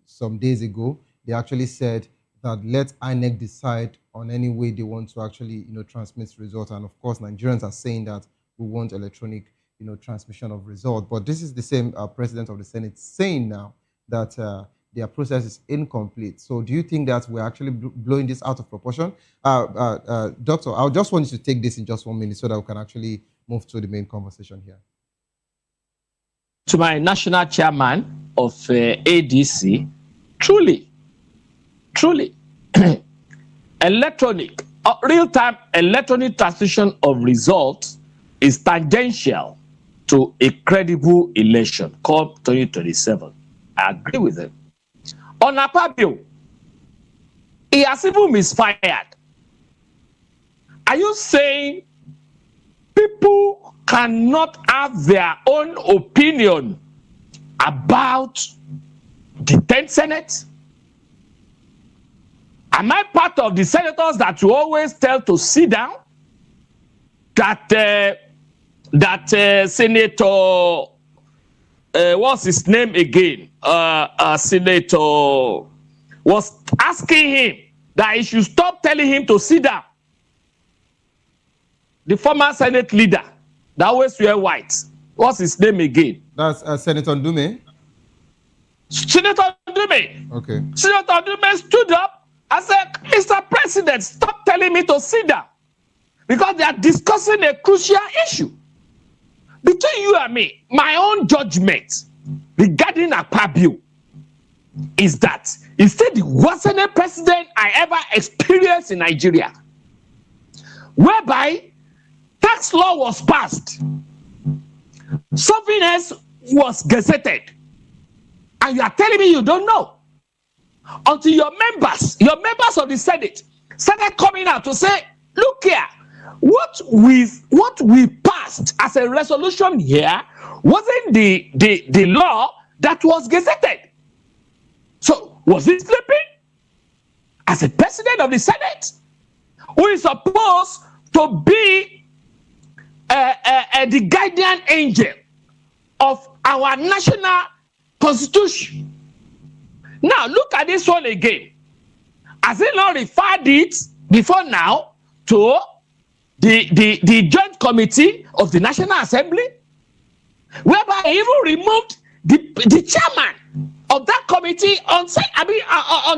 some days ago, they actually said that let INEC decide on any way they want to actually, transmit results. And of course, Nigerians are saying that we want electronic, transmission of results. But this is the same president of the Senate saying now that their process is incomplete. So do you think that we're actually blowing this out of proportion? Doctor, I just want you to take this in just 1 minute so that we can actually move to the main conversation here. To my national chairman of ADC, truly, electronic, real-time electronic transmission of results is tangential to a credible election come 2027. I agree with him. On Apabio, he has even misfired. Are you saying people cannot have their own opinion about the 10th Senate? Am I part of the senators that you always tell to sit down? That Senator, what's his name again? Senator was asking him that he should stop telling him to sit down. The former Senate leader that always wear white. What's his name again? That's Senator Ndume. Senator Ndume. Okay. Senator Ndume stood up and said, Mr. President, stop telling me to sit down. Because they are discussing a crucial issue. Between you and me, my own judgment regarding Akpabio is that he's still the worst Senate president I ever experienced in Nigeria. Whereby tax law was passed, something else was gazetted, and you are telling me you don't know until your members of the Senate started coming out to say, look here, what we passed as a resolution here wasn't the law that was gazetted. So was he sleeping as a president of the Senate, who is supposed to be the guardian angel of our national constitution? Now look at this one again. Has he not referred it before now to the joint committee of the National Assembly, whereby he even removed the chairman of that committee on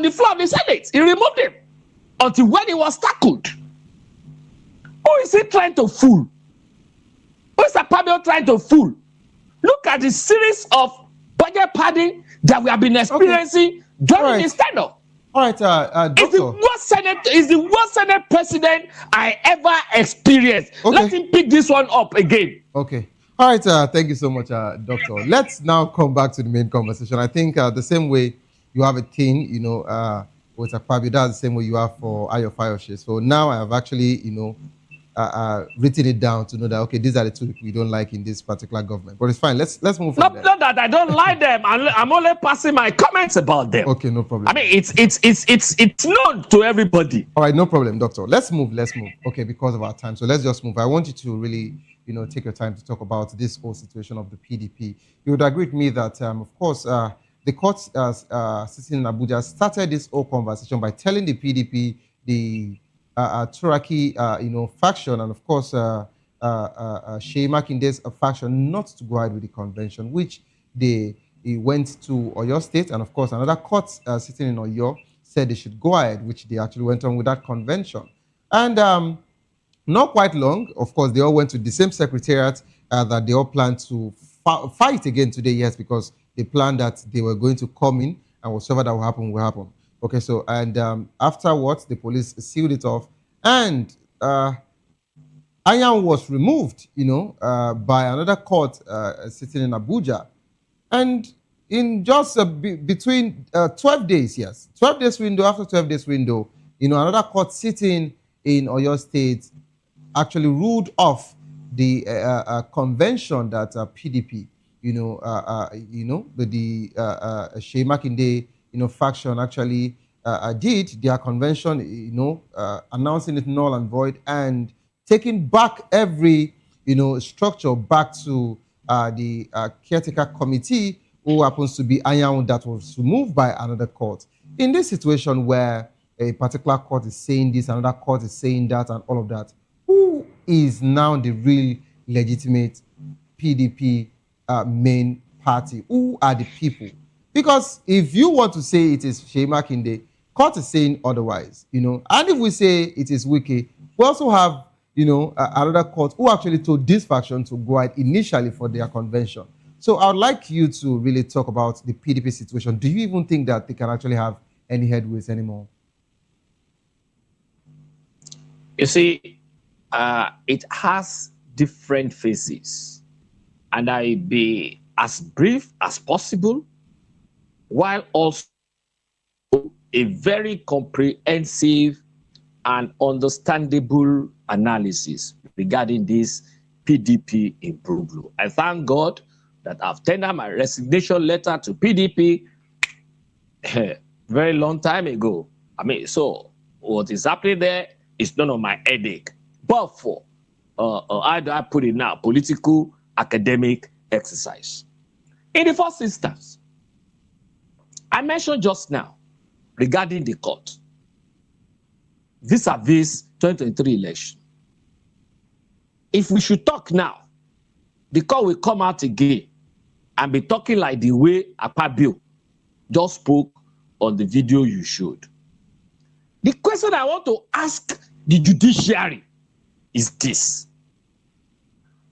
the floor of the Senate? He removed him until when he was tackled. Who is he trying to fool? Who is Akpabio trying to fool? Look at the series of budget padding that we have been experiencing during this tenure. All right, Doctor. It's the worst Senate president I ever experienced. Okay. Let him pick this one up again. Okay. All right, thank you so much, Doctor. Let's now come back to the main conversation. I think the same way you have a thing, with Akpabio, that's the same way you have for Ayo Fayose. So now I have actually, written it down to know that, okay, these are the two people we don't like in this particular government. But it's fine. Let's move on. Not that I don't like them. I'm only passing my comments about them. Okay, no problem. I mean, it's known to everybody. All right, no problem, Doctor. Let's move. Okay, because of our time. So let's just move. I want you to really, take your time to talk about this whole situation of the PDP. You would agree with me that, of course, the court sitting in Abuja started this whole conversation by telling the PDP, the Turaki, faction, and of course, Sheyi Makinde's faction not to go ahead with the convention, which they went to Oyo State, and of course, another court sitting in Oyo said they should go ahead, which they actually went on with that convention. And not quite long, of course, they all went to the same secretariat that they all planned to fight again today, yes, because they planned that they were going to come in, and whatever that will happen, will happen. Okay, so, and afterwards, the police sealed it off, and Ayan was removed, by another court sitting in Abuja. And in just between 12 days, yes, 12 days window, after 12 days window, another court sitting in Oyo State actually ruled off the convention that PDP, the Shea Makinde, faction actually did their convention, announcing it null and void and taking back every, structure back to the caretaker committee, who happens to be Anyanwu, that was removed by another court. In this situation where a particular court is saying this, another court is saying that, and all of that, who is now the real legitimate PDP main party? Who are the people? Because if you want to say it is Shea Makinde, court is saying otherwise, and if we say it is Wike, we also have, another court who actually told this faction to go out initially for their convention. So I would like you to really talk about the PDP situation. Do you even think that they can actually have any headways anymore? You see, it has different phases, and I'll be as brief as possible, while also a very comprehensive and understandable analysis regarding this PDP imbroglio. I thank God that I've tendered my resignation letter to PDP very long time ago. So what is happening there is none of my headache, but for how do I put it now? Political academic exercise. In the first instance, I mentioned just now regarding the court vis-a-vis 2023 election. If we should talk now, the court will come out again and be talking like the way Akpabio just spoke on the video you showed. The question I want to ask the judiciary is this.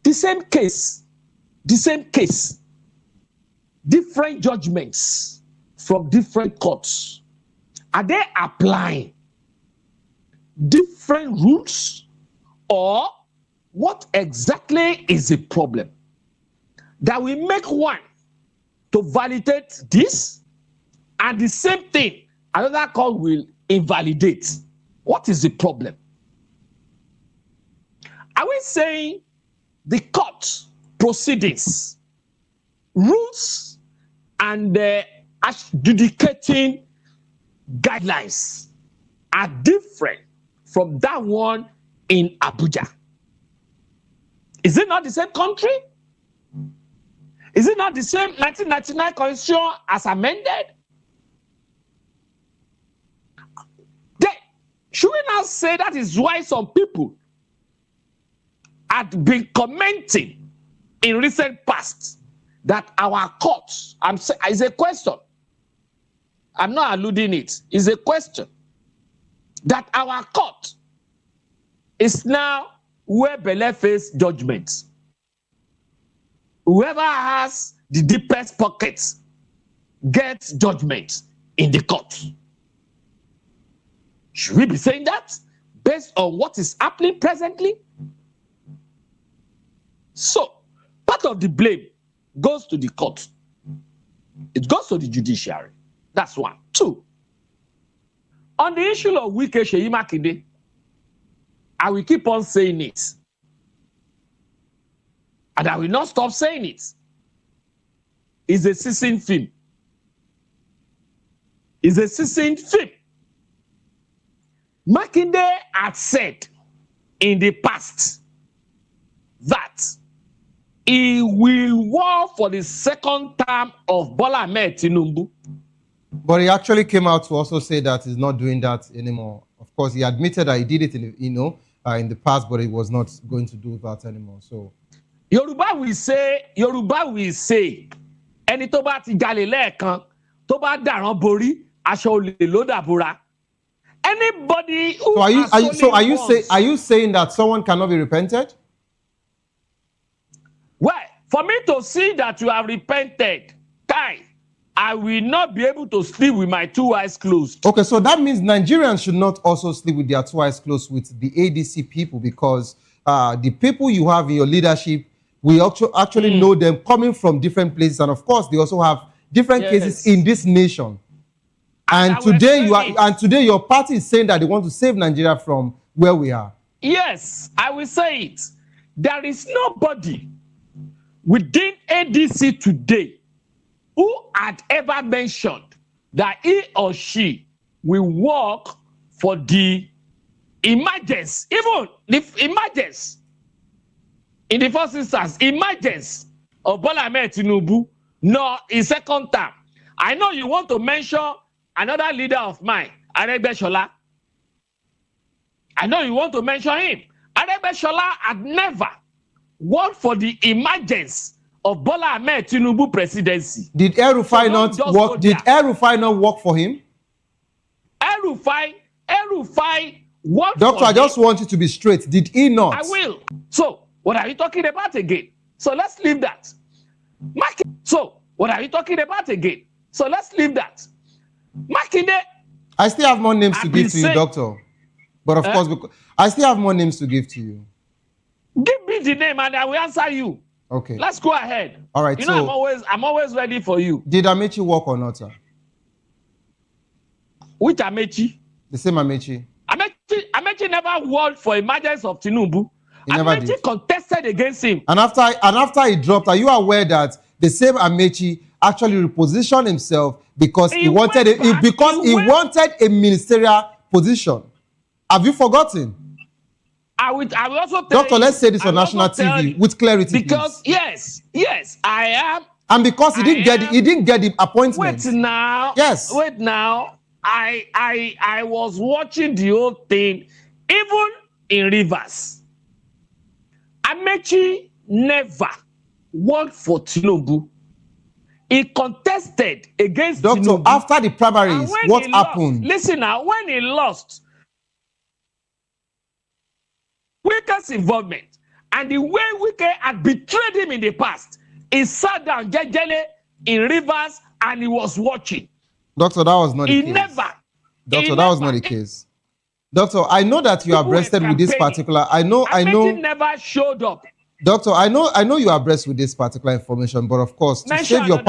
The same case, different judgments from different courts. Are they applying different rules, or what exactly is the problem? That we make one to validate this, and the same thing another court will invalidate. What is the problem? Are we saying the court proceedings, rules, and adjudicating guidelines are different from that one in Abuja? Is it not the same country? Is it not the same 1999 constitution as amended? Should we not say that is why some people had been commenting in recent past that our courts, it's a question, I'm not alluding it, it's a question, that our court is now where Bele face judgment. Whoever has the deepest pockets gets judgment in the court. Should we be saying that based on what is happening presently? So, part of the blame goes to the court. It goes to the judiciary. That's one. Two, on the issue of Wike Shea Makinde, I will keep on saying it. And I will not stop saying it. It's a seasoned film. It's a seasoned film. Makinde had said in the past that he will war for the second term of Bola Ahmed Tinubu. But he actually came out to also say that he's not doing that anymore. Of course, he admitted that he did it in the past, but he was not going to do that anymore. So Yoruba will say, ẹni tó bá ti jalè lẹ́ẹ̀kan, tó bá dàrán borí, aṣọ olè ló dàbúra. Anybody who so are you saying that someone cannot be repented? Well, for me to see that you have repented, I will not be able to sleep with my two eyes closed. Okay, so that means Nigerians should not also sleep with their two eyes closed with the ADC people, because the people you have in your leadership, we actually know them coming from different places, and of course they also have different cases in this nation. And today your party is saying that they want to save Nigeria from where we are. Yes, I will say it. There is nobody within ADC today who had ever mentioned that he or she will work for the emergence, even the emergence in the first instance, emergence of Bola Ahmed Tinubu, nor in second term. I know you want to mention another leader of mine, Aregbesola. I know you want to mention him. Aregbesola had never worked for the emergence of Bola Ahmed Tinubu presidency. Did El-Rufai not work? Did El-Rufai not work for him? El-Rufai worked Doctor, for I just him. want you to be straight. Did he not? I will. So, what are you talking about again? So let's leave that. So, what are you talking about again? So let's leave that. Makinde. I still have more names to give to you, Doctor. But of course, because I still have more names to give to you. Give me the name and I will answer you. Okay. Let's go ahead. All right. You know, I'm always ready for you. Did Amechi work or not, sir? Which Amechi? The same Amechi. Amechi never worked for emergence of Tinubu. He never Amechi did. contested against him. And after he dropped, are you aware that the same Amechi actually repositioned himself because he wanted a ministerial position? Have you forgotten? I will also tell Doctor, you, let's say this on national TV with clarity, because please. yes, I am. And because he didn't get the appointment. Wait now. Yes. Wait now. I was watching the whole thing, even in Rivers. Amechi never worked for Tinubu. He contested against Tinubu. Doctor, after the primaries, what happened? Listen now, when he lost, Wike's involvement and the way Wike had betrayed him in the past, he sat down jejely in Rivers and he was watching. Doctor, that was not the case. Doctor, that was not the case. Doctor, I know that you are breasted with this particular. I know. Amechi never showed up. Doctor, I know you are breast with this particular information, but of course, to save your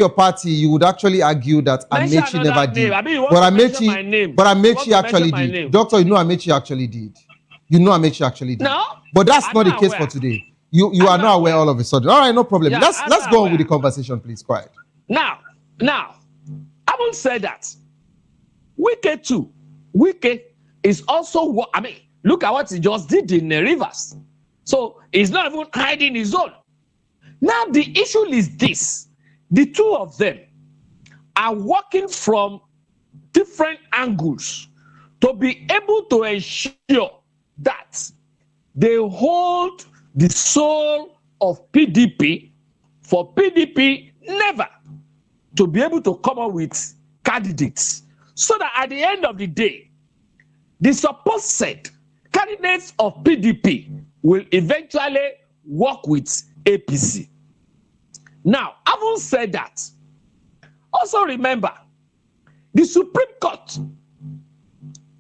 party, you would actually argue that Amechi never did. But Amechi actually did. Doctor, you know Amechi actually did. You know Amechi actually did. No. But that's not the case for today. You are not aware all of a sudden. All right, no problem. Yeah, let's go on with the conversation, please. Quiet. Now, having said that, Wike too. Wike is also, I mean, look at what he just did in the Rivers. So he's not even hiding his own. Now the issue is this: the two of them are working from different angles to be able to ensure that they hold the soul of PDP for PDP never to be able to come up with candidates, so that at the end of the day, the supposed candidates of PDP will eventually work with APC. Now, having said that, also remember, the Supreme Court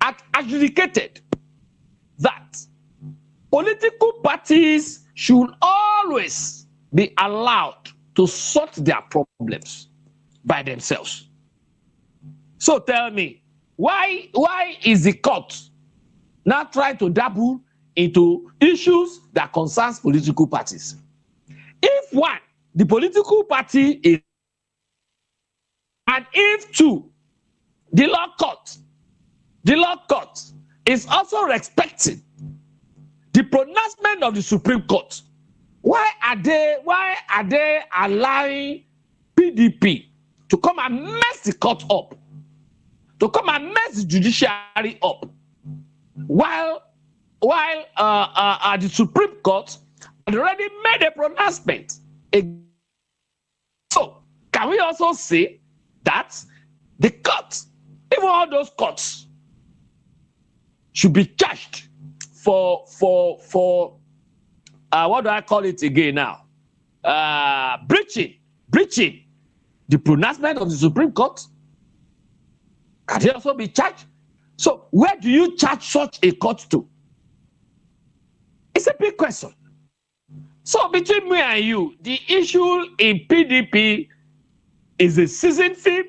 had adjudicated that political parties should always be allowed to sort their problems by themselves. So tell me, why is the court now trying to dabble into issues that concerns political parties? If one, the political party is, and if two, the law court is also respecting the pronouncement of the Supreme Court, why are they allowing PDP to come and mess the court up, to come and mess the judiciary up, while the Supreme Court had already made a pronouncement? So can we also say that the court, even all those courts, should be charged for what do I call it again now? Breaching the pronouncement of the Supreme Court? Can they also be charged? So where do you charge such a court to? It's a big question. So between me and you, the issue in PDP is a seasoned film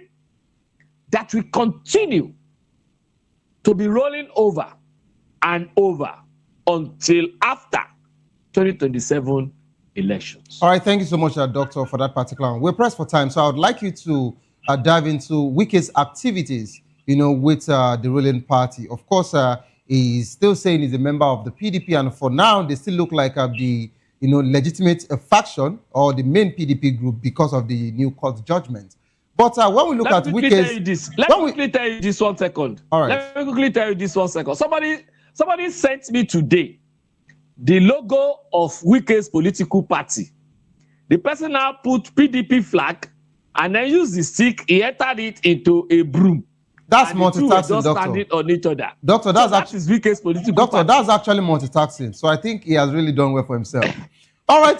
that will continue to be rolling over and over until after 2027 elections. All right, thank you so much, Doctor, for that particular one. We're pressed for time, so I would like you to dive into Wike's activities, with the ruling party. Of course, he's still saying he's a member of the PDP, and for now, they still look like the legitimate faction or the main PDP group because of the new court judgment. But when we look at Wike's... Let me quickly tell you this 1 second. All right. Let me quickly tell you this 1 second. Somebody sent me today the logo of Wike's political party. The person now put PDP flag and then used the stick, he entered it into a broom. That's and multitasking, Doctor. Standing on each other. Doctor, that is Wike's political party. That's actually multitasking. So I think he has really done well for himself. All right.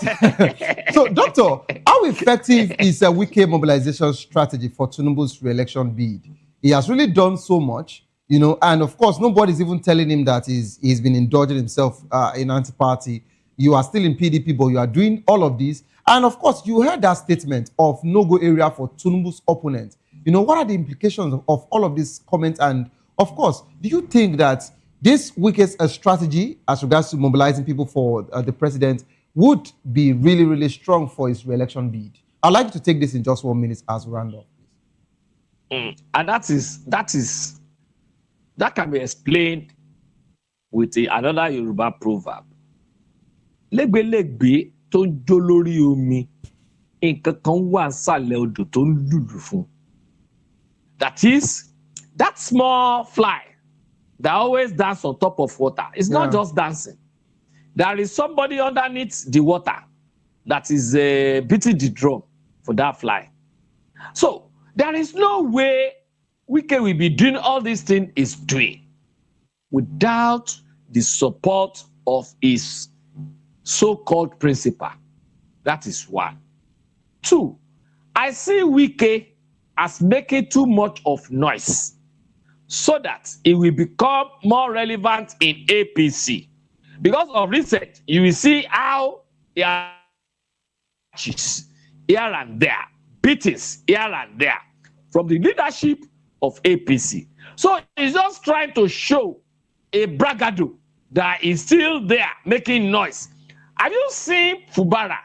So, Doctor, how effective is a Wike mobilization strategy for Tinubu's re-election bid? He has really done so much, and of course, nobody's even telling him that he's been indulging himself in anti-party. You are still in PDP, but you are doing all of this. And of course, you heard that statement of no-go area for Tinubu's opponent. What are the implications of all of these comments? And of course, do you think that this Wike's strategy as regards to mobilizing people for the president would be really, really strong for his re-election bid? I'd like you to take this in just 1 minute as we round up. And that can be explained with another Yoruba proverb. Legbe tó ń jó lórí omi, nǹkan kan wà nsàlẹ̀ odò tó ń lùlù fún. That is, that small fly that always dance on top of water. It's not just dancing. There is somebody underneath the water that is beating the drum for that fly. So there is no way Wike will be doing all these things he's doing without the support of his so-called principal. That is one. Two, I see Wike as making too much of noise so that it will become more relevant in APC. Because of research, you will see how he has here and there, beatings here and there from the leadership of APC. So he's just trying to show a bragado that is still there making noise. Have you seen Fubara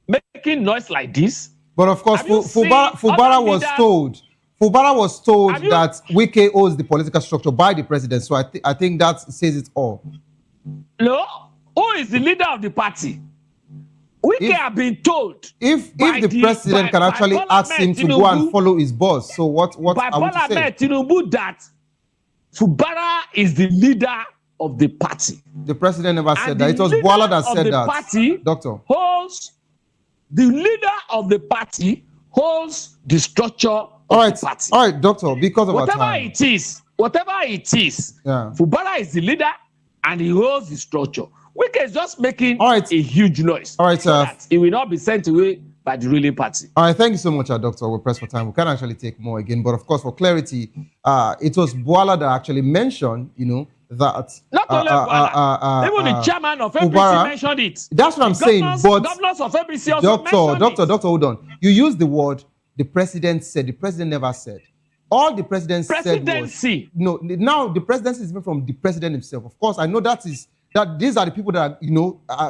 making noise like this? But of course, Fubara was told that Wike owes the political structure by the president. So I think that says it all. No, who is the leader of the party? Wike have been told. If the president can actually ask him to go and follow his boss, so what by are we to say? Tinubu that Fubara is the leader of the party. The president never said that. It was Boala that said that. Party Doctor. The leader of the party holds the structure of the party. All right, Doctor, because of whatever our time. Whatever it is, Fubara is the leader and he holds the structure. Wike is just making a huge noise. All right, so that he will not be sent away by the ruling party. All right, thank you so much, Doctor. We're pressed for time. We can actually take more again. But of course, for clarity, it was Boala that actually mentioned, that not only even the chairman of APC Fubara mentioned it. That's what I'm saying. But governors of APC also mentioned Doctor, hold on. You used the word the president said. The president never said. All the president said was no. Now the presidency is even from the president himself. Of course, I know that these are the people that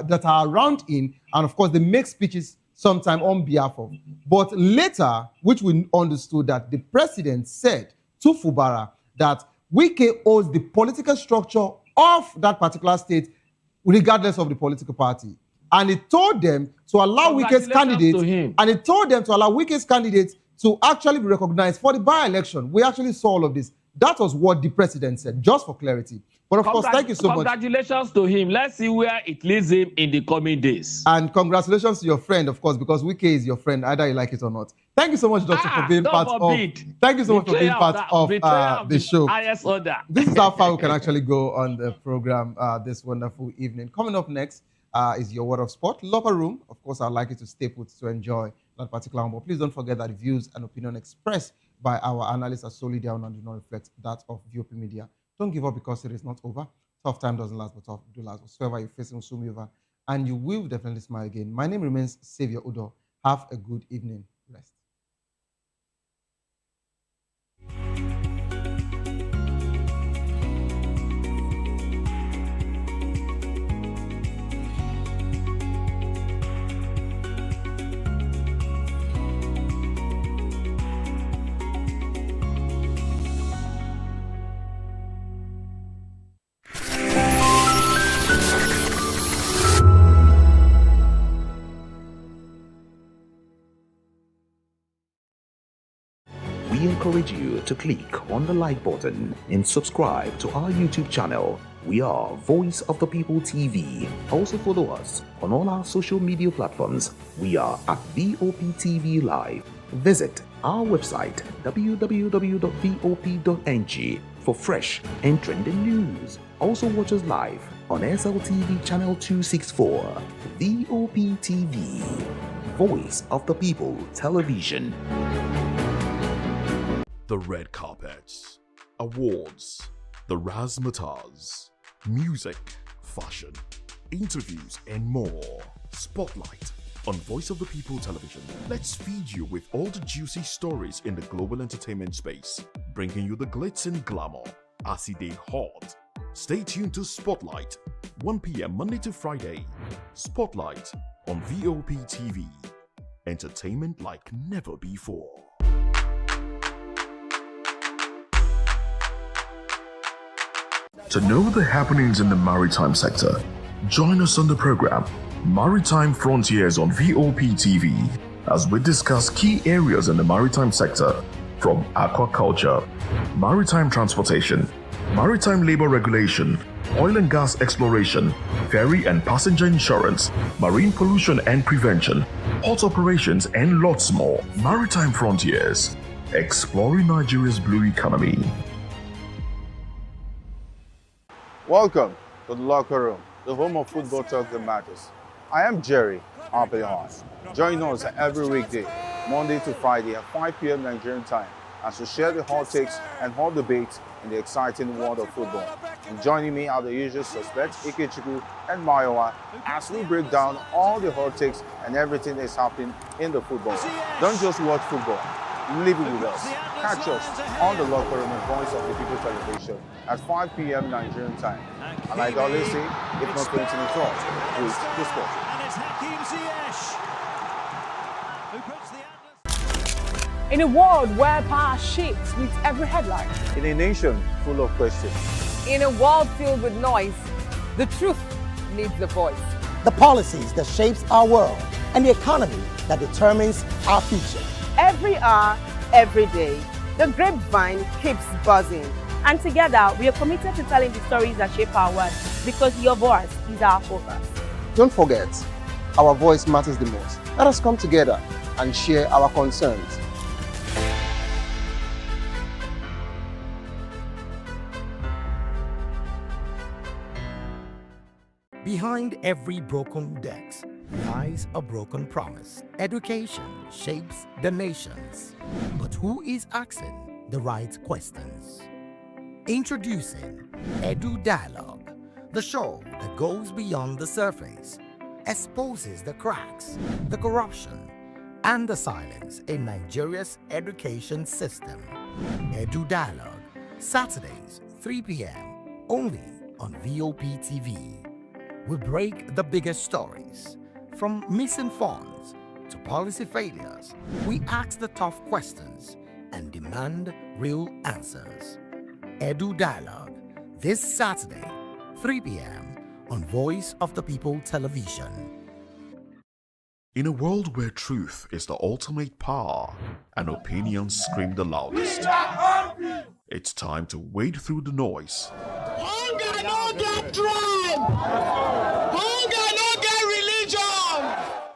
that are around him, and of course they make speeches sometime on behalf of. But later, which we understood that the president said to Fubara that Wike owes the political structure of that particular state, regardless of the political party. And he told them to allow Wike's candidate, and he told them to allow Wike's candidate to actually be recognized for the by-election. We actually saw all of this. That was what the president said, just for clarity. But of course, thank you so much. Congratulations to him. Let's see where it leads him in the coming days. And congratulations to your friend, of course, because Wike is your friend, either you like it or not. Thank you so much, Doctor, for being part of. Thank you so much for being part of the show. This is how far we can actually go on the program this wonderful evening. Coming up next is your Word of Sport Locker Room. Of course, I'd like you to stay put to enjoy that particular one. But please don't forget that the views and opinion expressed by our analysts are solely their own and do not reflect that of VOP Media. Don't give up because it is not over. Tough time doesn't last, but tough do last. Whatsoever you're facing will soon be over, and you will definitely smile again. My name remains Xavier Udo. Have a good evening. Rest. encourage you to click on the like button and subscribe to our YouTube channel. We are Voice of the People TV. Also follow us on all our social media platforms. We are at VOP TV Live. Visit our website www.vop.ng for fresh and trending news. Also watch us live on SLTV channel 264. VOP TV, Voice of the People Television. The red carpets, awards, the razzmatazz, music, fashion, interviews, and more. Spotlight on Voice of the People Television. Let's feed you with all the juicy stories in the global entertainment space, bringing you the glitz and glamour as it is hot. Stay tuned to Spotlight, 1 p.m. Monday to Friday. Spotlight on VOP TV. Entertainment like never before. To know the happenings in the maritime sector, join us on the program Maritime Frontiers on VOP TV as we discuss key areas in the maritime sector from aquaculture, maritime transportation, maritime labor regulation, oil and gas exploration, ferry and passenger insurance, marine pollution and prevention, port operations, and lots more. Maritime Frontiers, exploring Nigeria's blue economy. Welcome to the locker room, the home of football talk that matters. I am Jerry Apelon. Join us every weekday, Monday to Friday at 5 p.m. Nigerian time, as we share the hot takes and hot debates in the exciting world of football. And joining me are the usual suspects, Ikechukwu and Mayowa, as we break down all the hot takes and everything that's happening in the football. Don't just watch football, live it with us. Catch us on the locker room and Voice of the People Television at 5 p.m. Nigerian time. And like I always say, if not 20 minutes off, with the sport. In a world where power shapes with every headline. In a nation full of questions. In a world filled with noise, the truth needs a voice. The policies that shapes our world and the economy that determines our future. Every hour, every day, the grapevine keeps buzzing. And together, we are committed to telling the stories that shape our world, because your voice is our focus. Don't forget, our voice matters the most. Let us come together and share our concerns. Behind every broken deck lies a broken promise. Education shapes the nations. But who is asking the right questions? Introducing Edu Dialogue, the show that goes beyond the surface, exposes the cracks, the corruption, and the silence in Nigeria's education system. Edu Dialogue, Saturdays, 3 p.m., only on VOP TV. We break the biggest stories, from missing funds to policy failures. We ask the tough questions and demand real answers. Edu Dialogue, this Saturday, 3 p.m. on Voice of the People Television. In a world where truth is the ultimate power and opinions scream the loudest, it's time to wade through the noise. Hunger no get tribe! Hunger no get religion!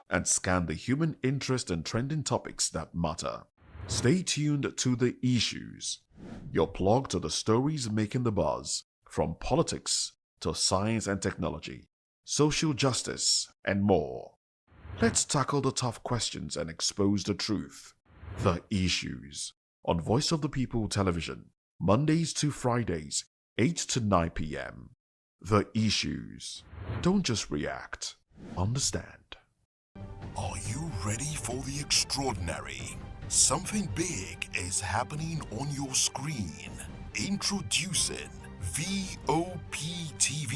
And scan the human interest and trending topics that matter. Stay tuned to The Issues, your plug to the stories making the buzz, from politics to science and technology, social justice, and more. Let's tackle the tough questions and expose the truth. The Issues, on Voice of the People Television, Mondays to Fridays, 8 to 9 p.m. The Issues. Don't just react, understand. Are you ready for the extraordinary? Something big is happening on your screen. Introducing VOP TV.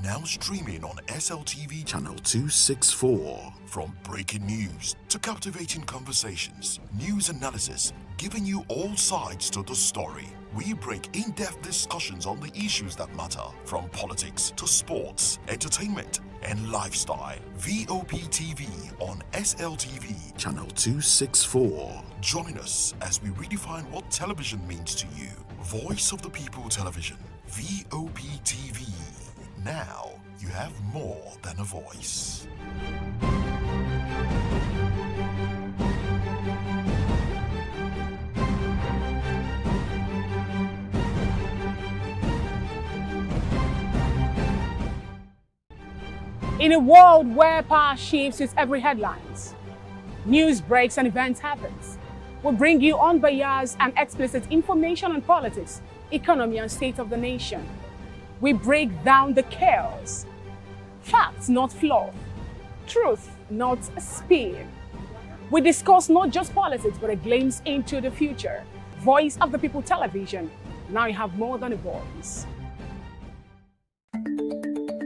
Now streaming on SLTV channel 264. From breaking news to captivating conversations, news analysis, giving you all sides to the story. We bring in-depth discussions on the issues that matter, from politics to sports, entertainment, and lifestyle. VOP TV on SLTV, channel 264. Join us as we redefine what television means to you. Voice of the People Television, VOP TV. Now, you have more than a voice. In a world where power shifts with every headlines, news breaks and events happens, we bring you unbiased and explicit information on politics, economy, and state of the nation. We break down the chaos. Facts, not fluff. Truth, not spin. We discuss not just politics, but a glimpse into the future. Voice of the People Television. Now you have more than a voice.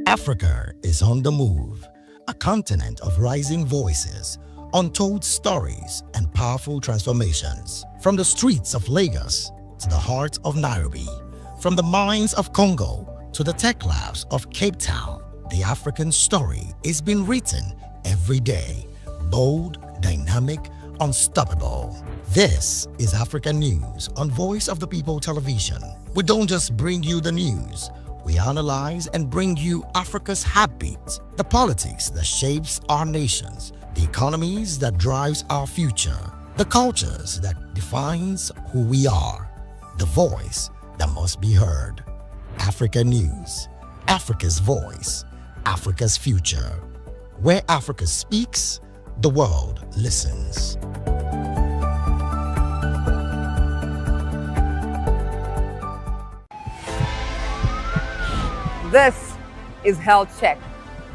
Africa is on the move, a continent of rising voices, untold stories, and powerful transformations. From the streets of Lagos to the heart of Nairobi, from the mines of Congo to the tech labs of Cape Town, the African story is being written every day. Bold, dynamic, unstoppable. This is African News on Voice of the People Television. We don't just bring you the news. We analyze and bring you Africa's heartbeat, the politics that shapes our nations, the economies that drives our future, the cultures that defines who we are, the voice that must be heard. Africa News, Africa's voice, Africa's future. Where Africa speaks, the world listens. This is Health Check,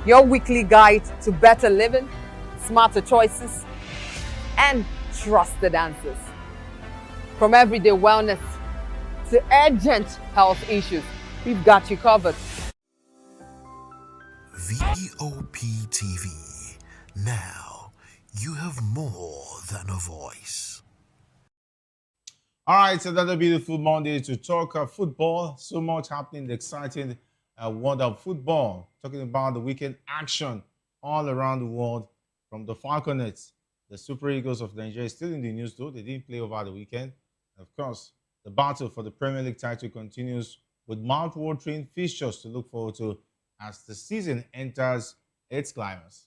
your weekly guide to better living, smarter choices, and trusted answers. From everyday wellness to urgent health issues, we've got you covered. VOP TV. Now, you have more than a voice. All right, so another beautiful Monday to talk football. So much happening, exciting world of football. Talking about the weekend action all around the world, from the Falconets. The Super Eagles of Nigeria still in the news though. They didn't play over the weekend. Of course, the battle for the Premier League title continues with mouth-watering fixtures to look forward to as the season enters its climax.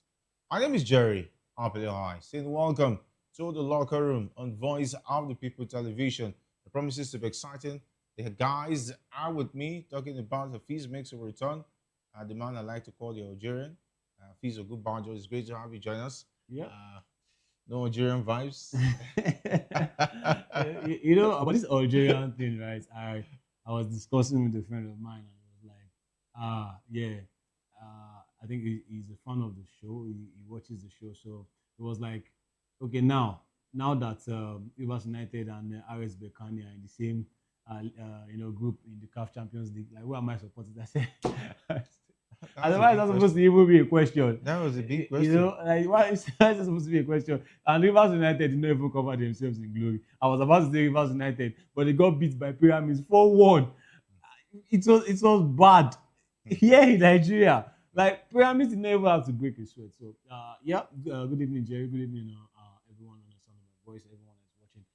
My name is Jerry Ampelihai, saying welcome to the locker room on Voice of the People Television. It promises to be exciting. The guys are with me talking about the Fees makes a return. The man I like to call the Algerian. Fees Ogunbanjo. It's great to have you join us. Yeah. No Algerian vibes. You know, about this Algerian thing, right? I was discussing with a friend of mine, and I was like, I think he's a fan of the show. He watches the show, so it was like, okay, now that Rivers United and RS Berkane are in the same group in the CAF Champions League, like, who am I supporting? I said, otherwise that's supposed to even be a question. That was a big question. You know, like, why is that supposed to be a question? And Rivers United did not even cover themselves in glory. I was about to say Rivers United, but they got beat by Pyramids 4-1. It was bad here in Nigeria. Like, Pyramids did not even have to break a sweat. So good evening, Jerry. Good evening, everyone on the sound of my voice, everyone that's watching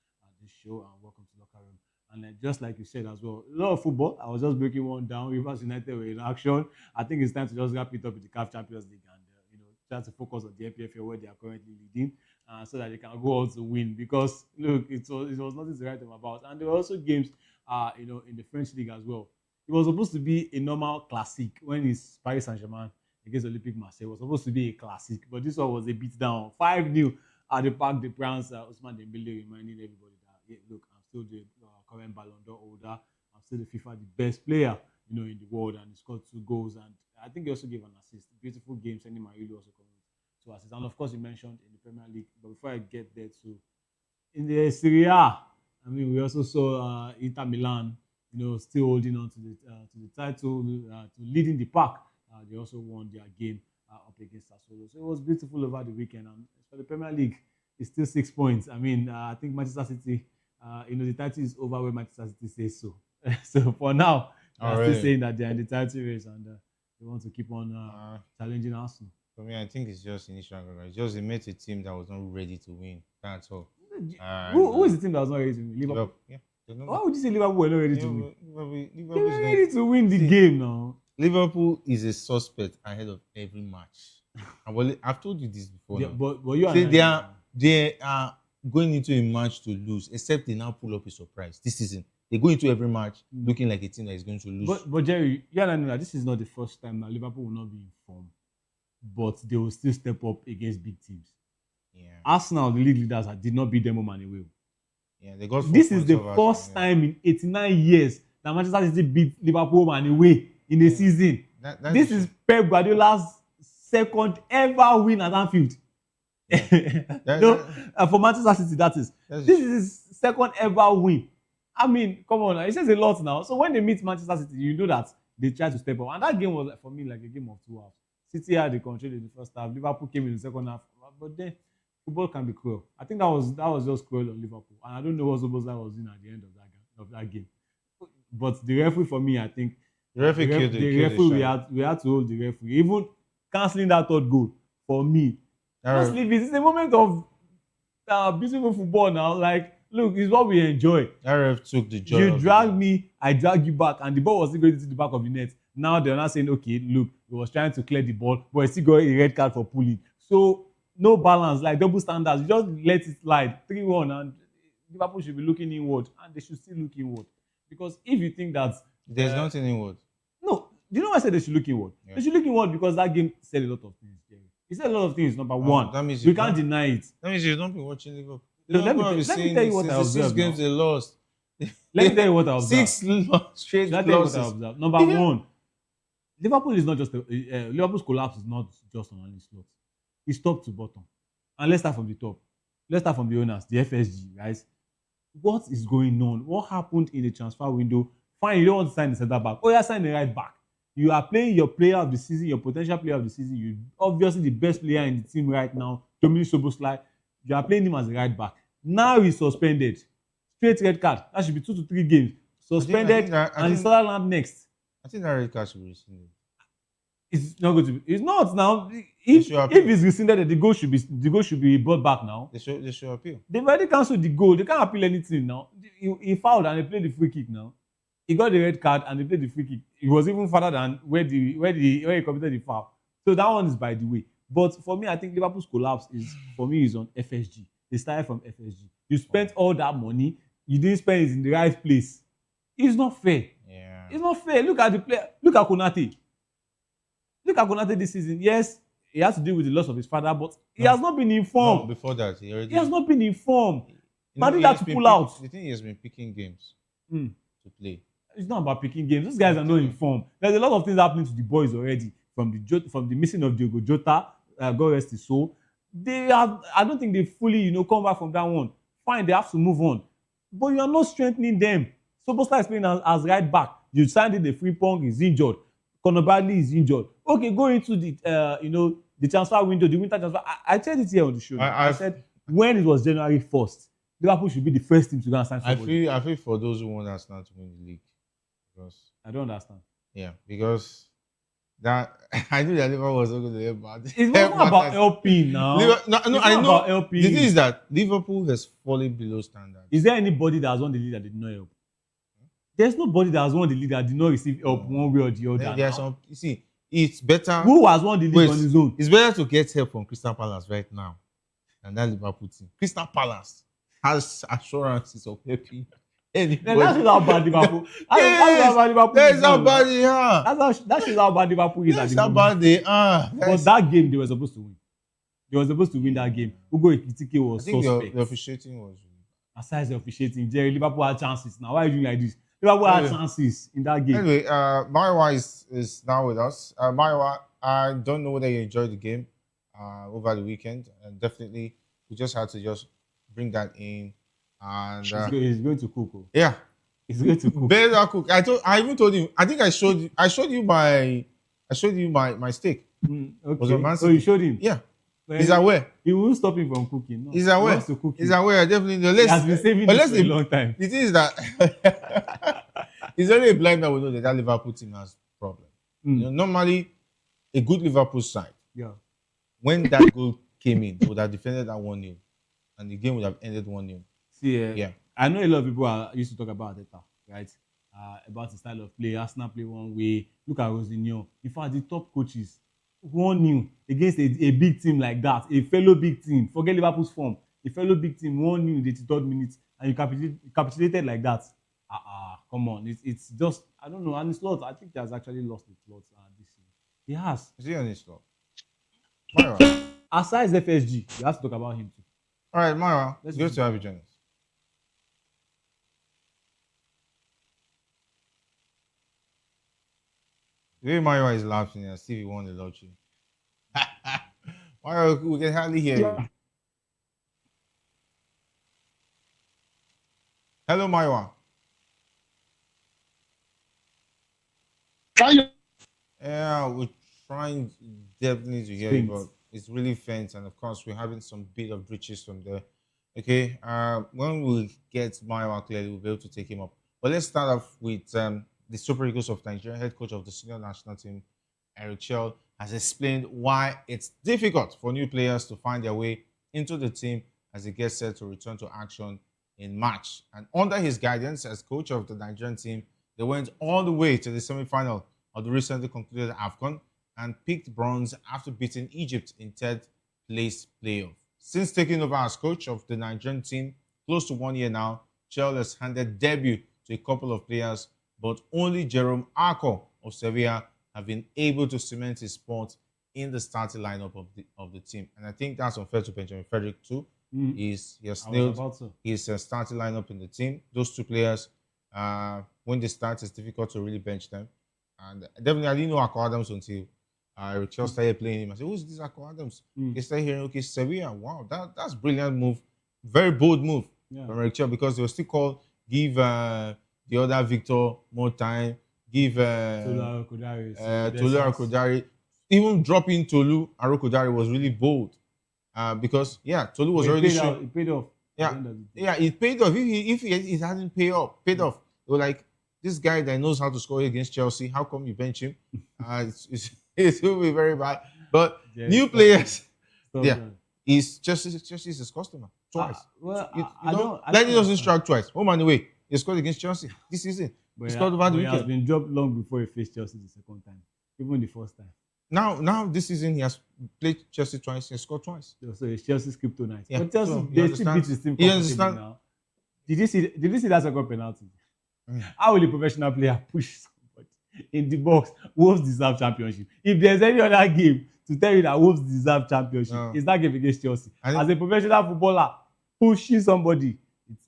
this show, and welcome to Locker Room. And just like you said as well, a lot of football. I was just breaking one down. Rivers United were in action. I think it's time to just wrap it up with the CAF Champions League and try to focus on the NPFL where they are currently leading, so that they can go on to win. Because look, it was nothing to write them about. And there were also games, in the French league as well. It was supposed to be a normal classic when it's Paris Saint-Germain against Olympique Marseille. It was supposed to be a classic, but this one was a beat down, 5-0 at the Parc des Princes. Ousmane Dembele reminding everybody that, look, I'm still the current Ballon d'Or holder. I'm still the FIFA the best player, in the world, and he scored 2 goals. And I think he also gave an assist. Beautiful game, sending Marilu also coming to assist. And of course, you mentioned in the Premier League. But before I get there too, in the Serie A, we also saw Inter Milan, still holding on to the title, to leading the pack. They also won their game up against Sassuolo. So it was beautiful over the weekend. And for the Premier League, it's still 6 points. I think Manchester City the title is over when Manchester City says so. So for now, they're still saying that they're in the title race and they want to keep on challenging Arsenal. For me, I think it's just initial. It's just they met a team that was not ready to win. That's all. Who is the team that was not ready to win? Liverpool. Yeah. Why would you say Liverpool were not ready to win? Liverpool They were ready to win the game now. Liverpool is a suspect ahead of every match. I've told you this before. Yeah, now. but you they are going into a match to lose, except they now pull up a surprise this season. They go into every match looking like a team that is going to lose. But Jerry, you know that this is not the first time that Liverpool will not be in form, but they will still step up against big teams. Yeah. Arsenal, the league leaders, did not beat them home and away. Yeah, they got. This is the first time in 89 years that Manchester City beat Liverpool home and away in a season. This is Pep Guardiola's second ever win at Anfield. For Manchester City, that is. This is his second ever win. I mean, come on, it says a lot now. So when they meet Manchester City, you know that they try to step up. And that game was, for me, like a game of 2 halves. City had the control in the first half. Liverpool came in the second half. But then, football can be cruel. I think that was just cruel on Liverpool. And I don't know what Szoboszlai was in at the end of that game. But the referee, for me, I think... The referee we had to hold the referee. Even cancelling that third goal, for me, just leave it. It's a moment of beautiful football now. Like, look, it's what we enjoy. That ref took the joy. You drag me, I drag you back, and the ball was still going to the back of the net. Now they're not saying, okay, look, he was trying to clear the ball, but he still got a red card for pulling. So, no balance, like double standards. You just let it slide 3-1, and Liverpool should be looking inward, and they should still look inward. Because if you think that... There's nothing inward. No, do you know why I said they should look inward? Yeah. They should look inward because that game said a lot of things. He said a lot of things, number one. That means we can't deny it. That means you don't be watching Liverpool. No, let me tell you what I observed. 6 games they lost. Let me tell you what I observed. 6 straight losses. Number one, Liverpool is not just Liverpool's collapse is not just on any slot. It's top to bottom. And let's start from the top. Let's start from the owners, the FSG, guys. What is going on? What happened in the transfer window? Fine, you don't want to sign the centre back. Oh, yeah, sign the right back. You are playing your player of the season, your potential player of the season. You obviously the best player in the team right now, Dominic Szoboszlai. You are playing him as a right back. Now he's suspended. Straight red card. That should be 2 to 3 games. Suspended, and he's Sutherland next. I think that red card should be rescinded. It's not going to be. It's not now. If it's rescinded, the goal should be brought back now. They should appeal. They've already cancelled the goal. They can't appeal anything now. He fouled and they played the free kick now. He got the red card and they played the free kick. It was even further than where he committed the foul. So that one is by the way. But for me, I think Liverpool's collapse is on FSG. They started from FSG. You spent all that money. You didn't spend it in the right place. It's not fair. Yeah. It's not fair. Look at the player. Look at Konate. Look at Konate this season. Yes, he has to deal with the loss of his father, but he has not been informed. No, before that, he has not been informed. But he had to pull out. The thing he has been picking games to play. It's not about picking games. These guys are not informed. There's a lot of things happening to the boys already. From the missing of Diogo Jota, God rest his soul. I don't think they fully, come back from that one. Fine, they have to move on. But you are not strengthening them. Szoboszlai is playing as right back. You signed in the Frimpong, he's injured. Conor Bradley is injured. Okay, go into the the transfer window, the winter transfer. I said it here on the show. I said when it was January 1st, Liverpool should be the first team to go and sign somebody. I feel for those who want Arsenal to win the league. Because I don't understand. Yeah, because that I knew that Liverpool was not going to help bad. It's not about LP now. I know. About LP. The thing is that Liverpool has fallen below standard. Is there anybody that has won the league that did not help? There's nobody that has won the league that did not receive help one way or the other. There are some. You see, it's better. Who has won the league on his own? It's better to get help from Crystal Palace right now than that Liverpool team. Crystal Palace has assurances of helping. That shows how bad Liverpool. That's how bad they are. That shows how bad Liverpool is. That's how bad they are. But that game they were supposed to win. They were supposed to win that game. Ugo Ekitike was suspect. The officiating was. Aside the officiating, Jerry, Liverpool had chances. Now why are you doing like this? Liverpool had chances in that game. Anyway, Maiwa is now with us. Maiwa, I don't know whether you enjoyed the game over the weekend. And definitely, we just had to bring that in. And he's going to cook. Yeah, he's going to cook. Better cook. I even told him. I think I showed you my steak. Okay. So you showed him. Yeah. He's aware. He won't stop him from cooking. No. He's aware. He wants to cook. He's aware. Definitely. He has been saving this for a long time. The thing is that he's only a blind man will know that Liverpool team has problem. You know, normally a good Liverpool side, when that goal came in, would have defended that 1-0, and the game would have ended 1-0. See, I know a lot of people used to talk about Arteta, right? About the style of play. Arsenal play one way. Look at Rosinho. In fact, the top coaches 1-0 against a big team like that, a fellow big team. Forget Liverpool's form. A fellow big team 1-0 in the 83rd minute, and you capitulated like that. Come on. It's just, I don't know. And it's lost. I think he has actually lost the plot this season. He has. Is he on his slot? Aside FSG, you have to talk about him too. All right, Mara, it's good to have you join us. The way Mario is laughing and Stevie won the lottery. Mario, we can hardly hear you. Hello, Mario. Yeah, we're trying definitely to hear you, but it's really faint, and of course we're having some bit of breaches from there. Okay, when we get Mario clearly, we'll be able to take him up. But let's start off with the Super Eagles of Nigeria. Head coach of the senior national team, Eric Chell, has explained why it's difficult for new players to find their way into the team as it gets set to return to action in March. And under his guidance as coach of the Nigerian team, they went all the way to the semi-final of the recently concluded AFCON and picked bronze after beating Egypt in third place playoff. Since taking over as coach of the Nigerian team, close to 1 year now, Chell has handed debut to a couple of players, but only Jerome Arco of Sevilla have been able to cement his spot in the starting lineup of the team. And I think that's unfair to Benjamin Frederick too. He has nailed his starting lineup in the team. Those two players, when they start, it's difficult to really bench them. And definitely, I didn't know Arco Adams until Richard started playing him. I said, who's this Arco Adams? He started hearing, okay, Sevilla. Wow, that's brilliant move. Very bold move from Richard, because they were still called, give the other Victor more time, give Tolu Arokodare. Even dropping Tolu Arokodare was really bold. Because Tolu was already showing. It paid off. It paid off. If it hadn't paid off, they were like, this guy that knows how to score against Chelsea, how come you bench him? It will be very bad. But new players, he's just his customer twice. Lightning doesn't strike twice. Home and away. He scored against Chelsea this season. He scored over the weekend. He has been dropped long before he faced Chelsea the second time, even the first time. Now this season he has played Chelsea twice. He has scored twice. So it's Chelsea's kryptonite. Yeah. But Chelsea, So they still beat his team comfortably now. Did you see that second penalty? How will a professional player push somebody in the box? Wolves deserve championship. If there's any other game to tell you that Wolves deserve championship, it's that game against Chelsea. As a professional footballer, pushing somebody,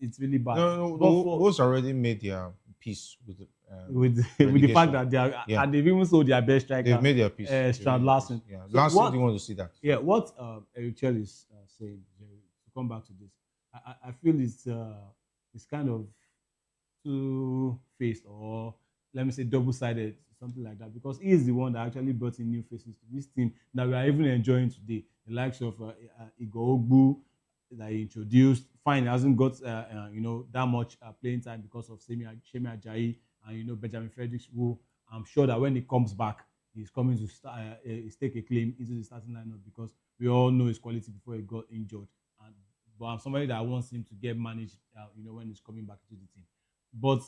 it's really bad. Wolves already made their peace with the fact that they are, and they've even sold their best striker. They've made their peace. Strand Larsen. Larsen didn't want to see that. Yeah, what Eric Chell is saying, to come back to this, I feel it's kind of two-faced, or let me say double-sided, something like that, because he is the one that actually brought in new faces to this team that we are even enjoying today. The likes of Igor Ogbu that he introduced. Fine, he hasn't got that much playing time because of Semi Ajayi and Benjamin Fredericks, who I'm sure that when he comes back, he's coming to stake a claim into the starting lineup, because we all know his quality before he got injured. But I'm somebody that wants him to get managed, when he's coming back to the team. But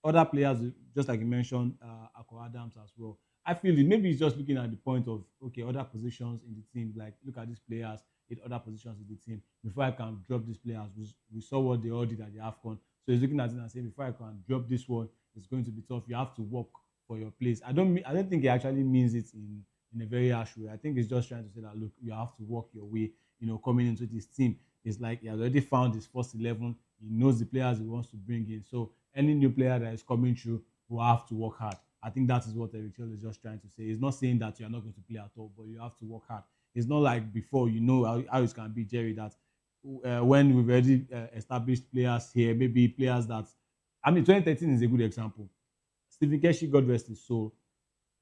other players, just like you mentioned, Arco Adams as well. I feel maybe he's just looking at the point of, okay, other positions in the team, like look at these players in other positions in the team. Before I can drop these players, we saw what they all did at the AFCON. So he's looking at it and saying, before I can drop this one, it's going to be tough. You have to work for your place. I don't think he actually means it in a very harsh way. I think he's just trying to say that, look, you have to work your way, coming into this team. It's like he has already found his first 11. He knows the players he wants to bring in. So any new player that is coming through will have to work hard. I think that is what Eric Chell is just trying to say. He's not saying that you are not going to play at all, but you have to work hard. It's not like before, how it can be, Jerry, that when we've already established players here, maybe players that, 2013 is a good example. Stephen Keshi, God rest his soul.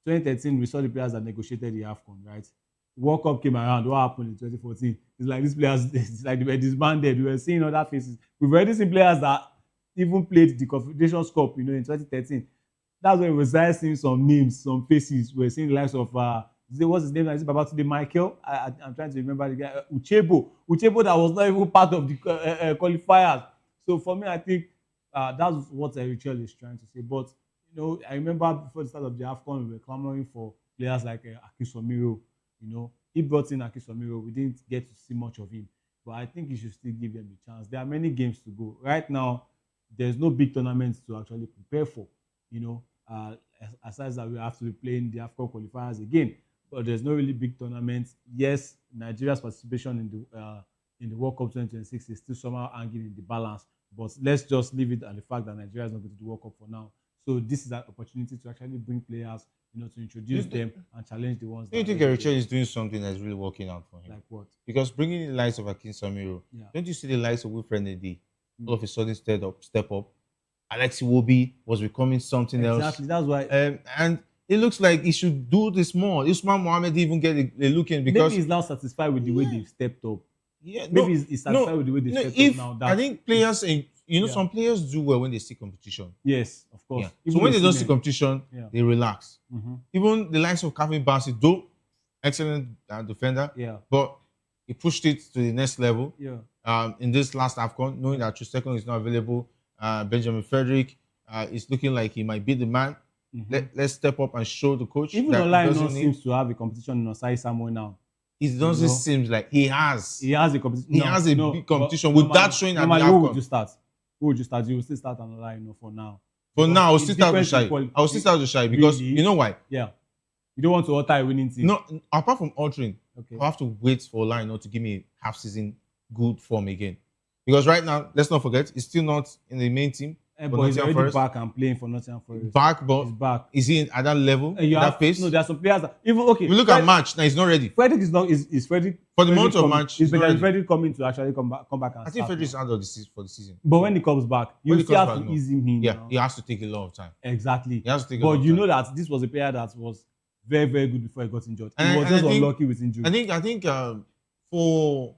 2013, we saw the players that negotiated the AFCON, right? World Cup came around, what happened in 2014? It's like these players, it's like they were disbanded. We were seeing other faces. We've already seen players that even played the Confederations Cup, in 2013. That's when we started seeing some names, some faces. We're seeing the likes of what's his name? Is it Babatunde Michael? I'm trying to remember the guy. Uchebo that was not even part of the qualifiers. So for me, I think that's what Richel is trying to say. But I remember before the start of the AFCON, we were clamoring for players like Akisomiro. He brought in Akisomiro. We didn't get to see much of him, but I think he should still give them a chance. There are many games to go. Right now, there's no big tournaments to actually prepare for. Aside that we have to be playing the AFCON qualifiers again, but there's no really big tournaments. Yes, Nigeria's participation in the World Cup 2026 is still somehow hanging in the balance. But let's just leave it at the fact that Nigeria is not going to the World Cup for now. So this is an opportunity to actually bring players, to introduce them and challenge the ones. Do you think Erichel is doing something that's really working out for him? Like what? Because bringing in the likes of Akin Samiro, don't you see the likes of Wilfred Ndidi all of a sudden step up? Alexi Wobi was becoming something else. Exactly, that's why. And it looks like he should do this more. Usman Mohammed didn't even get a look in because maybe he's now satisfied with the way they've stepped up. Yeah, maybe he's satisfied with the way they've stepped up now. I think players, some players do well when they see competition. Yes, of course. Yeah. So when they don't see competition, they relax. Mm-hmm. Even the likes of Kevin Bassey, though excellent defender, but he pushed it to the next level. Yeah. In this last AFCON, knowing that Trustekon is not available, Benjamin Frederick is looking like he might be the man. Mm-hmm. Let's step up and show the coach. Even Olajuwon seems to have a competition in Osai Samuel now. It doesn't seem like he has. He has a competition. He has a big competition with that showing at the AFCON. Who would you start? You will still start another, for now. For now, I will still start with Shai. I will still start with Shai because you know why? Yeah. You don't want to alter a winning team. No, apart from altering, I have to wait for Olajuwon to give me a half-season good form again. Because right now, let's not forget, he's still not in the main team. But he's already back and playing for Nottingham Forest. He's back. Is he at that level? That pace? No, there are some players that even okay. We look at March now. He's not ready. Frederick is not. Is Frederick for the month of March? Is Frederick coming to actually come back? And I think Frederick is out of the season for the season. But when he comes back, you still have to ease him in. Yeah, he has to take a lot of time. Exactly. He has to take. But you know that this was a player that was very, very good before he got injured. He was just unlucky with injury. I think for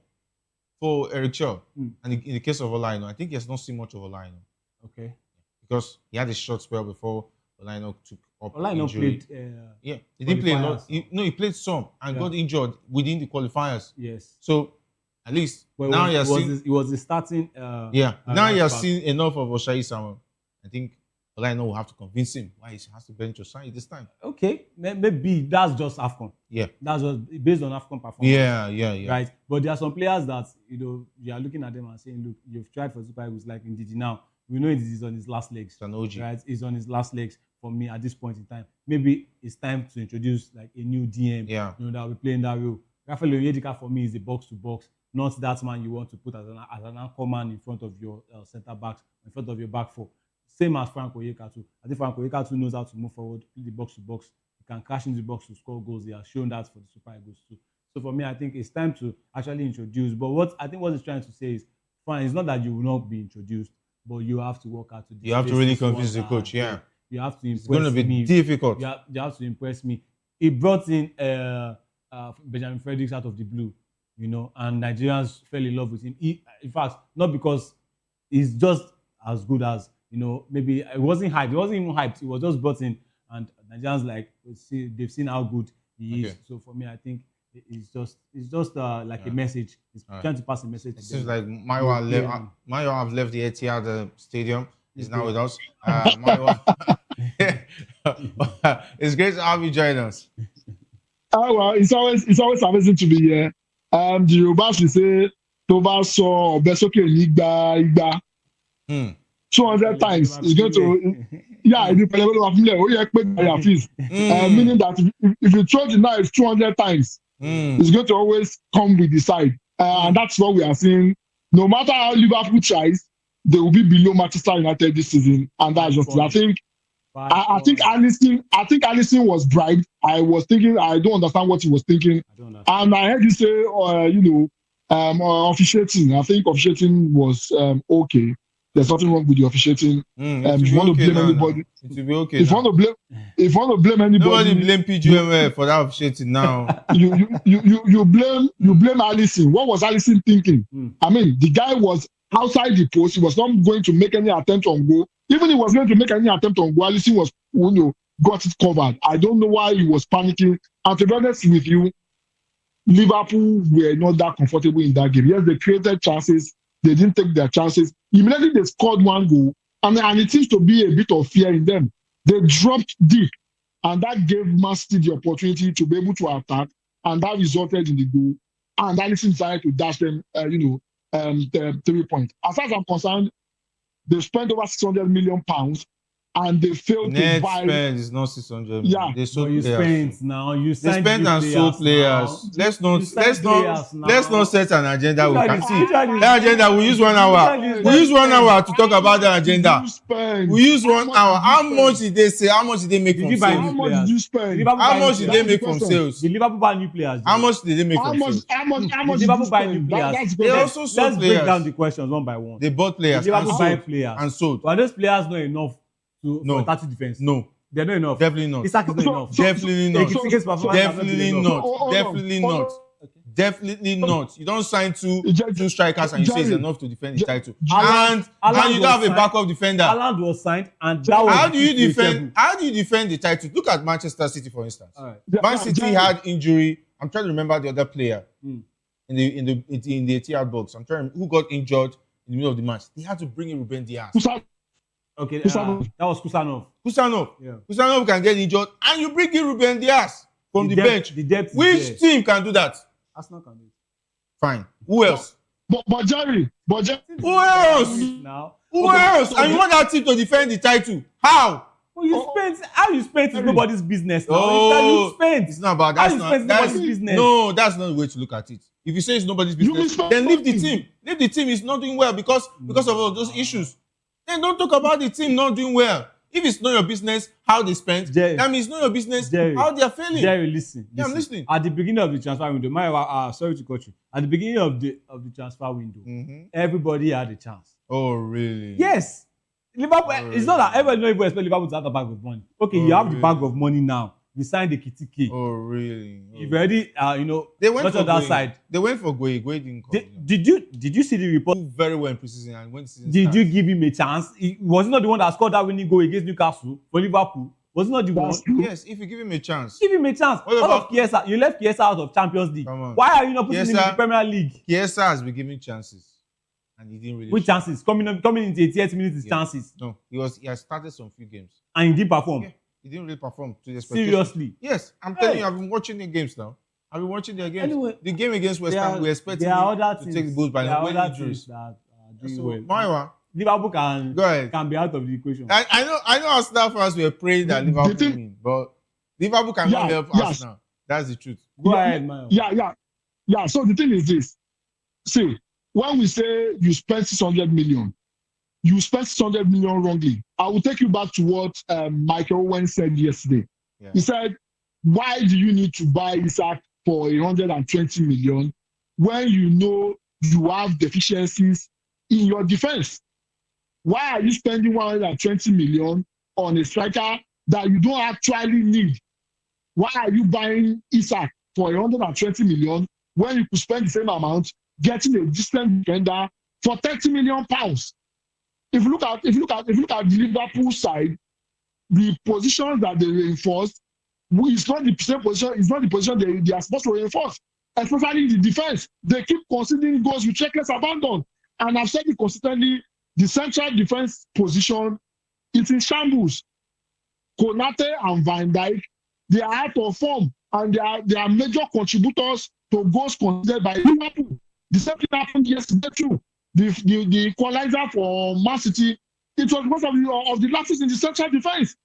Eric Shaw, and in the case of Olajuwon, I think he has not seen much of Olajuwon. Okay. Because he had a short spell before Olajuwon took up injury. Played. He didn't play a lot. He played some and got injured within the qualifiers. Yes. So at least now he was the starting. Now he has seen enough of Osai Samuel. I think Olajuwon will have to convince him why he has to bench Osai this time. Okay, maybe that's just AFCON. Yeah, that's just based on AFCON performance. Yeah. Right, but there are some players that you are looking at them and saying, look, you've tried for Super Eagles like Ndidi now. We know it is on his last legs. Right? He's on his last legs for me at this point in time. Maybe it's time to introduce like a new DM. Yeah. That will be playing that role. Rafael Onyedika for me is a box to box, not that man you want to put as an anchor man in front of your centre backs, in front of your back four. Same as Frank Oyeka too. I think Frank Oyeka too knows how to move forward, play the box to box. He can crash into the box to score goals. He has shown that for the Super Eagles too. So for me, I think it's time to actually introduce. But what he's trying to say is, fine, it's not that you will not be introduced, but you have to work out to. You have to really convince the coach. Yeah, you have to impress me. It's going to be difficult. You have to impress me. He brought in Benjamin Fredericks out of the blue, and Nigerians fell in love with him. In fact, not because he's just as good as maybe it wasn't hyped. It wasn't even hyped. It was just brought in, and Nigerians they've seen how good he is. So for me, I think it's just like a message. It's trying to pass a message. It seems like Mayo have left the Etihad Stadium. He's now with us. It's great to have you join us. Well, it's always amazing to be here. The Yoruba say, "Toba so besoke igba." 200 times. It's going to, meaning that if you throw the knife 200 times, it's going to always come with the side. And that's what we are seeing. No matter how Liverpool tries, they will be below Manchester United this season. And that's just it. I think Alisson was bribed. I was thinking, I don't understand what he was thinking. And I heard you say, officiating. I think officiating was okay. there's nothing wrong with the officiating. If you want to blame anybody, it will be okay. If you want to blame anybody, nobody blame PGML for that officiating now. you blame Allison. What was Allison thinking? I mean, the guy was outside the post. He was not going to make any attempt on goal. Even if he was going to make any attempt on goal, Allison was, got it covered. I don't know why he was panicking. And to be honest with you, Liverpool were not that comfortable in that game. Yes, they created chances. They didn't take their chances. Immediately they scored one goal, and it seems to be a bit of fear in them. They dropped deep, and that gave Man City the opportunity to be able to attack, and that resulted in the goal. And Alisson decided to dash them, 3 points. As far as I'm concerned, they spent over £600 million, and they failed Net to buy. spend is not 600 million. Yeah, they sold you players. spent now. You they spent and sold players. Let's not set an agenda. We can see that agenda. We use 1 hour. We use 1 hour to talk about the agenda. We use 1 hour. How much did they say? How much did they make from sales? How much did you spend? How much did they make from sales? Did Liverpool buy new players? How much did they make from sales? How much did Liverpool buy new players? They also sold Let's players. break down the questions one by one. They bought players. Did Liverpool buy players and sold. Were those players not enough for 30 defense? No. They're not enough. Definitely not. Isak is not enough. Definitely not. Definitely not. Definitely not. Definitely not. You don't sign two strikers and you say it's enough to defend the title. And you don't have a backup defender. Haaland was signed, and that was how do you defend the title? Look at Manchester City, for instance. Right. Man City had injury. I'm trying to remember the other player in the Etihad box. I'm trying who got injured in the middle of the match. They had to bring in Ruben Dias. Okay, that was Kusanov. Yeah. Kusanov can get injured, and you bring in Ruben Dias from the bench. The depth Which team can do that? Arsenal can do it. Fine. Who else? But Jerry. Who else? Who else? And you want that team to defend the title? How? Well, how you spent is nobody's business. Now. Oh, you spent. It's not about that's nobody's business. No, that's not the way to look at it. If you say it's nobody's business, then leave the team. Leave the team is not doing well because of all those issues. Then don't talk about the team not doing well. If it's not your business how they spent, that means it's not your business how they are failing. Jerry, listen. Yeah, I'm listening. At the beginning of the transfer window, sorry to cut you. At the beginning of the transfer window, everybody had a chance. Oh, really? Yes. Liverpool. It's not that everybody expect Liverpool to have a bag of money. Okay, you have the bag of money now. You signed the Kitty. Oh, really? You've already, they went for that side. They went for Goye. Goye didn't come. Did you see the report? Very well in preseason and when season did you give him a chance? Was he not the one that scored that winning goal against Newcastle for Liverpool? Was he not the one? Yes, if you give him a chance. Give him a chance. What about Chiesa? You left Chiesa out of Champions League. Why are you not putting him in the Premier League? Chiesa has been given chances. And he didn't really. Which chances? Coming into 88 minutes is chances. No, he has started some few games. And he didn't perform. Yeah. He didn't really perform to the expectations. Seriously? Yes, I'm telling you, I've been watching the games now. I've been watching their games. Anyway, the game against West Ham, we expected him to take the goals by now. When injuries. Maiwa, Liverpool can be out of the equation. I know Arsenal fans were praying that Liverpool win, but Liverpool cannot help Arsenal. That's the truth. Go ahead, Maiwa. Yeah. So the thing is this. See, when we say you spent 600 million, you spent 600 million wrongly. I will take you back to what Michael Owen said yesterday. Yeah. He said, why do you need to buy Isak for 120 million when you know you have deficiencies in your defense? Why are you spending 120 million on a striker that you don't actually need? Why are you buying Isak for 120 million when you could spend the same amount getting a decent defender for 30 million pounds? If you look at the Liverpool side, the positions that they reinforced, it's not the same position. It's not the position they are supposed to reinforce. Especially the defense, they keep conceding goals with reckless abandon. And I've said it consistently: the central defense position is in shambles. Konate and Van Dijk, they are out of form, and they are major contributors to goals conceded by Liverpool. The same thing happened yesterday too. The equalizer for Man City, it was because of the lapses in the central defense.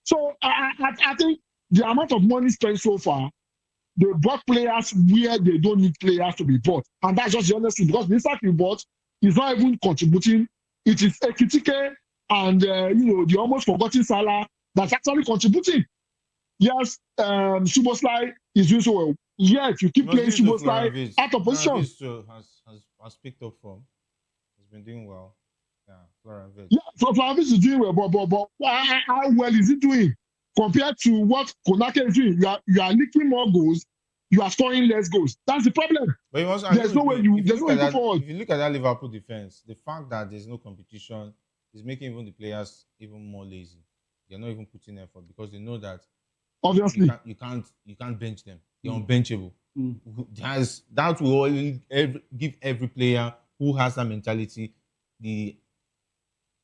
So I think the amount of money spent so far, they bought players where they don't need players to be bought. And that's just the honesty, because the Isak you bought is not even contributing. It is Ekitike and the almost forgotten Salah that's actually contributing. Yes, Szoboszlai is doing so well. Yes, you keep playing Szoboszlai out of position. Has picked up form. He's been doing well. Yeah. Yeah, Florian Wirtz is doing well, but how well is he doing compared to what Konate is doing? You are leaking more goals, you are scoring less goals. That's the problem. But you must There's no way you go forward. If you look at that Liverpool defense, the fact that there's no competition is making even the players even more lazy. They're not even putting effort because they know that obviously you can't bench them. They're unbenchable. That will always give every player who has that mentality the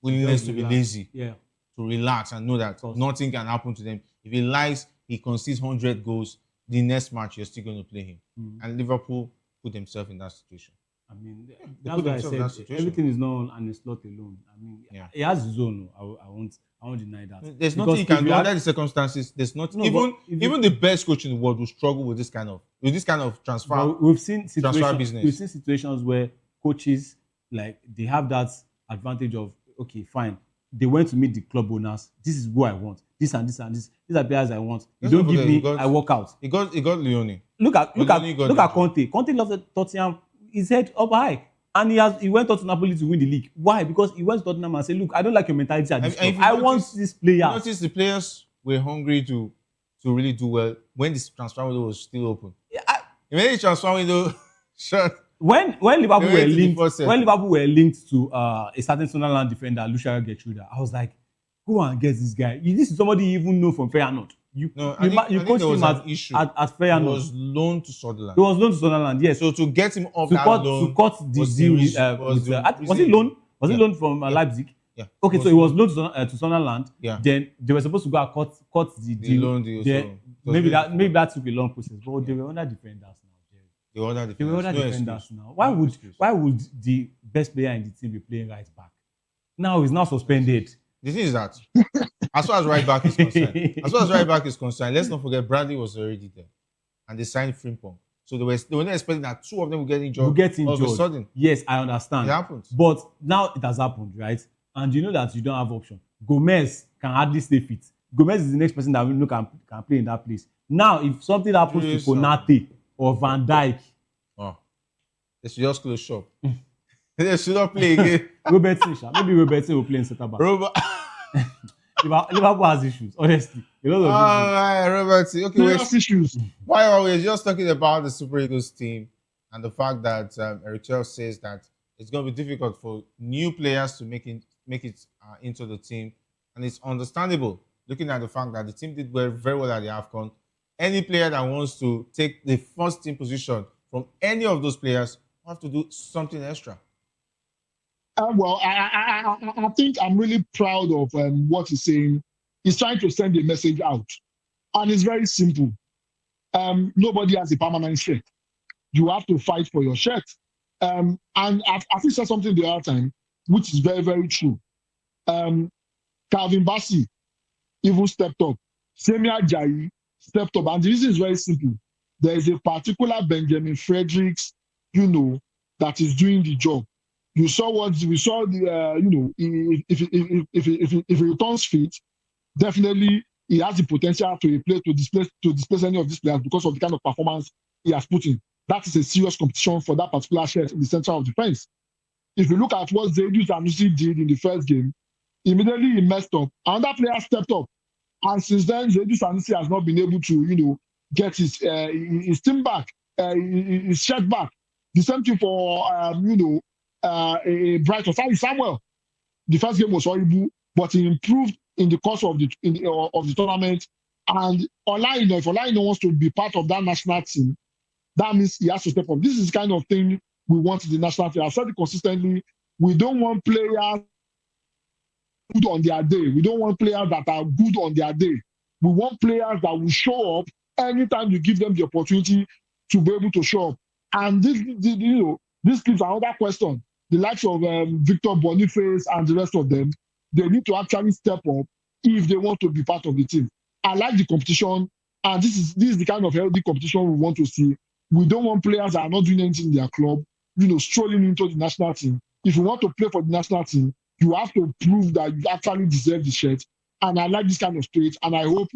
willingness to be lazy, to relax and know that nothing can happen to them. If he likes, he concedes 100 goals, the next match you're still going to play him. And Liverpool put themselves in that situation. I mean, that's why I said everything is not on a slot alone. I mean, he has his own. I won't deny that. There's nothing you can do under the circumstances. There's not even the best coach in the world will struggle with this kind of transfer. But we've seen transfer business. We've seen situations where coaches they have that advantage of okay, fine. They went to meet the club owners. This is who I want. This and this and this. These are players I want. You don't give me, I walk out. He got Leone. Look at Conte. Conte loves Tottenham. His head up high. And he went out to Napoli to win the league. Why? Because he went to Tottenham and said, look, I don't like your mentality at this club. I want this player. You notice the players were hungry to really do well when this transfer window was still open. When the transfer window shut. When Liverpool were linked to a certain Sunderland defender, Lucia Gertruda, I was like, go and get this guy. This is somebody you even know from Feyenoord. You coached him at Feyenoord. He was loaned to Sunderland. He was loaned to Sunderland, yes. So to get him off that loan, to cut the deal was he loaned? Was he loaned from Leipzig? Yeah. Okay, so he was loaned to Sunderland. Yeah. Then they were supposed to go and cut the deal. Maybe that took a long process, but they were under defenders now. They were other defenders now. Why would the best player in the team be playing right back? Now he's now suspended. The thing is that, as far as right back is concerned, let's not forget Bradley was already there, and they signed Frimpong. So they were not expecting that two of them would get injured. All of a sudden. Yes, I understand. It happens. But now it has happened, right? And you know that you don't have option. Gomez can hardly stay fit. Gomez is the next person that we know can play in that place. Now, if something happens to Konate or Van Dijk, they should just close shop. They should not play again. Maybe Robertson will play in center back. Liverpool has issues, honestly. Robertson. Okay, wait. Issues. While we're just talking about the Super Eagles team and the fact that Eric Chell says that it's going to be difficult for new players to make it into the team, and it's understandable looking at the fact that the team did very well at the AFCON. Any player that wants to take the first team position from any of those players will have to do something extra. Well, I think I'm really proud of what he's saying. He's trying to send a message out. And it's very simple. Nobody has a permanent shirt. You have to fight for your shirt. And I think said something the other time, which is very, very true. Calvin Bassey even stepped up. Semia Jai stepped up. And the reason is very simple. There is a particular Benjamin Fredericks, that is doing the job. You saw what we saw. If he returns fit, definitely he has the potential to displace any of these players because of the kind of performance he has put in. That is a serious competition for that particular shirt in the center of defense. If you look at what Zeidou Sanusi did in the first game, immediately he messed up. Another player stepped up, and since then Zeidou Sanusi has not been able to, get his team back, his shirt back. The same thing for Brighton. Samuel. The first game was horrible, but he improved in the course of the tournament. And if Olaino wants to be part of that national team, that means he has to step up. This is the kind of thing we want in the national team. I've said it consistently. We don't want players good on their day. We don't want players that are good on their day. We want players that will show up anytime you give them the opportunity to be able to show up. And this gives another question. The likes of Victor Boniface and the rest of them, they need to actually step up if they want to be part of the team. I like the competition, and this is the kind of healthy competition we want to see. We don't want players that are not doing anything in their club, strolling into the national team. If you want to play for the national team, you have to prove that you actually deserve the shirt. And I like this kind of spirit, and I hope,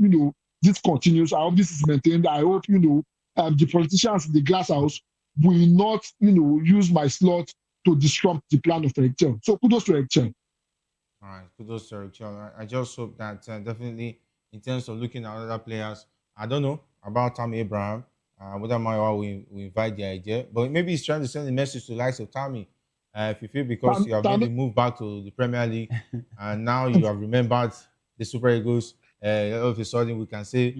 this continues. I hope this is maintained. I hope, the politicians in the glass house will not, use my slot to disrupt the plan of Eric Chell. So kudos to Eric Chell. All right, kudos to Eric Chell. I just hope that definitely in terms of looking at other players, I don't know about Tammy Abraham, whether Maiwa will invite the idea, but maybe he's trying to send a message to the likes of Tammy. If you feel because you have made the move back to the Premier League and now you have remembered the Super Eagles, all of a sudden we can say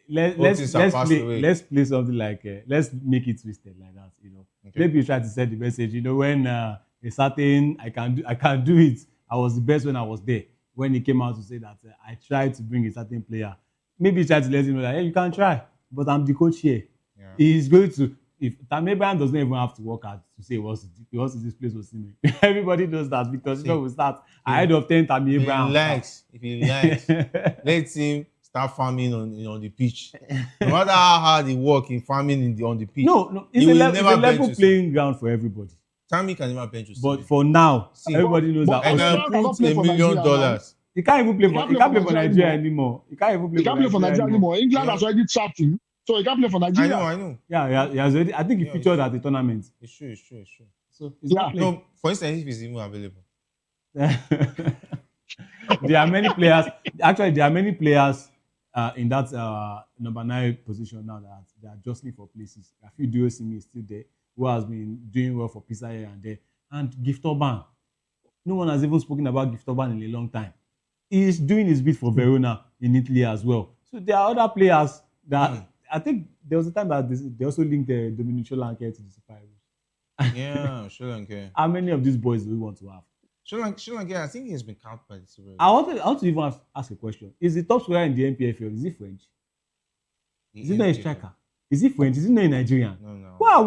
let's play something like let's make it twisted like that, you know. Okay. Maybe you try to send the message, you know, when a certain I can do it. I was the best when I was there. When he came out to say that I tried to bring a certain player, maybe try to let him know that hey, you can try, but I'm the coach here. Yeah. He's going to. If Tammy Abraham doesn't even have to work hard to say he wants to displace Osimhen. Everybody knows that because you know we start ahead of 10 Tammy Abraham. If he likes, let him start farming on the pitch. No matter how hard he work in farming on the pitch. No, it's a level playing ground for everybody. Tammy can never bench Osimhen. But for now, everybody knows that Osimhen put $1 million. He can't even play for. He can't play for Nigeria anymore. He can't even play for Nigeria anymore. England has already trapped him, so he can't play for Nigeria. I know. Yeah, he has already. I think he featured at the tournament. It's true. So he's not playing. No, for instance, if he's even available. There are many players. Actually, there are many players in that number 9 position now that they are jostling for places. A few Duosimi is still there, who has been doing well for Pisa here and there. And Gift Orban. No one has even spoken about Gift Orban in a long time. He's doing his bit for Verona in Italy as well. So there are other players that I think there was a time that they also linked Dominic Solanke to the Super Eagles. Yeah, Solanke. How many of these boys do we want to have? Solanke, I think he has been capped by the Super Eagles. I want to even ask a question. Is the top scorer in the NPFL, is he French? Is he not a striker? Is he French? Is he not a Nigerian? No. Why are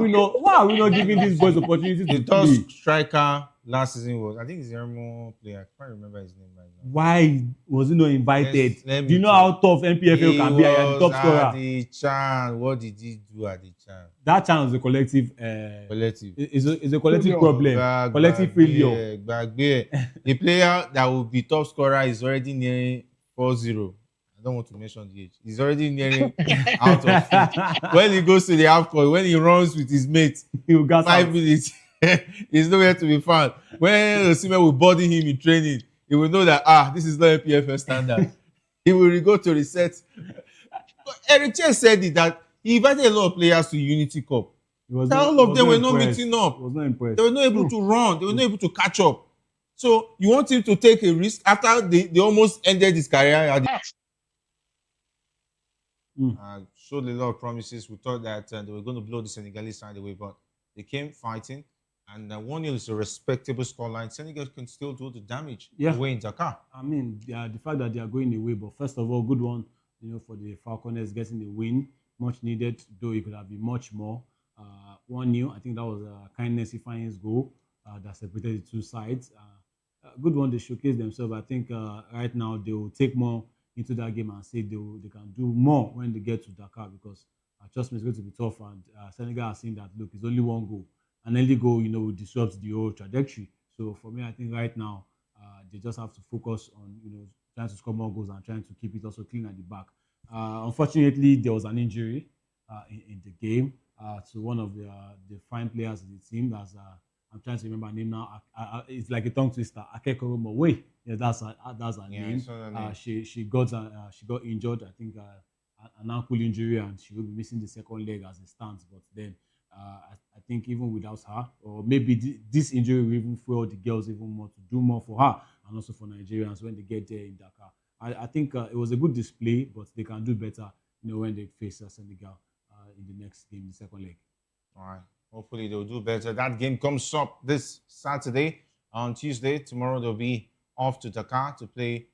we not giving these boys opportunities to play? The top striker last season was, I think it's Yermo player. I can't remember his name right now. Why was he not invited? Do you know how tough NPFL can be? I am the top scorer. The Chan. What did he do at the Chan? That Chan was a collective. It's a collective problem. Collective failure. The player that will be top scorer is already nearing 4-0. I don't want to mention the age. He's already nearing out of it. When he goes to the half-court, when he runs with his mates, 5 minutes, he's nowhere to be found. When Osimhen will body him in training, he will know that, this is not a PFL standard. He will go to reset. But Eric Chen said it, that he invited a lot of players to Unity Cup. All of them were not meeting up. He was not impressed. They were not able to run. They were not able to catch up. So you want him to take a risk after they almost ended his career at the showed a lot of promises. We thought that they were going to blow the Senegalese side away, but they came fighting. And 1-0 is a respectable scoreline. Senegal can still do the damage away in Dakar. I mean, the fact that they are going away, but first of all, good one, for the Falconers getting the win. Much needed, though it could have been much more. 1-0, I think that was Kindness Ifeanyi's goal that separated the two sides. Good one, they showcased themselves. I think right now they will take more into that game and say they can do more when they get to Dakar, because trust me, it's going to be tough. And Senegal has seen that, look, it's only one goal. An early goal, will disrupt the whole trajectory. So for me, I think right now they just have to focus on, trying to score more goals and trying to keep it also clean at the back. Unfortunately, there was an injury in the game to one of the fine players in the team. That's I'm trying to remember her name now. It's like a tongue twister. Akeko Mowe. Yeah, that's her name. She got injured. I think an ankle injury, and she will be missing the second leg as it stands. But then I think even without her, or maybe this injury will even fuel the girls even more to do more for her and also for Nigerians when they get there in Dakar. I think it was a good display, but they can do better, when they face Senegal in the next game, the second leg. All right. Hopefully they'll do better. That game comes up this Saturday. On Tuesday, tomorrow they'll be off to Dakar to play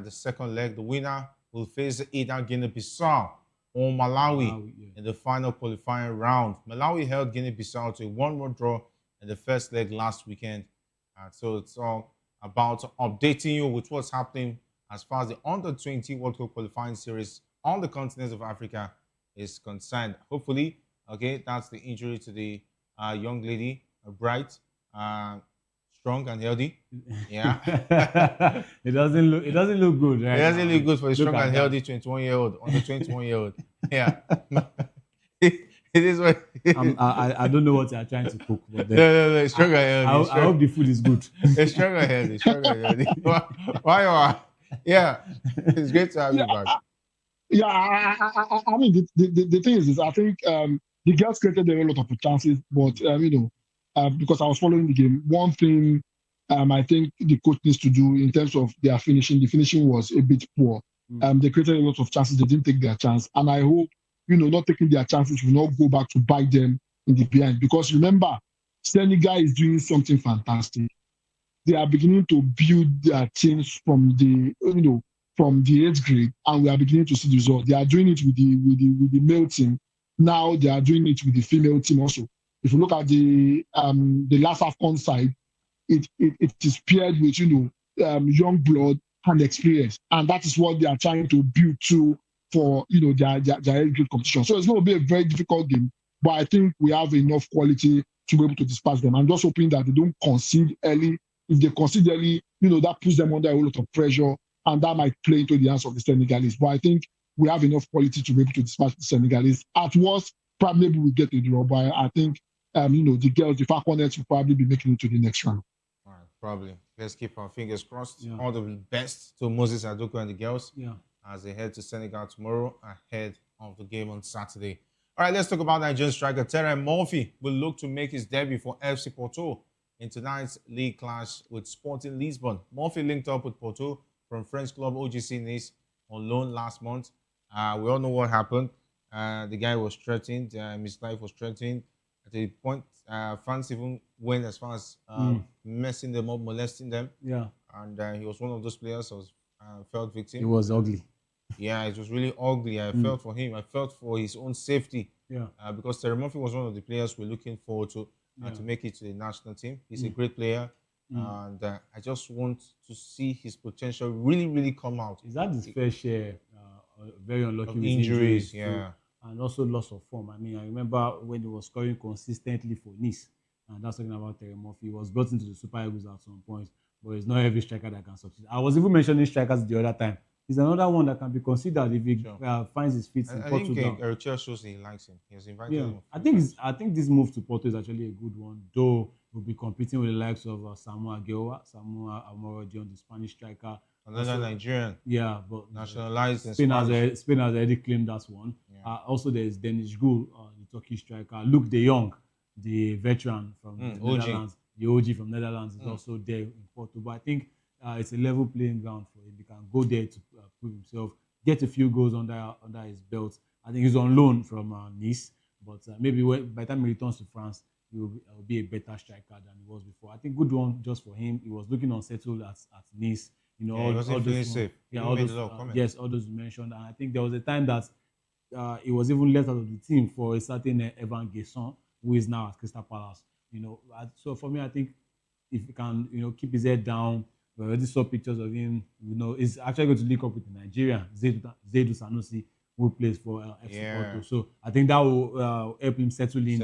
the second leg. The winner will face either Guinea-Bissau or Malawi in the final qualifying round. Malawi held Guinea-Bissau to a 1-1 draw in the first leg last weekend. So it's all about updating you with what's happening as far as the Under-20 World Cup qualifying series on the continent of Africa is concerned. Hopefully, that's the injury to the young lady, bright, strong and healthy. Yeah. It doesn't look good, right? It doesn't look good for a strong and healthy 21-year-old, under 21-year-old. Yeah. It is what I don't know what you are trying to cook, but then no, stronger healthy. I hope the food is good. It's stronger healthy, stronger healthy. Why? Yeah, it's great to have you back. I mean, the thing is, I think the girls created a lot of chances, but because I was following the game, one thing I think the coach needs to do in terms of their finishing, the finishing was a bit poor. They created a lot of chances, they didn't take their chance, and I hope not taking their chances will not go back to bite them in the behind. Because remember, Senegal is doing something fantastic. They are beginning to build their teams from the eighth grade, and we are beginning to see the result. They are doing it with the male team. Now they are doing it with the female team also. If you look at the last AFCON side, it is paired with young blood and experience, and that is what they are trying to build to for their eighth grade competition. So it's going to be a very difficult game, but I think we have enough quality to be able to dispatch them. I'm just hoping that they don't concede early. If they concede early, that puts them under a lot of pressure, and that might play into the hands of the Senegalese. But I think we have enough quality to be able to dispatch the Senegalese. At worst, probably we will get a draw, but I think the girls, the Falconets, will probably be making it to the next round. All right, probably. Let's keep our fingers crossed. Yeah. All the best to Moses Adoku and the girls as they head to Senegal tomorrow ahead of the game on Saturday. All right, let's talk about Nigerian striker Terence Murphy will look to make his debut for FC Porto in tonight's league clash with Sporting Lisbon. Murphy linked up with Porto from French club OGC Nice on loan last month. We all know what happened. The guy was threatened. His life was threatened. At the point, fans even went as far as messing them up, molesting them. Yeah. And he was one of those players who felt victim. It was ugly. Yeah, it was really ugly. I felt for him. I felt for his own safety. Yeah. Because Terence Murphy was one of the players we're looking forward to make it to the national team. He's a great player. And I just want to see his potential really, really come out. Is that his fair share? Very unlucky of with injuries, yeah. And also loss of form. I mean, I remember when he was scoring consistently for Nice, and that's talking about Terence Murphy. He was brought into the Super Eagles at some point, but he's not every striker that can succeed. I was even mentioning strikers the other time. He's another one that can be considered if he finds his feet in Portugal. I think Eritrea shows he likes him. He has invited him. I think this move to Porto is actually a good one, though we'll be competing with the likes of Samuel Aguewa, Amoroji, the Spanish striker. Another Nigerian. Yeah, but nationalized Spain has already claimed that one. Yeah. Also, there's Deniz Gül, the Turkish striker. Luke De Jong, the veteran from the Netherlands. The OG from Netherlands is also there in Porto. But I think it's a level playing ground for him. He can go there to prove himself, get a few goals under his belt. I think he's on loan from Nice, but maybe by the time he returns to France, he will be a better striker than he was before. I think good one just for him. He was looking unsettled at Nice. He wasn't feeling safe. All those you mentioned. And I think there was a time that he was even left out of the team for a certain Evan Gesson, who is now at Crystal Palace. So for me, I think if he can, keep his head down. We already saw pictures of him. He's actually going to link up with the Nigerian Zaidu Sanusi, who plays for FC Porto. So I think that will help him settle in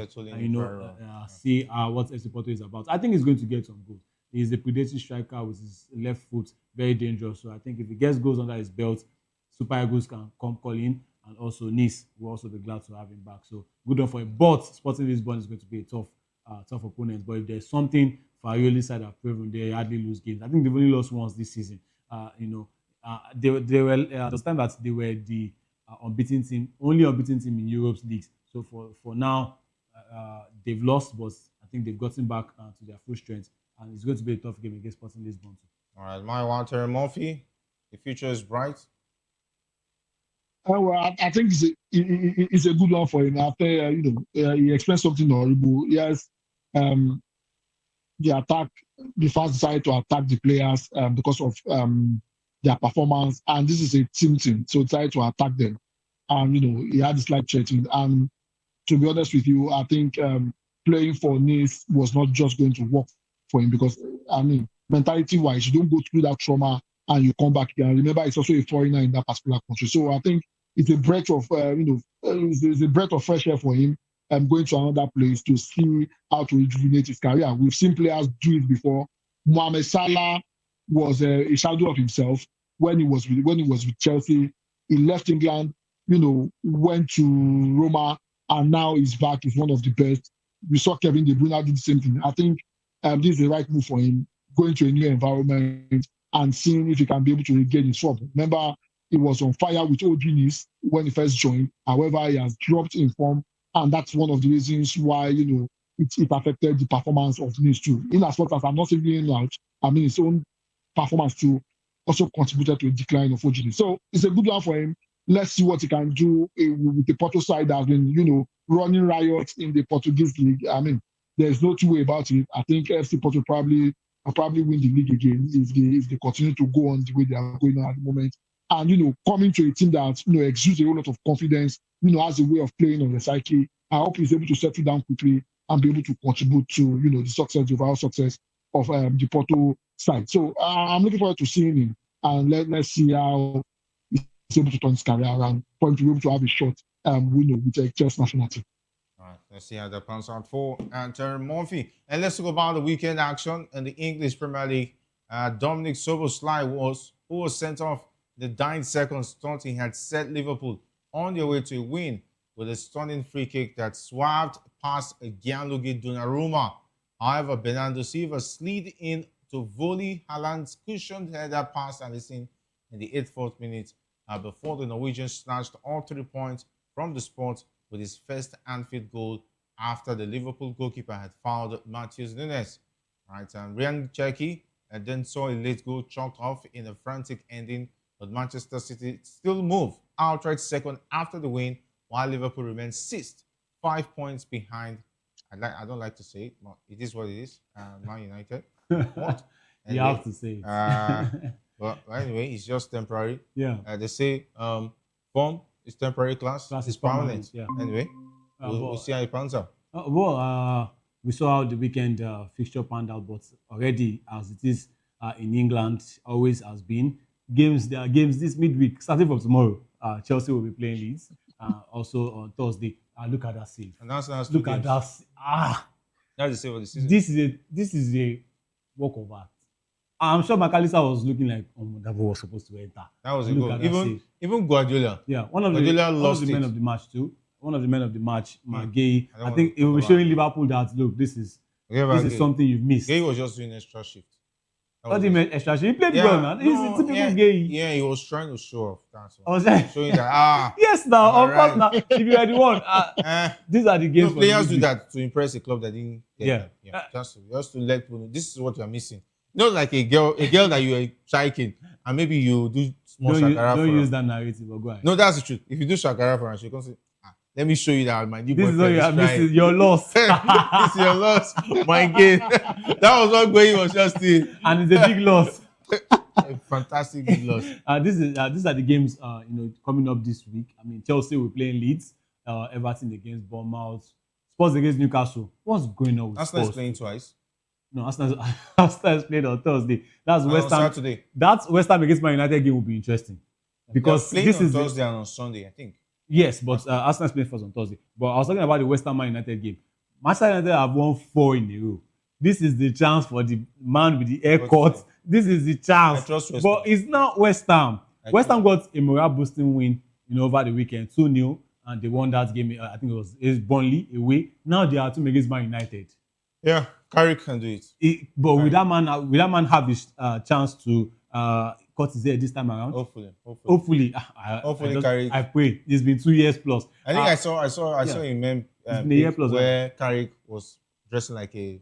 see what FC Porto is about. I think he's going to get some goals. He's a predating striker with his left foot, very dangerous. So I think if he gets goals under his belt, Super Eagles can come call in, and also Nice will also be glad to have him back. So good one for him. But Sporting Lisbon is going to be a tough opponent. But if there's something Farioli's side have proven, they hardly lose games. I think they've only lost once this season. They were the time that they were the only unbeaten team in Europe's leagues. So for now, they've lost, but I think they've gotten back to their full strength. And it's going to be a tough game against Sporting Lisbon too. All right, my one, Terence Murphy. The future is bright. Well, I think it's a good one for him. After he experienced something horrible. Yes, the fans decided to attack the players because of their performance, and this is a team, so decided to attack them. And he had this slight threatening. And to be honest with you, I think playing for Nice was not just going to work for him, because mentality-wise, you don't go through that trauma and you come back again. Remember, it's also a foreigner in that particular country. So I think it's a breath of it's a breath of fresh air for him. Going to another place to see how to rejuvenate his career. We've seen players do it before. Mohamed Salah was a shadow of himself when he was with Chelsea. He left England, went to Roma, and now he's back. He's one of the best. We saw Kevin De Bruyne did the same thing. I think this is the right move for him, going to a new environment and seeing if he can be able to regain his form. Remember, he was on fire with OG Nice when he first joined. However, he has dropped in form, and that's one of the reasons why, it affected the performance of Nice too. In as much as I'm not saying out, his own performance too also contributed to a decline of OG Nice. So it's a good one for him. Let's see what he can do with the Porto side that has been, running riots in the Portuguese league. There's no two way about it. I think FC Porto probably win the league again if they continue to go on the way they are going on at the moment. And coming to a team that exudes a whole lot of confidence, has a way of playing on the psyche. I hope he's able to settle down quickly and be able to contribute to the success, the overall success of the Porto side. So I'm looking forward to seeing him, and let's see how he's able to turn his career around for him to be able to have a shot with a Chelsea national team. All right, let's see how that pans out for Terry Murphy. And let's talk about the weekend action in the English Premier League. Dominic Szoboszlai who was sent off the 9 seconds, thought he had set Liverpool on their way to a win with a stunning free kick that swerved past Gianluigi Donnarumma. However, Bernardo Silva slid in to volley Haaland's cushioned header past Alisson in the 84th minute before the Norwegian snatched all 3 points from the spot with his first Anfield goal after the Liverpool goalkeeper had fouled Matheus Nunes. Right, and Ryan Cherki then saw a late goal chalked off in a frantic ending, but Manchester City still moved outright second after the win, while Liverpool remains sixth, 5 points behind. I don't like to say it, but it is what it is. Man United. What? You have to say it. But anyway, it's just temporary. Yeah. They say form is temporary, class is permanent. Yeah. Anyway, we'll see how it pans out. We saw how the weekend fixture panned out, but already, as it is in England, always has been, there are games this midweek, starting from tomorrow. Chelsea will be playing Leeds. Also on Thursday. Look at that save. And that's look at that. That's the save of the season. This is a work of art. I'm sure McAllister was looking like, that was supposed to enter. That was a goal. Even Guardiola. Yeah, one of the men of the match too. One of the men of the match, Gay. I think it will be showing Liverpool that, look, this is something you've missed. Gay was just doing extra shift. What do you mean extra shift? He played well, man. He's a typical Gay. Yeah, he was trying to show off. That's all. Showing that, yes, now, of course, now. If you are the one, these are the games. Players do that to impress a club that didn't get them. Just to let people know, this is what you are missing. Not like a girl that you are chiking, and maybe you do small shakara for her. Don't use that narrative, but go ahead. No, that's the truth. If you do shakara for her, she'll come say, let me show you that my new boyfriend is what you are missing. Your loss. This is your loss. My gain. That was what Goyi was just saying. And it's a big loss. A fantastic big loss. These are the games coming up this week. I mean, Chelsea will play in Leeds, Everton against Bournemouth, Spurs against Newcastle. What's going on with Arsenal Spurs? is playing twice. No, Arsenal is playing on Thursday. That's West Ham. Saturday. That's West Ham against Man United game will be interesting because this is Thursday and on Sunday, I think. Yes, but Arsenal is playing first on Thursday. But I was talking about the West Ham Man United game. Manchester United have won 4 in a row. This is the chance for the man with the haircut. This is the chance. But it's not West Ham. West Ham got a morale boosting win, over the weekend, 2-0, and they won that game. I think it was Burnley away. Now they are 2 against Man United. Yeah, Carrick can do it. But will that man have his chance to cut his hair this time around? Hopefully, Carrick. I pray. It's been 2 years plus. I think I saw a meme where Carrick was dressing like a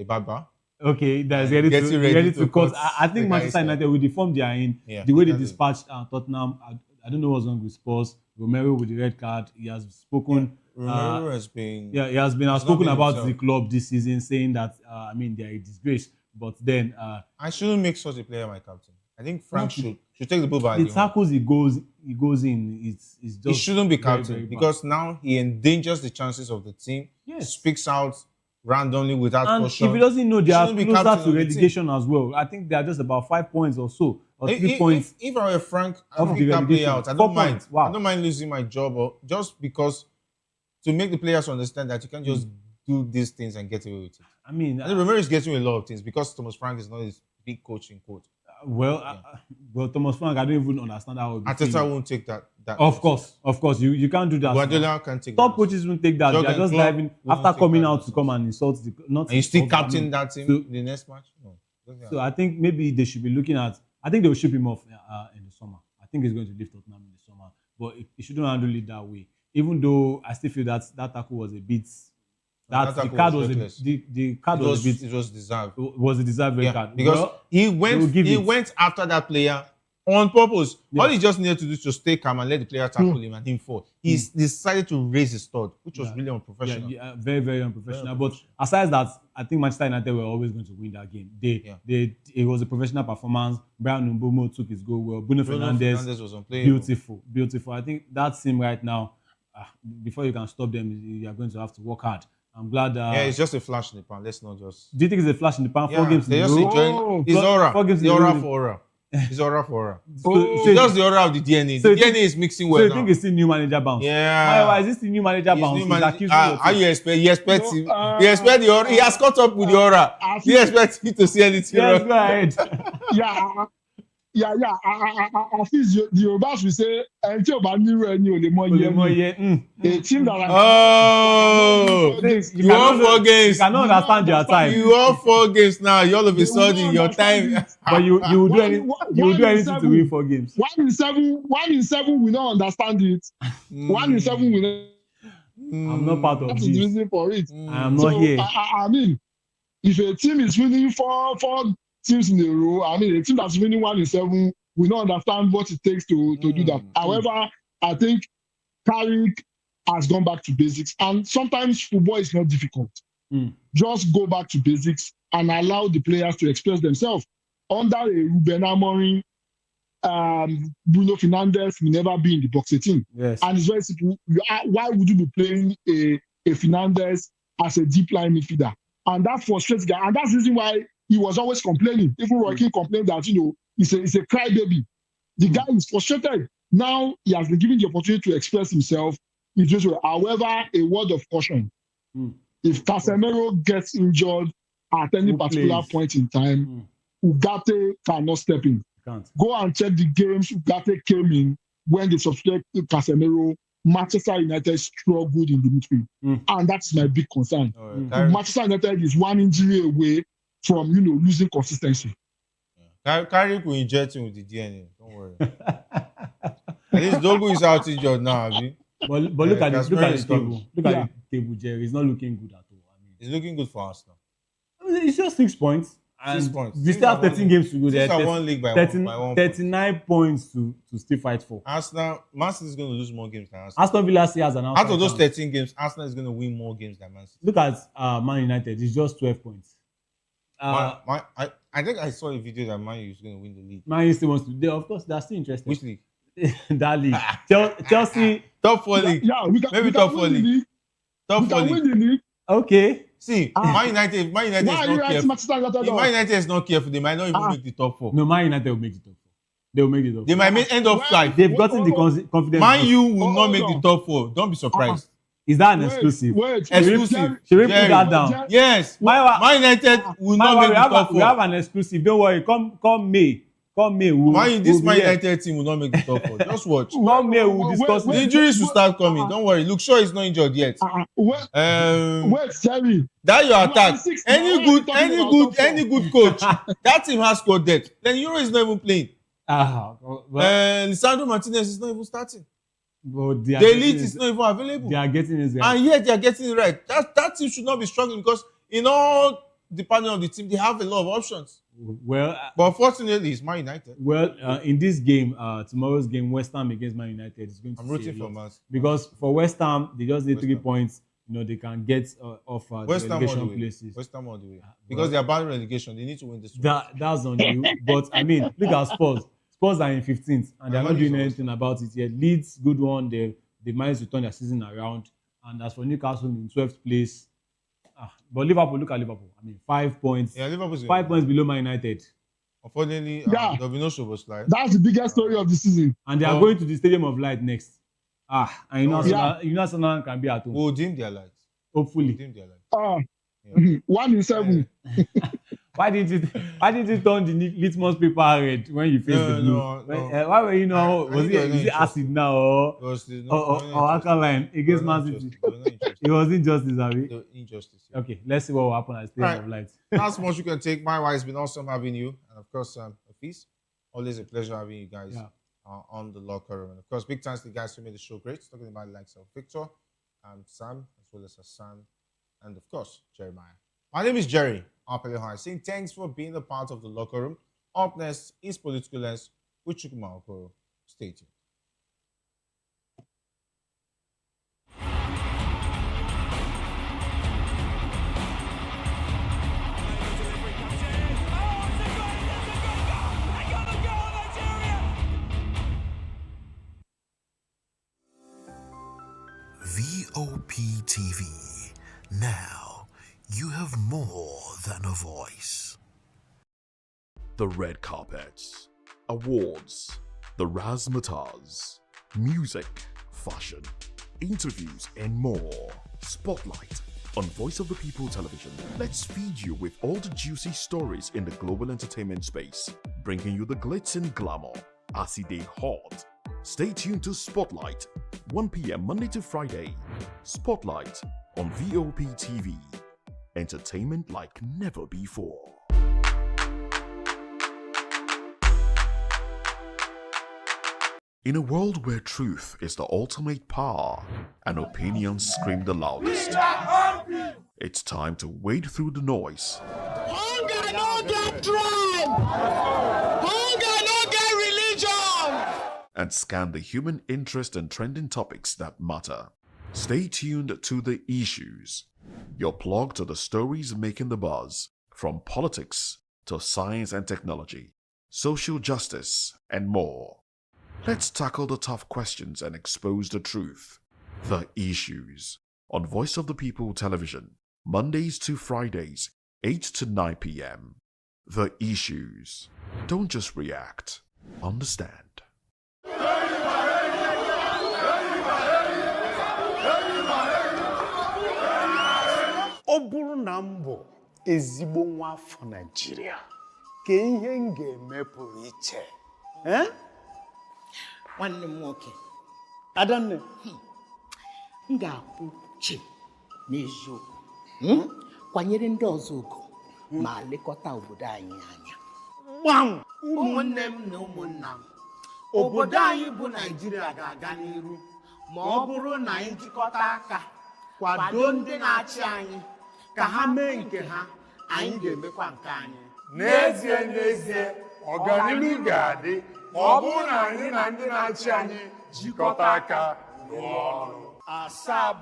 barber. Okay, that's ready to cut. I think Manchester United, with the form they are in, the way they dispatched Tottenham, I don't know what's wrong with Spurs. Romero with the red card, he has spoken. Romero has been. Yeah, he has been outspoken about the club this season, saying that they are a disgrace. But then I shouldn't make such a player my captain. I think Frank should take the bull by the tackles he goes in. It's just he shouldn't be captain very because now he endangers the chances of the team. Yes. Speaks out randomly without and caution. if he doesn't know, they are Shouldn't be closer captain to of the relegation as well. I think they are just about 5 points or so, or 3 points. If I were Frank, I of think the he can play relegation. out. I 4 don't mind. points. Wow. I don't mind losing my job, or just because to make the players understand that you can't just do these things and get away with it. I mean, Romero is getting a lot of things because Thomas Frank is not his big coach in quote. Well, Thomas Frank, I don't even understand how. Arteta won't take that that. Of course, you can't do that. Guardiola can't take Top coaches won't take that. They are just diving after coming out to come and insult the not. And you still captain that team in the next match? No. So I think maybe they should be looking at. I think they will ship him off in the summer. I think he's going to leave Tottenham in the summer, but he shouldn't handle it that way. Even though I still feel that tackle was a bit. The card was a bit. It was deserved. Was a deserved red card because he went after that player on purpose. Yeah. All he just needed to do was stay calm and let the player tackle him and him fall. He decided to raise his stud, which was really unprofessional. Very, very unprofessional. But aside that, I think Manchester United were always going to win that game. It was a professional performance. Brian Mbeumo took his goal well. Bruno Fernandes was unplayable. Beautiful. I think that team right now, before you can stop them, you are going to have to work hard. I'm glad. It's just a flash in the pan. Let's not just. Do you think it's a flash in the pan? 4 games. They just enjoying. It's aura. 4 games. The aura for aura. It's aura for aura. So just the aura of the DNA. The DNA is mixing well. So you think it's still new manager bounce? Yeah. Why is this the new manager bounce? How you expect? He expects him. He expects the aura. He has caught up with the aura. He expects him to see anything. Yes, go ahead. I feel the Yorubas will say, a team that you won 4 games. You cannot understand your time. You won 4 games now. You all of a sudden your time. But you will do anything to win 4 games. 1 in 7, we don't understand it. 1 in 7, we don't. I'm not part of That's this. the reason for it. I am not here. I mean, if a team is winning four teams in a row, I mean, a team that's winning 1 in 7, we don't understand what it takes to do that. However, I think Carrick has gone back to basics, and sometimes football is not difficult. Just go back to basics and allow the players to express themselves. Under a Ruben Amorim, Bruno Fernandes will never be in the box 18. Yes. And it's very simple. Why would you be playing a Fernandes as a deep line midfielder? And that frustrates guys. And that's the reason why he was always complaining. Even Roy Keane complained that, he's a crybaby. The guy is frustrated. Now he has been given the opportunity to express himself. However, a word of caution. If Casemiro gets injured at any particular point in time, Ugarte cannot step in. Go and check the games Ugarte came in when they substituted Casemiro. Manchester United struggled in the midfield. And that's my big concern. Manchester United is 1 injury away from, losing consistency. Carrick will inject him with the DNA. Don't worry. At least Dogu is out injured now, Abi. But look at the table. Look at the table, Jerry. It's not looking good at all. It's looking good for us now. It's just 6 points. And 6 points. We still have 13 games to go there. 39 points to still fight for. Arsenal, Man City is going to lose more games than Arsenal. Aston Villa still has an outside out of those chance. 13 games, Arsenal is going to win more games than Man City. Look at Man United. It's just 12 points. I think I saw a video that Man U is going to win the league. Man U still wants to. Of course, they're still interested. Which league? That league. Chelsea. Top 4 league. Maybe top 4 league. Top 4 league. Okay. See, Man United is not careful. Man United is not careful. They might not even make the top 4. No, Man United will make the top 4. They will make the top 4. They might make end of flight. They've gotten the confidence. Man U will not make the top 4. Don't be surprised. Is that an exclusive? Exclusive. Should we put that down? Yes. Man United will not make the top 4. We have an exclusive. Don't worry. Come May. This Man United team will not make the top 4. Just watch. Come May, we'll discuss. The injuries will start coming. Don't worry. Luke Shaw is not injured yet. Terry. That your attack. Any good coach. That team has scored depth. Then Euro is not even playing. Lisandro Martinez is not even starting. The elite is not even available. They are getting it right. And yet they are getting it right. That team should not be struggling because in all departments of the team, they have a lot of options. Well, but unfortunately, it's Man United. Well, in this game, tomorrow's game, West Ham against Man United is going to. I'm rooting for Man because for West Ham, they just need 3 points. They can get off the relegation places. West Ham all the way because they are bad relegation. They need to win this. That's on you. But I mean, look at Spurs. Spurs are in 15th and they're not doing anything about it yet. Leeds, good one. They managed to turn their season around. And as for Newcastle in 12th place. But Liverpool, look at Liverpool. I mean, 5 points. Yeah, Liverpool's 5 points below Man United. Unfortunately, there'll be no show slide. That's the biggest story of the season. And they are going to the Stadium of Light next. And you know Arsenal can be at home. We'll dim their lights. Hopefully. Dim their lights. 1 in 7. Why didn't you turn the litmus paper red when you faced the blue? Why were you not? Was it acid now or alkaline against Man City? It was injustice, Abi. Injustice. Yeah. Okay, let's see what will happen at Stadium of Light. That's much you can take. My wife, it's been awesome having you, and of course, Afis, always a pleasure having you guys on the locker room. And of course, big thanks to the guys who made the show great. Talking about the likes of Victor, Sam, as well as Hassan, and of course, Jeremiah. My name is Jerry Apelehai, saying thanks for being a part of the locker room. Up next is Political Lens with Chukwuma Okoro. Stay tuned. VOP TV. Now, you have more than a voice. The red carpets, awards, the razzmatazz, music, fashion, interviews, and more. Spotlight on Voice of the People Television. Let's feed you with all the juicy stories in the global entertainment space, bringing you the glitz and glamour as they hot. Stay tuned to Spotlight, 1 p.m. Monday to Friday. Spotlight on VOP TV. Entertainment like never before. In a world where truth is the ultimate power and opinions scream the loudest, it's time to wade through the noise. Hunger no get tribe. Hunger no get religion. And scan the human interest and trending topics that matter. Stay tuned to The Issues, your plug to the stories making the buzz, from politics to science and technology, social justice, and more. Let's tackle the tough questions and expose the truth. The Issues on Voice of the People Television, Mondays to Fridays, 8 to 9 p.m. The Issues. Don't just react, understand. Ọ bụrụ na m bụ ezigbo nwa afọ Naịjirịa, ka ihe m ga-eme pụrụ iche. Nwanne m nwoke, Adanne, m ga-akwụ chi n'eziokwu, kwanyere ndị ọzọ ugwu ma lekọta obodo anyị anya. Gbam! Ụmụnne m na ụmụnna m, obodo anyị bụ Naịjirịa ga-aga n'iru ma ọ bụrụ na anyị jikọta aka kwado ndị na-achị anyị ka ha mee nke ha, anyị ga-emekwa nke anyị. N'ezie, ọganihu ga-adị ma ọ bụrụ na anyị na ndị na-achị anyị jikọta aka rụọ ọrụ. Asaa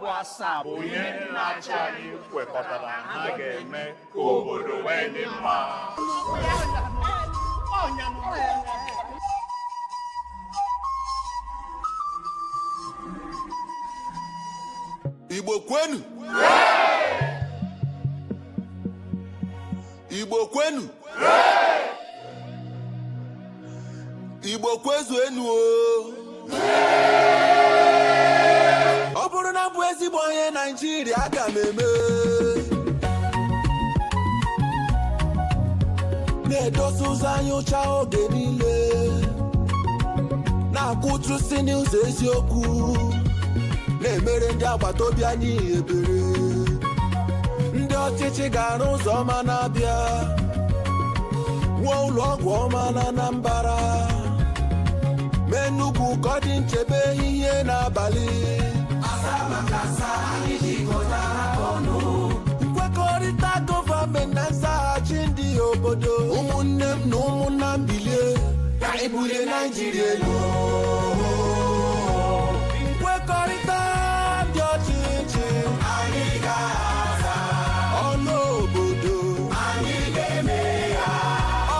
bụ ihe ndị na-achị anyị kwekọtara ha ga-eme ka obodo wee dị mma. Igbo kwenu! Igbo kwenu! Igbo kwezuenu o! Ọ bụrụ na bụ ezigbo onye Naịjirịa aga m eme na-edosa ụzọ anya ụcha oge niile na-akwụtụsi n'ụzọ eziokwu na-emere ndị agbata obi anyị ebere. Ndị ọchịchị ga-arụ ụzọ ọma na-abịa, wuo ụlọ ọgwụ ọma na Anambra, mee Enugu ka ọ dị nchebe ehihie n'abalị. Nkwekọrịta gọọmenti na nzaghachi ndị obodo, ụmụnne m na ụmụnna m bilie ka anyị bulie Naịjirịa elu. Nkwekọrịta ndị ọchịchị anyị ga-aza, ọnụ obodo anyị ga-eme ya.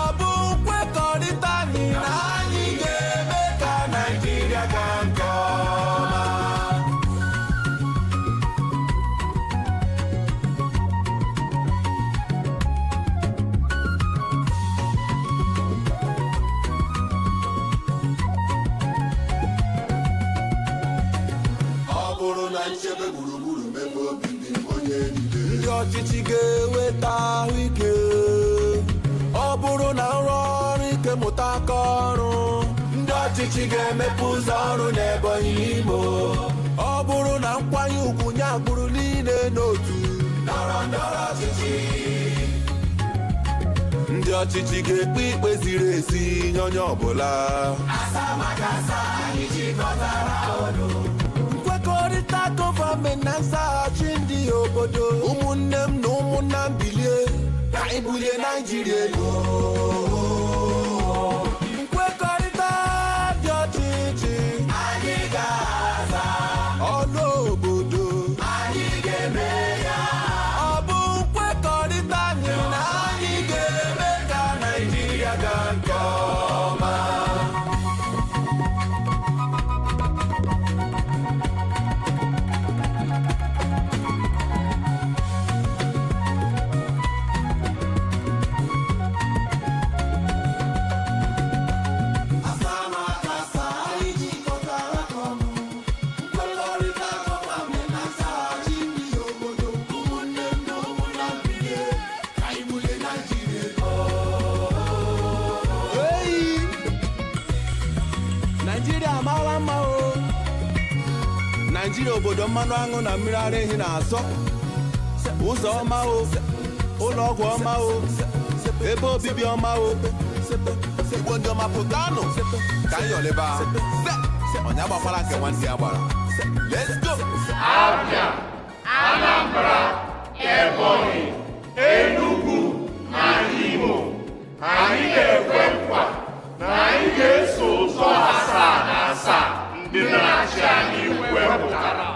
Ọ bụ nkwekọrịta anyị na anyị ga-eme ka Naịjirịa gaa nke ọma. Nchebe gburugburu mebe obibi onye niile. Ndị ọchịchị ga-eweta ahụike, ga-arụta aka ọrụ ndị ọchịchị ga-emepe ụzọ ọrụ n'Ebonyi Imo ọ bụrụ na nkwanye ugwu nye agbụrụ niile n'otu ndọrọ ndọrọ ọchịchị ndị ọchịchị ga-ekpe ikpe ziri ezi nye onye ọbụla nkwekọrịta gọọmenti na nzaghachi ndị obodo ụmụnne m na ụmụnna m bilie ka anyị bulie Naijiria elu nkwekọrịta dị ọchịchị anyị ga-aza ọlụ obodo anyị ga-eme ya ọ bụ nkwekọrịta anyị na anyị ga-eme ka Naijiria gaa nke ọma Naijiria obodo mmanụ aṅụ na mmiri ara ehi na-asọ ụzọ ọma o ụlọ ọgwụ ọma o ebe obibi ọma o Igbo ndị ọma pụtanụ ka anyị yọleba onye agbakwara nke nwanne ya gbara let's go Abia, Anambra, Ebonyi, Enugu na Imo anyị ga-ekwe nkwa na anyị ga-eso ụzọ asaa na asaa ndị na-achị anyị wepụtara.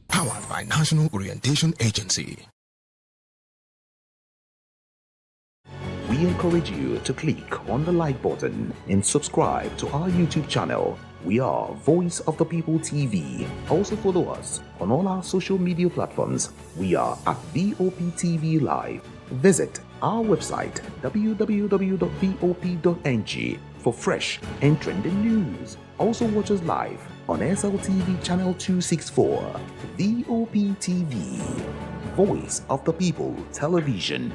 Powered by National Orientation Agency. We encourage you to click on the like button and subscribe to our YouTube channel. We are Voice of the People TV. Also follow us on all our social media platforms. We are at VOP TV Live. Visit our website www.vop.ng for fresh and trending news. Also watch us live on SLTV channel 264. VOP TV, Voice of the People Television.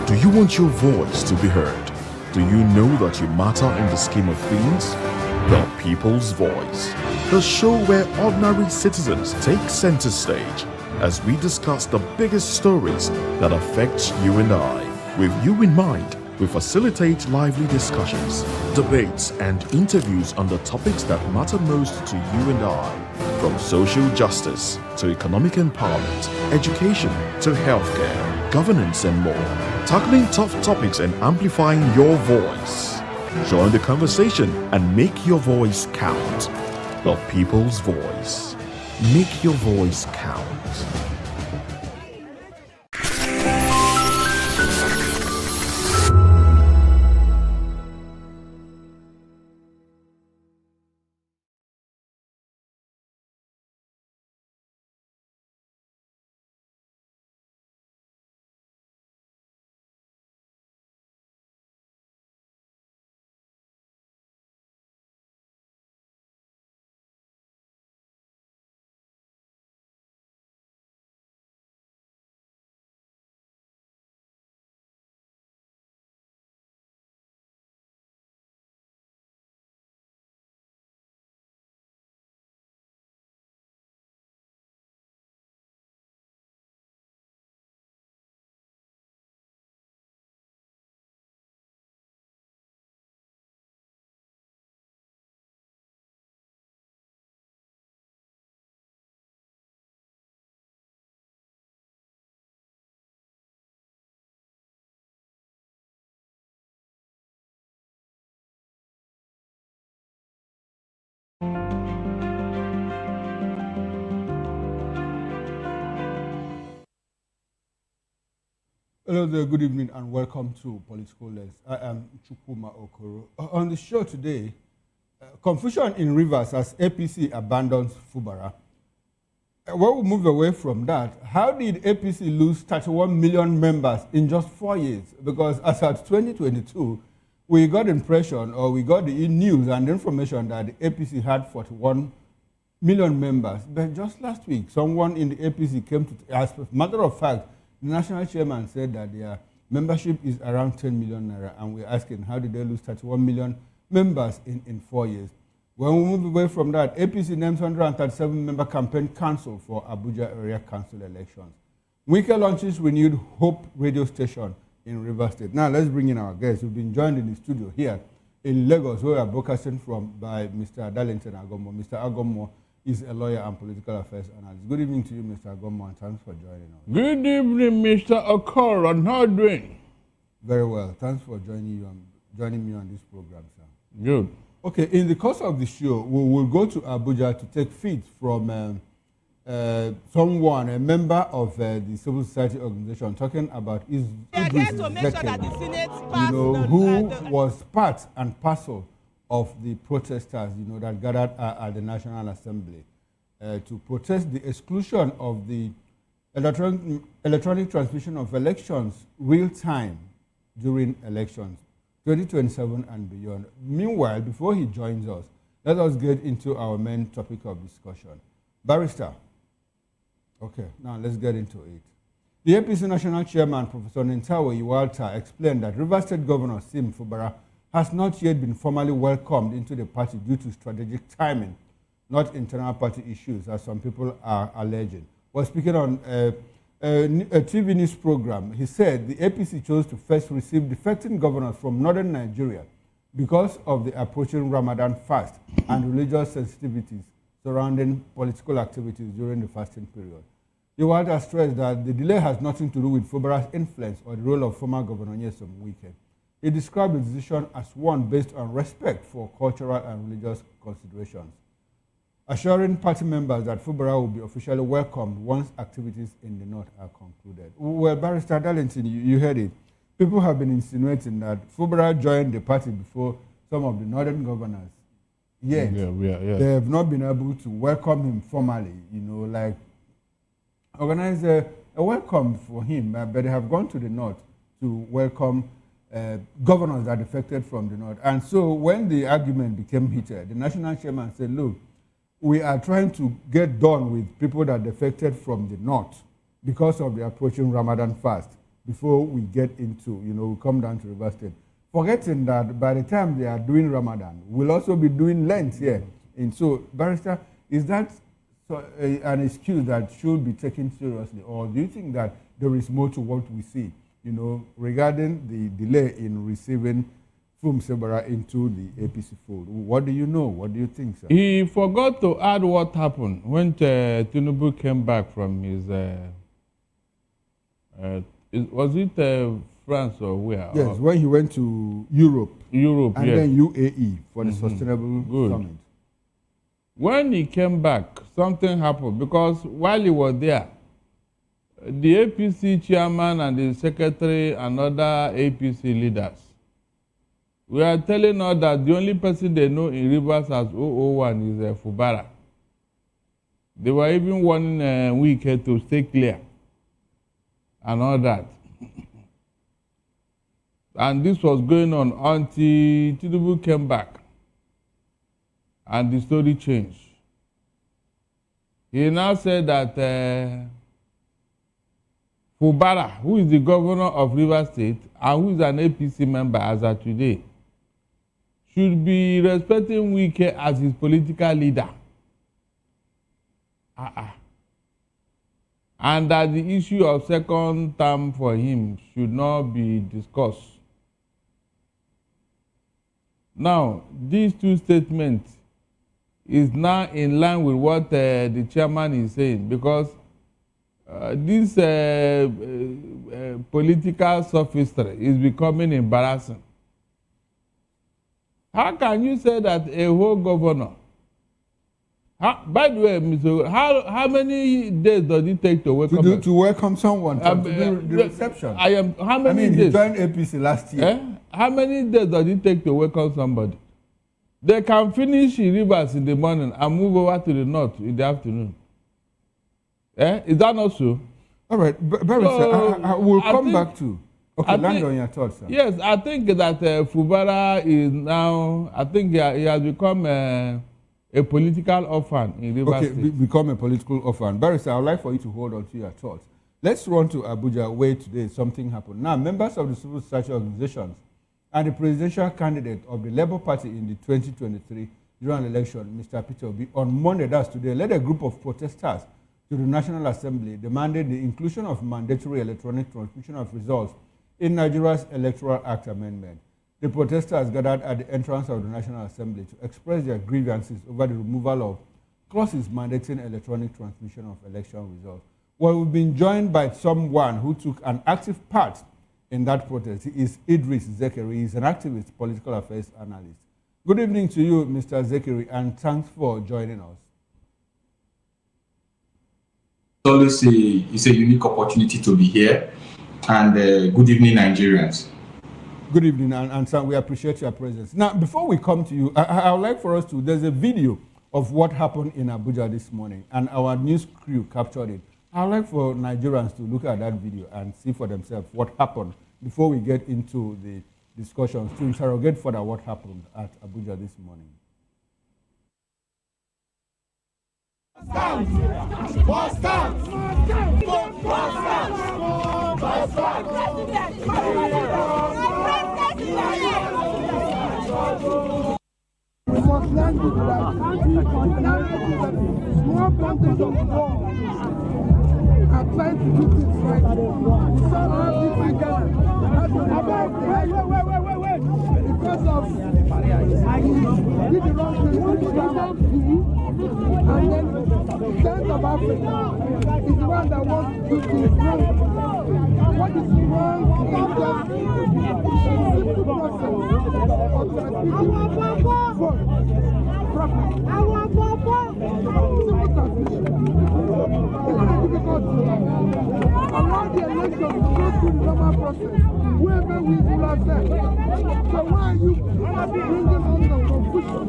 Do you want your voice to be heard? Do you know that you matter in the scheme of things? The People's Voice, the show where ordinary citizens take center stage as we discuss the biggest stories that affect you and I. With you in mind, we facilitate lively discussions, debates, and interviews on the topics that matter most to you and I. From social justice to economic empowerment, education to healthcare, governance, and more. Tackling tough topics and amplifying your voice. Join the conversation and make your voice count. The People's Voice. Make your voice count. Hello there, good evening and welcome to Political Lens. I am Chukwuma Okoro. On the show today, confusion in Rivers as APC abandons Fubara. When we move away from that, how did APC lose 31 million members in just 4 years? Because as at 2022, we got the impression, or we got the news and information that the APC had 41 million members. But just last week, someone in the APC came to, as a matter of fact, the national chairman said that their membership is around 10 million naira, and we're asking, how did they lose 31 million members in 4 years? When we move away from that, APC names 137-member campaign council for Abuja area council elections. Wike launches renewed Hope radio station in Rivers State. Now let's bring in our guests. We've been joined in the studio here in Lagos, where we are broadcasting from by Mr. Darlington Agommo. Mr. Agommo is a lawyer and political affairs analyst. Good evening to you, Mr. Agommo, and thanks for joining us. Good evening, Mr. Okoro. How are you doing? Very well. Thanks for joining me on this program, sir. Good. Okay, in the course of the show, we will go to Abuja to take feed from someone, a member of the civil society organization, talking about Idris Zekeri, who was part and parcel of the protesters, that gathered at the National Assembly to protest the exclusion of the electronic transmission of elections real time during elections, 2027 and beyond. Meanwhile, before he joins us, let us get into our main topic of discussion. Barrister. Okay, now let's get into it. The APC National Chairman, Professor Nintawe Iwalta, explained that Rivers State Governor Sim Fubara has not yet been formally welcomed into the party due to strategic timing, not internal party issues, as some people are alleging. While speaking on a TV news program, he said the APC chose to first receive defecting governors from northern Nigeria because of the approaching Ramadan fast and religious sensitivities surrounding political activities during the fasting period. Iwalta stressed that the delay has nothing to do with Fubara's influence or the role of former Governor Nyesom Wike. He described the decision as one based on respect for cultural and religious considerations, assuring party members that Fubara will be officially welcomed once activities in the north are concluded. Well, Barrister Darlington, you heard it. People have been insinuating that Fubara joined the party before some of the northern governors. Yet, they have not been able to welcome him formally, like organize a welcome for him, but they have gone to the north to welcome governors that defected from the north. And so when the argument became heated, the national chairman said, look, we are trying to get done with people that defected from the north because of the approaching Ramadan fast before we get into, we come down to Rivers State. Forgetting that by the time they are doing Ramadan, we'll also be doing Lent here. And so, Barrister, is that an excuse that should be taken seriously? Or do you think that there is more to what we see, regarding the delay in receiving Fum Sebara into the APC fold? What do you know? What do you think, sir? He forgot to add what happened when Tinubu came back from his, was it France or where? Yes, when he went to Europe. And yes. then UAE for the Sustainable Summit. When he came back, something happened because while he was there, the APC chairman and the secretary and other APC leaders were telling us that the only person they know in Rivers as 001 is Fubara. They were even warning Wike to stay clear and all that. And this was going on until Tinubu came back and the story changed. He now said that Fubara, who is the governor of Rivers State and who is an APC member as of today, should be respecting Wike as his political leader. And that the issue of second term for him should not be discussed. Now, these two statements is now in line with what the chairman is saying, because this political sophistry is becoming embarrassing. How can you say that a whole governor? By the way, Mr. How many days does it take to welcome to welcome someone to the reception? How many days? He joined APC last year. How many days does it take to welcome somebody? They can finish in Rivers in the morning and move over to the north in the afternoon. Is that not so? All right, I will come back to. Okay, land on your thoughts, sir. Yes, I think that Fubara is now, I think he has become a political orphan in Rivers State. Become a political orphan. Barrister, I would like for you to hold on to your thoughts. Let's run to Abuja, where today something happened. Now, members of the civil society organizations and the presidential candidate of the Labour Party in the 2023 general election, Mr. Ipob, on Monday, that's today, led a group of protesters to the National Assembly demanding the inclusion of mandatory electronic transmission of results in Nigeria's Electoral Act amendment. The protesters gathered at the entrance of the National Assembly to express their grievances over the removal of clauses mandating electronic transmission of election results. Well, we've been joined by someone who took an active part in that protest. He is Idris Zekeri. He's an activist, political affairs analyst. Good evening to you, Mr. Zekeri, and thanks for joining us. Always it's a unique opportunity to be here, and good evening, Nigerians. Good evening, and sir, we appreciate your presence. Now, before we come to you, I would like for us to, there's a video of what happened in Abuja this morning, and our news crew captured it. I would like for Nigerians to look at that video and see for themselves what happened before we get into the discussions to interrogate further what happened at Abuja this morning. We must learn to do that. Small countries of the world are trying to do things right. We saw how this weekend. Wait. Because of did the wrong thing and then the sense of Africa is the one that wants to do things wrong. What is wrong is just a simple process of transmitting vote properly. Simple transmission. It's not difficult to allow the election to go through the normal process. Whoever wins will have said. So why are you bringing on the confusion?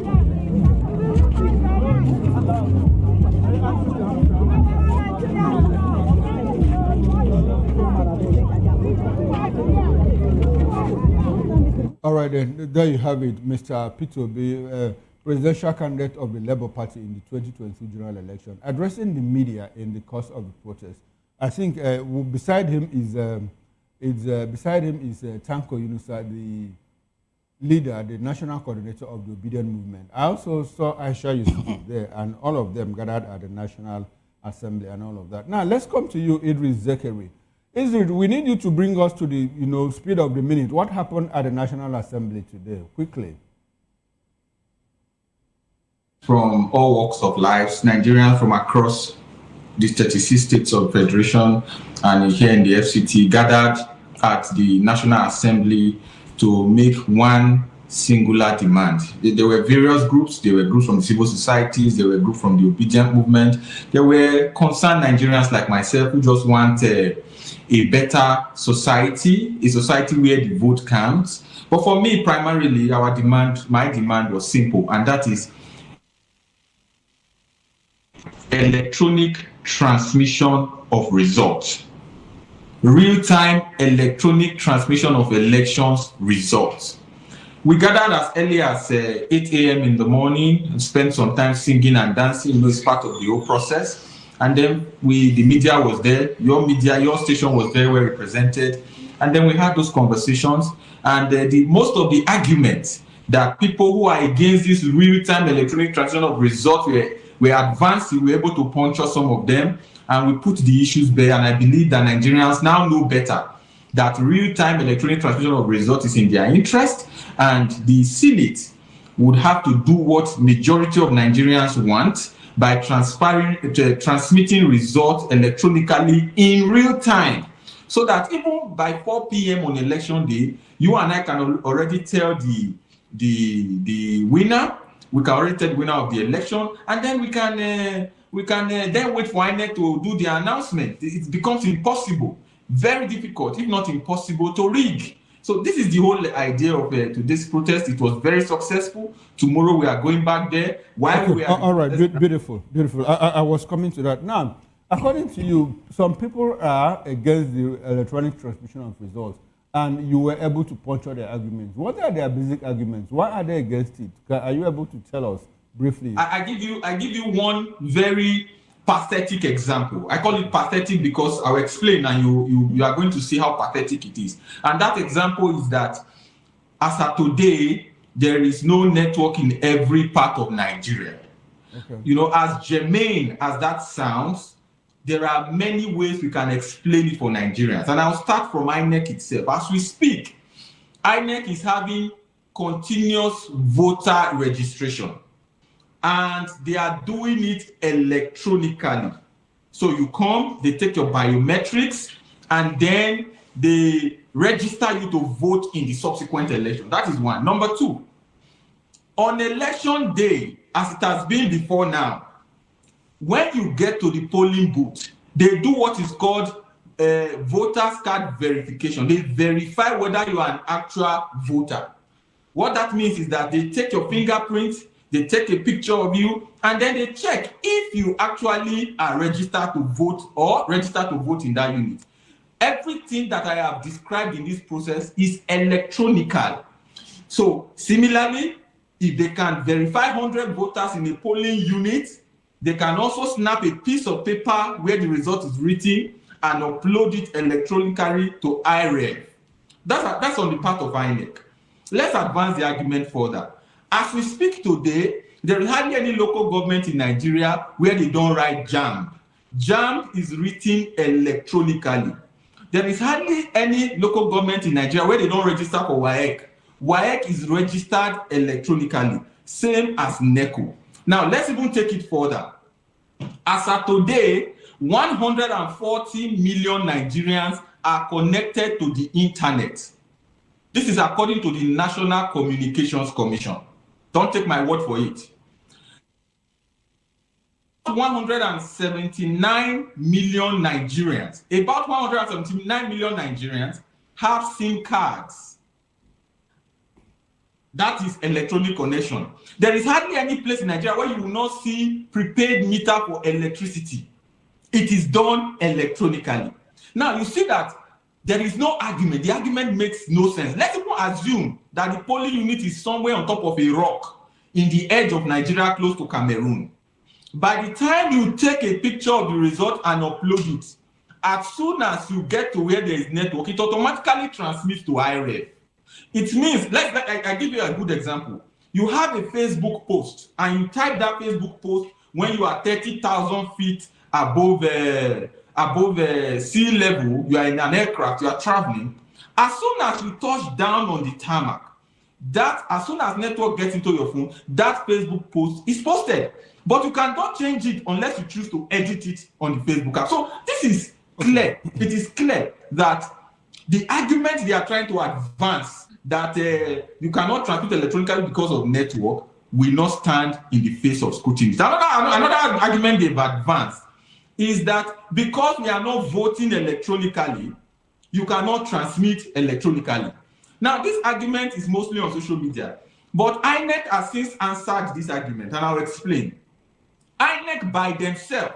All right, then, there you have it, Mr. Ipob, presidential candidate of the Labour Party in the 2022 general election, addressing the media in the course of the protest. I think beside him is Tanko Yunusa, the leader, the national coordinator of the Obedient Movement. I also saw Aisha Yusuf there, and all of them gathered at the National Assembly and all of that. Now, let's come to you, Idris Zekeri. Idris, we need you to bring us to the speed of the minute. What happened at the National Assembly today? Quickly. From all walks of life, Nigerians from across the 36 states of the Federation and here in the FCT gathered at the National Assembly to make one singular demand. There were various groups. There were groups from the civil societies. There were groups from the Obedient Movement. There were concerned Nigerians like myself who just want a better society, a society where the vote counts. But for me, primarily, my demand was simple, and that is electronic transmission of results. Real-time electronic transmission of elections results. We gathered as early as 8 a.m. in the morning and spent some time singing and dancing. It's part of the whole process. And then the media was there. Your station was very well represented. And then we had those conversations. And most of the arguments that people who are against this real-time electronic transmission of results were advanced. We were able to puncture some of them, and we put the issues there. And I believe that Nigerians now know better that real-time electronic transmission of results is in their interest, and the Senate would have to do what majority of Nigerians want by transmitting results electronically in real time, so that even by 4 p.m. on election day, you and I can already tell the winner. We can already tell the winner of the election, and then we can then wait for INEC to do the announcement. It becomes impossible, very difficult, if not impossible, to rig So this is the whole idea of today's protest. It was very successful. Tomorrow we are going back there. While we are all right, beautiful. I was coming to that. Now, according to you, some people are against the electronic transmission of results, and you were able to puncture their arguments. What are their basic arguments? Why are they against it? Are you able to tell us briefly? I give you one very pathetic example. I call it pathetic because I'll explain, and you are going to see how pathetic it is. And that example is that as of today, there is no network in every part of Nigeria. Okay. You know, as germane as that sounds, there are many ways we can explain it for Nigerians. And I'll start from INEC itself. As we speak, INEC is having continuous voter registration, and they are doing it electronically. So you come, they take your biometrics, and then they register you to vote in the subsequent election. That is one. Number two, on election day, as it has been before now, when you get to the polling booth, they do what is called voters card verification. They verify whether you are an actual voter. What that means is that they take your fingerprint, they take a picture of you, and then they check if you actually are registered to vote or registered to vote in that unit. Everything that I have described in this process is electronical. So similarly, if they can verify 100 voters in a polling unit, they can also snap a piece of paper where the result is written and upload it electronically to IREV. That's on the part of INEC. Let's advance the argument further. As we speak today, there is hardly any local government in Nigeria where they don't write JAMB. JAMB is written electronically. There is hardly any local government in Nigeria where they don't register for WAEC. WAEC is registered electronically, same as NECO. Now, let's even take it further. As of today, 140 million Nigerians are connected to the internet. This is according to the National Communications Commission. Don't take my word for it. 179 million Nigerians, about 179 million Nigerians have SIM cards. That is electronic connection. There is hardly any place in Nigeria where you will not see prepaid meter for electricity. It is done electronically. Now you see that there is no argument. The argument makes no sense. Let's even assume that the polling unit is somewhere on top of a rock in the edge of Nigeria close to Cameroon. By the time you take a picture of the result and upload it, as soon as you get to where there is network, it automatically transmits to IREV. It means, I give you a good example. You have a Facebook post and you type that Facebook post when you are 30,000 feet above sea level, you are in an aircraft, you are traveling. As soon as you touch down on the tarmac, as soon as network gets into your phone, that Facebook post is posted. But you cannot change it unless you choose to edit it on the Facebook app. So this is clear. It is clear that the argument they are trying to advance that you cannot transmit electronically because of network will not stand in the face of scrutiny. Another argument they've advanced is that because we are not voting electronically, you cannot transmit electronically. Now, this argument is mostly on social media, but INEC has since answered this argument, and I'll explain. INEC by themselves,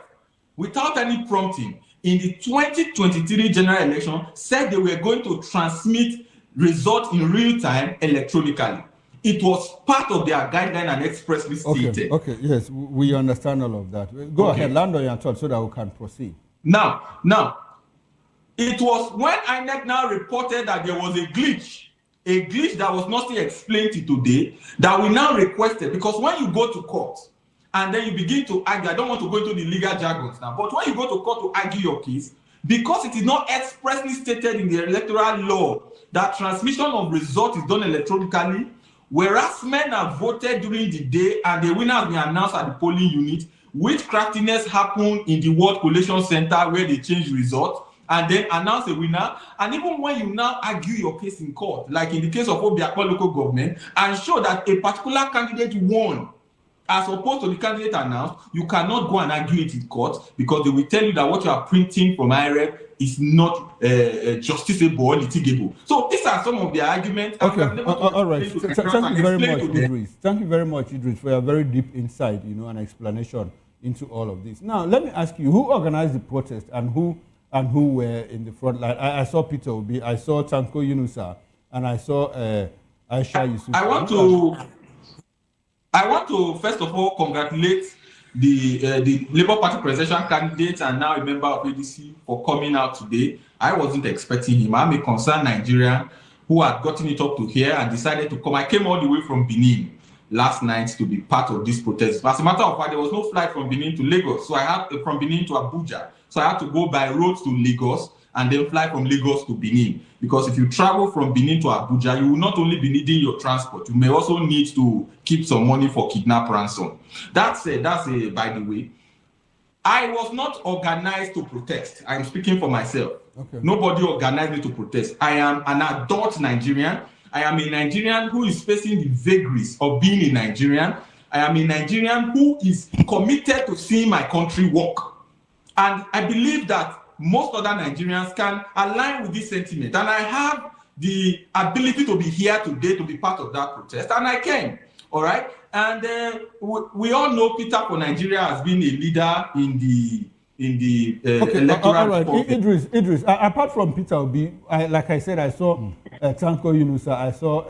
without any prompting, in the 2023 general election, said they were going to transmit results in real time electronically. It was part of their guideline and expressly stated. Okay, yes, we understand all of that. Go ahead, land on your thoughts so that we can proceed. Now, it was when INEC now reported that there was a glitch that was not still explained to today, that we now requested, because when you go to court and then you begin to argue, I don't want to go into the legal jargons now, but when you go to court to argue your case, because it is not expressly stated in the electoral law that transmission of results is done electronically, whereas men have voted during the day and the winner has been announced at the polling unit, which craftiness happened in the World Collation Center where they change results and then announce a winner. And even when you now argue your case in court, like in the case of Obiakwa local government, and show that a particular candidate won As opposed to the candidate announced, you cannot go and argue it in court because they will tell you that what you are printing from IREP is not justiciable or litigable. So these are some of the arguments. Okay, all right. Thank you very much, Idris. Thank you very much, Idris, for your very deep insight, and explanation into all of this. Now, let me ask you, who organized the protest and who were in the front line? I saw Peter Obi, I saw Tanko Yunusa, and I saw Aisha Yusuf. I want to first of all congratulate the Labour Party presidential candidate and now a member of ADC for coming out today. I wasn't expecting him. I'm a concerned Nigerian who had gotten it up to here and decided to come. I came all the way from Benin last night to be part of this protest. As a matter of fact, there was no flight from Benin to Lagos, so I had from Benin to Abuja. So I had to go by road to Lagos and then fly from Lagos to Benin. Because if you travel from Benin to Abuja, you will not only be needing your transport, you may also need to keep some money for kidnap ransom. That's by the way. I was not organized to protest. I'm speaking for myself. Okay. Nobody organized me to protest. I am an adult Nigerian. I am a Nigerian who is facing the vagaries of being a Nigerian. I am a Nigerian who is committed to seeing my country work. And I believe that most other Nigerians can align with this sentiment. And I have the ability to be here today to be part of that protest, and I can. All right. And we all know Peter for Nigeria has been a leader in the electoral. All right, Idris. Apart from Peter Obi, like I said, I saw Tanko Yunusa, I saw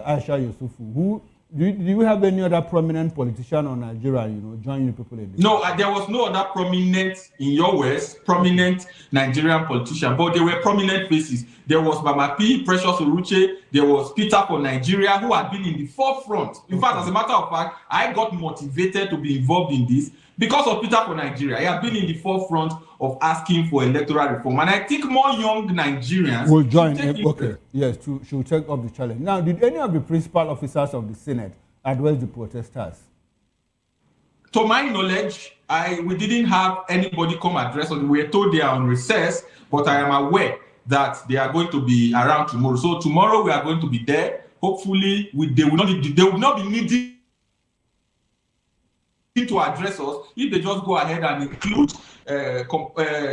Aisha Yusufu. Do you have any other prominent politician or Nigeria, join you people in this? No, there was no other prominent, in your words, prominent Nigerian politician, but there were prominent faces. There was Mama P, Precious Uruche, there was Peter for Nigeria, who had been in the forefront. In fact, as a matter of fact, I got motivated to be involved in this because of Peter for Nigeria. He had been in the forefront of asking for electoral reform. And I think more young Nigerians will join him. Okay, yes, should take up the challenge. Now, did any of the principal officers of the Senate address the protesters? To my knowledge, we didn't have anybody come address us. We were told they are on recess, but I am aware that they are going to be around tomorrow. So tomorrow we are going to be there. Hopefully, they will not be needing to address us if they just go ahead and include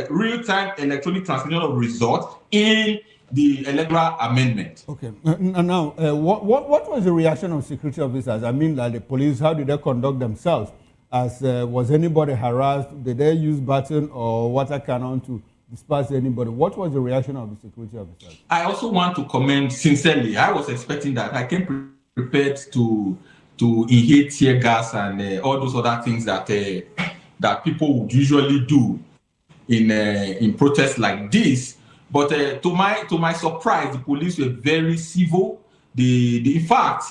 real-time electronic transmission of results in the electoral amendment. Okay. Now, what was the reaction of security officers? I mean, like the police, how did they conduct themselves? Was anybody harassed? Did they use baton or water cannon to disperse anybody? What was the reaction of the security officers? I also want to comment sincerely. I was expecting that. I came prepared to inhale tear gas and all those other things that people would usually do in protests like this. But to my surprise, the police were very civil. In fact,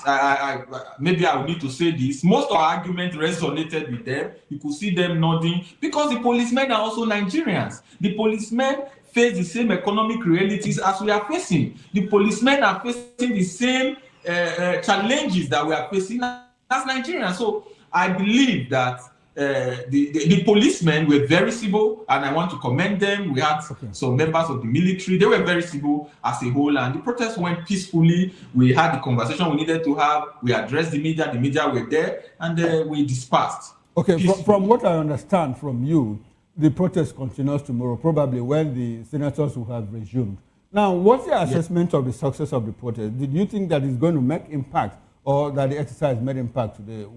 maybe I will need to say this. Most of our arguments resonated with them. You could see them nodding because the policemen are also Nigerians. The policemen face the same economic realities as we are facing. The policemen are facing the same challenges that we are facing as Nigerians. So I believe that the policemen were very civil, and I want to commend them. We had some members of the military. They were very civil as a whole, and the protest went peacefully. We had the conversation we needed to have. We addressed the media. The media were there, and we dispersed. Okay, from what I understand from you, the protest continues tomorrow, probably when the senators will have resumed. Now, what's your assessment of the success of the protest? Did you think that it's going to make impact, or that the exercise made impact today?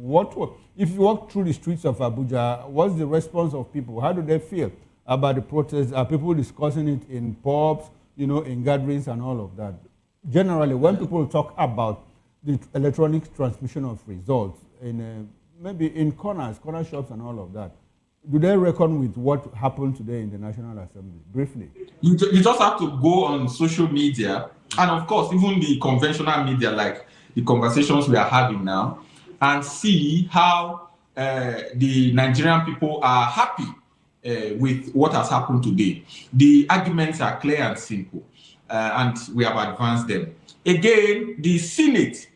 If you walk through the streets of Abuja, what's the response of people? How do they feel about the protest? Are people discussing it in pubs, in gatherings and all of that? Generally, when people talk about the electronic transmission of results, maybe in corner shops and all of that, do they reckon with what happened today in the National Assembly? Briefly. You just have to go on social media, and of course, even the conventional media, like the conversations we are having now, and see how the Nigerian people are happy with what has happened today. The arguments are clear and simple, and we have advanced them. Again, the Senate,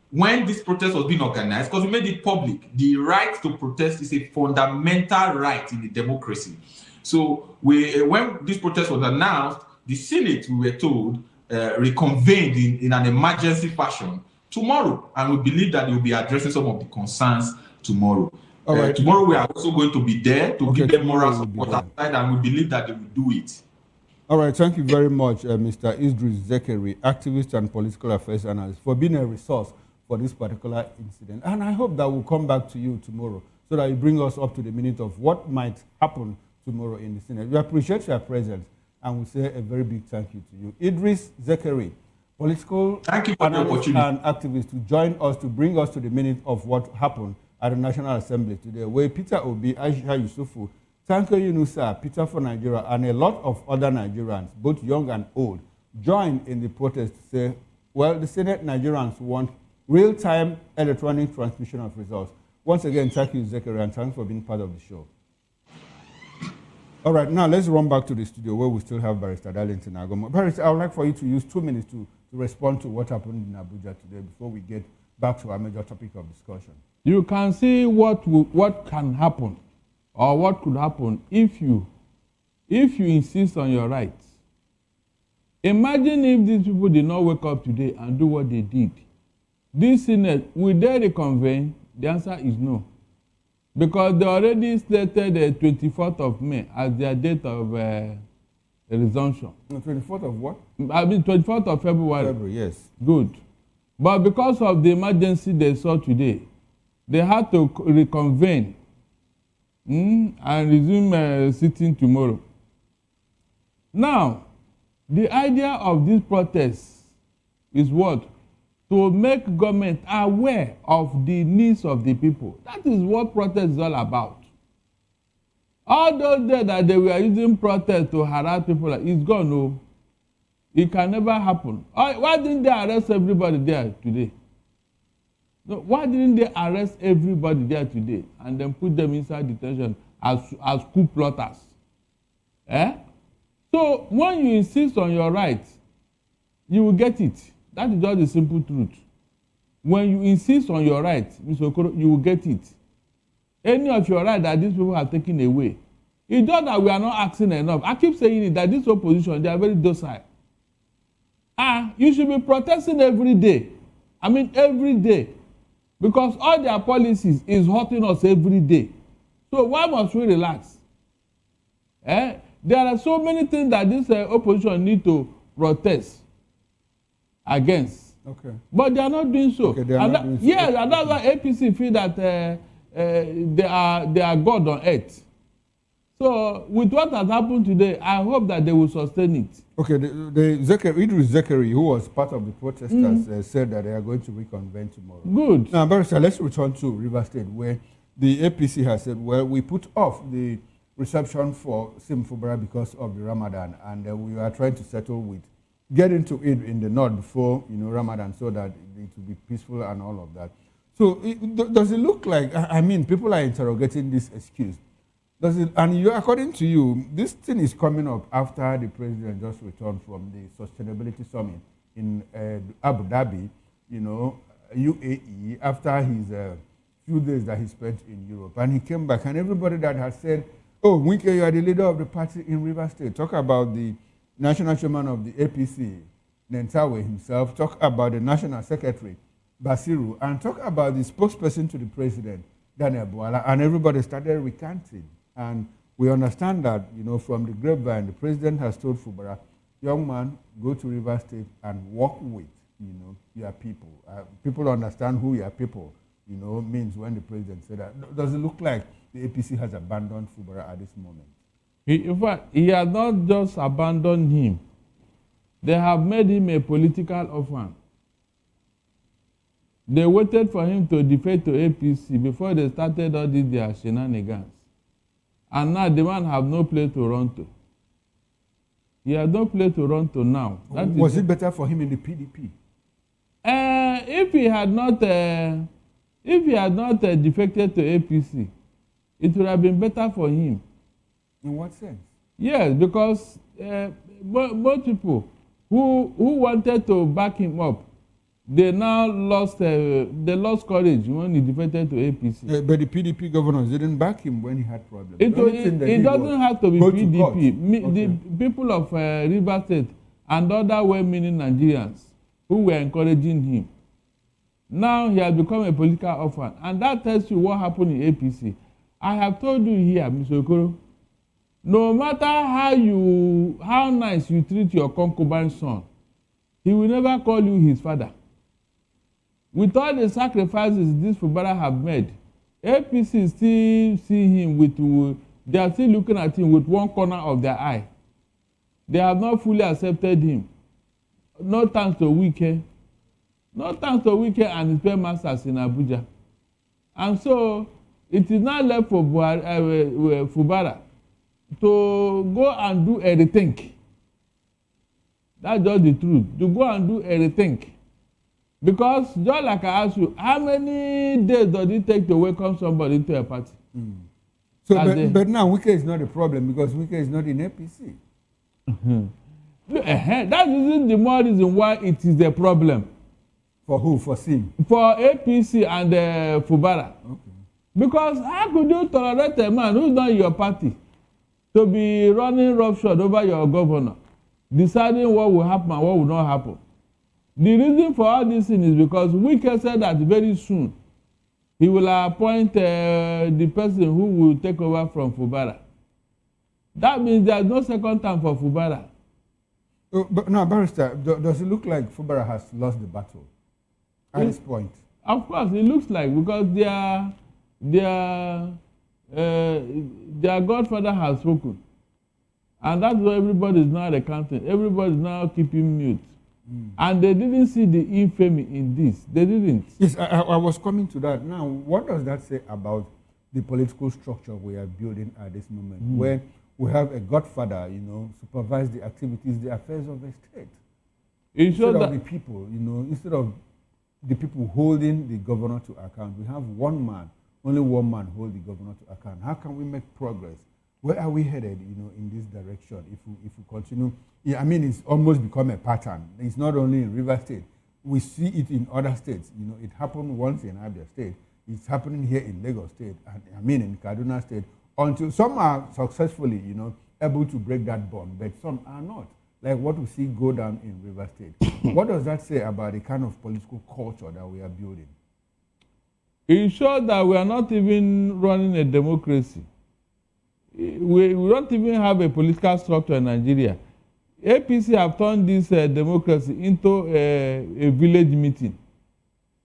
when this protest was being organized, because we made it public, the right to protest is a fundamental right in the democracy. So when this protest was announced, the Senate, we were told, reconvened in an emergency fashion tomorrow, and we believe that they will be addressing some of the concerns tomorrow. All right. Tomorrow we are also going to be there to give them moral tomorrow we'll support aside, and we believe that they will do it. All right, thank you very much, Mr. Idris Zekeri, activist and political affairs analyst, for being a resource for this particular incident. And I hope that we'll come back to you tomorrow so that you bring us up to the minute of what might happen tomorrow in the Senate. We appreciate your presence, and we say a very big thank you to you. Idris Zekeri, political analyst and activist, to join us, to bring us to the minute of what happened at the National Assembly today, where Peter Obi, Aisha Yusufu, Tanko Yunusa, Peter for Nigeria, and a lot of other Nigerians, both young and old, joined in the protest to say, well, the Senate Nigerians want real-time electronic transmission of results. Once again, thank you, Zekeri, and thanks for being part of the show. All right, now let's run back to the studio where we still have Barrister Darlington Agomo. Barrister, I would like for you to use 2 minutes to respond to what happened in Abuja today before we get back to our major topic of discussion. You can see what can happen or what could happen if you insist on your rights. Imagine if these people did not wake up today and do what they did. This Senate, will they reconvene? The answer is no. Because they already stated the 24th of May as their date of resumption. The 24th of what? I mean 24th of February. February, yes. Good. But because of the emergency they saw today, they had to reconvene and resume sitting tomorrow. Now, the idea of this protest is what? To make government aware of the needs of the people. That is what protest is all about. All those days that they were using protest to harass people, it's gone. No, it can never happen. Why didn't they arrest everybody there today? No, why didn't they arrest everybody there today and then put them inside detention as coup plotters? So when you insist on your rights, you will get it. That is just the simple truth. When you insist on your rights, Mr. Okoro, you will get it. Any of your rights that these people have taken away, it's just that we are not asking enough. I keep saying it, that this opposition, they are very docile. You should be protesting every day. I mean, every day. Because all their policies is hurting us every day. So why must we relax? There are so many things that this opposition need to protest against. Okay. But they are not doing so. Okay, they are not doing so. Yes, and that's why APC feel that they are God on earth. So with what has happened today, I hope that they will sustain it. Okay, Idris Zekeri, who was part of the protesters, said that they are going to reconvene tomorrow. Good. Now, Barrister, let's return to River State, where the APC has said, well, we put off the reception for Sim Fubara because of the Ramadan, and we are trying to settle with getting to it in the north before Ramadan, so that it will be peaceful and all of that. So does it look like, I mean, people are interrogating this excuse. Does it, and according to you, this thing is coming up after the president just returned from the Sustainability Summit in Abu Dhabi, UAE, after his few days that he spent in Europe. And he came back, and everybody that has said, oh, Winke, you are the leader of the party in River State. Talk about the national chairman of the APC, Nentawe himself. Talk about the national secretary, Basiru. And talk about the spokesperson to the president, Daniel Bwala. And everybody started recanting. And we understand that, from the grapevine, the president has told Fubara, young man, go to River State and work with, your people. People understand who your people, means when the president said that. Does it look like the APC has abandoned Fubara at this moment? In fact, he has not just abandoned him. They have made him a political orphan. They waited for him to defect to APC before they started all these their shenanigans. And now the man have no place to run to. He has no place to run to now. Was it better for him in the PDP? If he had not defected to APC, it would have been better for him. In what sense? Yes, because most people who wanted to back him up, they now lost courage when he defected to APC. But the PDP governors didn't back him when he had problems. It doesn't have to be PDP. The people of River State and other well-meaning Nigerians who were encouraging him. Now he has become a political orphan. And that tells you what happened in APC. I have told you here, Mr. Okoro, no matter how nice you treat your concubine son, he will never call you his father. With all the sacrifices this Fubara have made, APC still see him they are still looking at him with one corner of their eye. They have not fully accepted him. No thanks to Wike. No thanks to Wike and his paymasters in Abuja. And so, it is now left for Fubara to go and do a rethink. That's just the truth. To go and do a rethink. Because, just like I asked you, how many days does it take to welcome somebody into a party? So, but now Wike is not a problem because Wike is not in APC. That isn't the more reason why it is a problem. For who? For Sim? For APC and Fubara. Okay. Because how could you tolerate a man who's not in your party to be running roughshod over your governor, deciding what will happen and what will not happen? The reason for all this thing is because Wike said that very soon he will appoint the person who will take over from Fubara. That means there's no second time for Fubara. But no, Barrister, does it look like Fubara has lost the battle at this point? Of course, it looks like, because their godfather has spoken. And that's why everybody is now recounting. Everybody is now keeping mute. And they didn't see the infamy in this. They didn't. Yes, I was coming to that. Now, what does that say about the political structure we are building at this moment, where we have a godfather, supervise the activities, the affairs of the state? Instead of the people, instead of the people holding the governor to account, we have one man, only one man hold the governor to account. How can we make progress? Where are we headed, in this direction if we continue? Yeah, I mean, it's almost become a pattern. It's not only in River State. We see it in other states. It happened once in Abia State. It's happening here in Lagos State, and in Kaduna State, until some are successfully, able to break that bond, but some are not. Like what we see go down in River State. What does that say about the kind of political culture that we are building? It shows that we are not even running a democracy. We don't even have a political structure in Nigeria. APC have turned this democracy into a village meeting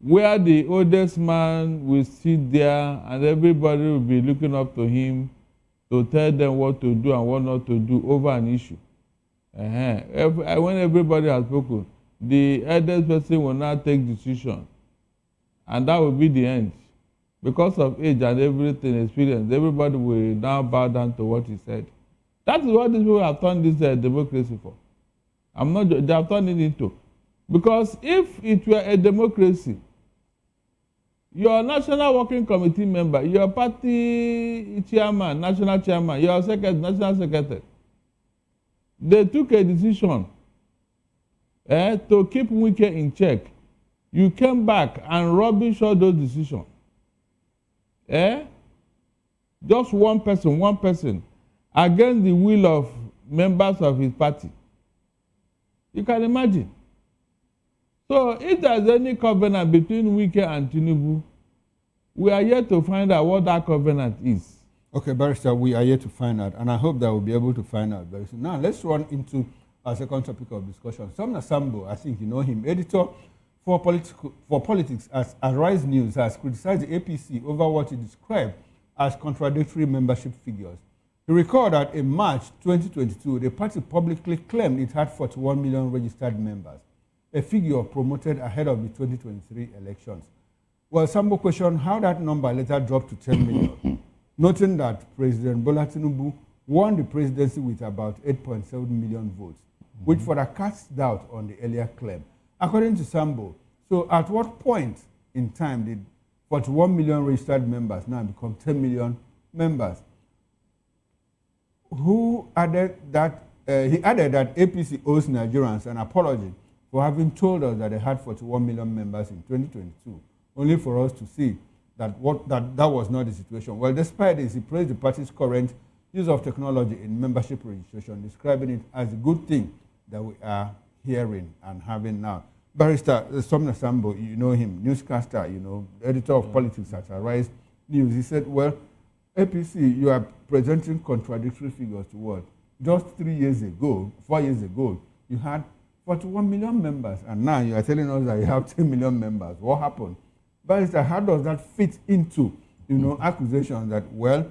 where the oldest man will sit there and everybody will be looking up to him to tell them what to do and what not to do over an issue. When everybody has spoken, the eldest person will now take decision, and that will be the end. Because of age and everything experience, everybody will now bow down to what he said. That is what these people have turned this democracy for. They have turned it into. Because if it were a democracy, your national working committee member, your party chairman, national chairman, your national secretary, they took a decision to keep Wike in check. You came back and rubbish all those decisions. Just one person, against the will of members of his party. You can imagine. So if there's any covenant between Wike and Tinubu, we are yet to find out what that covenant is. Okay, Barrister, we are yet to find out, and I hope that we'll be able to find out very soon. Now, let's run into our second topic of discussion. Sumner Sambo, I think you know him, editor for politics as Arise News, has criticized the APC over what he described as contradictory membership figures. He recalled that in March 2022, the party publicly claimed it had 41 million registered members, a figure promoted ahead of the 2023 elections. Well, Sambo questioned how that number later dropped to 10 million, noting that President Bola Tinubu won the presidency with about 8.7 million votes, which further casts doubt on the earlier claim. According to Sambo, so at what point in time did 41 million registered members now become 10 million members? Who added that, he added that APC owes Nigerians an apology for having told us that they had 41 million members in 2022, only for us to see that that was not the situation. Well, despite this, he praised the party's current use of technology in membership registration, describing it as a good thing that we are hearing and having now. Barrister Sumner Sambo, you know him, newscaster, you know, editor of politics at Arise News. He said, well, APC, you are presenting contradictory figures to what? Just 4 years ago, you had 41 million members, and now you are telling us that you have 10 million members. What happened? Barrister, how does that fit into, you know, accusations that, well,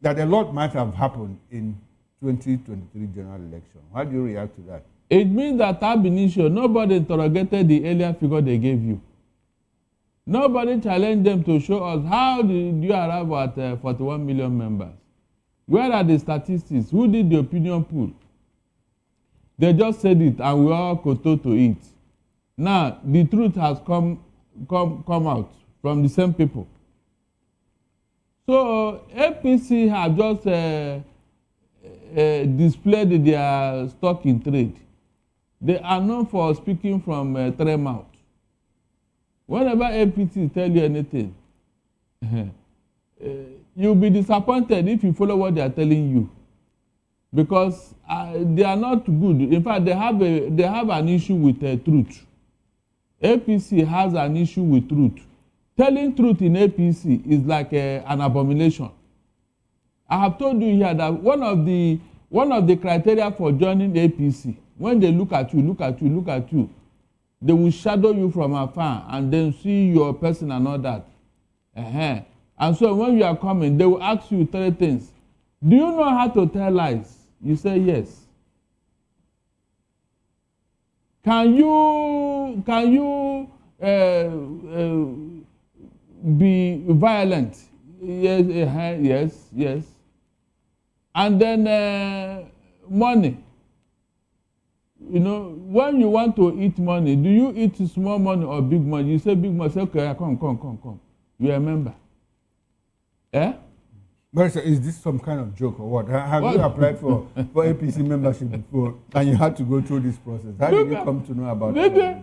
that a lot might have happened in 2023 general election? How do you react to that? It means that ab initio, nobody interrogated the earlier figure they gave you. Nobody challenged them to show us how did you arrive at 41 million members. Where are the statistics? Who did the opinion poll? They just said it and we all kowtow to it. Now, the truth has come out from the same people. So, APC have just displayed their stock in trade. They are known for speaking from three mouth. Whenever APC tell you anything, you'll be disappointed if you follow what they are telling you. Because they are not good. In fact, they have an issue with truth. APC has an issue with truth. Telling truth in APC is like an abomination. I have told you here that one of the criteria for joining APC, when they look at you, they will shadow you from afar and then see your person and all that. And so when you are coming, they will ask you 3 things. Do you know how to tell lies? You say yes. Can you be violent? Yes. And then money. You know, when you want to eat money, do you eat small money or big money? You say big money. Say, okay, come. You remember? Eh? But is this some kind of joke or what? Have you applied for APC membership before and you had to go through this process? How did you come to know about it?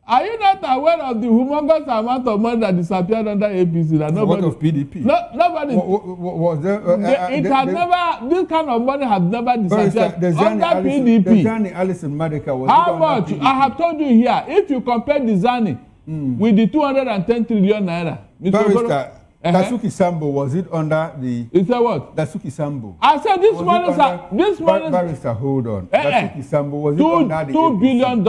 Are you not aware of the humongous amount of money that disappeared under APC? That nobody, what of PDP? No, nobody. Was there? Never. This kind of money has never disappeared under PDP. The Zani Alison Madeka was. How much? I have told you here. If you compare the Zani with the 210 trillion naira, Barrister, Dasuki Sambo, was it under the? You said what? Dasuki Sambo. I said this money. Barrister, hold on. Dasuki Sambo, was it under the $2 billion.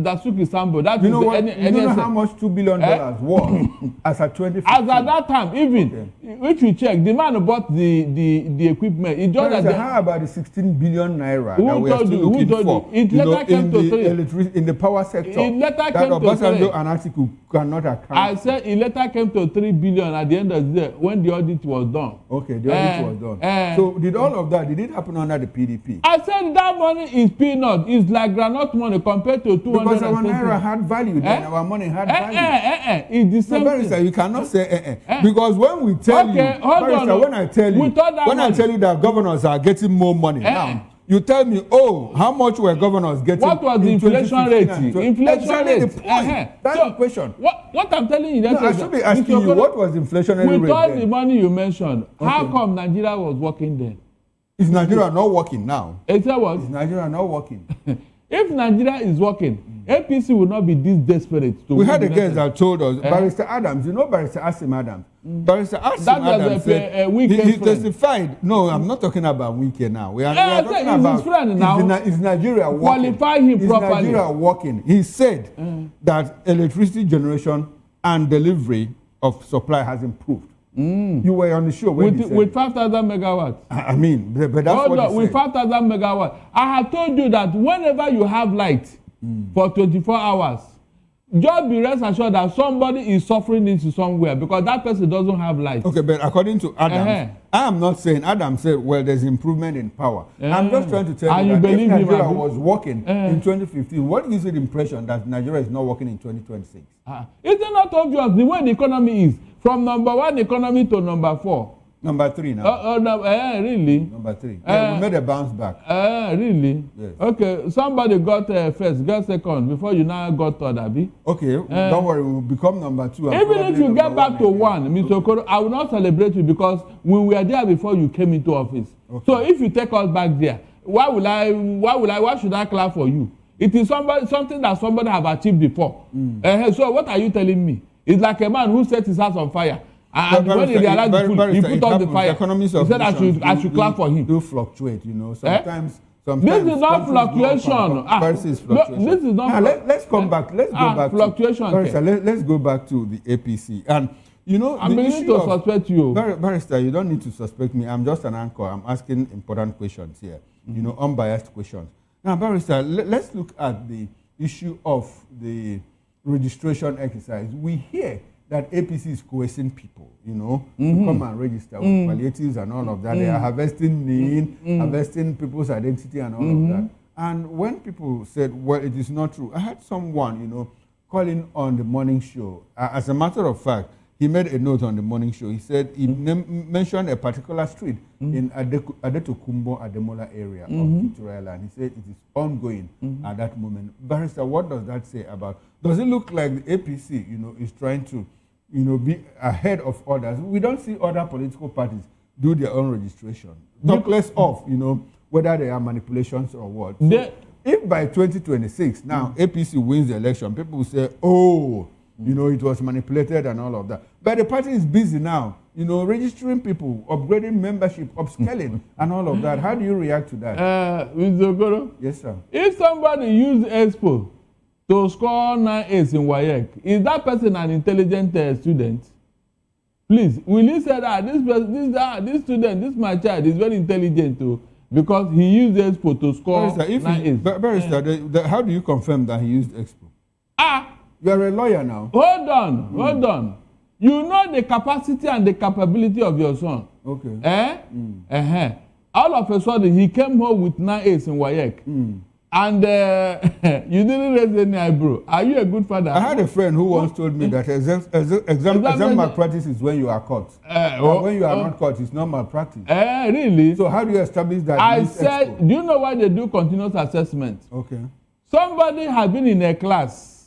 Dasuki Sambo. That you know what? You know how much $2 billion was as at 2015? As at that time, even if you check, the man who bought the equipment. It just how about the 16 billion naira that we are still looking for? It later came to 3. In the power sector. It later that came to 3. Obasanjo and Atiku cannot account. I said it later came to 3 billion at the end of the day when the audit was done. Okay, the audit was done. So did all of that, did it happen under the PDP? I said that money is peanut. It's like groundnut money compared to 200. Because our naira had value then, our money had value. It's the same Barrister, you cannot say because when we tell you, Barrister, when I tell you that governors are getting more money now, you tell me, oh, how much were governors getting? What was the inflation rate? Inflation rate. The point. That's the question. What I'm telling you, I should be asking you, what was the inflationary rate? With all the money you mentioned, how come Nigeria was working then? Is Nigeria not working now? Is that what? Is Nigeria not working? If Nigeria is working, APC will not be this desperate to. We had a guest that told us, Barrister Adams, you know Barrister Asim Adams. Barrister Asim Adams said he testified. No, I'm not talking about weekend now. We are talking about his friend now. Is Nigeria working? Qualify him properly. Is Nigeria working? He said that electricity generation and delivery of supply has improved. You were on the show when with 5,000 megawatts. I mean, but that's what he said. With 5,000 megawatts. I have told you that whenever you have light for 24 hours, just be rest assured that somebody is suffering it somewhere because that person doesn't have light. Okay, but according to Adams, I am not saying, Adams said, well, there's improvement in power. I'm just trying to tell you that if Nigeria was working in 2015, what gives you the impression that Nigeria is not working in 2026? Is it not obvious the way the economy is? From number 1 economy to number 4. Number 3 now. Really? Number 3. Yeah, we made a bounce back. Really? Yes. Okay, somebody got first, got second before you now got third, Abi. Okay, don't worry, we'll become number 2. Even if you get back to 1, Mr. Okoro, I will not celebrate you because we were there before you came into office. Okay. So if you take us back there, why should I clap for you? It is something that somebody have achieved before. So what are you telling me? It's like a man who set his house on fire. And when he realized the food, he put out the fire. He said I should clap for him. Do fluctuate, you know. Sometimes this is not fluctuation. This is fluctuation. This is not. Let's come back. Let's go back. Fluctuation. Let's go back to the APC. And you know, I'm beginning to suspect you. Barrister, you don't need to suspect me. I'm just an anchor. I'm asking important questions here. You know, unbiased questions. Now, Barrister, let's look at the issue of the registration exercise. We hear that APC is coercing people, you know, to come and register with palliatives and all of that. They are harvesting name, harvesting people's identity and all of that. And when people said, well, it is not true, I had someone, you know, calling on the morning show. As a matter of fact, he made a note on the morning show. He said he mentioned a particular street in Adetokumbo, Ademola area of Victoria Land. He said it is ongoing at that moment. Barrister, what does that say about? Does it look like the APC, you know, is trying to, you know, be ahead of others? We don't see other political parties do their own registration. Talk less of, you know, whether they are manipulations or what. So if by 2026 now APC wins the election, people will say, oh, you know, it was manipulated and all of that. But the party is busy now, you know, registering people, upgrading membership, upscaling, and all of that. How do you react to that? Mr. Ogoro? Yes, sir. If somebody use Expo to score 9 in WAEC, is that person an intelligent student? Please, will you say that this student, this my child, is very intelligent too, because he used Expo to score 9 Barrister, how do you confirm that he used Expo? You are a lawyer now. Hold on. You know the capacity and the capability of your son. Okay. All of a sudden, he came home with 9 in WAEC. And you didn't raise any eyebrow. Are you a good father? I had a friend who once told me that exam malpractice is when you are caught. When you are not caught, it's not malpractice. Really? So how do you establish that? I said, do you know why they do continuous assessment? Okay. Somebody has been in a class.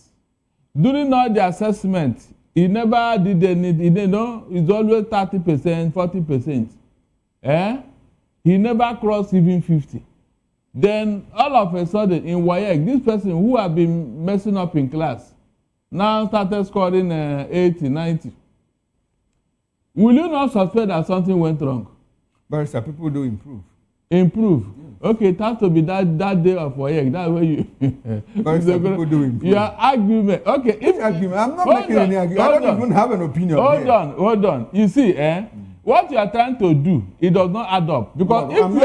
During all the assessment, he never did anything. You know, it's always 30%, 40%. He never crossed even 50. Then all of a sudden in WAEC, this person who had been messing up in class now started scoring 80, 90. Will you not suspect that something went wrong? Barrister, people do improve. Improve? Yes. Okay, it has to be that day of WAEC. That's where you... Barrister, people do improve. Your argument... Okay, if argument, I'm not making any argument. I don't even have an opinion. Hold on. You see, what you are trying to do, it does not add up. Because if you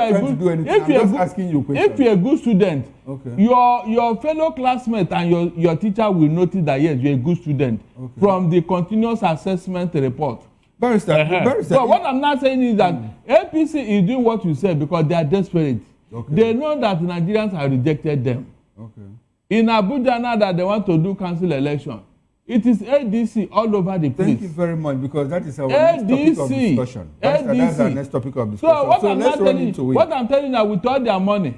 are a good student, your fellow classmate and your teacher will notice that yes, you're a good student from the continuous assessment report. Barrister, so what I'm not saying is that APC is doing what you said because they are desperate. They know that Nigerians have rejected them. In Abuja now that they want to do council election, it is ADC all over the place. Thank you very much, because that is our next topic of discussion. That's our next topic of discussion. So what I'm telling you, with all their money,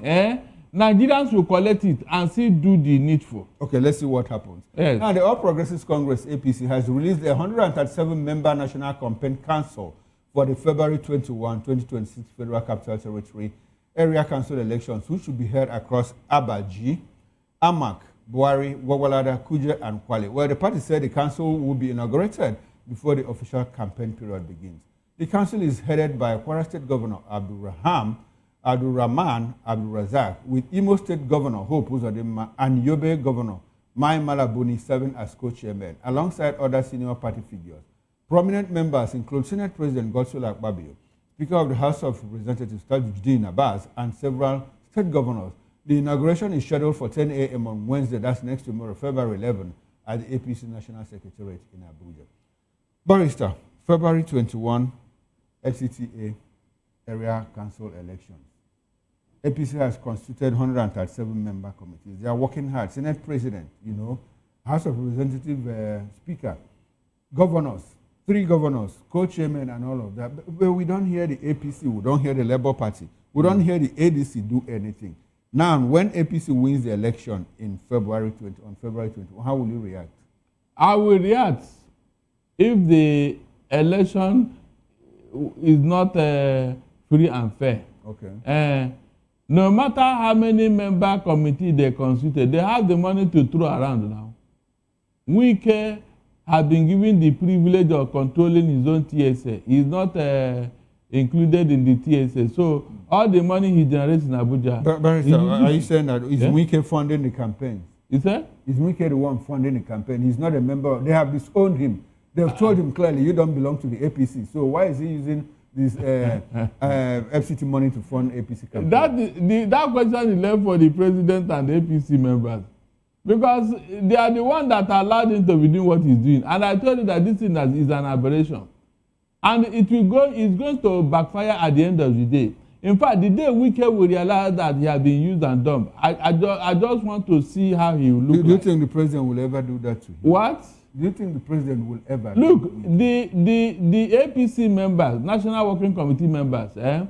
Nigerians will collect it and still do the needful. Okay, let's see what happens. Yes. Now, the All Progressives Congress, APC, has released a 137-member National Campaign Council for the February 21, 2026 Federal Capital Territory Area Council elections, which should be held across Abaji, Amak, Buhari, Gwagwalada, Kuje, and Kwale, where the party said the council will be inaugurated before the official campaign period begins. The council is headed by Kwara State Governor Abdulrahman Abdulrazak, with Imo State Governor Hope Uzodinma and Yobe Governor Mai Malabuni serving as co-chairmen, alongside other senior party figures. Prominent members include Senate President Godswill Akpabio, Speaker of the House of Representatives Tajuddin Abbas, and several state governors. The inauguration is scheduled for 10 a.m. on Wednesday, that's next tomorrow, February 11, at the APC National Secretariat in Abuja. Barrister, February 21, FCTA Area Council elections. APC has constituted 137 member committees. They are working hard. Senate President, you know, House of Representative Speaker, governors, 3 governors, co-chairmen and all of that. But we don't hear the APC, we don't hear the Labour Party, we don't hear the ADC do anything. Now, when APC wins the election in February 21, how will you react? I will react if the election is not free and fair. Okay. No matter how many member committee they constituted, they have the money to throw around now. Wike has been given the privilege of controlling his own TSA. He's not included in the TSA. So all the money he generates in Abuja. But are you saying that is Wike funding the campaign? Is that? Is Wike the one funding the campaign? He's not a member. They have disowned him. They've told him clearly, you don't belong to the APC. So why is he using this FCT money to fund APC campaign? That question is left for the president and the APC members. Because they are the ones that allowed him to be doing what he's doing. And I told you that this thing is an aberration. And it's going to backfire at the end of the day. In fact, the day Wike will realize that he has been used and dumped, I just want to see how he will look. Do you think the president will ever do that to him? What? Do you think the president will ever? Look, the APC members, National Working Committee members, a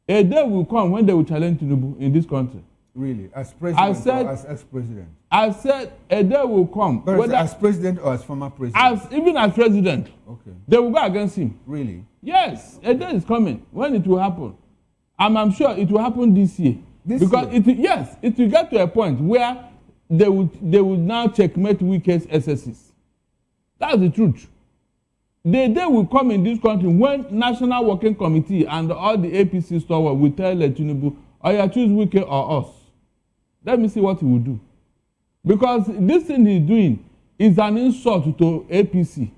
day will come when they will challenge Tinubu in this country. Really? As president or as ex-president? I said a day will come. Whether as president or as former president? Even as president. Okay. They will go against him. Really? Yes. A day is coming when it will happen. And I'm sure it will happen this year. It will get to a point where they would now checkmate Wike's SSs. That's the truth. The day will come in this country when National Working Committee and all the APC stalwart will tell Tinubu, or you choose Wike or us. Let me see what he will do. Because this thing he's doing is an insult to APC.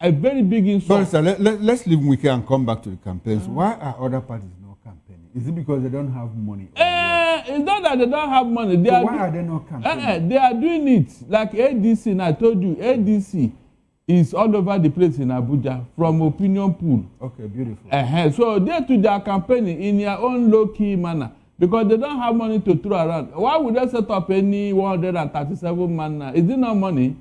A very big insult. Sir, let's leave Wike and come back to the campaigns. Why are other parties not campaigning? Is it because they don't have money? It's not that they don't have money. Why are they not campaigning? They are doing it. Like ADC, and I told you, ADC is all over the place in Abuja from opinion pool. Okay, beautiful. So they are campaigning in their own low-key manner because they don't have money to throw around. Why would they set up any 137 man now? Is it not money?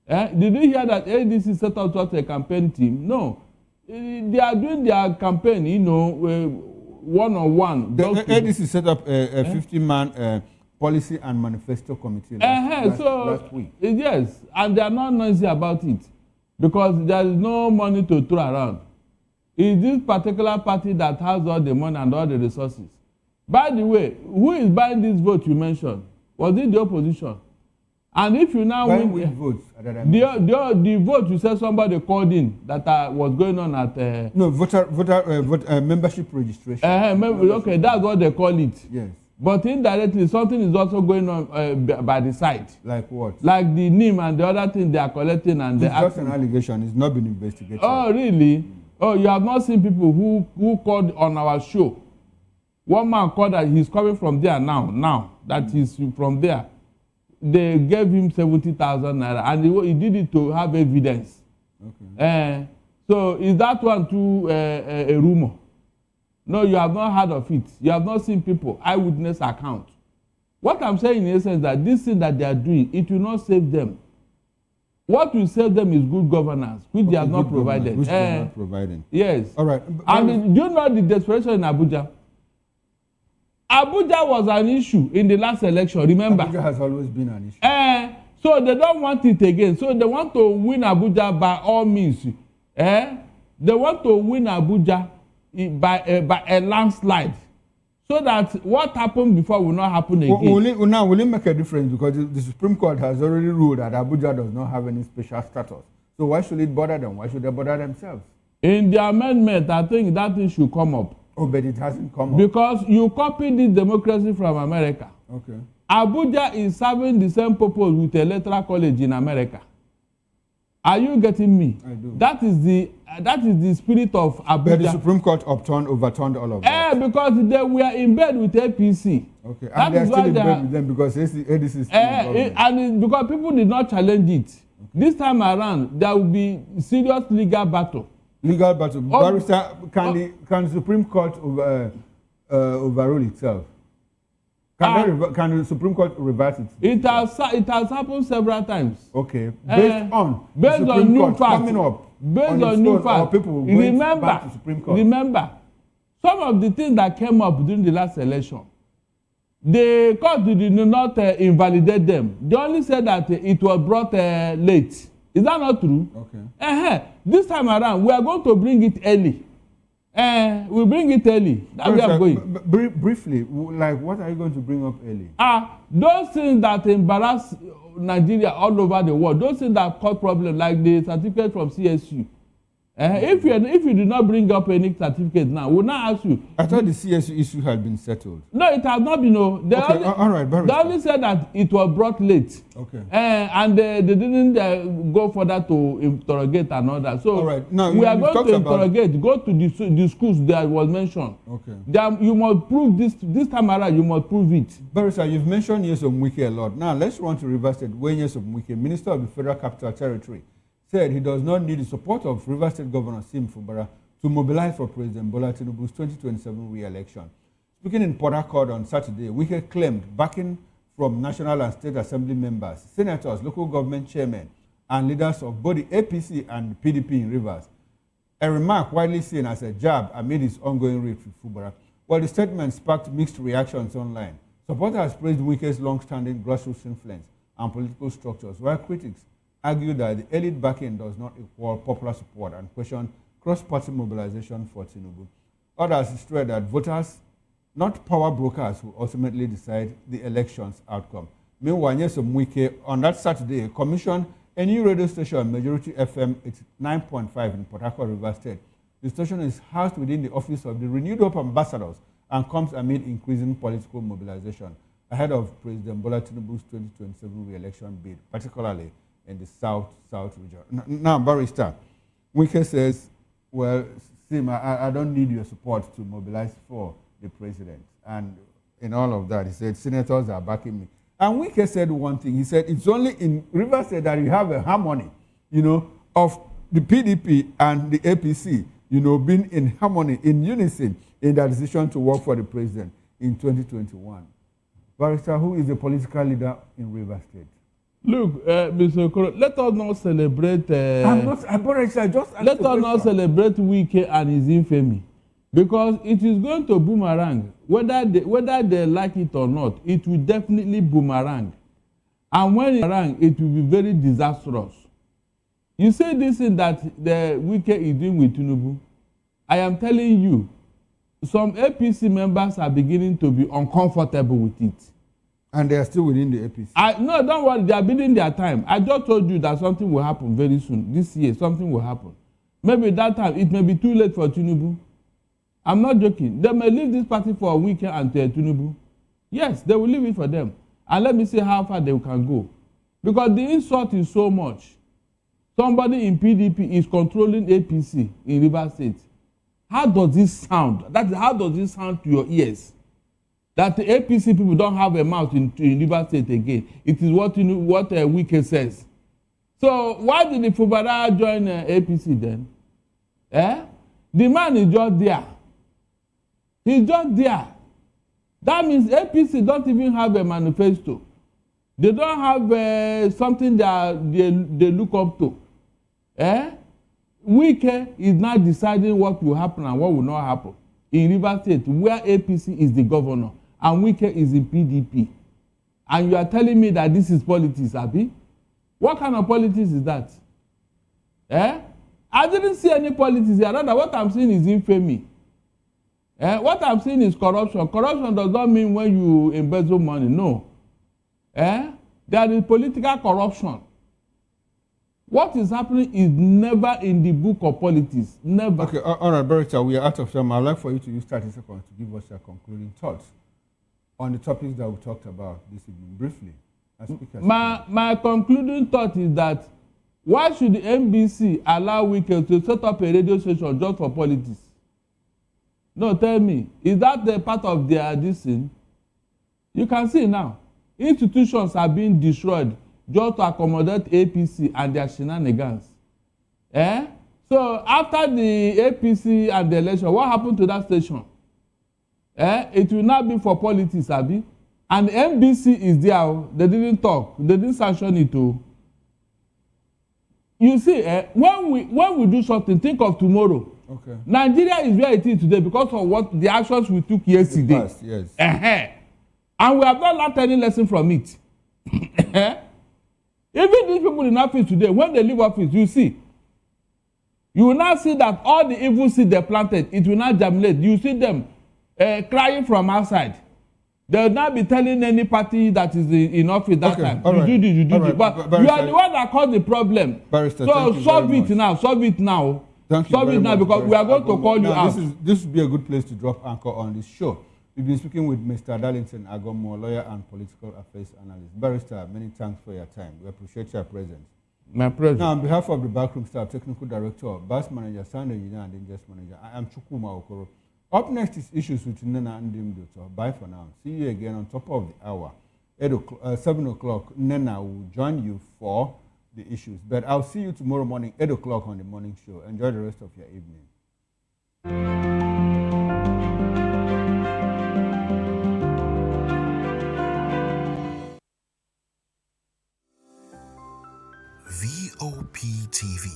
Did you hear that ADC set up such a campaign team? No. They are doing their campaign, one-on-one. The ADC set up a 50-man policy and manifesto committee last week. Yes, and they are not noisy about it because there is no money to throw around. It's this particular party that has all the money and all the resources. By the way, who is buying this vote you mentioned? Was it the opposition? And if you now win votes, the vote you said somebody called in that was going on at voter membership registration. Okay, that's what they call it. Yes. But indirectly, something is also going on by the side. Like what? Like the NIM and the other thing they are collecting and it's just an allegation. It's not been investigated. Oh, really? Oh, you have not seen people who called on our show. One man called that he's coming from there now that he's from there. They gave him 70,000 naira and he did it to have evidence. Okay. So is that one too a rumor? No, you have not heard of it. You have not seen people, eyewitness account. What I'm saying in essence is that this thing that they are doing, it will not save them. What will save them is good governance, which they have not provided. Which they are not providing. Yes. All right. And do you know the desperation in Abuja? Abuja was an issue in the last election, remember? Abuja has always been an issue. So they don't want it again. So they want to win Abuja by all means. They want to win Abuja by a landslide. So that what happened before will not happen again. Will it make a difference? Because the Supreme Court has already ruled that Abuja does not have any special status. So why should it bother them? Why should they bother themselves? In the amendment, I think that thing should come up. Oh, but it hasn't come up. Because you copied this democracy from America. Okay. Abuja is serving the same purpose with electoral college in America. Are you getting me? I do. That is the spirit of Abuja. But the Supreme Court overturned all of that. Because they were in bed with APC. Okay, and they are still in bed with them because ADC is still and because people did not challenge it. Okay. This time around, there will be serious legal battle. Legal battle. Barrister, can the Supreme Court overrule itself? Can the Supreme Court reverse it? It has happened several times. Okay. Based on new facts. Coming up. Based on new facts. People going back to Supreme Court. Remember, some of the things that came up during the last election, the court did not invalidate them. They only said that it was brought late. Is that not true? Okay. This time around, we are going to bring it early. We bring it early. That we are going. Briefly, like what are you going to bring up early? Those things that embarrass Nigeria all over the world, those things that cause problems, like the certificate from CSU. If you do not bring up any certificate now, we'll not ask you. I thought the CSU issue had been settled. No, it has not been. No. They only said that it was brought late. Okay. And they didn't go further to interrogate and all that. So now, we are going to interrogate. Go to the schools that was mentioned. Okay. You must prove this time around. You must prove it. Barrister, you've mentioned Nyesom Wike a lot. Now let's run to Rivers State, where Nyesom Wike, Minister of the Federal Capital Territory, said he does not need the support of Rivers State Governor Sim Fubara to mobilize for President Bola Tinubu's 2027 re-election. Speaking in Port Harcourt on Saturday, Wike claimed backing from National and State Assembly members, senators, local government chairmen, and leaders of both the APC and PDP in Rivers. A remark widely seen as a jab amid his ongoing raid with Fubara. While the statement sparked mixed reactions online, supporters praised Wike's long-standing grassroots influence and political structures, while critics argued that the elite backing does not equal popular support and questioned cross-party mobilization for Tinubu. Others stressed that voters, not power brokers, will ultimately decide the election's outcome. Meanwhile, Nyesom Wike, on that Saturday, commissioned a new radio station, Majority FM 9.5 in Port Harcourt, Rivers State. The station is housed within the office of the Renewed Hope Ambassadors and comes amid increasing political mobilization ahead of President Bola Tinubu's 2027 re-election bid, particularly in the South region. Now, Barrister, Wike says, well, Sim, I don't need your support to mobilize for the president. And in all of that, he said, senators are backing me. And Wike said one thing. He said, it's only in Rivers State that you have a harmony, of the PDP and the APC, being in harmony, in unison, in their decision to work for the president in 2021. Barrister, who is the political leader in Rivers State? Look, Mr. Okoro, let us not celebrate. Let us not celebrate Wike and his infamy, because it is going to boomerang. Whether they like it or not, it will definitely boomerang. And when it boomerang, it will be very disastrous. You say this thing that the Wike is doing with Tinubu. I am telling you, some APC members are beginning to be uncomfortable with it. And they are still within the APC. No, don't worry. They are bidding their time. I just told you that something will happen very soon. This year, something will happen. Maybe that time, it may be too late for Tinubu. I'm not joking. They may leave this party for a weekend and to Tinubu. Yes, they will leave it for them. And let me see how far they can go. Because the insult is so much. Somebody in PDP is controlling APC in Rivers State. How does this sound? How does this sound to your ears? That the APC people don't have a mouth in Rivers State again. It is what Wike says. So why did the Fubara join APC then? The man is just there. He's just there. That means APC don't even have a manifesto. They don't have something that they look up to. Wike is not deciding what will happen and what will not happen in Rivers State, where APC is the governor and Wike is in PDP. And you are telling me that this is politics, Abi? What kind of politics is that? I didn't see any politics here. Rather, what I'm seeing is infamy. What I'm seeing is corruption. Corruption does not mean when you embezzle money. No. There is political corruption. What is happening is never in the book of politics. Never. Okay, all right, Barrister, we are out of time. I'd like for you to use 30 seconds to give us your concluding thoughts on the topics that we talked about this evening, briefly. My concluding thought is that why should the NBC allow Wike to set up a radio station just for politics? No, tell me, is that the part of their thing? You can see now, institutions are being destroyed just to accommodate APC and their shenanigans. So after the APC and the election, what happened to that station? It will not be for politics, Abi. And NBC is there. They didn't talk. They didn't sanction it too. You see, when we do something, think of tomorrow. Okay. Nigeria is where it is today because of what the actions we took yesterday. Past, yes. And we have not learned any lesson from it. Even these people in office today, when they leave office, you see You will now see that all the evil seed they planted, it will not germinate. You see them crying from outside. They will not be telling any party that is in office that time. You do this, you do this. But you are the one that caused the problem. Barrister, so solve it now. Solve it now. Thank you solve it now much, because we are going to call you out. This would be a good place to drop anchor on this show. We've been speaking with Mr. Darlington Agomo, lawyer and political affairs analyst. Barrister, many thanks for your time. We appreciate your presence. My pleasure. Now, on behalf of the backroom staff, technical director, bus manager, sound engineer, and ingest manager, I am Chukuma Okoro. Up next is issues with Nena and Dimduto. Bye for now. See you again on top of the hour. 7 o'clock, Nena will join you for the issues. But I'll see you tomorrow morning, 8 o'clock on the morning show. Enjoy the rest of your evening. VOP TV.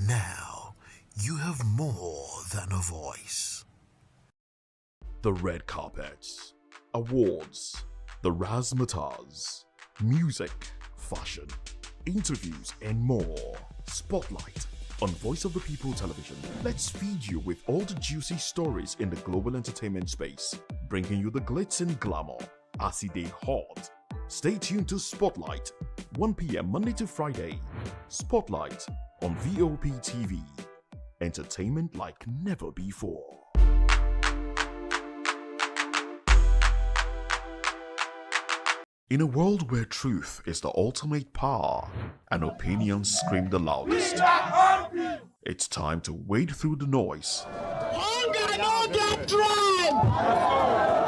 Now, you have more than a voice. The red carpets, awards, the razzmatazz, music, fashion, interviews, and more. Spotlight on Voice of the People Television. Let's feed you with all the juicy stories in the global entertainment space, bringing you the glitz and glamour as they hot. Stay tuned to Spotlight, 1 p.m. Monday to Friday. Spotlight on VOP TV. Entertainment like never before. In a world where truth is the ultimate power and opinions scream the loudest, it's time to wade through the noise. Hunger no get tribe.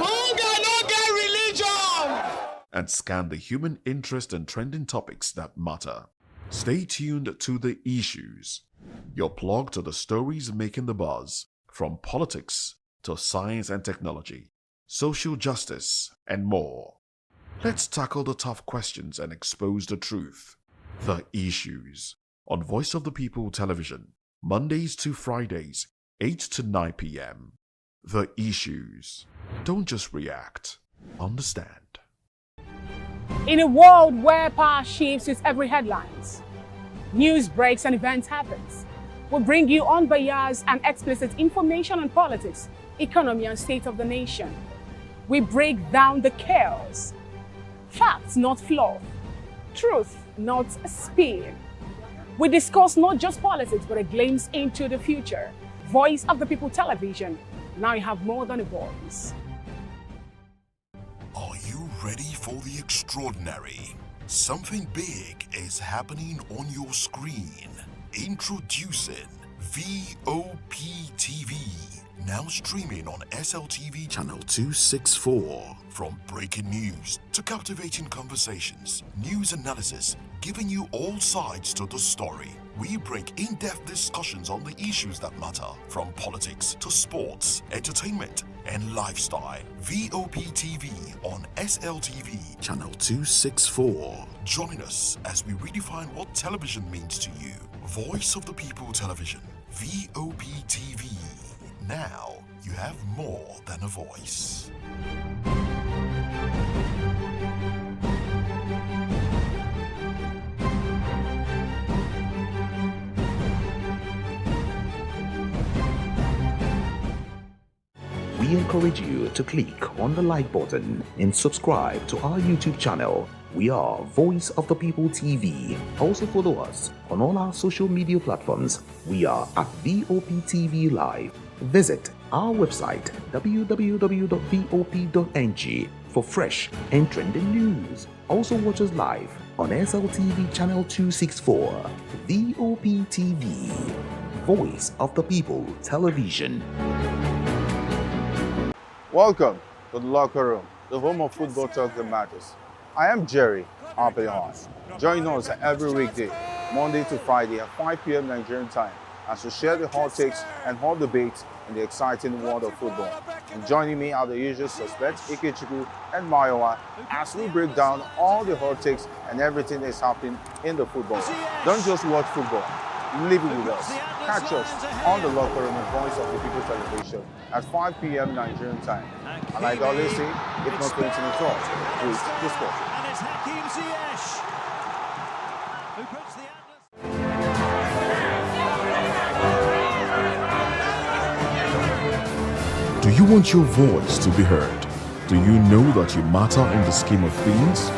Hunger no get religion. And scan the human interest and trending topics that matter. Stay tuned to The Issues, your plug to the stories making the buzz, from politics to science and technology, social justice, and more. Let's tackle the tough questions and expose the truth. The Issues on Voice of the People Television, Mondays to Fridays, 8 to 9 p.m. The Issues. Don't just react, understand. In a world where power shifts its every headlines, news breaks and events happens, we bring you unbiased and explicit information on politics, economy, and state of the nation. We break down the chaos. Facts, not fluff. Truth, not spin. We discuss not just politics, but a glimpse into the future. Voice of the People Television. Now you have more than a voice. Are you ready for the extraordinary? Something big is happening on your screen. Introducing VOP TV. Now streaming on SLTV channel 264. From breaking news to captivating conversations, news analysis, giving you all sides to the story. We bring in-depth discussions on the issues that matter, from politics to sports, entertainment, and lifestyle. VOP TV on SLTV channel 264. Join us as we redefine what television means to you. Voice of the People Television, VOP TV. Now you have more than a voice. We encourage you to click on the like button and subscribe to our YouTube channel. We are Voice of the People TV. Also follow us on all our social media platforms. We are at VOP TV Live. Visit our website www.vop.ng for fresh and trending news. Also watch us live on SLTV channel 264. VOP TV, Voice of the People Television. Welcome to the locker room, the home of football talk that matters. I am Jerry Arpillon. Join us every weekday, Monday to Friday at 5 p.m. Nigerian time, as we share the hot takes and hot debates in the exciting world of football. And joining me are the usual suspects, Ikechukwu and Mayowa, as we break down all the hot takes and everything that's happening in the football. Don't just watch football, live it with us. Catch us on the locker room and Voice of the People Television at 5 p.m. Nigerian time. And like I always say, if not 20 minutes off, please discuss. And it's Hakim Ziyech who puts the Atlas. Do you want your voice to be heard? Do you know that you matter in the scheme of things?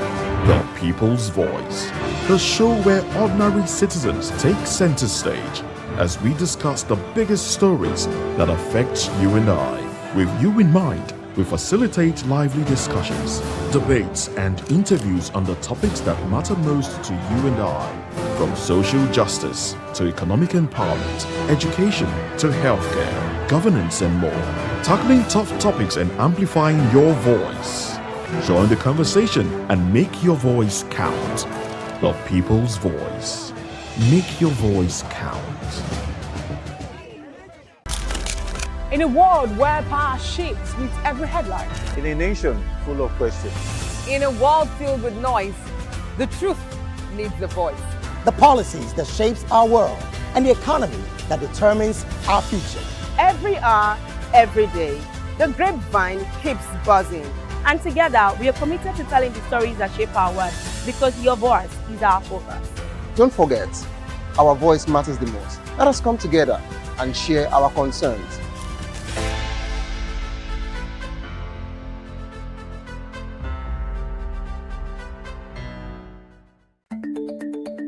The People's Voice, the show where ordinary citizens take center stage as we discuss the biggest stories that affect you and I. With you in mind, we facilitate lively discussions, debates, and interviews on the topics that matter most to you and I, from social justice to economic empowerment, education to healthcare, governance, and more, tackling tough topics and amplifying your voice. Join the conversation and make your voice count. The People's Voice. Make your voice count. In a world where power shifts with every headline. In a nation full of questions. In a world filled with noise, the truth needs a voice. The policies that shapes our world and the economy that determines our future. Every hour, every day, the grapevine keeps buzzing. And together, we are committed to telling the stories that shape our world because your voice is our focus. Don't forget, our voice matters the most. Let us come together and share our concerns.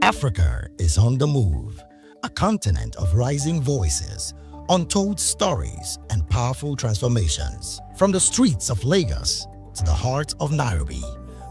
Africa is on the move, a continent of rising voices, untold stories, and powerful transformations. From the streets of Lagos to the heart of Nairobi,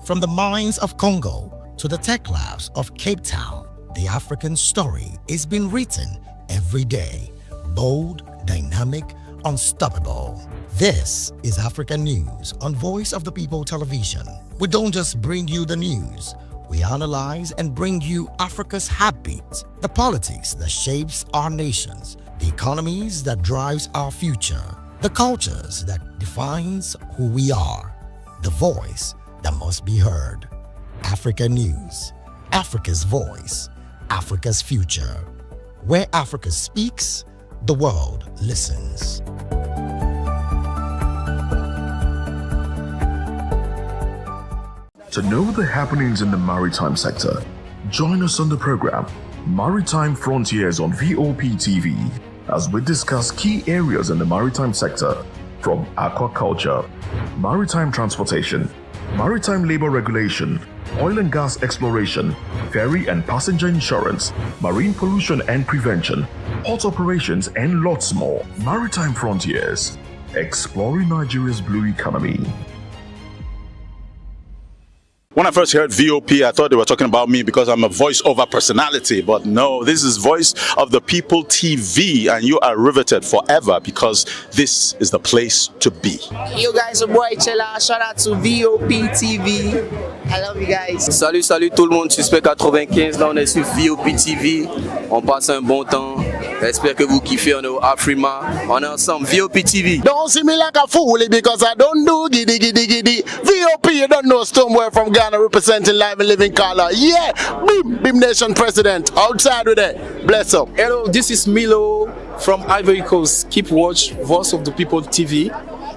from the mines of Congo to the tech labs of Cape Town, the African story is being written every day. Bold, dynamic, unstoppable. This is African News on Voice of the People Television. We don't just bring you the news. We analyze and bring you Africa's heartbeat, the politics that shapes our nations, the economies that drives our future, the cultures that defines who we are, the voice that must be heard. Africa News, Africa's voice, Africa's future. Where Africa speaks, the world listens. To know the happenings in the maritime sector, join us on the program Maritime Frontiers on VOP TV as we discuss key areas in the maritime sector from aquaculture, maritime transportation, maritime labor regulation, oil and gas exploration, ferry and passenger insurance, marine pollution and prevention, port operations, and lots more. Maritime Frontiers, exploring Nigeria's blue economy. When I first heard VOP, I thought they were talking about me because I'm a voiceover personality. But no, this is Voice of the People TV, and you are riveted forever because this is the place to be. Yo guys, your boy Chela, shout out to VOP TV. I love you guys. Salut, salut tout le monde, Suspect 95, là on est sur VOP TV. On passe un bon temps. J'espère que vous kiffez, on est au Afrima. On est ensemble, VOP TV. Don't see me like a fool because I don't do giddy giddy giddy. VOP, you don't know Stoneware from Ghana representing live and living color. Yeah, Beam Nation President. Outside with it. Bless up. Hello, this is Milo from Ivory Coast. Keep watch Voice of the People TV.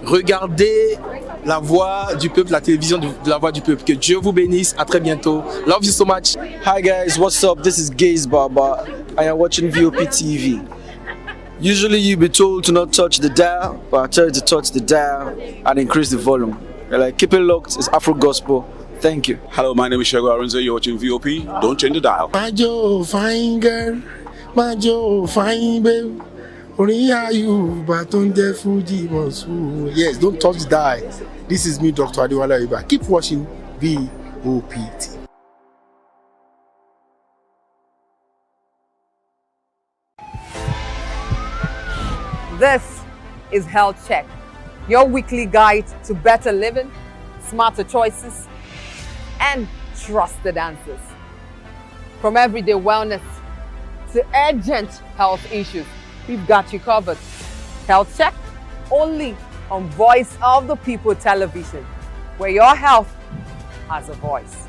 Regardez la voix du peuple, la télévision de la voix du peuple. Que Dieu vous bénisse. À très bientôt. Love you so much. Hi guys, what's up? This is Gaze Baba. I am watching VOP TV. Usually you be told to not touch the dial, but I tell you to touch the dial and increase the volume. You're like, keep it locked. It's Afro Gospel. Thank you. Hello, my name is Shego Aronzo. You're watching VOP. Don't change the dial. My Joe, fine girl. My Joe, fine babe. Only are you, but on the Fuji Monsoon. Yes, don't touch the dial. This is me, Dr. Adiwala Iba. Keep watching VOP TV. This is Health Check, your weekly guide to better living, smarter choices, and trusted answers. From everyday wellness to urgent health issues, we've got you covered. Health Check, only on Voice of the People Television, where your health has a voice.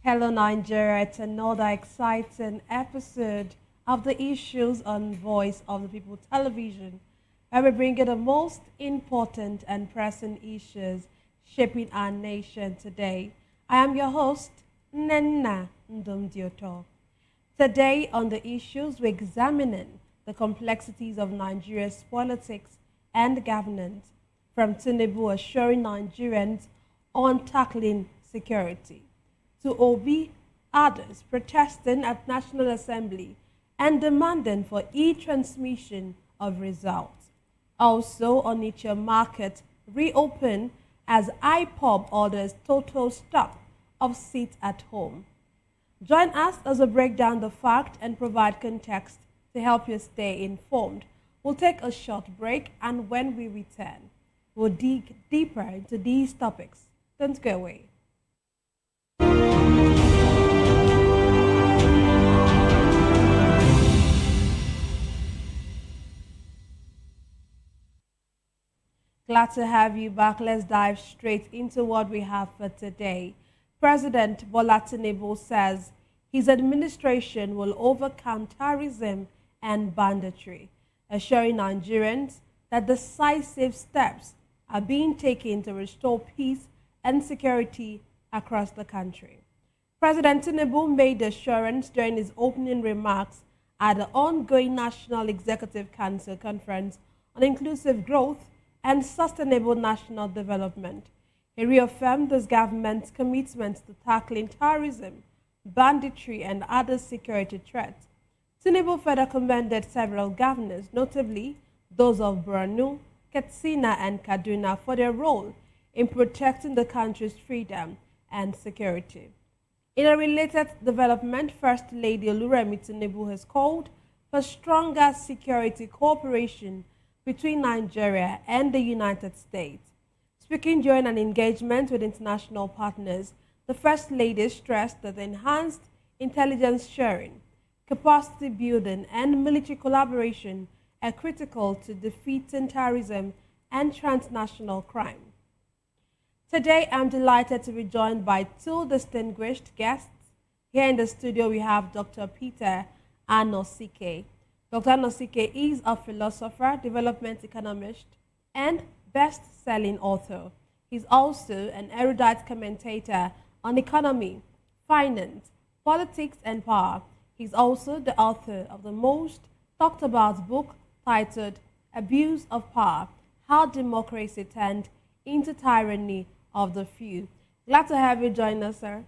Hello Nigeria, it's another exciting episode of the issues on Voice of the People Television. where we bring you the most important and pressing issues shaping our nation today. I am your host, Nenna Ndumdioto. Today on the issues, we're examining the complexities of Nigeria's politics and governance, from Tinubu assuring Nigerians on tackling security, to Obi others protesting at National Assembly and demanding for e-transmission of results. Also, Onitsha market reopen as Ipob orders total stop of seats at home. Join us as we break down the fact and provide context to help you stay informed. We'll take a short break, and when we return, we'll dig deeper into these topics. Don't go away. Glad to have you back. Let's dive straight into what we have for today. President Bola Tinubu says his administration will overcome terrorism and banditry, assuring Nigerians that decisive steps are being taken to restore peace and security across the country. President Tinubu made the assurance during his opening remarks at the ongoing National Executive Council Conference on Inclusive Growth and Sustainable National Development. He reaffirmed his government's commitment to tackling terrorism, banditry, and other security threats. Tinubu further commended several governors, notably those of Borno, Katsina, and Kaduna, for their role in protecting the country's freedom and security. In a related development, First Lady Oluremi Tinubu has called for stronger security cooperation between Nigeria and the United States. Speaking during an engagement with international partners, the First Lady stressed that enhanced intelligence sharing, capacity building, and military collaboration are critical to defeating terrorism and transnational crime. Today, I'm delighted to be joined by two distinguished guests. Here in the studio, we have Dr. Peter Anosike. Dr. Anosike is a philosopher, development economist, and best-selling author. He's also an erudite commentator on economy, finance, politics, and power. He's also the author of the most talked about book titled Abuse of Power: How Democracy Turned into Tyranny of the Few. Glad to have you join us, sir.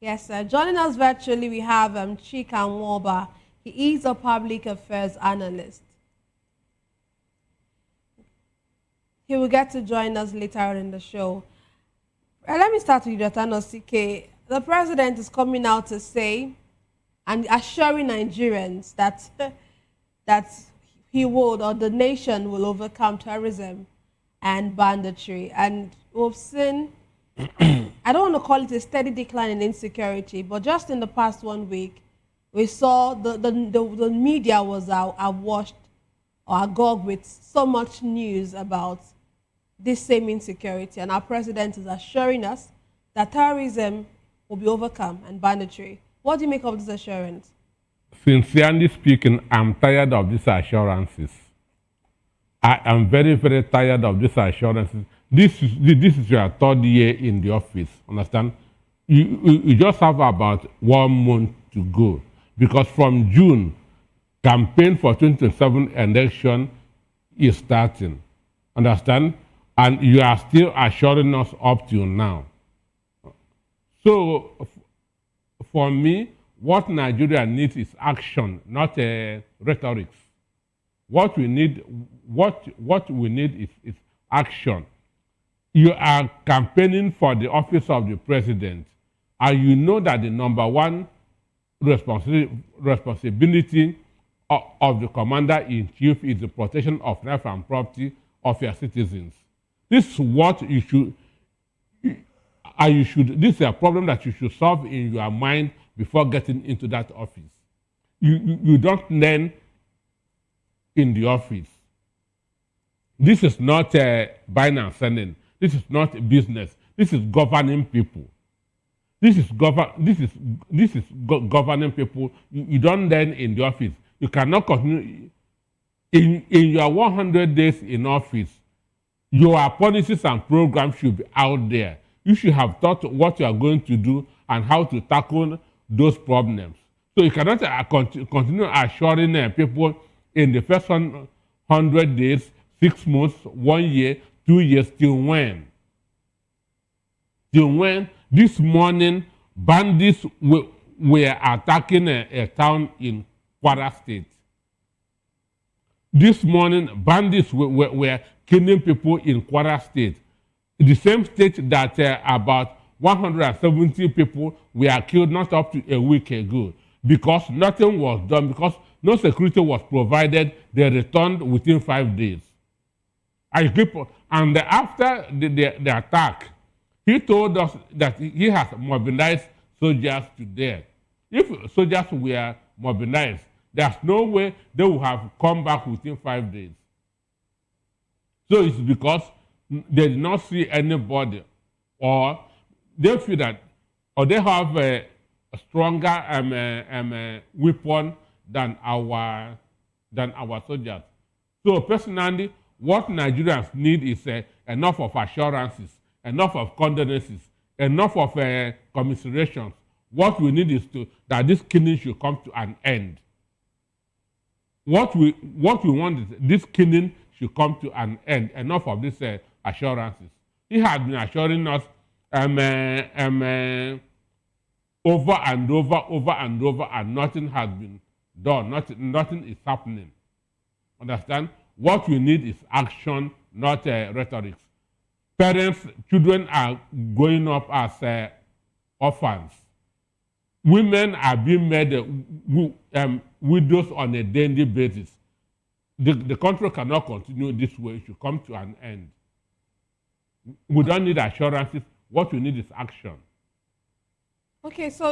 Yes, sir. Joining us virtually, we have Chika Nwoba. He is a public affairs analyst. He will get to join us later on in the show. Let me start with Dr. Anosike. The president is coming out to say and assuring Nigerians that he would, or the nation will, overcome terrorism and banditry. And we've seen, I don't want to call it a steady decline in insecurity, but just in the past 1 week, we saw the media was awash or agog with so much news about this same insecurity. And our president is assuring us that terrorism will be overcome and banditry. What do you make of this assurance? Sincerely speaking, I'm tired of these assurances. I am very, very tired of these assurances. This is your third year in the office, understand? You just have about 1 month to go, because from June, campaign for 2027 election is starting, understand? And you are still assuring us up till now. So, for me, what Nigeria needs is action, not rhetoric. What we need is action. You are campaigning for the office of the president, and you know that the number one responsibility of the commander-in-chief is the protection of life and property of your citizens. This is what you should. This is a problem that you should solve in your mind before getting into that office. You don't learn in the office. This is not buying and selling. This is not business. This is governing people. This is governing people. You don't learn in the office. You cannot continue. in your 100 days in office, your policies and programs should be out there. You should have thought what you are going to do and how to tackle those problems. So you cannot continue assuring people in the first 100 days, 6 months, 1 year, 2 years, till when? Till when? This morning, bandits were attacking a town in Kwara State. This morning, bandits were killing people in Kwara State. The same state that about 170 people were killed not up to a week ago, because nothing was done, because no security was provided. They returned within 5 days. And after the attack, he told us that he has mobilized soldiers to there. If soldiers were mobilized, there's no way they would have come back within 5 days. So it's because they did not see anybody, or they feel that, or they have a stronger weapon than our soldiers. So personally, what Nigerians need is enough of assurances, enough of condolences, enough of commiserations. What we need is that this killing should come to an end. What we want is this killing should come to an end. Enough of these assurances. He has been assuring us over and over, and nothing has been done. Nothing is happening. Understand? What we need is action, not rhetoric. Parents, children are growing up as orphans. Women are being made widows on a daily basis. The country cannot continue this way. It should come to an end. We don't need assurances. What we need is action. Okay, so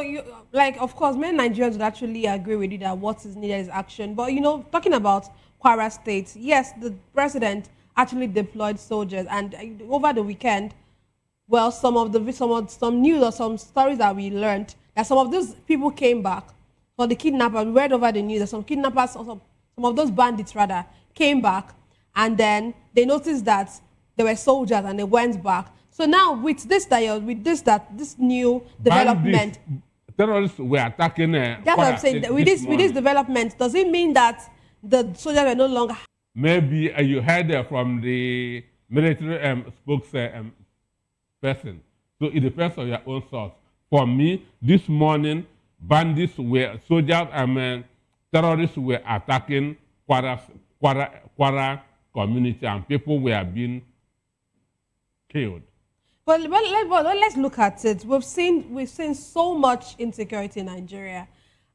of course, many Nigerians would actually agree with you that what is needed is action. But talking about Kwara State, yes, the president actually deployed soldiers, and over the weekend, well, some news or some stories that we learned that some of those people came back, or the kidnappers. We read over the news that some kidnappers, or some of those bandits rather, came back, and then they noticed that there were soldiers, and they went back. So now with this new development, terrorists were attacking. That's what I'm saying. With this development, does it mean that the soldiers were no longer? Maybe you heard from the military spokesperson. So it depends on your own source. For me, this morning, soldiers and terrorists were attacking Kwara community, and people were being killed. Well, let's look at it. We've seen so much insecurity in Nigeria,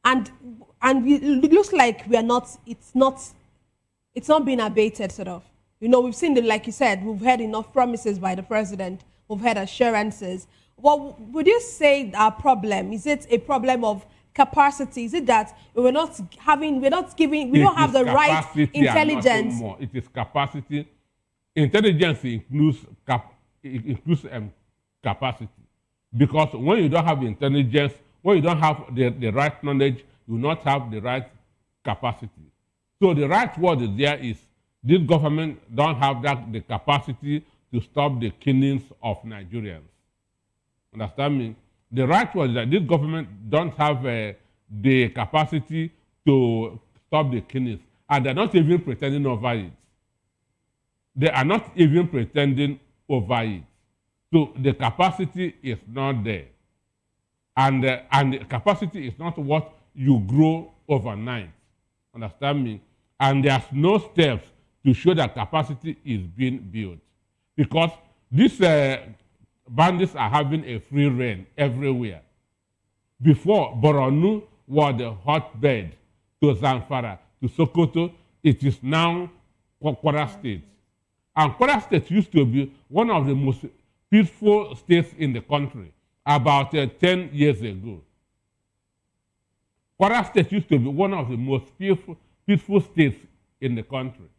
and it looks like it's not being abated, sort of. We've seen like you said, we've heard enough promises by the president. We've heard assurances. What would you say our problem? Is it a problem of capacity? Is it that we don't have the right intelligence? It is capacity. Intelligence includes capacity. Because when you don't have intelligence, when you don't have the right knowledge, you will not have the right capacity. So the right word there is this government don't have the capacity to stop the killings of Nigerians. Understand me? The right word is that this government don't have the capacity to stop the killings, and they're not even pretending over it. They are not even pretending over it. So the capacity is not there. And the capacity is not what you grow overnight. Understand me? And there's no steps to show that capacity is being built. Because these bandits are having a free reign everywhere. Before, Borno was the hotbed to Zamfara, to Sokoto. It is now Kwara State. And Kwara State used to be one of the most peaceful states in the country about 10 years ago. Kwara State used to be one of the most peaceful states in the country.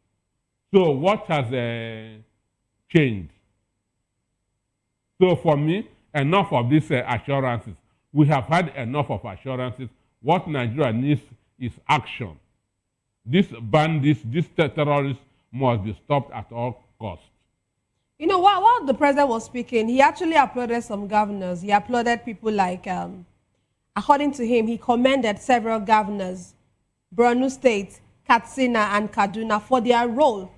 So what has changed? So for me, enough of these assurances. We have had enough of assurances. What Nigeria needs is action. These bandits, these terrorists must be stopped at all costs. You know, while the president was speaking, he actually applauded some governors. He applauded people like, according to him, he commended several governors, Borno State, Katsina, and Kaduna, for their role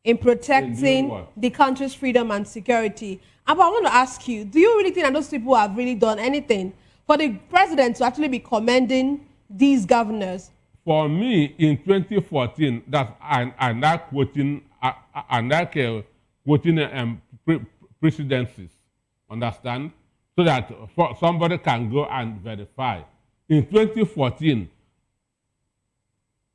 in protecting the country's freedom and security. But I want to ask you, do you really think that those people have really done anything for the president to actually be commending these governors? For me, in 2014, I'm not quoting, presidencies, understand? So that somebody can go and verify. In 2014,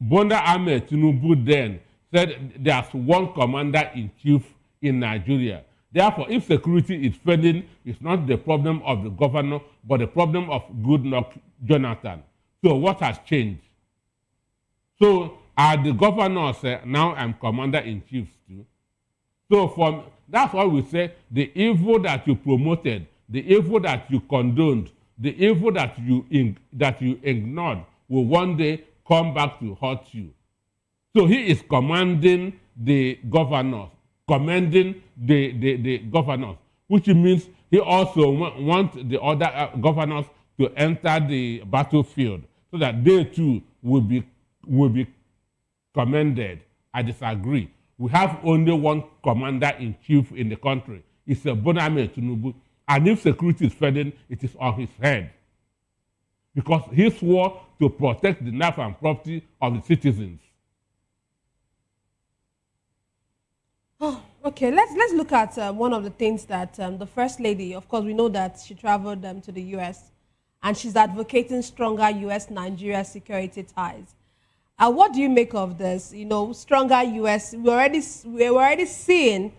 Bonda Ahmed Tinubu then said there's one commander-in-chief in Nigeria. Therefore, if security is failing, it's not the problem of the governor, but the problem of Goodluck Jonathan. So what has changed? So are the governors now I'm commander-in-chiefs too? So that's why we say the evil that you promoted, the evil that you condoned, the evil that you ignored will one day come back to haunt you. So he is commanding the governors, commending the governors, which means he also wants the other governors to enter the battlefield so that they too will be commended. I disagree. We have only one commander-in-chief in the country. It's Bola Ahmed Tinubu. And if security is failing, it is on his head. Because he swore to protect the life and property of the citizens. Oh, okay, let's look at one of the things that the First Lady, of course, we know that she traveled to the U.S. and she's advocating stronger U.S.-Nigeria security ties. What do you make of this? You know, stronger U.S. We're already seeing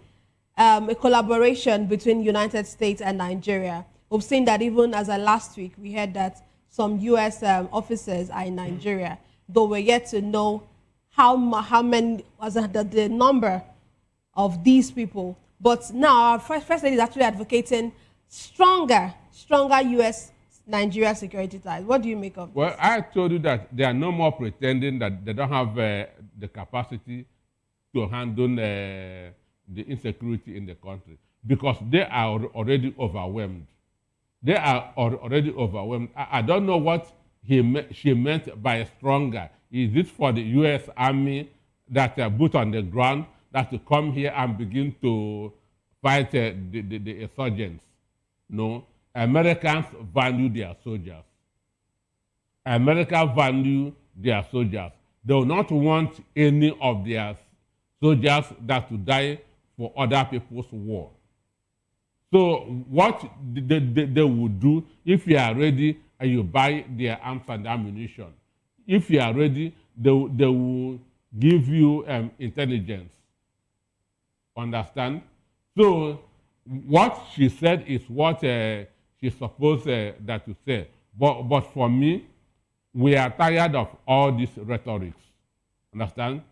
a collaboration between United States and Nigeria. We've seen that even as of last week, we heard that some U.S. officers are in Nigeria, though we're yet to know how many was the number of these people. But now our First Lady is actually advocating stronger U.S.-Nigeria security ties. What do you make of this? Well, I told you that they are no more pretending that they don't have the capacity to handle the insecurity in the country because they are already overwhelmed. They are already overwhelmed. I don't know what she meant by stronger. Is it for the U.S. Army that are put on the ground that to come here and begin to fight the insurgents? No. Americans value their soldiers. America value their soldiers. They will not want any of their soldiers that will die for other people's war. So what they will do, if you are ready and you buy their arms and ammunition, if you are ready, they will give you intelligence. Understand? So what she said is what she's supposed that to say. But for me, we are tired of all these rhetorics. Understand?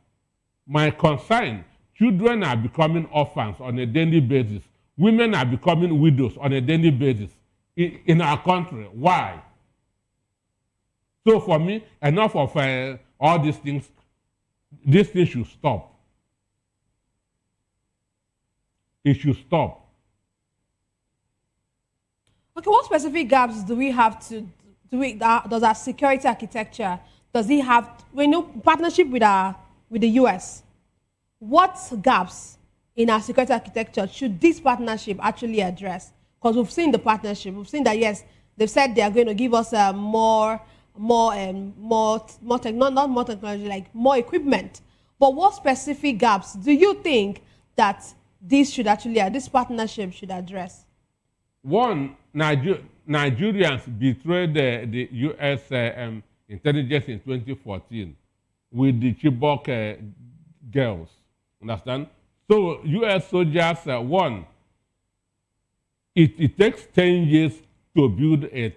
My concern, children are becoming orphans on a daily basis. Women are becoming widows on a daily basis in our country. Why? So for me, enough of all these things. This thing should stop. It should stop. Okay, what specific gaps do we have does our security architecture, does it have, we know, partnership with the US? What gaps in our security architecture should this partnership actually address? Because we've seen the partnership, we've seen that, yes, they've said they are going to give us more technology, like more equipment. But what specific gaps do you think that this partnership should address? One, Nigerians betrayed the U.S. intelligence in 2014 with the Chibok girls. Understand? So U.S. soldiers, one, it takes 10 years to build a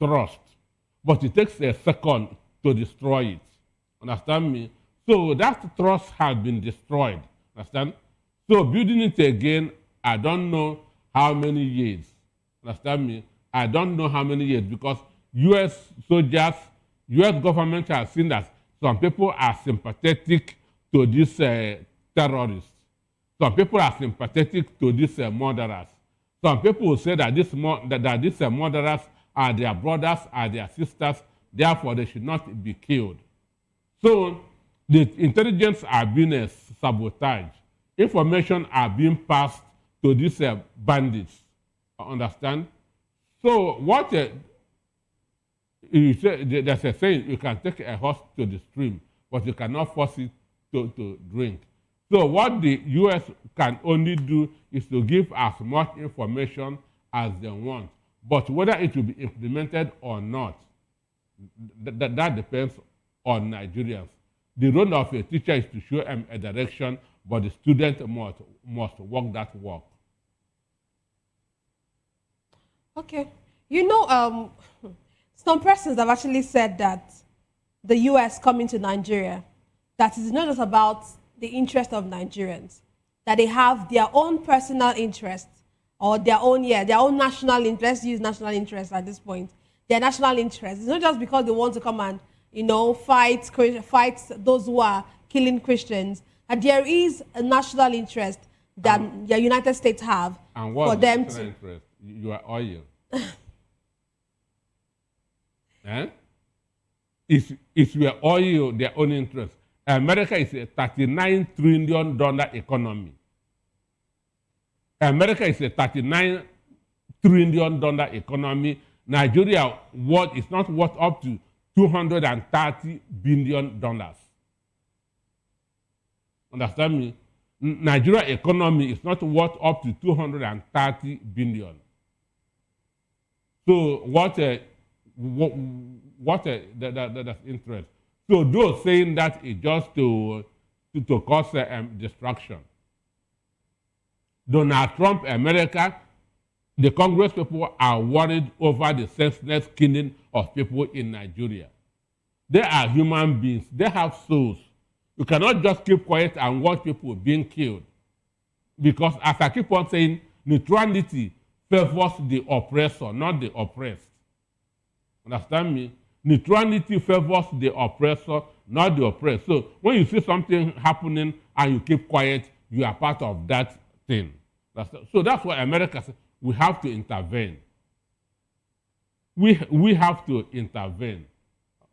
trust, but it takes a second to destroy it. Understand me? So that trust has been destroyed. Understand? So building it again, I don't know how many years. Understand me? I don't know how many years because U.S. soldiers, U.S. government has seen that Some people are sympathetic to these terrorists. Some people are sympathetic to these murderers. Some people will say that these murderers are their brothers, are their sisters, therefore they should not be killed. So the intelligence are being sabotaged. Information are being passed to these bandits. Understand? So what you say, there's a saying, you can take a horse to the stream, but you cannot force it to drink. So what the U.S. can only do is to give as much information as they want. But whether it will be implemented or not, that depends on Nigerians. The role of a teacher is to show them a direction, but the student must walk that walk. Okay. You know, some persons have actually said that the U.S. coming to Nigeria, that it's not just about the interest of Nigerians, that they have their own personal interest or their own national interest. Let's use national interest at this point. Their national interest. It's not just because they want to come and, you know, fight those who are killing Christians. And there is a national interest that the United States have and what for them national to. Interest? You are oil. Eh? It's your oil, their own interest. America is a $39 trillion economy. America is a $39 trillion economy. Nigeria is not worth up to $230 billion. Understand me? Nigeria economy is not worth up to $230 billion. So that's interest. So those saying that is just to cause destruction. Donald Trump, America, the Congress people are worried over the senseless killing of people in Nigeria. They are human beings. They have souls. You cannot just keep quiet and watch people being killed. Because as I keep on saying, neutrality favors the oppressor, not the oppressed. Understand me? Neutrality favors the oppressor, not the oppressed. So when you see something happening and you keep quiet, you are part of that thing. So that's why America says we have to intervene. We have to intervene.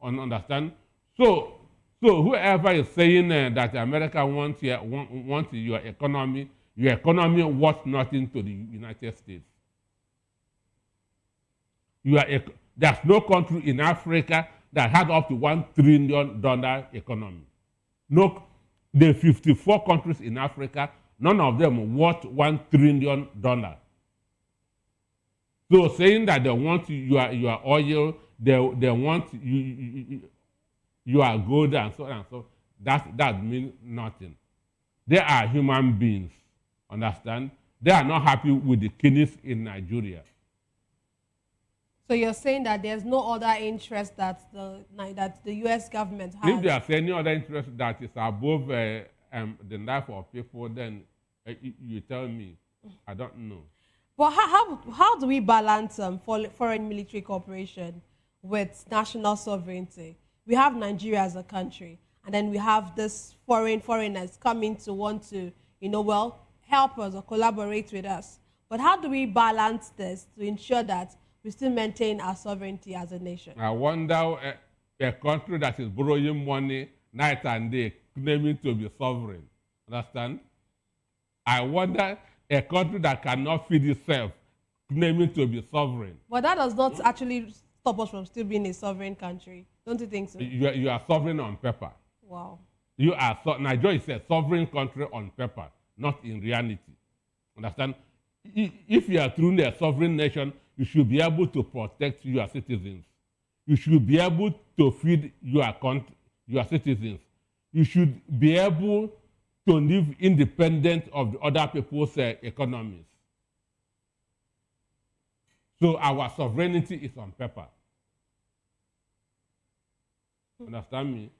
Understand? So whoever is saying that America wants your economy worth nothing to the United States. There's no country in Africa that has up to $1 trillion economy. No, the 54 countries in Africa, none of them worth $1 trillion. So saying that they want your oil, they want your gold and so on and so, that means nothing. They are human beings, understand? They are not happy with the killings in Nigeria. So you're saying that there's no other interest that the U.S. government has? If there's any other interest that is above the life of people, then you tell me. I don't know. But how do we balance foreign military cooperation with national sovereignty? We have Nigeria as a country, and then we have this foreigners coming to want to, help us or collaborate with us. But how do we balance this to ensure that we still maintain our sovereignty as a nation? I wonder a country that is borrowing money night and day, claiming to be sovereign. Understand? I wonder a country that cannot feed itself, claiming to be sovereign. But that does not actually stop us from still being a sovereign country. Don't you think so? You are sovereign on paper. Wow. Nigeria is a sovereign country on paper, not in reality. Understand? If you are truly a sovereign nation, you should be able to protect your citizens. You should be able to feed your citizens. You should be able to live independent of the other people's economies. So our sovereignty is on paper. Understand me?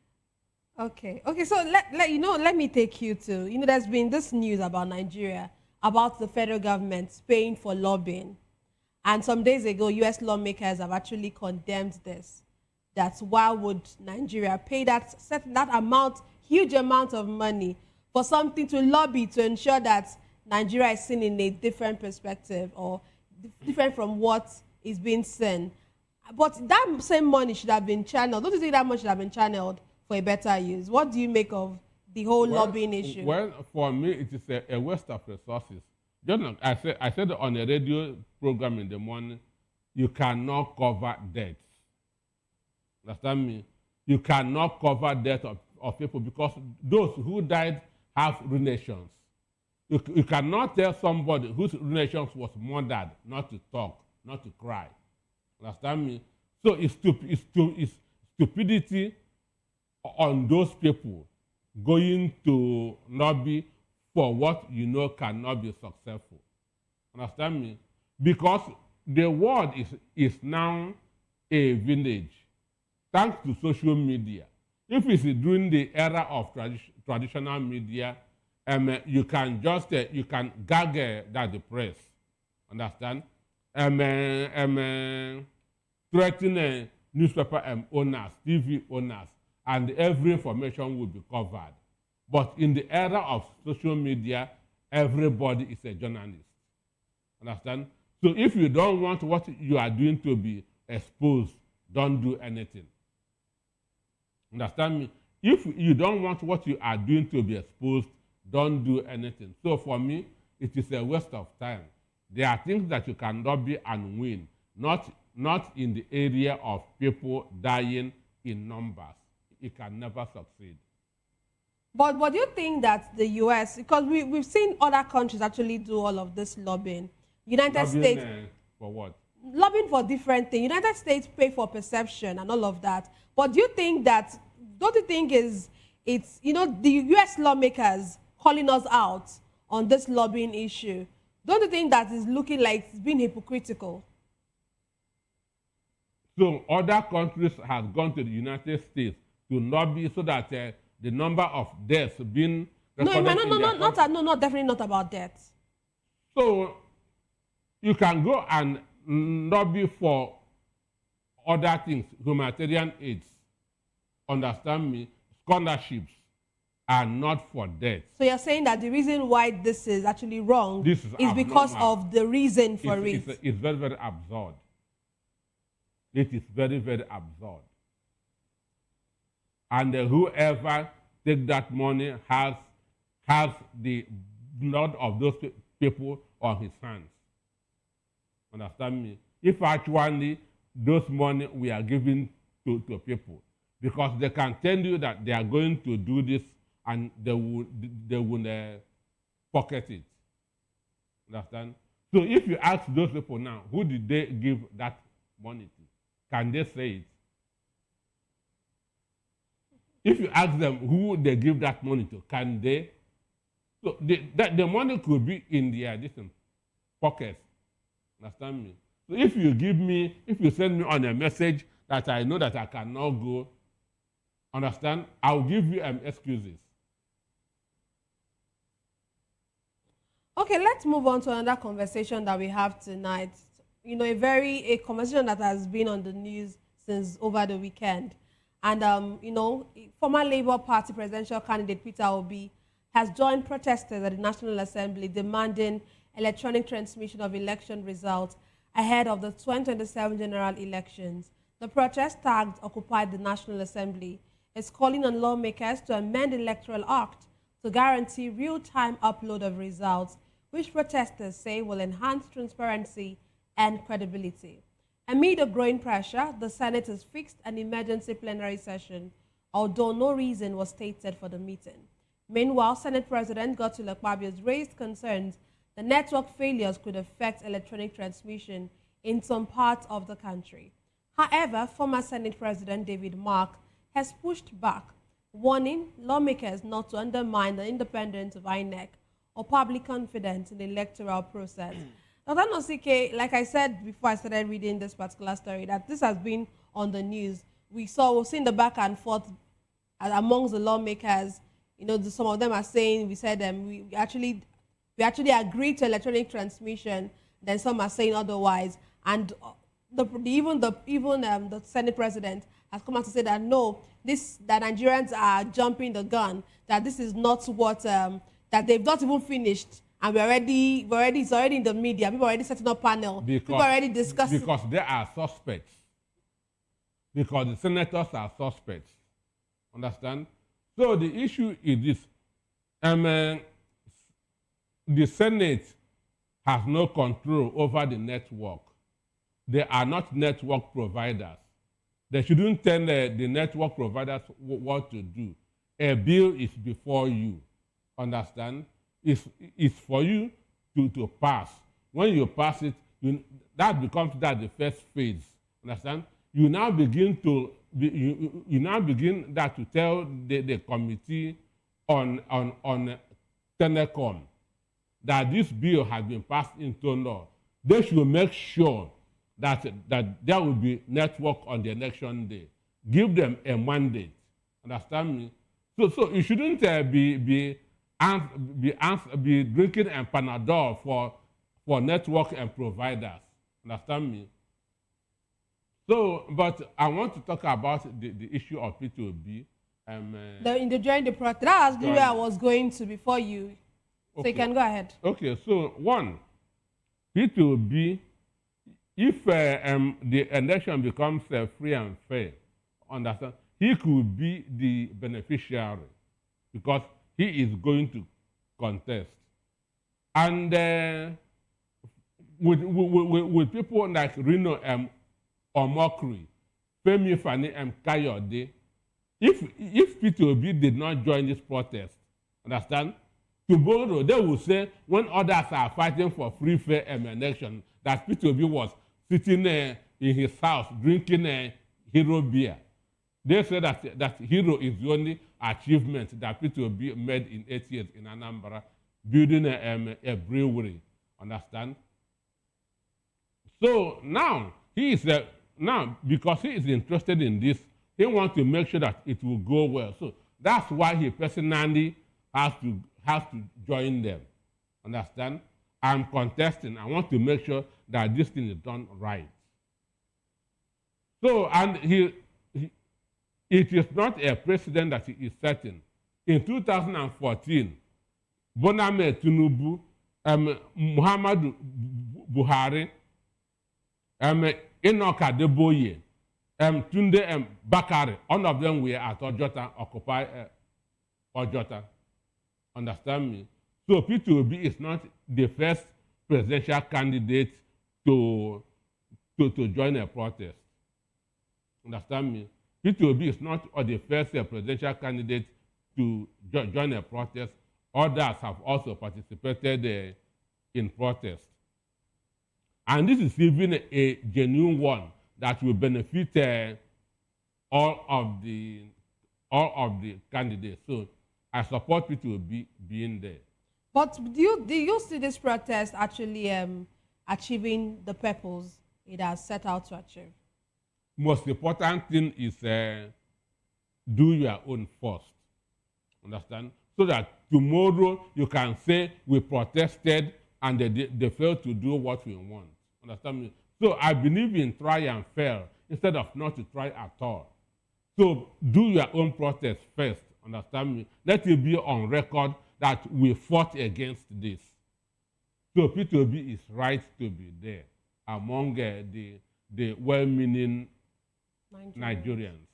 Okay. So let me take you to, there's been this news about Nigeria, about the federal government paying for lobbying. And some days ago, U.S. lawmakers have actually condemned this, that why would Nigeria pay that amount, huge amount of money for something to lobby to ensure that Nigeria is seen in a different perspective or different from what is being seen. But that same money should have been channeled. Don't you think that money should have been channeled for a better use? What do you make of the whole lobbying issue? Well, for me, it is a waste of resources. Just like I said on a radio program in the morning, you cannot cover deaths. Understand me? You cannot cover death of people because those who died have relations. You cannot tell somebody whose relations was murdered not to talk, not to cry. Understand me? So it's stupidity on those people going to lobby for what you know cannot be successful. Understand me? Because the world is now a village, thanks to social media. If it's during the era of traditional media, you can just you can gag that the press. Understand? Threaten newspaper owners, TV owners, and every information will be covered. But in the era of social media, everybody is a journalist. Understand? So if you don't want what you are doing to be exposed, don't do anything. Understand me? If you don't want what you are doing to be exposed, don't do anything. So for me, it is a waste of time. There are things that you can lobby and win, not in the area of people dying in numbers. It can never succeed. But do you think that the U.S., because we've seen other countries actually do all of this lobbying. United States. For what? Lobbying for different things. United States pay for perception and all of that. But do you think that, don't you think it's the U.S. lawmakers calling us out on this lobbying issue? Don't you think that is looking like it's being hypocritical? So other countries have gone to the United States to lobby so that the number of deaths being recorded definitely not about deaths. So you can go and lobby for other things, humanitarian aids, understand me, scholarships, and not for death. So you're saying that the reason why this is actually wrong is because of the reason for it. It's very, very absurd. It is very, very absurd. And whoever takes that money has the blood of those people on his hands. Understand me? If actually those money we are giving to people, because they can tell you that they are going to do this and they will pocket it. Understand? So if you ask those people now, who did they give that money to? Can they say it? If you ask them who they give that money to, can they? So the money could be in their different pockets. Understand me? So if you send me on a message that I know that I cannot go, understand, I'll give you excuses. Okay, let's move on to another conversation that we have tonight. A conversation that has been on the news since over the weekend. And, former Labour Party presidential candidate Peter Obi has joined protesters at the National Assembly demanding electronic transmission of election results ahead of the 2027 general elections. The protest, tagged Occupy the National Assembly, is calling on lawmakers to amend the Electoral Act to guarantee real-time upload of results, which protesters say will enhance transparency and credibility. Amid a growing pressure, the Senate has fixed an emergency plenary session, although no reason was stated for the meeting. Meanwhile, Senate President Godswill Akpabio has raised concerns the network failures could affect electronic transmission in some parts of the country. However, former Senate President David Mark has pushed back, warning lawmakers not to undermine the independence of INEC or public confidence in the electoral process. Dr. Nosike, like I said before I started reading this particular story, that this has been on the news. We've seen the back and forth amongst the lawmakers. Some of them are saying, we actually agreed to electronic transmission. Then some are saying otherwise. And the Senate president has come out to say that no, that Nigerians are jumping the gun, that this is not what, that they've not even finished. And it's already in the media. People are already setting up panel. People are already discussing. Because they are suspects. Because the senators are suspects. Understand? So the issue is this. The Senate has no control over the network. They are not network providers. They shouldn't tell the network providers what to do. A bill is before you. Understand? It's for you to pass. When you pass it, that becomes the first phase. Understand? You now begin to tell the committee on telecom that this bill has been passed into law. They should make sure that there will be network on the election day. Give them a mandate. Understand me? So you shouldn't be drinking a Panadol for network and providers. Understand me? So, but I want to talk about the issue of P2B. During the protest, that's where I was going to before you. So okay. You can go ahead. Okay, so one, P2B, if the election becomes free and fair, understand, he could be the beneficiary because he is going to contest. And with people like Reno Omokri, Femi Fani Kayode, if P2B did not join this protest, understand, tomorrow they will say when others are fighting for free, fair election, that P2B was sitting in his house drinking Hero beer. They say that Hero is the only achievement that P2B made in 8 years in Anambra, building a brewery. Understand? So now because he is interested in this, he wants to make sure that it will go well. So that's why he personally has to join them. Understand? I'm contesting. I want to make sure that this thing is done right. So, and it is not a precedent that he is setting. In 2014, Boname Tinubu, Muhammadu Buhari, Enoch Adeboye, Tunde Bakari, all of them were at Ojota, occupy Ojota. Understand me? So P2B is not the first presidential candidate to join a protest. Understand me? P2B is not the first presidential candidate to join a protest. Others have also participated in protest. And this is even a genuine one that will benefit all of the candidates. So I support P2B being there. But do you see this protest actually achieving the purpose it has set out to achieve? Most important thing is do your own first. Understand? So that tomorrow you can say we protested and they failed to do what we want. Understand me? So I believe in try and fail instead of not to try at all. So do your own protest first. Understand me? Let it be on record that we fought against this. So P2B is right to be there among the well-meaning Nigerians.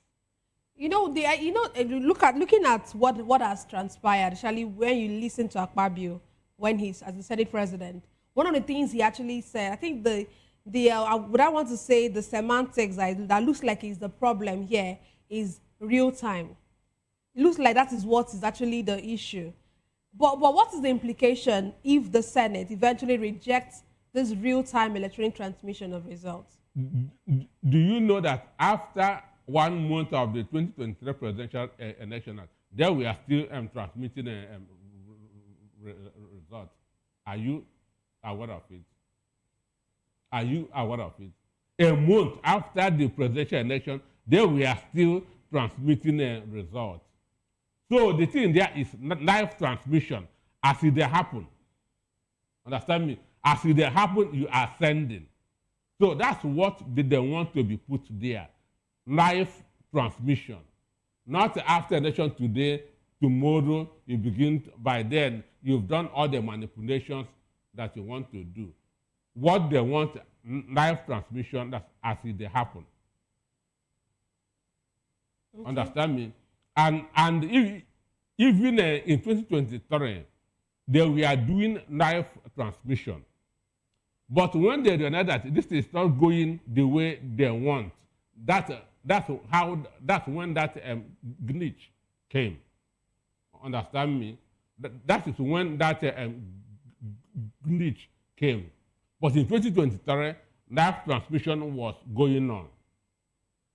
Looking at what has transpired, especially when you listen to Akpabio when he's as the Senate president, one of the things he actually said, I think what I want to say, the semantics that looks like is the problem here is real time. It looks like that is what is actually the issue. But what is the implication if the Senate eventually rejects this real-time electronic transmission of results? Do you know that after 1 month of the 2023 presidential election, there we are still transmitting results? Are you aware of it? Are you aware of it? A month after the presidential election, there we are still transmitting results. So the thing there is live transmission as it happen. Understand me? As it happen, you are sending. So that's what they want to be put there. Live transmission. Not after election today, tomorrow, you begin, by then, you've done all the manipulations that you want to do. What they want, live transmission, that's as it they happen. Okay. Understand me? And even in 2023, they were doing live transmission. But when they realized that this is not going the way they want, that's when that glitch came. Understand me? That is when that glitch came. But in 2023, live transmission was going on.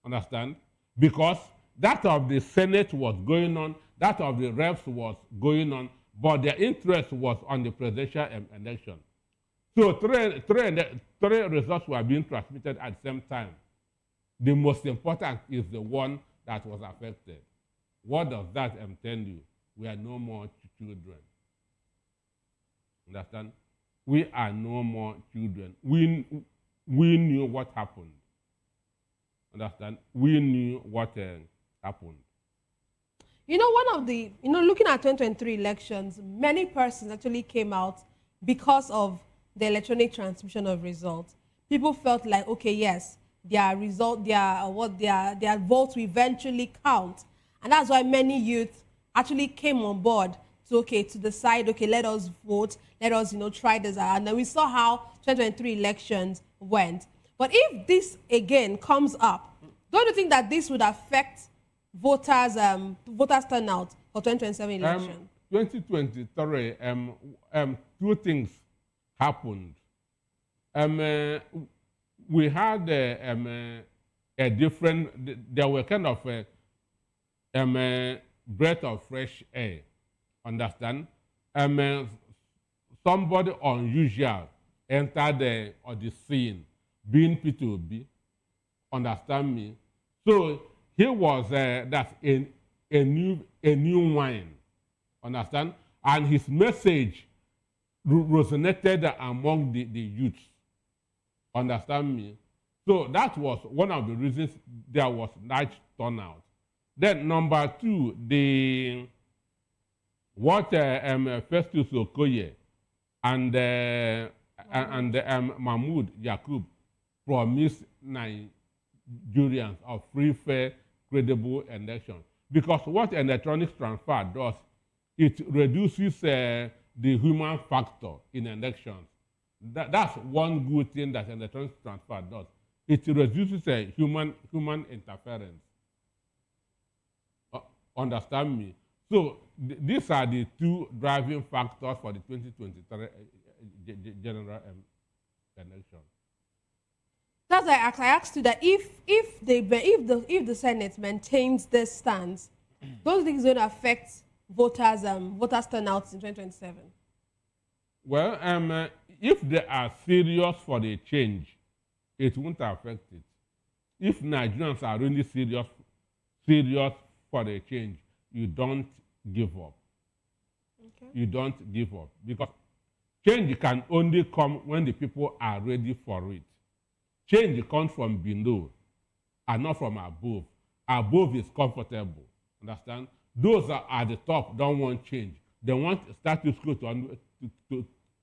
Understand? Because that of the Senate was going on, that of the reps was going on, but their interest was on the presidential election. So three results were being transmitted at the same time. The most important is the one that was affected. What does that tell you? We are no more children. Understand? We are no more children. We knew what happened. Understand? We knew what happened. You know, one of the, looking at 2023 elections, many persons actually came out because of the electronic transmission of results. People felt like, okay, yes, their result, their votes will eventually count. And that's why many youth actually came on board to decide, okay, let us vote, let us, try this out. And then we saw how 2023 elections went. But if this again comes up, don't you think that this would affect voters turnout for 2027 election? 2023, two things happened. We had a different, there were kind of a breath of fresh air. Understand? Somebody unusual entered the scene, being P2B. Understand me? So he was that's a new wine. Understand? And his message resonated among the youths. Understand me? So that was one of the reasons there was large turnout. Then number two, what Festus Okoye and Mahmoud Yakub promised Nigerians of free, fair, credible elections. Because what electronic transfer does, it reduces the human factor in elections. That's one good thing that electronic transfer does. It reduces human interference. Understand me? So these are the two driving factors for the 2023 general election. That's why I asked you that if the Senate maintains this stance, those things going to affect voters turnout in 2027. Well, if they are serious for the change, it won't affect it. If Nigerians are really serious for the change, you don't give up. Okay. You don't give up, because change can only come when the people are ready for it. Change comes from below and not from above. Above is comfortable. Understand? Those that are at the top don't want change. They want status quo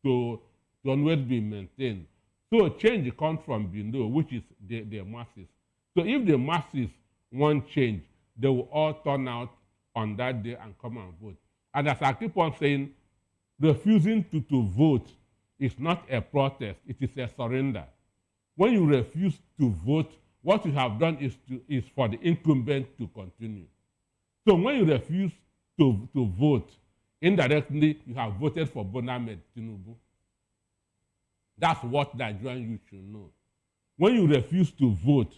to always be maintained. So change comes from below, which is the masses. So if the masses want change, they will all turn out on that day and come and vote. And as I keep on saying, refusing to vote is not a protest, it is a surrender. When you refuse to vote, what you have done is for the incumbent to continue. So when you refuse to vote, indirectly, you have voted for Bonamed Tinubu. That's what Nigerian youth should know. When you refuse to vote,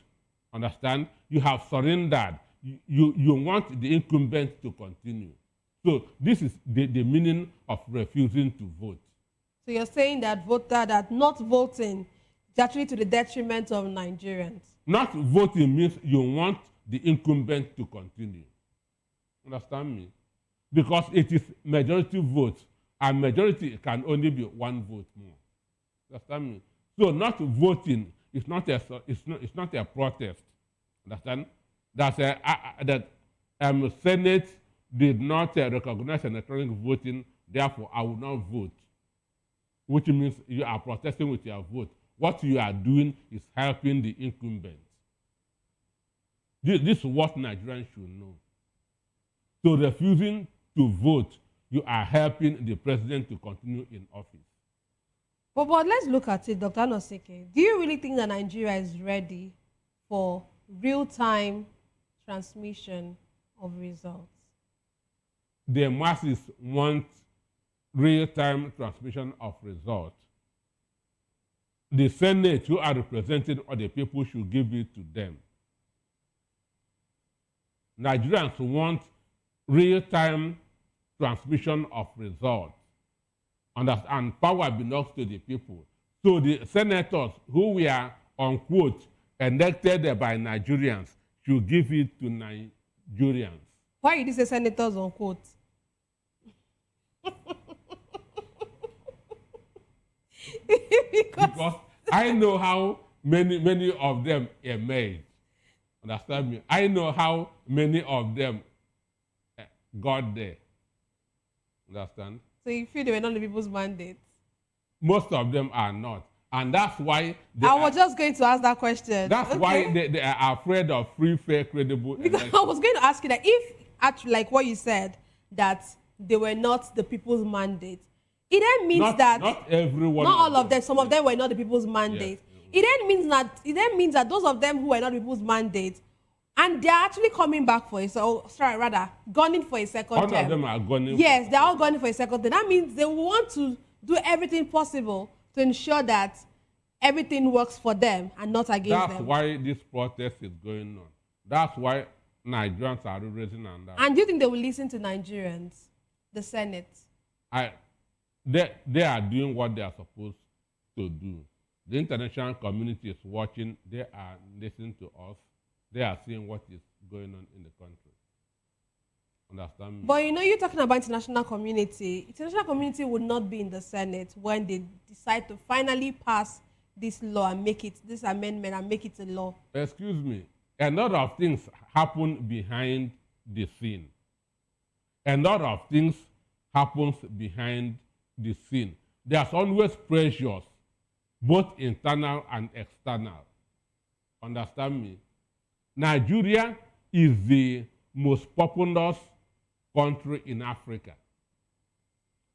understand, you have surrendered. You want the incumbent to continue. So this is the meaning of refusing to vote. So you're saying that not voting is actually to the detriment of Nigerians? Not voting means you want the incumbent to continue. Understand me? Because it is majority vote, and majority can only be one vote more. Understand me? So not voting is not a protest. Understand? that Senate did not recognize electronic voting, therefore I will not vote, which means you are protesting with your vote. What you are doing is helping the incumbent. This is what Nigerians should know. So refusing to vote, you are helping the president to continue in office. But let's look at it, Dr. Anosike. Do you really think that Nigeria is ready for real-time transmission of results? The masses want real-time transmission of results. The Senate, who are representing other people, should give it to them. Nigerians want real-time transmission of results. And power belongs to the people. So the senators who were, unquote, elected by Nigerians should give it to Nigerians. Why did you say senators, unquote? because I know how many of them are made. Understand me? I know how many of them got there. Understand? So you feel they were not the people's mandates? Most of them are not. And that's why... I was just going to ask that question. That's why they are afraid of free, fair, credible elections. I was going to ask you that if, actually, like what you said, that they were not the people's mandate, it then means that... Not everyone. Not all of them. Some of them were not the people's mandate. Yes. It then means that those of them who were not the people's mandate, and they're actually coming back for it. Gunning for a second term. All of them are gunning. Yes, they're all gunning for a second term. That means they want to do everything possible to ensure that everything works for them and not against them. That's why this protest is going on. That's why Nigerians are raising and down. And do you think they will listen to Nigerians, the Senate? They are doing what they are supposed to do. The international community is watching. They are listening to us. They are seeing what is going on in the country. Understand me? But you're talking about international community. International community would not be in the Senate when they decide to finally pass this law and make it, this amendment, and make it a law. Excuse me. A lot of things happen behind the scene. A lot of things happens behind the scene. There's always pressures, both internal and external. Understand me? Nigeria is the most populous country in Africa.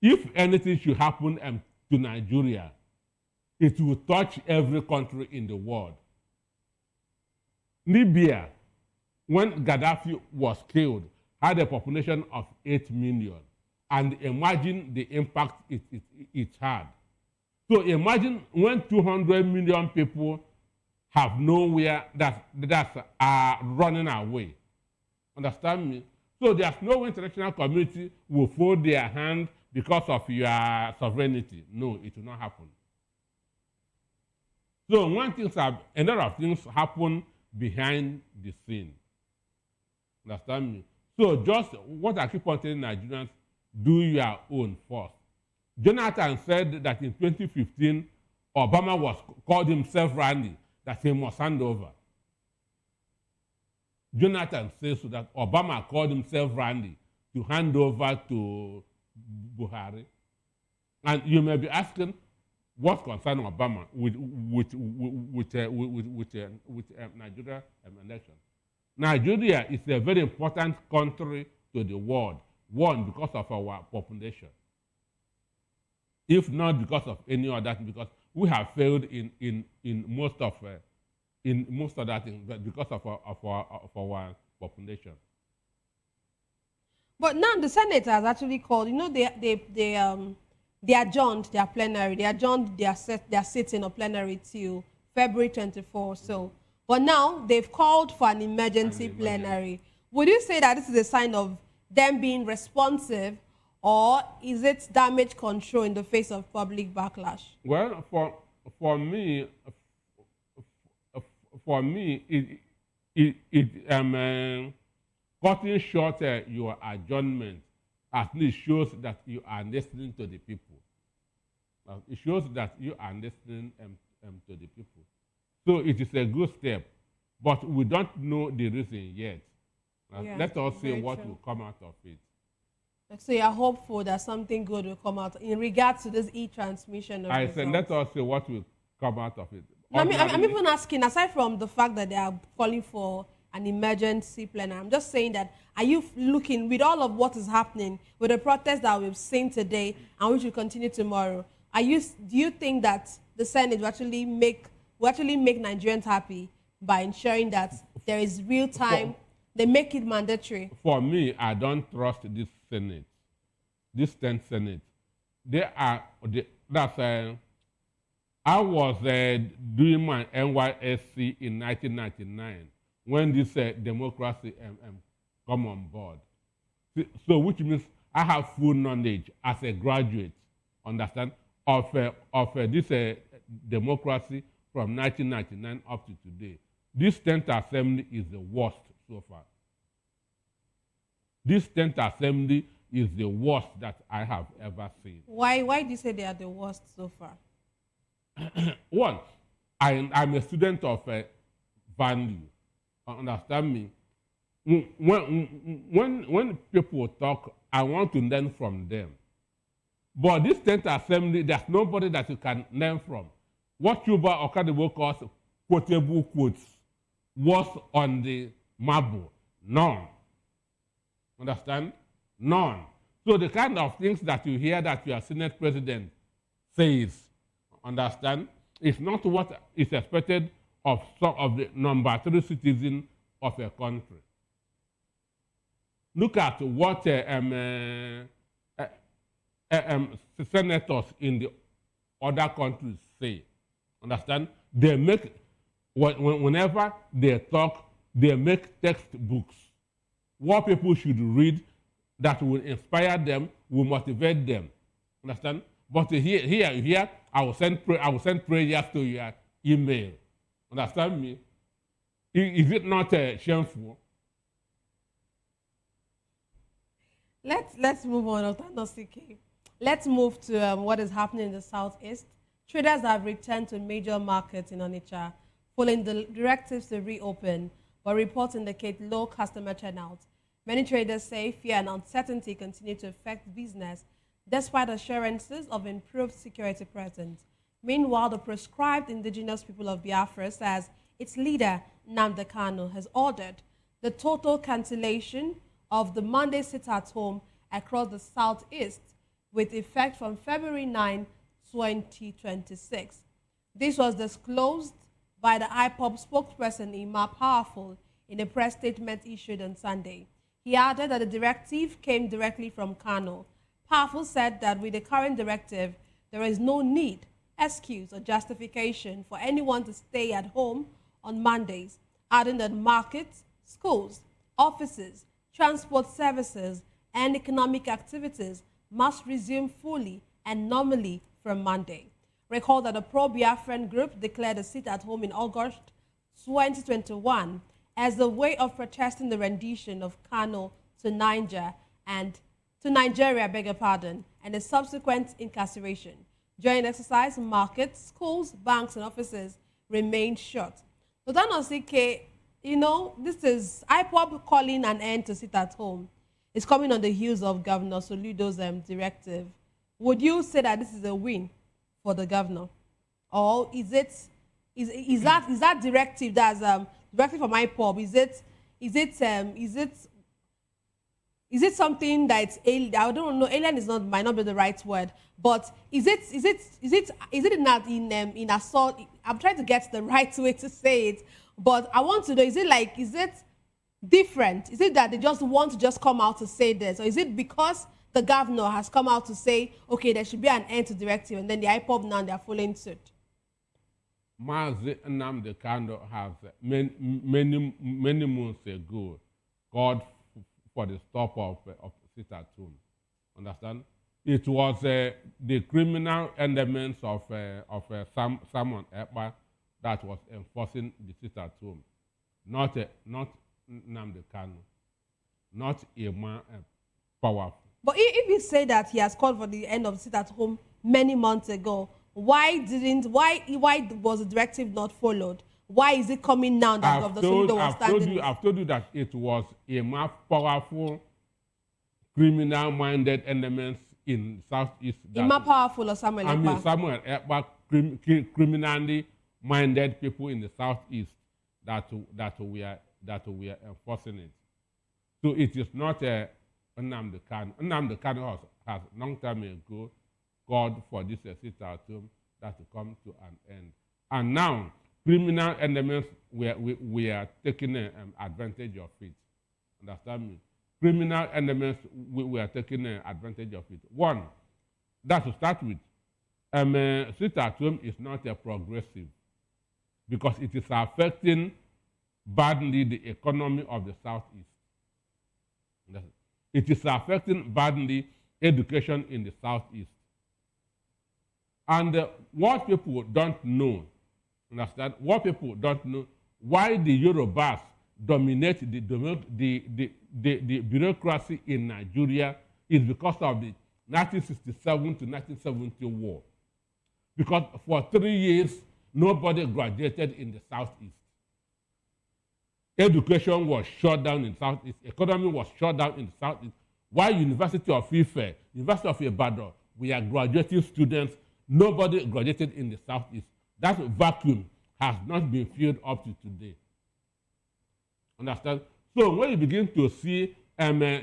If anything should happen to Nigeria, it will touch every country in the world. Libya, when Gaddafi was killed, had a population of 8 million. And imagine the impact it had. So imagine when 200 million people have nowhere that are running away. Understand me? So there's no international community will fold their hand because of your sovereignty. No, it will not happen. So a lot of things happen behind the scene. Understand me? So just what I keep on telling Nigerians, do your own first. Jonathan said that in 2015, Obama called himself Randy, that he must hand over. Jonathan says that Obama called himself Randy to hand over to Buhari. And you may be asking, what concerns Obama with Nigeria election? Nigeria is a very important country to the world. One, because of our population. If not because of any other thing, because we have failed in most of that thing, but because of our population. But now the Senate has actually called. They adjourned their plenary. They adjourned their sitting of plenary till February 24. So, but now they've called for an emergency plenary. Would you say that this is a sign of them being responsive, or is it damage control in the face of public backlash? Well, for me, cutting short your adjournment at least shows that you are listening to the people. It shows that you are listening to the people. So it is a good step. But we don't know the reason yet. Yeah, Let us see very what true. will come out of it. So you're hopeful that something good will come out in regards to this e-transmission of I results. said, let us see what will come out of it. No, I'm Ordinarily- even asking, aside from the fact that they are calling for an emergency plan, I'm just saying that, are you looking, with all of what is happening, with the protests that we've seen today and which will continue tomorrow, do you think that the Senate will actually make Nigerians happy by ensuring that there is real time, they make it mandatory? For me, I don't trust this Senate, this 10th Senate. I was doing my NYSC in 1999 when this democracy come on board. So which means I have full knowledge as a graduate, understand, of this democracy from 1999 up to today. This 10th Assembly is the worst so far. This 10th Assembly is the worst that I have ever seen. Why do you say they are the worst so far? One, I'm a student of value. Understand me? When people talk, I want to learn from them. But this 10th Assembly, there's nobody that you can learn from. What Chuba Okadibo calls quotable quotes was on the marble. None. Understand? None. So the kind of things that you hear that your Senate president says, understand, is not what is expected of some of the number 3 citizens of a country. Look at what senators in the other countries say. Understand? They make, whenever they talk, they make textbooks. What people should read that will inspire them, will motivate them. Understand? But here, I will send prayers to your email. Understand me? Is it not shameful? Let's move on, Otanosike. Let's move to what is happening in the southeast. Traders have returned to major markets in Onitsha following the directives to reopen, but reports indicate low customer turnout. Many traders say fear and uncertainty continue to affect business despite assurances of improved security presence. Meanwhile, the proscribed indigenous people of Biafra says its leader, Nnamdi Kanu, has ordered the total cancellation of the Monday sit-at-home across the southeast with effect from February 9, 2026. This was disclosed by the Ipob spokesperson Ipob Powerful in a press statement issued on Sunday. He added that the directive came directly from Kano. Powerful said that with the current directive, there is no need, excuse, or justification for anyone to stay at home on Mondays, adding that markets, schools, offices, transport services, and economic activities must resume fully and normally from Monday. Recall that the pro-Biafran group declared a sit-at-home in August 2021 as a way of protesting the rendition of Kano to Nigeria, and the subsequent incarceration. During exercise, markets, schools, banks, and offices remained shut. So Otanosike, this is Ipob calling an end to sit at home. It's coming on the heels of Governor Soludo's directive. Would you say that this is a win for the governor, or is that directive that's directive from Ipob? Is it something that's alien? I don't know. Alien might not be the right word, but is it in assault? I'm trying to get the right way to say it, but I want to know: is it different? Is it that they just want to just come out to say this, or is it because the governor has come out to say, okay, there should be an end to directive, and then the Ipob now they're following suit? Mazi Nnamdi Kanu has many months ago called for the stop of sit-at-home. Understand? It was the criminal elements of Simon Ekpa that was enforcing the sit-at-home, not Nnamdi Kanu, not a man powerful. But if you say that he has called for the end of sit-at-home many months ago, why was the directive not followed? Why is it coming now that Governor Soludo was standing? I've told you that it was a more powerful criminal-minded elements in Southeast. More powerful or Samuel Ekpa? I mean, Samuel Ekpa, criminally-minded people in the Southeast that we are enforcing it. So it is not Nnamdi Kanu. Nnamdi Kanu has long time ago called for this sit-at-home that to come to an end. And now, criminal elements, we are taking advantage of it. Understand me? Criminal elements, we are taking advantage of it. One, that to start with, sit-at-home is not a progressive because it is affecting badly the economy of the Southeast. It is affecting badly education in the Southeast. And what people don't know, understand? What people don't know, why the Yorubas dominate the bureaucracy in Nigeria is because of the 1967 to 1970 war. Because for 3 years, nobody graduated in the Southeast. Education was shut down in the Southeast. Economy was shut down in the Southeast. Why University of Ife, University of Ibadan, we are graduating students, nobody graduated in the Southeast. That vacuum has not been filled up to today. Understand? So when you begin to see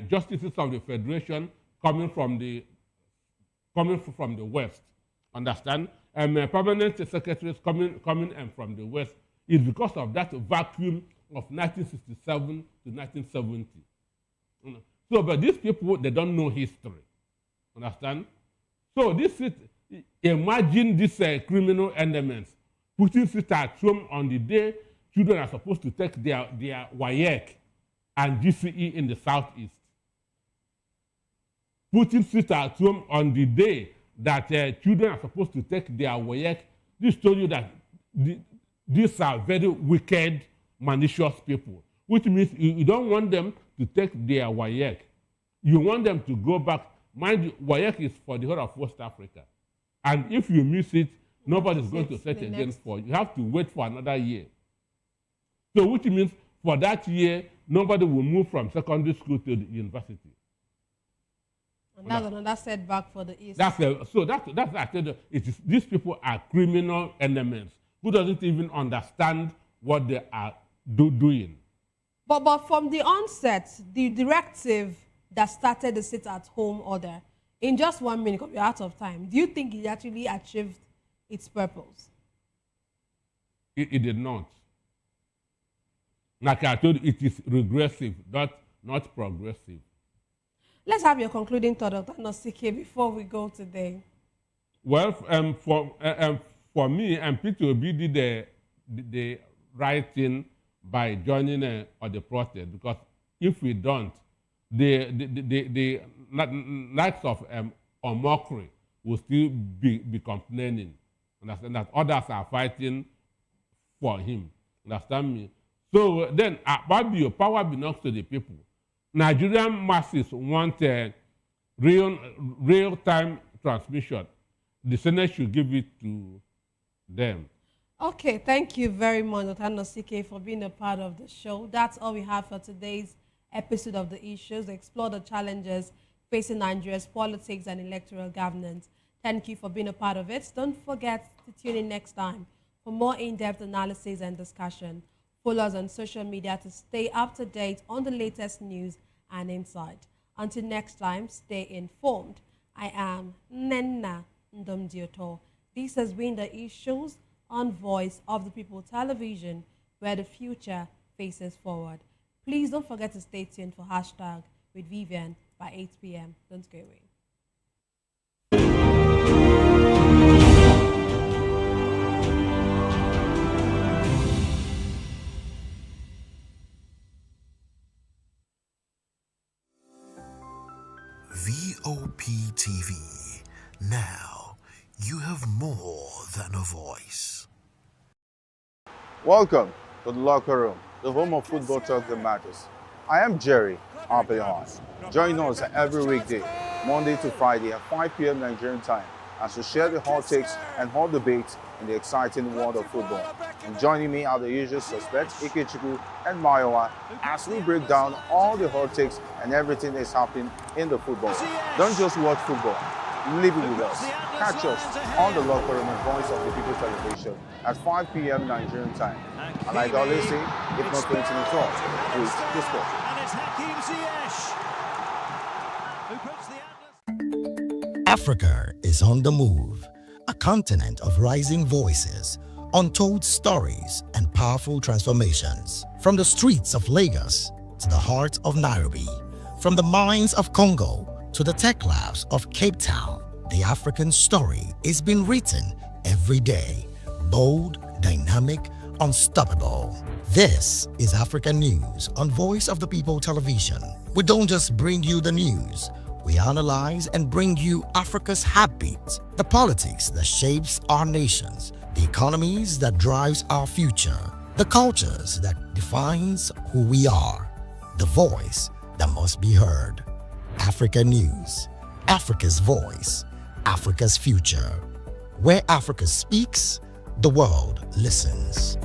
justices of the Federation coming from the West, understand? Permanent secretaries coming from the West, is because of that vacuum of 1967 to 1970. So, but these people, they don't know history. Understand? So imagine these criminal elements putting sit-at-home on the day children are supposed to take their WAEC and GCE in the Southeast. Putting sit-at-home on the day that children are supposed to take their WAEC. This told you that these are very wicked, malicious people, which means you don't want them to take their WAEC. You want them to go back. Mind you, WAEC is for the whole of West Africa. And if you miss it, nobody's going to set again for you. You have to wait for another year. So which means for that year, nobody will move from secondary school to the university. And that's another setback for the East. I tell you, these people are criminal elements who doesn't even understand what they are doing. But from the onset, the directive that started the sit-at-home order, in just 1 minute, because we're out of time, do you think it actually achieved its purpose? It did not. Like I told you, it is regressive, not progressive. Let's have your concluding thought, Dr. Nosike, before we go today. Well, for me, Peter Obi did the right thing by joining on the protest, because if we don't, the likes of Omokri will still be complaining. Understand that others are fighting for him. Understand me? So then, power belongs to the people. Nigerian masses want real-time transmission. The Senate should give it to them. Okay, thank you very much, Dr. Nosike, for being a part of the show. That's all we have for today's episode of The Issues. Explore the challenges facing Nigeria's politics and electoral governance. Thank you for being a part of it. Don't forget to tune in next time for more in-depth analysis and discussion. Follow us on social media to stay up to date on the latest news and insight. Until next time, stay informed. I am Nenna Ndomdioto. This has been The Issues on Voice of the People Television, where the future faces forward. Please don't forget to stay tuned for Hashtag with Vivian by 8 p.m. Don't go away. VOP TV. Now, you have more than a voice. Welcome to the locker room, the home of football talk that matters. I am Jerry Arpillon. Join us every weekday, Monday to Friday at 5 p.m. Nigerian time, as we share the hot takes and hot debates in the exciting world of football. And joining me are the usual suspects, Ikechukwu and Mayowa, as we break down all the hot takes and everything that's happening in the football. Don't just watch football, live it with us. Catch us on the Locker Room and Voice of the People television at 5 p.m. Nigerian time. And like I always say, if not 20 minutes off, with the sport. Africa is on the move, a continent of rising voices, untold stories, and powerful transformations. From the streets of Lagos to the heart of Nairobi, from the mines of Congo to the tech labs of Cape Town, the African story is being written every day. Bold, dynamic, unstoppable. This is African News on Voice of the People television. We don't just bring you the news. We analyze and bring you Africa's heartbeat, the politics that shapes our nations, the economies that drives our future, the cultures that defines who we are, the voice that must be heard. Africa News, Africa's voice, Africa's future. Where Africa speaks, the world listens.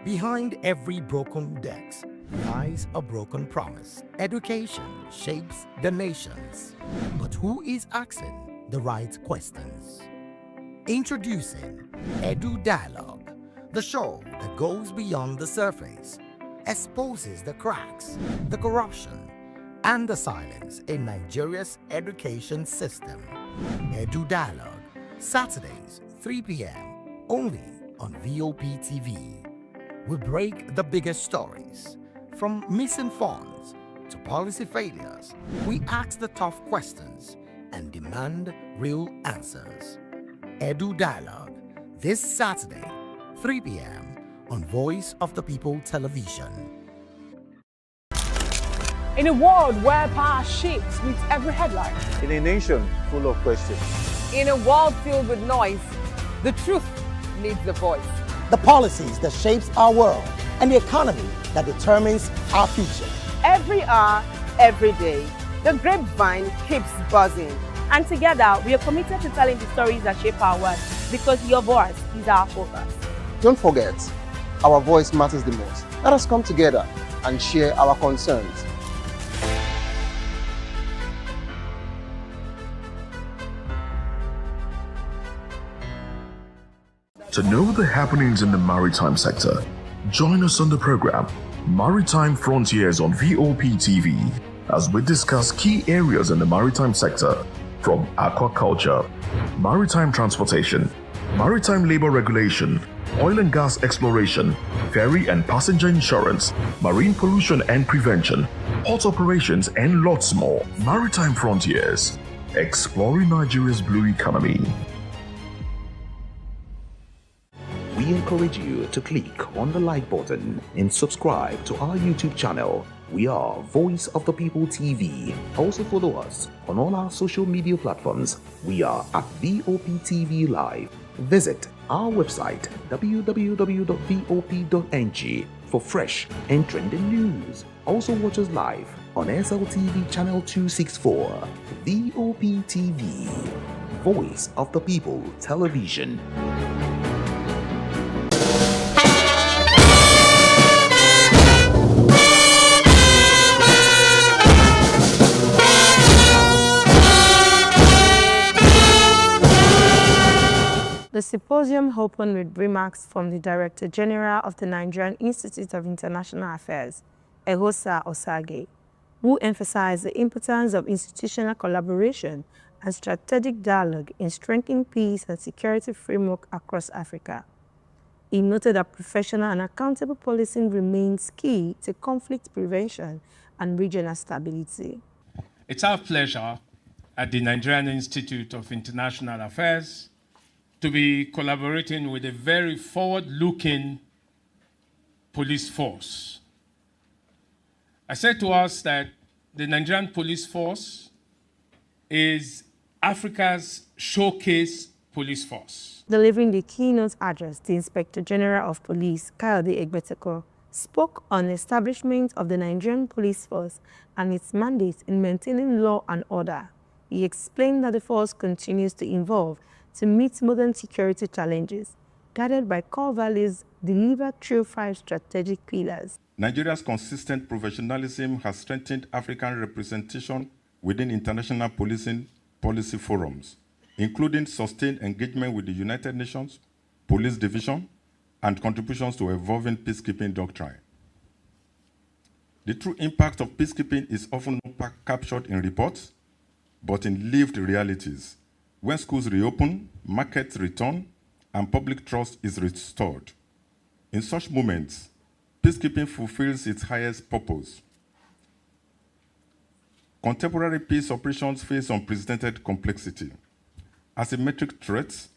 Behind every broken desk lies a broken promise. Education shapes the nations. But who is asking the right questions? Introducing Edu Dialogue, the show that goes beyond the surface, exposes the cracks, the corruption, and the silence in Nigeria's education system. Edu Dialogue, Saturdays, 3 p.m., only on VOP TV. We break the biggest stories, from missing funds to policy failures. We ask the tough questions and demand real answers. Edu Dialogue, this Saturday, 3 p.m. on Voice of the People television. In a world where power shifts with every headline. In a nation full of questions. In a world filled with noise, the truth needs a voice. The policies that shapes our world and the economy that determines our future. Every hour, every day, the grapevine keeps buzzing. And together, we are committed to telling the stories that shape our world because your voice is our focus. Don't forget, our voice matters the most. Let us come together and share our concerns. To know the happenings in the maritime sector, join us on the program Maritime Frontiers on VOP TV as we discuss key areas in the maritime sector from aquaculture, maritime transportation, maritime labor regulation, oil and gas exploration, ferry and passenger insurance, marine pollution and prevention, port operations, and lots more. Maritime Frontiers, exploring Nigeria's blue economy. We encourage you to click on the like button and subscribe to our YouTube channel. We are Voice of the People TV. Also follow us on all our social media platforms. We are at VOP TV Live. Visit our website www.vop.ng for fresh and trending news. Also watch us live on SLTV channel 264. VOP TV, Voice of the People Television. The symposium opened with remarks from the Director General of the Nigerian Institute of International Affairs, Ehosa Osage, who emphasized the importance of institutional collaboration and strategic dialogue in strengthening peace and security framework across Africa. He noted that professional and accountable policing remains key to conflict prevention and regional stability. It's our pleasure at the Nigerian Institute of International Affairs to be collaborating with a very forward-looking police force. I said to us that the Nigerian police force is Africa's showcase police force. Delivering the keynote address, the Inspector General of Police, Kayode Egbeteko, spoke on the establishment of the Nigerian police force and its mandate in maintaining law and order, He explained that the force continues to evolve to meet modern security challenges, guided by core values delivered through 5 strategic pillars. Nigeria's consistent professionalism has strengthened African representation within international policing policy forums, including sustained engagement with the United Nations, Police Division, and contributions to evolving peacekeeping doctrine. The true impact of peacekeeping is often not captured in reports, but in lived realities. When schools reopen, markets return, and public trust is restored. In such moments, peacekeeping fulfills its highest purpose. Contemporary peace operations face unprecedented complexity. Asymmetric threats,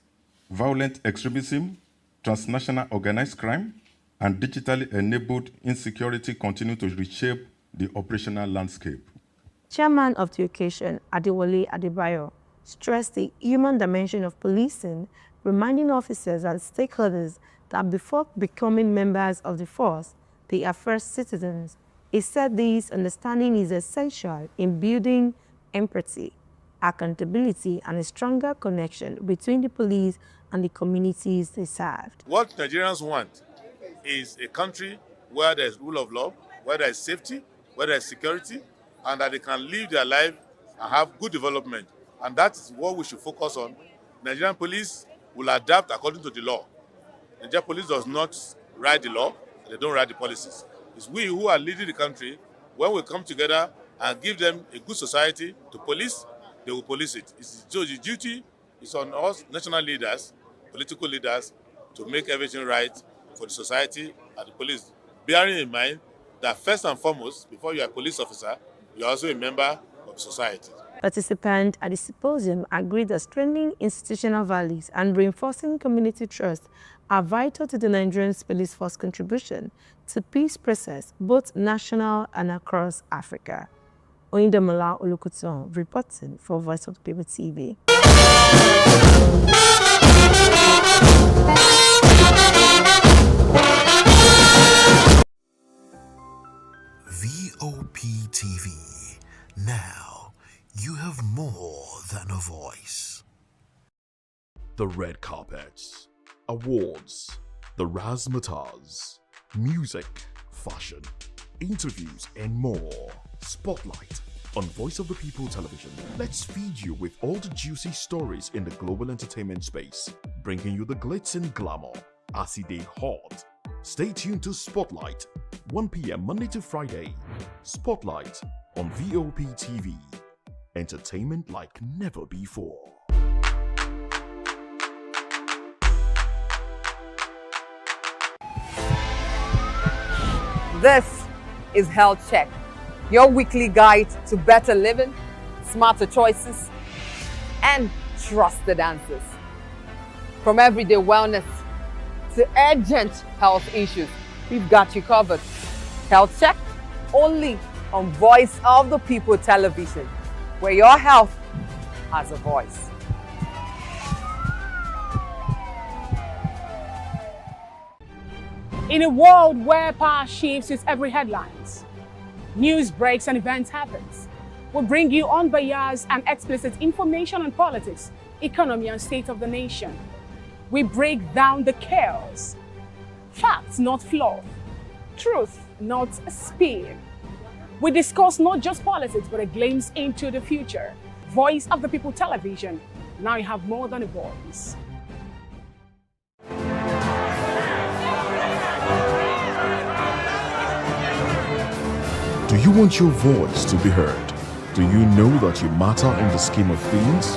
violent extremism, transnational organized crime, and digitally enabled insecurity continue to reshape the operational landscape. Chairman of the occasion, Adewale Adebayo, stressed the human dimension of policing, reminding officers and stakeholders that before becoming members of the force, they are first citizens. He said this understanding is essential in building empathy, accountability, and a stronger connection between the police and the communities they served. What Nigerians want is a country where there is rule of law, where there is safety, where there is security, and that they can live their life and have good development. And that is what we should focus on. Nigerian police will adapt according to the law. Nigerian police does not write the law, they don't write the policies. It's we who are leading the country. When we come together and give them a good society to police, they will police it. So the duty is on us, national leaders, political leaders, to make everything right for the society and the police. Bearing in mind that first and foremost, before you are a police officer, you are also a member of society. Participants at the symposium agreed that strengthening institutional values and reinforcing community trust are vital to the Nigerian police force contribution to peace process, both national and across Africa. Oyindamola Olukuton reporting for Voice of the People TV. VOP TV. Now, you have more than a voice. The red carpets, awards, the razzmatazz, music, fashion, interviews, and more. Spotlight on Voice of the People Television. Let's feed you with all the juicy stories in the global entertainment space, bringing you the glitz and glamour as it is hot. Stay tuned to Spotlight, 1 p.m. Monday to Friday. Spotlight on VOP TV. Entertainment like never before. This is Health Check, your weekly guide to better living, smarter choices, and trusted answers. From everyday wellness to urgent health issues, we've got you covered. Health Check, only on Voice of the People Television, where your health has a voice. In a world where power shifts its every headlines, news breaks and events happens, we bring you unbiased and explicit information on politics, economy, and state of the nation. We break down the chaos. Facts, not fluff. Truth, not spin. We discuss not just politics, but a glimpse into the future. Voice of the People Television. Now you have more than a voice. Do you want your voice to be heard? Do you know that you matter in the scheme of things?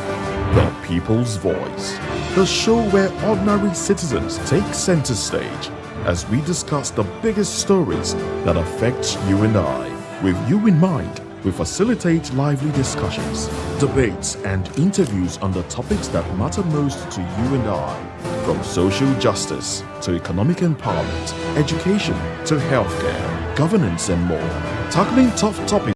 The People's Voice, the show where ordinary citizens take center stage as we discuss the biggest stories that affect you and I. With you in mind, we facilitate lively discussions, debates, and interviews on the topics that matter most to you and I. From social justice to economic empowerment, education to healthcare, governance, and more. Tackling tough topics